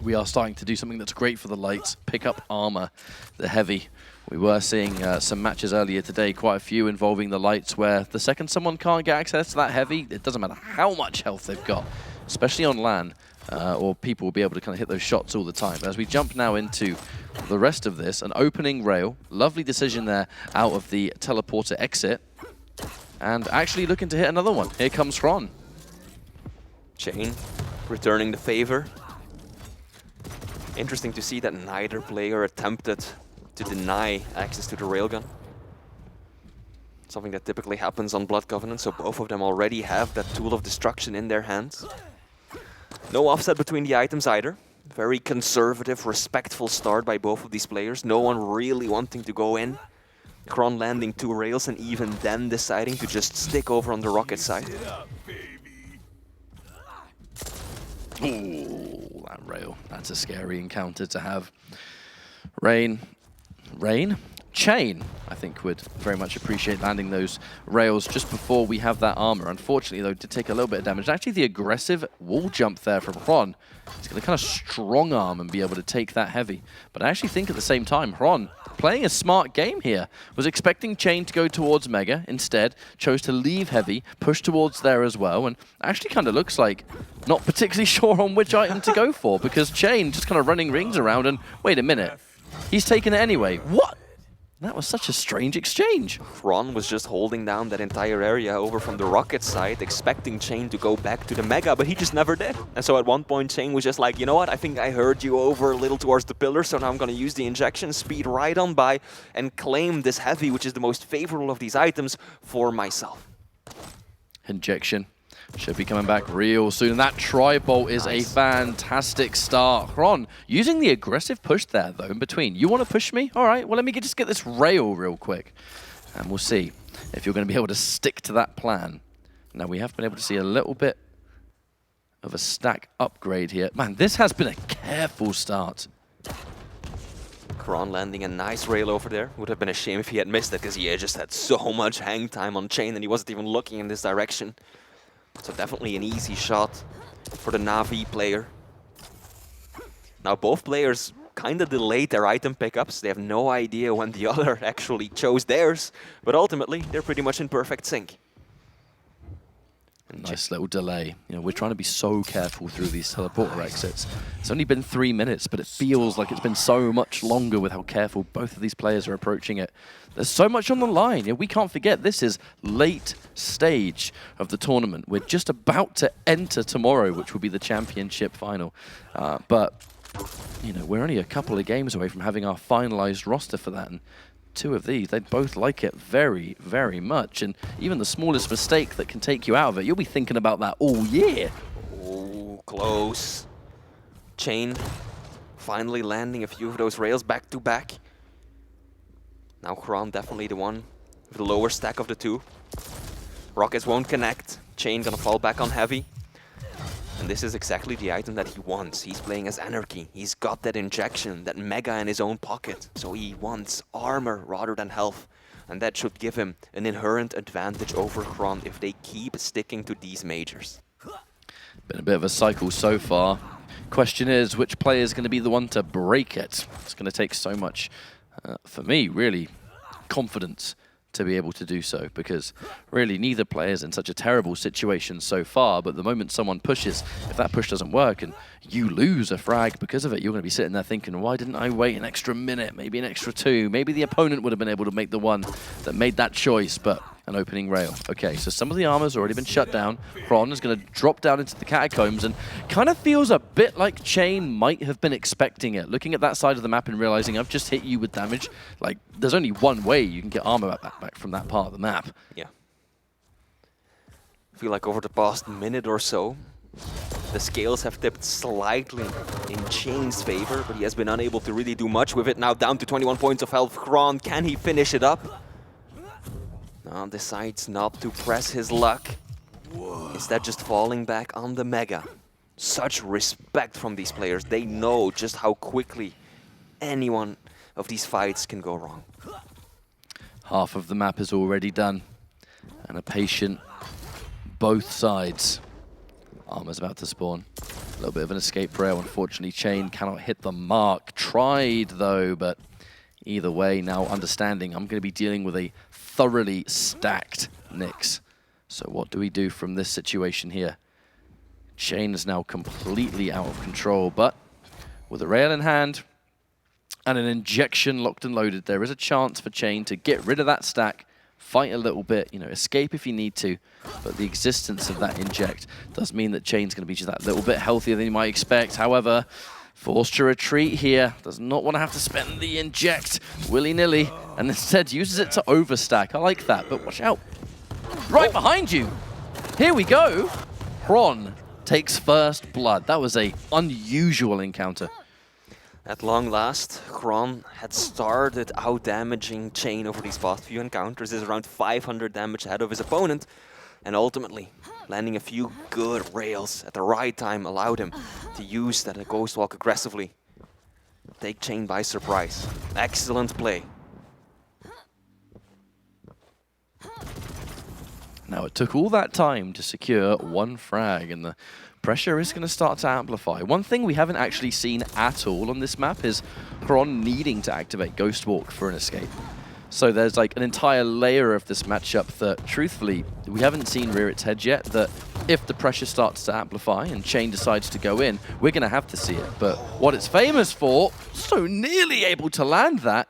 we are starting to do something that's great for the lights, pick up armor, the heavy. We were seeing some matches earlier today, quite a few involving the lights, where the second someone can't get access to that heavy, it doesn't matter how much health they've got, especially on LAN, or people will be able to kind of hit those shots all the time. But as we jump now into the rest of this, an opening rail, lovely decision there out of the teleporter exit, and actually looking to hit another one. Here comes Xron. Chain returning the favor. Interesting to see that neither player attempted to deny access to the railgun. Something that typically happens on Blood Covenant, so both of them already have that tool of destruction in their hands. No offset between the items either. Very conservative, respectful start by both of these players. No one really wanting to go in. Xron landing 2 rails and even then deciding to just stick over on the rocket side. Ooh, that rail. That's a scary encounter to have. Chain, I think, would very much appreciate landing those rails just before we have that armor. Unfortunately, though, did take a little bit of damage. Actually, the aggressive wall jump there from Xron is going to kind of strong arm and be able to take that heavy. But I actually think at the same time, Xron, playing a smart game here, was expecting Chain to go towards Mega. Instead, chose to leave heavy, push towards there as well, and actually kind of looks like not particularly sure on which item to go for, because Chain just kind of running rings around and, wait a minute, he's taking it anyway. What? That was such a strange exchange. Xron was just holding down that entire area over from the rocket side, expecting Chain to go back to the Mega, but he just never did. And so at one point, Chain was just like, you know what, I think I heard you over a little towards the pillar, so now I'm going to use the injection, speed right on by, and claim this heavy, which is the most favorable of these items, for myself. Injection should be coming back real soon. That tri-bolt is a fantastic start. Xron using the aggressive push there, though, in between. You want to push me? All right, well, let me just get this rail real quick. And we'll see if you're going to be able to stick to that plan. Now, we have been able to see a little bit of a stack upgrade here. Man, this has been a careful start. Xron landing a nice rail over there. Would have been a shame if he had missed it, because he just had so much hang time on Chain, and he wasn't even looking in this direction. So definitely an easy shot for the Na'Vi player. Now both players kind of delayed their item pickups. They have no idea when the other actually chose theirs, but ultimately they're pretty much in perfect sync. Nice little delay. You know, we're trying to be so careful through these teleporter exits. It's only been 3 minutes, but it feels like it's been so much longer with how careful both of these players are approaching it. There's so much on the line. You know, we can't forget this is late stage of the tournament. We're just about to enter tomorrow, which will be the championship final. But, you know, we're only a couple of games away from having our finalized roster for that. And 2 of these, they'd both like it very, very much. And even the smallest mistake that can take you out of it, you'll be thinking about that all year. Oh, close. Chain finally landing a few of those rails back to back. Now Xron definitely the one with the lower stack of the 2. Rockets won't connect. Chain gonna fall back on heavy. And this is exactly the item that he wants. He's playing as Anarchy. He's got that injection, that Mega in his own pocket. So he wants armor rather than health. And that should give him an inherent advantage over Xron if they keep sticking to these majors. Been a bit of a cycle so far. Question is, which player is going to be the one to break it? It's going to take so much, for me, really, confidence to be able to do so, because really neither player is in such a terrible situation so far, but the moment someone pushes, if that push doesn't work and you lose a frag because of it, you're going to be sitting there thinking, why didn't I wait an extra minute, maybe an extra 2, maybe the opponent would have been able to make the one that made that choice, but an opening rail. Okay, so some of the armor's already been shut down. Xron is going to drop down into the catacombs and kind of feels a bit like Chain might have been expecting it. Looking at that side of the map and realizing I've just hit you with damage. Like, there's only one way you can get armor back from that part of the map. Yeah. I feel like over the past minute or so, the scales have tipped slightly in Chain's favor, but he has been unable to really do much with it. Now down to 21 points of health. Xron, can he finish it up? Now decides not to press his luck. Instead just falling back on the Mega. Such respect from these players. They know just how quickly any one of these fights can go wrong. Half of the map is already done. And a patient both sides. Armor's about to spawn. A little bit of an escape rail. Unfortunately, Chain cannot hit the mark. Tried though, but either way, now understanding I'm going to be dealing with a thoroughly stacked Nyx. So what do we do from this situation here? Chain is now completely out of control, but with a rail in hand and an injection locked and loaded, there is a chance for Chain to get rid of that stack, fight a little bit, you know, escape if you need to, but the existence of that inject does mean that Chain's going to be just that little bit healthier than you might expect. However, Forced to retreat here. Does not want to have to spend the inject willy-nilly, and instead uses it to overstack. I like that, but watch out. Right behind you. Here we go. Xron takes first blood. That was a unusual encounter. At long last, Xron had started out-damaging Chain over these past few encounters. Is around 500 damage ahead of his opponent, and ultimately landing a few good rails at the right time allowed him to use that Ghost Walk aggressively. Take Chain by surprise. Excellent play. Now, it took all that time to secure one frag, and the pressure is going to start to amplify. One thing we haven't actually seen at all on this map is Xron needing to activate Ghost Walk for an escape. So there's like an entire layer of this matchup that, truthfully, we haven't seen rear its head yet, that if the pressure starts to amplify and Chain decides to go in, we're going to have to see it. But what it's famous for, so nearly able to land that,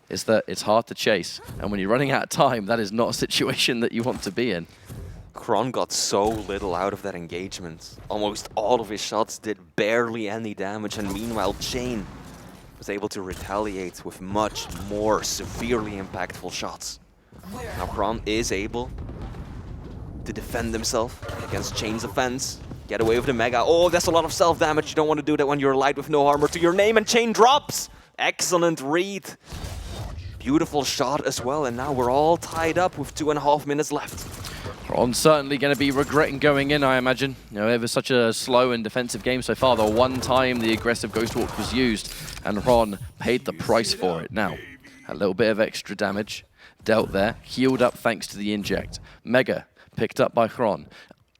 is that it's hard to chase. And when you're running out of time, that is not a situation that you want to be in. Xron got so little out of that engagement. Almost all of his shots did barely any damage, and meanwhile Chain was able to retaliate with much more severely impactful shots. Now Xron is able to defend himself against Chain's offense, get away with the Mega. Oh, that's a lot of self-damage. You don't want to do that when you're light with no armor to your name, and Chain drops! Excellent read. Beautiful shot as well, and now we're all tied up with 2.5 minutes left. Xron certainly going to be regretting going in, I imagine. You know, it was such a slow and defensive game so far. The one time the aggressive Ghost Walk was used, and Xron paid the price for it. Now, a little bit of extra damage dealt there, healed up thanks to the inject. Mega picked up by Xron.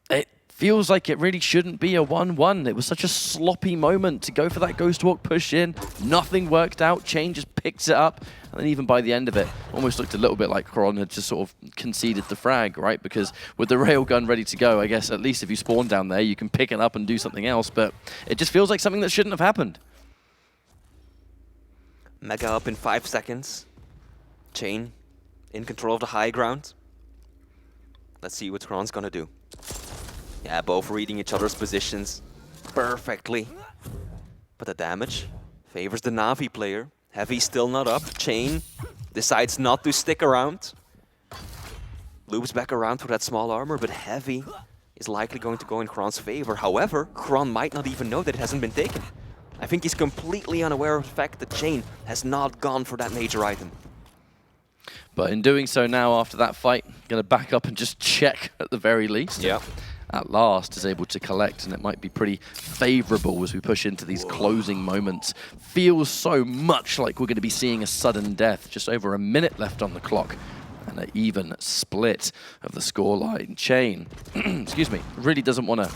It feels like it really shouldn't be a 1-1. It was such a sloppy moment to go for that Ghost Walk push in. Nothing worked out. Chain just picks it up. And then even by the end of it, almost looked a little bit like Xron had just sort of conceded the frag, right? Because with the railgun ready to go, I guess at least if you spawn down there, you can pick it up and do something else. But it just feels like something that shouldn't have happened. Mega up in 5 seconds. Chain in control of the high ground. Let's see what Xron's gonna do. Yeah, both reading each other's positions perfectly. But the damage favors the Na'Vi player. Heavy still not up. Chain decides not to stick around. Loops back around for that small armor, but Heavy is likely going to go in Xron's favor. However, Xron might not even know that it hasn't been taken. I think he's completely unaware of the fact that Chain has not gone for that major item. But in doing so now, after that fight, going to back up and just check at the very least. Yeah. At last is able to collect, and it might be pretty favorable as we push into these closing moments. Feels so much like we're going to be seeing a sudden death. Just over a minute left on the clock, and an even split of the scoreline. Chain, excuse me, really doesn't want to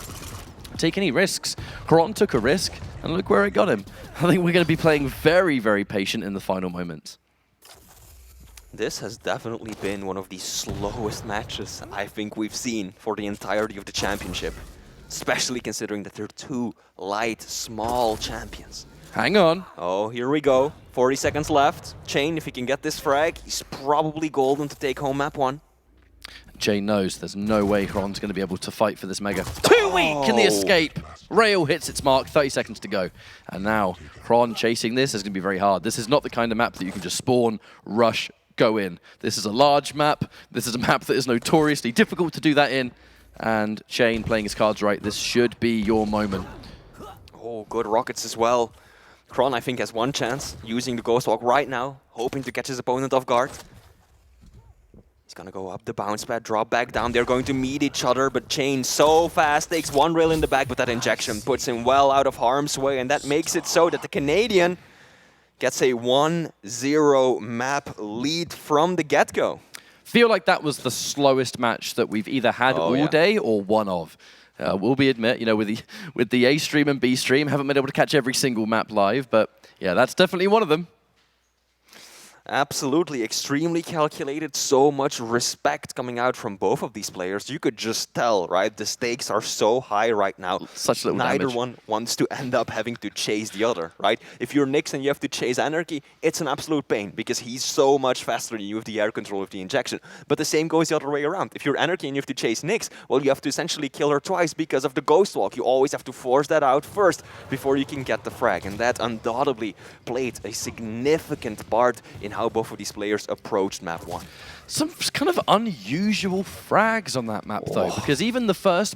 take any risks. Xron took a risk, and look where it got him. I think we're going to be playing very, very patient in the final moments. This has definitely been one of the slowest matches I think we've seen for the entirety of the championship. Especially considering that they're two light, small champions. Hang on. Oh, here we go. 40 seconds left. Chain, if he can get this frag, he's probably golden to take home map 1. Chain knows there's no way Xron's going to be able to fight for this Mega. Too weak in the escape. Rail hits its mark, 30 seconds to go. And now, Xron chasing this is going to be very hard. This is not the kind of map that you can just spawn, rush, go in. This is a large map. This is a map that is notoriously difficult to do that in. And Chain playing his cards right. This should be your moment. Oh, good rockets as well. Xron, I think, has one chance, using the Ghost Walk right now, hoping to catch his opponent off guard. He's gonna go up the bounce pad, drop back down. They're going to meet each other, but Chain so fast takes one rail in the back, but that injection puts him well out of harm's way, and that makes it so that the Canadian gets a 1-0 map lead from the get-go. Feel like that was the slowest match that we've either had all day or one of. Will we admit, you know, with the A stream and B stream, haven't been able to catch every single map live, but yeah, that's definitely one of them. Absolutely, extremely calculated, so much respect coming out from both of these players. You could just tell, right? The stakes are so high right now. Such little Neither damage. one wants to end up having to chase the other, right? If you're Nyx and you have to chase Anarchy, it's an absolute pain because he's so much faster than you with the air control of the injection. But the same goes the other way around. If you're Anarchy and you have to chase Nyx, well, you have to essentially kill her twice because of the Ghost Walk. You always have to force that out first before you can get the frag. And that undoubtedly played a significant part in how both of these players approached map 1. Some kind of unusual frags on that map, though, because even the first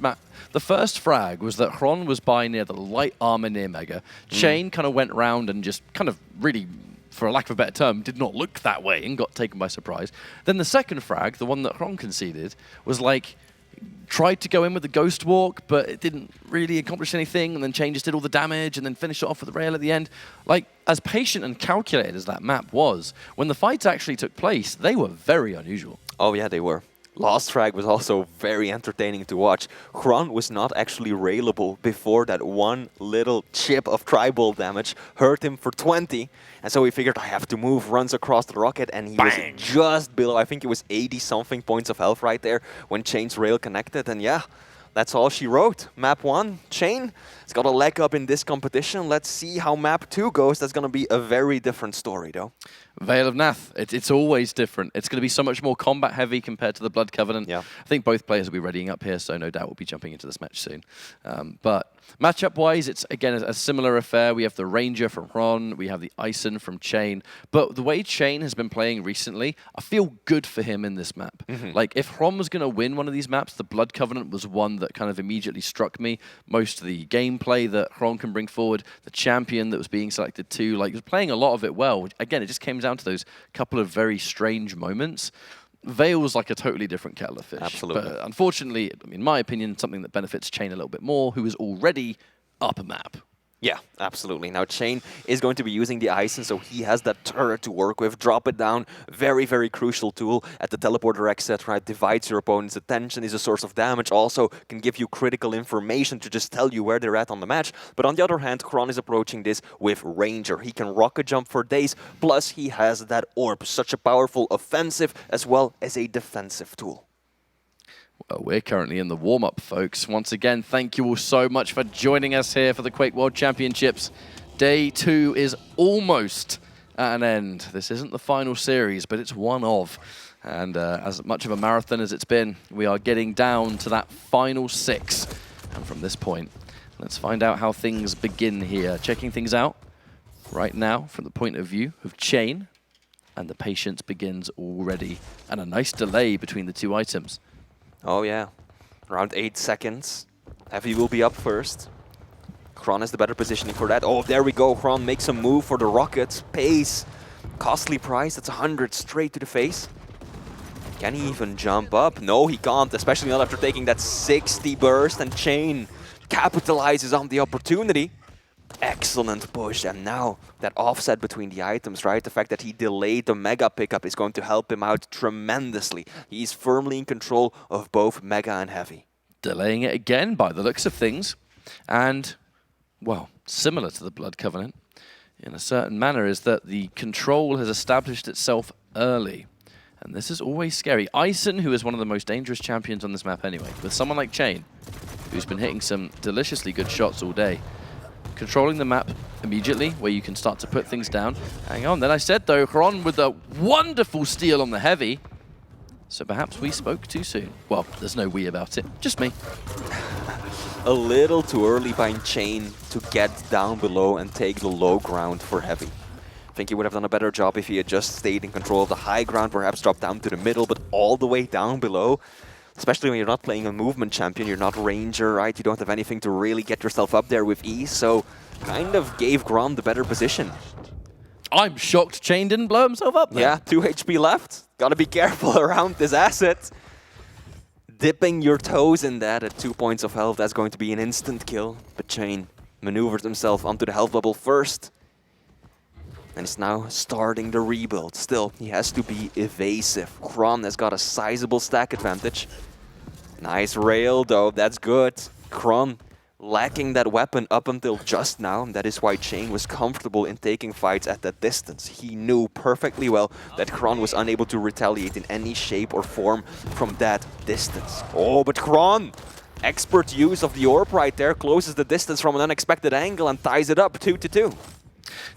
frag was that Xron was by near the light armor near Mega. Chain kind of went round and just kind of really, for a lack of a better term, did not look that way and got taken by surprise. Then the second frag, the one that Xron conceded, was like, tried to go in with the Ghost Walk, but it didn't really accomplish anything, and then Chain just did all the damage, and then finished it off with the rail at the end. Like, as patient and calculated as that map was, when the fights actually took place, they were very unusual. Oh yeah, they were. Last frag was also very entertaining to watch. Xron was not actually railable before that one little chip of tribal damage hurt him for 20. And so he figured, I have to move, runs across the rocket, and he was just below, I think it was 80-something points of health right there when Chain's rail connected. And yeah, that's all she wrote. Map 1, Chain, has got a leg up in this competition. Let's see how map 2 goes. That's going to be a very different story, though. Vale of Pnath, it's always different. It's going to be so much more combat heavy compared to the Blood Covenant. Yeah. I think both players will be readying up here, so no doubt we'll be jumping into this match soon. But matchup-wise, it's again a similar affair. We have the Ranger from Xron, we have the Ison from Chain. But the way Chain has been playing recently, I feel good for him in this map. Like, if Xron was going to win one of these maps, the Blood Covenant was one that kind of immediately struck me. Most of the gameplay that Xron can bring forward, the champion that was being selected too, like, he was playing a lot of it well. Again, it just came down to those couple of very strange moments. Vale's like a totally different kettle of fish. Absolutely. But unfortunately, in my opinion, something that benefits Chain a little bit more, who is already up a map. Yeah, absolutely. Now, Chain is going to be using the Ison, so he has that turret to work with. Drop it down. Very, very crucial tool at the teleporter exit, right? Divides your opponent's attention, is a source of damage. Also can give you critical information to just tell you where they're at on the match. But on the other hand, Xron is approaching this with Ranger. He can rocket jump for days, plus he has that orb. Such a powerful offensive as well as a defensive tool. Well, we're currently in the warm-up, folks. Once again, thank you all so much for joining us here for the Quake World Championships. Day 2 is almost at an end. This isn't the final series, but it's one of. And as much of a marathon as it's been, we are getting down to that final 6. And from this point, let's find out how things begin here. Checking things out right now from the point of view of Chain. And the patience begins already. And a nice delay between the two items. Oh yeah, around 8 seconds. Heavy will be up first. Xron has the better positioning for that. Oh, there we go. Xron makes a move for the rockets. Pace. Costly price. That's 100 straight to the face. Can he even jump up? No, he can't, especially not after taking that 60 burst. And Chain capitalizes on the opportunity. Excellent push, and now that offset between the items, right? The fact that he delayed the Mega pickup is going to help him out tremendously. He's firmly in control of both Mega and Heavy. Delaying it again by the looks of things. And, well, similar to the Blood Covenant, in a certain manner, is that the control has established itself early. And this is always scary. Ison, who is one of the most dangerous champions on this map anyway, with someone like Chain, who's been hitting some deliciously good shots all day, controlling the map immediately, where you can start to put things down. Hang on, then I said though, Xron with a wonderful steal on the Heavy. So perhaps we spoke too soon. Well, there's no we about it, just me. A little too early by Chain to get down below and take the low ground for Heavy. I think he would have done a better job if he had just stayed in control of the high ground, perhaps dropped down to the middle, but all the way down below. Especially when you're not playing a movement champion, you're not Ranger, right? You don't have anything to really get yourself up there with ease, so kind of gave Xron the better position. I'm shocked Chain didn't blow himself up there. Yeah, 2 HP left. Gotta be careful around this asset. Dipping your toes in that at 2 points of health, that's going to be an instant kill. But Chain maneuvers himself onto the health bubble first. And is now starting the rebuild. Still, he has to be evasive. Xron has got a sizable stack advantage. Nice rail, though. That's good. Xron lacking that weapon up until just now, and that is why Chain was comfortable in taking fights at that distance. He knew perfectly well that Xron was unable to retaliate in any shape or form from that distance. Oh, but Xron! Expert use of the orb right there, closes the distance from an unexpected angle and ties it up 2-2.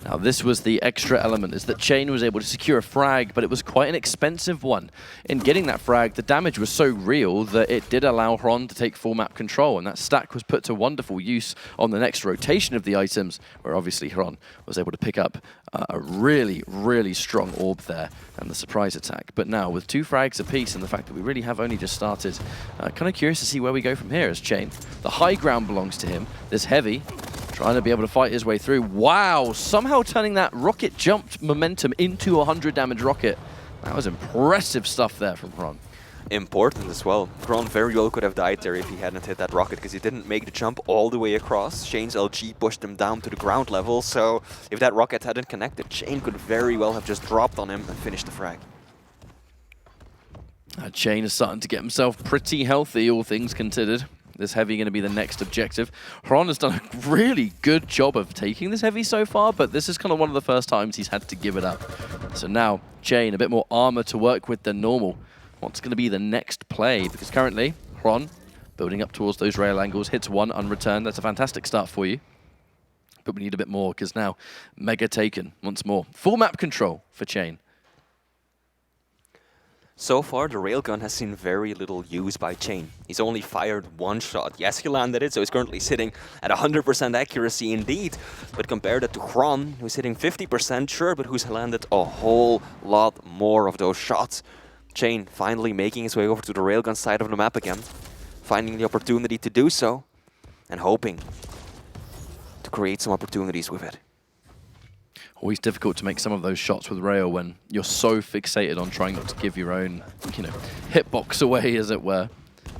Now this was the extra element, is that Chain was able to secure a frag, but it was quite an expensive one. In getting that frag, the damage was so real that it did allow Xron to take full map control, and that stack was put to wonderful use on the next rotation of the items, where obviously Xron was able to pick up a really, really strong orb there, and the surprise attack. But now, with 2 frags apiece, and the fact that we really have only just started, kind of curious to see where we go from here as Chain. The high ground belongs to him. There's Heavy, trying to be able to fight his way through. Wow, somehow turning that rocket jumped momentum into a 100 damage rocket. That was impressive stuff there from Xron. Important as well. Xron very well could have died there if he hadn't hit that rocket, because he didn't make the jump all the way across. Chain's LG pushed him down to the ground level, so if that rocket hadn't connected, Chain could very well have just dropped on him and finished the frag. Chain is starting to get himself pretty healthy, all things considered. This Heavy going to be the next objective. Xron has done a really good job of taking this Heavy so far, but this is kind of one of the first times he's had to give it up. So now, Chain, a bit more armor to work with than normal. What's going to be the next play? Because currently, Xron, building up towards those rail angles, hits 1 unreturned. That's a fantastic start for you. But we need a bit more, because now, Mega taken once more. Full map control for Chain. So far, the railgun has seen very little use by Chain. He's only fired 1 shot. Yes, he landed it, so he's currently sitting at 100% accuracy indeed. But compare that to Xron, who's hitting 50%, sure, but who's landed a whole lot more of those shots. Chain finally making his way over to the railgun side of the map again, finding the opportunity to do so, and hoping to create some opportunities with it. Always difficult to make some of those shots with rail when you're so fixated on trying not to give your own, hitbox away, as it were.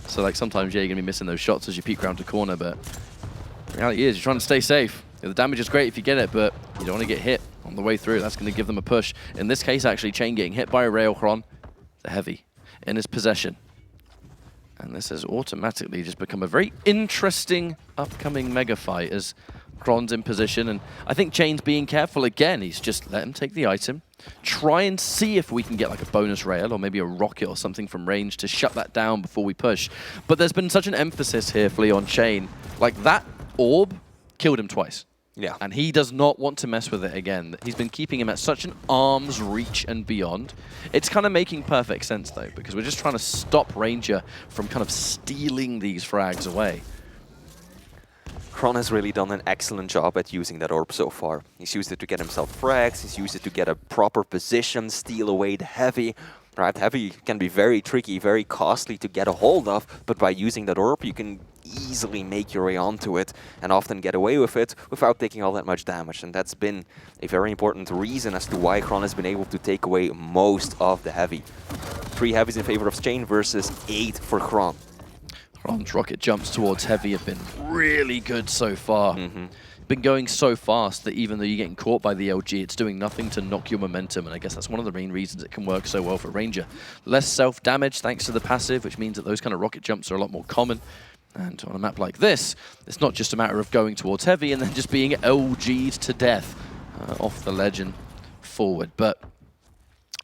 So like sometimes, yeah, you're going to be missing those shots as you peek around the corner, but the reality is you're trying to stay safe. The damage is great if you get it, but you don't want to get hit on the way through. That's going to give them a push. In this case, actually, Chain getting hit by a rail, Xron, the Heavy, in his possession. And this has automatically just become a very interesting upcoming mega fight as Xron's in position, and I think Chain's being careful again. He's just let him take the item, try and see if we can get like a bonus rail or maybe a rocket or something from range to shut that down before we push. But there's been such an emphasis here, Flea, on Chain. Like that orb killed him twice. Yeah. And he does not want to mess with it again. He's been keeping him at such an arm's reach and beyond. It's kind of making perfect sense though, because we're just trying to stop Ranger from kind of stealing these frags away. Xron has really done an excellent job at using that orb so far. He's used it to get himself frags, he's used it to get a proper position, steal away the Heavy. Right, Heavy can be very tricky, very costly to get a hold of, but by using that orb you can easily make your way onto it and often get away with it without taking all that much damage. And that's been a very important reason as to why Xron has been able to take away most of the Heavy. 3 Heavies in favor of Chain versus 8 for Xron. Xron's rocket jumps towards Heavy have been really good so far. Been going so fast that even though you're getting caught by the LG, it's doing nothing to knock your momentum, and I guess that's one of the main reasons it can work so well for Ranger. Less self-damage thanks to the passive, which means that those kind of rocket jumps are a lot more common. And on a map like this, it's not just a matter of going towards Heavy and then just being LG'd to death off the ledge and forward. But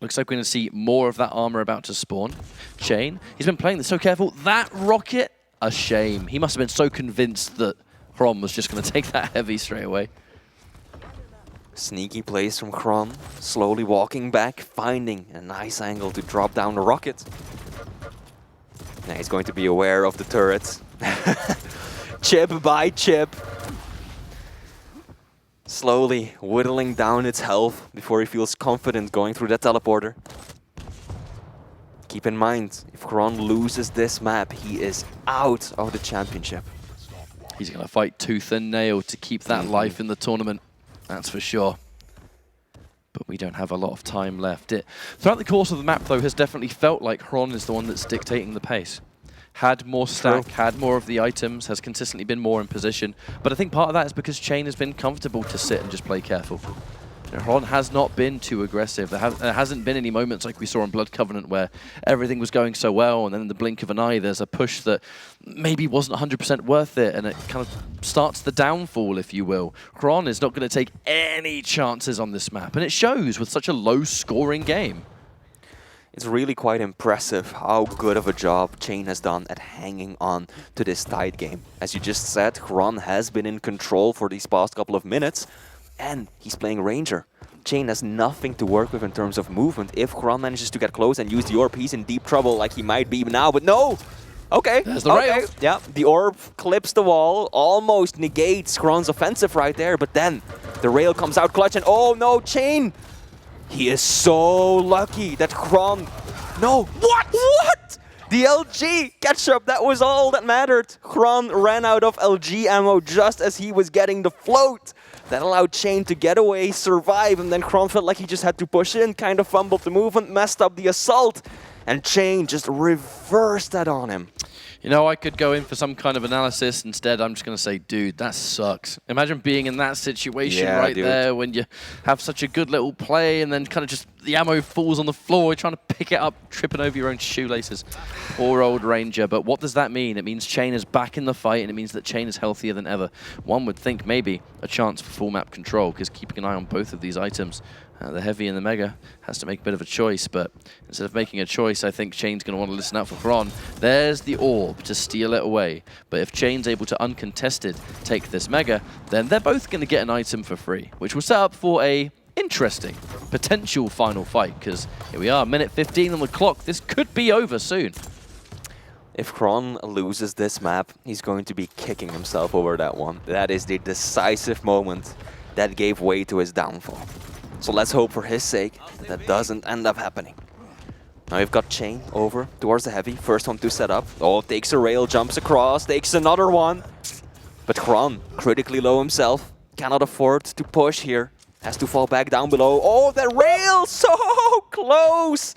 looks like we're going to see more of that armor about to spawn. Chain, he's been playing this so careful. That rocket, a shame. He must have been so convinced that Xron was just going to take that Heavy straight away. Sneaky plays from Xron, slowly walking back, finding a nice angle to drop down the rocket. Now he's going to be aware of the turrets. Chip by chip. Slowly whittling down its health before he feels confident going through that teleporter. Keep in mind, if Xron loses this map, he is out of the championship. He's going to fight tooth and nail to keep that life in the tournament, that's for sure. But we don't have a lot of time left. Throughout the course of the map, though, has definitely felt like Xron is the one that's dictating the pace. Had more stack, had more of the items, has consistently been more in position. But I think part of that is because Chain has been comfortable to sit and just play careful. Xron has not been too aggressive. There hasn't been any moments like we saw in Blood Covenant where everything was going so well, and then in the blink of an eye, there's a push that maybe wasn't 100% worth it, and it kind of starts the downfall, if you will. Xron is not going to take any chances on this map, and it shows with such a low-scoring game. It's really quite impressive how good of a job Chain has done at hanging on to this tight game. As you just said, Xron has been in control for these past couple of minutes, and he's playing Ranger. Chain has nothing to work with in terms of movement. If Xron manages to get close and use the orb, he's in deep trouble like he might be now, but no! Okay, there's the rail. Yeah, the orb clips the wall, almost negates Xron's offensive right there, but then the rail comes out clutch, and oh no, Chain! He is so lucky that Xron... No! What? The LG catch-up, that was all that mattered. Xron ran out of LG ammo just as he was getting the float. That allowed Chain to get away, survive, and then Xron felt like he just had to push in, kind of fumbled the movement, messed up the assault, and Chain just reversed that on him. You know, I could go in for some kind of analysis. Instead, I'm just going to say, dude, that sucks. Imagine being in that situation there when you have such a good little play and then kind of just the ammo falls on the floor, you're trying to pick it up, tripping over your own shoelaces. Poor old Ranger. But what does that mean? It means Chain is back in the fight, and it means that Chain is healthier than ever. One would think maybe a chance for full map control, because keeping an eye on both of these items, the Heavy and the Mega, has to make a bit of a choice, but instead of making a choice, I think Chain's going to want to listen out for Xron. There's the orb to steal it away, but if Chain's able to uncontested take this Mega, then they're both going to get an item for free, which will set up for a interesting potential final fight, because here we are, minute 15 on the clock. This could be over soon. If Xron loses this map, he's going to be kicking himself over that one. That is the decisive moment that gave way to his downfall. So let's hope for his sake that that doesn't end up happening. Now we've got Chain over towards the Heavy. First one to set up. Oh, takes a rail, jumps across, takes another one. But Xron, critically low himself, cannot afford to push here. Has to fall back down below. Oh, that rail, so close!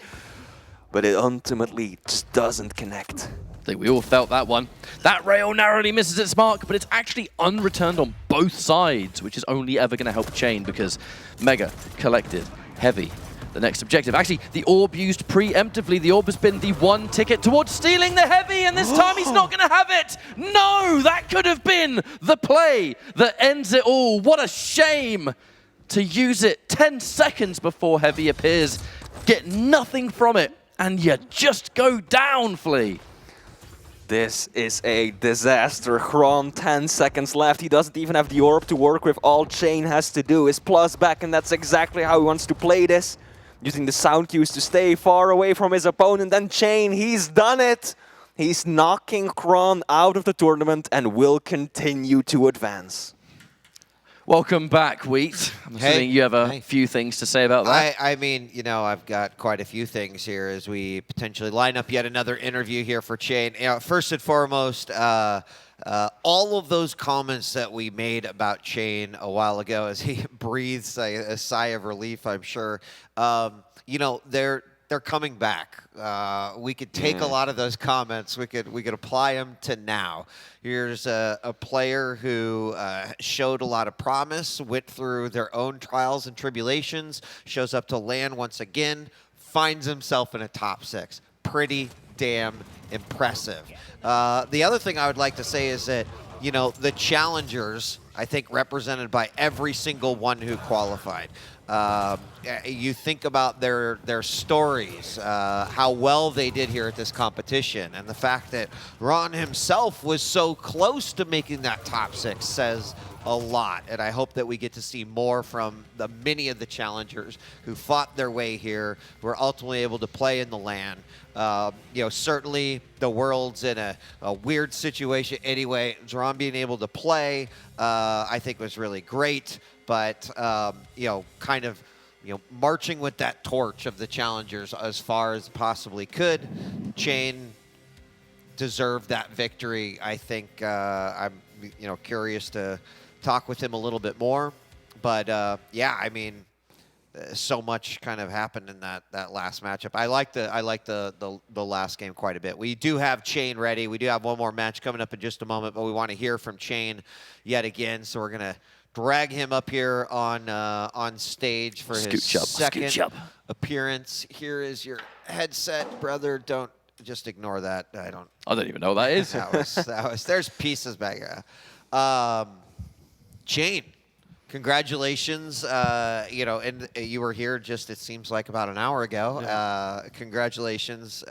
But it ultimately just doesn't connect. I think we all felt that one. That rail narrowly misses its mark, but it's actually unreturned on both sides, which is only ever going to help Chain, because Mega collected Heavy. The next objective, actually, the orb used preemptively. The orb has been the one ticket towards stealing the Heavy, and this time he's not going to have it. No, that could have been the play that ends it all. What a shame to use it 10 seconds before Heavy appears. Get nothing from it, and you just go down, Flea. This is a disaster. Xron, 10 seconds left. He doesn't even have the orb to work with. All Chain has to do is plus back, and that's exactly how he wants to play this. Using the sound cues to stay far away from his opponent. Then Chain, he's done it. He's knocking Xron out of the tournament and will continue to advance. Welcome back, Wheat. I'm assuming you have a few things to say about that. I mean, you know, I've got quite a few things here as we potentially line up yet another interview here for Chain. You know, first and foremost, all of those comments that we made about Chain a while ago as he breathes a sigh of relief, I'm sure, you know, they're coming back. We could take a lot of those comments. We could apply them to now. Here's a player who showed a lot of promise, went through their own trials and tribulations, shows up to LAN once again, finds himself in a top 6. Pretty damn impressive. The other thing I would like to say is that, you know, the challengers, I think, represented by every single one who qualified. You think about their stories, how well they did here at this competition, and the fact that Ron himself was so close to making that top 6 says a lot. And I hope that we get to see more from the many of the challengers who fought their way here, who were ultimately able to play in the LAN. You know, certainly the world's in a weird situation anyway. Xron being able to play, I think was really great. But, you know, kind of, you know, marching with that torch of the challengers as far as possibly could. Chain deserved that victory. I think I'm, you know, curious to talk with him a little bit more. But, yeah, I mean, so much kind of happened in that last matchup. I like the last game quite a bit. We do have Chain ready. We do have one more match coming up in just a moment, but we want to hear from Chain yet again. So we're going to drag him up here on stage for his second appearance. Here is your headset, brother. Don't just ignore that. I don't even know what that is. that was. There's pieces back here. Jane, congratulations. You know, and you were here just, it seems like, about an hour ago. Yeah. Congratulations.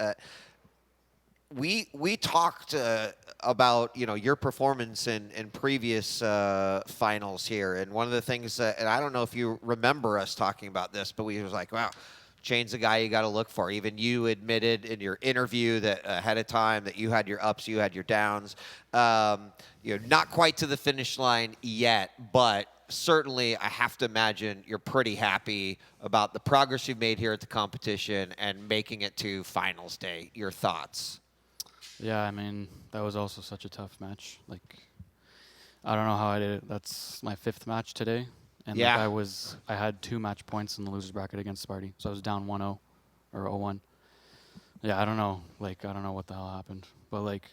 We talked about, you know, your performance in previous finals here, and one of the things that, and I don't know if you remember us talking about this, but we was like, wow, Jane's a guy you got to look for. Even you admitted in your interview that ahead of time that you had your ups, you had your downs. You know, not quite to the finish line yet, but certainly I have to imagine you're pretty happy about the progress you've made here at the competition and making it to finals day. Your thoughts? Yeah, I mean, that was also such a tough match. Like, I don't know how I did it. That's my 5th match today. And yeah. like I had 2 match points in the loser's bracket against Sparty. So I was down 1-0 or 0-1. Yeah, I don't know. Like, I don't know what the hell happened. But like,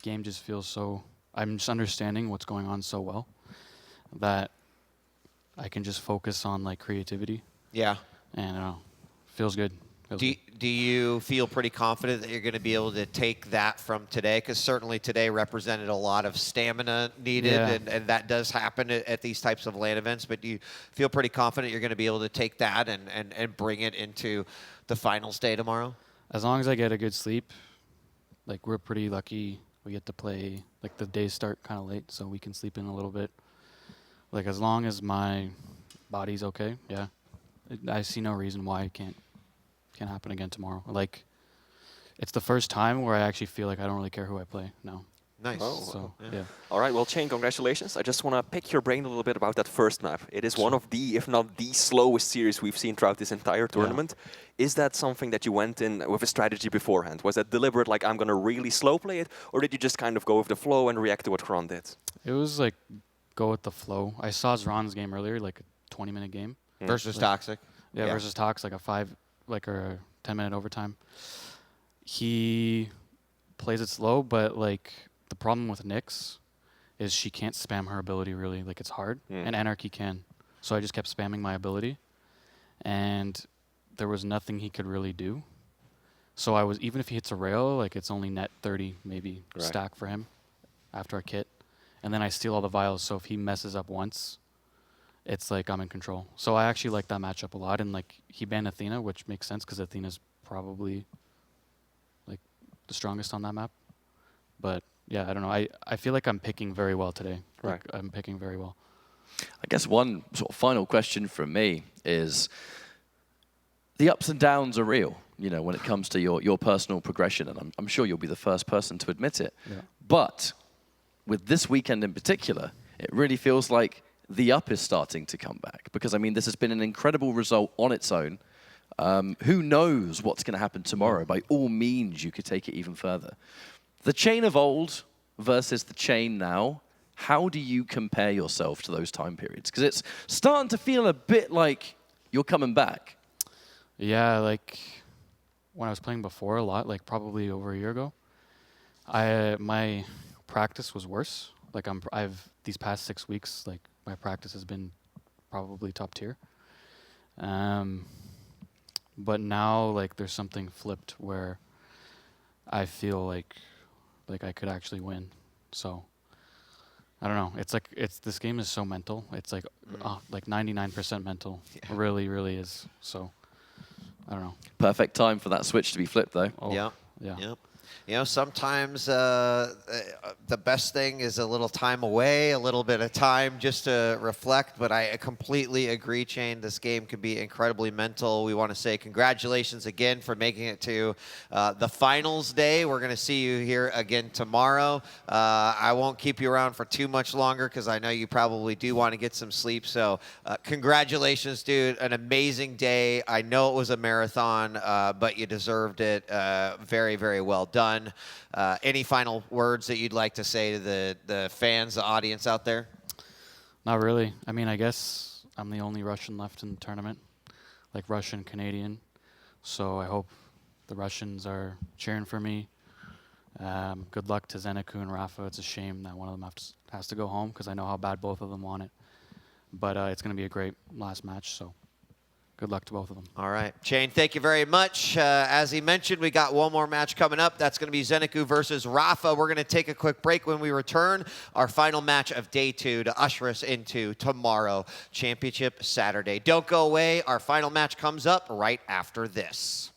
game just feels so, I'm just understanding what's going on so well that I can just focus on like creativity. Yeah. And feels good. Do you feel pretty confident that you're going to be able to take that from today? Because certainly today represented a lot of stamina needed, and that does happen at these types of LAN events. But do you feel pretty confident you're going to be able to take that and bring it into the finals day tomorrow? As long as I get a good sleep, like we're pretty lucky. We get to play, like the days start kind of late, so we can sleep in a little bit. Like as long as my body's okay, yeah. I see no reason why it can't happen again tomorrow. Like, it's the first time where I actually feel like I don't really care who I play now. Nice. Oh, so, yeah. All right, well, Shane, congratulations. I just want to pick your brain a little bit about that first map. It is one of the, if not the slowest series we've seen throughout this entire tournament. Yeah. Is that something that you went in with a strategy beforehand? Was that deliberate, like, I'm going to really slow play it? Or did you just kind of go with the flow and react to what Xron did? It was like, go with the flow. I saw Xron's game earlier, like a 20-minute game. Versus like, Toxic. Yeah, versus Toxic, like a 10-minute overtime. He plays it slow, but like the problem with Nyx is she can't spam her ability really. Like it's hard, and Anarchy can. So I just kept spamming my ability, and there was nothing he could really do. So I was, even if he hits a rail, like it's only net 30 maybe stack for him after a kit, and then I steal all the vials. So if he messes up once, it's like I'm in control. So I actually like that matchup a lot. And like he banned Athena, which makes sense because Athena's probably like the strongest on that map. But yeah, I don't know. I feel like I'm picking very well today. Right. Like, I'm picking very well. I guess one sort of final question from me is the ups and downs are real, you know, when it comes to your personal progression. And I'm sure you'll be the first person to admit it. Yeah. But with this weekend in particular, it really feels like the up is starting to come back, because I mean this has been an incredible result on its own. Who knows what's going to happen tomorrow? By all means, you could take it even further. The chain of old versus the chain now, how do you compare yourself to those time periods? Because it's starting to feel a bit like you're coming back. Yeah, like when I was playing before a lot, like probably over a year ago, my practice was worse. Like I've these past 6 weeks, like my practice has been probably top tier. But now, like, there's something flipped where I feel like I could actually win. So I don't know. It's like this game is so mental. It's like 99% mental. Yeah. It really, really is. So I don't know. Perfect time for that switch to be flipped, though. Oh, yeah. Yeah. You know, sometimes the best thing is a little time away, a little bit of time just to reflect. But I completely agree, Shane. This game could be incredibly mental. We want to say congratulations again for making it to the finals day. We're going to see you here again tomorrow. I won't keep you around for too much longer because I know you probably do want to get some sleep. So congratulations, dude. An amazing day. I know it was a marathon, but you deserved it. Very, very well done. Any final words that you'd like to say to the fans, the audience out there? Not really. I mean, I guess I'm the only Russian left in the tournament, like Russian, Canadian. So I hope the Russians are cheering for me. Good luck to ZenAku and Rapha. It's a shame that one of them has to go home because I know how bad both of them want it. But it's going to be a great last match, so good luck to both of them. All right. Shane, thank you very much. As he mentioned, we got one more match coming up. That's going to be ZenAku versus Rapha. We're going to take a quick break. When we return, our final match of day 2 to usher us into tomorrow, Championship Saturday. Don't go away. Our final match comes up right after this.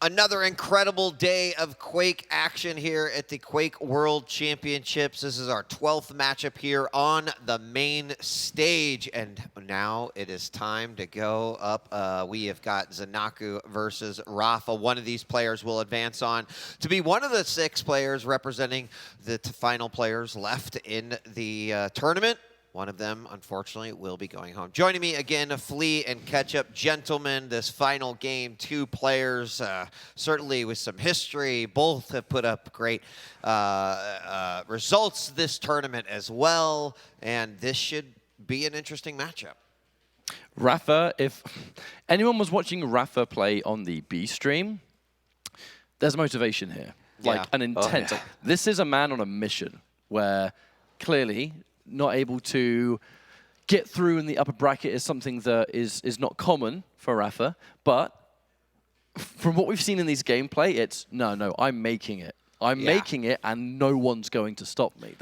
Another incredible day of Quake action here at the Quake World Championships. This is our 12th matchup here on the main stage. And now it is time to go up. We have got ZenAku versus rapha. One of these players will advance on to be one of the 6 players representing the final players left in the tournament. One of them, unfortunately, will be going home. Joining me again, Flea and Ketchup. Gentlemen, this final game, 2 players, certainly with some history. Both have put up great results this tournament as well, and this should be an interesting matchup. Rapha, if anyone was watching Rapha play on the B stream, there's motivation here. Like an intent. Like, this is a man on a mission where clearly not able to get through in the upper bracket is something that is not common for rapha, but from what we've seen in these gameplay, it's no, I'm making it. I'm making it, and no one's going to stop me.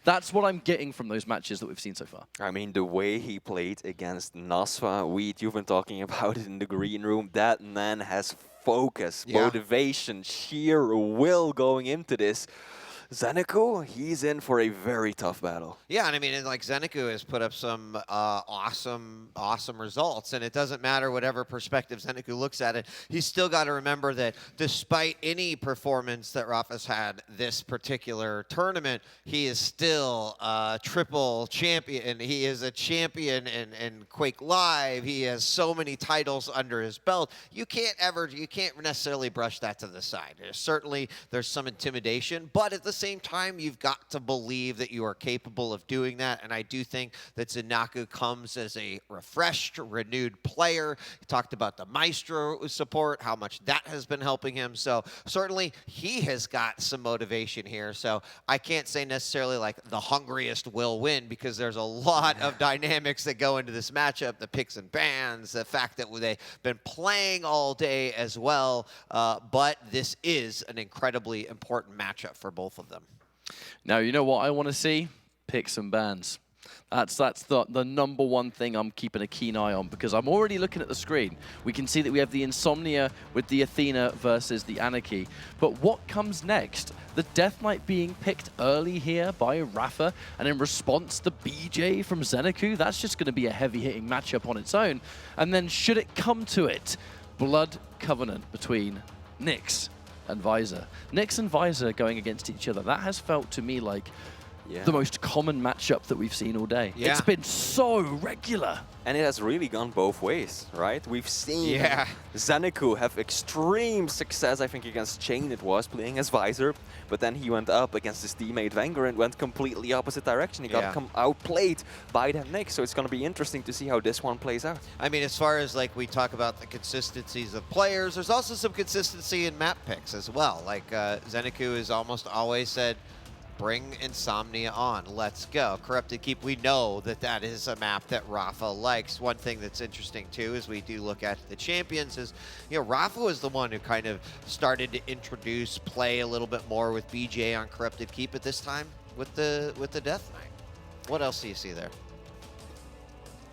That's what I'm getting from those matches that we've seen so far. I mean, the way he played against Nasva, you've been talking about it in the green room, that man has focus, motivation, sheer will going into this. ZenAku, he's in for a very tough battle. Yeah, and I mean, like ZenAku has put up some awesome results, and it doesn't matter whatever perspective ZenAku looks at it. He's still got to remember that despite any performance that rapha's had this particular tournament, he is still a triple champion. He is a champion in Quake Live. He has so many titles under his belt. You can't necessarily brush that to the side. There's some intimidation, but at the same time, you've got to believe that you are capable of doing that, and I do think that ZenAku comes as a refreshed, renewed player. He talked about the Maestro support, how much that has been helping him, so certainly he has got some motivation here, so I can't say necessarily like the hungriest will win, because there's a lot of dynamics that go into this matchup, the picks and bans, the fact that they've been playing all day as well, but this is an incredibly important matchup for both of them. Now, you know what I want to see? Picks and bans. That's the #1 thing I'm keeping a keen eye on, because I'm already looking at the screen. We can see that we have the Insomnia with the Athena versus the Anarchy. But what comes next? The Death Knight being picked early here by rapha, and in response, the BJ from ZenAku. That's just going to be a heavy-hitting matchup on its own. And then should it come to it, Blood Covenant between Nyx and Visor. Nyx and Visor going against each other. That has felt to me like the most common matchup that we've seen all day. Yeah. It's been so regular. And it has really gone both ways, right? We've seen ZenAku have extreme success, I think against Chain it was, playing as Visor, but then he went up against his teammate vengeurR and went completely opposite direction. He got outplayed by that Nyx, so it's going to be interesting to see how this one plays out. I mean, as far as like we talk about the consistencies of players, there's also some consistency in map picks as well. Like ZenAku has almost always said, bring Insomnia on, let's go. Corrupted Keep, we know that that is a map that rapha likes. One thing that's interesting too, as we do look at the champions, is, you know, rapha was the one who kind of started to introduce play a little bit more with BJ on Corrupted Keep at this time with the Death Knight. What else do you see there?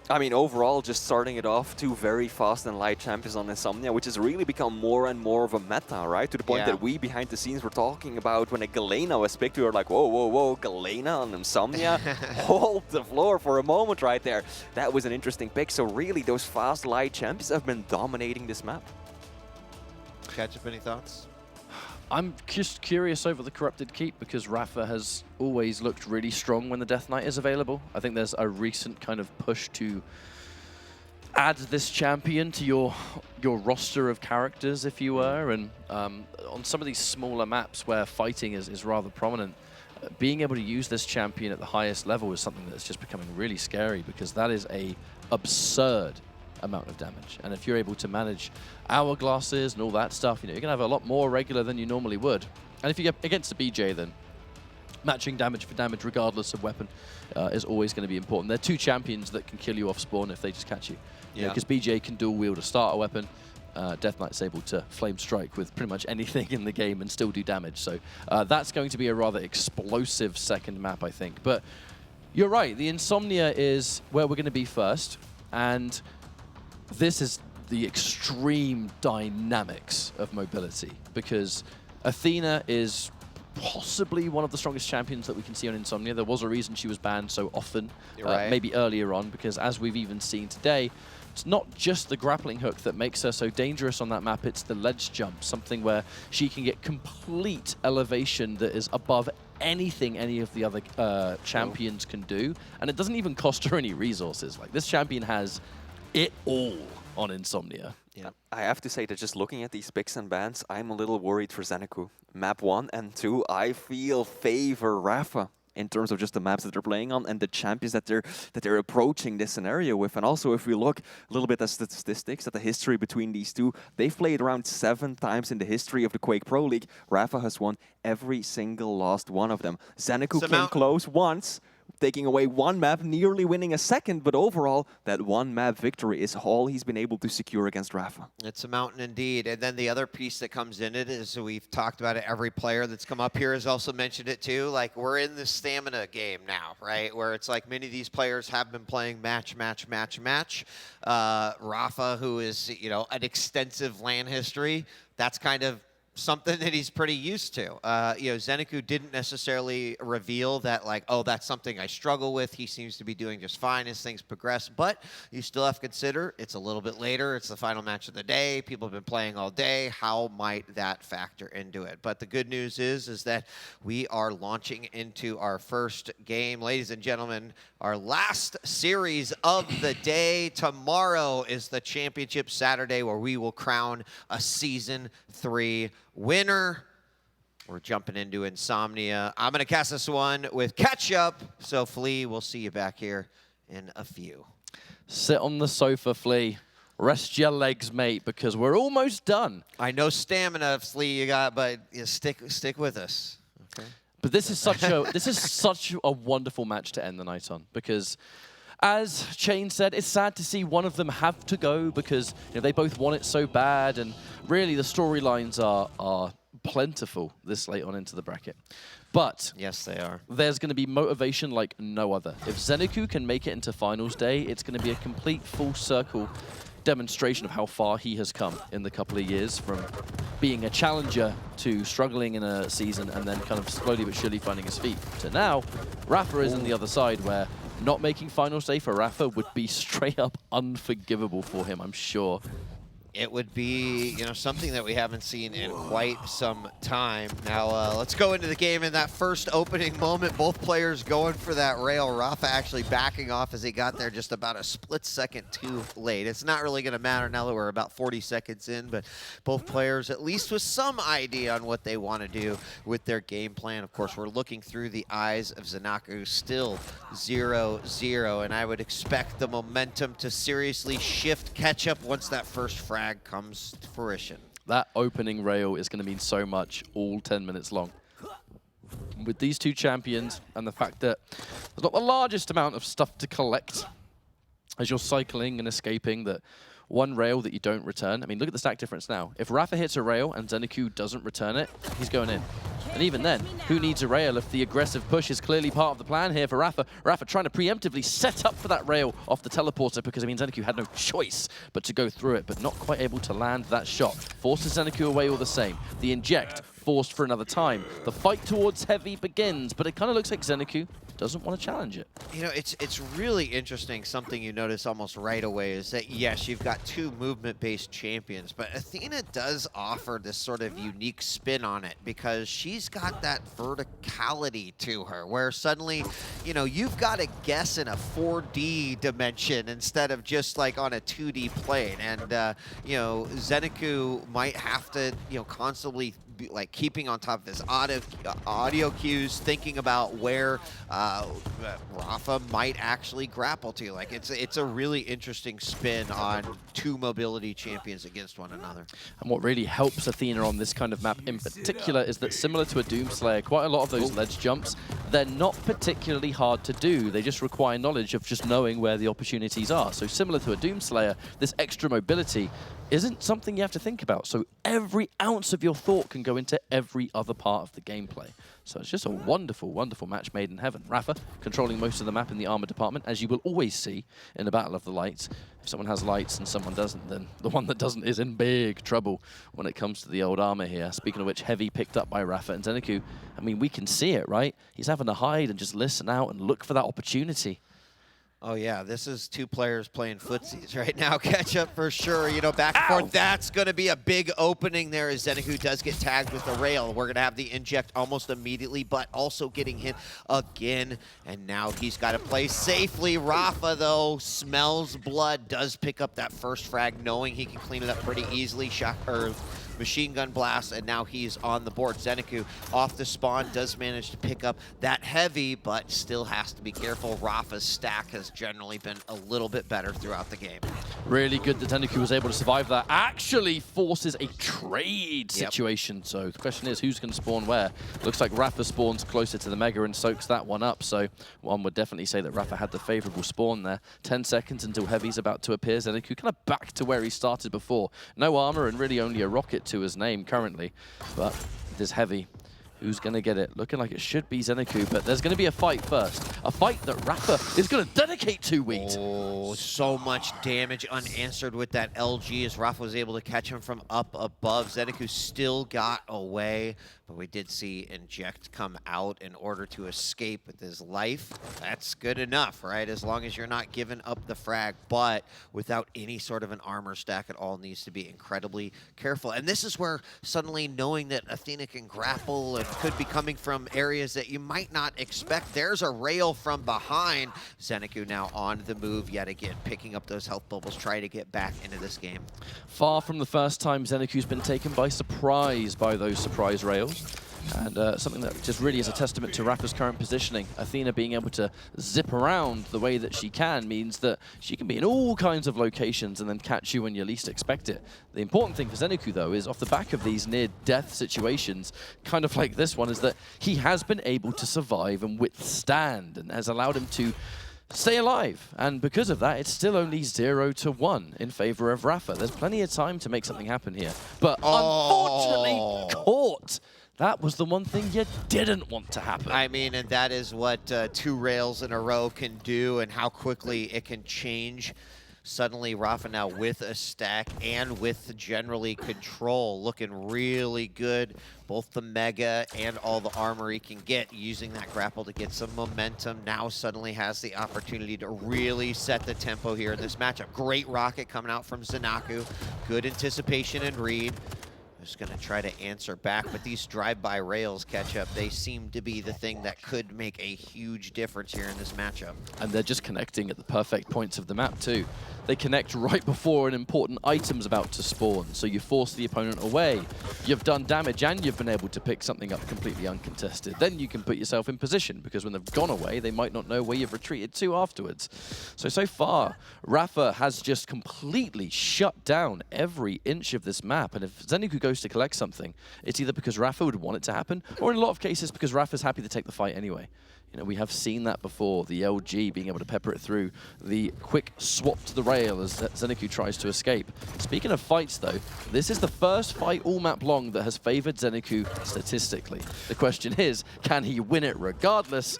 I mean, overall, just starting it off, 2 very fast and light champions on Insomnia, which has really become more and more of a meta, right? To the point that we, behind the scenes, were talking about when a Galena was picked, we were like, whoa, Galena on Insomnia? Hold the floor for a moment right there. That was an interesting pick. So really, those fast, light champions have been dominating this map. Ketchup, any thoughts? I'm just curious over the Corrupted Keep, because rapha has always looked really strong when the Death Knight is available. I think there's a recent kind of push to add this champion to your roster of characters, if you were, and on some of these smaller maps where fighting is rather prominent, being able to use this champion at the highest level is something that's just becoming really scary, because that is a absurd amount of damage. And if you're able to manage hourglasses and all that stuff, you know, you're going to have a lot more regular than you normally would. And if you get against the BJ, then matching damage for damage regardless of weapon is always going to be important. They're 2 champions that can kill you off spawn if they just catch you. Because BJ can dual wield a starter weapon. Death Knight's able to flame strike with pretty much anything in the game and still do damage. So that's going to be a rather explosive second map, I think. But you're right, the Insomnia is where we're going to be first. And this is the extreme dynamics of mobility, because Athena is possibly one of the strongest champions that we can see on Insomnia. There was a reason she was banned so often, maybe earlier on, because as we've even seen today, it's not just the grappling hook that makes her so dangerous on that map, it's the ledge jump, something where she can get complete elevation that is above anything any of the other champions can do, and it doesn't even cost her any resources. Like, this champion has it all on Insomnia. Yeah, I have to say that just looking at these picks and bans, I'm a little worried for ZenAku. Map 1 and 2, I feel favor rapha in terms of just the maps that they're playing on and the champions that they're approaching this scenario with. And also, if we look a little bit at statistics, at the history between these two, they've played around 7 times in the history of the Quake Pro League. Rapha has won every single last one of them. ZenAku came close once, taking away 1 map, nearly winning a second, but overall, that 1 map victory is all he's been able to secure against rapha. It's a mountain indeed. And then the other piece that comes in it is, we've talked about it, every player that's come up here has also mentioned it too, like, we're in the stamina game now, right? Where it's like many of these players have been playing match. Rapha, who is, you know, an extensive LAN history, that's kind of something that he's pretty used to. You know, ZenAku didn't necessarily reveal that, like, oh, that's something I struggle with. He seems to be doing just fine as things progress, but you still have to consider it's a little bit later. It's the final match of the day. People have been playing all day. How might that factor into it? But the good news is that we are launching into our first game. Ladies and gentlemen, our last series of the day. Tomorrow is the championship Saturday, where we will crown a Season 3 winner. We're jumping into Insomnia. I'm going to cast this one with Ketchup. So, Flea, we'll see you back here in a few. Sit on the sofa, Flea. Rest your legs, mate, because we're almost done. I know stamina, Flea, you got, but you stick with us. Okay. But this is such a wonderful match to end the night on, because as Chain said, it's sad to see one of them have to go, because, you know, they both want it so bad, and really the storylines are plentiful this late on into the bracket. But yes, they are. There's going to be motivation like no other. If ZenAku can make it into finals day, it's going to be a complete full circle demonstration of how far he has come in the couple of years, from being a challenger to struggling in a season and then kind of slowly but surely finding his feet, to now rapha is on the other side, where not making finals day for rapha would be straight up unforgivable for him, I'm sure. It would be, you know, something that we haven't seen in quite some time. Now, let's go into the game. In that first opening moment, both players going for that rail. Rapha actually backing off as he got there just about a split second too late. It's not really going to matter now that we're about 40 seconds in, but both players, at least with some idea on what they want to do with their game plan. Of course, we're looking through the eyes of ZenAku, still 0-0, and I would expect the momentum to seriously shift Ketchup once that first frag comes to fruition. That opening rail is going to mean so much all 10 minutes long. With these two champions and the fact that there's not the largest amount of stuff to collect as you're cycling and escaping, that one rail that you don't return. I mean, look at the stack difference now. If rapha hits a rail and ZenAku doesn't return it, he's going in. And even then, who needs a rail if the aggressive push is clearly part of the plan here for rapha? Rapha trying to preemptively set up for that rail off the teleporter, because I mean, ZenAku had no choice but to go through it, but not quite able to land that shot. Forces ZenAku away all the same. The inject forced for another time. The fight towards heavy begins, but it kind of looks like ZenAku doesn't want to challenge it. You know, it's really interesting. Something you notice almost right away is that, yes, you've got 2 movement-based champions, but Athena does offer this sort of unique spin on it, because she's got that verticality to her, where suddenly, you know, you've got to guess in a 4D dimension instead of just like on a 2D plane. And, you know, ZenAku might have to, you know, constantly like keeping on top of his audio cues, thinking about where rapha might actually grapple to. Like, it's a really interesting spin on 2 mobility champions against one another. And what really helps Athena on this kind of map in particular is that, similar to a Doomslayer, quite a lot of those ledge jumps, they're not particularly hard to do. They just require knowledge of just knowing where the opportunities are. So similar to a Doomslayer, this extra mobility isn't something you have to think about. So every ounce of your thought can go into every other part of the gameplay. So it's just a wonderful, wonderful match made in heaven. Rapha controlling most of the map in the armor department, as you will always see in a Battle of the Lights. If someone has lights and someone doesn't, then the one that doesn't is in big trouble when it comes to the old armor here. Speaking of which, Heavy picked up by Rapha, and ZenAku, I mean, we can see it, right? He's having to hide and just listen out and look for that opportunity. Oh, yeah, this is two players playing footsies right now. Catch up for sure, you know, back and forth. That's going to be a big opening there as ZenAku does get tagged with the rail. We're going to have the inject almost immediately, but also getting hit again. And now he's got to play safely. Rapha, though, smells blood, does pick up that first frag, knowing he can clean it up pretty easily. Machine gun blast, and now he's on the board. ZenAku off the spawn does manage to pick up that heavy, but still has to be careful. Rapha's stack has generally been a little bit better throughout the game. Really good that ZenAku was able to survive that. Actually forces a trade situation. So the question is, who's going to spawn where? Looks like Rapha spawns closer to the Mega and soaks that one up. So one would definitely say that Rapha had the favorable spawn there. 10 seconds until Heavy's about to appear. ZenAku kind of back to where he started before. No armor and really only a rocket to his name currently, but there's Heavy. Who's going to get it? Looking like it should be ZenAku, but there's going to be a fight first. A fight that Rapha is going to dedicate to, Wheat. Oh, so much damage unanswered with that LG as Rapha was able to catch him from up above. ZenAku still got away, but we did see Inject come out in order to escape with his life. That's good enough, right? As long as you're not giving up the frag, but without any sort of an armor stack at all, needs to be incredibly careful. And this is where suddenly knowing that Athena can grapple and could be coming from areas that you might not expect. There's a rail from behind. ZenAku now on the move yet again, picking up those health bubbles, trying to get back into this game. Far from the first time ZenAku's been taken by surprise by those surprise rails. And something that just really is a testament to Rapha's current positioning. Athena being able to zip around the way that she can means that she can be in all kinds of locations and then catch you when you least expect it. The important thing for ZenAku, though, is off the back of these near-death situations, kind of like this one, is that he has been able to survive and withstand and has allowed him to stay alive. And because of that, it's still only 0-1 in favor of Rapha. There's plenty of time to make something happen here. But unfortunately, caught. That was the one thing you didn't want to happen. I mean, and that is what 2 rails in a row can do and how quickly it can change. Suddenly, Rapha now with a stack and with generally control, looking really good. Both the Mega and all the armor he can get, using that grapple to get some momentum. Now suddenly has the opportunity to really set the tempo here in this matchup. Great rocket coming out from ZenAku. Good anticipation and read. Just going to try to answer back, but these drive-by rails catch up. They seem to be the thing that could make a huge difference here in this matchup. And they're just connecting at the perfect points of the map too. They connect right before an important item's about to spawn, so you force the opponent away. You've done damage and you've been able to pick something up completely uncontested. Then you can put yourself in position, because when they've gone away, they might not know where you've retreated to afterwards. So far, Rapha has just completely shut down every inch of this map, and if ZenAku goes to collect something, it's either because Rapha would want it to happen, or in a lot of cases because Rapha's happy to take the fight anyway. You know, we have seen that before, the LG being able to pepper it through, the quick swap to the rail as ZenAku tries to escape. Speaking of fights though, this is the first fight all map long that has favored ZenAku statistically. The question is, can he win it regardless?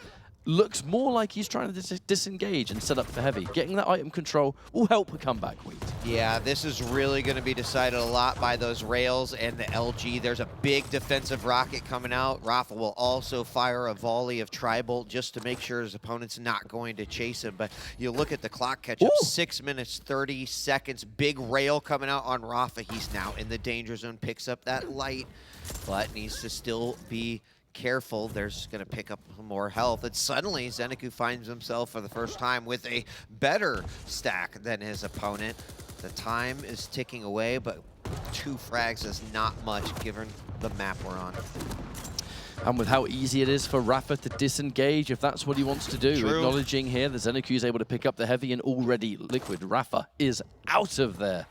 Looks more like he's trying to disengage and set up for Heavy. Getting that item control will help a comeback, Wheat. Yeah, this is really going to be decided a lot by those rails and the LG. There's a big defensive rocket coming out. Rapha will also fire a volley of Tri-Bolt just to make sure his opponent's not going to chase him. But you look at the clock catch-up, 6 minutes, 30 seconds. Big rail coming out on Rapha. He's now in the danger zone, picks up that light, but needs to still be careful. There's going to pick up more health, and suddenly ZenAku finds himself for the first time with a better stack than his opponent. The time is ticking away, but 2 frags is not much given the map we're on. And with how easy it is for Rapha to disengage, if that's what he wants to do. True. Acknowledging here that ZenAku is able to pick up the Heavy, and already Liquid Rapha is out of there.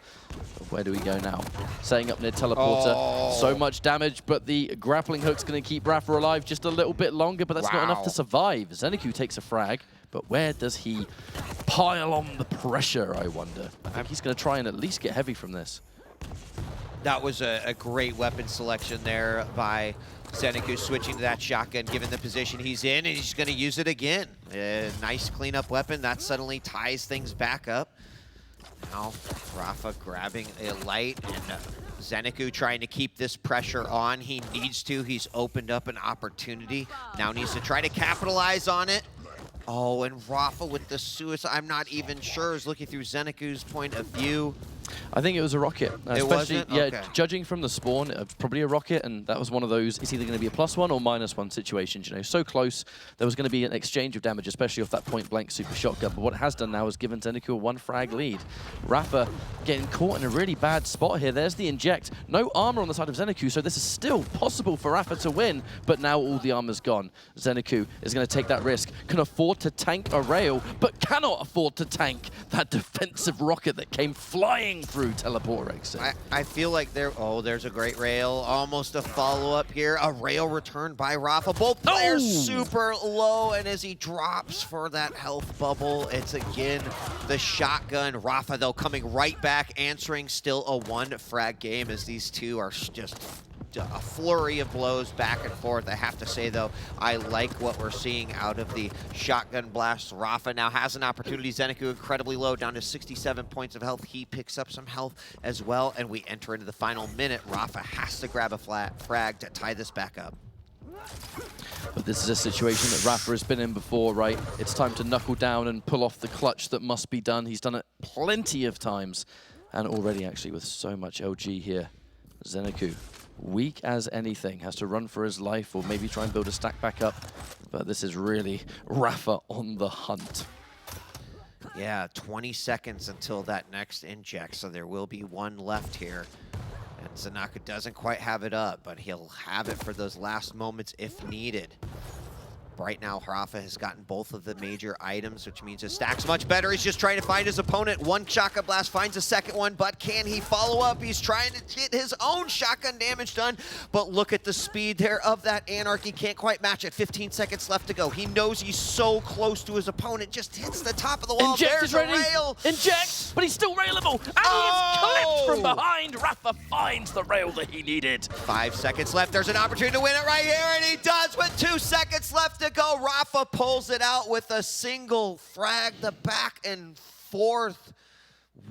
Where do we go now? Setting up near teleporter. So much damage, but the grappling hook's going to keep Rapha alive just a little bit longer, but that's not enough to survive. ZenAku takes a frag, but where does he pile on the pressure, I wonder? I think he's going to try and at least get Heavy from this. That was a great weapon selection there by ZenAku, switching to that shotgun, given the position he's in, and he's going to use it again. A nice cleanup weapon. That suddenly ties things back up. Now, rapha grabbing a light, and ZenAku trying to keep this pressure on. He needs to. He's opened up an opportunity. Now needs to try to capitalize on it. Oh, and rapha with the suicide. I'm not even sure. Is looking through ZenAku's point of view. I think it was a rocket. It wasn't? Yeah, Okay. judging from the spawn, probably a rocket, and that was one of those, it's either going to be a +1 or -1 situations, you know, so close. There was going to be an exchange of damage, especially off that point-blank super shotgun, but what it has done now is given ZenAku a 1-frag lead. rapha getting caught in a really bad spot here. There's the inject. No armor on the side of ZenAku, so this is still possible for rapha to win, but now all the armor's gone. ZenAku is going to take that risk, can afford to tank a rail, but cannot afford to tank that defensive rocket that came flying through teleport exit. I feel like there's a great rail. Almost a follow-up here. A rail returned by rapha. Both players super low, and as he drops for that health bubble, it's again the shotgun. rapha, though, coming right back, answering still a 1-frag game as these two are just a flurry of blows back and forth. I have to say, though, I like what we're seeing out of the shotgun blast. rapha now has an opportunity. ZenAku incredibly low, down to 67 points of health. He picks up some health as well, and we enter into the final minute. rapha has to grab a flat frag to tie this back up. But this is a situation that rapha has been in before, right? It's time to knuckle down and pull off the clutch that must be done. He's done it plenty of times, and already actually with so much LG here. ZenAku, weak as anything, has to run for his life or maybe try and build a stack back up. But this is really rapha on the hunt. Yeah, 20 seconds until that next inject, so there will be one left here. And ZenAku doesn't quite have it up, but he'll have it for those last moments if needed. Right now, rapha has gotten both of the major items, which means his stack's much better. He's just trying to find his opponent. One shotgun blast, finds a second one, but can he follow up? He's trying to get his own shotgun damage done, but look at the speed there of that Anarchy. Can't quite match it. 15 seconds left to go. He knows he's so close to his opponent, just hits the top of the wall. Inject There's is ready. a rail. Inject, but he's still railable, and he is clipped from behind. rapha finds the rail that he needed. 5 seconds left. There's an opportunity to win it right here, and he does with 2 seconds left to go. rapha pulls it out with a single frag, the back and forth.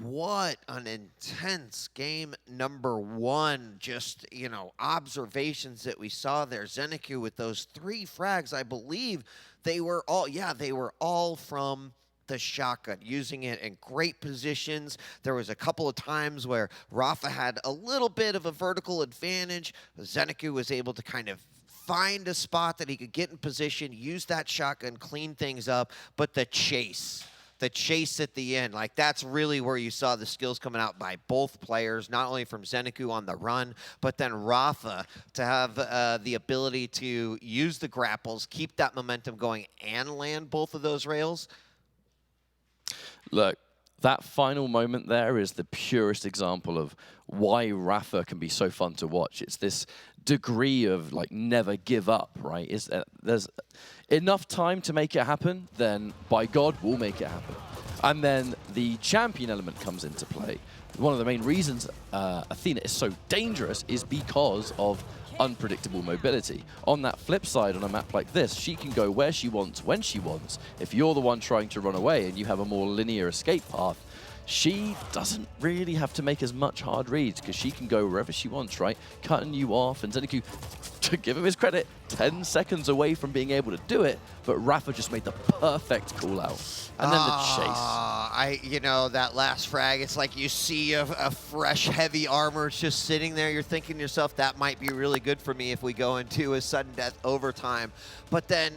What an intense game number one. Just, you know, observations that we saw there. ZenAku with those 3 frags, I believe they were all from the shotgun, using it in great positions. There was a couple of times where rapha had a little bit of a vertical advantage. ZenAku was able to kind of find a spot that he could get in position, use that shotgun, clean things up, but the chase at the end, like that's really where you saw the skills coming out by both players, not only from ZenAku on the run, but then rapha to have the ability to use the grapples, keep that momentum going, and land both of those rails. Look, that final moment there is the purest example of why rapha can be so fun to watch. It's this degree of like never give up, right? There's enough time to make it happen, then by God, we'll make it happen. And then the champion element comes into play. One of the main reasons Athena is so dangerous is because of unpredictable mobility. On that flip side, on a map like this, she can go where she wants, when she wants. If you're the one trying to run away and you have a more linear escape path, she doesn't really have to make as much hard reads because she can go wherever she wants, right? Cutting you off, and ZenAku, to give him his credit, 10 seconds away from being able to do it, but rapha just made the perfect call out. And then the chase. You know, that last frag, it's like you see a fresh, heavy armor just sitting there. You're thinking to yourself, that might be really good for me if we go into a sudden death overtime. But then,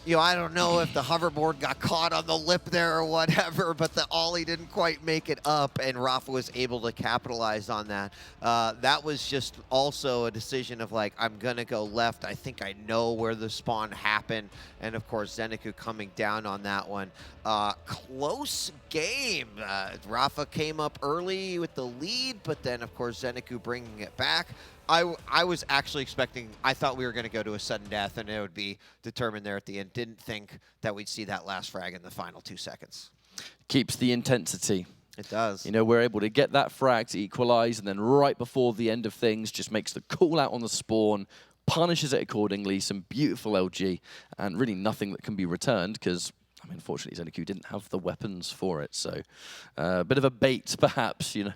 you know, I don't know if the hoverboard got caught on the lip there or whatever, but the ollie didn't quite make it up, and rapha was able to capitalize on that. That was just also a decision of like, I'm going to go left. I think I know where the spawn happened. And of course, ZenAku coming down on that one. Close game. rapha came up early with the lead, but then of course, ZenAku bringing it back. I was actually expecting, I thought we were going to go to a sudden death and it would be determined there at the end. Didn't think that we'd see that last frag in the final 2 seconds. Keeps the intensity. It does. You know, we're able to get that frag to equalize, and then right before the end of things, just makes the call out on the spawn, punishes it accordingly, some beautiful LG, and really nothing that can be returned, because, I mean, unfortunately, ZenAku didn't have the weapons for it, so a bit of a bait, perhaps, you know,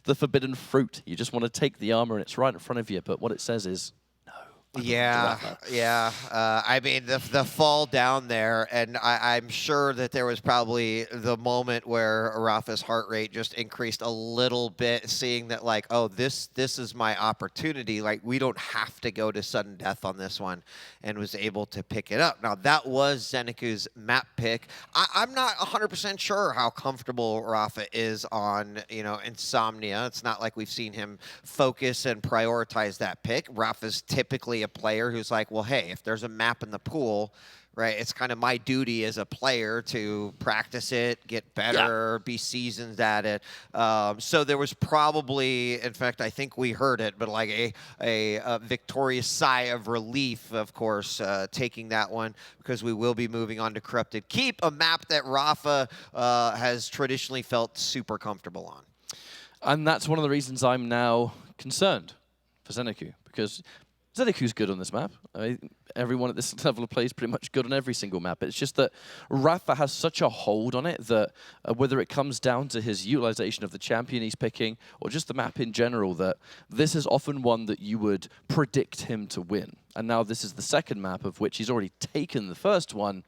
the forbidden fruit. You just want to take the armor, and it's right in front of you, but what it says is, yeah. I mean, the fall down there, and I'm sure that there was probably the moment where Rapha's heart rate just increased a little bit, seeing that, like, oh, this is my opportunity. Like, we don't have to go to sudden death on this one, and was able to pick it up. Now, that was ZenAku's map pick. I'm not 100% sure how comfortable Rapha is on, you know, Insomnia. It's not like we've seen him focus and prioritize that pick. Rapha's typically a player who's like, well, hey, if there's a map in the pool, right, it's kind of my duty as a player to practice it, get better, be seasoned at it. So there was probably, in fact, I think we heard it, but like a victorious sigh of relief, of course, taking that one, because we will be moving on to Corrupted Keep, a map that Rapha has traditionally felt super comfortable on. And that's one of the reasons I'm now concerned for ZenAku, because ZenAku's good on this map. Everyone at this level of play is pretty much good on every single map. It's just that Rapha has such a hold on it that whether it comes down to his utilization of the champion he's picking or just the map in general, that this is often one that you would predict him to win. And now this is the second map, of which he's already taken the first one.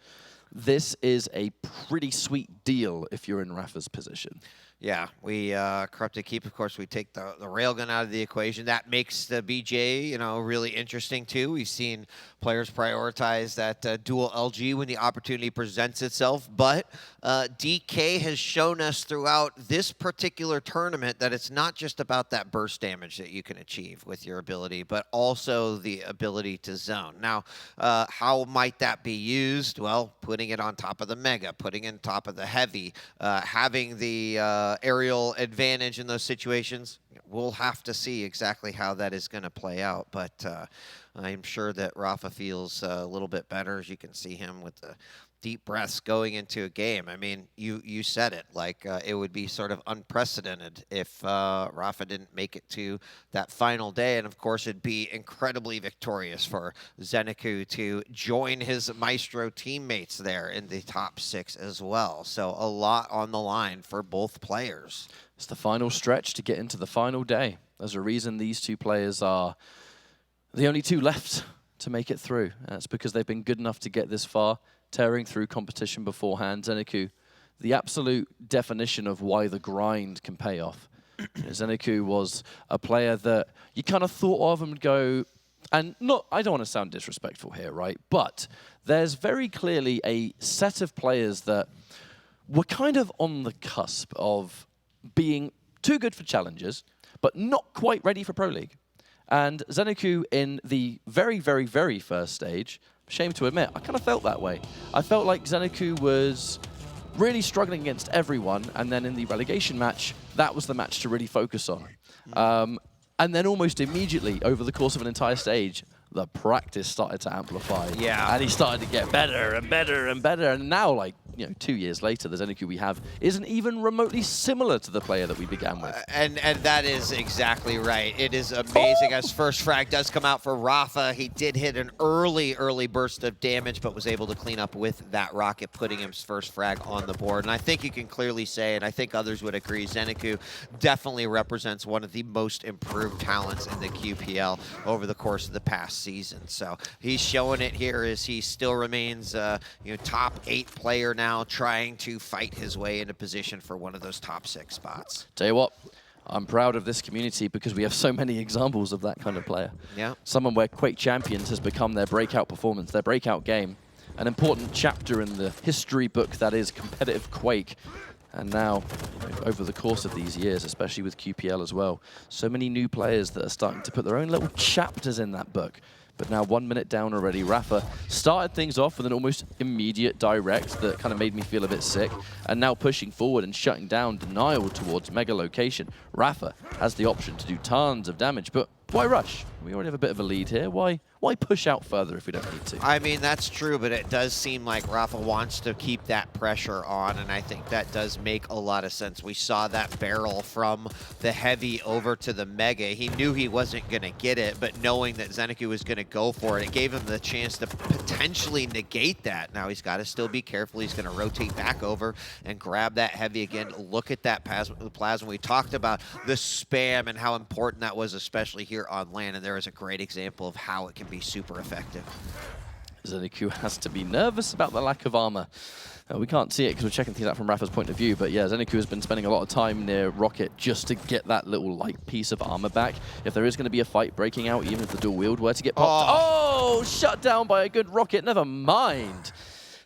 This is a pretty sweet deal if you're in Rapha's position. Yeah, we Corrupted Keep, of course, we take the railgun out of the equation. That makes the BJ, you know, really interesting too. We've seen players prioritize that dual LG when the opportunity presents itself. But DK has shown us throughout this particular tournament that it's not just about that burst damage that you can achieve with your ability, but also the ability to zone. Now, how might that be used? Well, putting it on top of the Mega, putting it on top of the Heavy, having the aerial advantage in those situations. We'll have to see exactly how that is going to play out, but I'm sure that Rapha feels a little bit better, as you can see him with the deep breaths going into a game. I mean, you said it, like it would be sort of unprecedented if Rapha didn't make it to that final day, and of course it'd be incredibly victorious for ZenAku to join his Maestro teammates there in the top 6 as well. So a lot on the line for both players. It's the final stretch to get into the final day. There's a reason these two players are the only two left to make it through. That's because they've been good enough to get this far, tearing through competition beforehand. ZenAku, the absolute definition of why the grind can pay off. ZenAku was a player that you kind of thought of and go, and not, I don't want to sound disrespectful here, right? But there's very clearly a set of players that were kind of on the cusp of being too good for challenges, but not quite ready for Pro League. And ZenAku in the very, very, very first stage, shame to admit, I kind of felt that way. I felt like ZenAku was really struggling against everyone, and then in the relegation match, that was the match to really focus on. And then almost immediately, over the course of an entire stage, the practice started to amplify. Yeah. And he started to get better and better and better. And now, like, you know, 2 years later, the ZenAku we have isn't even remotely similar to the player that we began with. And that is exactly right. It is amazing as first frag does come out for Rapha. He did hit an early burst of damage, but was able to clean up with that rocket, putting his first frag on the board. And I think you can clearly say, and I think others would agree, ZenAku definitely represents one of the most improved talents in the QPL over the course of the past season. So he's showing it here as he still remains top 8 player now, trying to fight his way into position for one of those top 6 spots. Tell you what, I'm proud of this community because we have so many examples of that kind of player. Yeah. Someone where Quake Champions has become their breakout performance, their breakout game, an important chapter in the history book that is competitive Quake. And now, over the course of these years, especially with QPL as well, so many new players that are starting to put their own little chapters in that book. But now 1 minute down already, Rapha started things off with an almost immediate direct that kind of made me feel a bit sick. And now pushing forward and shutting down denial towards Mega Location. Rapha has the option to do tons of damage, but why rush? We already have a bit of a lead here. Why push out further if we don't need to? I mean, that's true, but it does seem like Rapha wants to keep that pressure on, and I think that does make a lot of sense. We saw that barrel from the heavy over to the mega. He knew he wasn't going to get it, but knowing that ZenAku was going to go for it, it gave him the chance to potentially negate that. Now he's got to still be careful. He's going to rotate back over and grab that heavy again. Look at that plasma. We talked about the spam and how important that was, especially here on land, and there is a great example of how it can be super effective. ZenAku has to be nervous about the lack of armor. We can't see it because we're checking things out from Rapha's point of view, but yeah, ZenAku has been spending a lot of time near Rocket just to get that little light piece of armor back. If there is going to be a fight breaking out, even if the dual wield were to get popped... Oh, shut down by a good Rocket, never mind.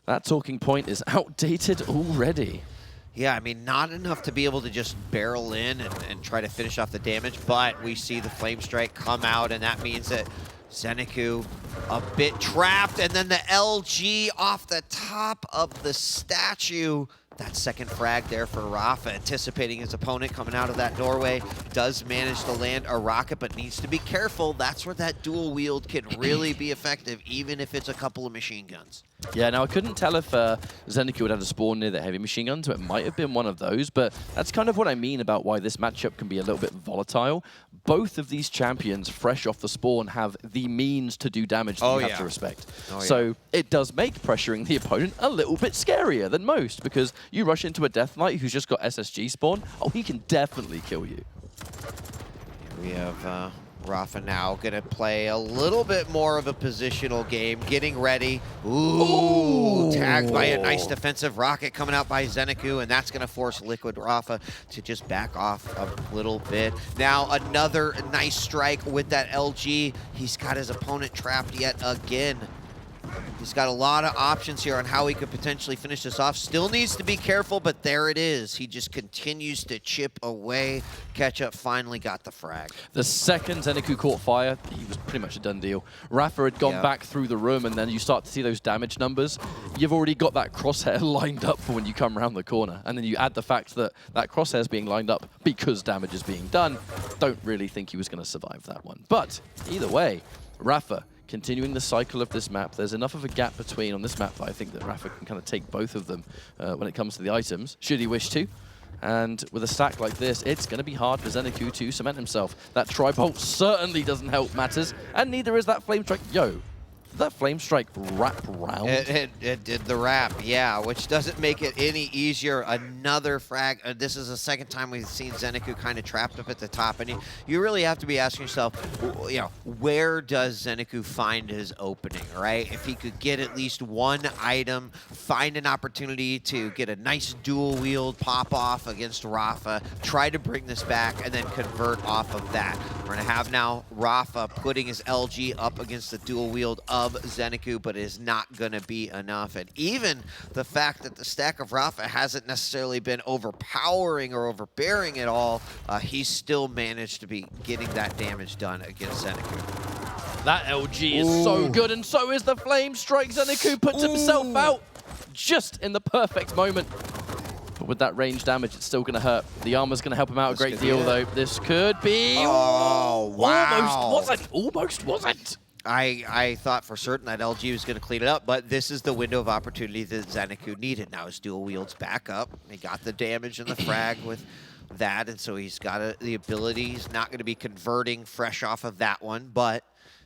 That talking point is outdated already. Yeah, I mean, not enough to be able to just barrel in and try to finish off the damage, but we see the Flame Strike come out, and that means that ZenAku a bit trapped, and then the LG off the top of the statue. That second frag there for Rapha, anticipating his opponent coming out of that doorway. Does manage to land a rocket, but needs to be careful. That's where that dual wield can really be effective, even if it's a couple of machine guns. Yeah, now I couldn't tell if ZenAku would have to spawn near the heavy machine gun, so it might have been one of those, but that's kind of what I mean about why this matchup can be a little bit volatile. Both of these champions, fresh off the spawn, have the means to do damage that you have to respect. So it does make pressuring the opponent a little bit scarier than most, because you rush into a Death Knight who's just got SSG spawn, oh, he can definitely kill you. We have Rapha now gonna play a little bit more of a positional game, getting ready. Ooh, tagged by a nice defensive rocket coming out by ZenAku, and that's gonna force Liquid Rapha to just back off a little bit. Now another nice strike with that LG. He's got his opponent trapped yet again. He's got a lot of options here on how he could potentially finish this off. Still needs to be careful, but there it is. He just continues to chip away. Ketchup finally got the frag. The second ZenAku caught fire, he was pretty much a done deal. Rapha had gone back through the room, and then you start to see those damage numbers. You've already got that crosshair lined up for when you come around the corner. And then you add the fact that that crosshair is being lined up because damage is being done. Don't really think he was going to survive that one. But either way, Rapha continuing the cycle of this map. There's enough of a gap between on this map that I think that Rapha can kind of take both of them when it comes to the items, should he wish to. And with a stack like this, it's going to be hard for ZenAku to cement himself. That Tri-Bolt certainly doesn't help matters, and neither is that Flame Strike. Yo, did that Flame Strike wrap round? It did the wrap, yeah, which doesn't make it any easier. Another frag. This is the second time we've seen ZenAku kind of trapped up at the top, and you really have to be asking yourself, you know, where does ZenAku find his opening, right? If he could get at least one item, find an opportunity to get a nice dual wield pop off against Rapha, try to bring this back, and then convert off of that. We're going to have now Rapha putting his LG up against the dual wield of ZenAku, but it is not going to be enough. And even the fact that the stack of Rapha hasn't necessarily been overpowering or overbearing at all, he's still managed to be getting that damage done against ZenAku. That LG is so good, and so is the Flame Strike. ZenAku puts himself out just in the perfect moment. But with that range damage, it's still going to hurt. The armor's going to help him out a great deal, though. This could be... Oh, wow. Almost wasn't. I thought for certain that LG was going to clean it up, but this is the window of opportunity that ZenAku needed. Now his dual wields back up. He got the damage and the frag with that, and so he's got the ability. He's not going to be converting fresh off of that one, but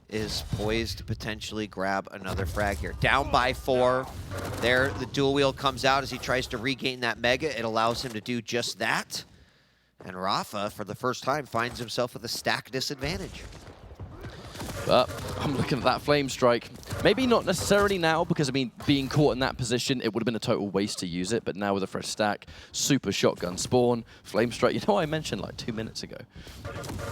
is poised to potentially grab another frag here. Down by 4. There, the dual wield comes out as he tries to regain that mega. It allows him to do just that. And Rapha, for the first time, finds himself with a stack disadvantage. But I'm looking at that Flame Strike. Maybe not necessarily now, because, I mean, being caught in that position, it would have been a total waste to use it. But now with a fresh stack, super shotgun spawn, Flame Strike. You know what I mentioned like 2 minutes ago?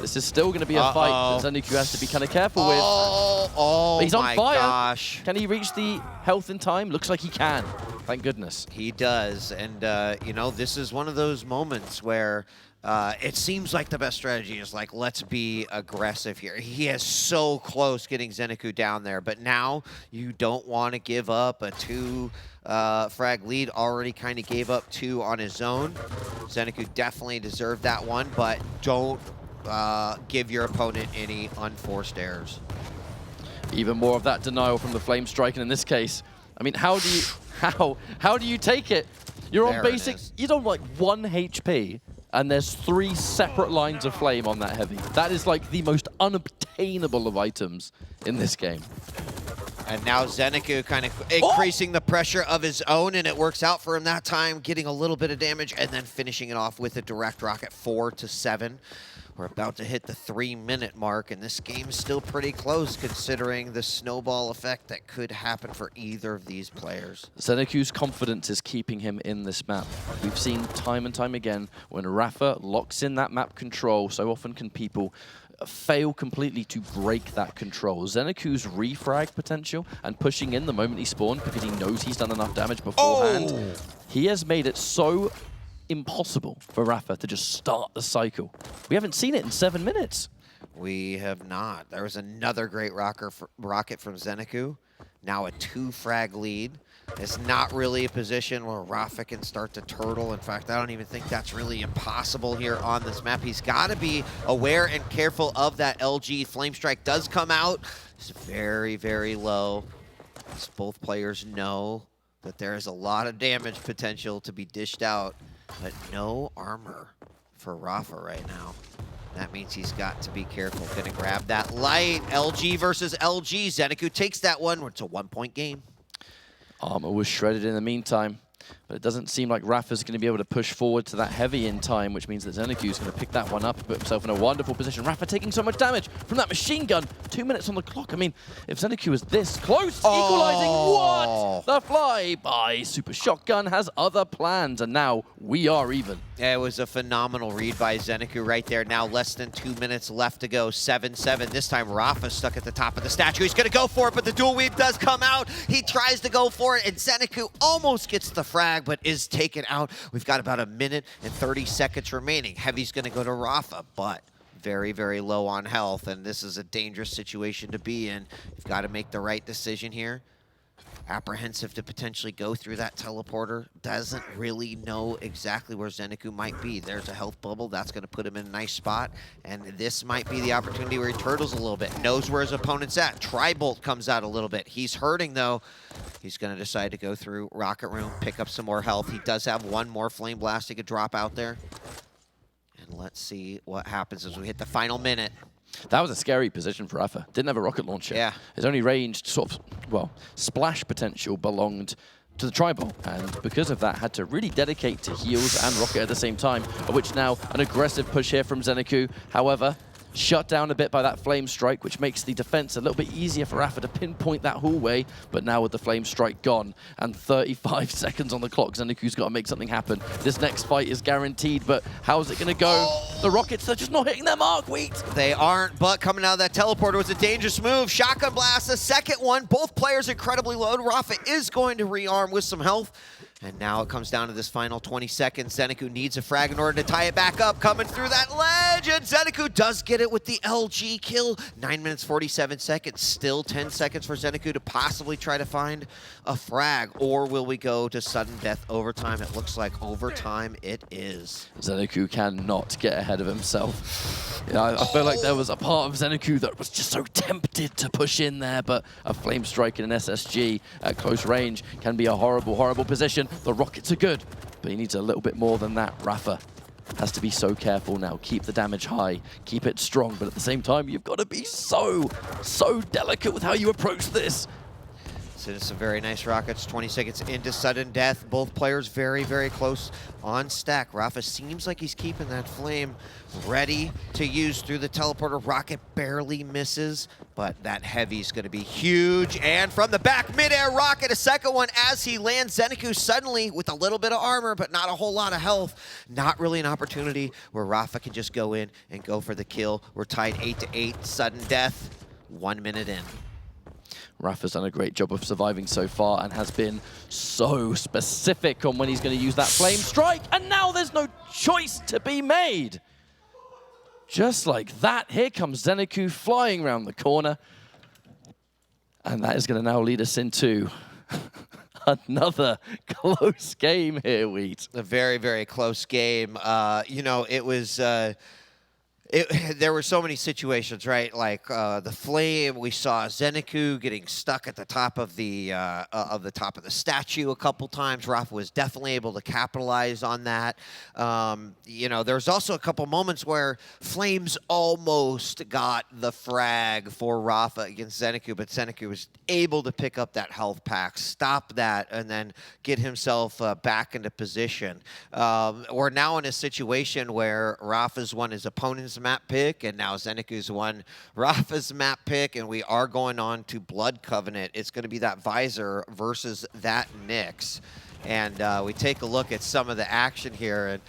This is still going to be a fight that ZenAku has to be kind of careful with. Oh, he's on fire. Gosh. Can he reach the health in time? Looks like he can. Thank goodness. He does. And, you know, this is one of those moments where it seems like the best strategy is like, let's be aggressive here. He is so close getting ZenAku down there, but now you don't want to give up a 2 frag lead. Already kind of gave up 2 on his own. ZenAku definitely deserved that one, but don't give your opponent any unforced errors. Even more of that denial from the Flame Strike, and in this case, I mean, how do you take it? You're on basic, you're on like 1 HP, and there's 3 separate lines of flame on that heavy. That is like the most unobtainable of items in this game. And now ZenAku kind of increasing the pressure of his own, and it works out for him that time, getting a little bit of damage, and then finishing it off with a direct rocket, 4-7. We're about to hit the 3-minute mark, and this game is still pretty close considering the snowball effect that could happen for either of these players. ZenAku's confidence is keeping him in this map. We've seen time and time again when Rapha locks in that map control, so often can people fail completely to break that control. ZenAku's refrag potential and pushing in the moment he spawned because he knows he's done enough damage beforehand. He has made it so impossible for Rapha to just start the cycle. We haven't seen it in 7 minutes. We have not. There was another great rocket from ZenAku. Now a 2-frag lead. It's not really a position where Rapha can start to turtle. In fact, I don't even think that's really impossible here on this map. He's got to be aware and careful of that LG. Flame Strike does come out. It's very, very low. As both players know that there is a lot of damage potential to be dished out, but no armor for Rapha right now. That means he's got to be careful. Gonna grab that light. LG versus LG. ZenAku takes that one. It's a 1-point game. Armor was shredded in the meantime, but it doesn't seem like Rapha's going to be able to push forward to that heavy in time, which means that ZenAku is going to pick that one up and put himself in a wonderful position. Rapha taking so much damage from that machine gun. 2 minutes on the clock. I mean, if ZenAku was this close, equalizing what? The flyby. Super Shotgun has other plans, and now we are even. Yeah, it was a phenomenal read by ZenAku right there. Now less than 2 minutes left to go. 7-7. This time Rapha stuck at the top of the statue. He's going to go for it, but the dual weave does come out. He tries to go for it, and ZenAku almost gets the frag, but is taken out. We've got about 1 minute and 30 seconds remaining. Heavy's going to go to Rapha, but very, very low on health, and this is a dangerous situation to be in. You've got to make the right decision here. Apprehensive to potentially go through that teleporter. Doesn't really know exactly where ZenAku might be. There's a health bubble. That's going to put him in a nice spot. And this might be the opportunity where he turtles a little bit. Knows where his opponent's at. Tri-Bolt comes out a little bit. He's hurting, though. He's going to decide to go through Rocket Room, pick up some more health. He does have one more Flame Blast he could drop out there. And let's see what happens as we hit the final minute. That was a scary position for Rapha. Didn't have a rocket launcher. Yeah. His only ranged sort of, well, splash potential belonged to the Tri-Bolt, and because of that, had to really dedicate to heals and rocket at the same time, of which now an aggressive push here from ZenAku. However, shut down a bit by that Flame Strike, which makes the defense a little bit easier for Rapha to pinpoint that hallway, but now with the Flame Strike gone and 35 seconds on the clock, ZenAku's got to make something happen. This next fight is guaranteed, but how's it going to go? The rockets are just not hitting their mark, Wheat. They aren't, but coming out of that teleporter was a dangerous move. Shotgun Blast, the second one. Both players incredibly low. Rapha is going to rearm with some health. And now it comes down to this final 20 seconds. ZenAku needs a frag in order to tie it back up. Coming through that ledge, and ZenAku does get it with the LG kill. 9 minutes, 47 seconds. Still 10 seconds for ZenAku to possibly try to find a frag. Or will we go to sudden death overtime? It looks like overtime it is. ZenAku cannot get ahead of himself. Yeah, I feel like there was a part of ZenAku that was just so tempted to push in there, but a Flame Strike and an SSG at close range can be a horrible, horrible position. The rockets are good, but he needs a little bit more than that. Rapha has to be so careful now. Keep the damage high, keep it strong, but at the same time, you've got to be so delicate with how you approach this. So it's some very nice rockets. 20 seconds into sudden death. Both players very, very close on stack. Rapha seems like he's keeping that flame ready to use through the teleporter. Rocket barely misses, but that heavy's going to be huge. And from the back, mid-air rocket, a second one as he lands. ZenAku suddenly with a little bit of armor, but not a whole lot of health. Not really an opportunity where Rapha can just go in and go for the kill. We're tied 8-8, sudden death, 1 minute in. Rapha's done a great job of surviving so far and has been so specific on when he's going to use that Flame Strike, and now there's no choice to be made. Just like that, here comes ZenAku flying around the corner, and that is going to now lead us into another close game here, Wheat. A very, very close game. You know, it was... There were so many situations, right? Like the flame, we saw ZenAku getting stuck at the top of the statue a couple times. Rapha was definitely able to capitalize on that. You know, there's also a couple moments where Flames almost got the frag for Rapha against ZenAku, but ZenAku was able to pick up that health pack, stop that, and then get himself back into position. We're now in a situation where Rapha's won his opponent's map pick, and now ZenAku's won Rapha's map pick, and we are going on to Blood Covenant. It's going to be that Visor versus that Nyx. And we take a look at some of the action here, and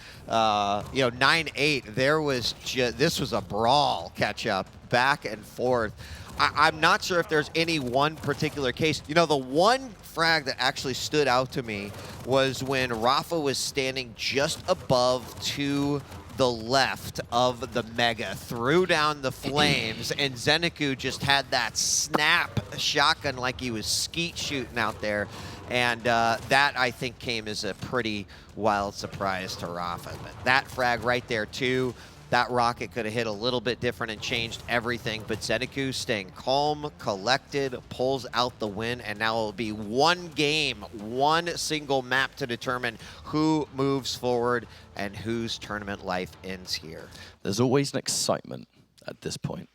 you know, 9-8. This was a brawl catch-up, back and forth. I'm not sure if there's any one particular case. You know, the one frag that actually stood out to me was when Rapha was standing just above to the left of the Mega, threw down the flames, and ZenAku just had that snap shotgun like he was skeet shooting out there. And that, I think, came as a pretty wild surprise to Rapha. But that frag right there, too, that rocket could have hit a little bit different and changed everything. But ZenAku staying calm, collected, pulls out the win, and now it'll be one game, one single map to determine who moves forward and whose tournament life ends here. There's always an excitement at this point.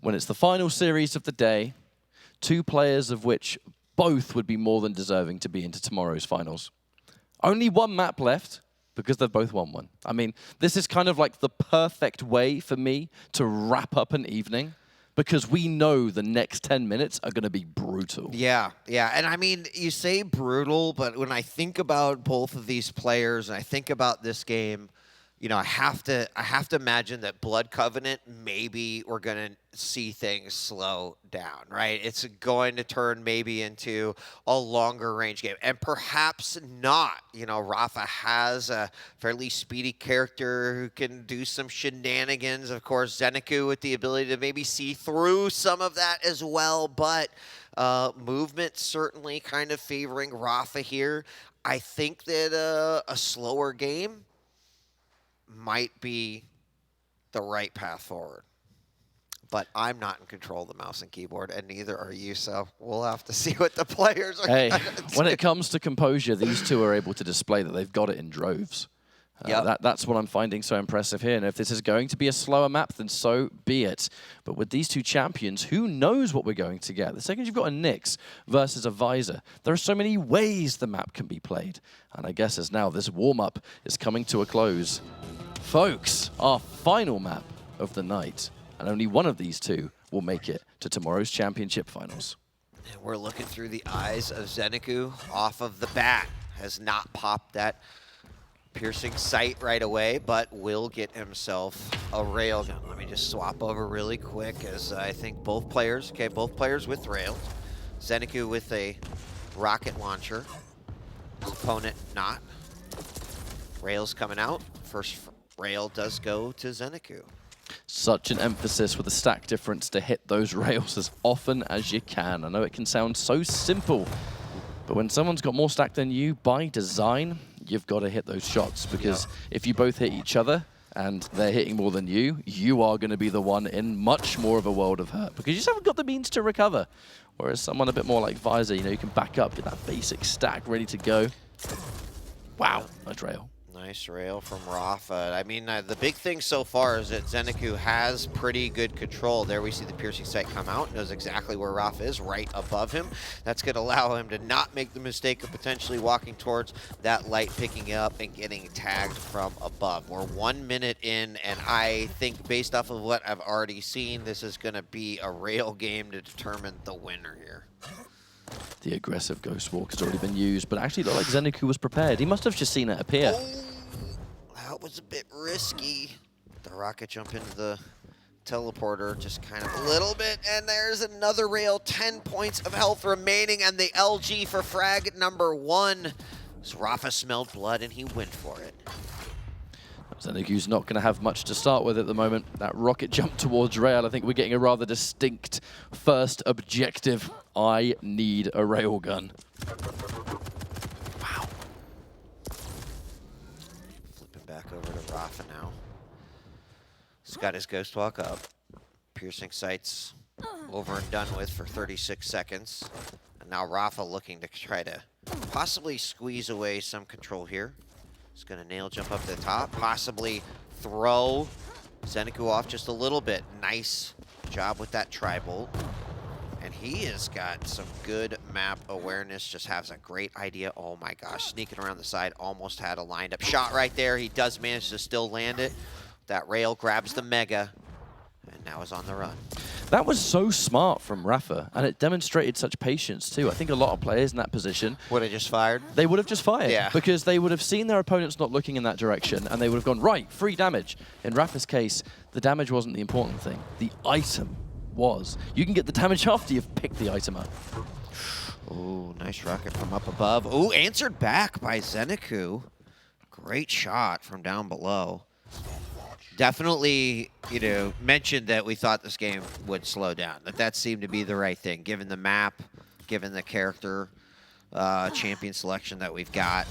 When it's the final series of the day, two players of which both would be more than deserving to be into tomorrow's finals. Only one map left, because they've both won one. I mean, this is kind of like the perfect way for me to wrap up an evening, because we know the next 10 minutes are going to be brutal. Yeah, yeah. And I mean, you say brutal, but when I think about both of these players, and I think about this game, you know, I have to imagine that Blood Covenant, maybe we're going to see things slow down, right? It's going to turn maybe into a longer range game, and perhaps not. You know, Rapha has a fairly speedy character who can do some shenanigans. Of course, ZenAku with the ability to maybe see through some of that as well, but movement certainly kind of favoring Rapha here. I think that a slower game might be the right path forward. But I'm not in control of the mouse and keyboard, and neither are you, so we'll have to see what the players are Hey, gonna do. when it comes to composure, these two are able to display that they've got it in droves. That's what I'm finding so impressive here. And if this is going to be a slower map, then so be it. But with these two champions, who knows what we're going to get? The second you've got a Nyx versus a Visor, there are so many ways the map can be played. And I guess as now this warm-up is coming to a close, folks, our final map of the night, and only one of these two will make it to tomorrow's championship finals. And we're looking through the eyes of ZenAku off of the bat. Has not popped that piercing sight right away, but will get himself a railgun. Let me just swap over really quick, as I think both players with rails. ZenAku with a rocket launcher. His opponent not. Rails coming out. First rail does go to ZenAku. Such an emphasis with the stack difference to hit those rails as often as you can. I know it can sound so simple, but when someone's got more stack than you, by design, you've got to hit those shots, because if you both hit each other and they're hitting more than you, you are going to be the one in much more of a world of hurt, because you just haven't got the means to recover. Whereas someone a bit more like Visor, you know, you can back up with that basic stack ready to go. Wow, nice rail. Nice rail from Rapha. I mean, the big thing so far is that ZenAku has pretty good control. There we see the piercing sight come out. Knows exactly where Rapha is, right above him. That's going to allow him to not make the mistake of potentially walking towards that light, picking up and getting tagged from above. We're 1 minute in, and I think based off of what I've already seen, this is going to be a rail game to determine the winner here. The aggressive Ghost Walk has already been used, but actually looked like ZenAku was prepared. He must have just seen it appear. Oh, that was a bit risky. The rocket jump into the teleporter, just kind of a little bit, and there's another rail. 10 points of health remaining, and the LG for frag number 1. So Rapha smelled blood, and he went for it. ZenAku's not going to have much to start with at the moment. That rocket jump towards rail, I think we're getting a rather distinct first objective. I need a railgun. Wow. Flipping back over to Rapha now. He's got his Ghost Walk up. Piercing sights over and done with for 36 seconds. And now rapha looking to try to possibly squeeze away some control here. He's going to nail jump up to the top, possibly throw ZenAku off just a little bit. Nice job with that tri-bolt. And he has got some good map awareness, just has a great idea. Oh my gosh, sneaking around the side, almost had a lined up shot right there. He does manage to still land it. That rail grabs the Mega, and now is on the run. That was so smart from rapha, and it demonstrated such patience too. I think a lot of players in that position would have just fired. They would have just fired, yeah, because they would have seen their opponents not looking in that direction, and they would have gone, right, free damage. In rapha's case, the damage wasn't the important thing. The item was. You can get the damage after you've picked the item up. Oh, nice rocket from up above. Oh, answered back by ZenAku. Great shot from down below. Definitely, you know, mentioned that we thought this game would slow down. That seemed to be the right thing, given the map, given the character champion selection that we've got.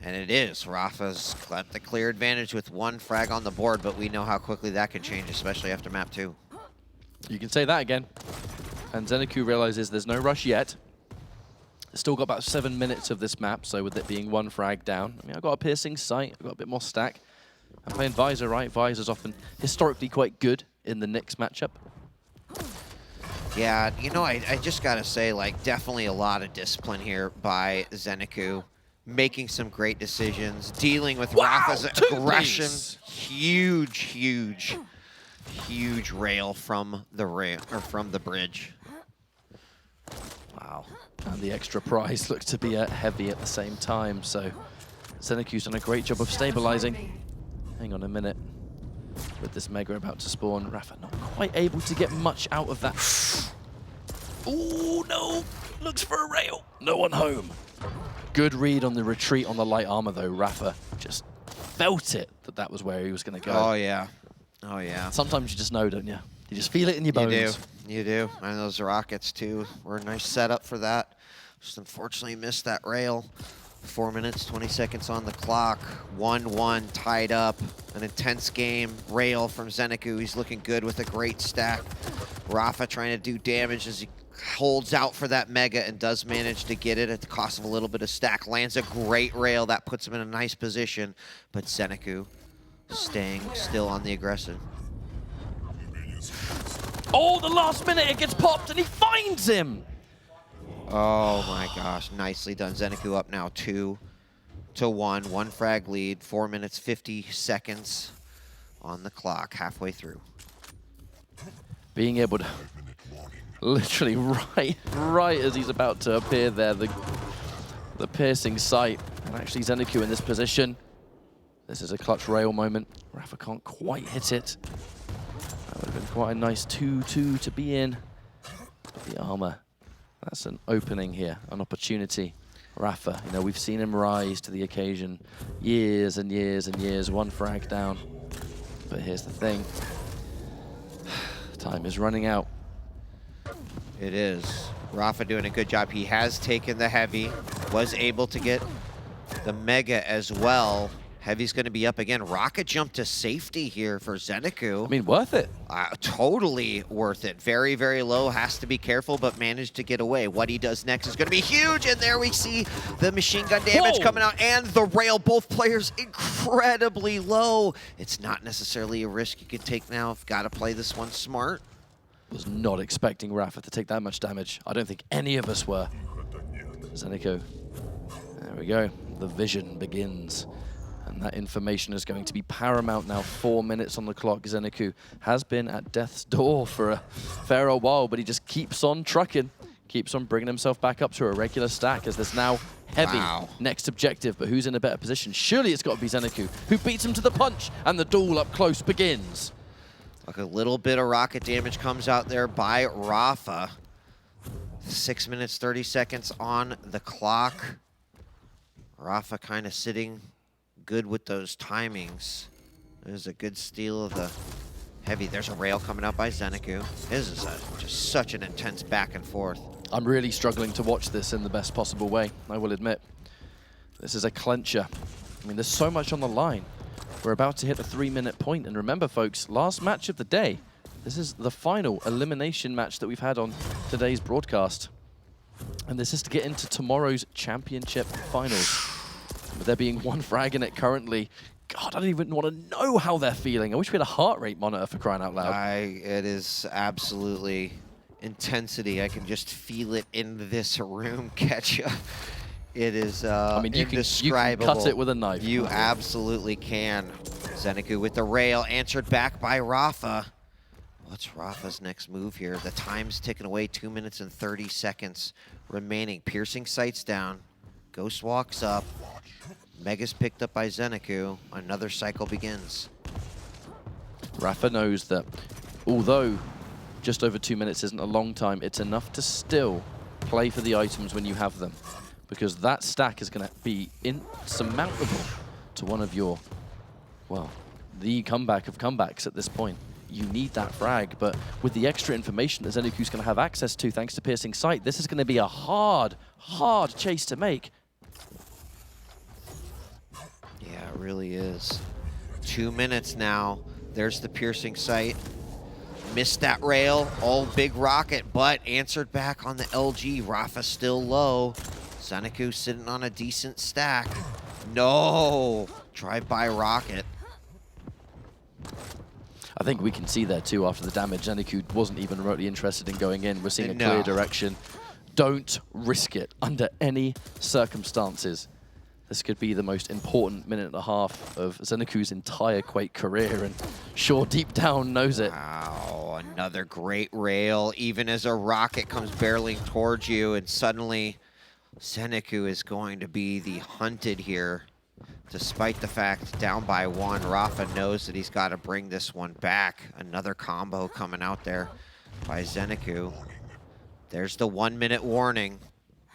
And it is. rapha's got the clear advantage with one frag on the board, but we know how quickly that can change, especially after map 2. You can say that again. And ZenAku realizes there's no rush yet. Still got about 7 minutes of this map, so with it being one frag down. I mean, I've got a piercing sight, I've got a bit more stack. I'm playing Visor, right? Visor's often historically quite good in the Nyx matchup. Yeah, you know, I just gotta say, like, definitely a lot of discipline here by ZenAku. Making some great decisions, dealing with rapha's aggression. Huge rail from the bridge. Wow. And the extra prize looks to be heavy at the same time, so ZenAku's done a great job of stabilizing. Hang on a minute. With this Mega about to spawn, rapha not quite able to get much out of that. Oh no! Looks for a rail. No one home. Good read on the retreat on the light armor though. rapha just felt it that was where he was going to go. Oh yeah. Oh yeah. Sometimes you just know, don't you? You just feel it in your bones. You do. And those rockets too were a nice setup for that. Just unfortunately missed that rail. 4 minutes, 20 seconds on the clock. 1-1 tied up. An intense game. Rail from ZenAku. He's looking good with a great stack. rapha trying to do damage as he holds out for that Mega and does manage to get it at the cost of a little bit of stack. Lands a great rail. That puts him in a nice position. But ZenAku staying still on the aggressive. Oh, the last minute it gets popped and he finds him! Oh my gosh, nicely done. ZenAku up now 2-1, one frag lead, 4 minutes, 50 seconds on the clock, halfway through. Being able to, literally right as he's about to appear there, the piercing sight. And actually ZenAku in this position. This is a clutch rail moment. rapha can't quite hit it. That would have been quite a nice 2-2 to be in. But the armor, that's an opening here, an opportunity. rapha, you know, we've seen him rise to the occasion years and years and years, one frag down. But here's the thing. Time is running out. It is. rapha doing a good job. He has taken the heavy, was able to get the Mega as well. Heavy's going to be up again. Rocket jump to safety here for ZenAku. I mean, worth it. Totally worth it. Very, very low. Has to be careful, but managed to get away. What he does next is going to be huge. And there we see the machine gun damage coming out and the rail. Both players incredibly low. It's not necessarily a risk you could take now. Got to play this one smart. Was not expecting rapha to take that much damage. I don't think any of us were. ZenAku. There we go. The vision begins. And that information is going to be paramount now. 4 minutes on the clock. ZenAku has been at death's door for a fair old while, but he just keeps on trucking. Keeps on bringing himself back up to a regular stack as this now heavy next objective. But who's in a better position? Surely it's got to be ZenAku, who beats him to the punch, and the duel up close begins. Like a little bit of rocket damage comes out there by rapha. 6 minutes, 30 seconds on the clock. rapha kind of sitting good with those timings. There's a good steal of the heavy. There's a rail coming out by ZenAku. This is just such an intense back and forth. I'm really struggling to watch this in the best possible way, I will admit. This is a clencher. I mean, there's so much on the line. We're about to hit the 3-minute point, and remember, folks, last match of the day. This is the final elimination match that we've had on today's broadcast. And this is to get into tomorrow's championship finals. With there being one frag in it currently, God, I don't even want to know how they're feeling. I wish we had a heart rate monitor, for crying out loud. It is absolutely intensity. I can just feel it in this room, Ketchup. It is I mean, indescribable. You can cut it with a knife. You absolutely can. ZenAku with the rail, answered back by rapha. What's rapha's next move here? The time's ticking away, 2 minutes and 30 seconds remaining. Piercing sights down. Ghost walks up. Mega's picked up by ZenAku. Another cycle begins. rapha knows that although just over 2 minutes isn't a long time, it's enough to still play for the items when you have them. Because that stack is going to be insurmountable to one of your, well, the comeback of comebacks at this point. You need that frag, but with the extra information that ZenAku's going to have access to thanks to Piercing Sight, this is going to be a hard, hard chase to make. Yeah, it really is. 2 minutes now. There's the Piercing Sight. Missed that rail. Oh, big rocket, but answered back on the LG. rapha still low. ZenAku sitting on a decent stack. No! Drive-by rocket. I think we can see there too after the damage. ZenAku wasn't even remotely interested in going in. We're seeing a clear direction. Don't risk it under any circumstances. This could be the most important minute and a half of ZenAku's entire Quake career, and Shaw deep down knows it. Wow, another great rail, even as a rocket comes barreling towards you, and suddenly ZenAku is going to be the hunted here. Despite the fact down by one, rapha knows that he's got to bring this one back. Another combo coming out there by ZenAku. There's the 1 minute warning.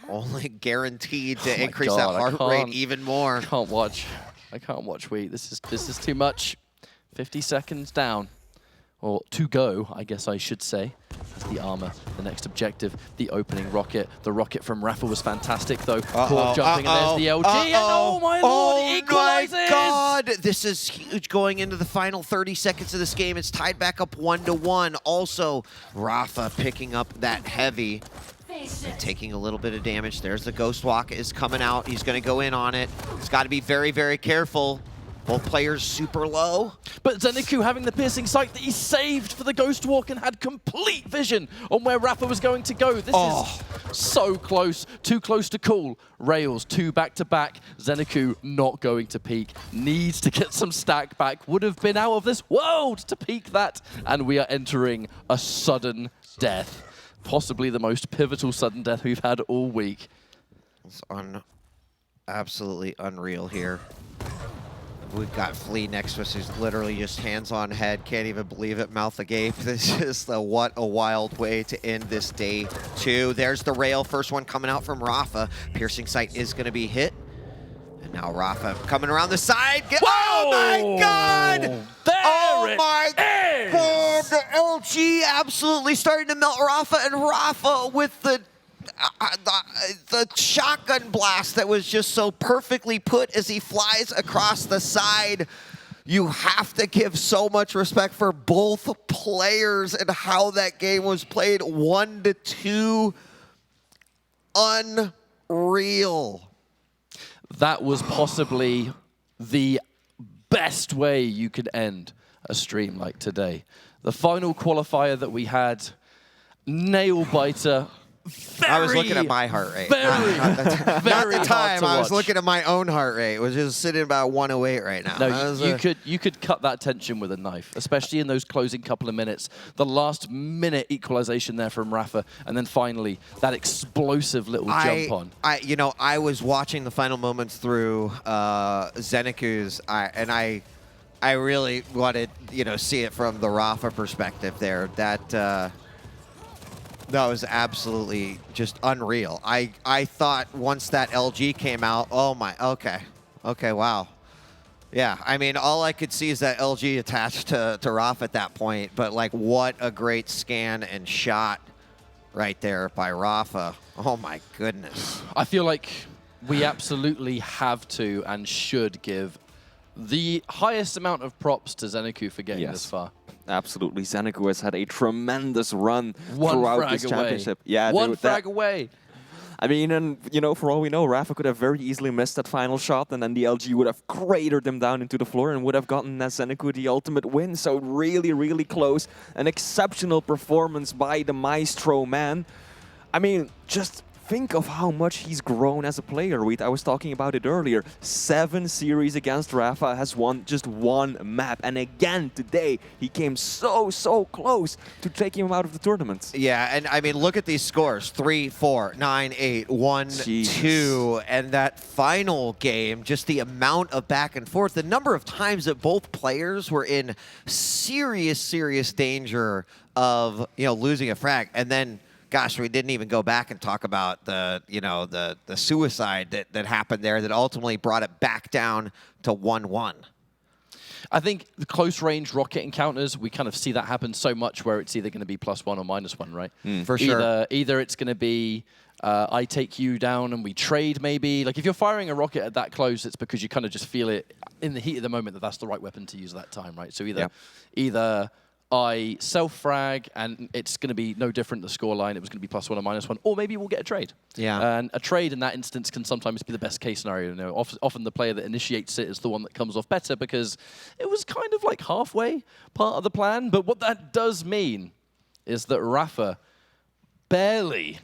Only guaranteed to increase that heart rate even more. I can't watch. I can't watch Wheat. This is too much. 50 seconds down. Or to go, I guess I should say. That's the armor, the next objective, the opening rocket. The rocket from rapha was fantastic, though. Caught jumping, and there's the LG, and oh my lord, equalizes! My god! This is huge going into the final 30 seconds of this game. It's tied back up 1-1. Also, rapha picking up that heavy. And taking a little bit of damage. There's the Ghost Walk is coming out. He's going to go in on it. He's got to be very, very careful. Both players super low. But ZenAku having the Piercing Sight that he saved for the Ghost Walk and had complete vision on where rapha was going to go. This is so close. Too close to call. Rails, 2 back-to-back. ZenAku not going to peak. Needs to get some stack back. Would have been out of this world to peak that. And we are entering a sudden death. Possibly the most pivotal sudden death we've had all week. It's absolutely unreal here. We've got Flea next to us, who's literally just hands on head. Can't even believe it, mouth agape. This is what a wild way to end this day 2. There's the rail, first one coming out from rapha. Piercing Sight is going to be hit. And now rapha coming around the side. Oh my god! Oh my god! The LG absolutely starting to melt rapha, and rapha with the shotgun blast that was just so perfectly put as he flies across the side. You have to give so much respect for both players and how that game was played. 1-2. Unreal. That was possibly the best way you could end a stream like today. The final qualifier that we had, nail biter. I was looking at my heart rate. Very not the time. I was watch. looking at my own heart rate. It was just sitting about 108 right now. No, you could cut that tension with a knife, especially in those closing couple of minutes. The last minute equalization there from rapha, and then finally that explosive little jump on. I was watching the final moments through ZenAku's, and I really wanted see it from the rapha perspective there. That was absolutely just unreal. I thought once that LG came out, oh my, okay, wow. Yeah, I mean, all I could see is that LG attached to rapha at that point, but like what a great scan and shot right there by rapha. Oh my goodness. I feel like we absolutely have to and should give the highest amount of props to ZenAku for getting this far. Absolutely. ZenAku has had a tremendous run One throughout frag this away. championship. Yeah, One frag away. I mean, and you know, for all we know, Rapha could have very easily missed that final shot, and then the LG would have cratered him down into the floor and would have gotten ZenAku the ultimate win. So really, really close. An exceptional performance by the Maestro man. I mean, just think of how much he's grown as a player. I was talking about it earlier. 7 series against Rapha, has won just 1 map. And again, today, he came so close to taking him out of the tournament. Yeah, and I mean, look at these scores. 3, 4, 9, 8, 1, 2. And that final game, just the amount of back and forth, the number of times that both players were in serious danger of, you know, losing a frag. And then, gosh, we didn't even go back and talk about the, you know, the suicide that happened there that ultimately brought it back down to 1-1. I think the close range rocket encounters, we kind of see that happen so much where it's either going to be +1 or -1, right? For sure. Either it's going to be I take you down and we trade maybe. Like if you're firing a rocket at that close, it's because you kind of just feel it in the heat of the moment that that's the right weapon to use at that time, right? So either I self-frag, and it's going to be no different, the scoreline. It was going to be +1 or -1, or maybe we'll get a trade. Yeah. And a trade in that instance can sometimes be the best case scenario. You know, often the player that initiates it is the one that comes off better because it was kind of like halfway part of the plan. But what that does mean is that Rapha barely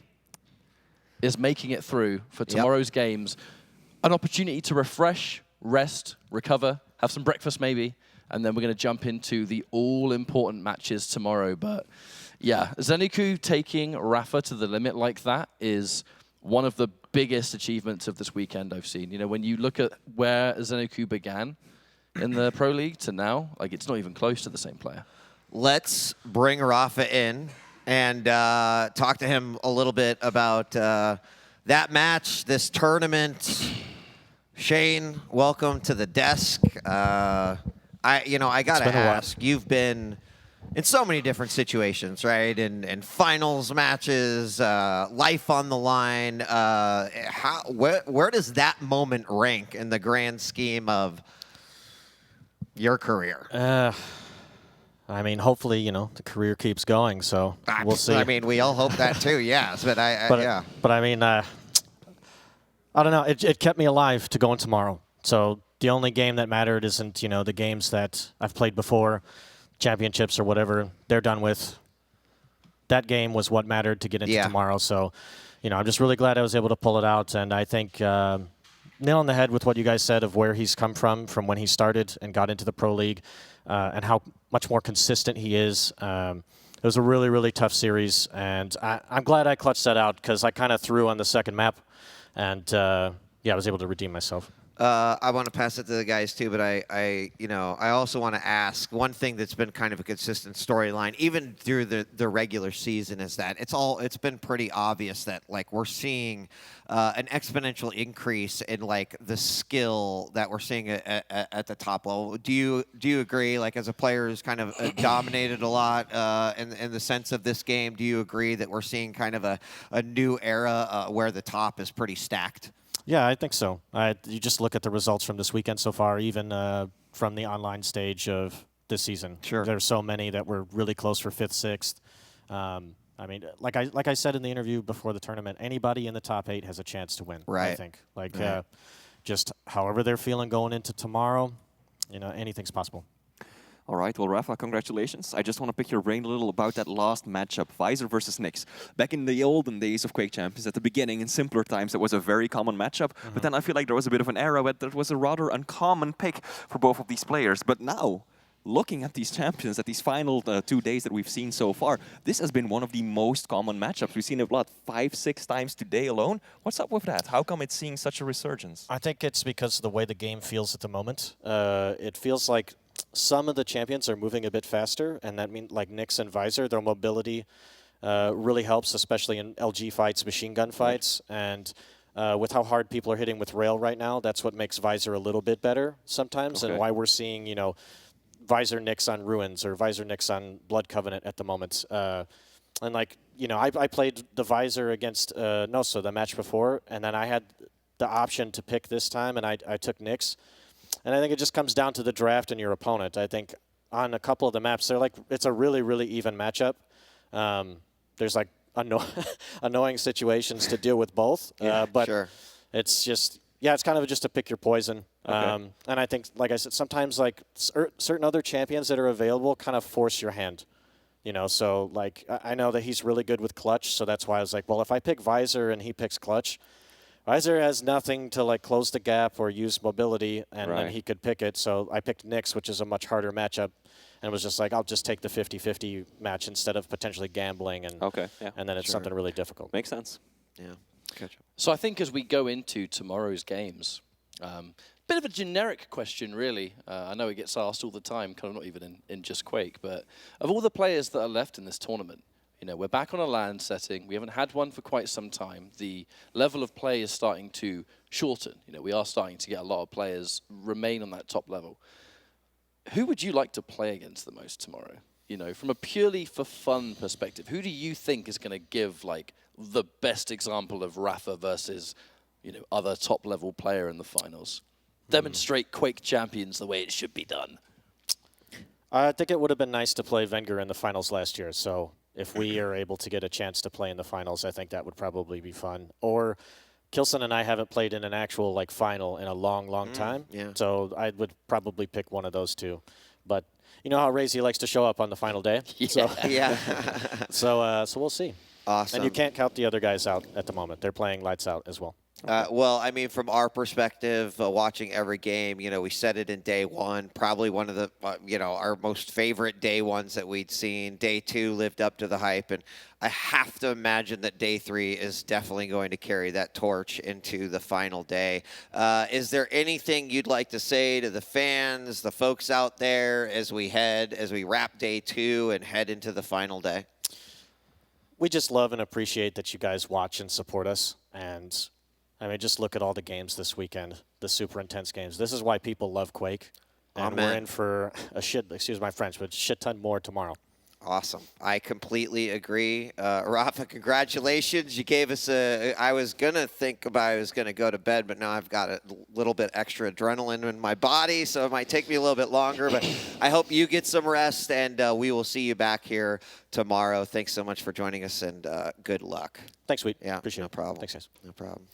is making it through for tomorrow's games. An opportunity to refresh, rest, recover, have some breakfast maybe, and then we're going to jump into the all-important matches tomorrow. But yeah, ZenAku taking Rapha to the limit like that is one of the biggest achievements of this weekend I've seen. You know, when you look at where ZenAku began in the Pro League to now, like it's not even close to the same player. Let's bring Rapha in and talk to him a little bit about that match, this tournament. Shane, welcome to the desk. I gotta ask, you've been in so many different situations, right? In finals matches, life on the line. Where does that moment rank in the grand scheme of your career? I mean, hopefully, you know, the career keeps going, so we'll see. I mean, we all hope that too, yes. But yeah. But I mean, I don't know. It kept me alive to go in tomorrow. So the only game that mattered isn't, you know, the games that I've played before, championships or whatever, they're done with. That game was what mattered to get into tomorrow. So, you know, I'm just really glad I was able to pull it out. And I think nail on the head with what you guys said of where he's come from when he started and got into the Pro League and how much more consistent he is. It was a really tough series. And I'm glad I clutched that out because I kind of threw on the second map. And, yeah, I was able to redeem myself. I want to pass it to the guys too, but I also want to ask one thing that's been kind of a consistent storyline, even through the regular season, is that it's been pretty obvious that like we're seeing an exponential increase in like the skill that we're seeing at the top level. Do you agree? Like as a player who's kind of dominated a lot in the sense of this game, do you agree that we're seeing kind of a new era where the top is pretty stacked? Yeah, I think so. You just look at the results from this weekend so far, even from the online stage of this season. Sure. There's so many that were really close for 5th, 6th. I mean, like I said in the interview before the tournament, anybody in the top 8 has a chance to win, right. I think. Like, just however they're feeling going into tomorrow, you know, anything's possible. All right, well, Rapha, congratulations. I just want to pick your brain a little about that last matchup, Visor versus Nyx. Back in the olden days of Quake Champions, at the beginning, in simpler times, it was a very common matchup. But then I feel like there was a bit of an era where there was a rather uncommon pick for both of these players. But now, looking at these champions, at these final 2 days that we've seen so far, this has been one of the most common matchups. We've seen it, what, 5-6 times today alone? What's up with that? How come it's seeing such a resurgence? I think it's because of the way the game feels at the moment. It feels like some of the champions are moving a bit faster, and that means like Nyx and Visor, their mobility really helps, especially in LG fights, machine gun fights. And with how hard people are hitting with rail right now, that's what makes Visor a little bit better sometimes, and why we're seeing, you know, Visor Nyx on Ruins or Visor Nyx on Blood Covenant at the moment. And like, you know, I played the Visor against Noso the match before, and then I had the option to pick this time, and I took Nyx. And I think it just comes down to the draft and your opponent. I think on a couple of the maps, it's a really, really even matchup. There's like annoying situations to deal with both. But it's just, it's kind of just to pick your poison. And I think, like I said, sometimes like certain other champions that are available kind of force your hand. You know, so like I know that he's really good with clutch, so that's why I was like, well, if I pick Visor and he picks clutch, Visor has nothing to like close the gap or use mobility, and then he could pick it. So I picked Nyx, which is a much harder matchup, and was just like, I'll just take the 50-50 match instead of potentially gambling, and and then it's something really difficult. Makes sense. Yeah. Gotcha. So I think as we go into tomorrow's games, bit of a generic question, really. I know it gets asked all the time, kind of not even in just Quake, but of all the players that are left in this tournament, you know, we're back on a LAN setting. We haven't had one for quite some time. The level of play is starting to shorten. You know, we are starting to get a lot of players remain on that top level. Who would you like to play against the most tomorrow? You know, from a purely for fun perspective, who do you think is going to give like the best example of rapha versus, you know, other top level player in the finals? Demonstrate Quake champions the way it should be done. I think it would have been nice to play vengeurR in the finals last year. So if we are able to get a chance to play in the finals, I think that would probably be fun. Or Kilson and I haven't played in an actual like final in a long, long time. So I would probably pick one of those two. But you know how RAISY likes to show up on the final day. So so we'll see. Awesome. And you can't count the other guys out at the moment. They're playing lights out as well. Well, I mean, from our perspective, watching every game, you know, we said it in day one, probably one of the, you know, our most favorite day ones that we'd seen. Day two lived up to the hype, and I have to imagine that day three is definitely going to carry that torch into the final day. Is there anything you'd like to say to the fans, the folks out there, as we wrap day two and head into the final day? We just love and appreciate that you guys watch and support us, and I mean, just look at all the games this weekend, the super intense games. This is why people love Quake. And we're in for a excuse my French, but shit ton more tomorrow. Awesome. I completely agree. Rapha, congratulations. You gave us I was going to think about I was going to go to bed, but now I've got a little bit extra adrenaline in my body, so it might take me a little bit longer. But I hope you get some rest, and we will see you back here tomorrow. Thanks so much for joining us, and good luck. Thanks, Sweet. Yeah, appreciate it. No problem. Thanks, guys. No problem.